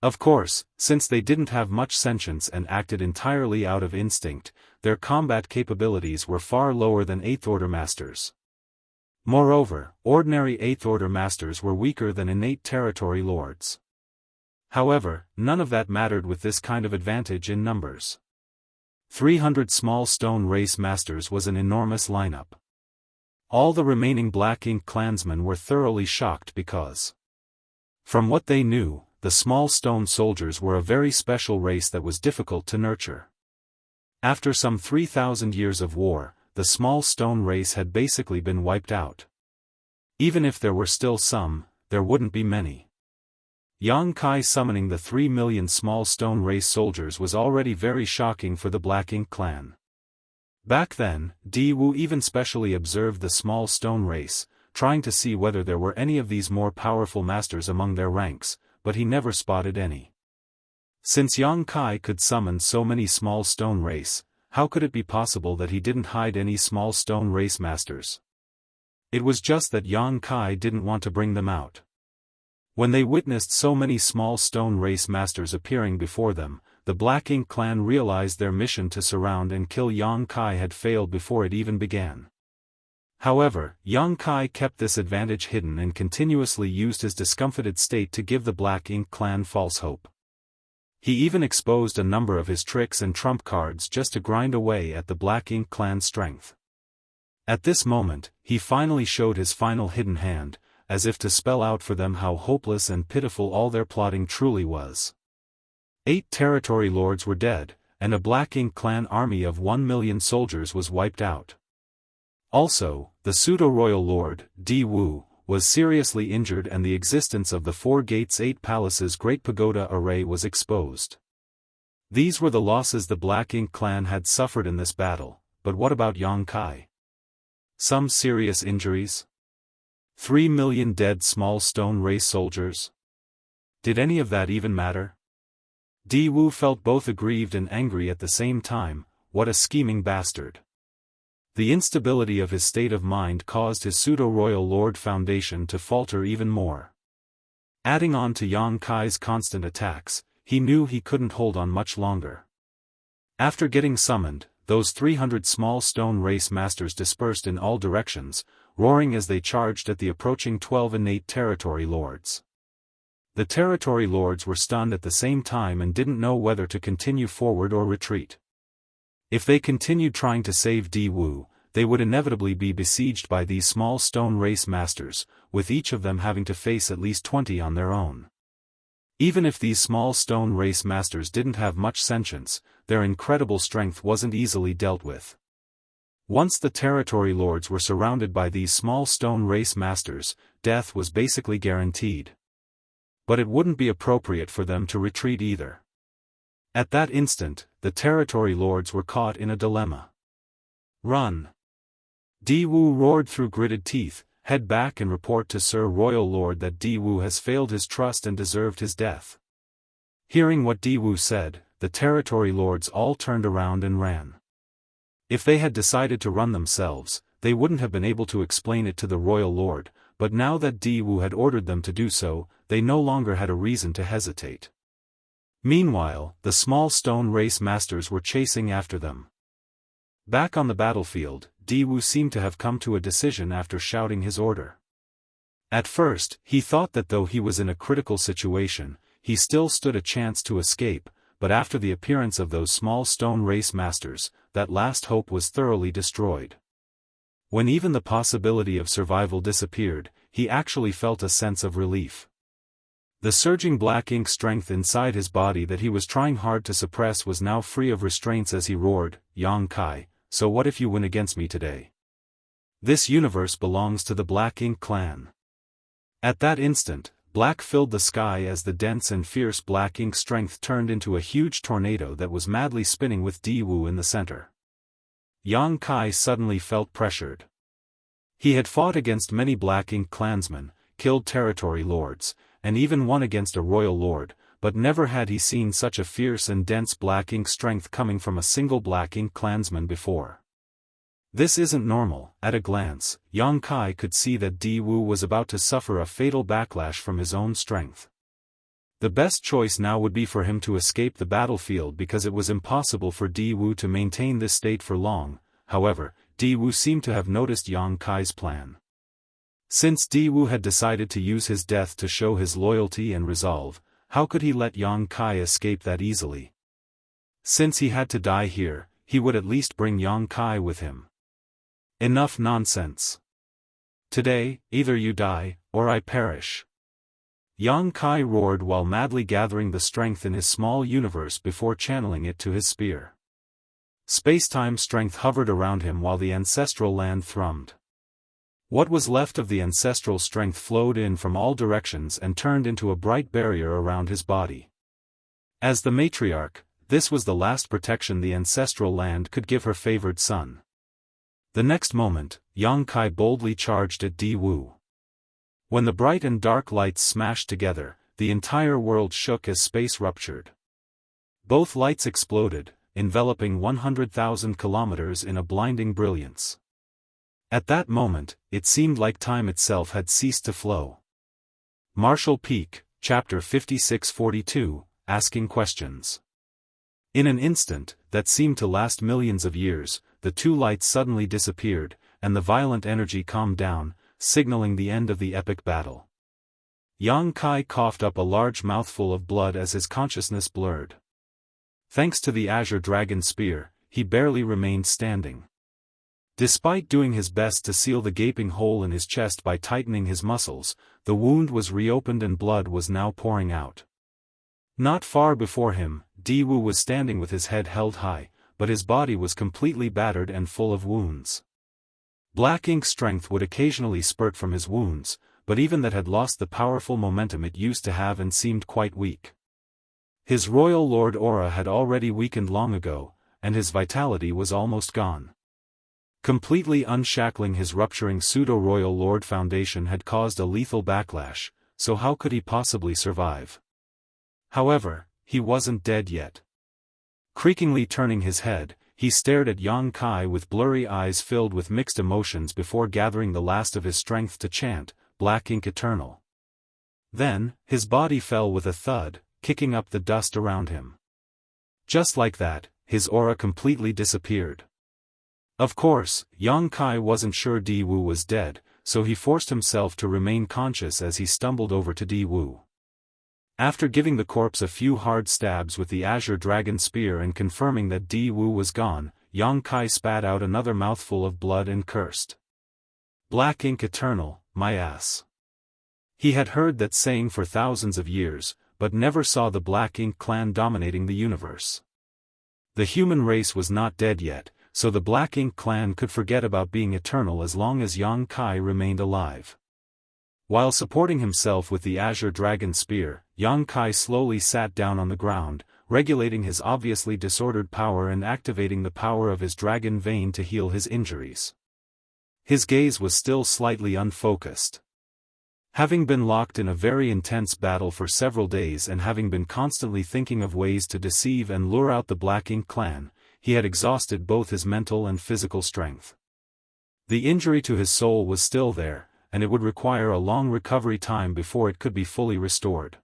[SPEAKER 1] Of course, since they didn't have much sentience and acted entirely out of instinct, their combat capabilities were far lower than 8th Order Masters. Moreover, ordinary 8th Order Masters were weaker than innate territory lords. However, none of that mattered with this kind of advantage in numbers. 300 small stone race masters was an enormous lineup. All the remaining Black Ink clansmen were thoroughly shocked because, from what they knew, the small stone soldiers were a very special race that was difficult to nurture. After some 3,000 years of war, the small stone race had basically been wiped out. Even if there were still some, there wouldn't be many. Yang Kai summoning the 3 million small stone race soldiers was already very shocking for the Black Ink clan. Back then, Di Wu even specially observed the small stone race, trying to see whether there were any of these more powerful masters among their ranks, but he never spotted any. Since Yang Kai could summon so many small stone race, how could it be possible that he didn't hide any small stone race masters? It was just that Yang Kai didn't want to bring them out. When they witnessed so many small stone race masters appearing before them, the Black Ink clan realized their mission to surround and kill Yang Kai had failed before it even began. However, Yang Kai kept this advantage hidden and continuously used his discomfited state to give the Black Ink clan false hope. He even exposed a number of his tricks and trump cards just to grind away at the Black Ink clan's strength. At this moment, he finally showed his final hidden hand, as if to spell out for them how hopeless and pitiful all their plotting truly was. 8 territory lords were dead, and a Black Ink clan army of 1 million soldiers was wiped out. Also, the pseudo-royal lord, Di Wu, was seriously injured and the existence of the 4 Gates 8 Palaces Great Pagoda array was exposed. These were the losses the Black Ink clan had suffered in this battle, but what about Yang Kai? Some serious injuries? 3 million dead small stone race soldiers? Did any of that even matter? Di Wu felt both aggrieved and angry at the same time. What a scheming bastard. The instability of his state of mind caused his pseudo-royal lord foundation to falter even more. Adding on to Yang Kai's constant attacks, he knew he couldn't hold on much longer. After getting summoned, those 300 small stone race masters dispersed in all directions, roaring as they charged at the approaching 12 innate territory lords. The territory lords were stunned at the same time and didn't know whether to continue forward or retreat. If they continued trying to save Di Wu, they would inevitably be besieged by these small stone race masters, with each of them having to face at least 20 on their own. Even if these small stone race masters didn't have much sentience, their incredible strength wasn't easily dealt with. Once the territory lords were surrounded by these small stone race masters, death was basically guaranteed. But it wouldn't be appropriate for them to retreat either. At that instant, the territory lords were caught in a dilemma. Run! Di Wu roared through gritted teeth, head back and report to Sir Royal Lord that Di Wu has failed his trust and deserved his death. Hearing what Di Wu said, the territory lords all turned around and ran. If they had decided to run themselves, they wouldn't have been able to explain it to the Royal Lord, but now that Di Wu had ordered them to do so, they no longer had a reason to hesitate. Meanwhile, the small stone race masters were chasing after them. Back on the battlefield, Di Wu seemed to have come to a decision after shouting his order. At first, he thought that though he was in a critical situation, he still stood a chance to escape, but after the appearance of those small stone race masters, that last hope was thoroughly destroyed. When even the possibility of survival disappeared, he actually felt a sense of relief. The surging black ink strength inside his body that he was trying hard to suppress was now free of restraints as he roared, "Yang Kai, so what if you win against me today? This universe belongs to the Black Ink clan." At that instant, black filled the sky as the dense and fierce black ink strength turned into a huge tornado that was madly spinning with Di Wu in the center. Yang Kai suddenly felt pressured. He had fought against many Black Ink clansmen, killed territory lords, and even won against a royal lord, but never had he seen such a fierce and dense black ink strength coming from a single Black Ink clansman before. This isn't normal. At a glance, Yang Kai could see that Di Wu was about to suffer a fatal backlash from his own strength. The best choice now would be for him to escape the battlefield because it was impossible for Di Wu to maintain this state for long. However, Di Wu seemed to have noticed Yang Kai's plan. Since Di Wu had decided to use his death to show his loyalty and resolve, how could he let Yang Kai escape that easily? Since he had to die here, he would at least bring Yang Kai with him. Enough nonsense. Today, either you die, or I perish. Yang Kai roared while madly gathering the strength in his small universe before channeling it to his spear. Space-time strength hovered around him while the ancestral land thrummed. What was left of the ancestral strength flowed in from all directions and turned into a bright barrier around his body. As the matriarch, this was the last protection the ancestral land could give her favored son. The next moment, Yang Kai boldly charged at Di Wu. When the bright and dark lights smashed together, the entire world shook as space ruptured. Both lights exploded, enveloping 100,000 kilometers in a blinding brilliance. At that moment, it seemed like time itself had ceased to flow. Marshall Peak, Chapter 5642, Asking Questions. In an instant, that seemed to last millions of years, the two lights suddenly disappeared, and the violent energy calmed down, signaling the end of the epic battle. Yang Kai coughed up a large mouthful of blood as his consciousness blurred. Thanks to the Azure Dragon Spear, he barely remained standing. Despite doing his best to seal the gaping hole in his chest by tightening his muscles, the wound was reopened and blood was now pouring out. Not far before him, Di-Wu was standing with his head held high, but his body was completely battered and full of wounds. Black ink strength would occasionally spurt from his wounds, but even that had lost the powerful momentum it used to have and seemed quite weak. His royal lord aura had already weakened long ago, and his vitality was almost gone. Completely unshackling his rupturing pseudo-royal lord foundation had caused a lethal backlash, so how could he possibly survive? However, he wasn't dead yet. Creakingly turning his head, he stared at Yang Kai with blurry eyes filled with mixed emotions before gathering the last of his strength to chant, "Black Ink Eternal." Then, his body fell with a thud, kicking up the dust around him. Just like that, his aura completely disappeared. Of course, Yang Kai wasn't sure Di-Wu was dead, so he forced himself to remain conscious as he stumbled over to Di-Wu. After giving the corpse a few hard stabs with the Azure Dragon Spear and confirming that Di-Wu was gone, Yang Kai spat out another mouthful of blood and cursed. "Black Ink Eternal, my ass." He had heard that saying for thousands of years, but never saw the Black Ink clan dominating the universe. The human race was not dead yet, so the Black Ink clan could forget about being eternal as long as Yang Kai remained alive. While supporting himself with the Azure Dragon Spear, Yang Kai slowly sat down on the ground, regulating his obviously disordered power and activating the power of his dragon vein to heal his injuries. His gaze was still slightly unfocused. Having been locked in a very intense battle for several days and having been constantly thinking of ways to deceive and lure out the Black Ink clan, he had exhausted both his mental and physical strength. The injury to his soul was still there, and it would require a long recovery time before it could be fully restored.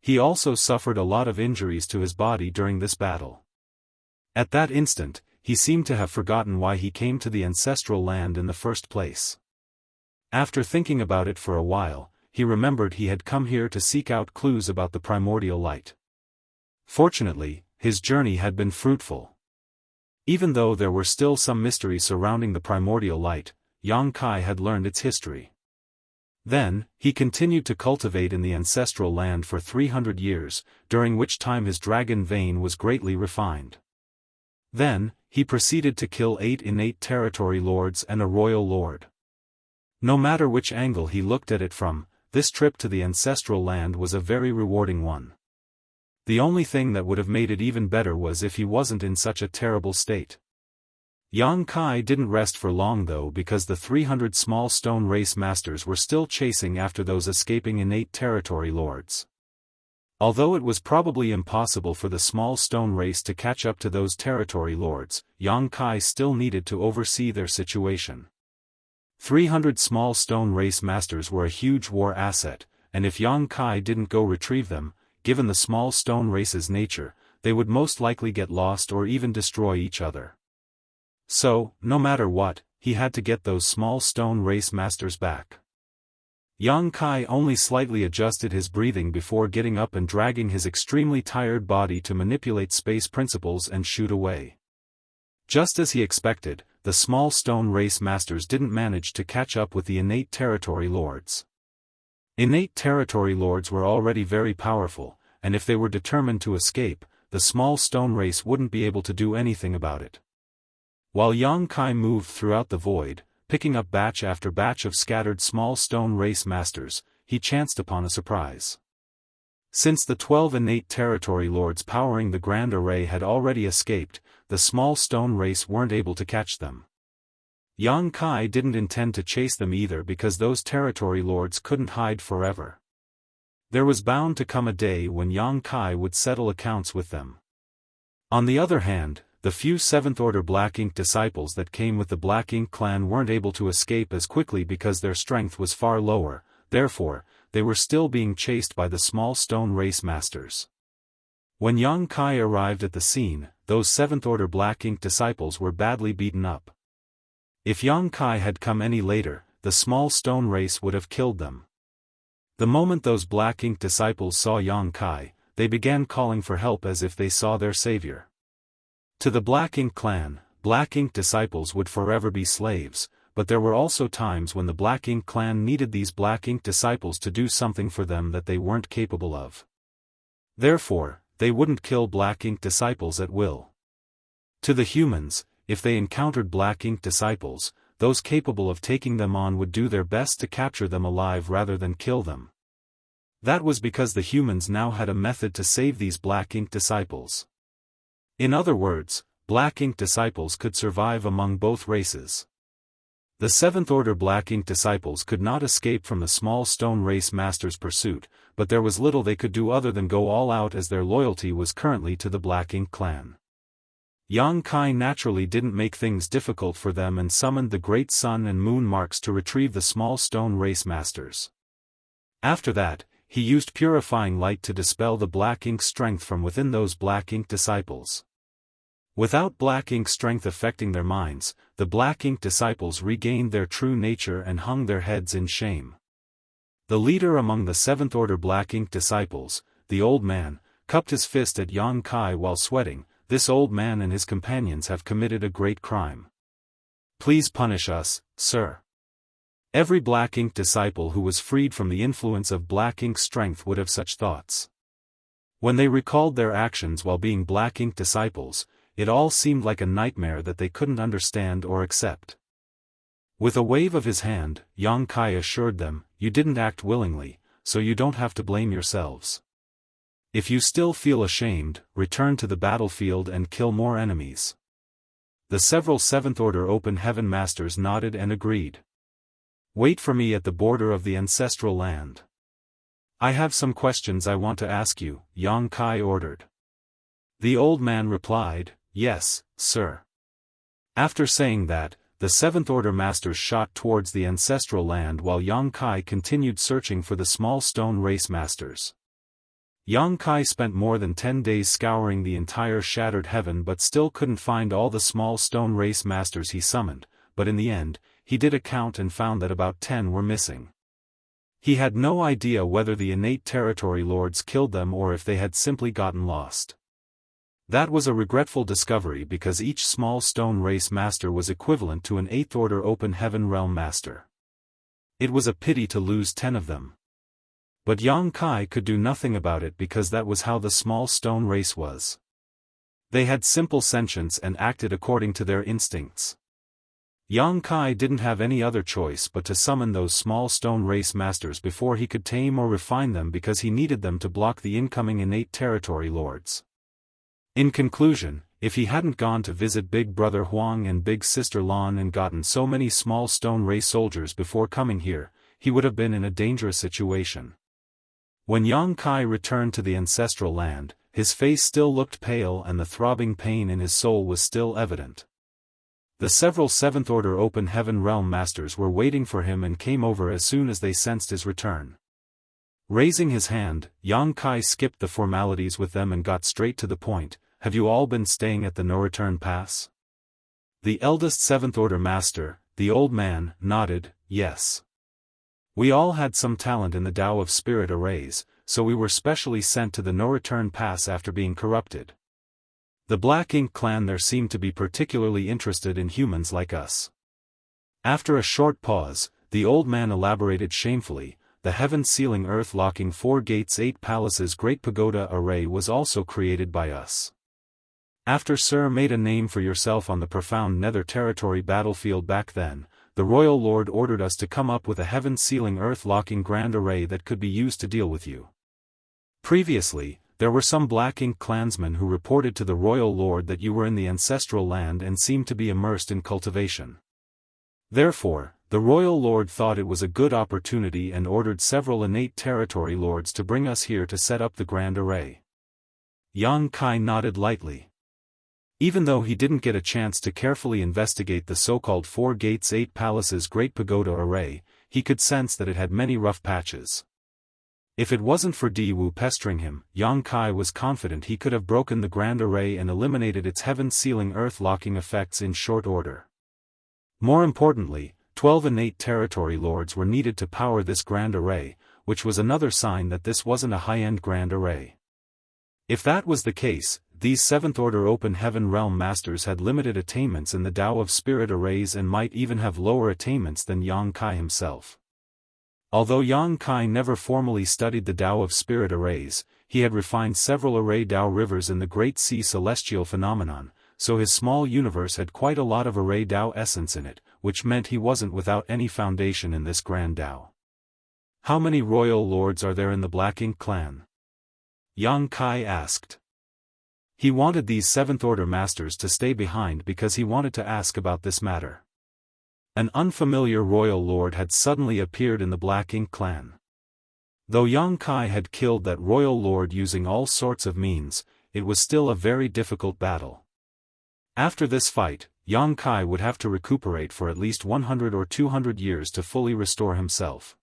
[SPEAKER 1] He also suffered a lot of injuries to his body during this battle. At that instant, he seemed to have forgotten why he came to the ancestral land in the first place. After thinking about it for a while, he remembered he had come here to seek out clues about the primordial light. Fortunately, his journey had been fruitful. Even though there were still some mysteries surrounding the primordial light, Yang Kai had learned its history. Then, he continued to cultivate in the ancestral land for 300 years, during which time his dragon vein was greatly refined. Then, he proceeded to kill 8 innate territory lords and a royal lord. No matter which angle he looked at it from, this trip to the ancestral land was a very rewarding one. The only thing that would have made it even better was if he wasn't in such a terrible state. Yang Kai didn't rest for long though, because the 300 small stone race masters were still chasing after those escaping innate territory lords. Although it was probably impossible for the small stone race to catch up to those territory lords, Yang Kai still needed to oversee their situation. 300 small stone race masters were a huge war asset, and if Yang Kai didn't go retrieve them, given the small stone race's nature, they would most likely get lost or even destroy each other. So, no matter what, he had to get those small stone race masters back. Yang Kai only slightly adjusted his breathing before getting up and dragging his extremely tired body to manipulate space principles and shoot away. Just as he expected, the small stone race masters didn't manage to catch up with the innate territory lords. Innate territory lords were already very powerful, and if they were determined to escape, the small stone race wouldn't be able to do anything about it. While Yang Kai moved throughout the void, picking up batch after batch of scattered small stone race masters, he chanced upon a surprise. Since the 12 innate territory lords powering the Grand Array had already escaped, the small stone race weren't able to catch them. Yang Kai didn't intend to chase them either because those territory lords couldn't hide forever. There was bound to come a day when Yang Kai would settle accounts with them. On the other hand, the few 7th Order Black Ink disciples that came with the Black Ink clan weren't able to escape as quickly because their strength was far lower, therefore, they were still being chased by the small stone race masters. When Yang Kai arrived at the scene, those 7th Order Black Ink disciples were badly beaten up. If Yang Kai had come any later, the small stone race would have killed them. The moment those Black Ink disciples saw Yang Kai, they began calling for help as if they saw their savior. To the Black Ink clan, Black Ink disciples would forever be slaves, but there were also times when the Black Ink clan needed these Black Ink disciples to do something for them that they weren't capable of. Therefore, they wouldn't kill Black Ink disciples at will. To the humans, if they encountered Black Ink disciples, those capable of taking them on would do their best to capture them alive rather than kill them. That was because the humans now had a method to save these Black Ink disciples. In other words, Black Ink disciples could survive among both races. The Seventh Order Black Ink disciples could not escape from the small stone race master's pursuit, but there was little they could do other than go all out as their loyalty was currently to the Black Ink clan. Yang Kai naturally didn't make things difficult for them and summoned the great sun and moon marks to retrieve the small stone race masters. After that, he used purifying light to dispel the Black Ink strength from within those Black Ink disciples. Without Black Ink strength affecting their minds, the Black Ink disciples regained their true nature and hung their heads in shame. The leader among the Seventh Order Black Ink disciples, the old man, cupped his fist at Yang Kai while sweating. This old man and his companions have committed a great crime. Please punish us, sir. Every Black Ink disciple who was freed from the influence of Black Ink strength would have such thoughts. When they recalled their actions while being Black Ink disciples, it all seemed like a nightmare that they couldn't understand or accept. With a wave of his hand, Yang Kai assured them, "You didn't act willingly, so you don't have to blame yourselves. If you still feel ashamed, return to the battlefield and kill more enemies." The several Seventh Order Open Heaven Masters nodded and agreed. "Wait for me at the border of the ancestral land. I have some questions I want to ask you," Yang Kai ordered. The old man replied, "Yes, sir." After saying that, the Seventh Order Masters shot towards the ancestral land while Yang Kai continued searching for the small stone race masters. Yang Kai spent more than 10 days scouring the entire shattered heaven but still couldn't find all the small stone race masters he summoned, but in the end, he did a count and found that about 10 were missing. He had no idea whether the innate territory lords killed them or if they had simply gotten lost. That was a regretful discovery because each small stone race master was equivalent to an Eighth Order Open Heaven Realm master. It was a pity to lose 10 of them. But Yang Kai could do nothing about it because that was how the small stone race was. They had simple sentience and acted according to their instincts. Yang Kai didn't have any other choice but to summon those small stone race masters before he could tame or refine them because he needed them to block the incoming innate territory lords. In conclusion, if he hadn't gone to visit Big Brother Huang and Big Sister Lan and gotten so many small stone race soldiers before coming here, he would have been in a dangerous situation. When Yang Kai returned to the ancestral land, his face still looked pale and the throbbing pain in his soul was still evident. The several Seventh Order Open Heaven Realm Masters were waiting for him and came over as soon as they sensed his return. Raising his hand, Yang Kai skipped the formalities with them and got straight to the point. "Have you all been staying at the no-return pass?" The eldest Seventh Order Master, the old man, nodded, "Yes. We all had some talent in the Tao of Spirit arrays, so we were specially sent to the no-return pass after being corrupted. The Black Ink clan there seemed to be particularly interested in humans like us." After a short pause, the old man elaborated shamefully, "The heaven-sealing earth-locking 4 gates 8 palaces Great Pagoda array was also created by us. After Sir made a name for yourself on the profound Nether Territory battlefield back then, the Royal Lord ordered us to come up with a heaven-sealing earth-locking grand array that could be used to deal with you. Previously, there were some Black Ink clansmen who reported to the Royal Lord that you were in the ancestral land and seemed to be immersed in cultivation. Therefore, the Royal Lord thought it was a good opportunity and ordered several innate territory lords to bring us here to set up the grand array." Yang Kai nodded lightly. Even though he didn't get a chance to carefully investigate the so-called 4 gates 8 palaces Great Pagoda array, he could sense that it had many rough patches. If it wasn't for Di Wu pestering him, Yang Kai was confident he could have broken the grand array and eliminated its heaven-sealing earth-locking effects in short order. More importantly, 12 innate territory lords were needed to power this grand array, which was another sign that this wasn't a high-end grand array. If that was the case, these 7th Order Open Heaven Realm Masters had limited attainments in the Tao of Spirit Arrays and might even have lower attainments than Yang Kai himself. Although Yang Kai never formally studied the Tao of Spirit Arrays, he had refined several array Tao rivers in the Great Sea Celestial Phenomenon, so his small universe had quite a lot of array Tao essence in it, which meant he wasn't without any foundation in this grand Tao. How many royal lords are there in the Black Ink clan? Yang Kai asked. He wanted these 7th Order Masters to stay behind because he wanted to ask about this matter. An unfamiliar royal lord had suddenly appeared in the Black Ink clan. Though Yang Kai had killed that royal lord using all sorts of means, it was still a very difficult battle. After this fight, Yang Kai would have to recuperate for at least 100 or 200 years to fully restore himself.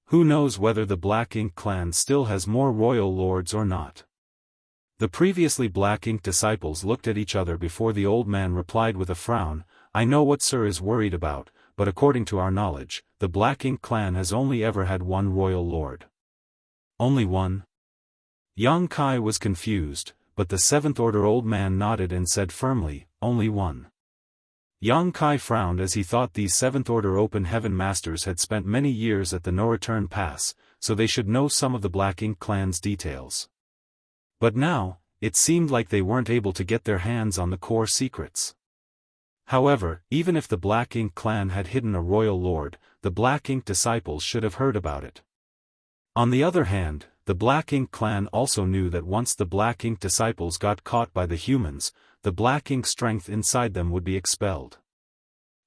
[SPEAKER 1] Who knows whether the Black Ink clan still has more royal lords or not. The previously Black Ink disciples looked at each other before the old man replied with a frown, "I know what Sir is worried about, but according to our knowledge, the Black Ink clan has only ever had one royal lord." Only one? Yang Kai was confused, but the 7th Order old man nodded and said firmly, "Only one." Yang Kai frowned as he thought these 7th Order Open Heaven Masters had spent many years at the No Return Pass, so they should know some of the Black Ink clan's details. But now, it seemed like they weren't able to get their hands on the core secrets. However, even if the Black Ink clan had hidden a royal lord, the Black Ink disciples should have heard about it. On the other hand, the Black Ink clan also knew that once the Black Ink disciples got caught by the humans, the Black Ink strength inside them would be expelled.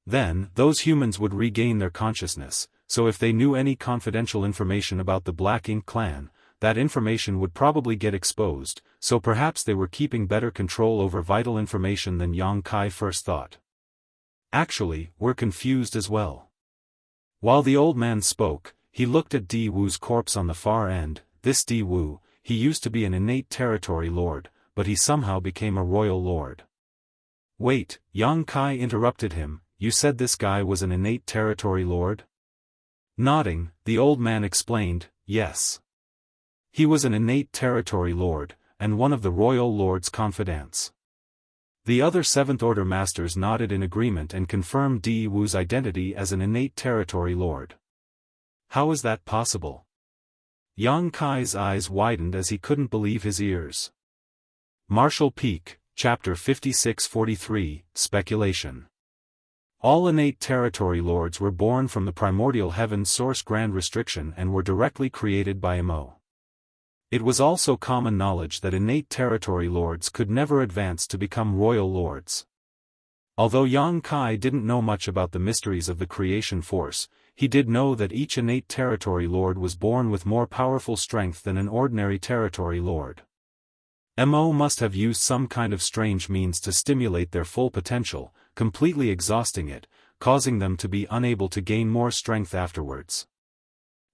[SPEAKER 1] Then, those humans would regain their consciousness, so if they knew any confidential information about the Black Ink clan, that information would probably get exposed, so perhaps they were keeping better control over vital information than Yang Kai first thought. Actually, we're confused as well. While the old man spoke, he looked at Di Wu's corpse on the far end. This Di Wu, he used to be an innate territory lord, but he somehow became a royal lord. Wait, Yang Kai interrupted him, you said this guy was an innate territory lord? Nodding, the old man explained, yes. He was an innate territory lord, and one of the royal lord's confidants. The other 7th Order Masters nodded in agreement and confirmed Di Wu's identity as an innate territory lord. How is that possible? Yang Kai's eyes widened as he couldn't believe his ears. Martial Peak, Chapter 5643, Speculation. All innate territory lords were born from the primordial heaven source grand restriction and were directly created by Mo. It was also common knowledge that innate territory lords could never advance to become royal lords. Although Yang Kai didn't know much about the mysteries of the creation force, he did know that each innate territory lord was born with more powerful strength than an ordinary territory lord. Mo must have used some kind of strange means to stimulate their full potential, completely exhausting it, causing them to be unable to gain more strength afterwards.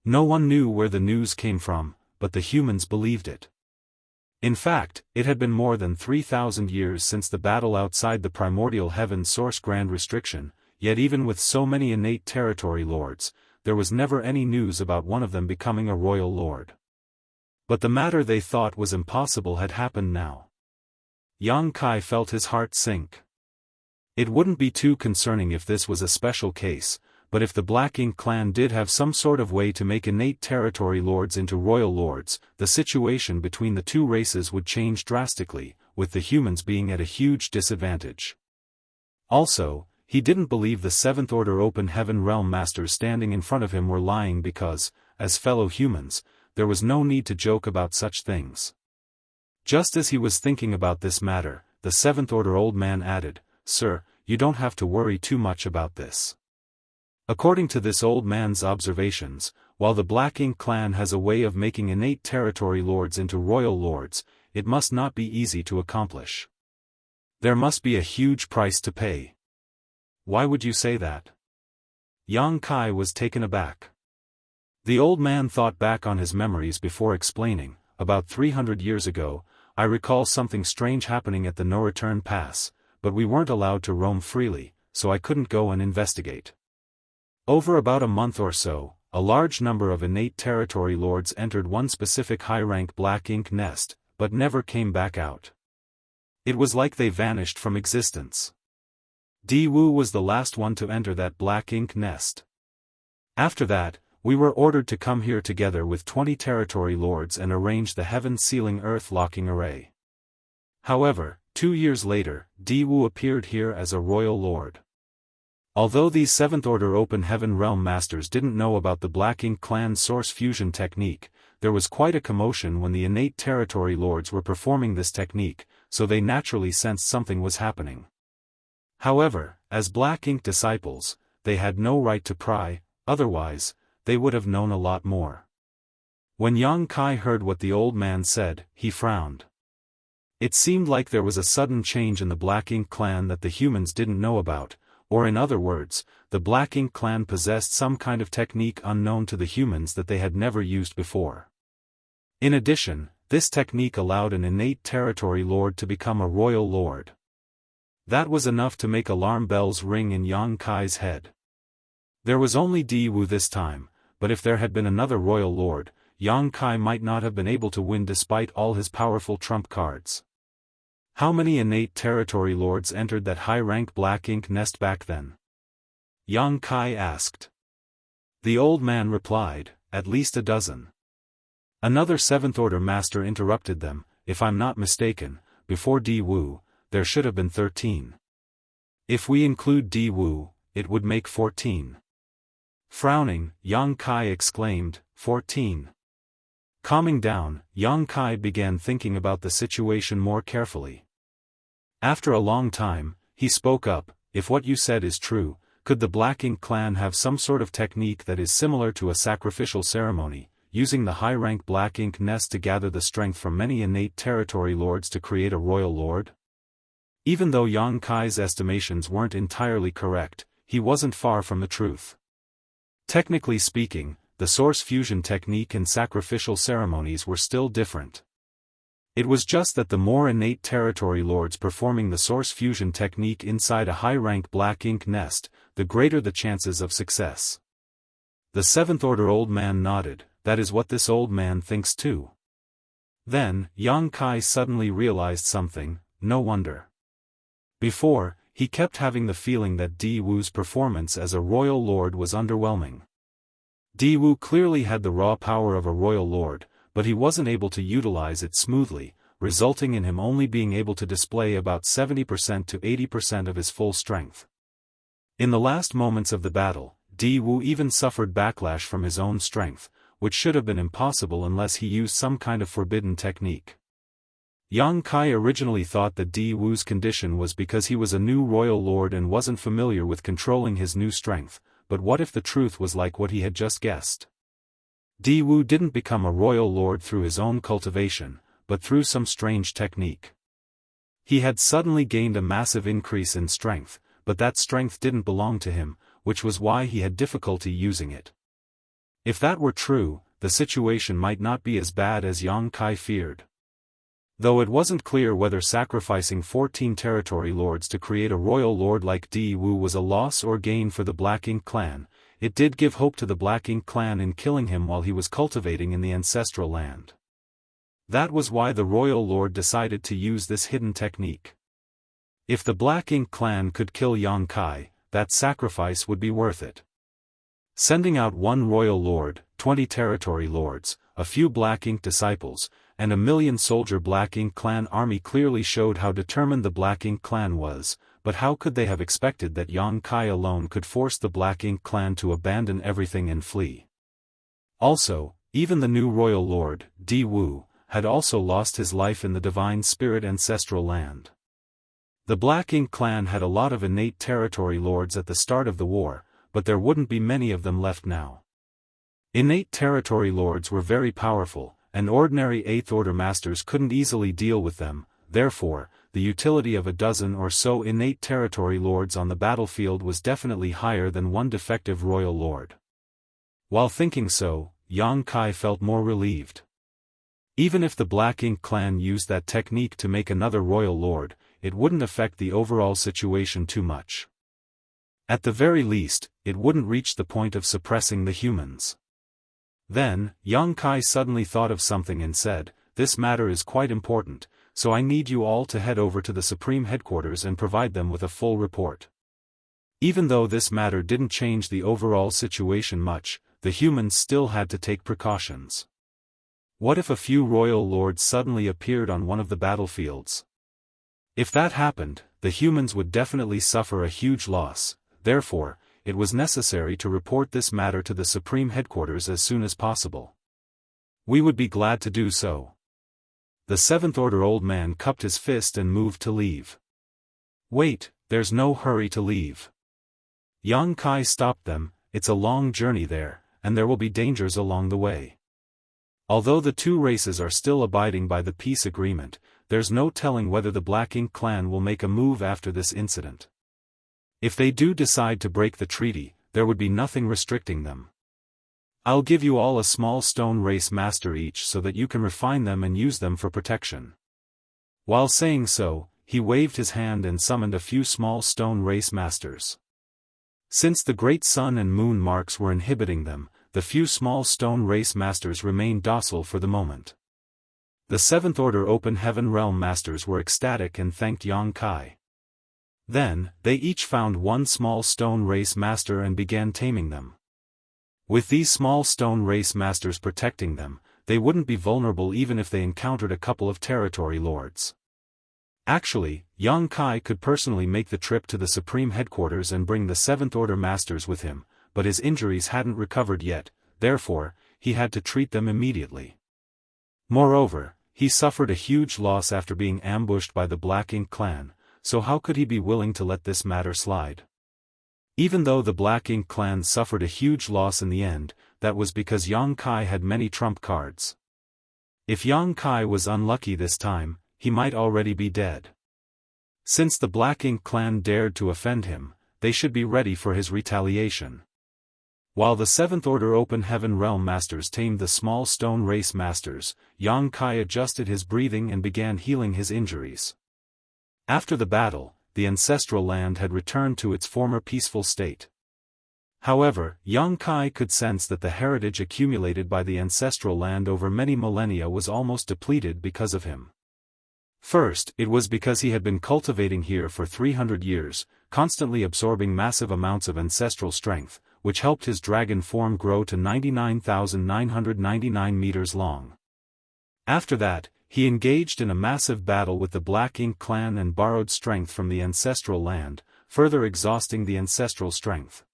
[SPEAKER 1] No one knew where the news came from, but the humans believed it. In fact, it had been more than 3,000 years since the battle outside the primordial heaven source grand restriction, yet even with so many innate territory lords, there was never any news about one of them becoming a royal lord. But the matter they thought was impossible had happened now. Yang Kai felt his heart sink. It wouldn't be too concerning if this was a special case, but if the Black Ink clan did have some sort of way to make innate territory lords into royal lords, the situation between the two races would change drastically, with the humans being at a huge disadvantage. Also, he didn't believe the 7th Order Open Heaven Realm Masters standing in front of him were lying because, as fellow humans, there was no need to joke about such things. Just as he was thinking about this matter, the 7th Order old man added, "Sir, you don't have to worry too much about this." According to this old man's observations, while the Black Ink clan has a way of making innate territory lords into royal lords, it must not be easy to accomplish. There must be a huge price to pay. Why would you say that? Yang Kai was taken aback. The old man thought back on his memories before explaining, about 300 years ago, I recall something strange happening at the No Return Pass, but we weren't allowed to roam freely, so I couldn't go and investigate. Over about a month or so, a large number of innate territory lords entered one specific high-rank Black Ink nest, but never came back out. It was like they vanished from existence. Di Wu was the last one to enter that black ink nest. After that, we were ordered to come here together with 20 territory lords and arrange the heaven-sealing earth-locking array. However, 2 years later, Di Wu appeared here as a royal lord. Although these 7th Order Open Heaven Realm Masters didn't know about the Black Ink Clan's source fusion technique, there was quite a commotion when the innate territory lords were performing this technique, so they naturally sensed something was happening. However, as Black Ink disciples, they had no right to pry, otherwise, they would have known a lot more. When Yang Kai heard what the old man said, he frowned. It seemed like there was a sudden change in the Black Ink Clan that the humans didn't know about, or in other words, the Black Ink Clan possessed some kind of technique unknown to the humans that they had never used before. In addition, this technique allowed an innate territory lord to become a royal lord. That was enough to make alarm bells ring in Yang Kai's head. There was only Di Wu this time, but if there had been another royal lord, Yang Kai might not have been able to win despite all his powerful trump cards. How many innate territory lords entered that high-rank Black Ink nest back then? Yang Kai asked. The old man replied, at least a dozen. Another 7th Order Master interrupted them, if I'm not mistaken, before Di Wu, there should have been 13. If we include Di Wu, it would make 14. Frowning, Yang Kai exclaimed, 14. Calming down, Yang Kai began thinking about the situation more carefully. After a long time, he spoke up, if what you said is true, could the Black Ink Clan have some sort of technique that is similar to a sacrificial ceremony, using the high-rank Black Ink nest to gather the strength from many innate territory lords to create a royal lord? Even though Yang Kai's estimations weren't entirely correct, he wasn't far from the truth. Technically speaking, the source fusion technique and sacrificial ceremonies were still different. It was just that the more innate territory lords performing the source fusion technique inside a high-rank Black Ink nest, the greater the chances of success. The 7th Order old man nodded, that is what this old man thinks too. Then, Yang Kai suddenly realized something, no wonder. Before, he kept having the feeling that Di Wu's performance as a royal lord was underwhelming. Di Wu clearly had the raw power of a royal lord, but he wasn't able to utilize it smoothly, resulting in him only being able to display about 70% to 80% of his full strength. In the last moments of the battle, Di Wu even suffered backlash from his own strength, which should have been impossible unless he used some kind of forbidden technique. Yang Kai originally thought that Di Wu's condition was because he was a new royal lord and wasn't familiar with controlling his new strength, but what if the truth was like what he had just guessed? Di Wu didn't become a royal lord through his own cultivation, but through some strange technique. He had suddenly gained a massive increase in strength, but that strength didn't belong to him, which was why he had difficulty using it. If that were true, the situation might not be as bad as Yang Kai feared. Though it wasn't clear whether sacrificing 14 territory lords to create a royal lord like Di Wu was a loss or gain for the Black Ink Clan, it did give hope to the Black Ink Clan in killing him while he was cultivating in the ancestral land. That was why the royal lord decided to use this hidden technique. If the Black Ink Clan could kill Yang Kai, that sacrifice would be worth it. Sending out one royal lord, 20 territory lords, a few Black Ink disciples, and a 1,000,000-soldier Black Ink Clan army clearly showed how determined the Black Ink Clan was, but how could they have expected that Yang Kai alone could force the Black Ink Clan to abandon everything and flee? Also, even the new royal lord, Di Wu, had also lost his life in the Divine Spirit ancestral land. The Black Ink Clan had a lot of innate territory lords at the start of the war, but there wouldn't be many of them left now. Innate territory lords were very powerful, and ordinary 8th Order Masters couldn't easily deal with them, therefore, the utility of a dozen or so innate territory lords on the battlefield was definitely higher than one defective royal lord. While thinking so, Yang Kai felt more relieved. Even if the Black Ink Clan used that technique to make another royal lord, it wouldn't affect the overall situation too much. At the very least, it wouldn't reach the point of suppressing the humans. Then, Yang Kai suddenly thought of something and said, "This matter is quite important, so I need you all to head over to the Supreme Headquarters and provide them with a full report. Even though this matter didn't change the overall situation much, the humans still had to take precautions. What if a few royal lords suddenly appeared on one of the battlefields? If that happened, the humans would definitely suffer a huge loss. Therefore, it was necessary to report this matter to the Supreme Headquarters as soon as possible. We would be glad to do so. The Seventh Order old man cupped his fist and moved to leave. Wait, there's no hurry to leave. Yang Kai stopped them. It's a long journey there, and there will be dangers along the way. Although the two races are still abiding by the peace agreement, there's no telling whether the Black Ink clan will make a move after this incident. If they do decide to break the treaty, there would be nothing restricting them. I'll give you all a small stone race master each so that you can refine them and use them for protection. While saying so, he waved his hand and summoned a few small stone race masters. Since the great sun and moon marks were inhibiting them, the few small stone race masters remained docile for the moment. The Seventh Order Open Heaven Realm masters were ecstatic and thanked Yang Kai. Then, they each found one small stone race master and began taming them. With these small stone race masters protecting them, they wouldn't be vulnerable even if they encountered a couple of territory lords. Actually, Yang Kai could personally make the trip to the Supreme Headquarters and bring the Seventh Order masters with him, but his injuries hadn't recovered yet, therefore, he had to treat them immediately. Moreover, he suffered a huge loss after being ambushed by the Black Ink clan, so how could he be willing to let this matter slide? Even though the Black Ink clan suffered a huge loss in the end, that was because Yang Kai had many trump cards. If Yang Kai was unlucky this time, he might already be dead. Since the Black Ink clan dared to offend him, they should be ready for his retaliation. While the Seventh Order Open Heaven Realm Masters tamed the small stone race masters, Yang Kai adjusted his breathing and began healing his injuries. After the battle, the ancestral land had returned to its former peaceful state. However, Yang Kai could sense that the heritage accumulated by the ancestral land over many millennia was almost depleted because of him. First, it was because he had been cultivating here for 300 years, constantly absorbing massive amounts of ancestral strength, which helped his dragon form grow to 99,999 meters long. After that, he engaged in a massive battle with the Black Ink clan and borrowed strength from the ancestral land, further exhausting the ancestral strength.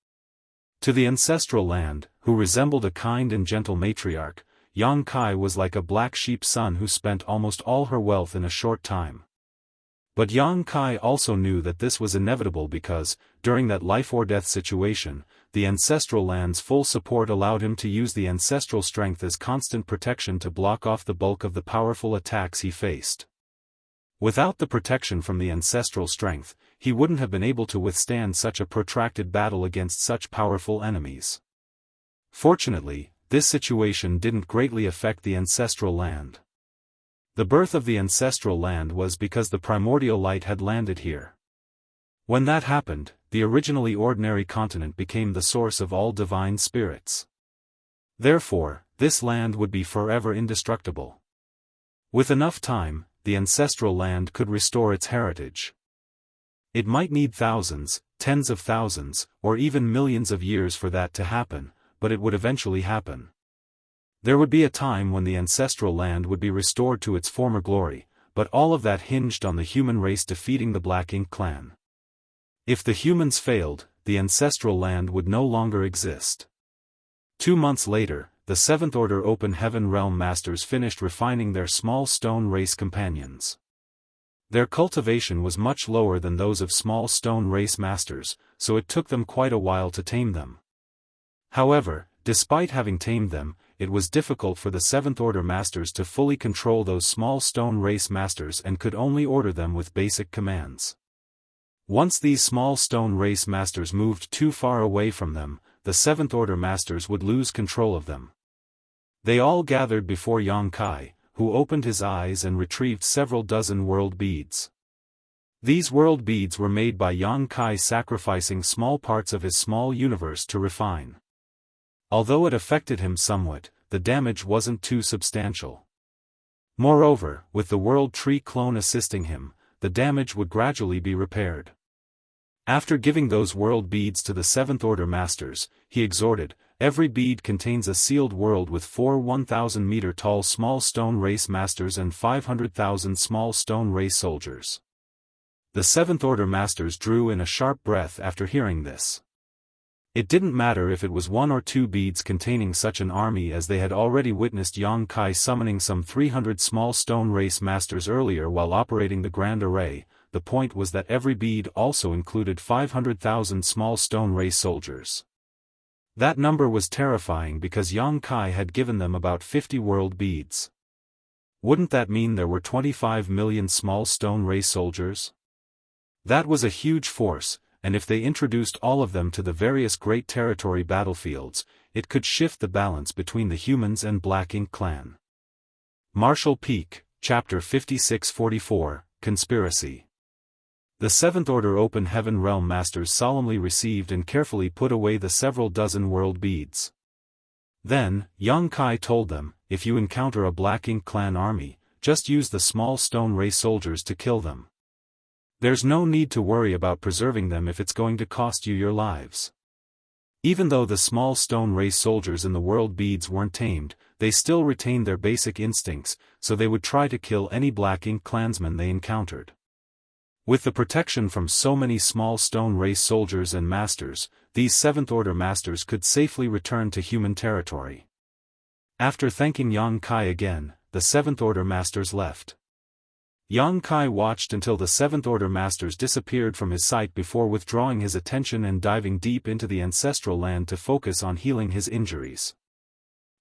[SPEAKER 1] To the ancestral land, who resembled a kind and gentle matriarch, Yang Kai was like a black sheep son who spent almost all her wealth in a short time. But Yang Kai also knew that this was inevitable because, during that life-or-death situation, the ancestral land's full support allowed him to use the ancestral strength as constant protection to block off the bulk of the powerful attacks he faced. Without the protection from the ancestral strength, he wouldn't have been able to withstand such a protracted battle against such powerful enemies. Fortunately, this situation didn't greatly affect the ancestral land. The birth of the ancestral land was because the primordial light had landed here. When that happened, the originally ordinary continent became the source of all divine spirits. Therefore, this land would be forever indestructible. With enough time, the ancestral land could restore its heritage. It might need thousands, tens of thousands, or even millions of years for that to happen, but it would eventually happen. There would be a time when the ancestral land would be restored to its former glory, but all of that hinged on the human race defeating the Black Ink clan. If the humans failed, the ancestral land would no longer exist. 2 months later, the Seventh Order Open Heaven Realm Masters finished refining their small stone race companions. Their cultivation was much lower than those of small stone race masters, so it took them quite a while to tame them. However, despite having tamed them, it was difficult for the Seventh Order Masters to fully control those small stone race masters and could only order them with basic commands. Once these small stone race masters moved too far away from them, the Seventh Order Masters would lose control of them. They all gathered before Yang Kai, who opened his eyes and retrieved several dozen world beads. These world beads were made by Yang Kai sacrificing small parts of his small universe to refine. Although it affected him somewhat, the damage wasn't too substantial. Moreover, with the World Tree clone assisting him, the damage would gradually be repaired. After giving those world beads to the Seventh Order Masters, he exhorted, "Every bead contains a sealed world with 4 1,000-meter-tall small stone race masters and 500,000 small stone race soldiers." The Seventh Order Masters drew in a sharp breath after hearing this. It didn't matter if it was 1 or 2 beads containing such an army, as they had already witnessed Yang Kai summoning some 300 small stone race masters earlier while operating the Grand Array. The point was that every bead also included 500,000 small stone race soldiers. That number was terrifying because Yang Kai had given them about 50 world beads. Wouldn't that mean there were 25 million small stone race soldiers? That was a huge force, and if they introduced all of them to the various Great Territory battlefields, it could shift the balance between the humans and Black Ink Clan. Marshall Peak, Chapter 5644, Conspiracy. The Seventh Order Open Heaven Realm Masters solemnly received and carefully put away the several dozen world beads. Then, Yang Kai told them, if you encounter a Black Ink Clan army, just use the small stone race soldiers to kill them. There's no need to worry about preserving them if it's going to cost you your lives. Even though the small stone race soldiers in the world beads weren't tamed, they still retained their basic instincts, so they would try to kill any Black Ink clansmen they encountered. With the protection from so many small stone race soldiers and masters, these Seventh Order Masters could safely return to human territory. After thanking Yang Kai again, the Seventh Order Masters left. Yang Kai watched until the Seventh Order Masters disappeared from his sight before withdrawing his attention and diving deep into the ancestral land to focus on healing his injuries.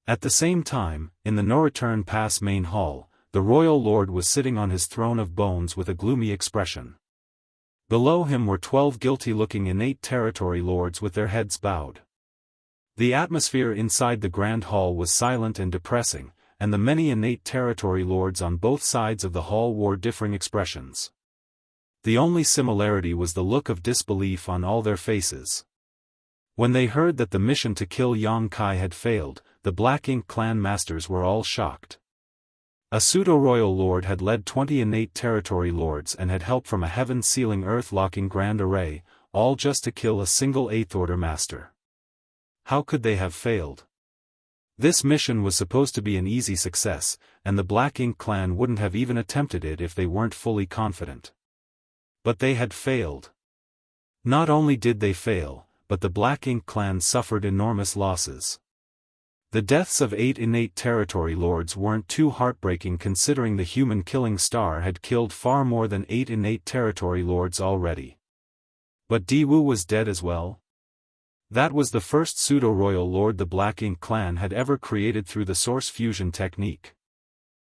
[SPEAKER 1] At the same time, in the No-Return Pass main hall, the Royal Lord was sitting on his throne of bones with a gloomy expression. Below him were 12 guilty-looking innate territory lords with their heads bowed. The atmosphere inside the Grand Hall was silent and depressing, and the many innate territory lords on both sides of the hall wore differing expressions. The only similarity was the look of disbelief on all their faces. When they heard that the mission to kill Yang Kai had failed, the Black Ink Clan Masters were all shocked. A pseudo-royal lord had led 20 innate territory lords and had help from a heaven-sealing earth-locking Grand Array, all just to kill a single Eighth Order Master. How could they have failed? This mission was supposed to be an easy success, and the Black Ink Clan wouldn't have even attempted it if they weren't fully confident. But they had failed. Not only did they fail, but the Black Ink Clan suffered enormous losses. The deaths of 8 innate territory lords weren't too heartbreaking considering the human killing star had killed far more than 8 innate territory lords already. But Diwu was dead as well. That was the first pseudo-royal lord the Black Ink Clan had ever created through the source fusion technique.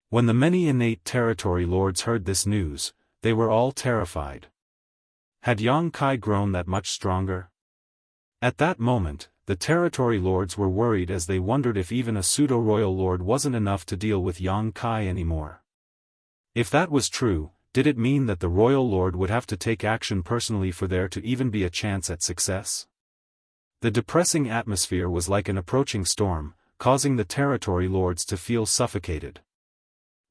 [SPEAKER 1] When the many innate territory lords heard this news, they were all terrified. Had Yang Kai grown that much stronger? At that moment, the territory lords were worried as they wondered if even a pseudo-royal lord wasn't enough to deal with Yang Kai anymore. If that was true, did it mean that the royal lord would have to take action personally for there to even be a chance at success? The depressing atmosphere was like an approaching storm, causing the territory lords to feel suffocated.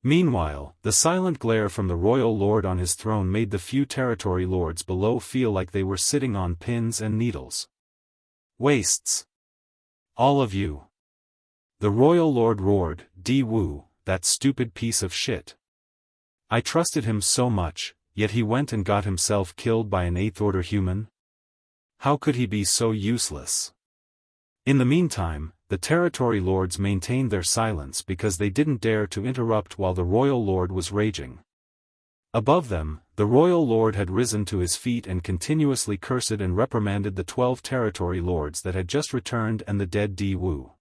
[SPEAKER 1] Meanwhile, the silent glare from the royal lord on his throne made the few territory lords below feel like they were sitting on pins and needles. Wastes. All of you. The royal lord roared, "Diwu, that stupid piece of shit. I trusted him so much, yet he went and got himself killed by an Eighth Order human? How could he be so useless?" In the meantime, the territory lords maintained their silence because they didn't dare to interrupt while the royal lord was raging. Above them, the royal lord had risen to his feet and continuously cursed and reprimanded the 12 territory lords that had just returned and the dead Diwu.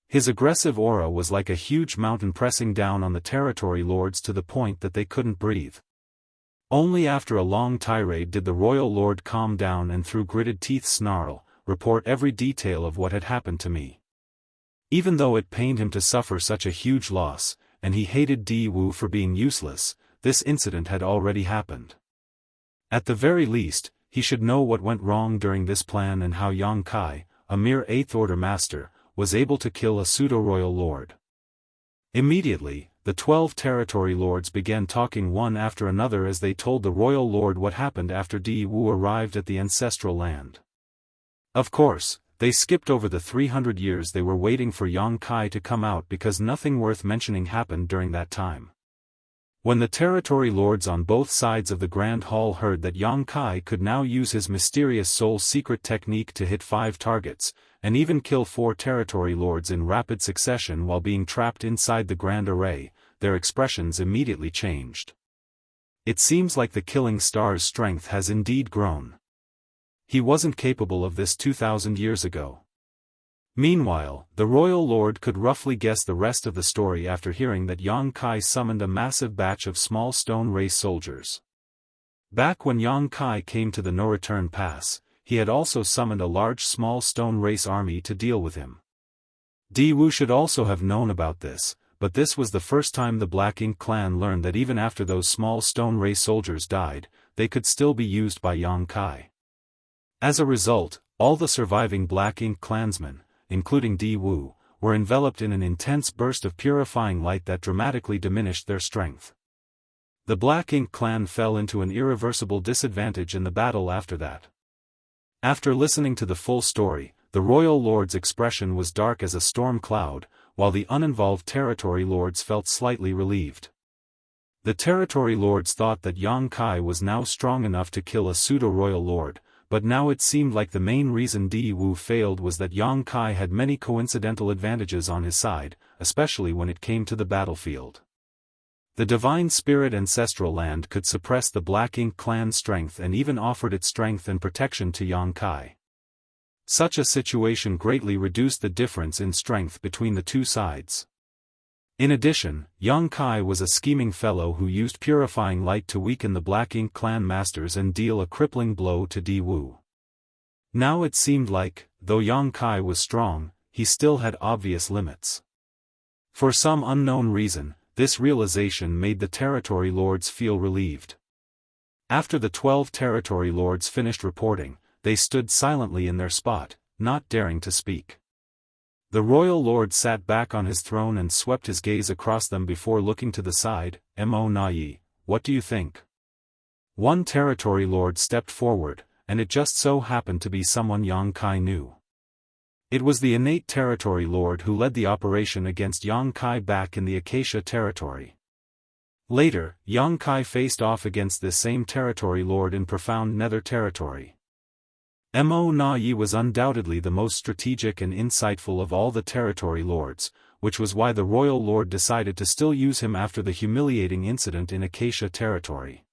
[SPEAKER 1] His aggressive aura was like a huge mountain pressing down on the territory lords to the point that they couldn't breathe. Only after a long tirade did the royal lord calm down and through gritted teeth snarl, "Report every detail of what had happened to me." Even though it pained him to suffer such a huge loss, and he hated Diwu for being useless, this incident had already happened. At the very least, he should know what went wrong during this plan and how Yang Kai, a mere Eighth Order Master, was able to kill a pseudo-royal lord. Immediately, the 12 territory lords began talking one after another as they told the royal lord what happened after Di Wu arrived at the ancestral land. Of course, they skipped over the 300 years they were waiting for Yang Kai to come out because nothing worth mentioning happened during that time. When the territory lords on both sides of the Grand Hall heard that Yang Kai could now use his mysterious soul secret technique to hit 5 targets, and even kill 4 territory lords in rapid succession while being trapped inside the Grand Array, their expressions immediately changed. It seems like the Killing Star's strength has indeed grown. He wasn't capable of this 2,000 years ago. Meanwhile, the royal lord could roughly guess the rest of the story after hearing that Yang Kai summoned a massive batch of small stone race soldiers. Back when Yang Kai came to the No Return Pass, he had also summoned a large small stone race army to deal with him. Di Wu should also have known about this, but this was the first time the Black Ink clan learned that even after those small stone race soldiers died, they could still be used by Yang Kai. As a result, all the surviving Black Ink clansmen, including Di Wu, were enveloped in an intense burst of purifying light that dramatically diminished their strength. The Black Ink clan fell into an irreversible disadvantage in the battle after that. After listening to the full story, the royal lord's expression was dark as a storm cloud, while the uninvolved territory lords felt slightly relieved. The territory lords thought that Yang Kai was now strong enough to kill a pseudo-royal lord, but now it seemed like the main reason Di Wu failed was that Yang Kai had many coincidental advantages on his side, especially when it came to the battlefield. The Divine Spirit Ancestral Land could suppress the Black Ink clan's strength and even offered its strength and protection to Yang Kai. Such a situation greatly reduced the difference in strength between the two sides. In addition, Yang Kai was a scheming fellow who used purifying light to weaken the Black Ink clan masters and deal a crippling blow to Di Wu. Now it seemed like, though Yang Kai was strong, he still had obvious limits. For some unknown reason, this realization made the territory lords feel relieved. After the 12 territory lords finished reporting, they stood silently in their spot, not daring to speak. The royal lord sat back on his throne and swept his gaze across them before looking to the side. Mo Nai, what do you think? One territory lord stepped forward, and it just so happened to be someone Yang Kai knew. It was the innate territory lord who led the operation against Yang Kai back in the Acacia territory. Later, Yang Kai faced off against this same territory lord in profound Nether territory. Mo Nai was undoubtedly the most strategic and insightful of all the territory lords, which was why the royal lord decided to still use him after the humiliating incident in Acacia territory.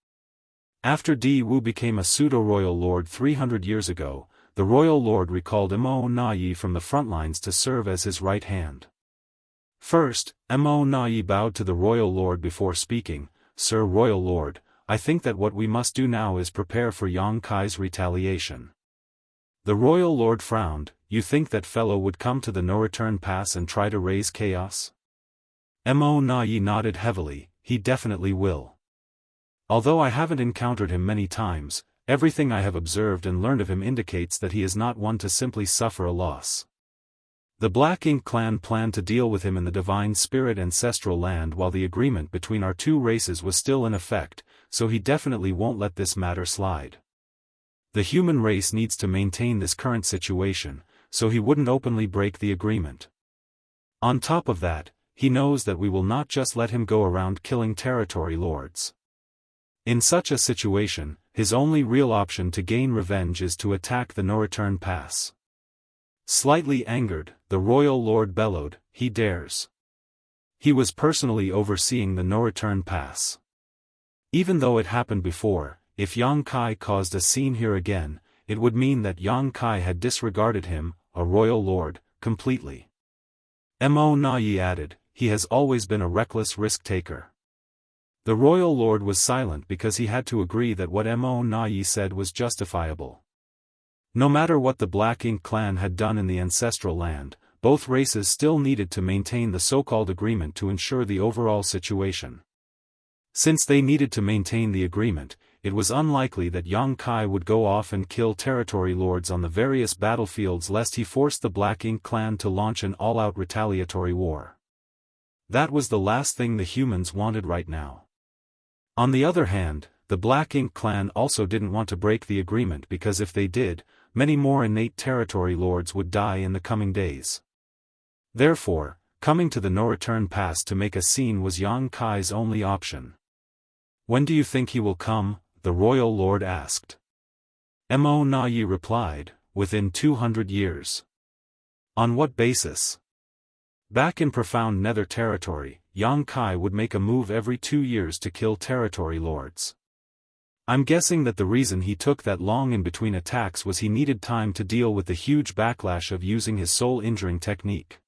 [SPEAKER 1] After Di Wu became a pseudo-royal lord 300 years ago, the royal lord recalled Mo Nai from the front lines to serve as his right hand. First, Mo Nai bowed to the royal lord before speaking. Sir Royal Lord, I think that what we must do now is prepare for Yang Kai's retaliation. The royal lord frowned. You think that fellow would come to the No Return Pass and try to raise chaos? Mo Nai nodded heavily. He definitely will. Although I haven't encountered him many times, everything I have observed and learned of him indicates that he is not one to simply suffer a loss. The Black Ink clan planned to deal with him in the Divine Spirit Ancestral Land while the agreement between our two races was still in effect, so he definitely won't let this matter slide. The human race needs to maintain this current situation, so he wouldn't openly break the agreement. On top of that, he knows that we will not just let him go around killing territory lords. In such a situation, his only real option to gain revenge is to attack the No Return Pass. Slightly angered, the royal lord bellowed, he dares. He was personally overseeing the No Return Pass. Even though it happened before, if Yang Kai caused a scene here again, it would mean that Yang Kai had disregarded him, a royal lord, completely. Mo Nai added, he has always been a reckless risk-taker. The royal lord was silent because he had to agree that what Mo Nai said was justifiable. No matter what the Black Ink clan had done in the ancestral land, both races still needed to maintain the so-called agreement to ensure the overall situation. Since they needed to maintain the agreement, it was unlikely that Yang Kai would go off and kill territory lords on the various battlefields lest he forced the Black Ink clan to launch an all-out retaliatory war. That was the last thing the humans wanted right now. On the other hand, the Black Ink clan also didn't want to break the agreement because if they did, many more innate territory lords would die in the coming days. Therefore, coming to the no-return pass to make a scene was Yang Kai's only option. "When do you think he will come?" the royal lord asked. Mo Na Yi replied, "Within 200 years. On what basis?" Back in profound nether territory, Yang Kai would make a move every 2 years to kill territory lords. I'm guessing that the reason he took that long in between attacks was he needed time to deal with the huge backlash of using his soul-injuring technique.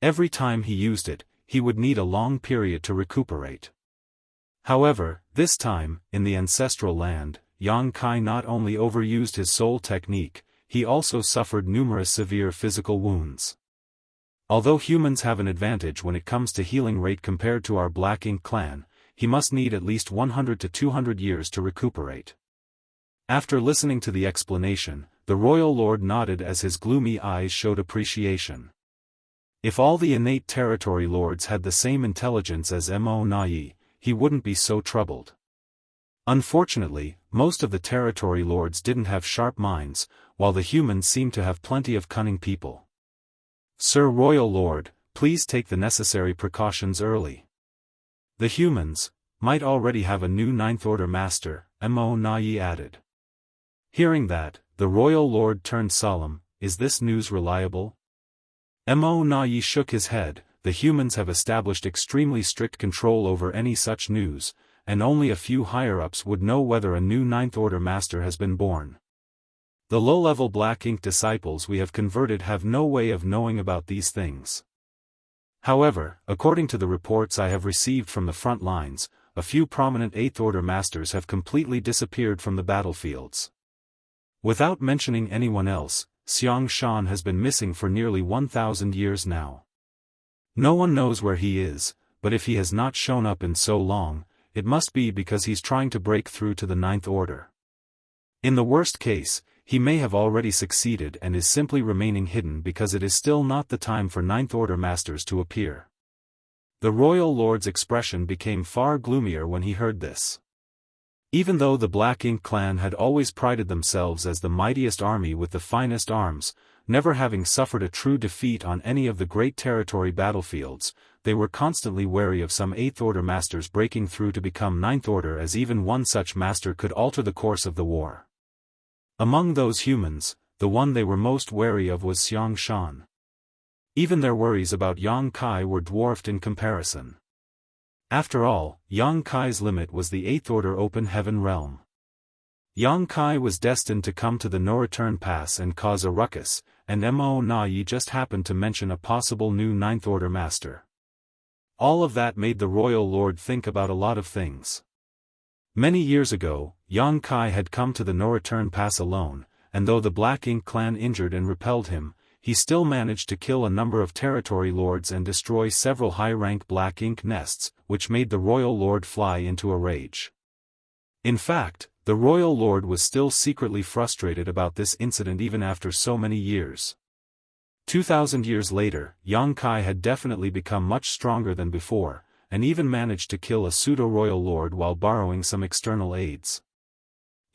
[SPEAKER 1] Every time he used it, he would need a long period to recuperate. However, this time, in the ancestral land, Yang Kai not only overused his soul technique, he also suffered numerous severe physical wounds. Although humans have an advantage when it comes to healing rate compared to our Black Ink clan, he must need at least 100 to 200 years to recuperate. After listening to the explanation, the royal lord nodded as his gloomy eyes showed appreciation. If all the innate territory lords had the same intelligence as Mo Na Yi, he wouldn't be so troubled. Unfortunately, most of the territory lords didn't have sharp minds, while the humans seemed to have plenty of cunning people. "Sir Royal Lord, please take the necessary precautions early. The humans might already have a new Ninth Order master," Mo Na Yi added. Hearing that, the royal lord turned solemn. "Is this news reliable?" Mo Na Yi shook his head. "The humans have established extremely strict control over any such news, and only a few higher-ups would know whether a new Ninth Order master has been born. The low-level Black Ink disciples we have converted have no way of knowing about these things. However, according to the reports I have received from the front lines, a few prominent Eighth Order masters have completely disappeared from the battlefields. Without mentioning anyone else, Xianxia has been missing for nearly 1,000 years now. No one knows where he is, but if he has not shown up in so long, it must be because he's trying to break through to the Ninth Order. In the worst case, he may have already succeeded and is simply remaining hidden because it is still not the time for Ninth Order masters to appear." The royal lord's expression became far gloomier when he heard this. Even though the Black Ink clan had always prided themselves as the mightiest army with the finest arms, never having suffered a true defeat on any of the great territory battlefields, they were constantly wary of some Eighth Order masters breaking through to become Ninth Order, as even one such master could alter the course of the war. Among those humans, the one they were most wary of was Xianxia. Even their worries about Yang Kai were dwarfed in comparison. After all, Yang Kai's limit was the Eighth Order Open Heaven realm. Yang Kai was destined to come to the no-return pass and cause a ruckus, and Mo Na Yi just happened to mention a possible new Ninth Order master. All of that made the royal lord think about a lot of things. Many years ago, Yang Kai had come to the no-return pass alone, and though the Black Ink clan injured and repelled him, he still managed to kill a number of territory lords and destroy several high-rank Black Ink nests, which made the royal lord fly into a rage. In fact, the royal lord was still secretly frustrated about this incident even after so many years. 2,000 years later, Yang Kai had definitely become much stronger than before, and even managed to kill a pseudo-royal lord while borrowing some external aids.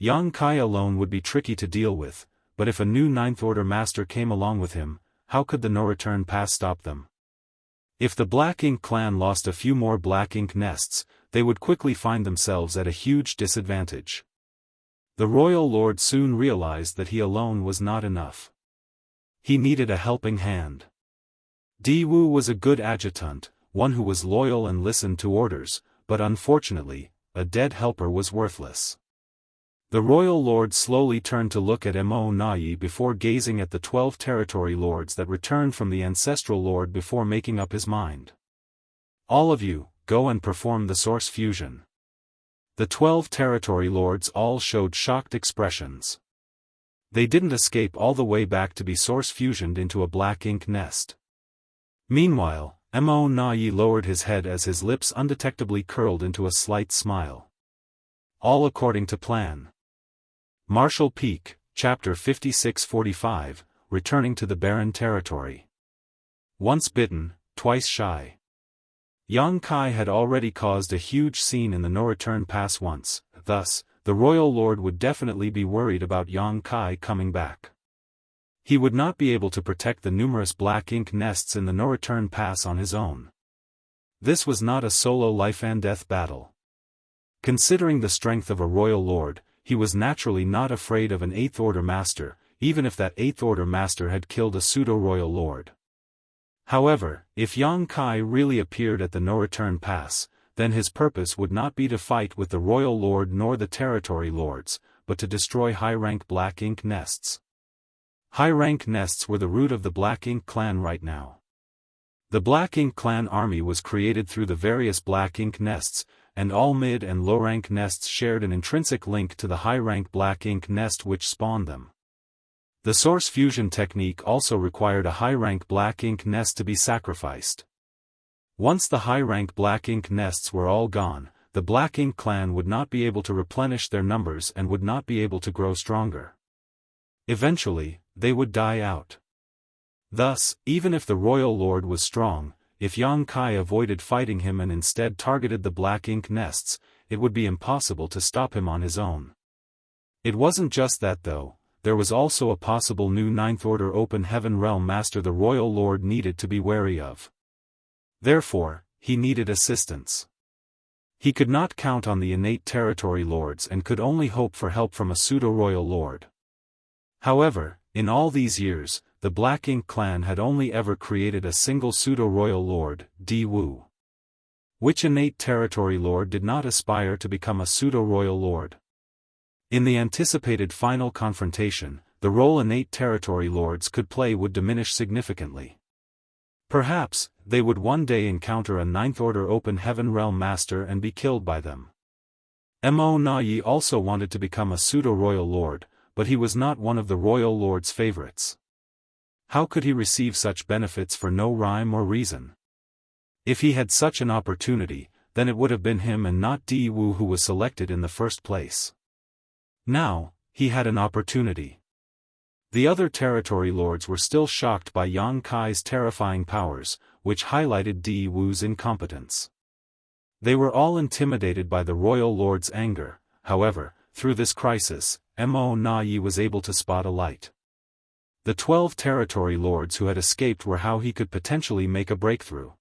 [SPEAKER 1] Yang Kai alone would be tricky to deal with, but if a new Ninth Order master came along with him, how could the no-return pass stop them? If the Black Ink clan lost a few more Black Ink nests, they would quickly find themselves at a huge disadvantage. The royal lord soon realized that he alone was not enough. He needed a helping hand. Di-Wu was a good adjutant, one who was loyal and listened to orders, but unfortunately, a dead helper was worthless. The royal lord slowly turned to look at Mo Na Yi before gazing at the 12 territory lords that returned from the ancestral lord before making up his mind. "All of you, go and perform the source fusion." The 12 territory lords all showed shocked expressions. They didn't escape all the way back to be source fusioned into a Black Ink nest. Meanwhile, Mo Na Yi lowered his head as his lips undetectably curled into a slight smile. All according to plan. Martial Peak, Chapter 56-45, Returning to the Barren Territory. Once bitten, twice shy. Yang Kai had already caused a huge scene in the no-return pass once, thus, the royal lord would definitely be worried about Yang Kai coming back. He would not be able to protect the numerous black ink nests in the no-return pass on his own. This was not a solo life-and-death battle. Considering the strength of a royal lord, he was naturally not afraid of an Eighth Order master, even if that Eighth Order master had killed a pseudo-royal lord. However, if Yang Kai really appeared at the no-return pass, then his purpose would not be to fight with the royal lord nor the territory lords, but to destroy high-rank black ink nests. High-rank nests were the root of the Black Ink clan right now. The Black Ink clan army was created through the various Black Ink nests, and all mid- and low-rank nests shared an intrinsic link to the high-rank Black Ink nest which spawned them. The source fusion technique also required a high-rank Black Ink nest to be sacrificed. Once the high-rank Black Ink nests were all gone, the Black Ink clan would not be able to replenish their numbers and would not be able to grow stronger. Eventually, they would die out. Thus, even if the royal lord was strong, if Yang Kai avoided fighting him and instead targeted the Black Ink nests, it would be impossible to stop him on his own. It wasn't just that though. There was also a possible new Ninth Order Open Heaven Realm Master the Royal Lord needed to be wary of. Therefore, he needed assistance. He could not count on the innate territory lords and could only hope for help from a pseudo-royal lord. However, in all these years, the Black Ink clan had only ever created a single pseudo-royal lord, Di Wu. Which innate territory lord did not aspire to become a pseudo-royal lord? In the anticipated final confrontation, the role innate territory lords could play would diminish significantly. Perhaps, they would one day encounter a Ninth Order Open Heaven Realm Master and be killed by them. Mo Na Yi also wanted to become a pseudo-royal lord, but he was not one of the royal lord's favorites. How could he receive such benefits for no rhyme or reason? If he had such an opportunity, then it would have been him and not Di Wu who was selected in the first place. Now, he had an opportunity. The other territory lords were still shocked by Yang Kai's terrifying powers, which highlighted Di Wu's incompetence. They were all intimidated by the royal lord's anger. However, through this crisis, Mo Na Yi was able to spot a light. The 12 territory lords who had escaped were how he could potentially make a breakthrough.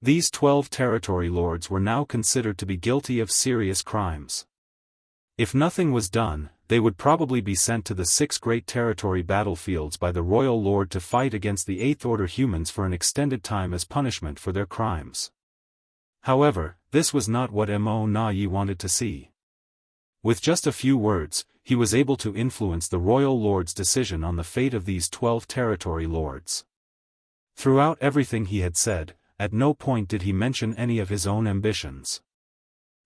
[SPEAKER 1] These 12 territory lords were now considered to be guilty of serious crimes. If nothing was done, they would probably be sent to the 6 great territory battlefields by the royal lord to fight against the Eighth Order humans for an extended time as punishment for their crimes. However, this was not what Mo Na Yi wanted to see. With just a few words, he was able to influence the royal lord's decision on the fate of these 12 territory lords. Throughout everything he had said, at no point did he mention any of his own ambitions.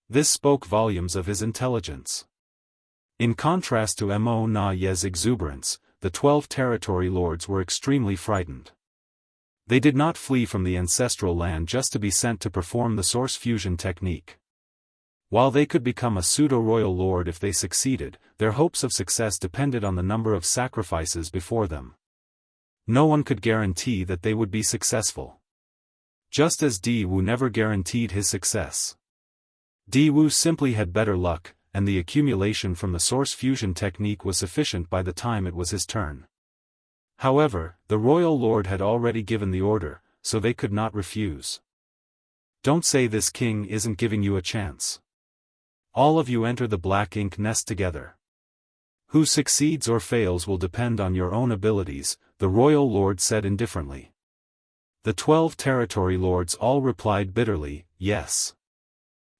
[SPEAKER 1] This spoke volumes of his intelligence. In contrast to Mo Na Yi's exuberance, the 12 territory lords were extremely frightened. They did not flee from the ancestral land just to be sent to perform the source fusion technique. While they could become a pseudo-royal lord if they succeeded, their hopes of success depended on the number of sacrifices before them. No one could guarantee that they would be successful. Just as Di Wu never guaranteed his success. Di Wu simply had better luck, and the accumulation from the source fusion technique was sufficient by the time it was his turn. However, the royal lord had already given the order, so they could not refuse. Don't say this king isn't giving you a chance. All of you enter the Black Ink nest together. Who succeeds or fails will depend on your own abilities, the royal lord said indifferently. The 12 territory lords all replied bitterly, yes.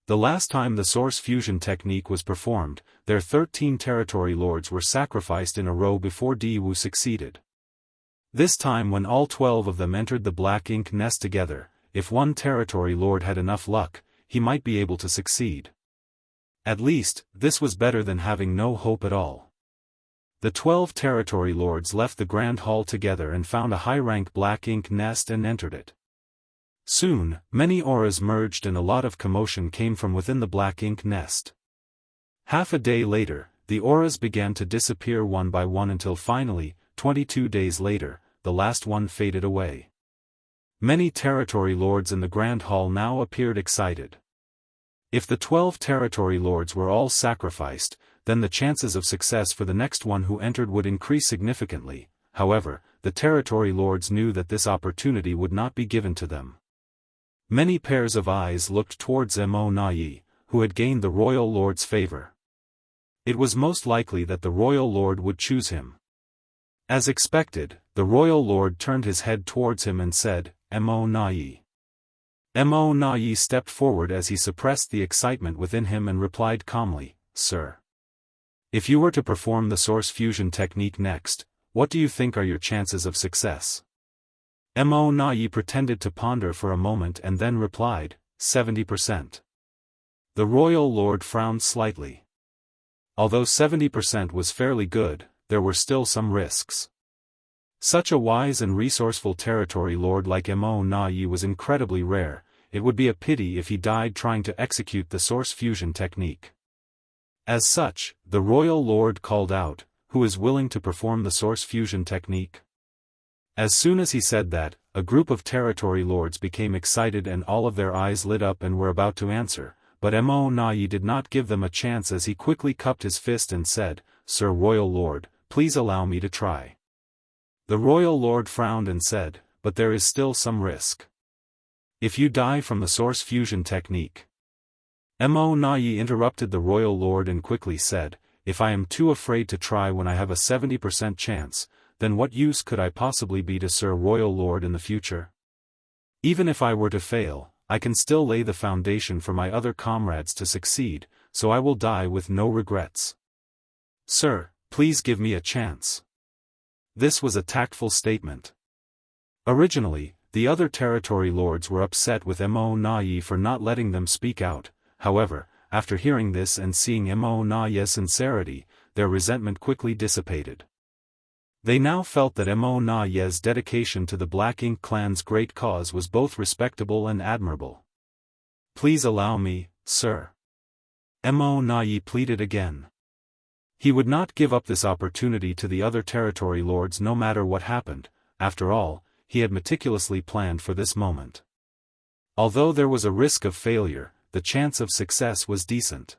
[SPEAKER 1] The last time the source fusion technique was performed, their 13 territory lords were sacrificed in a row before Di Wu succeeded. This time when all 12 of them entered the Black Ink nest together, if one territory lord had enough luck, he might be able to succeed. At least, this was better than having no hope at all. The 12 territory lords left the Grand Hall together and found a high-rank Black Ink nest and entered it. Soon, many auras merged and a lot of commotion came from within the Black Ink nest. Half a day later, the auras began to disappear one by one until finally, 22 days later, the last one faded away. Many territory lords in the Grand Hall now appeared excited. If the 12 territory lords were all sacrificed, then the chances of success for the next one who entered would increase significantly. However, the territory lords knew that this opportunity would not be given to them. Many pairs of eyes looked towards Mo Nai, who had gained the royal lord's favor. It was most likely that the royal lord would choose him. As expected, the royal lord turned his head towards him and said, Mo Nai. Mo Nai stepped forward as he suppressed the excitement within him and replied calmly, Sir. If you were to perform the source fusion technique next, what do you think are your chances of success? Mo Nai pretended to ponder for a moment and then replied, 70%. The royal lord frowned slightly. Although 70% was fairly good, there were still some risks. Such a wise and resourceful territory lord like Mo Nai was incredibly rare. It would be a pity if he died trying to execute the source fusion technique. As such, the royal lord called out, Who is willing to perform the source fusion technique? As soon as he said that, a group of territory lords became excited and all of their eyes lit up and were about to answer, but Mo Nai did not give them a chance as he quickly cupped his fist and said, Sir Royal Lord, please allow me to try. The royal lord frowned and said, But there is still some risk. If you die from the source fusion technique. Mo Nai interrupted the royal lord and quickly said, If I am too afraid to try when I have a 70% chance, then what use could I possibly be to Sir Royal Lord in the future? Even if I were to fail, I can still lay the foundation for my other comrades to succeed, so I will die with no regrets. Sir, please give me a chance. This was a tactful statement. Originally, the other territory lords were upset with Mo Nai for not letting them speak out. However, after hearing this and seeing Mo Nai's sincerity, their resentment quickly dissipated. They now felt that Mo Nai's dedication to the Black Ink clan's great cause was both respectable and admirable. Please allow me, sir. Mo Nai pleaded again. He would not give up this opportunity to the other territory lords no matter what happened. After all, he had meticulously planned for this moment. Although there was a risk of failure, the chance of success was decent.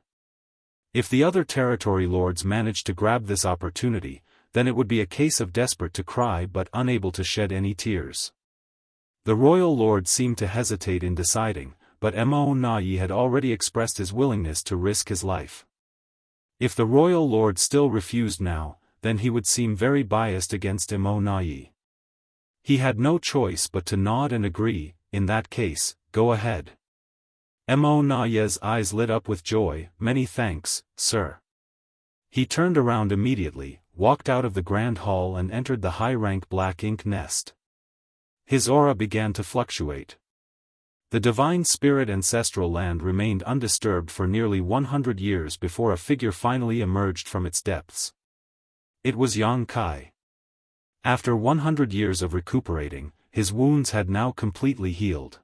[SPEAKER 1] If the other territory lords managed to grab this opportunity, then it would be a case of desperate to cry but unable to shed any tears. The royal lord seemed to hesitate in deciding, but Mo Nai had already expressed his willingness to risk his life. If the royal lord still refused now, then he would seem very biased against Mo Nai. He had no choice but to nod and agree. In that case, go ahead. Mo Nai's eyes lit up with joy. Many thanks, sir. He turned around immediately, walked out of the Grand Hall and entered the high-rank Black Ink nest. His aura began to fluctuate. The divine spirit ancestral land remained undisturbed for nearly 100 years before a figure finally emerged from its depths. It was Yang Kai. After 100 years of recuperating, his wounds had now completely healed.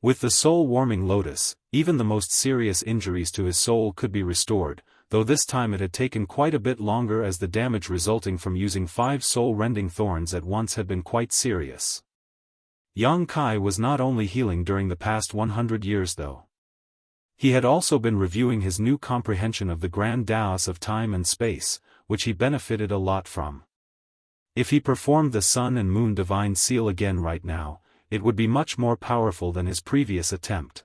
[SPEAKER 1] With the soul-warming lotus, even the most serious injuries to his soul could be restored, though this time it had taken quite a bit longer as the damage resulting from using 5 soul-rending thorns at once had been quite serious. Yang Kai was not only healing during the past 100 years though. He had also been reviewing his new comprehension of the grand Daoist of time and space, which he benefited a lot from. If he performed the Sun and Moon Divine Seal again right now, it would be much more powerful than his previous attempt.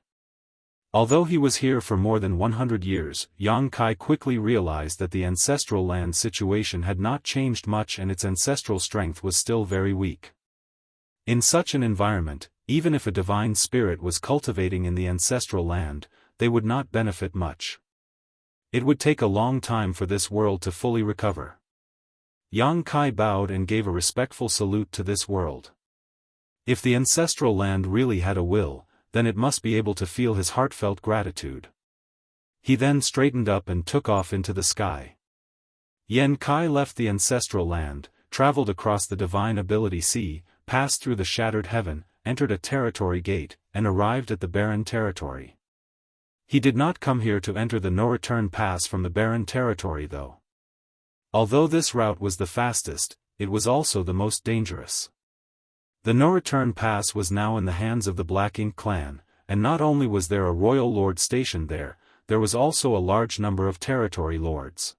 [SPEAKER 1] Although he was here for more than 100 years, Yang Kai quickly realized that the ancestral land situation had not changed much and its ancestral strength was still very weak. In such an environment, even if a divine spirit was cultivating in the ancestral land, they would not benefit much. It would take a long time for this world to fully recover. Yang Kai bowed and gave a respectful salute to this world. If the ancestral land really had a will, then it must be able to feel his heartfelt gratitude. He then straightened up and took off into the sky. Yang Kai left the ancestral land, traveled across the divine ability sea, passed through the shattered heaven, entered a territory gate, and arrived at the barren territory. He did not come here to enter the no-return pass from the barren territory though. Although this route was the fastest, it was also the most dangerous. The no-return pass was now in the hands of the Black Ink clan, and not only was there a royal lord stationed there, there was also a large number of territory lords.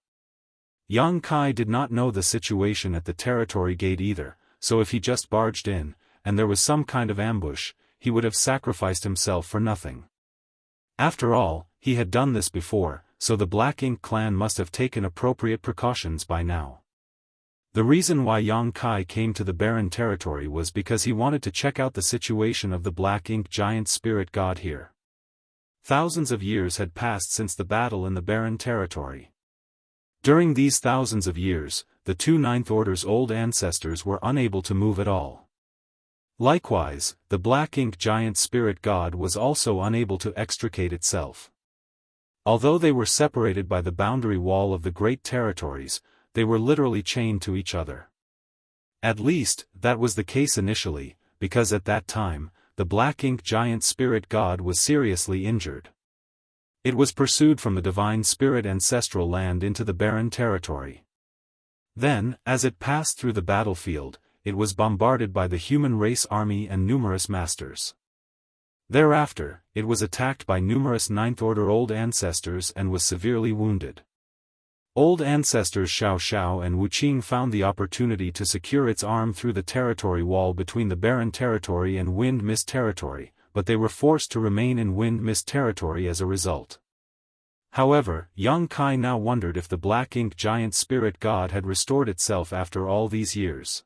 [SPEAKER 1] Yang Kai did not know the situation at the territory gate either, so if he just barged in, and there was some kind of ambush, he would have sacrificed himself for nothing. After all, he had done this before, so the Black Ink clan must have taken appropriate precautions by now. The reason why Yang Kai came to the barren territory was because he wanted to check out the situation of the Black Ink giant spirit god here. Thousands of years had passed since the battle in the barren territory. During these thousands of years, the two Ninth Order's old ancestors were unable to move at all. Likewise, the Black Ink giant spirit god was also unable to extricate itself. Although they were separated by the boundary wall of the great territories, they were literally chained to each other. At least, that was the case initially, because at that time, the Black Ink giant spirit god was seriously injured. It was pursued from the divine spirit ancestral land into the barren territory. Then, as it passed through the battlefield, it was bombarded by the human race army and numerous masters. Thereafter, it was attacked by numerous Ninth Order old ancestors and was severely wounded. Old ancestors Xiao Xiao and Wu Qing found the opportunity to secure its arm through the territory wall between the barren territory and Wind Mist territory, but they were forced to remain in Wind Mist territory as a result. However, Yang Kai now wondered if the Black Ink giant spirit god had restored itself after all these years.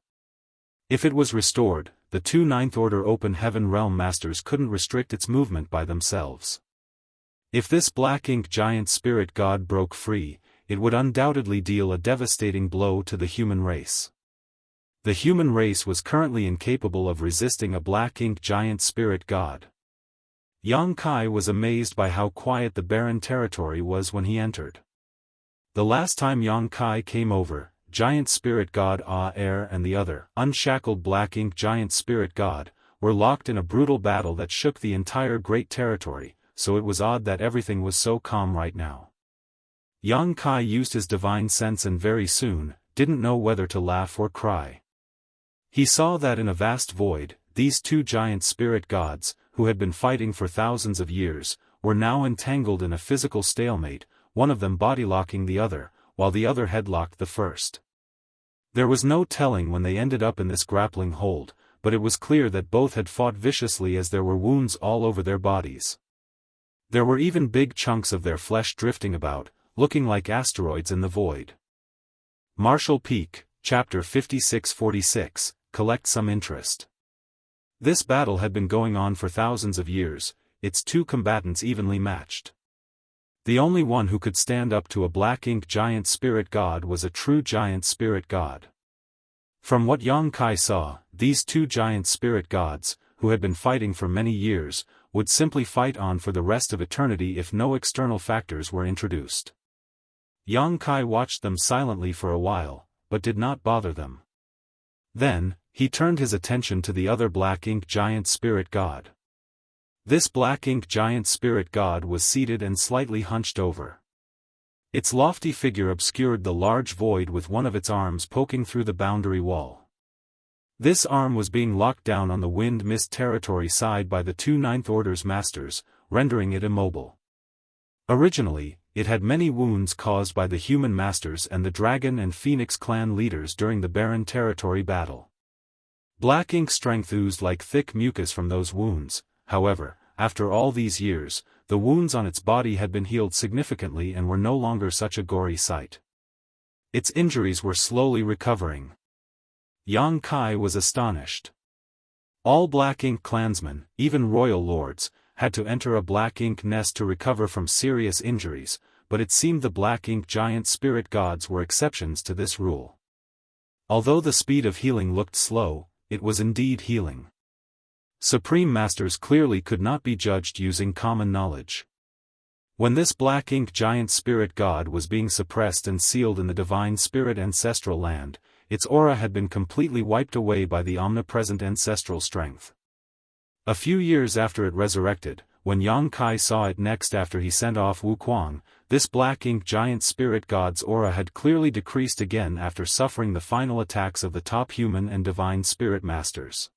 [SPEAKER 1] If it was restored, the two Ninth Order Open Heaven Realm Masters couldn't restrict its movement by themselves. If this Black Ink giant spirit god broke free, it would undoubtedly deal a devastating blow to the human race. The human race was currently incapable of resisting a Black Ink giant spirit god. Yang Kai was amazed by how quiet the barren territory was when he entered. The last time Yang Kai came over, giant spirit god Air and the other, unshackled Black Ink giant spirit god, were locked in a brutal battle that shook the entire great territory, so it was odd that everything was so calm right now. Yang Kai used his divine sense and very soon, didn't know whether to laugh or cry. He saw that in a vast void, these two giant spirit gods, who had been fighting for thousands of years, were now entangled in a physical stalemate, one of them body-locking the other, while the other headlocked the first. There was no telling when they ended up in this grappling hold, but it was clear that both had fought viciously as there were wounds all over their bodies. There were even big chunks of their flesh drifting about, looking like asteroids in the void. Martial Peak, Chapter 56-46, Collect some interest. This battle had been going on for thousands of years, its two combatants evenly matched. The only one who could stand up to a Black Ink giant spirit god was a true giant spirit god. From what Yang Kai saw, these two giant spirit gods, who had been fighting for many years, would simply fight on for the rest of eternity if no external factors were introduced. Yang Kai watched them silently for a while, but did not bother them. Then, he turned his attention to the other Black Ink giant spirit god. This Black Ink giant spirit god was seated and slightly hunched over. Its lofty figure obscured the large void with one of its arms poking through the boundary wall. This arm was being locked down on the Wind Mist territory side by the two Ninth Order's masters, rendering it immobile. Originally, it had many wounds caused by the human masters and the Dragon and Phoenix clan leaders during the barren territory battle. Black Ink strength oozed like thick mucus from those wounds. However, after all these years, the wounds on its body had been healed significantly and were no longer such a gory sight. Its injuries were slowly recovering. Yang Kai was astonished. All Black Ink clansmen, even royal lords, had to enter a Black Ink nest to recover from serious injuries, but it seemed the Black Ink giant spirit gods were exceptions to this rule. Although the speed of healing looked slow, it was indeed healing. Supreme Masters clearly could not be judged using common knowledge. When this Black Ink giant spirit god was being suppressed and sealed in the divine spirit ancestral land, its aura had been completely wiped away by the omnipresent ancestral strength. A few years after it resurrected, when Yang Kai saw it next after he sent off Wu Kuang, this Black Ink giant spirit god's aura had clearly decreased again after suffering the final attacks of the top human and divine spirit masters.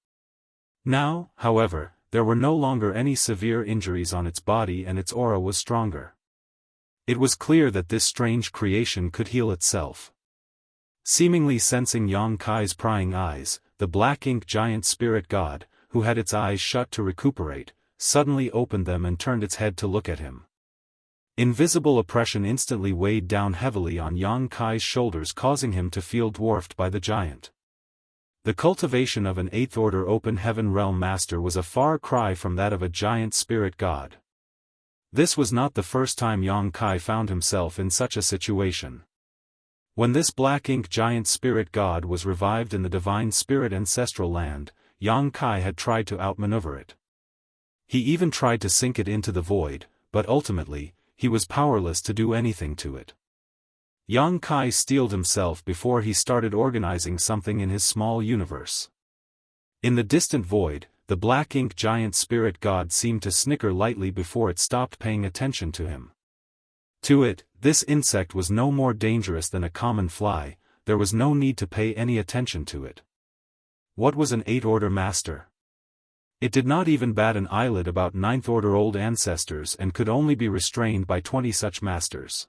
[SPEAKER 1] Now, however, there were no longer any severe injuries on its body and its aura was stronger. It was clear that this strange creation could heal itself. Seemingly sensing Yang Kai's prying eyes, the black-ink giant spirit god, who had its eyes shut to recuperate, suddenly opened them and turned its head to look at him. Invisible oppression instantly weighed down heavily on Yang Kai's shoulders, causing him to feel dwarfed by the giant. The cultivation of an eighth-order open heaven realm master was a far cry from that of a giant spirit god. This was not the first time Yang Kai found himself in such a situation. When this black-ink giant spirit god was revived in the divine spirit ancestral land, Yang Kai had tried to outmaneuver it. He even tried to sink it into the void, but ultimately, he was powerless to do anything to it. Yang Kai steeled himself before he started organizing something in his small universe. In the distant void, the black-ink giant spirit god seemed to snicker lightly before it stopped paying attention to him. To it, this insect was no more dangerous than a common fly, there was no need to pay any attention to it. What was an eighth-order master? It did not even bat an eyelid about ninth-order old ancestors and could only be restrained by 20 such masters.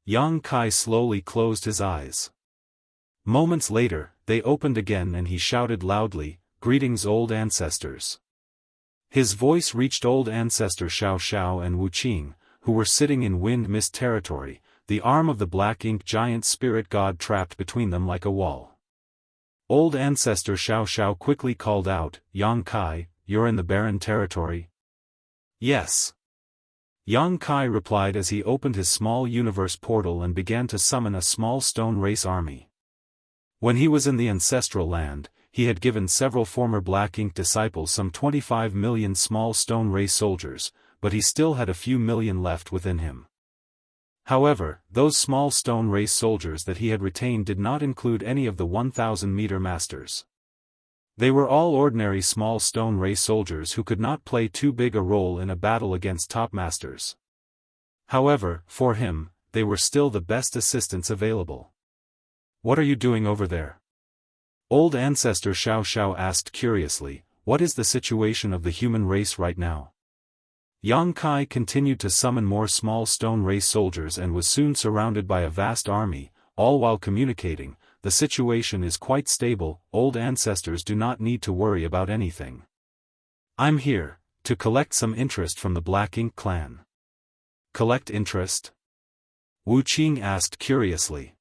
[SPEAKER 1] Yang Kai slowly closed his eyes. Moments later, they opened again and he shouted loudly, "Greetings, old ancestors." His voice reached old ancestor Xiao Xiao and Wu Qing, who were sitting in wind mist territory, the arm of the black-ink giant spirit god trapped between them like a wall. Old ancestor Xiao Xiao quickly called out, "Yang Kai, you're in the barren territory?" "Yes." Yang Kai replied as he opened his small universe portal and began to summon a small stone race army. When he was in the ancestral land, he had given several former black-ink disciples some 25 million small stone race soldiers, but he still had a few million left within him. However, those small stone race soldiers that he had retained did not include any of the 1,000-meter masters. They were all ordinary small stone race soldiers who could not play too big a role in a battle against top masters. However, for him, they were still the best assistants available. "What are you doing over there?" Old ancestor Xiao Xiao asked curiously, "What is the situation of the human race right now?" Yang Kai continued to summon more small stone race soldiers and was soon surrounded by a vast army, all while communicating, "The situation is quite stable, old ancestors do not need to worry about anything. I'm here, to collect some interest from the Black Ink clan." "Collect interest?" Wu Qing asked curiously.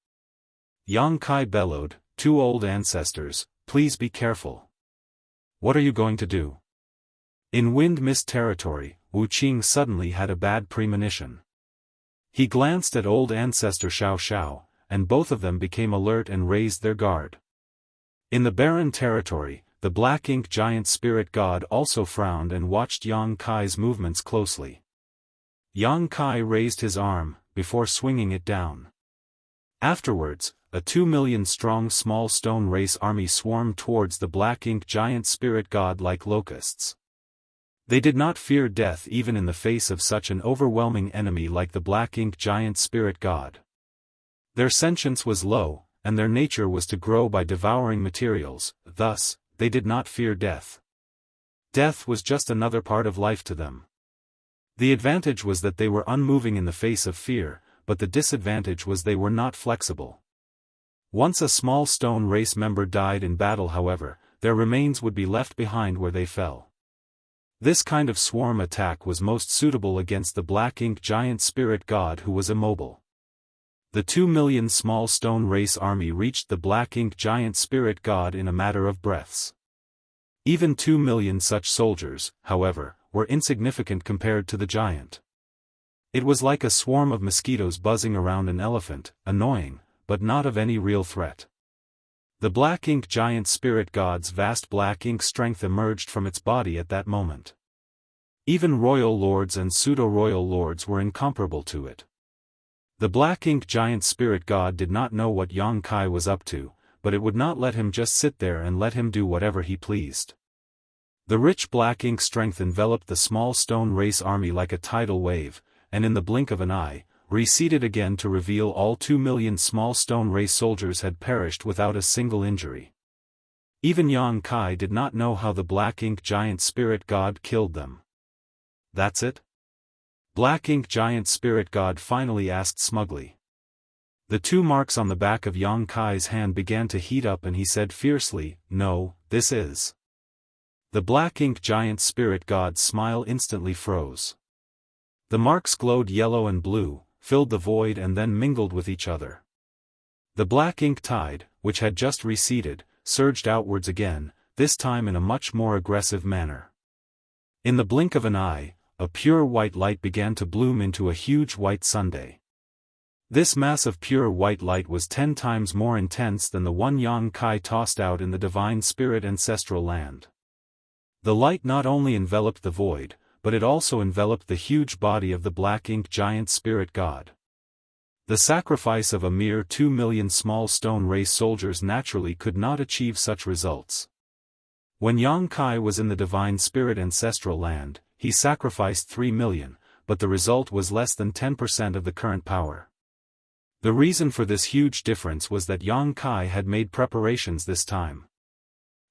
[SPEAKER 1] Yang Kai bellowed, "Two old ancestors, please be careful. What are you going to do?" In wind mist territory, Wu Qing suddenly had a bad premonition. He glanced at old ancestor Xiao Xiao, and both of them became alert and raised their guard. In the barren territory, the black ink giant spirit god also frowned and watched Yang Kai's movements closely. Yang Kai raised his arm, before swinging it down. Afterwards, a 2 million strong small stone race army swarmed towards the black ink giant spirit god like locusts. They did not fear death even in the face of such an overwhelming enemy like the black ink giant spirit god. Their sentience was low, and their nature was to grow by devouring materials, thus, they did not fear death. Death was just another part of life to them. The advantage was that they were unmoving in the face of fear, but the disadvantage was they were not flexible. Once a small stone race member died in battle, however, their remains would be left behind where they fell. This kind of swarm attack was most suitable against the black ink giant spirit god who was immobile. The 2 million small stone race army reached the black ink giant spirit god in a matter of breaths. Even 2 million such soldiers, however, were insignificant compared to the giant. It was like a swarm of mosquitoes buzzing around an elephant, annoying, but not of any real threat. The black ink giant spirit god's vast black ink strength emerged from its body at that moment. Even royal lords and pseudo-royal lords were incomparable to it. The black ink giant spirit god did not know what Yang Kai was up to, but it would not let him just sit there and let him do whatever he pleased. The rich black ink strength enveloped the small stone race army like a tidal wave, and in the blink of an eye, receded again to reveal all 2 million small stone race soldiers had perished without a single injury. Even Yang Kai did not know how the Black Ink Giant Spirit God killed them. "That's it?" Black Ink Giant Spirit God finally asked smugly. The 2 marks on the back of Yang Kai's hand began to heat up and he said fiercely, "No, this is." The Black Ink Giant Spirit God's smile instantly froze. The marks glowed yellow and blue, filled the void and then mingled with each other. The black ink tide, which had just receded, surged outwards again, this time in a much more aggressive manner. In the blink of an eye, a pure white light began to bloom into a huge white sundae. This mass of pure white light was 10 times more intense than the one Yang Kai tossed out in the divine spirit ancestral land. The light not only enveloped the void, but it also enveloped the huge body of the Black Ink Giant Spirit God. The sacrifice of a mere 2 million small stone race soldiers naturally could not achieve such results. When Yang Kai was in the divine spirit ancestral land, he sacrificed 3 million, but the result was less than 10% of the current power. The reason for this huge difference was that Yang Kai had made preparations this time.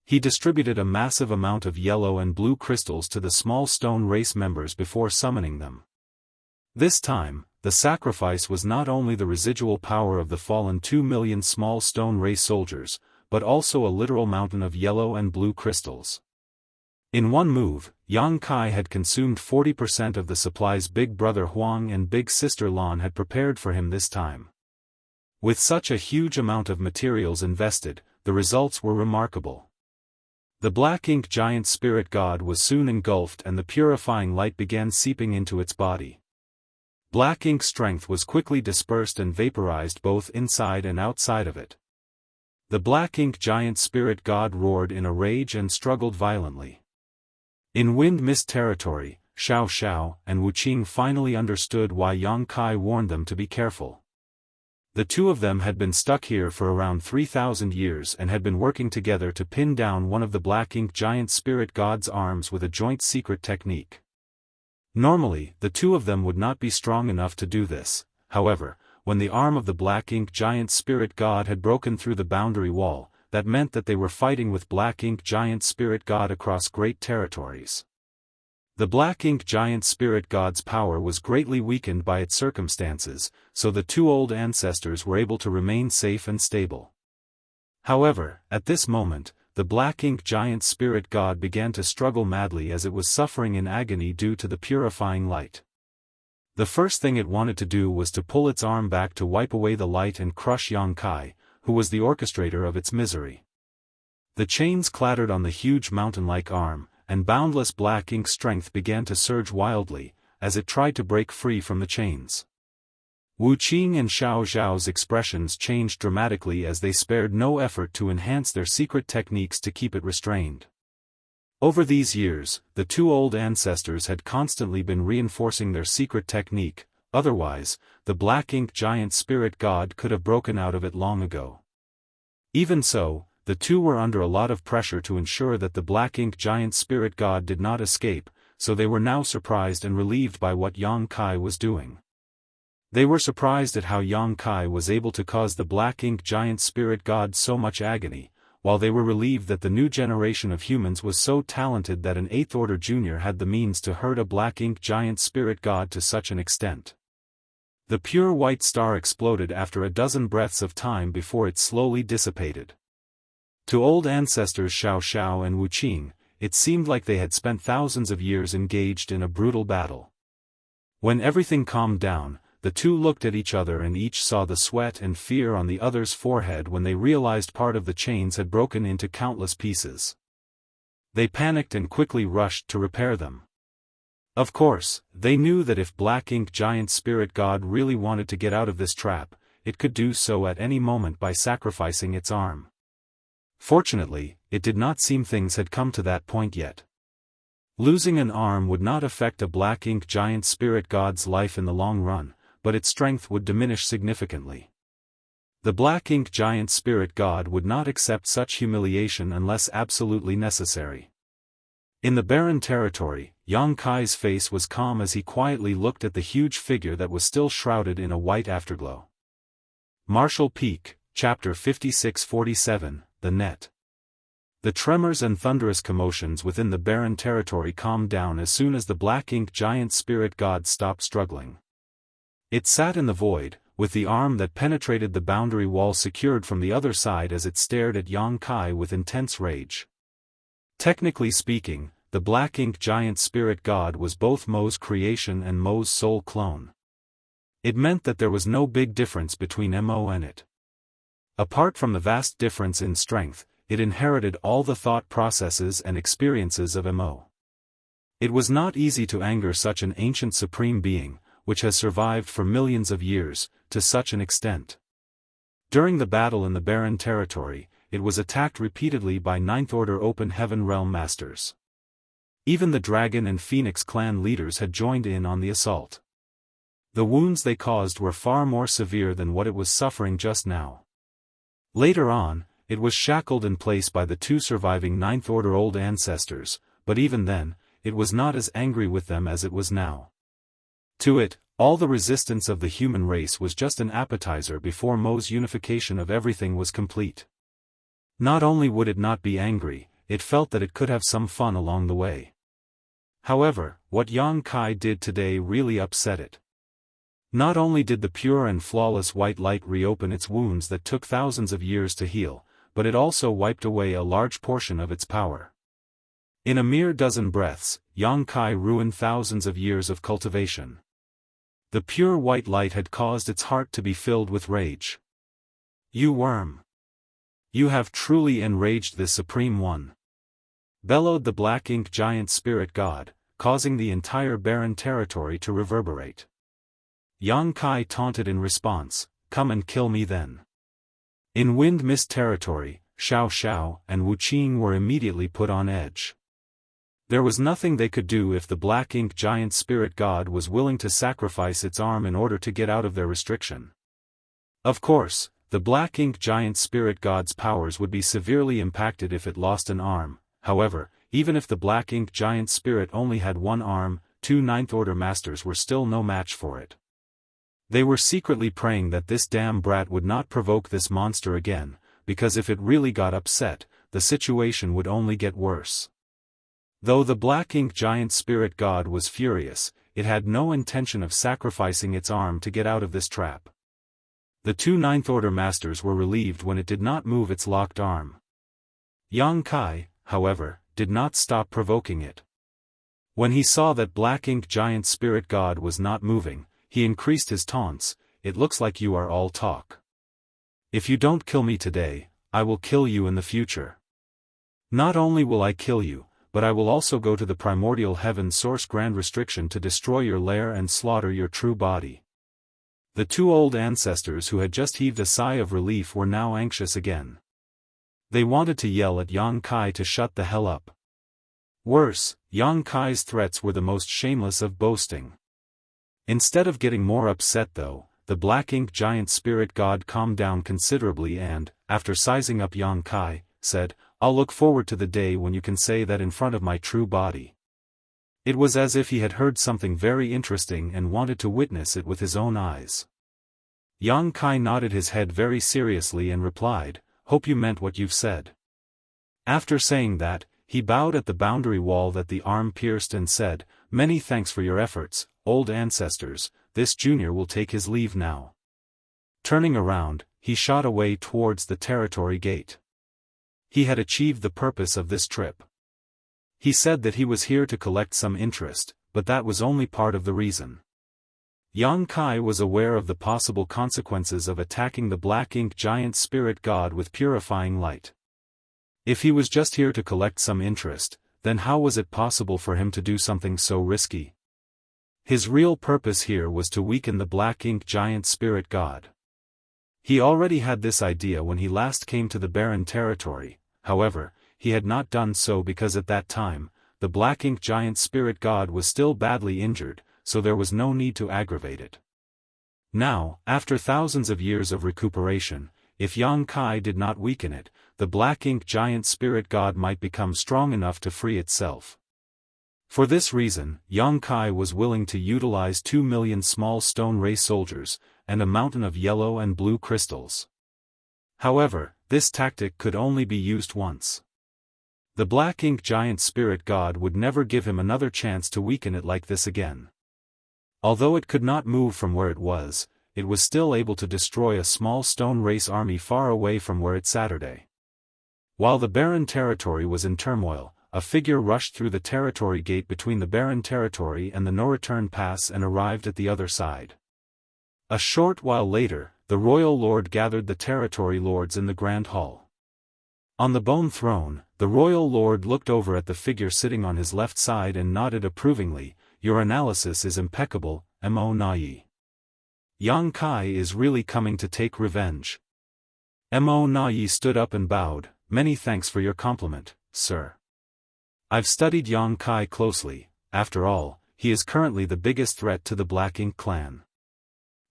[SPEAKER 1] He distributed a massive amount of yellow and blue crystals to the small stone race members before summoning them. This time, the sacrifice was not only the residual power of the fallen 2 million small stone race soldiers, but also a literal mountain of yellow and blue crystals. In one move, Yang Kai had consumed 40% of the supplies Big Brother Huang and Big Sister Lan had prepared for him this time. With such a huge amount of materials invested, the results were remarkable. The Black Ink Giant Spirit God was soon engulfed and the purifying light began seeping into its body. Black ink strength was quickly dispersed and vaporized both inside and outside of it. The Black Ink Giant Spirit God roared in a rage and struggled violently. In Wind Mist territory, Xiao Xiao and Wuqing finally understood why Yang Kai warned them to be careful. The 2 of them had been stuck here for around 3,000 years and had been working together to pin down one of the Black Ink Giant Spirit God's arms with a joint secret technique. Normally, the 2 of them would not be strong enough to do this. However, when the arm of the Black Ink Giant Spirit God had broken through the boundary wall, that meant that they were fighting with Black Ink Giant Spirit God across great territories. The Black Ink Giant Spirit God's power was greatly weakened by its circumstances, so the 2 old ancestors were able to remain safe and stable. However, at this moment, the Black Ink Giant Spirit God began to struggle madly as it was suffering in agony due to the purifying light. The first thing it wanted to do was to pull its arm back to wipe away the light and crush Yang Kai, who was the orchestrator of its misery. The chains clattered on the huge mountain-like arm, and boundless black ink strength began to surge wildly, as it tried to break free from the chains. Wu Qing and Xiao Zhao's expressions changed dramatically as they spared no effort to enhance their secret techniques to keep it restrained. Over these years, the 2 old ancestors had constantly been reinforcing their secret technique, otherwise, the Black Ink Giant Spirit God could have broken out of it long ago. Even so, the 2 were under a lot of pressure to ensure that the Black Ink Giant Spirit God did not escape, so they were now surprised and relieved by what Yang Kai was doing. They were surprised at how Yang Kai was able to cause the Black Ink Giant Spirit God so much agony, while they were relieved that the new generation of humans was so talented that an 8th Order Junior had the means to hurt a Black Ink Giant Spirit God to such an extent. The pure white star exploded after a dozen breaths of time before it slowly dissipated. To old ancestors Xiao Xiao and Wu Qing, it seemed like they had spent thousands of years engaged in a brutal battle. When everything calmed down, the 2 looked at each other and each saw the sweat and fear on the other's forehead when they realized part of the chains had broken into countless pieces. They panicked and quickly rushed to repair them. Of course, they knew that if Black Ink Giant Spirit God really wanted to get out of this trap, it could do so at any moment by sacrificing its arm. Fortunately, it did not seem things had come to that point yet. Losing an arm would not affect a Black Ink Giant Spirit God's life in the long run, but its strength would diminish significantly. The Black Ink Giant Spirit God would not accept such humiliation unless absolutely necessary. In the barren territory, Yang Kai's face was calm as he quietly looked at the huge figure that was still shrouded in a white afterglow. Martial Peak, Chapter 56-47, The Net. The tremors and thunderous commotions within the barren territory calmed down as soon as the black-ink giant spirit god stopped struggling. It sat in the void, with the arm that penetrated the boundary wall secured from the other side as it stared at Yang Kai with intense rage. Technically speaking, the black-ink giant spirit god was both Mo's creation and Mo's soul clone. It meant that there was no big difference between Mo and it. Apart from the vast difference in strength, it inherited all the thought processes and experiences of Mo. It was not easy to anger such an ancient supreme being, which has survived for millions of years, to such an extent. During the battle in the barren territory, it was attacked repeatedly by Ninth Order Open Heaven Realm Masters. Even the Dragon and Phoenix clan leaders had joined in on the assault. The wounds they caused were far more severe than what it was suffering just now. Later on, it was shackled in place by the two surviving Ninth Order old ancestors, but even then, it was not as angry with them as it was now. To it, all the resistance of the human race was just an appetizer before Mo's unification of everything was complete. Not only would it not be angry, it felt that it could have some fun along the way. However, what Yang Kai did today really upset it. Not only did the pure and flawless white light reopen its wounds that took thousands of years to heal, but it also wiped away a large portion of its power. In a mere dozen breaths, Yang Kai ruined thousands of years of cultivation. The pure white light had caused its heart to be filled with rage. "You worm! You have truly enraged the Supreme One!" bellowed the black-ink giant spirit god, causing the entire barren territory to reverberate. Yang Kai taunted in response, "Come and kill me then." In Wind Mist territory, Xiao Xiao and Wuqing were immediately put on edge. There was nothing they could do if the black-ink giant spirit god was willing to sacrifice its arm in order to get out of their restriction. Of course, the black-ink giant spirit god's powers would be severely impacted if it lost an arm. However, even if the black-ink giant spirit only had one arm, two Ninth Order masters were still no match for it. They were secretly praying that this damn brat would not provoke this monster again, because if it really got upset, the situation would only get worse. Though the black-ink giant spirit god was furious, it had no intention of sacrificing its arm to get out of this trap. The two Ninth Order masters were relieved when it did not move its locked arm. Yang Kai, however, did not stop provoking it. When he saw that black-ink giant spirit god was not moving, he increased his taunts. "It looks like you are all talk. If you don't kill me today, I will kill you in the future. Not only will I kill you, but I will also go to the primordial heaven source grand restriction to destroy your lair and slaughter your true body." The two old ancestors who had just heaved a sigh of relief were now anxious again. They wanted to yell at Yang Kai to shut the hell up. Worse, Yang Kai's threats were the most shameless of boasting. Instead of getting more upset though, the black-ink giant spirit god calmed down considerably and, after sizing up Yang Kai, said, "I'll look forward to the day when you can say that in front of my true body." It was as if he had heard something very interesting and wanted to witness it with his own eyes. Yang Kai nodded his head very seriously and replied, "Hope you meant what you've said." After saying that, he bowed at the boundary wall that the arm pierced and said, "Many thanks for your efforts, old ancestors. This junior will take his leave now." Turning around, he shot away towards the territory gate. He had achieved the purpose of this trip. He said that he was here to collect some interest, but that was only part of the reason. Yang Kai was aware of the possible consequences of attacking the black-ink giant spirit god with purifying light. If he was just here to collect some interest, then how was it possible for him to do something so risky? His real purpose here was to weaken the black-ink giant spirit god. He already had this idea when he last came to the barren territory. However, he had not done so because at that time, the black-ink giant spirit god was still badly injured, so there was no need to aggravate it. Now, after thousands of years of recuperation, if Yang Kai did not weaken it, the black-ink giant spirit god might become strong enough to free itself. For this reason, Yang Kai was willing to utilize 2 million small stone ray soldiers, and a mountain of yellow and blue crystals. However, this tactic could only be used once. The black ink giant spirit god would never give him another chance to weaken it like this again. Although it could not move from where it was still able to destroy a small stone race army far away from where it sat. While the barren territory was in turmoil, a figure rushed through the territory gate between the barren territory and the no-return pass and arrived at the other side. A short while later, the royal lord gathered the territory lords in the grand hall. On the bone throne, the royal lord looked over at the figure sitting on his left side and nodded approvingly. "Your analysis is impeccable, Mo Nai. Yang Kai is really coming to take revenge." Mo Nai stood up and bowed. "Many thanks for your compliment, sir. I've studied Yang Kai closely. After all, he is currently the biggest threat to the Black Ink clan."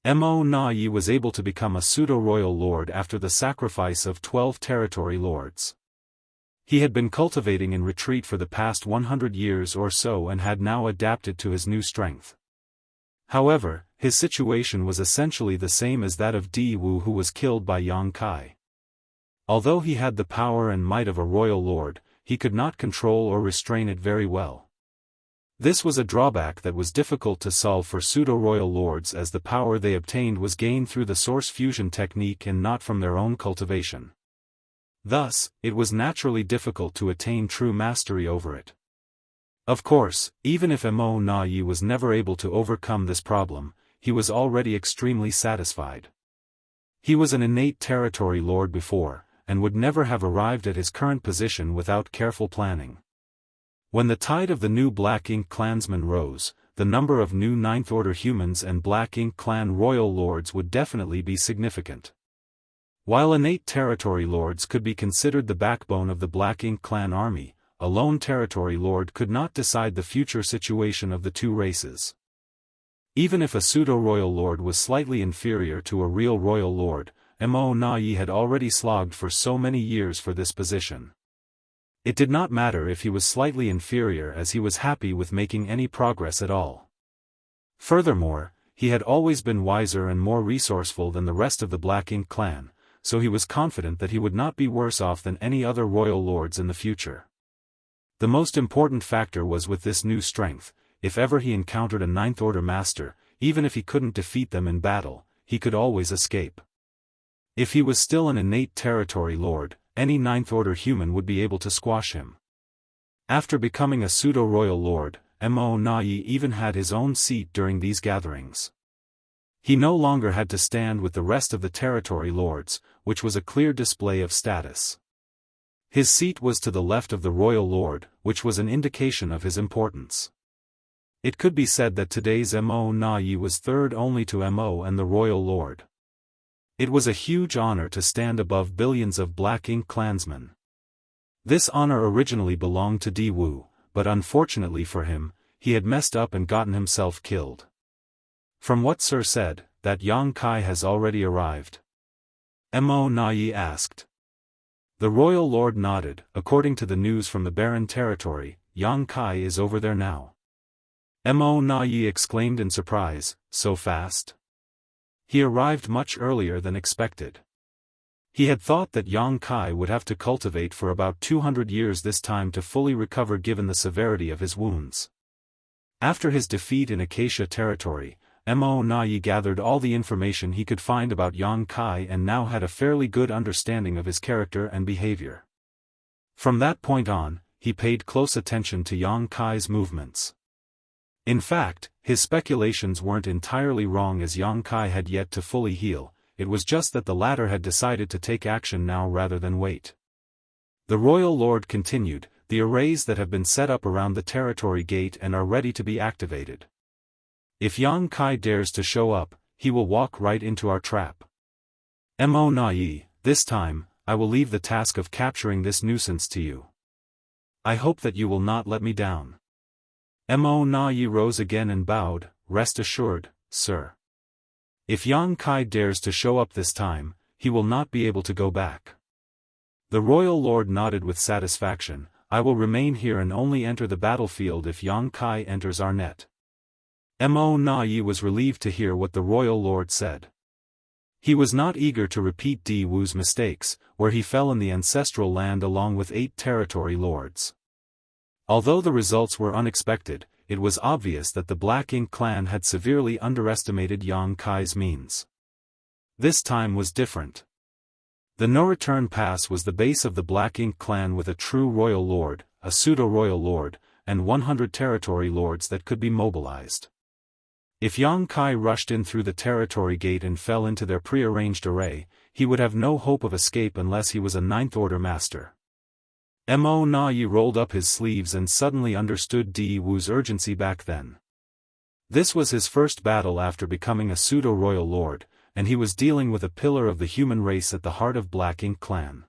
[SPEAKER 1] Mo Nai was able to become a pseudo-royal lord after the sacrifice of 12 territory lords. He had been cultivating in retreat for the past 100 years or so and had now adapted to his new strength. However, his situation was essentially the same as that of Di Wu, who was killed by Yang Kai. Although he had the power and might of a royal lord, he could not control or restrain it very well. This was a drawback that was difficult to solve for pseudo-royal lords, as the power they obtained was gained through the source fusion technique and not from their own cultivation. Thus, it was naturally difficult to attain true mastery over it. Of course, even if Mo Nai was never able to overcome this problem, he was already extremely satisfied. He was an innate territory lord before, and would never have arrived at his current position without careful planning. When the tide of the new Black Ink clansmen rose, the number of new Ninth Order humans and Black Ink clan royal lords would definitely be significant. While innate territory lords could be considered the backbone of the Black Ink clan army, a lone territory lord could not decide the future situation of the two races. Even if a pseudo-royal lord was slightly inferior to a real royal lord, Mo Nai had already slogged for so many years for this position. It did not matter if he was slightly inferior, as he was happy with making any progress at all. Furthermore, he had always been wiser and more resourceful than the rest of the Black Ink clan, so he was confident that he would not be worse off than any other royal lords in the future. The most important factor was with this new strength, if ever he encountered a Ninth Order master, even if he couldn't defeat them in battle, he could always escape. If he was still an innate territory lord, any Ninth Order human would be able to squash him. After becoming a pseudo-royal lord, Mo Nai even had his own seat during these gatherings. He no longer had to stand with the rest of the territory lords, which was a clear display of status. His seat was to the left of the royal lord, which was an indication of his importance. It could be said that today's Mo Nai was third only to Mo and the royal lord. It was a huge honor to stand above billions of Black Ink clansmen. This honor originally belonged to Di Wu, but unfortunately for him, he had messed up and gotten himself killed. "From what Sir said, that Yang Kai has already arrived?" Mo Nai asked. The royal lord nodded. "According to the news from the barren territory, Yang Kai is over there now." Mo Nai exclaimed in surprise, "So fast?" He arrived much earlier than expected. He had thought that Yang Kai would have to cultivate for about 200 years this time to fully recover, given the severity of his wounds. After his defeat in Acacia territory, Mo Nai gathered all the information he could find about Yang Kai and now had a fairly good understanding of his character and behavior. From that point on, he paid close attention to Yang Kai's movements. In fact, his speculations weren't entirely wrong, as Yang Kai had yet to fully heal. It was just that the latter had decided to take action now rather than wait. The royal lord continued, "The arrays that have been set up around the territory gate and are ready to be activated. If Yang Kai dares to show up, he will walk right into our trap. Mo Nai, this time, I will leave the task of capturing this nuisance to you. I hope that you will not let me down." Mo Nai rose again and bowed. "Rest assured, sir. If Yang Kai dares to show up this time, he will not be able to go back." The royal lord nodded with satisfaction. "I will remain here and only enter the battlefield if Yang Kai enters our net." Mo Nai was relieved to hear what the royal lord said. He was not eager to repeat Di Wu's mistakes, where he fell in the ancestral land along with 8 territory lords. Although the results were unexpected, it was obvious that the Black Ink clan had severely underestimated Yang Kai's means. This time was different. The no-return pass was the base of the Black Ink clan with a true royal lord, a pseudo-royal lord, and 100 territory lords that could be mobilized. If Yang Kai rushed in through the territory gate and fell into their prearranged array, he would have no hope of escape unless he was a Ninth-Order master. Mo Na Yi rolled up his sleeves and suddenly understood Di Wu's urgency back then. This was his first battle after becoming a pseudo-royal lord, and he was dealing with a pillar of the human race at the heart of Black Ink clan.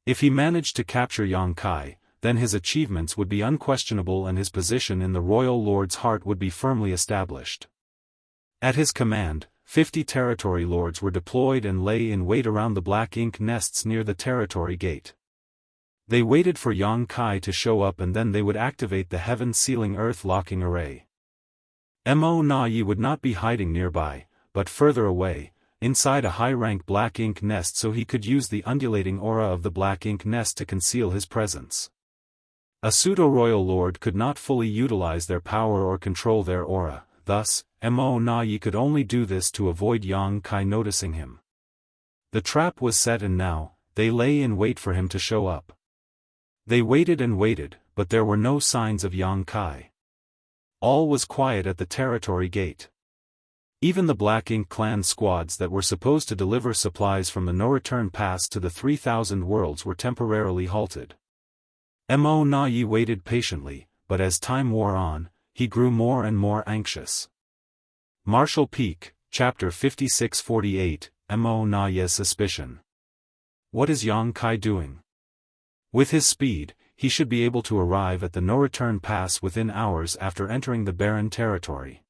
[SPEAKER 1] If he managed to capture Yang Kai, then his achievements would be unquestionable and his position in the royal lord's heart would be firmly established. At his command, 50 territory lords were deployed and lay in wait around the Black Ink nests near the territory gate. They waited for Yang Kai to show up and then they would activate the heaven-sealing earth-locking array. Mo Na Yi would not be hiding nearby, but further away, inside a high-rank Black Ink nest so he could use the undulating aura of the Black Ink nest to conceal his presence. A pseudo-royal lord could not fully utilize their power or control their aura, thus, Mo Na Yi could only do this to avoid Yang Kai noticing him. The trap was set and now, they lay in wait for him to show up. They waited and waited, but there were no signs of Yang Kai. All was quiet at the territory gate. Even the Black Ink clan squads that were supposed to deliver supplies from the no-return pass to the 3,000 worlds were temporarily halted. Mo Na Yi waited patiently, but as time wore on, he grew more and more anxious. Martial Peak, Chapter 56-48, Mo Na Yi's Suspicion. What is Yang Kai doing? With his speed, he should be able to arrive at the no-return pass within hours after entering the barren territory.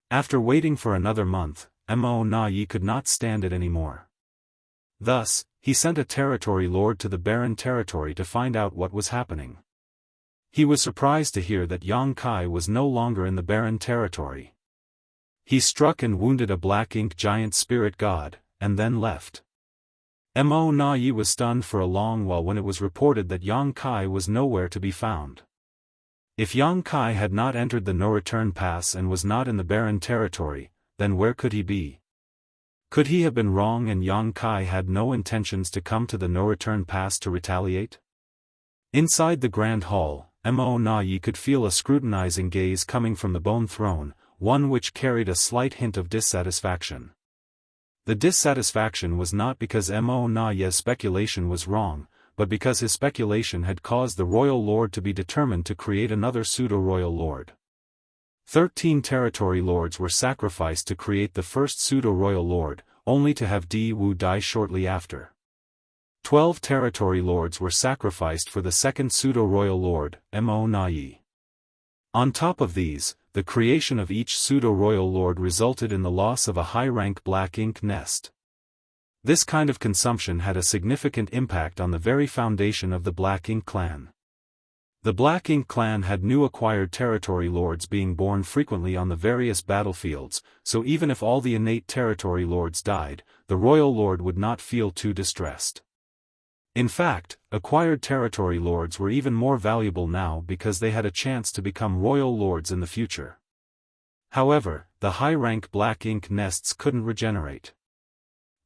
[SPEAKER 1] After waiting for another month, Mo Na Yi could not stand it anymore. Thus, he sent a territory lord to the barren territory to find out what was happening. He was surprised to hear that Yang Kai was no longer in the barren territory. He struck and wounded a Black Ink giant spirit god, and then left. Mo Na Yi was stunned for a long while when it was reported that Yang Kai was nowhere to be found. If Yang Kai had not entered the no-return pass and was not in the barren territory, then where could he be? Could he have been wrong and Yang Kai had no intentions to come to the no-return pass to retaliate? Inside the Grand Hall, Mo Na Yi could feel a scrutinizing gaze coming from the Bone Throne, one which carried a slight hint of dissatisfaction. The dissatisfaction was not because Mo Na Yi's speculation was wrong, but because his speculation had caused the royal lord to be determined to create another pseudo-royal lord. 13 territory lords were sacrificed to create the first pseudo-royal lord, only to have Di Wu die shortly after. 12 territory lords were sacrificed for the second pseudo-royal lord, Mo Na Yi. On top of these, the creation of each pseudo-royal lord resulted in the loss of a high-rank Black Ink nest. This kind of consumption had a significant impact on the very foundation of the Black Ink clan. The Black Ink clan had new acquired territory lords being born frequently on the various battlefields, so even if all the innate territory lords died, the royal lord would not feel too distressed. In fact, acquired territory lords were even more valuable now because they had a chance to become royal lords in the future. However, the high-rank Black Ink nests couldn't regenerate.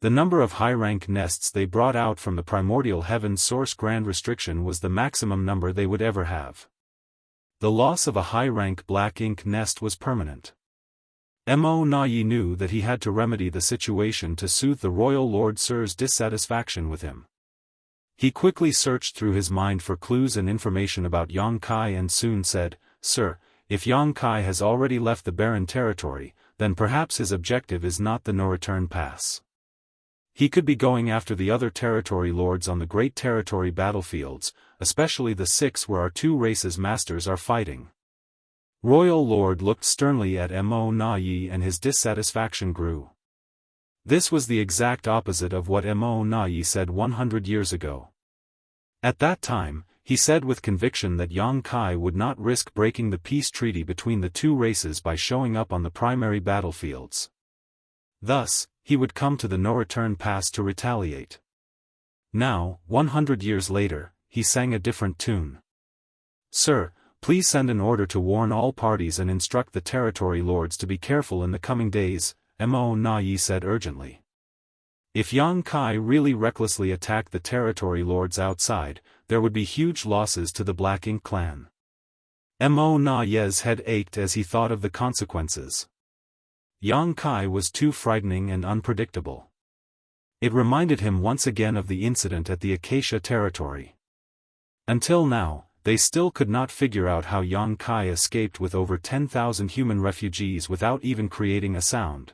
[SPEAKER 1] The number of high-rank nests they brought out from the primordial heaven source grand restriction was the maximum number they would ever have. The loss of a high-rank Black Ink nest was permanent. Mo Na Yi knew that he had to remedy the situation to soothe the royal Lord Sir's dissatisfaction with him. He quickly searched through his mind for clues and information about Yang Kai and soon said, "Sir, if Yang Kai has already left the barren territory, then perhaps his objective is not the no-return pass. He could be going after the other territory lords on the great territory battlefields, especially the 6 where our 2 races masters are fighting." Royal Lord looked sternly at Mo Na Yi and his dissatisfaction grew. This was the exact opposite of what Mo Na Yi said 100 years ago. At that time, he said with conviction that Yang Kai would not risk breaking the peace treaty between the 2 races by showing up on the primary battlefields. Thus, he would come to the no-return pass to retaliate. Now, 100 years later, he sang a different tune. "Sir, please send an order to warn all parties and instruct the territory lords to be careful in the coming days," Mo Na Yi said urgently. If Yang Kai really recklessly attacked the territory lords outside, there would be huge losses to the Black Ink clan. Mo Na Ye's head ached as he thought of the consequences. Yang Kai was too frightening and unpredictable. It reminded him once again of the incident at the Acacia territory. Until now, they still could not figure out how Yang Kai escaped with over 10,000 human refugees without even creating a sound.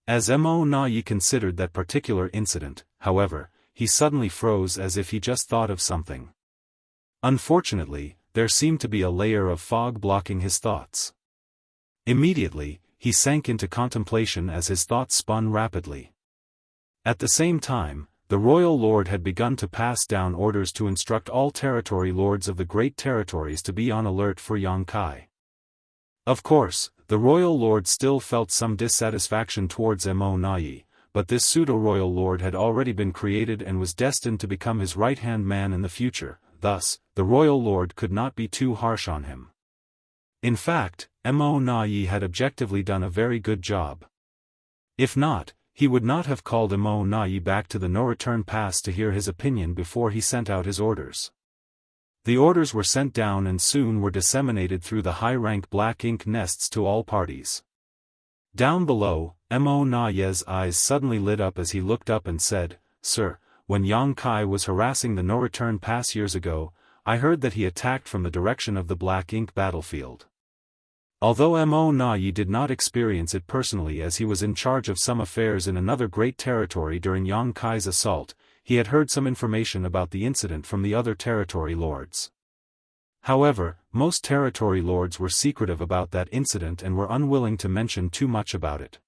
[SPEAKER 1] As Mo Na Yi considered that particular incident, however, he suddenly froze as if he just thought of something. Unfortunately, there seemed to be a layer of fog blocking his thoughts. Immediately, he sank into contemplation as his thoughts spun rapidly. At the same time, the royal lord had begun to pass down orders to instruct all territory lords of the great territories to be on alert for Yang Kai. Of course, the royal lord still felt some dissatisfaction towards Mo Na Yi, but this pseudo-royal lord had already been created and was destined to become his right-hand man in the future, thus, the royal lord could not be too harsh on him. In fact, Mo Na Yi had objectively done a very good job. If not, he would not have called Mo Na Yi back to the no-return pass to hear his opinion before he sent out his orders. The orders were sent down and soon were disseminated through the high-rank Black Ink nests to all parties. Down below, Mo Na Ye's eyes suddenly lit up as he looked up and said, "Sir, when Yang Kai was harassing the no-return pass years ago, I heard that he attacked from the direction of the Black Ink battlefield." Although Mo Na Yi did not experience it personally as he was in charge of some affairs in another great territory during Yang Kai's assault, he had heard some information about the incident from the other territory lords. However, most territory lords were secretive about that incident and were unwilling to mention too much about it.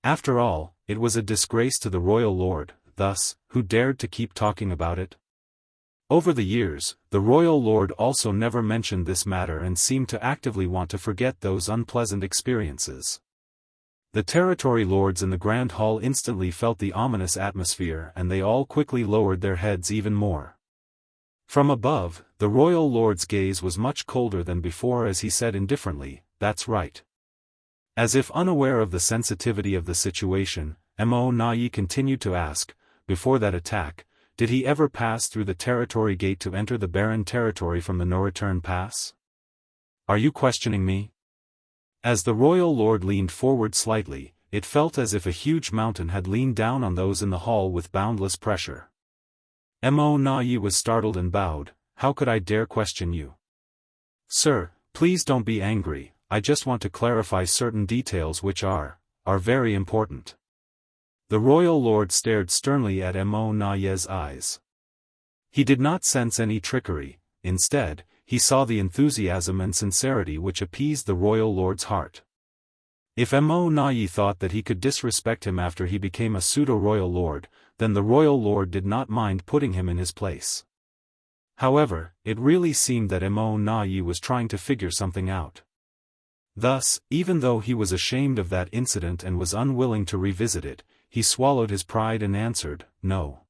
[SPEAKER 1] After all, it was a disgrace to the royal lord, thus, who dared to keep talking about it? Over the years, the royal lord also never mentioned this matter and seemed to actively want to forget those unpleasant experiences. The territory lords in the Grand Hall instantly felt the ominous atmosphere and they all quickly lowered their heads even more. From above, the royal lord's gaze was much colder than before as he said indifferently, "That's right." As if unaware of the sensitivity of the situation, Mo Na Yi continued to ask, "Before that attack, did he ever pass through the territory gate to enter the barren territory from the no-return pass? Are you questioning me?" As the royal lord leaned forward slightly, it felt as if a huge mountain had leaned down on those in the hall with boundless pressure. Mo Na Yi was startled and bowed, "How could I dare question you? Sir, please don't be angry, I just want to clarify certain details which are very important." The royal lord stared sternly at Mo Na Ye's eyes. He did not sense any trickery, instead, he saw the enthusiasm and sincerity which appeased the royal lord's heart. If Mo Na Yi thought that he could disrespect him after he became a pseudo-royal lord, then the royal lord did not mind putting him in his place. However, it really seemed that Mo Na Yi was trying to figure something out. Thus, even though he was ashamed of that incident and was unwilling to revisit it, he swallowed his pride and answered, "No."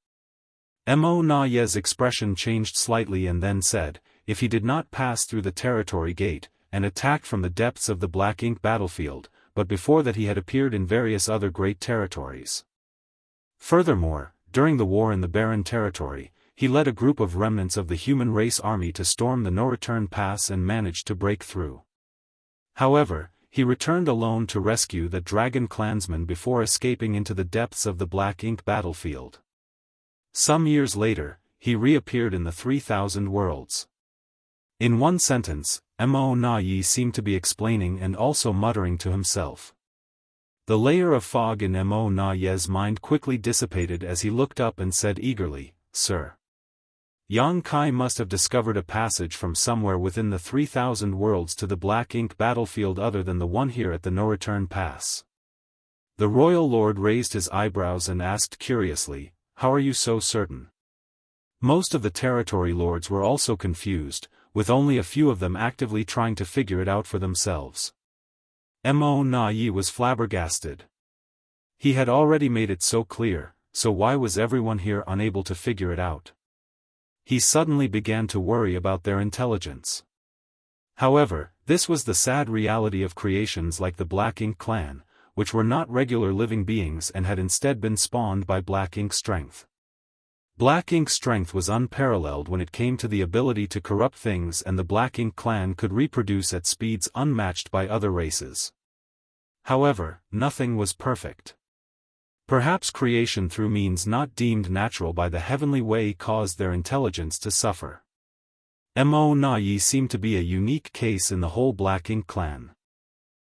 [SPEAKER 1] Mo Na Ye's expression changed slightly and then said, "If he did not pass through the territory gate, and attacked from the depths of the Black Ink battlefield, but before that he had appeared in various other great territories. Furthermore, during the war in the barren territory, he led a group of remnants of the human race army to storm the no-return pass and managed to break through. However, he returned alone to rescue the dragon clansmen before escaping into the depths of the Black Ink battlefield. Some years later, he reappeared in the 3,000 worlds." In one sentence, Mo Na Yi seemed to be explaining and also muttering to himself. The layer of fog in Mo Na Ye's mind quickly dissipated as he looked up and said eagerly, "Sir, Yang Kai must have discovered a passage from somewhere within the 3,000 worlds to the Black Ink battlefield other than the one here at the no-return pass." The royal lord raised his eyebrows and asked curiously, "How are you so certain?" Most of the territory lords were also confused, with only a few of them actively trying to figure it out for themselves. Mo Na Yi was flabbergasted. He had already made it so clear, so why was everyone here unable to figure it out? He suddenly began to worry about their intelligence. However, this was the sad reality of creations like the Black Ink clan, which were not regular living beings and had instead been spawned by Black Ink strength. Black Ink strength was unparalleled when it came to the ability to corrupt things, and the Black Ink clan could reproduce at speeds unmatched by other races. However, nothing was perfect. Perhaps creation through means not deemed natural by the heavenly way caused their intelligence to suffer. Mo Na Yi seemed to be a unique case in the whole Black Ink clan.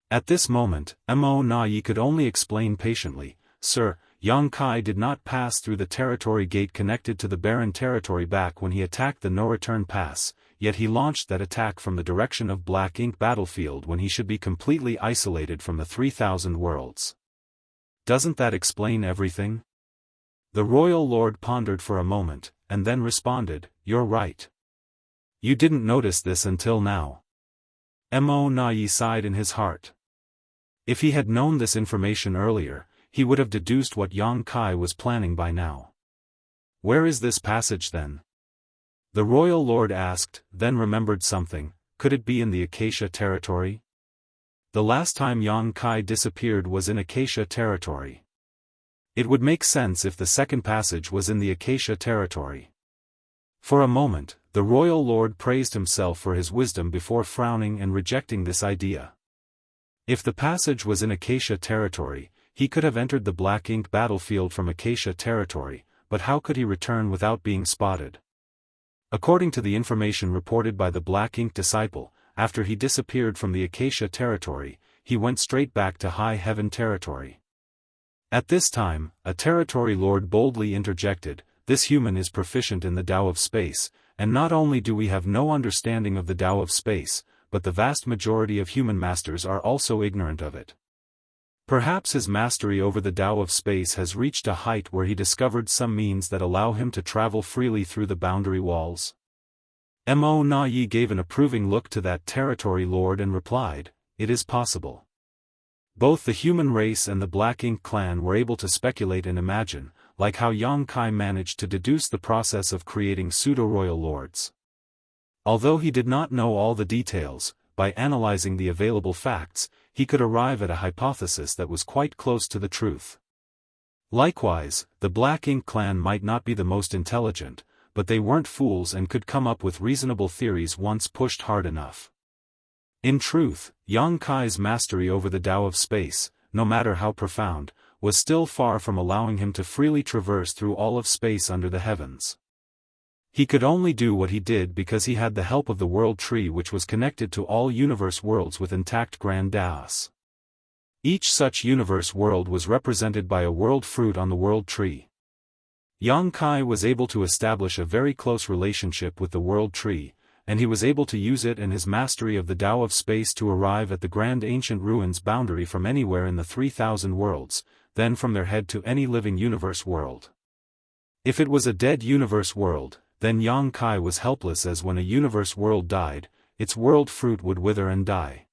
[SPEAKER 1] At this moment, Mo Na Yi could only explain patiently, "Sir, Yang Kai did not pass through the territory gate connected to the barren territory back when he attacked the no-return pass, yet he launched that attack from the direction of Black Ink battlefield when he should be completely isolated from the 3,000 worlds. Doesn't that explain everything?" The royal lord pondered for a moment, and then responded, "You're right. You didn't notice this until now." Mo Na Yi sighed in his heart. If he had known this information earlier, he would have deduced what Yang Kai was planning by now. "Where is this passage then?" the royal lord asked, then remembered something. Could it be in the Acacia territory? The last time Yang Kai disappeared was in Acacia territory. It would make sense if the second passage was in the Acacia territory. For a moment, the royal lord praised himself for his wisdom before frowning and rejecting this idea. If the passage was in Acacia territory, he could have entered the Black Ink battlefield from Acacia territory, but how could he return without being spotted? According to the information reported by the Black Ink disciple, after he disappeared from the Acacia territory, he went straight back to High Heaven territory. At this time, a territory lord boldly interjected, "This human is proficient in the Tao of space, and not only do we have no understanding of the Tao of space, but the vast majority of human masters are also ignorant of it. Perhaps his mastery over the Tao of space has reached a height where he discovered some means that allow him to travel freely through the boundary walls." Mo Na Yi gave an approving look to that territory lord and replied, "It is possible." Both the human race and the Black Ink clan were able to speculate and imagine, like how Yang Kai managed to deduce the process of creating pseudo-royal lords. Although he did not know all the details, by analyzing the available facts, he could arrive at a hypothesis that was quite close to the truth. Likewise, the Black Ink clan might not be the most intelligent, but they weren't fools and could come up with reasonable theories once pushed hard enough. In truth, Yang Kai's mastery over the Tao of space, no matter how profound, was still far from allowing him to freely traverse through all of space under the heavens. He could only do what he did because he had the help of the world tree, which was connected to all universe worlds with intact grand Daos. Each such universe world was represented by a world fruit on the world tree. Yang Kai was able to establish a very close relationship with the world tree, and he was able to use it and his mastery of the Tao of space to arrive at the grand ancient ruins boundary from anywhere in the 3,000 worlds, then from their head to any living universe world. If it was a dead universe world, then Yang Kai was helpless, as when a universe world died, its world fruit would wither and die.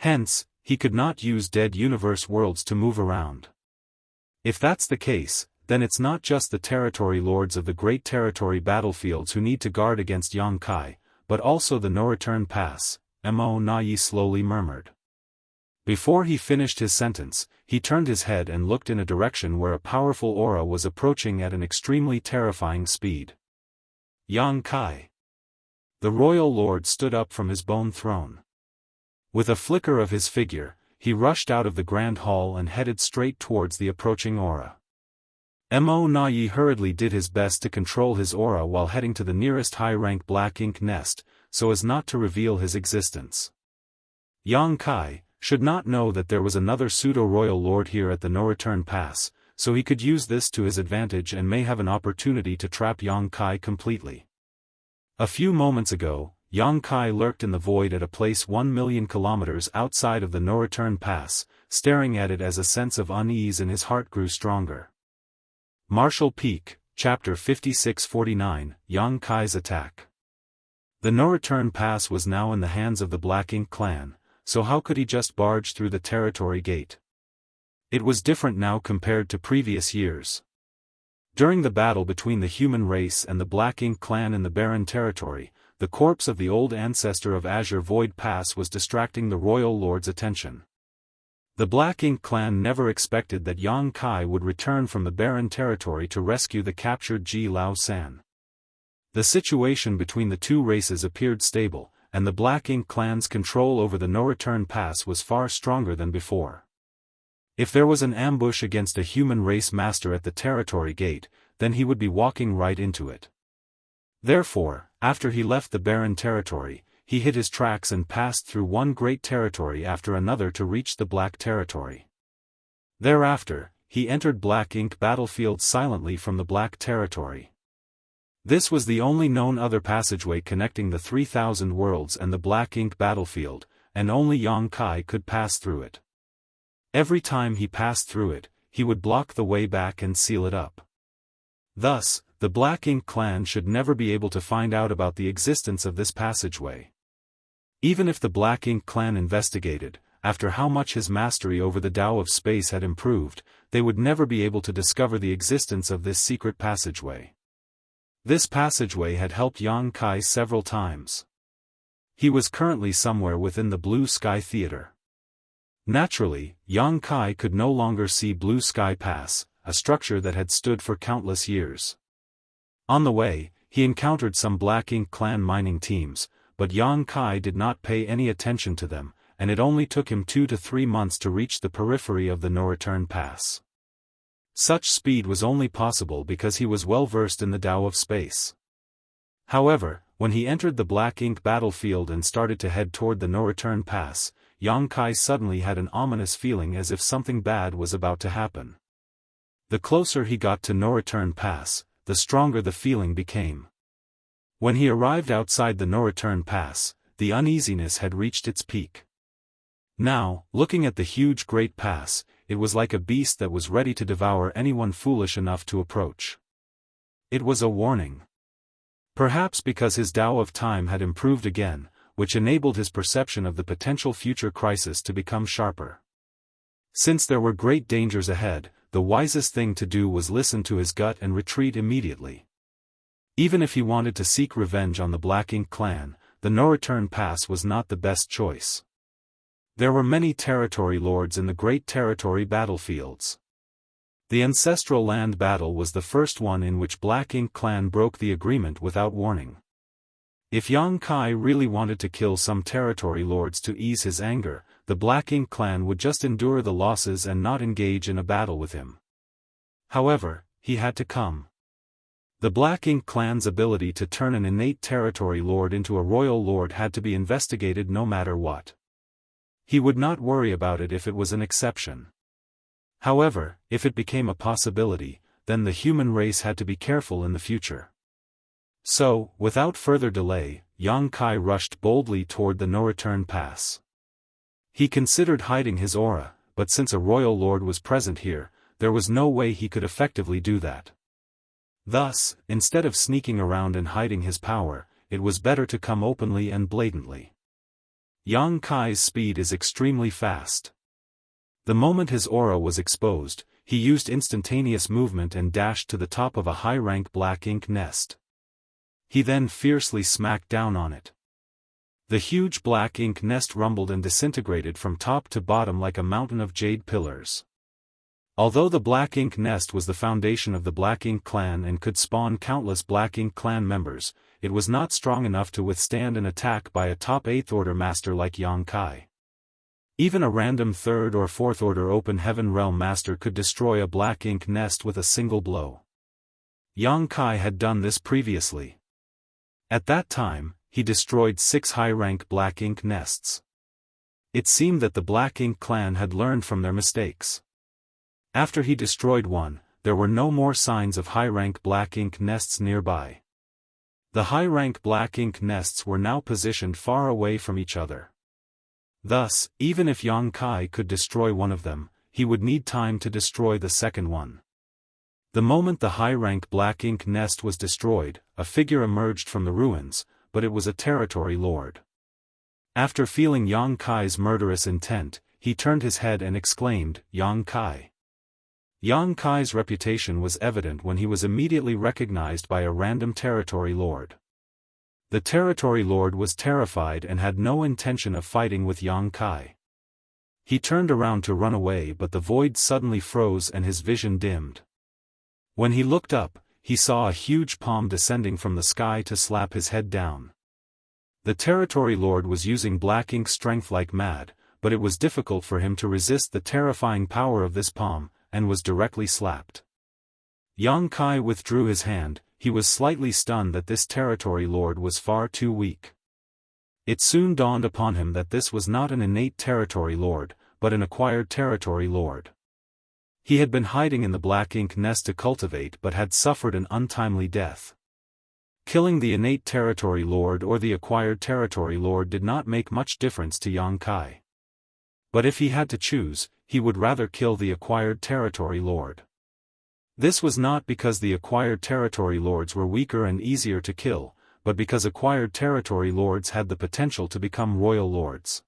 [SPEAKER 1] Hence, he could not use dead universe worlds to move around. If that's the case, then it's not just the territory lords of the great territory battlefields who need to guard against Yang Kai, but also the no-return pass, Mo Na Yi slowly murmured. Before he finished his sentence, he turned his head and looked in a direction where a powerful aura was approaching at an extremely terrifying speed. Yang Kai. The royal lord stood up from his bone throne. With a flicker of his figure, he rushed out of the grand hall and headed straight towards the approaching aura. Mo Na Yi hurriedly did his best to control his aura while heading to the nearest high-rank Black Ink nest, so as not to reveal his existence. Yang Kai should not know that there was another pseudo-royal lord here at the no-return pass, so he could use this to his advantage and may have an opportunity to trap Yang Kai completely. A few moments ago, Yang Kai lurked in the void at a place 1,000,000 kilometers outside of the no-return pass, staring at it as a sense of unease in his heart grew stronger. Martial Peak, Chapter 56-49, Yang Kai's Attack. The no-return pass was now in the hands of the Black Ink clan, so how could he just barge through the territory gate? It was different now compared to previous years. During the battle between the human race and the Black Ink clan in the barren territory, the corpse of the old ancestor of Azure Void Pass was distracting the royal lord's attention. The Black Ink clan never expected that Yang Kai would return from the barren territory to rescue the captured Ji Lao San. The situation between the two races appeared stable, and the Black Ink clan's control over the no-return pass was far stronger than before. If there was an ambush against a human race master at the territory gate, then he would be walking right into it. Therefore, after he left the barren territory, he hid his tracks and passed through one great territory after another to reach the Black territory. Thereafter, he entered Black Ink battlefield silently from the Black territory. This was the only known other passageway connecting the 3,000 worlds and the Black Ink battlefield, and only Yang Kai could pass through it. Every time he passed through it, he would block the way back and seal it up. Thus, the Black Ink clan should never be able to find out about the existence of this passageway. Even if the Black Ink clan investigated, after how much his mastery over the Tao of space had improved, they would never be able to discover the existence of this secret passageway. This passageway had helped Yang Kai several times. He was currently somewhere within the Blue Sky Theater. Naturally, Yang Kai could no longer see Blue Sky Pass, a structure that had stood for countless years. On the way, he encountered some Black Ink clan mining teams, but Yang Kai did not pay any attention to them, and it only took him 2 to 3 months to reach the periphery of the no-return pass. Such speed was only possible because he was well versed in the Tao of space. However, when he entered the Black Ink battlefield and started to head toward the no-return pass, Yang Kai suddenly had an ominous feeling as if something bad was about to happen. The closer he got to no-return pass, the stronger the feeling became. When he arrived outside the no-return pass, the uneasiness had reached its peak. Now, looking at the huge Great Pass, it was like a beast that was ready to devour anyone foolish enough to approach. It was a warning. Perhaps because his Tao of time had improved again, which enabled his perception of the potential future crisis to become sharper. Since there were great dangers ahead, the wisest thing to do was listen to his gut and retreat immediately. Even if he wanted to seek revenge on the Black Ink clan, the no-return pass was not the best choice. There were many territory lords in the great territory battlefields. The ancestral land battle was the first one in which Black Ink clan broke the agreement without warning. If Yang Kai really wanted to kill some territory lords to ease his anger, the Black Ink clan would just endure the losses and not engage in a battle with him. However, he had to come. The Black Ink clan's ability to turn an innate territory lord into a royal lord had to be investigated no matter what. He would not worry about it if it was an exception. However, if it became a possibility, then the human race had to be careful in the future. So, without further delay, Yang Kai rushed boldly toward the no-return pass. He considered hiding his aura, but since a royal lord was present here, there was no way he could effectively do that. Thus, instead of sneaking around and hiding his power, it was better to come openly and blatantly. Yang Kai's speed is extremely fast. The moment his aura was exposed, he used instantaneous movement and dashed to the top of a high-rank Black Ink nest. He then fiercely smacked down on it. The huge Black Ink nest rumbled and disintegrated from top to bottom like a mountain of jade pillars. Although the Black Ink nest was the foundation of the Black Ink clan and could spawn countless Black Ink clan members, it was not strong enough to withstand an attack by a top 8th order master like Yang Kai. Even a random 3rd or 4th order open heaven realm master could destroy a Black Ink nest with a single blow. Yang Kai had done this previously. At that time, he destroyed 6 high-rank Black Ink nests. It seemed that the Black Ink clan had learned from their mistakes. After he destroyed one, there were no more signs of high-rank Black Ink nests nearby. The high-rank Black Ink nests were now positioned far away from each other. Thus, even if Yang Kai could destroy one of them, he would need time to destroy the second one. The moment the high-rank Black Ink nest was destroyed, a figure emerged from the ruins, but it was a territory lord. After feeling Yang Kai's murderous intent, he turned his head and exclaimed, "Yang Kai." Yang Kai's reputation was evident when he was immediately recognized by a random territory lord. The territory lord was terrified and had no intention of fighting with Yang Kai. He turned around to run away, but the void suddenly froze and his vision dimmed. When he looked up, he saw a huge palm descending from the sky to slap his head down. The territory lord was using black ink strength like mad, but it was difficult for him to resist the terrifying power of this palm, and was directly slapped. Yang Kai withdrew his hand. He was slightly stunned that this territory lord was far too weak. It soon dawned upon him that this was not an innate territory lord, but an acquired territory lord. He had been hiding in the black ink nest to cultivate but had suffered an untimely death. Killing the innate territory lord or the acquired territory lord did not make much difference to Yang Kai. But if he had to choose, he would rather kill the acquired territory lord. This was not because the acquired territory lords were weaker and easier to kill, but because acquired territory lords had the potential to become royal lords.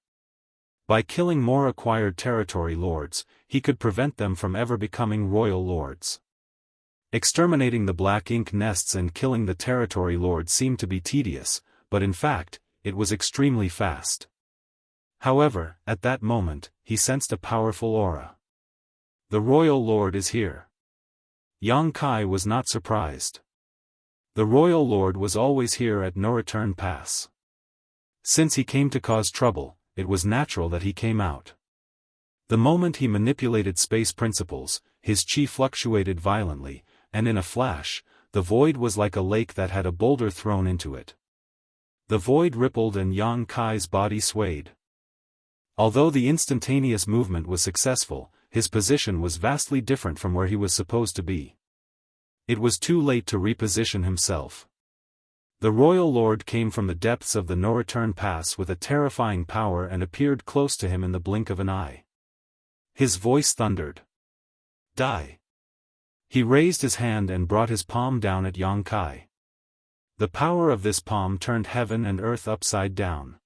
[SPEAKER 1] By killing more acquired territory lords, he could prevent them from ever becoming royal lords. Exterminating the black ink nests and killing the territory lords seemed to be tedious, but in fact, it was extremely fast. However, at that moment, he sensed a powerful aura. The royal lord is here. Yang Kai was not surprised. The royal lord was always here at No Return Pass. Since he came to cause trouble, it was natural that he came out. The moment he manipulated space principles, his chi fluctuated violently, and in a flash, the void was like a lake that had a boulder thrown into it. The void rippled and Yang Kai's body swayed. Although the instantaneous movement was successful, his position was vastly different from where he was supposed to be. It was too late to reposition himself. The royal lord came from the depths of the No Return Pass with a terrifying power and appeared close to him in the blink of an eye. His voice thundered. "Die!" He raised his hand and brought his palm down at Yang Kai. The power of this palm turned heaven and earth upside down.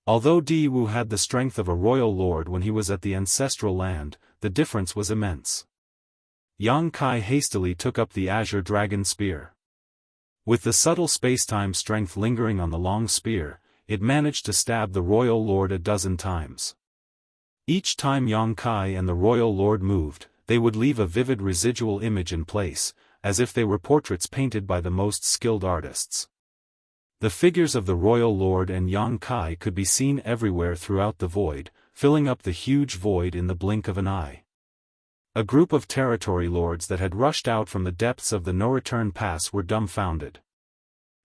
[SPEAKER 1] Although Di Wu had the strength of a royal lord when he was at the ancestral land, the difference was immense. Yang Kai hastily took up the azure dragon spear. With the subtle spacetime strength lingering on the long spear, it managed to stab the royal lord a dozen times. Each time Yang Kai and the royal lord moved, they would leave a vivid residual image in place, as if they were portraits painted by the most skilled artists. The figures of the royal lord and Yang Kai could be seen everywhere throughout the void, filling up the huge void in the blink of an eye. A group of territory lords that had rushed out from the depths of the No Return Pass were dumbfounded.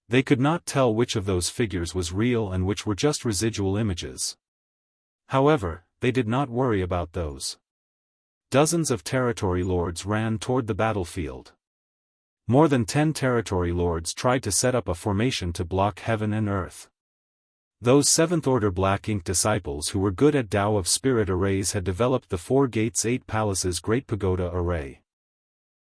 [SPEAKER 1] They could not tell which of those figures was real and which were just residual images. However, they did not worry about those. Dozens of territory lords ran toward the battlefield. More than 10 territory lords tried to set up a formation to block heaven and earth. Those 7th-order black ink disciples who were good at Tao of Spirit arrays had developed the 4 Gates 8 Palaces Great Pagoda array.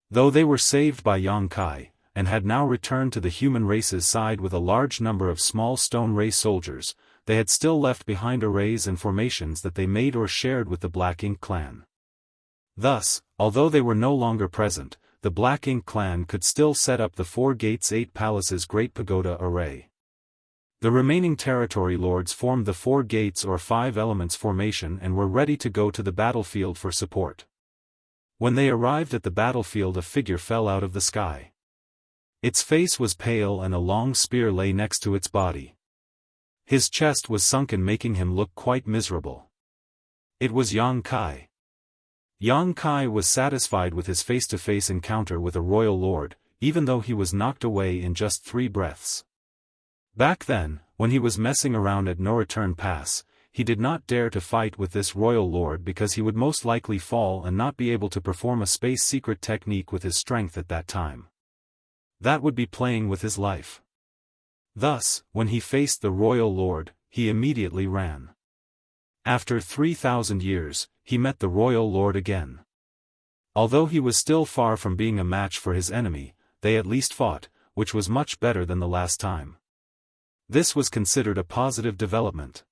[SPEAKER 1] Though they were saved by Yang Kai, and had now returned to the human race's side with a large number of small stone ray soldiers, they had still left behind arrays and formations that they made or shared with the Black Ink clan. Thus, although they were no longer present, the Black Ink clan could still set up the 4 Gates 8 Palaces Great Pagoda array. The remaining territory lords formed the 4 Gates or 5 Elements formation and were ready to go to the battlefield for support. When they arrived at the battlefield, a figure fell out of the sky. Its face was pale and a long spear lay next to its body. His chest was sunken, making him look quite miserable. It was Yang Kai. Yang Kai was satisfied with his face-to-face encounter with a royal lord, even though he was knocked away in just 3 breaths. Back then, when he was messing around at No Return Pass, he did not dare to fight with this royal lord because he would most likely fall and not be able to perform a space secret technique with his strength at that time. That would be playing with his life. Thus, when he faced the royal lord, he immediately ran. After 3,000 years, he met the royal lord again. Although he was still far from being a match for his enemy, they at least fought, which was much better than the last time. This was considered a positive development.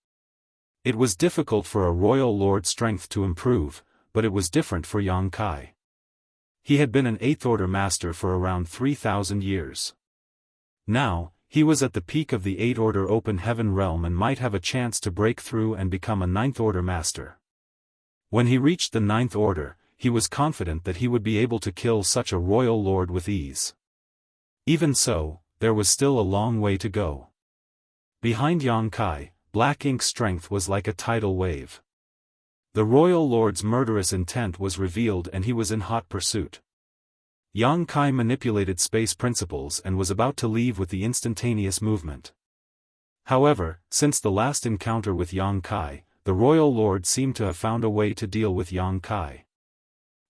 [SPEAKER 1] It was difficult for a royal lord's strength to improve, but it was different for Yang Kai. He had been an 8th Order master for around 3,000 years. Now, he was at the peak of the 8th Order open heaven realm and might have a chance to break through and become a 9th Order master. When he reached the 9th Order, he was confident that he would be able to kill such a royal lord with ease. Even so, there was still a long way to go. Behind Yang Kai, Black Ink's strength was like a tidal wave. The royal lord's murderous intent was revealed and he was in hot pursuit. Yang Kai manipulated space principles and was about to leave with the instantaneous movement. However, since the last encounter with Yang Kai, the royal lord seemed to have found a way to deal with Yang Kai.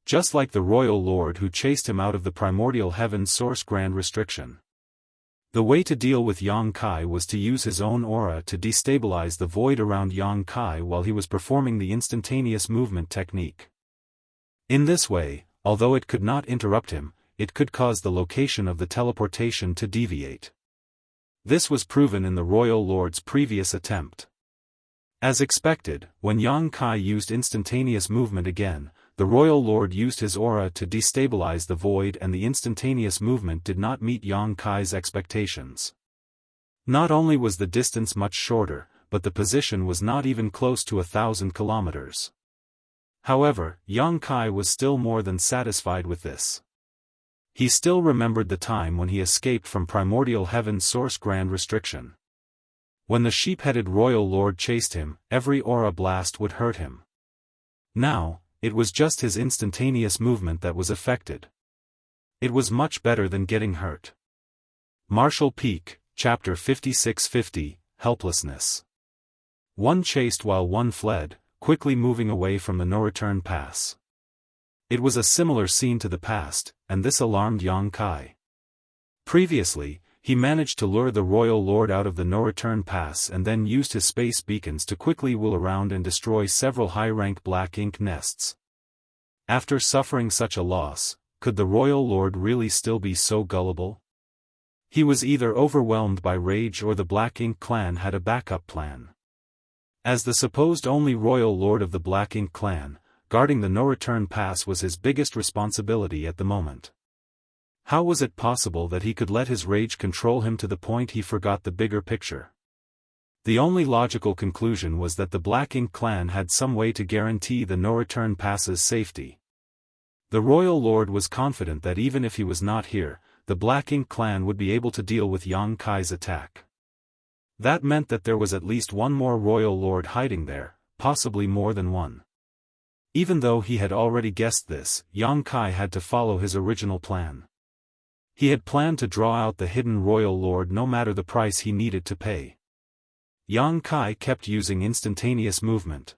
[SPEAKER 1] Just like the royal lord who chased him out of the primordial heaven's source grand restriction. The way to deal with Yang Kai was to use his own aura to destabilize the void around Yang Kai while he was performing the instantaneous movement technique. In this way, although it could not interrupt him, it could cause the location of the teleportation to deviate. This was proven in the royal lord's previous attempt. As expected, when Yang Kai used instantaneous movement again, the royal lord used his aura to destabilize the void and the instantaneous movement did not meet Yang Kai's expectations. Not only was the distance much shorter, but the position was not even close to 1,000 kilometers. However, Yang Kai was still more than satisfied with this. He still remembered the time when he escaped from primordial heaven's source grand restriction. When the sheep-headed royal lord chased him, every aura blast would hurt him. Now, it was just his instantaneous movement that was affected. It was much better than getting hurt. Martial Peak, Chapter 5650, Helplessness. One chased while one fled, quickly moving away from the no-return pass. It was a similar scene to the past, and this alarmed Yang Kai. Previously, he managed to lure the royal lord out of the no-return pass and then used his space beacons to quickly wheel around and destroy several high-rank Black Ink nests. After suffering such a loss, could the royal lord really still be so gullible? He was either overwhelmed by rage or the Black Ink clan had a backup plan. As the supposed only royal lord of the Black Ink clan, guarding the no-return pass was his biggest responsibility at the moment. How was it possible that he could let his rage control him to the point he forgot the bigger picture? The only logical conclusion was that the Black Ink clan had some way to guarantee the no-return pass's safety. The royal lord was confident that even if he was not here, the Black Ink clan would be able to deal with Yang Kai's attack. That meant that there was at least one more royal lord hiding there, possibly more than one. Even though he had already guessed this, Yang Kai had to follow his original plan. He had planned to draw out the hidden royal lord no matter the price he needed to pay. Yang Kai kept using instantaneous movement.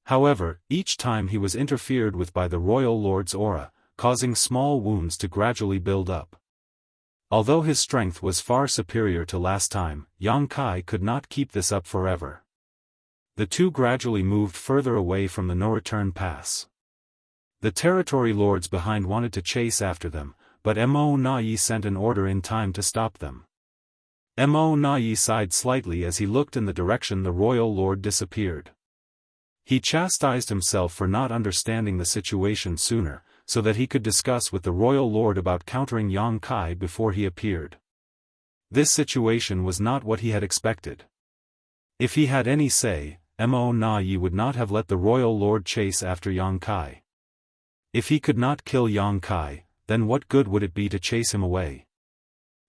[SPEAKER 1] However, each time he was interfered with by the royal lord's aura, causing small wounds to gradually build up. Although his strength was far superior to last time, Yang Kai could not keep this up forever. The two gradually moved further away from the no-return pass. The territory lords behind wanted to chase after them, but Mo Na Yi sent an order in time to stop them. Mo Na Yi sighed slightly as he looked in the direction the royal lord disappeared. He chastised himself for not understanding the situation sooner, so that he could discuss with the royal lord about countering Yang Kai before he appeared. This situation was not what he had expected. If he had any say, Mo Na Yi would not have let the royal lord chase after Yang Kai. If he could not kill Yang Kai, then what good would it be to chase him away?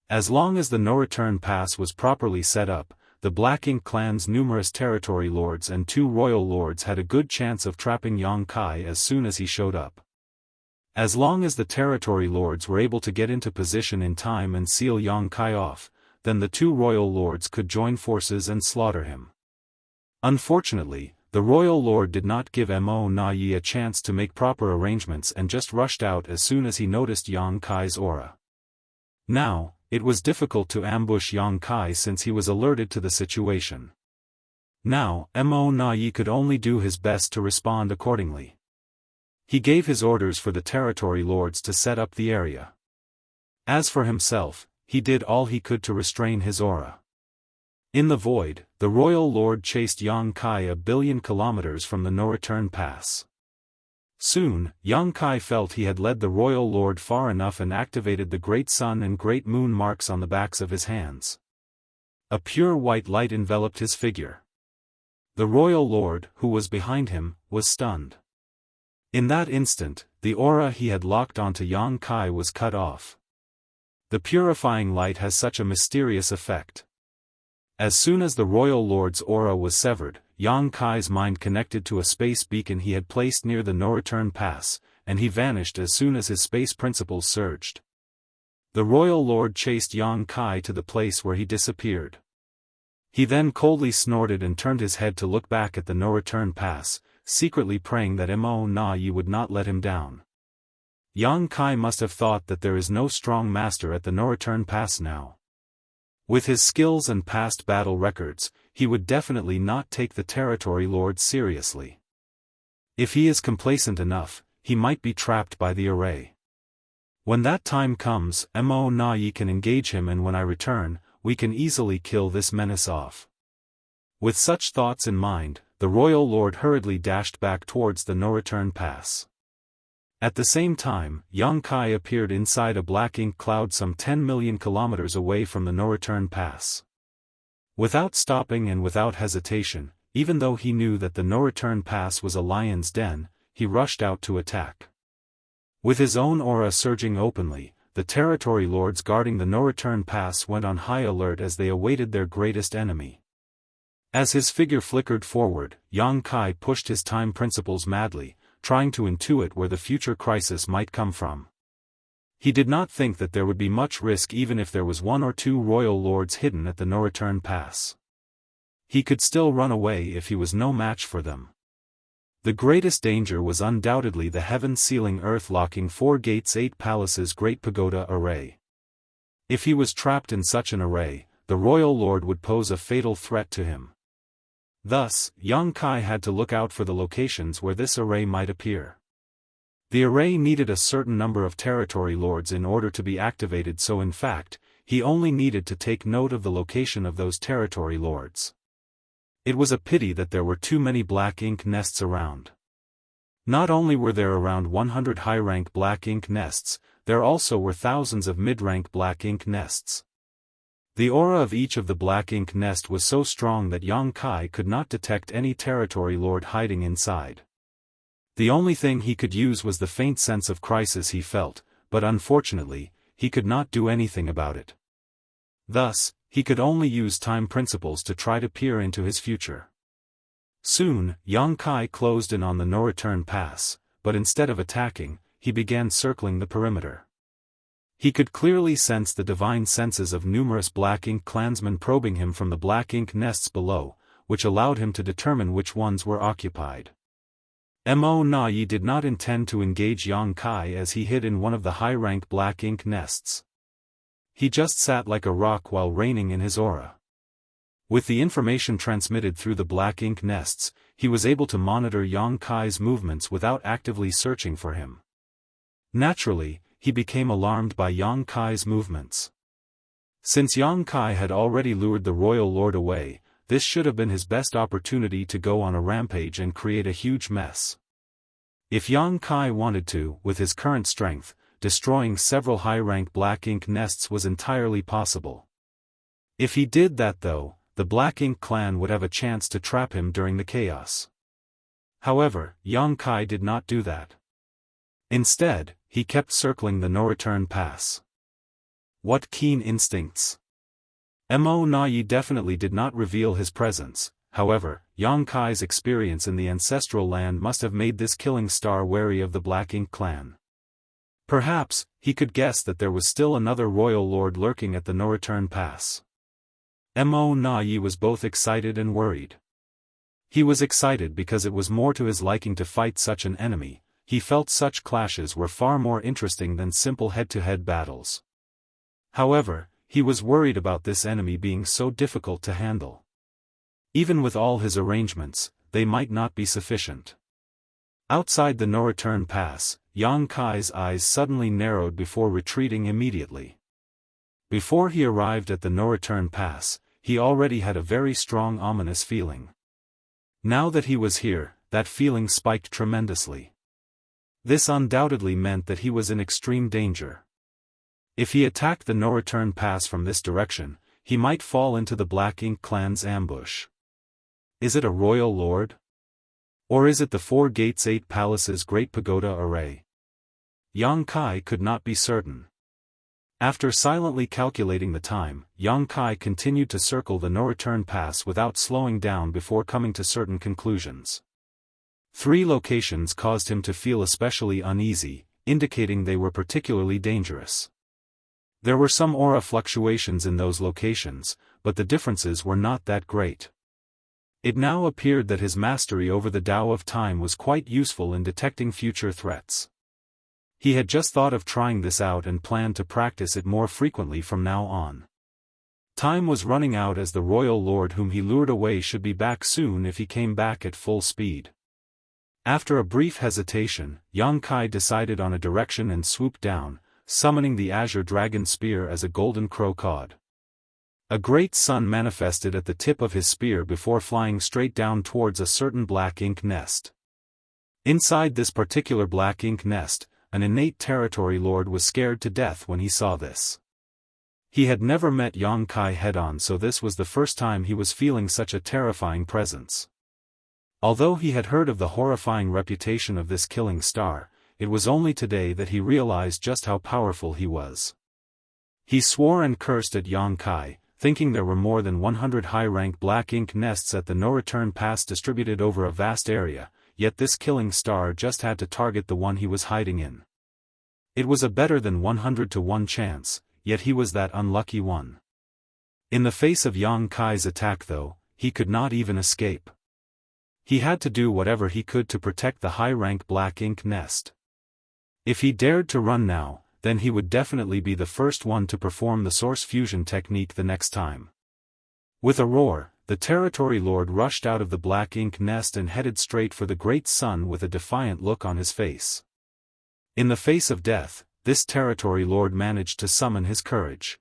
[SPEAKER 1] As long as the no-return pass was properly set up, the Black Ink clan's numerous territory lords and two royal lords had a good chance of trapping Yang Kai as soon as he showed up. As long as the territory lords were able to get into position in time and seal Yang Kai off, then the two royal lords could join forces and slaughter him. Unfortunately, the royal lord did not give Mo Na Yi a chance to make proper arrangements and just rushed out as soon as he noticed Yang Kai's aura. Now, it was difficult to ambush Yang Kai since he was alerted to the situation. Now, Mo Na Yi could only do his best to respond accordingly. He gave his orders for the territory lords to set up the area. As for himself, he did all he could to restrain his aura. In the void, the royal lord chased Yang Kai a billion kilometers from the no-return pass. Soon, Yang Kai felt he had led the royal lord far enough and activated the great sun and great moon marks on the backs of his hands. A pure white light enveloped his figure. The royal lord, who was behind him, was stunned. In that instant, the aura he had locked onto Yang Kai was cut off. The purifying light has such a mysterious effect. As soon as the royal lord's aura was severed, Yang Kai's mind connected to a space beacon he had placed near the no-return pass, and he vanished as soon as his space principles surged. The royal lord chased Yang Kai to the place where he disappeared. He then coldly snorted and turned his head to look back at the no-return pass, secretly praying that Mo Na Yi would not let him down. Yang Kai must have thought that there is no strong master at the no-return pass now. With his skills and past battle records, he would definitely not take the territory lord seriously. If he is complacent enough, he might be trapped by the array. When that time comes, Mo Na Yi can engage him, and when I return, we can easily kill this menace off. With such thoughts in mind, the royal lord hurriedly dashed back towards the no-return pass. At the same time, Yang Kai appeared inside a black ink cloud some 10 million kilometers away from the no-return pass. Without stopping and without hesitation, even though he knew that the no-return pass was a lion's den, he rushed out to attack. With his own aura surging openly, the territory lords guarding the no-return pass went on high alert as they awaited their greatest enemy. As his figure flickered forward, Yang Kai pushed his time principles madly, trying to intuit where the future crisis might come from. He did not think that there would be much risk even if there was one or two royal lords hidden at the no-return pass. He could still run away if he was no match for them. The greatest danger was undoubtedly the heaven-sealing earth-locking 4 gates 8 palaces great pagoda array. If he was trapped in such an array, the royal lord would pose a fatal threat to him. Thus, Yang Kai had to look out for the locations where this array might appear. The array needed a certain number of territory lords in order to be activated, so in fact, he only needed to take note of the location of those territory lords. It was a pity that there were too many black ink nests around. Not only were there around 100 high-rank black ink nests, there also were thousands of mid-rank black ink nests. The aura of each of the black ink nest was so strong that Yang Kai could not detect any territory lord hiding inside. The only thing he could use was the faint sense of crisis he felt, but unfortunately, he could not do anything about it. Thus, he could only use time principles to try to peer into his future. Soon, Yang Kai closed in on the no-return pass, but instead of attacking, he began circling the perimeter. He could clearly sense the divine senses of numerous black ink clansmen probing him from the black ink nests below, which allowed him to determine which ones were occupied. Mo Na Yi did not intend to engage Yang Kai as he hid in one of the high-rank black ink nests. He just sat like a rock while reigning in his aura. With the information transmitted through the black ink nests, he was able to monitor Yang Kai's movements without actively searching for him. Naturally, he became alarmed by Yang Kai's movements. Since Yang Kai had already lured the royal lord away, this should have been his best opportunity to go on a rampage and create a huge mess. If Yang Kai wanted to, with his current strength, destroying several high-rank black ink nests was entirely possible. If he did that though, the black ink clan would have a chance to trap him during the chaos. However, Yang Kai did not do that. Instead, he kept circling the no-return pass. What keen instincts! Mo Na Yi definitely did not reveal his presence. However, Yang Kai's experience in the ancestral land must have made this killing star wary of the Black Ink clan. Perhaps, he could guess that there was still another royal lord lurking at the no-return pass. Mo Na Yi was both excited and worried. He was excited because it was more to his liking to fight such an enemy. He felt such clashes were far more interesting than simple head-to-head battles. However, he was worried about this enemy being so difficult to handle. Even with all his arrangements, they might not be sufficient. Outside the no-return pass, Yang Kai's eyes suddenly narrowed before retreating immediately. Before he arrived at the no-return pass, he already had a very strong ominous feeling. Now that he was here, that feeling spiked tremendously. This undoubtedly meant that he was in extreme danger. If he attacked the no-return pass from this direction, he might fall into the Black Ink clan's ambush. Is it a royal lord? Or is it the 4 gates 8 palaces Great Pagoda array? Yang Kai could not be certain. After silently calculating the time, Yang Kai continued to circle the no-return pass without slowing down before coming to certain conclusions. 3 locations caused him to feel especially uneasy, indicating they were particularly dangerous. There were some aura fluctuations in those locations, but the differences were not that great. It now appeared that his mastery over the Tao of Time was quite useful in detecting future threats. He had just thought of trying this out and planned to practice it more frequently from now on. Time was running out as the royal lord whom he lured away should be back soon if he came back at full speed. After a brief hesitation, Yang Kai decided on a direction and swooped down, summoning the azure dragon spear as a golden crow cawed. A great sun manifested at the tip of his spear before flying straight down towards a certain black ink nest. Inside this particular black ink nest, an innate territory lord was scared to death when he saw this. He had never met Yang Kai head-on, so this was the first time he was feeling such a terrifying presence. Although he had heard of the horrifying reputation of this killing star, it was only today that he realized just how powerful he was. He swore and cursed at Yang Kai, thinking there were more than 100 high-rank black ink nests at the no-return pass distributed over a vast area, yet this killing star just had to target the one he was hiding in. It was a better than 100 to 1 chance, yet he was that unlucky one. In the face of Yang Kai's attack though, he could not even escape. He had to do whatever he could to protect the high-rank black ink nest. If he dared to run now, then he would definitely be the first one to perform the source fusion technique the next time. With a roar, the territory lord rushed out of the black ink nest and headed straight for the great sun with a defiant look on his face. In the face of death, this territory lord managed to summon his courage.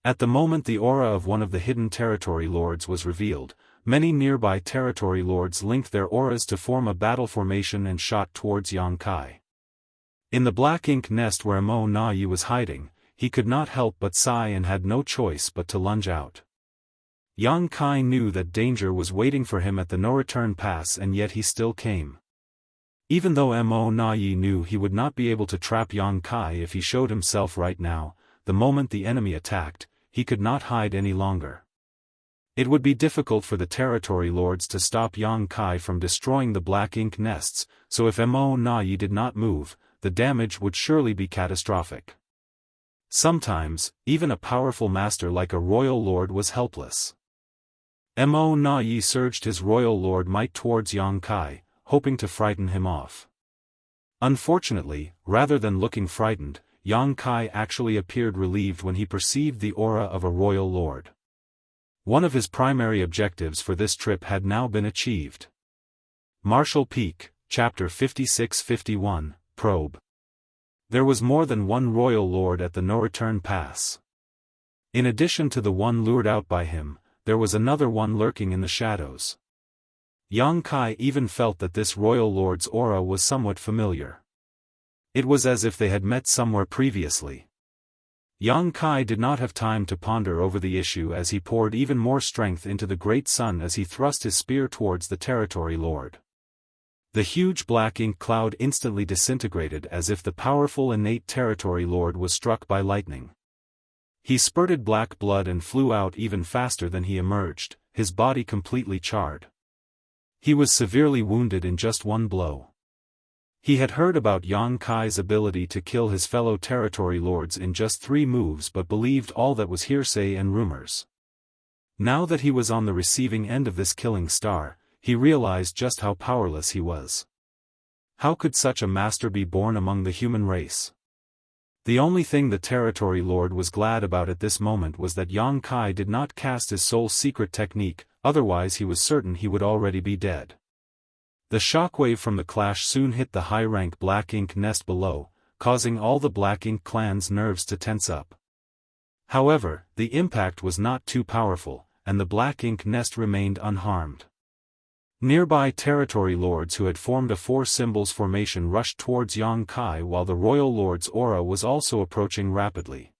[SPEAKER 1] At the moment the aura of one of the hidden territory lords was revealed, many nearby territory lords linked their auras to form a battle formation and shot towards Yang Kai. In the black ink nest where Mo Na Yi was hiding, he could not help but sigh and had no choice but to lunge out. Yang Kai knew that danger was waiting for him at the no-return pass, and yet he still came. Even though Mo Na Yi knew he would not be able to trap Yang Kai if he showed himself right now, the moment the enemy attacked, he could not hide any longer. It would be difficult for the territory lords to stop Yang Kai from destroying the black ink nests, so if Mo Na Yi did not move, the damage would surely be catastrophic. Sometimes, even a powerful master like a royal lord was helpless. Mo Na Yi surged his royal lord might towards Yang Kai, hoping to frighten him off. Unfortunately, rather than looking frightened, Yang Kai actually appeared relieved when he perceived the aura of a royal lord. One of his primary objectives for this trip had now been achieved. Martial Peak, Chapter 56-51, Probe. There was more than one royal lord at the no-return pass. In addition to the one lured out by him, there was another one lurking in the shadows. Yang Kai even felt that this royal lord's aura was somewhat familiar. It was as if they had met somewhere previously. Yang Kai did not have time to ponder over the issue as he poured even more strength into the great sun as he thrust his spear towards the territory lord. The huge black ink cloud instantly disintegrated as if the powerful innate territory lord was struck by lightning. He spurted black blood and flew out even faster than he emerged, his body completely charred. He was severely wounded in just one blow. He had heard about Yang Kai's ability to kill his fellow territory lords in just 3 moves but believed all that was hearsay and rumors. Now that he was on the receiving end of this killing star, he realized just how powerless he was. How could such a master be born among the human race? The only thing the territory lord was glad about at this moment was that Yang Kai did not cast his soul secret technique, otherwise he was certain he would already be dead. The shockwave from the clash soon hit the high-rank black ink nest below, causing all the black ink clan's nerves to tense up. However, the impact was not too powerful, and the black ink nest remained unharmed. Nearby territory lords who had formed a four symbols formation rushed towards Yang Kai while the royal lord's aura was also approaching rapidly.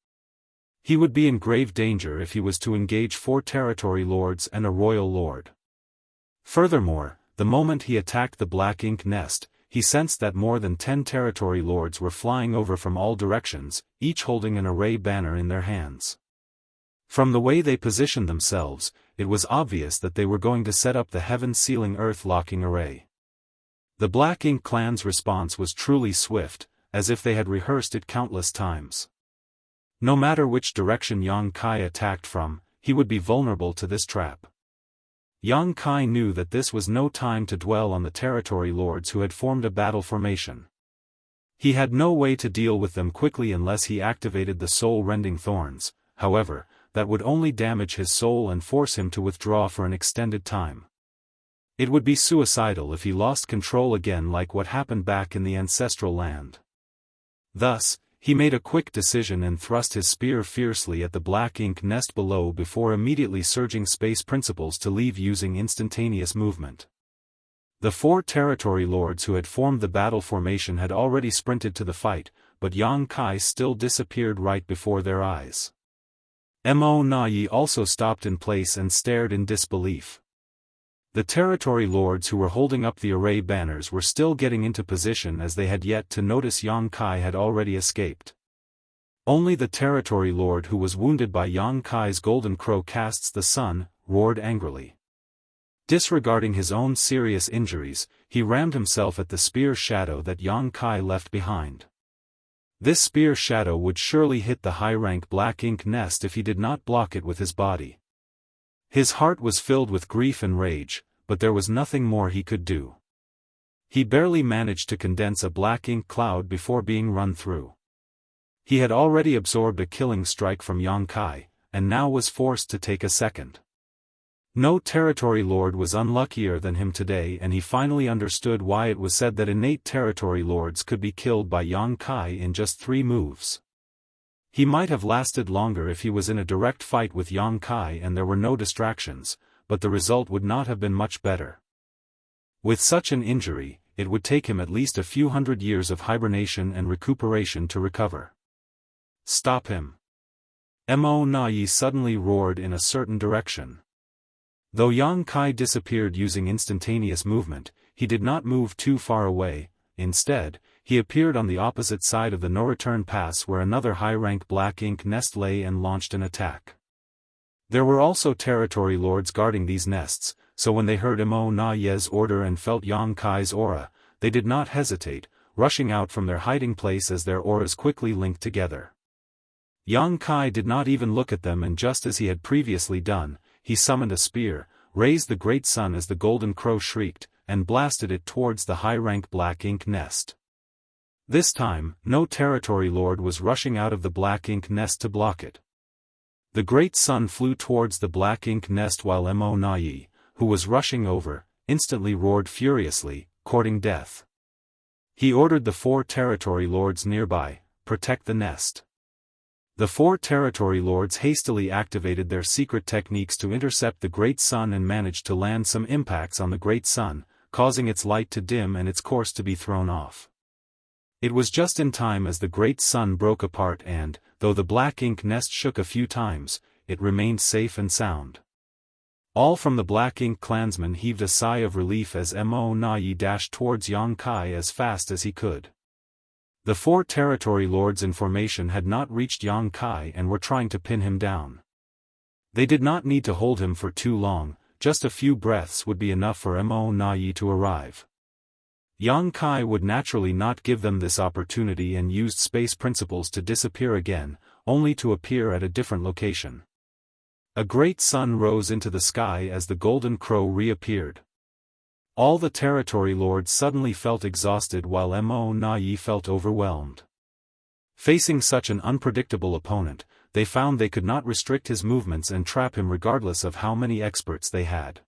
[SPEAKER 1] He would be in grave danger if he was to engage four territory lords and a royal lord. Furthermore, the moment he attacked the black ink nest, he sensed that more than 10 territory lords were flying over from all directions, each holding an array banner in their hands. From the way they positioned themselves, it was obvious that they were going to set up the heaven-sealing earth-locking array. The Black Ink clan's response was truly swift, as if they had rehearsed it countless times. No matter which direction Yang Kai attacked from, he would be vulnerable to this trap. Yang Kai knew that this was no time to dwell on the territory lords who had formed a battle formation. He had no way to deal with them quickly unless he activated the soul-rending thorns. However, that would only damage his soul and force him to withdraw for an extended time. It would be suicidal if he lost control again, like what happened back in the ancestral land. Thus, he made a quick decision and thrust his spear fiercely at the black ink nest below before immediately surging space principles to leave using instantaneous movement. The four territory lords who had formed the battle formation had already sprinted to the fight, but Yang Kai still disappeared right before their eyes. Mo Na also stopped in place and stared in disbelief. The territory lords who were holding up the array banners were still getting into position as they had yet to notice Yang Kai had already escaped. Only the territory lord who was wounded by Yang Kai's golden crow casts the sun, roared angrily. Disregarding his own serious injuries, he rammed himself at the spear shadow that Yang Kai left behind. This spear shadow would surely hit the high-rank black ink nest if he did not block it with his body. His heart was filled with grief and rage, but there was nothing more he could do. He barely managed to condense a black ink cloud before being run through. He had already absorbed a killing strike from Yang Kai, and now was forced to take a second. No territory lord was unluckier than him today, and he finally understood why it was said that innate territory lords could be killed by Yang Kai in just 3 moves. He might have lasted longer if he was in a direct fight with Yang Kai and there were no distractions, but the result would not have been much better. With such an injury, it would take him at least a few hundred years of hibernation and recuperation to recover. Stop him! Mo Na suddenly roared in a certain direction. Though Yang Kai disappeared using instantaneous movement, he did not move too far away. Instead, he appeared on the opposite side of the no-return pass where another high-rank black ink nest lay and launched an attack. There were also territory lords guarding these nests, so when they heard Mo Na-ye's order and felt Yang Kai's aura, they did not hesitate, rushing out from their hiding place as their auras quickly linked together. Yang Kai did not even look at them, and just as he had previously done, he summoned a spear, raised the great sun as the golden crow shrieked, and blasted it towards the high-rank black ink nest. This time, no territory lord was rushing out of the black ink nest to block it. The great sun flew towards the black ink nest while Mo Na, who was rushing over, instantly roared furiously, courting death. He ordered the 4 territory lords nearby, protect the nest. The 4 territory lords hastily activated their secret techniques to intercept the great sun and managed to land some impacts on the great sun, causing its light to dim and its course to be thrown off. It was just in time as the great sun broke apart and, though the black ink nest shook a few times, it remained safe and sound. All from the black ink clansmen heaved a sigh of relief as Mo Na dashed towards Yang Kai as fast as he could. The 4 territory lords in formation had not reached Yang Kai and were trying to pin him down. They did not need to hold him for too long, just a few breaths would be enough for Mo Na to arrive. Yang Kai would naturally not give them this opportunity and used space principles to disappear again, only to appear at a different location. A great sun rose into the sky as the golden crow reappeared. All the territory lords suddenly felt exhausted while Mo Na felt overwhelmed. Facing such an unpredictable opponent, they found they could not restrict his movements and trap him regardless of how many experts they had.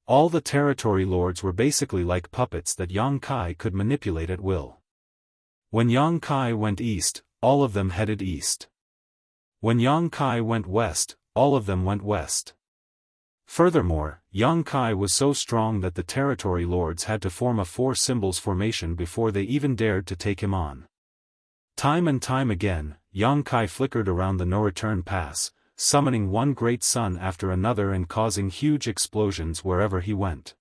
[SPEAKER 1] All the territory lords were basically like puppets that Yang Kai could manipulate at will. When Yang Kai went east, all of them headed east. When Yang Kai went west, all of them went west. Furthermore, Yang Kai was so strong that the territory lords had to form a four symbols formation before they even dared to take him on. Time and time again, Yang Kai flickered around the no-return pass, summoning one great sun after another and causing huge explosions wherever he went.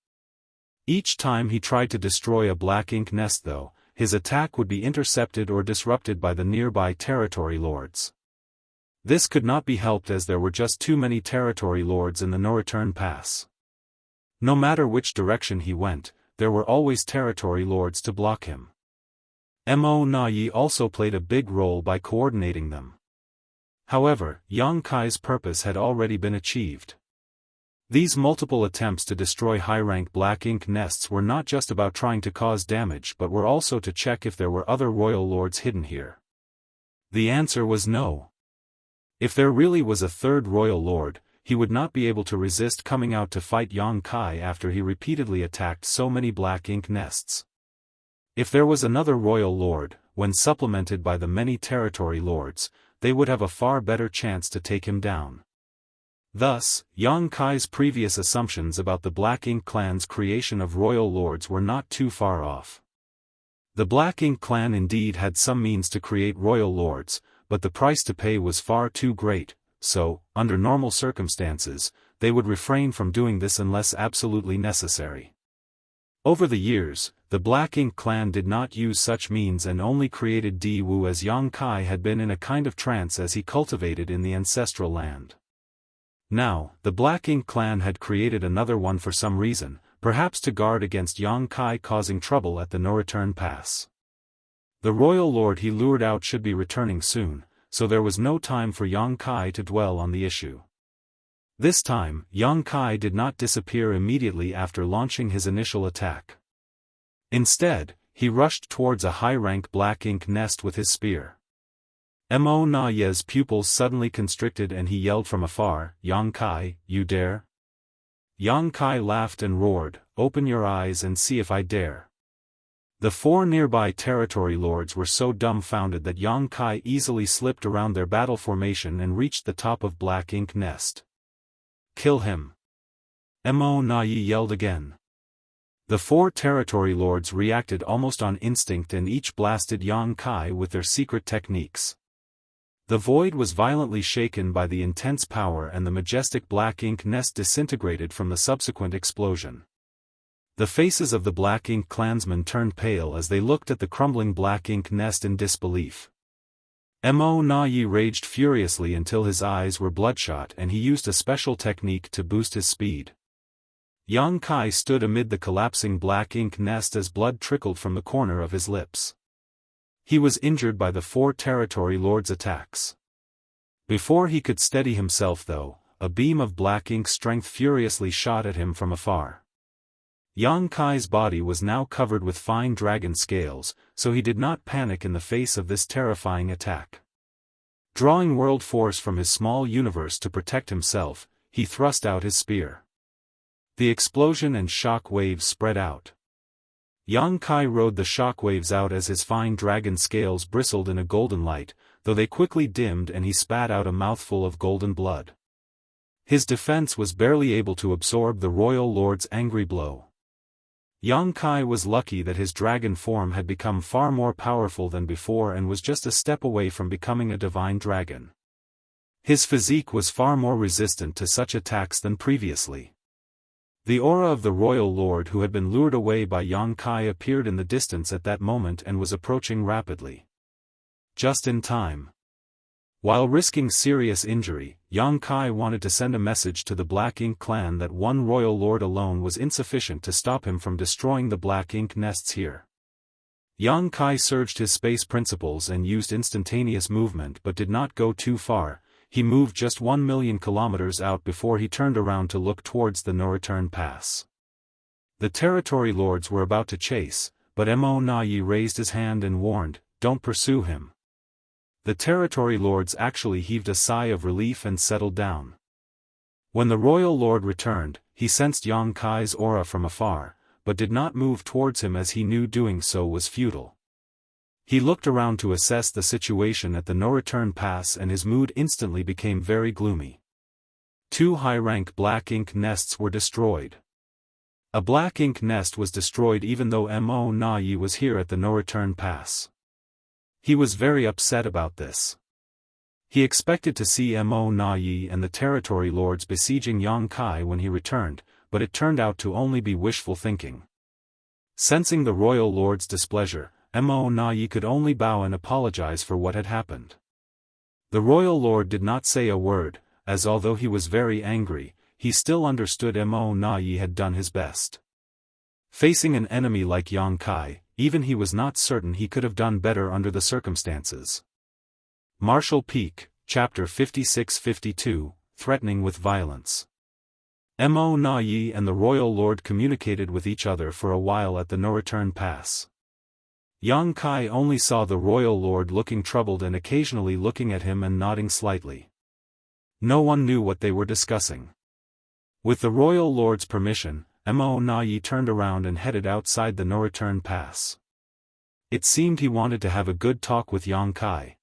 [SPEAKER 1] Each time he tried to destroy a black ink nest though, his attack would be intercepted or disrupted by the nearby territory lords. This could not be helped as there were just too many territory lords in the no-return pass. No matter which direction he went, there were always territory lords to block him. Mo Na Yi also played a big role by coordinating them. However, Yang Kai's purpose had already been achieved. These multiple attempts to destroy high-rank black ink nests were not just about trying to cause damage but were also to check if there were other royal lords hidden here. The answer was no. If there really was a third royal lord, he would not be able to resist coming out to fight Yang Kai after he repeatedly attacked so many black ink nests. If there was another royal lord, when supplemented by the many territory lords, they would have a far better chance to take him down. Thus, Yang Kai's previous assumptions about the Black Ink clan's creation of royal lords were not too far off. The Black Ink clan indeed had some means to create royal lords, but the price to pay was far too great, so, under normal circumstances, they would refrain from doing this unless absolutely necessary. Over the years, the Black Ink clan did not use such means and only created Di Wu as Yang Kai had been in a kind of trance as he cultivated in the ancestral land. Now, the Black Ink clan had created another one for some reason, perhaps to guard against Yang Kai causing trouble at the no-return pass. The royal lord he lured out should be returning soon, so there was no time for Yang Kai to dwell on the issue. This time, Yang Kai did not disappear immediately after launching his initial attack. Instead, he rushed towards a high-rank black ink nest with his spear. Mo Na Ye's pupils suddenly constricted and he yelled from afar, "Yang Kai, you dare?" Yang Kai laughed and roared, "Open your eyes and see if I dare." The four nearby territory lords were so dumbfounded that Yang Kai easily slipped around their battle formation and reached the top of black ink nest. "Kill him!" Mo Na Yi yelled again. The four territory lords reacted almost on instinct and each blasted Yang Kai with their secret techniques. The void was violently shaken by the intense power and the majestic black ink nest disintegrated from the subsequent explosion. The faces of the Black Ink clansmen turned pale as they looked at the crumbling black ink nest in disbelief. Mo Na Yi raged furiously until his eyes were bloodshot and he used a special technique to boost his speed. Yang Kai stood amid the collapsing black ink nest as blood trickled from the corner of his lips. He was injured by the four territory lords' attacks. Before he could steady himself though, a beam of black ink strength furiously shot at him from afar. Yang Kai's body was now covered with fine dragon scales, so he did not panic in the face of this terrifying attack. Drawing world force from his small universe to protect himself, he thrust out his spear. The explosion and shock waves spread out. Yang Kai rode the shock waves out as his fine dragon scales bristled in a golden light, though they quickly dimmed and he spat out a mouthful of golden blood. His defense was barely able to absorb the royal lord's angry blow. Yang Kai was lucky that his dragon form had become far more powerful than before and was just a step away from becoming a divine dragon. His physique was far more resistant to such attacks than previously. The aura of the royal lord who had been lured away by Yang Kai appeared in the distance at that moment and was approaching rapidly. Just in time. While risking serious injury, Yang Kai wanted to send a message to the Black Ink clan that one royal lord alone was insufficient to stop him from destroying the black ink nests here. Yang Kai surged his space principles and used instantaneous movement but did not go too far. He moved just 1,000,000 kilometers out before he turned around to look towards the no-return pass. The territory lords were about to chase, but Mo Na Yi raised his hand and warned, "Don't pursue him." The territory lords actually heaved a sigh of relief and settled down. When the royal lord returned, he sensed Yang Kai's aura from afar, but did not move towards him as he knew doing so was futile. He looked around to assess the situation at the no-return pass and his mood instantly became very gloomy. 2 high-rank black ink nests were destroyed. A black ink nest was destroyed even though Mo Na Yi was here at the no-return pass. He was very upset about this. He expected to see Mo Na Yi and the territory lords besieging Yang Kai when he returned, but it turned out to only be wishful thinking. Sensing the royal lord's displeasure, Mo Na Yi could only bow and apologize for what had happened. The royal lord did not say a word, as although he was very angry, he still understood Mo Na Yi had done his best. Facing an enemy like Yang Kai, even he was not certain he could have done better under the circumstances. Martial Peak, Chapter 56-52, Threatening with Violence. Mo Na Yi and the royal lord communicated with each other for a while at the no-return pass. Yang Kai only saw the royal lord looking troubled and occasionally looking at him and nodding slightly. No one knew what they were discussing. With the royal lord's permission, Mo Na Yi turned around and headed outside the no-return pass. It seemed he wanted to have a good talk with Yang Kai.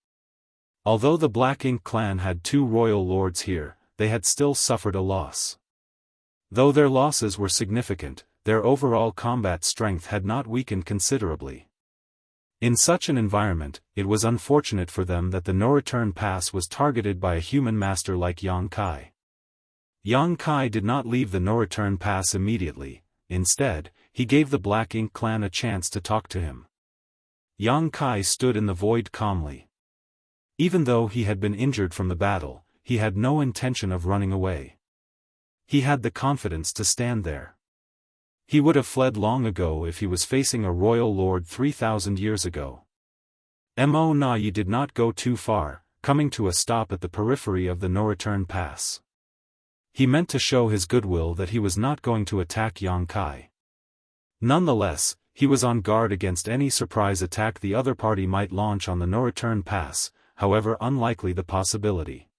[SPEAKER 1] Although the Black Ink clan had 2 royal lords here, they had still suffered a loss. Though their losses were significant, their overall combat strength had not weakened considerably. In such an environment, it was unfortunate for them that the no-return pass was targeted by a human master like Yang Kai. Yang Kai did not leave the no-return pass immediately. Instead, he gave the Black Ink clan a chance to talk to him. Yang Kai stood in the void calmly. Even though he had been injured from the battle, he had no intention of running away. He had the confidence to stand there. He would have fled long ago if he was facing a royal lord 3,000 years ago. Mo Na Yi did not go too far, coming to a stop at the periphery of the no-return pass. He meant to show his goodwill that he was not going to attack Yang Kai. Nonetheless, he was on guard against any surprise attack the other party might launch on the no-return pass, however unlikely the possibility.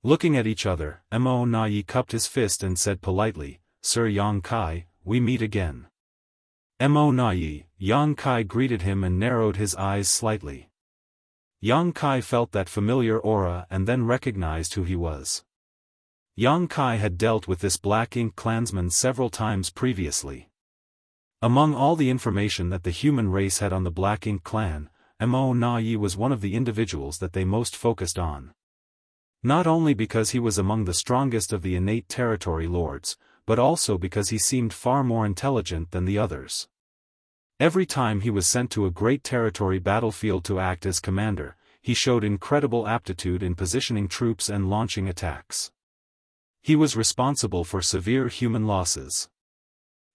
[SPEAKER 1] Looking at each other, Mo Na Yi cupped his fist and said politely, "Sir Yang Kai, we meet again." Mo Na Yi, Yang Kai greeted him and narrowed his eyes slightly. Yang Kai felt that familiar aura and then recognized who he was. Yang Kai had dealt with this Black Ink clansman several times previously. Among all the information that the human race had on the Black Ink clan, Mo Na Yi was one of the individuals that they most focused on. Not only because he was among the strongest of the innate territory lords, but also because he seemed far more intelligent than the others. Every time he was sent to a great territory battlefield to act as commander, he showed incredible aptitude in positioning troops and launching attacks. He was responsible for severe human losses.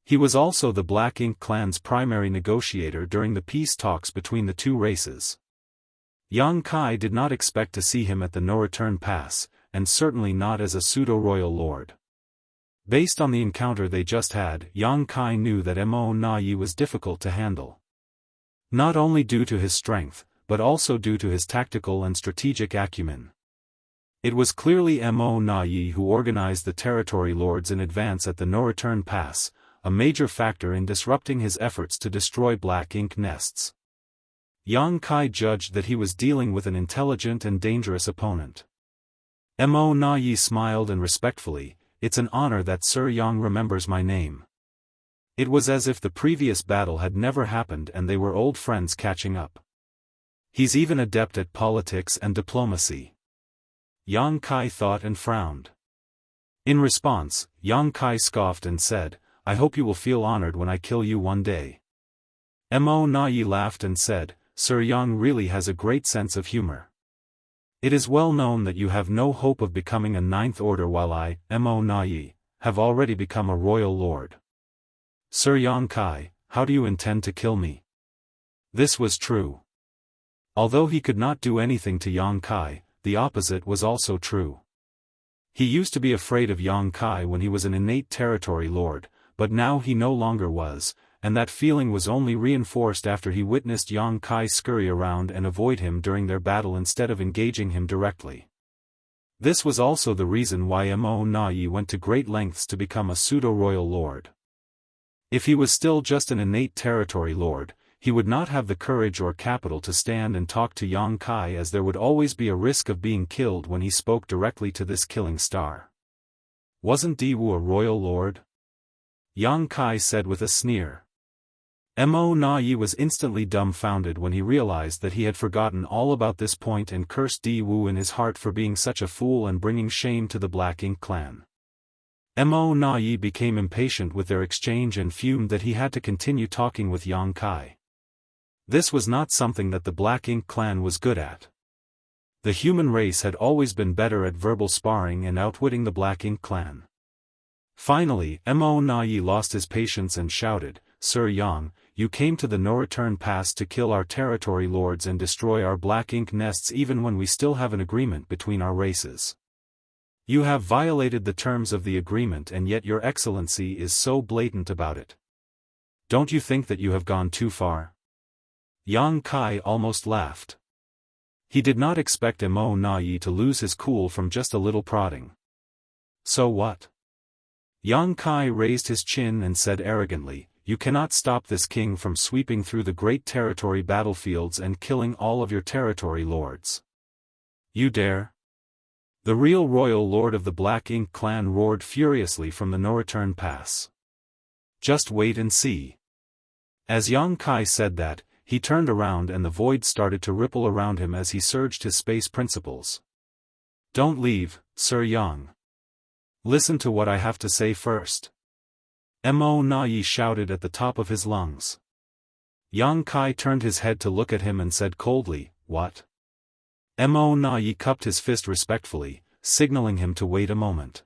[SPEAKER 1] He was also the Black Ink clan's primary negotiator during the peace talks between the 2 races. Yang Kai did not expect to see him at the no-return pass, and certainly not as a pseudo-royal lord. Based on the encounter they just had, Yang Kai knew that Mo Na Yi was difficult to handle. Not only due to his strength, but also due to his tactical and strategic acumen. It was clearly Mo Na Yi who organized the territory lords in advance at the no-return pass, a major factor in disrupting his efforts to destroy Black Ink nests. Yang Kai judged that he was dealing with an intelligent and dangerous opponent. Mo Na Yi smiled and respectfully, "It's an honor that Sir Yang remembers my name." It was as if the previous battle had never happened and they were old friends catching up. He's even adept at politics and diplomacy. Yang Kai thought and frowned. In response, Yang Kai scoffed and said, "I hope you will feel honored when I kill you one day." Mo Na Yi laughed and said, "Sir Yang really has a great sense of humor. It is well known that you have no hope of becoming a 9th order while I, Mo Na Yi, have already become a royal lord. Sir Yang Kai, how do you intend to kill me?" This was true. Although he could not do anything to Yang Kai, the opposite was also true. He used to be afraid of Yang Kai when he was an innate territory lord, but now he no longer was, and that feeling was only reinforced after he witnessed Yang Kai scurry around and avoid him during their battle instead of engaging him directly. This was also the reason why Mo Na Yi went to great lengths to become a pseudo-royal lord. If he was still just an innate territory lord, he would not have the courage or capital to stand and talk to Yang Kai, as there would always be a risk of being killed when he spoke directly to this killing star. Wasn't Diwu a royal lord? Yang Kai said with a sneer. Mo Na Yi was instantly dumbfounded when he realized that he had forgotten all about this point and cursed Diwu in his heart for being such a fool and bringing shame to the Black Ink clan. Mo Na Yi became impatient with their exchange and fumed that he had to continue talking with Yang Kai. This was not something that the Black Ink clan was good at. The human race had always been better at verbal sparring and outwitting the Black Ink clan. Finally, Mo Na Yi lost his patience and shouted, "Sir Yang, you came to the no-return pass to kill our territory lords and destroy our Black Ink nests even when we still have an agreement between our races. You have violated the terms of the agreement, and yet your excellency is so blatant about it. Don't you think that you have gone too far?" Yang Kai almost laughed. He did not expect Mo Na Yi to lose his cool from just a little prodding. So what? Yang Kai raised his chin and said arrogantly, "You cannot stop this king from sweeping through the great territory battlefields and killing all of your territory lords. You dare?" The real royal lord of the Black Ink clan roared furiously from the no-return pass. "Just wait and see." As Yang Kai said that, he turned around and the void started to ripple around him as he surged his space principles. "Don't leave, Sir Yang. Listen to what I have to say first." Mo Na Yi shouted at the top of his lungs. Yang Kai turned his head to look at him and said coldly, "What?" Mo Na Yi cupped his fist respectfully, signaling him to wait a moment.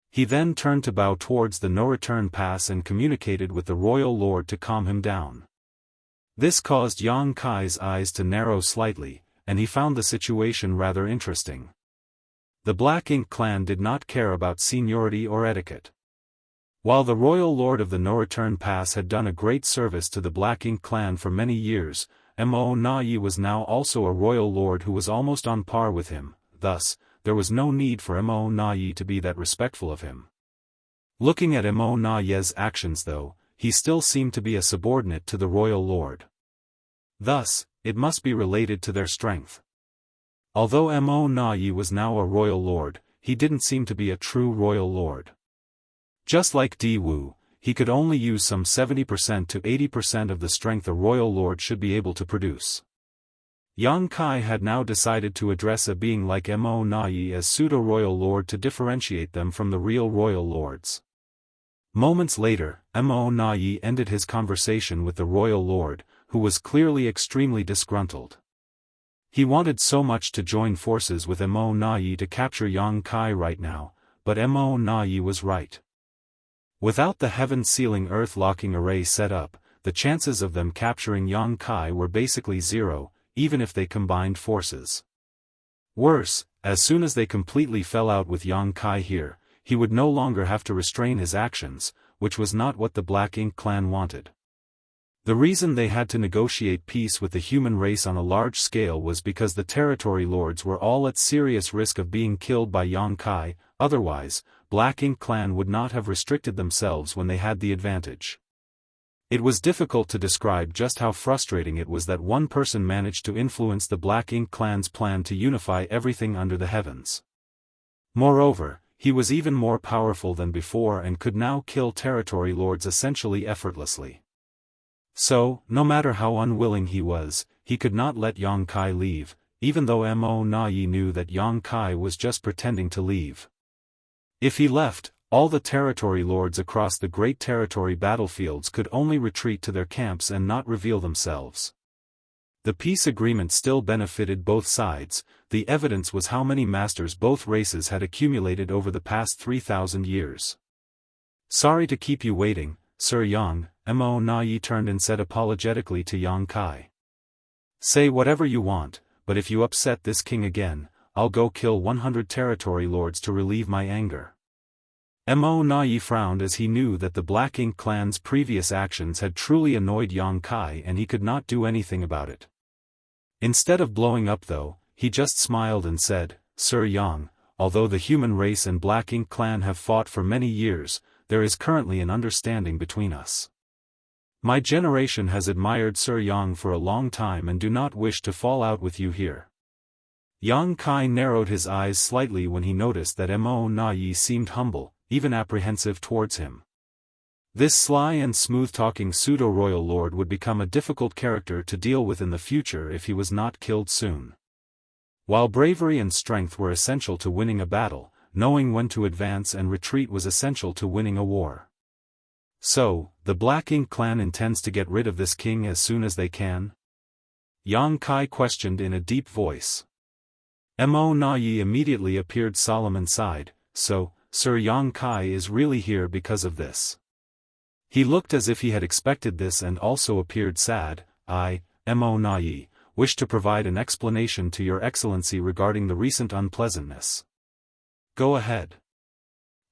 [SPEAKER 1] He then turned to bow towards the no-return pass and communicated with the royal lord to calm him down. This caused Yang Kai's eyes to narrow slightly, and he found the situation rather interesting. The Black Ink clan did not care about seniority or etiquette. While the royal lord of the no-return pass had done a great service to the Black Ink clan for many years, Mo Na Yi was now also a royal lord who was almost on par with him, thus, there was no need for Mo Na Yi to be that respectful of him. Looking at Mo Na Yi's actions though, he still seemed to be a subordinate to the royal lord. Thus, it must be related to their strength. Although Mo Na Yi was now a royal lord, he didn't seem to be a true royal lord. Just like Diwu, he could only use some 70% to 80% of the strength a royal lord should be able to produce. Yang Kai had now decided to address a being like Mo Na Yi as pseudo-royal lord to differentiate them from the real royal lords. Moments later, Mo Na Yi ended his conversation with the royal lord, who was clearly extremely disgruntled. He wanted so much to join forces with Mo Na Yi to capture Yang Kai right now, but Mo Na Yi was right. Without the heaven-sealing earth-locking array set up, the chances of them capturing Yang Kai were basically zero, even if they combined forces. Worse, as soon as they completely fell out with Yang Kai here, he would no longer have to restrain his actions, which was not what the Black Ink clan wanted. The reason they had to negotiate peace with the human race on a large scale was because the territory lords were all at serious risk of being killed by Yang Kai, otherwise, Black Ink clan would not have restricted themselves when they had the advantage. It was difficult to describe just how frustrating it was that one person managed to influence the Black Ink clan's plan to unify everything under the heavens. Moreover, he was even more powerful than before and could now kill territory lords essentially effortlessly. So, no matter how unwilling he was, he could not let Yang Kai leave, even though Mo Na Yi knew that Yang Kai was just pretending to leave. If he left, all the territory lords across the great territory battlefields could only retreat to their camps and not reveal themselves. The peace agreement still benefited both sides. The evidence was how many masters both races had accumulated over the past 3,000 years. "Sorry to keep you waiting, Sir Yang," Mo Na Yi turned and said apologetically to Yang Kai. "Say whatever you want, but if you upset this king again, I'll go kill 100 territory lords to relieve my anger." Mo Na Yi frowned as he knew that the Black Ink clan's previous actions had truly annoyed Yang Kai and he could not do anything about it. Instead of blowing up though, he just smiled and said, "Sir Yang, although the human race and Black Ink clan have fought for many years, there is currently an understanding between us. My generation has admired Sir Yang for a long time and do not wish to fall out with you here. Yang Kai narrowed his eyes slightly when he noticed that Mo Na Yi seemed humble, even apprehensive towards him. This sly and smooth-talking pseudo-royal lord would become a difficult character to deal with in the future if he was not killed soon. While bravery and strength were essential to winning a battle, knowing when to advance and retreat was essential to winning a war. So, the Black Ink clan intends to get rid of this king as soon as they can? Yang Kai questioned in a deep voice. Mo Na Yi immediately appeared solemn and sighed, so, Sir Yang Kai is really here because of this. He looked as if he had expected this and also appeared sad. Mo Na Yi, wish to provide an explanation to your excellency regarding the recent unpleasantness. Go ahead.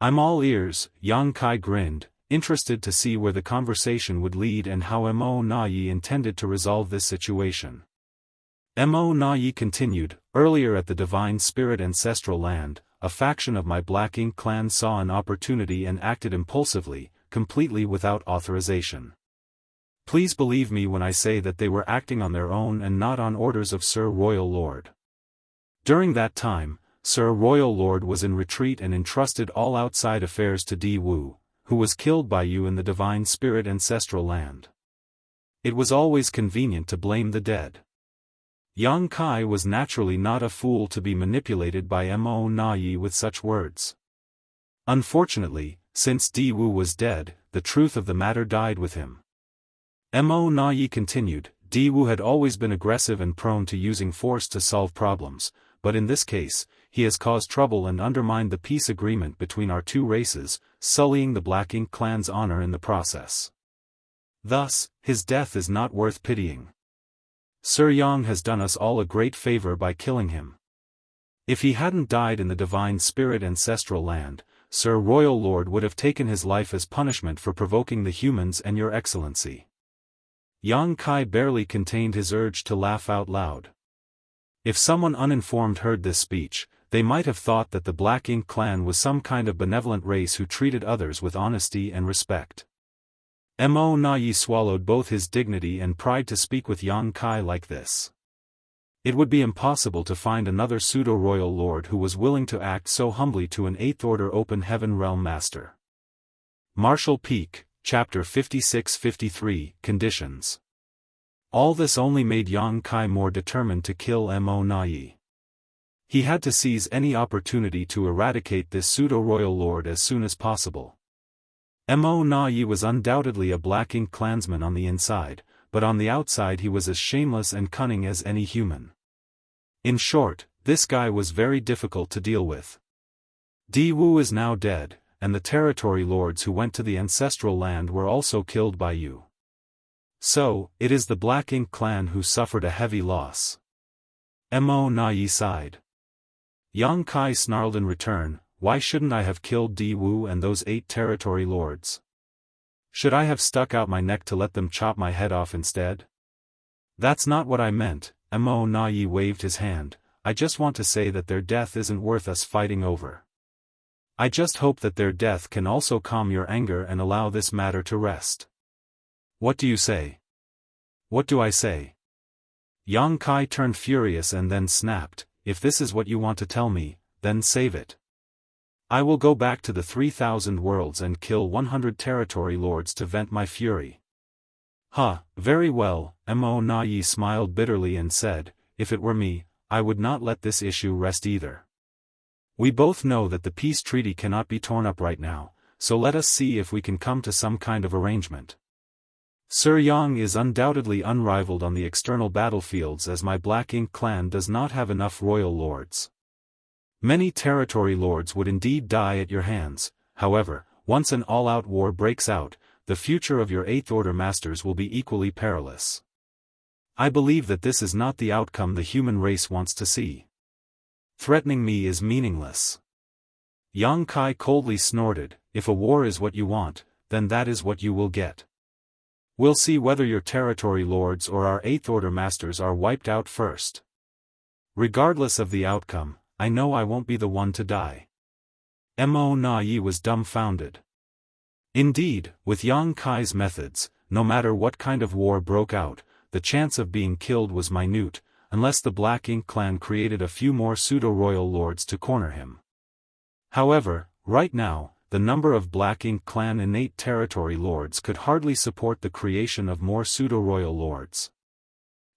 [SPEAKER 1] I'm all ears, Yang Kai grinned, interested to see where the conversation would lead and how Mo Na Yi intended to resolve this situation. Mo Na Yi continued, earlier at the Divine Spirit Ancestral Land, a faction of my Black Ink clan saw an opportunity and acted impulsively, completely without authorization. Please believe me when I say that they were acting on their own and not on orders of Sir Royal Lord. During that time, Sir Royal Lord was in retreat and entrusted all outside affairs to Di Wu, who was killed by you in the Divine Spirit Ancestral Land. It was always convenient to blame the dead. Yang Kai was naturally not a fool to be manipulated by Mo Na Yi with such words. Unfortunately, since Di Wu was dead, the truth of the matter died with him. Mo Na Yi continued, Di Wu had always been aggressive and prone to using force to solve problems, but in this case, he has caused trouble and undermined the peace agreement between our two races, sullying the Black Ink clan's honor in the process. Thus, his death is not worth pitying. Sir Yang has done us all a great favor by killing him. If he hadn't died in the Divine Spirit Ancestral Land, Sir Royal Lord would have taken his life as punishment for provoking the humans and your excellency. Yang Kai barely contained his urge to laugh out loud. If someone uninformed heard this speech, they might have thought that the Black Ink clan was some kind of benevolent race who treated others with honesty and respect. Mo Na Yi swallowed both his dignity and pride to speak with Yang Kai like this. It would be impossible to find another pseudo-royal lord who was willing to act so humbly to an Eighth Order Open Heaven Realm Master. Martial Peak, Chapter 56-53, Conditions. All this only made Yang Kai more determined to kill Mo Na Yi. He had to seize any opportunity to eradicate this pseudo-royal lord as soon as possible. Mo Na Yi was undoubtedly a Black Ink clansman on the inside, but on the outside he was as shameless and cunning as any human. In short, this guy was very difficult to deal with. Di Wu is now dead, and the territory lords who went to the ancestral land were also killed by you. So, it is the Black Ink clan who suffered a heavy loss. Mo Na Yi sighed. Yang Kai snarled in return, why shouldn't I have killed Di Wu and those 8 territory lords? Should I have stuck out my neck to let them chop my head off instead? That's not what I meant, Mo Na Yi waved his hand, I just want to say that their death isn't worth us fighting over. I just hope that their death can also calm your anger and allow this matter to rest. What do you say? What do I say? Yang Kai turned furious and then snapped, if this is what you want to tell me, then save it. I will go back to the 3,000 worlds and kill 100 territory lords to vent my fury. Very well, Mo Na Yi smiled bitterly and said, if it were me, I would not let this issue rest either. We both know that the peace treaty cannot be torn up right now, so let us see if we can come to some kind of arrangement. Sir Yang is undoubtedly unrivaled on the external battlefields as my Black Ink clan does not have enough royal lords. Many territory lords would indeed die at your hands, however, once an all-out war breaks out, the future of your Eighth Order masters will be equally perilous. I believe that this is not the outcome the human race wants to see. Threatening me is meaningless. Yang Kai coldly snorted, if a war is what you want, then that is what you will get. We'll see whether your territory lords or our Eighth Order masters are wiped out first. Regardless of the outcome, I know I won't be the one to die. Mo Na Yi was dumbfounded. Indeed, with Yang Kai's methods, no matter what kind of war broke out, the chance of being killed was minute, unless the Black Ink clan created a few more pseudo-royal lords to corner him. However, right now, the number of Black Ink clan innate territory lords could hardly support the creation of more pseudo-royal lords.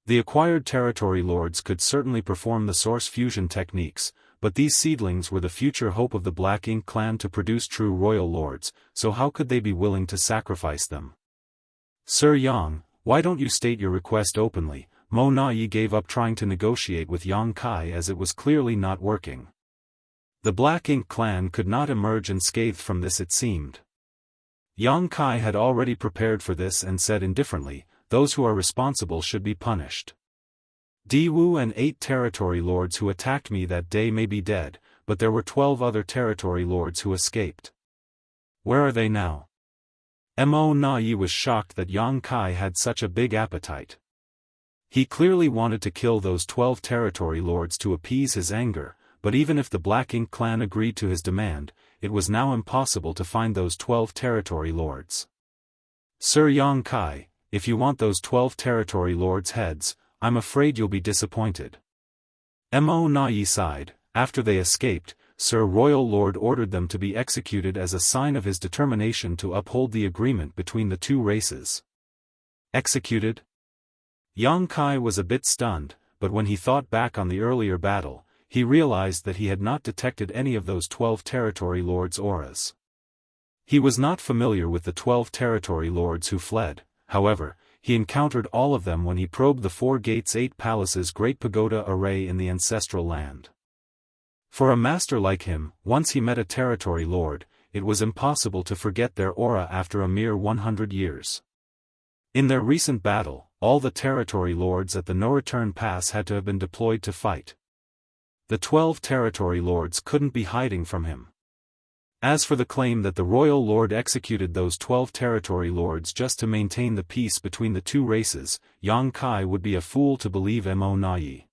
[SPEAKER 1] The acquired territory lords could certainly perform the source fusion techniques, but these seedlings were the future hope of the Black Ink clan to produce true royal lords, so how could they be willing to sacrifice them? Sir Yang, why don't you state your request openly? Mo Na-yi gave up trying to negotiate with Yang Kai as it was clearly not working. The Black Ink clan could not emerge unscathed from this, it seemed. Yang Kai had already prepared for this and said indifferently, those who are responsible should be punished. Diwu and 8 territory lords who attacked me that day may be dead, but there were 12 other territory lords who escaped. Where are they now? Mo Na-yi was shocked that Yang Kai had such a big appetite. He clearly wanted to kill those 12 territory lords to appease his anger, but even if the Black Ink clan agreed to his demand, it was now impossible to find those 12 territory lords. Sir Yang Kai, if you want those 12 territory lords' heads, I'm afraid you'll be disappointed. Mo Na-yi sighed. After they escaped, Sir Royal Lord ordered them to be executed as a sign of his determination to uphold the agreement between the two races. Executed? Yang Kai was a bit stunned, but when he thought back on the earlier battle, he realized that he had not detected any of those 12 territory lords' auras. He was not familiar with the 12 territory lords who fled, however, he encountered all of them when he probed the 4 Gates 8 Palaces Great Pagoda array in the ancestral land. For a master like him, once he met a territory lord, it was impossible to forget their aura after a mere 100 years. In their recent battle, all the territory lords at the No-Return Pass had to have been deployed to fight. The 12 territory lords couldn't be hiding from him. As for the claim that the royal lord executed those 12 territory lords just to maintain the peace between the two races, Yang Kai would be a fool to believe Mo Na-yi.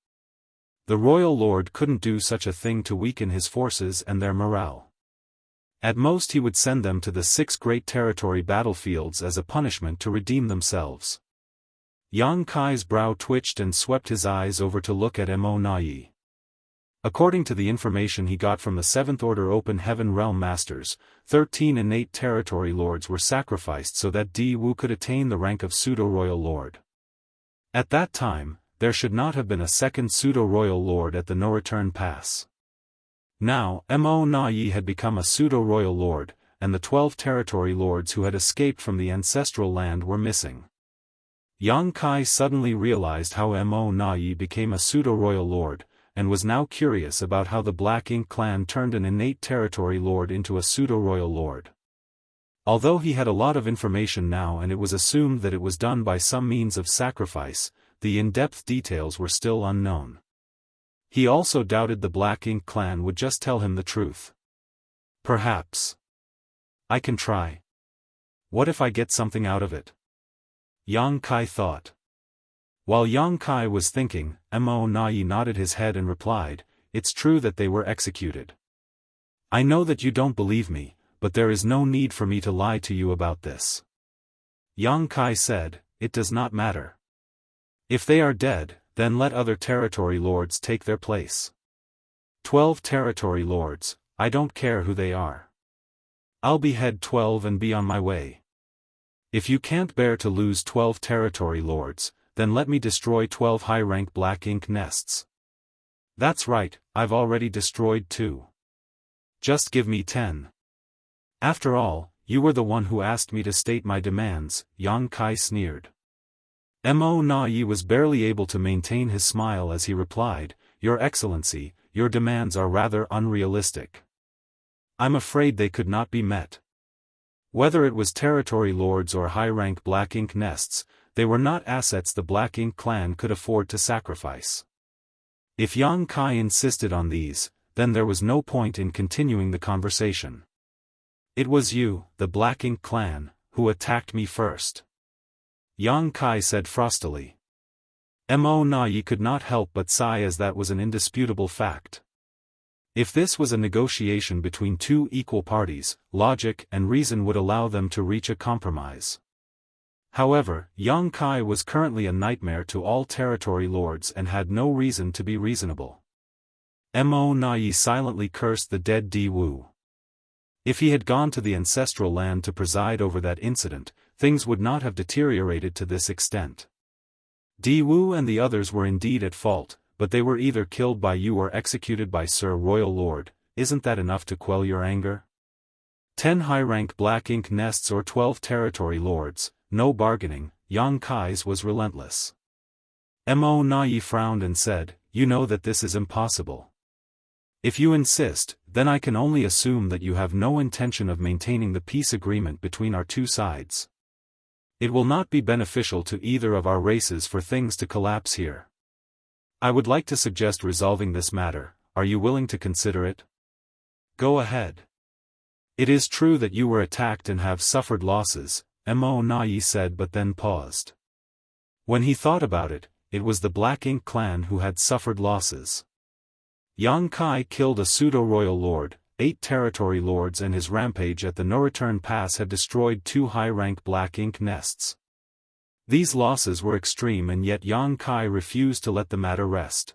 [SPEAKER 1] The royal lord couldn't do such a thing to weaken his forces and their morale. At most he would send them to the 6 great territory battlefields as a punishment to redeem themselves. Yang Kai's brow twitched and swept his eyes over to look at Mo Na-yi. According to the information he got from the 7th Order Open Heaven Realm Masters, 13 innate territory lords were sacrificed so that Diwu could attain the rank of pseudo-royal lord. At that time, there should not have been a second pseudo-royal lord at the No-Return Pass. Now, Mo Na-yi had become a pseudo-royal lord, and the 12 territory lords who had escaped from the ancestral land were missing. Yang Kai suddenly realized how Mo Na-yi became a pseudo-royal lord, and was now curious about how the Black Ink clan turned an innate territory lord into a pseudo-royal lord. Although he had a lot of information now and it was assumed that it was done by some means of sacrifice, the in-depth details were still unknown. He also doubted the Black Ink clan would just tell him the truth. Perhaps. I can try. What if I get something out of it? Yang Kai thought. While Yang Kai was thinking, Mo Na-yi nodded his head and replied, "It's true that they were executed. I know that you don't believe me, but there is no need for me to lie to you about this." Yang Kai said, "It does not matter. If they are dead, then let other territory lords take their place. 12 territory lords, I don't care who they are. I'll behead 12 and be on my way. If you can't bear to lose 12 territory lords, then let me destroy 12 high-rank Black Ink nests. That's right, I've already destroyed 2. Just give me 10. After all, you were the one who asked me to state my demands," Yang Kai sneered. Mo Na-yi was barely able to maintain his smile as he replied, "Your Excellency, your demands are rather unrealistic. I'm afraid they could not be met. Whether it was territory lords or high-rank Black Ink nests, they were not assets the Black Ink clan could afford to sacrifice. If Yang Kai insisted on these, then there was no point in continuing the conversation. It was you, the Black Ink clan, who attacked me first," Yang Kai said frostily. Mo Na-yi could not help but sigh as that was an indisputable fact. If this was a negotiation between two equal parties, logic and reason would allow them to reach a compromise. However, Yang Kai was currently a nightmare to all territory lords and had no reason to be reasonable. Mo Na silently cursed the dead Di Wu. If he had gone to the ancestral land to preside over that incident, things would not have deteriorated to this extent. Di Wu and the others were indeed at fault, but they were either killed by you or executed by Sir Royal Lord. Isn't that enough to quell your anger? 10 high-rank black ink nests or 12 territory lords, no bargaining. Yang Kai's was relentless. Mo Na frowned and said, you know that this is impossible. If you insist, then I can only assume that you have no intention of maintaining the peace agreement between our two sides. It will not be beneficial to either of our races for things to collapse here. I would like to suggest resolving this matter. Are you willing to consider it? Go ahead. It is true that you were attacked and have suffered losses, Mo Na said, but then paused. When he thought about it, it was the Black Ink clan who had suffered losses. Yang Kai killed a pseudo-royal lord, 8 territory lords, and his rampage at the No-Return Pass had destroyed 2 high-rank black ink nests. These losses were extreme, and yet Yang Kai refused to let the matter rest.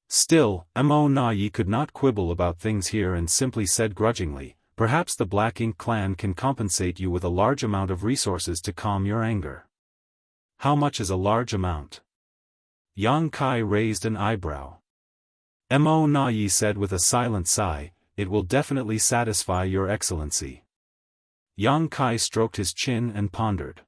[SPEAKER 1] Still, Mo Na could not quibble about things here and simply said grudgingly, perhaps the Black Ink clan can compensate you with a large amount of resources to calm your anger. How much is a large amount? Yang Kai raised an eyebrow. Mo Na said with a silent sigh, it will definitely satisfy your excellency. Yang Kai stroked his chin and pondered.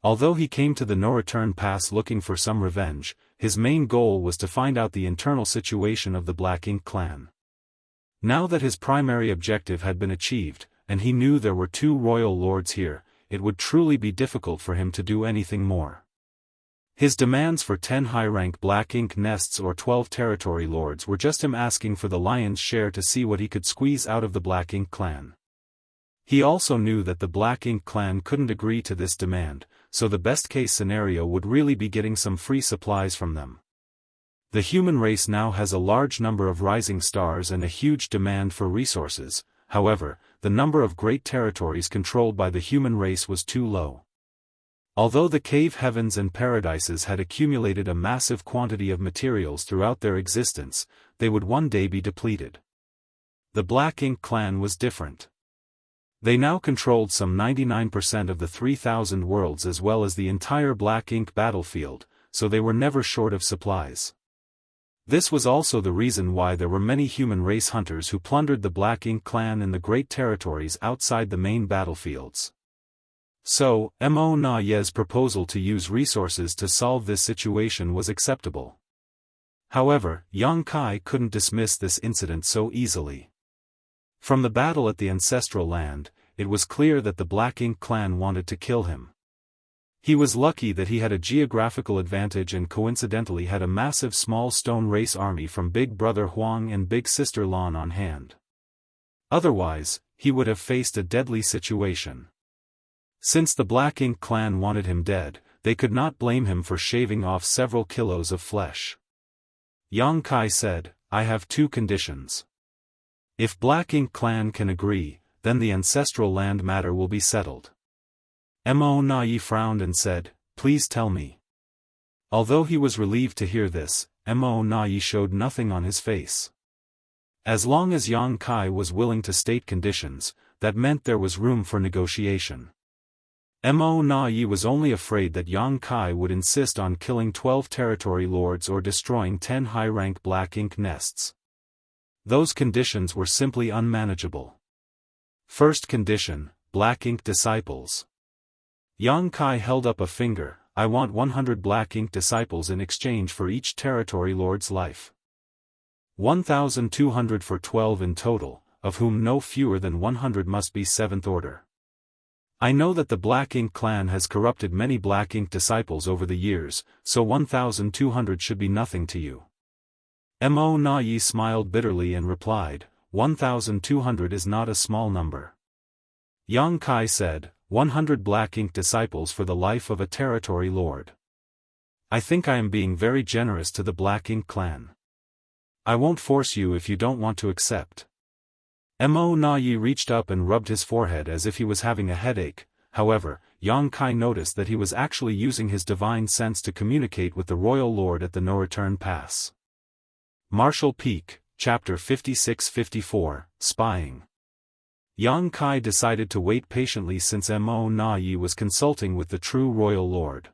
[SPEAKER 1] Although he came to the No-Return Pass looking for some revenge, his main goal was to find out the internal situation of the Black Ink clan. Now that his primary objective had been achieved, and he knew there were 2 royal lords here, it would truly be difficult for him to do anything more. His demands for 10 high-rank black ink nests or 12 territory lords were just him asking for the lion's share to see what he could squeeze out of the Black Ink clan. He also knew that the Black Ink clan couldn't agree to this demand, so the best-case scenario would really be getting some free supplies from them. The human race now has a large number of rising stars and a huge demand for resources. However, the number of great territories controlled by the human race was too low. Although the cave heavens and paradises had accumulated a massive quantity of materials throughout their existence, they would one day be depleted. The Black Ink clan was different. They now controlled some 99% of the 3,000 worlds as well as the entire Black Ink battlefield, so they were never short of supplies. This was also the reason why there were many human race hunters who plundered the Black Ink clan in the great territories outside the main battlefields. So, Mo Na-Ye's proposal to use resources to solve this situation was acceptable. However, Yang Kai couldn't dismiss this incident so easily. From the battle at the ancestral land, it was clear that the Black Ink clan wanted to kill him. He was lucky that he had a geographical advantage and coincidentally had a massive small stone race army from Big Brother Huang and Big Sister Lan on hand. Otherwise, he would have faced a deadly situation. Since the Black Ink clan wanted him dead, they could not blame him for shaving off several kilos of flesh. Yang Kai said, I have 2 conditions. If Black Ink clan can agree, then the ancestral land matter will be settled. Mo Na frowned and said, please tell me. Although he was relieved to hear this, Mo Na showed nothing on his face. As long as Yang Kai was willing to state conditions, that meant there was room for negotiation. Mo Na was only afraid that Yang Kai would insist on killing 12 territory lords or destroying 10 high-rank Black Ink nests. Those conditions were simply unmanageable. First condition, Black Ink disciples. Yang Kai held up a finger, I want 100 Black Ink disciples in exchange for each territory lord's life. 1,200 for 12 in total, of whom no fewer than 100 must be 7th order. I know that the Black Ink clan has corrupted many Black Ink disciples over the years, so 1,200 should be nothing to you. Mo Na smiled bitterly and replied, 1,200 is not a small number. Yang Kai said, 100 Black Ink disciples for the life of a territory lord. I think I am being very generous to the Black Ink clan. I won't force you if you don't want to accept. Mo Na reached up and rubbed his forehead as if he was having a headache. However, Yang Kai noticed that he was actually using his divine sense to communicate with the Royal Lord at the No-Return Pass. Martial Peak, Chapter 56-54, Spying. Yang Kai decided to wait patiently since Mo Na Yi was consulting with the true Royal Lord.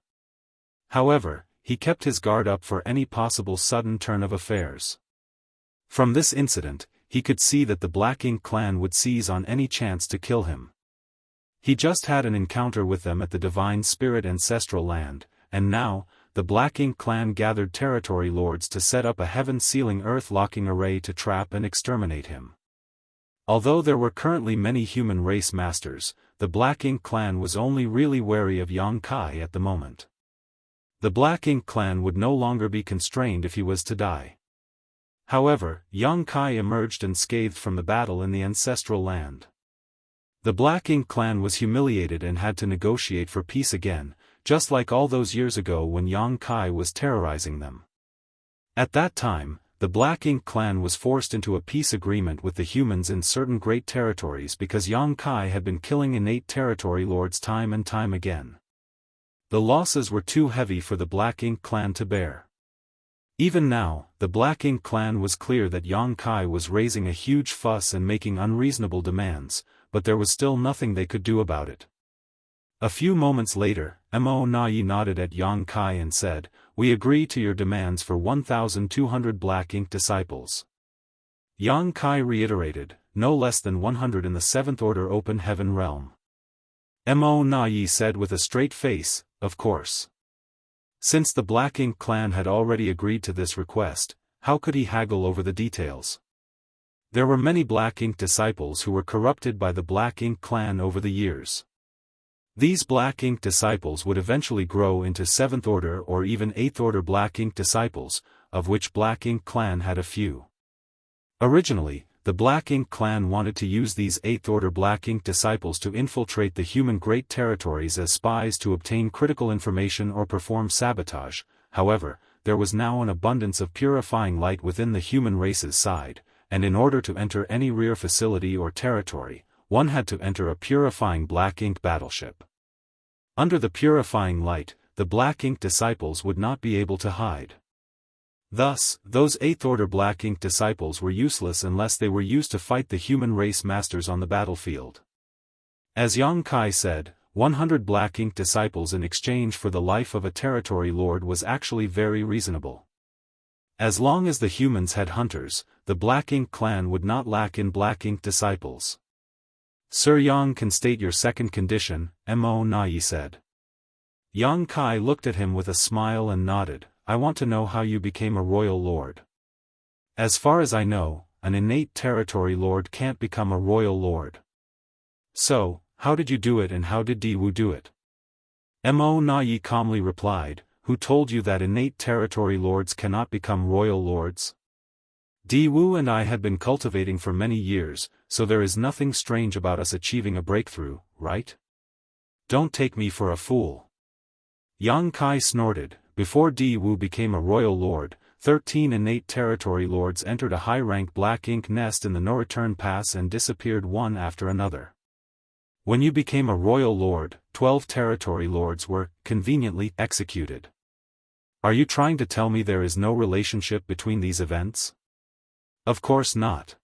[SPEAKER 1] However, he kept his guard up for any possible sudden turn of affairs. From this incident, he could see that the Black Ink clan would seize on any chance to kill him. He just had an encounter with them at the Divine Spirit Ancestral Land, and now, the Black Ink clan gathered territory lords to set up a heaven-sealing earth-locking array to trap and exterminate him. Although there were currently many human race masters, the Black Ink clan was only really wary of Yang Kai at the moment. The Black Ink clan would no longer be constrained if he was to die. However, Yang Kai emerged unscathed from the battle in the ancestral land. The Black Ink clan was humiliated and had to negotiate for peace again, just like all those years ago when Yang Kai was terrorizing them. At that time, the Black Ink clan was forced into a peace agreement with the humans in certain great territories because Yang Kai had been killing innate territory lords time and time again. The losses were too heavy for the Black Ink clan to bear. Even now, the Black Ink clan was clear that Yang Kai was raising a huge fuss and making unreasonable demands, but there was still nothing they could do about it. A few moments later, Mo Na Yi nodded at Yang Kai and said, "We agree to your demands for 1,200 Black Ink disciples." Yang Kai reiterated, "No less than 100 in the 7th Order Open Heaven realm." Mo Na Yi said with a straight face, "Of course." Since the Black Ink clan had already agreed to this request, how could he haggle over the details? There were many Black Ink disciples who were corrupted by the Black Ink clan over the years. These Black Ink disciples would eventually grow into 7th Order or even 8th Order Black Ink disciples, of which Black Ink clan had a few. Originally, the Black Ink clan wanted to use these 8th Order Black Ink disciples to infiltrate the human Great Territories as spies to obtain critical information or perform sabotage. However, there was now an abundance of purifying light within the human race's side, and in order to enter any rear facility or territory, one had to enter a purifying Black Ink battleship. Under the purifying light, the Black Ink disciples would not be able to hide. Thus, those 8th Order Black Ink disciples were useless unless they were used to fight the human race masters on the battlefield. As Yang Kai said, 100 Black Ink disciples in exchange for the life of a territory lord was actually very reasonable. As long as the humans had hunters, the Black Ink clan would not lack in Black Ink disciples. "Sir Yang can state your second condition," Mo Na Yi said. Yang Kai looked at him with a smile and nodded. "I want to know how you became a royal lord." "As far as I know, an innate territory lord can't become a royal lord." "So, how did you do it and how did Diwu do it?" Mo Na Yi calmly replied, "Who told you that innate territory lords cannot become royal lords? Diwu and I had been cultivating for many years, so there is nothing strange about us achieving a breakthrough, right? Don't take me for a fool." Yang Kai snorted. Before Diwu became a royal lord, 13 innate territory lords entered a high-rank Black Ink nest in the No-Return Pass and disappeared one after another. When you became a royal lord, 12 territory lords were, conveniently, executed. Are you trying to tell me there is no relationship between these events? Of course not.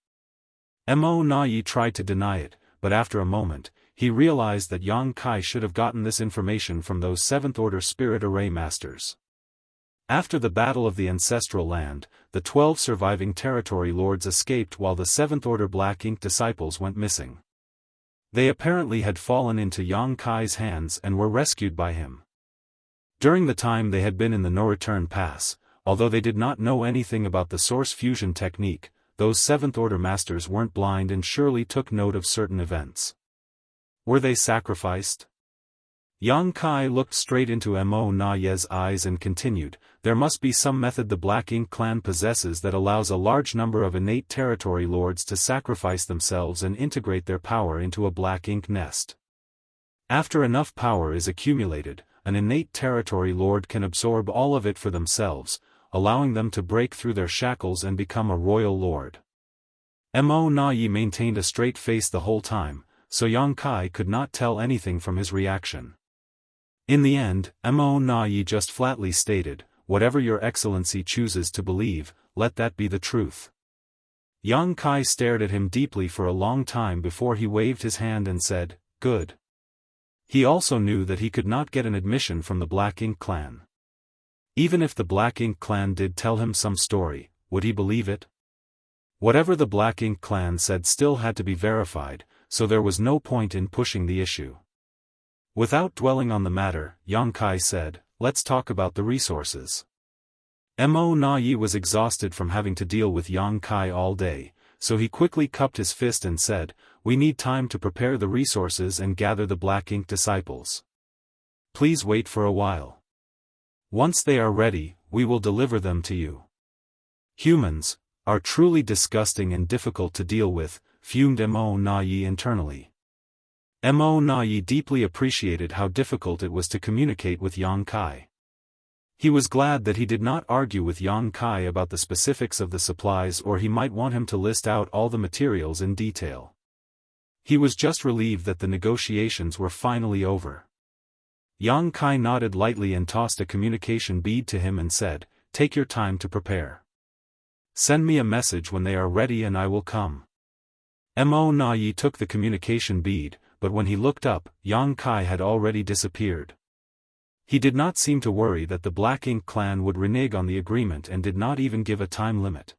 [SPEAKER 1] Mo Na Yi tried to deny it, but after a moment, he realized that Yang Kai should have gotten this information from those 7th Order Spirit Array Masters. After the Battle of the Ancestral Land, the 12 surviving territory lords escaped while the 7th Order Black Ink disciples went missing. They apparently had fallen into Yang Kai's hands and were rescued by him. During the time they had been in the No-Return Pass, although they did not know anything about the Source Fusion technique, those 7th Order Masters weren't blind and surely took note of certain events. Were they sacrificed? Yang Kai looked straight into Mo Na Yi's eyes and continued, "There must be some method the Black Ink clan possesses that allows a large number of innate territory lords to sacrifice themselves and integrate their power into a Black Ink nest. After enough power is accumulated, an innate territory lord can absorb all of it for themselves, allowing them to break through their shackles and become a royal lord." Mo Na Yi maintained a straight face the whole time, so Yang Kai could not tell anything from his reaction. In the end, Mo Na Yi just flatly stated, "Whatever your excellency chooses to believe, let that be the truth." Yang Kai stared at him deeply for a long time before he waved his hand and said, "Good." He also knew that he could not get an admission from the Black Ink clan. Even if the Black Ink clan did tell him some story, would he believe it? Whatever the Black Ink clan said still had to be verified, so there was no point in pushing the issue. Without dwelling on the matter, Yang Kai said, "Let's talk about the resources." Mo Na Yi was exhausted from having to deal with Yang Kai all day, so he quickly cupped his fist and said, "We need time to prepare the resources and gather the Black Ink disciples. Please wait for a while. Once they are ready, we will deliver them to you." "Humans are truly disgusting and difficult to deal with," fumed Mo Na Yi internally. Mo Na Yi deeply appreciated how difficult it was to communicate with Yang Kai. He was glad that he did not argue with Yang Kai about the specifics of the supplies, or he might want him to list out all the materials in detail. He was just relieved that the negotiations were finally over. Yang Kai nodded lightly and tossed a communication bead to him and said, "Take your time to prepare. Send me a message when they are ready and I will come." Mo Na Yi took the communication bead, but when he looked up, Yang Kai had already disappeared. He did not seem to worry that the Black Ink clan would renege on the agreement and did not even give a time limit.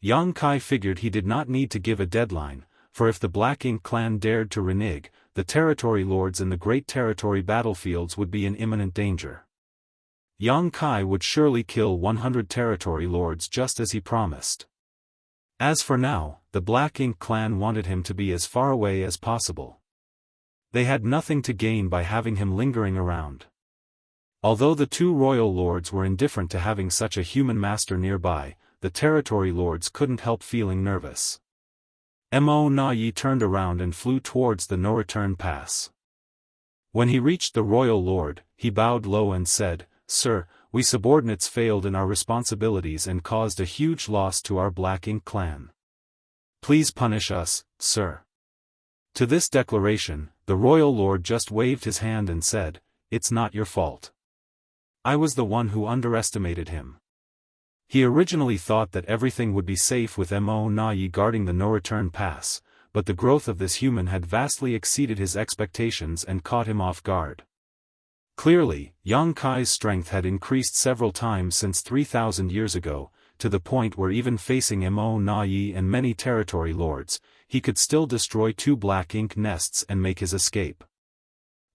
[SPEAKER 1] Yang Kai figured he did not need to give a deadline, for if the Black Ink clan dared to renege, the territory lords in the great territory battlefields would be in imminent danger. Yang Kai would surely kill 100 territory lords just as he promised. As for now, the Black Ink clan wanted him to be as far away as possible. They had nothing to gain by having him lingering around. Although the two royal lords were indifferent to having such a human master nearby, the territory lords couldn't help feeling nervous. Mo Na Yi turned around and flew towards the no-return pass. When he reached the royal lord, he bowed low and said, "Sir, we subordinates failed in our responsibilities and caused a huge loss to our Black Ink clan. Please punish us, sir." To this declaration, the royal lord just waved his hand and said, "It's not your fault. I was the one who underestimated him." He originally thought that everything would be safe with Mo Na Yi guarding the no-return pass, but the growth of this human had vastly exceeded his expectations and caught him off guard. Clearly, Yang Kai's strength had increased several times since 3,000 years ago, to the point where even facing Mo Na Yi and many territory lords, he could still destroy 2 Black Ink nests and make his escape.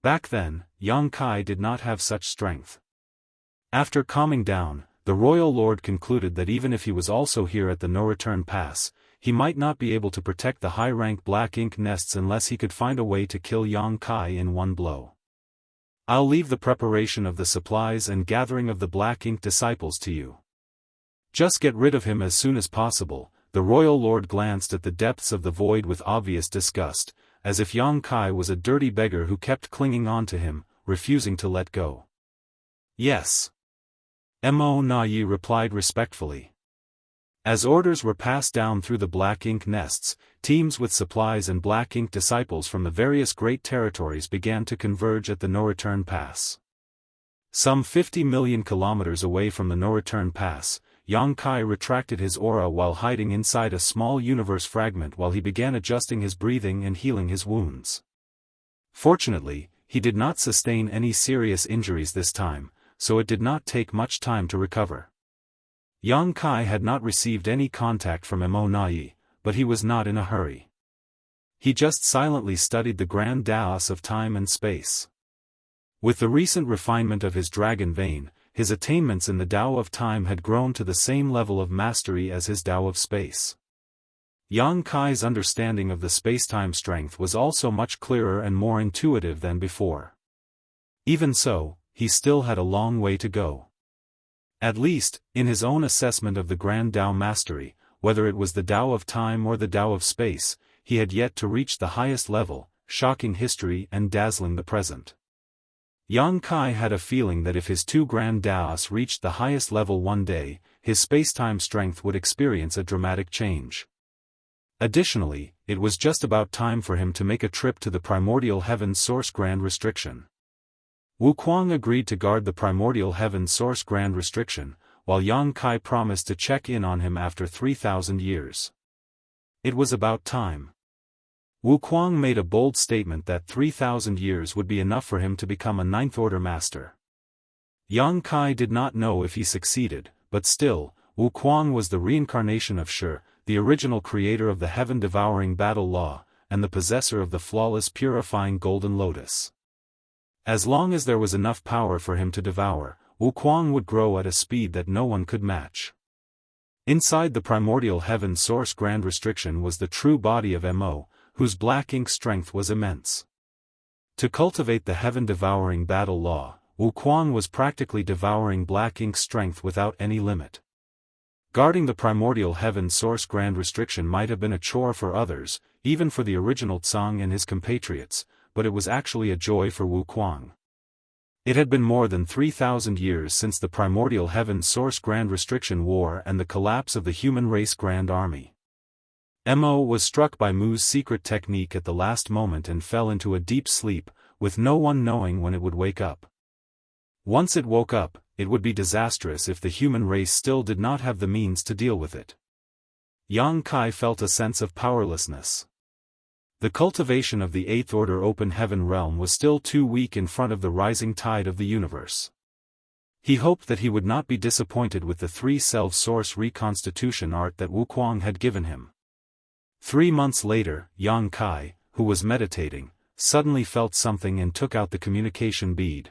[SPEAKER 1] Back then, Yang Kai did not have such strength. After calming down, the royal lord concluded that even if he was also here at the no-return pass, he might not be able to protect the high-rank Black Ink nests unless he could find a way to kill Yang Kai in one blow. "I'll leave the preparation of the supplies and gathering of the Black Ink disciples to you. Just get rid of him as soon as possible." The royal lord glanced at the depths of the void with obvious disgust, as if Yang Kai was a dirty beggar who kept clinging on to him, refusing to let go. "Yes." Mo Na Yi replied respectfully. As orders were passed down through the Black Ink nests, teams with supplies and Black Ink disciples from the various great territories began to converge at the no-return pass. Some 50 million kilometers away from the no-return pass, Yang Kai retracted his aura while hiding inside a small universe fragment while he began adjusting his breathing and healing his wounds. Fortunately, he did not sustain any serious injuries this time, so it did not take much time to recover. Yang Kai had not received any contact from Mo Na Yi, but he was not in a hurry. He just silently studied the grand Daoist of time and space. With the recent refinement of his dragon vein, his attainments in the Tao of time had grown to the same level of mastery as his Tao of space. Yang Kai's understanding of the space-time strength was also much clearer and more intuitive than before. Even so, he still had a long way to go. At least, in his own assessment of the Grand Tao mastery, whether it was the Tao of time or the Tao of space, he had yet to reach the highest level, shocking history and dazzling the present. Yang Kai had a feeling that if his 2 Grand Taoists reached the highest level one day, his space-time strength would experience a dramatic change. Additionally, it was just about time for him to make a trip to the primordial heaven's source grand restriction. Wu Kuang agreed to guard the primordial heaven source grand restriction, while Yang Kai promised to check in on him after 3,000 years. It was about time. Wu Kuang made a bold statement that 3,000 years would be enough for him to become a Ninth Order master. Yang Kai did not know if he succeeded, but still, Wu Kuang was the reincarnation of Shi, the original creator of the heaven-devouring battle law, and the possessor of the flawless purifying golden lotus. As long as there was enough power for him to devour, Wu Kuang would grow at a speed that no one could match. Inside the primordial heaven source grand restriction was the true body of Mo, whose black ink strength was immense. To cultivate the heaven-devouring battle law, Wu Kuang was practically devouring black ink strength without any limit. Guarding the primordial heaven source grand restriction might have been a chore for others, even for the original Tsang and his compatriots, but it was actually a joy for Wu Kuang. It had been more than 3,000 years since the primordial heaven source grand restriction war and the collapse of the human race grand army. Mo was struck by Mu's secret technique at the last moment and fell into a deep sleep, with no one knowing when it would wake up. Once it woke up, it would be disastrous if the human race still did not have the means to deal with it. Yang Kai felt a sense of powerlessness. The cultivation of the Eighth Order open heaven realm was still too weak in front of the rising tide of the universe. He hoped that he would not be disappointed with the three-self source reconstitution art that Wu Kuang had given him. 3 months later, Yang Kai, who was meditating, suddenly felt something and took out the communication bead.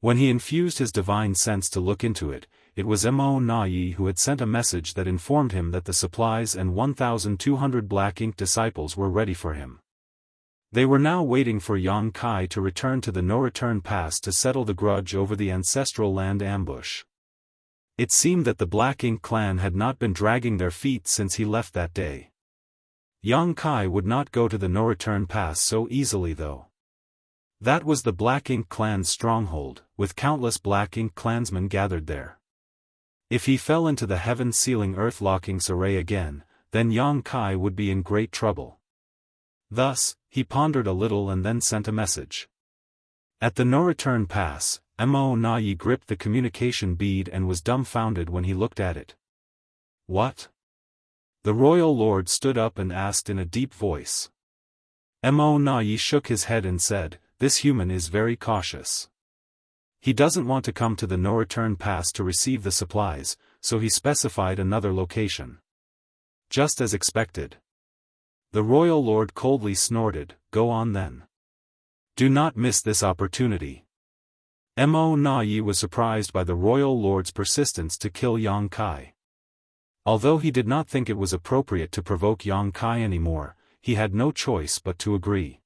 [SPEAKER 1] When he infused his divine sense to look into it, it was Mo Na-yi who had sent a message that informed him that the supplies and 1,200 black ink disciples were ready for him. They were now waiting for Yang Kai to return to the no-return pass to settle the grudge over the ancestral land ambush. It seemed that the Black Ink clan had not been dragging their feet since he left that day. Yang Kai would not go to the no-return pass so easily though. That was the Black Ink clan's stronghold, with countless Black Ink clansmen gathered there. If he fell into the heaven-sealing earth-locking array again, then Yang Kai would be in great trouble. Thus, he pondered a little and then sent a message. At the no-return pass, Mo Na-yi gripped the communication bead and was dumbfounded when he looked at it. What? The royal lord stood up and asked in a deep voice. Mo Na-yi shook his head and said, "This human is very cautious. He doesn't want to come to the no-return pass to receive the supplies, so he specified another location." Just as expected. The royal lord coldly snorted, "Go on then. Do not miss this opportunity." Mo Na-yi was surprised by the royal lord's persistence to kill Yang Kai. Although he did not think it was appropriate to provoke Yang Kai anymore, he had no choice but to agree.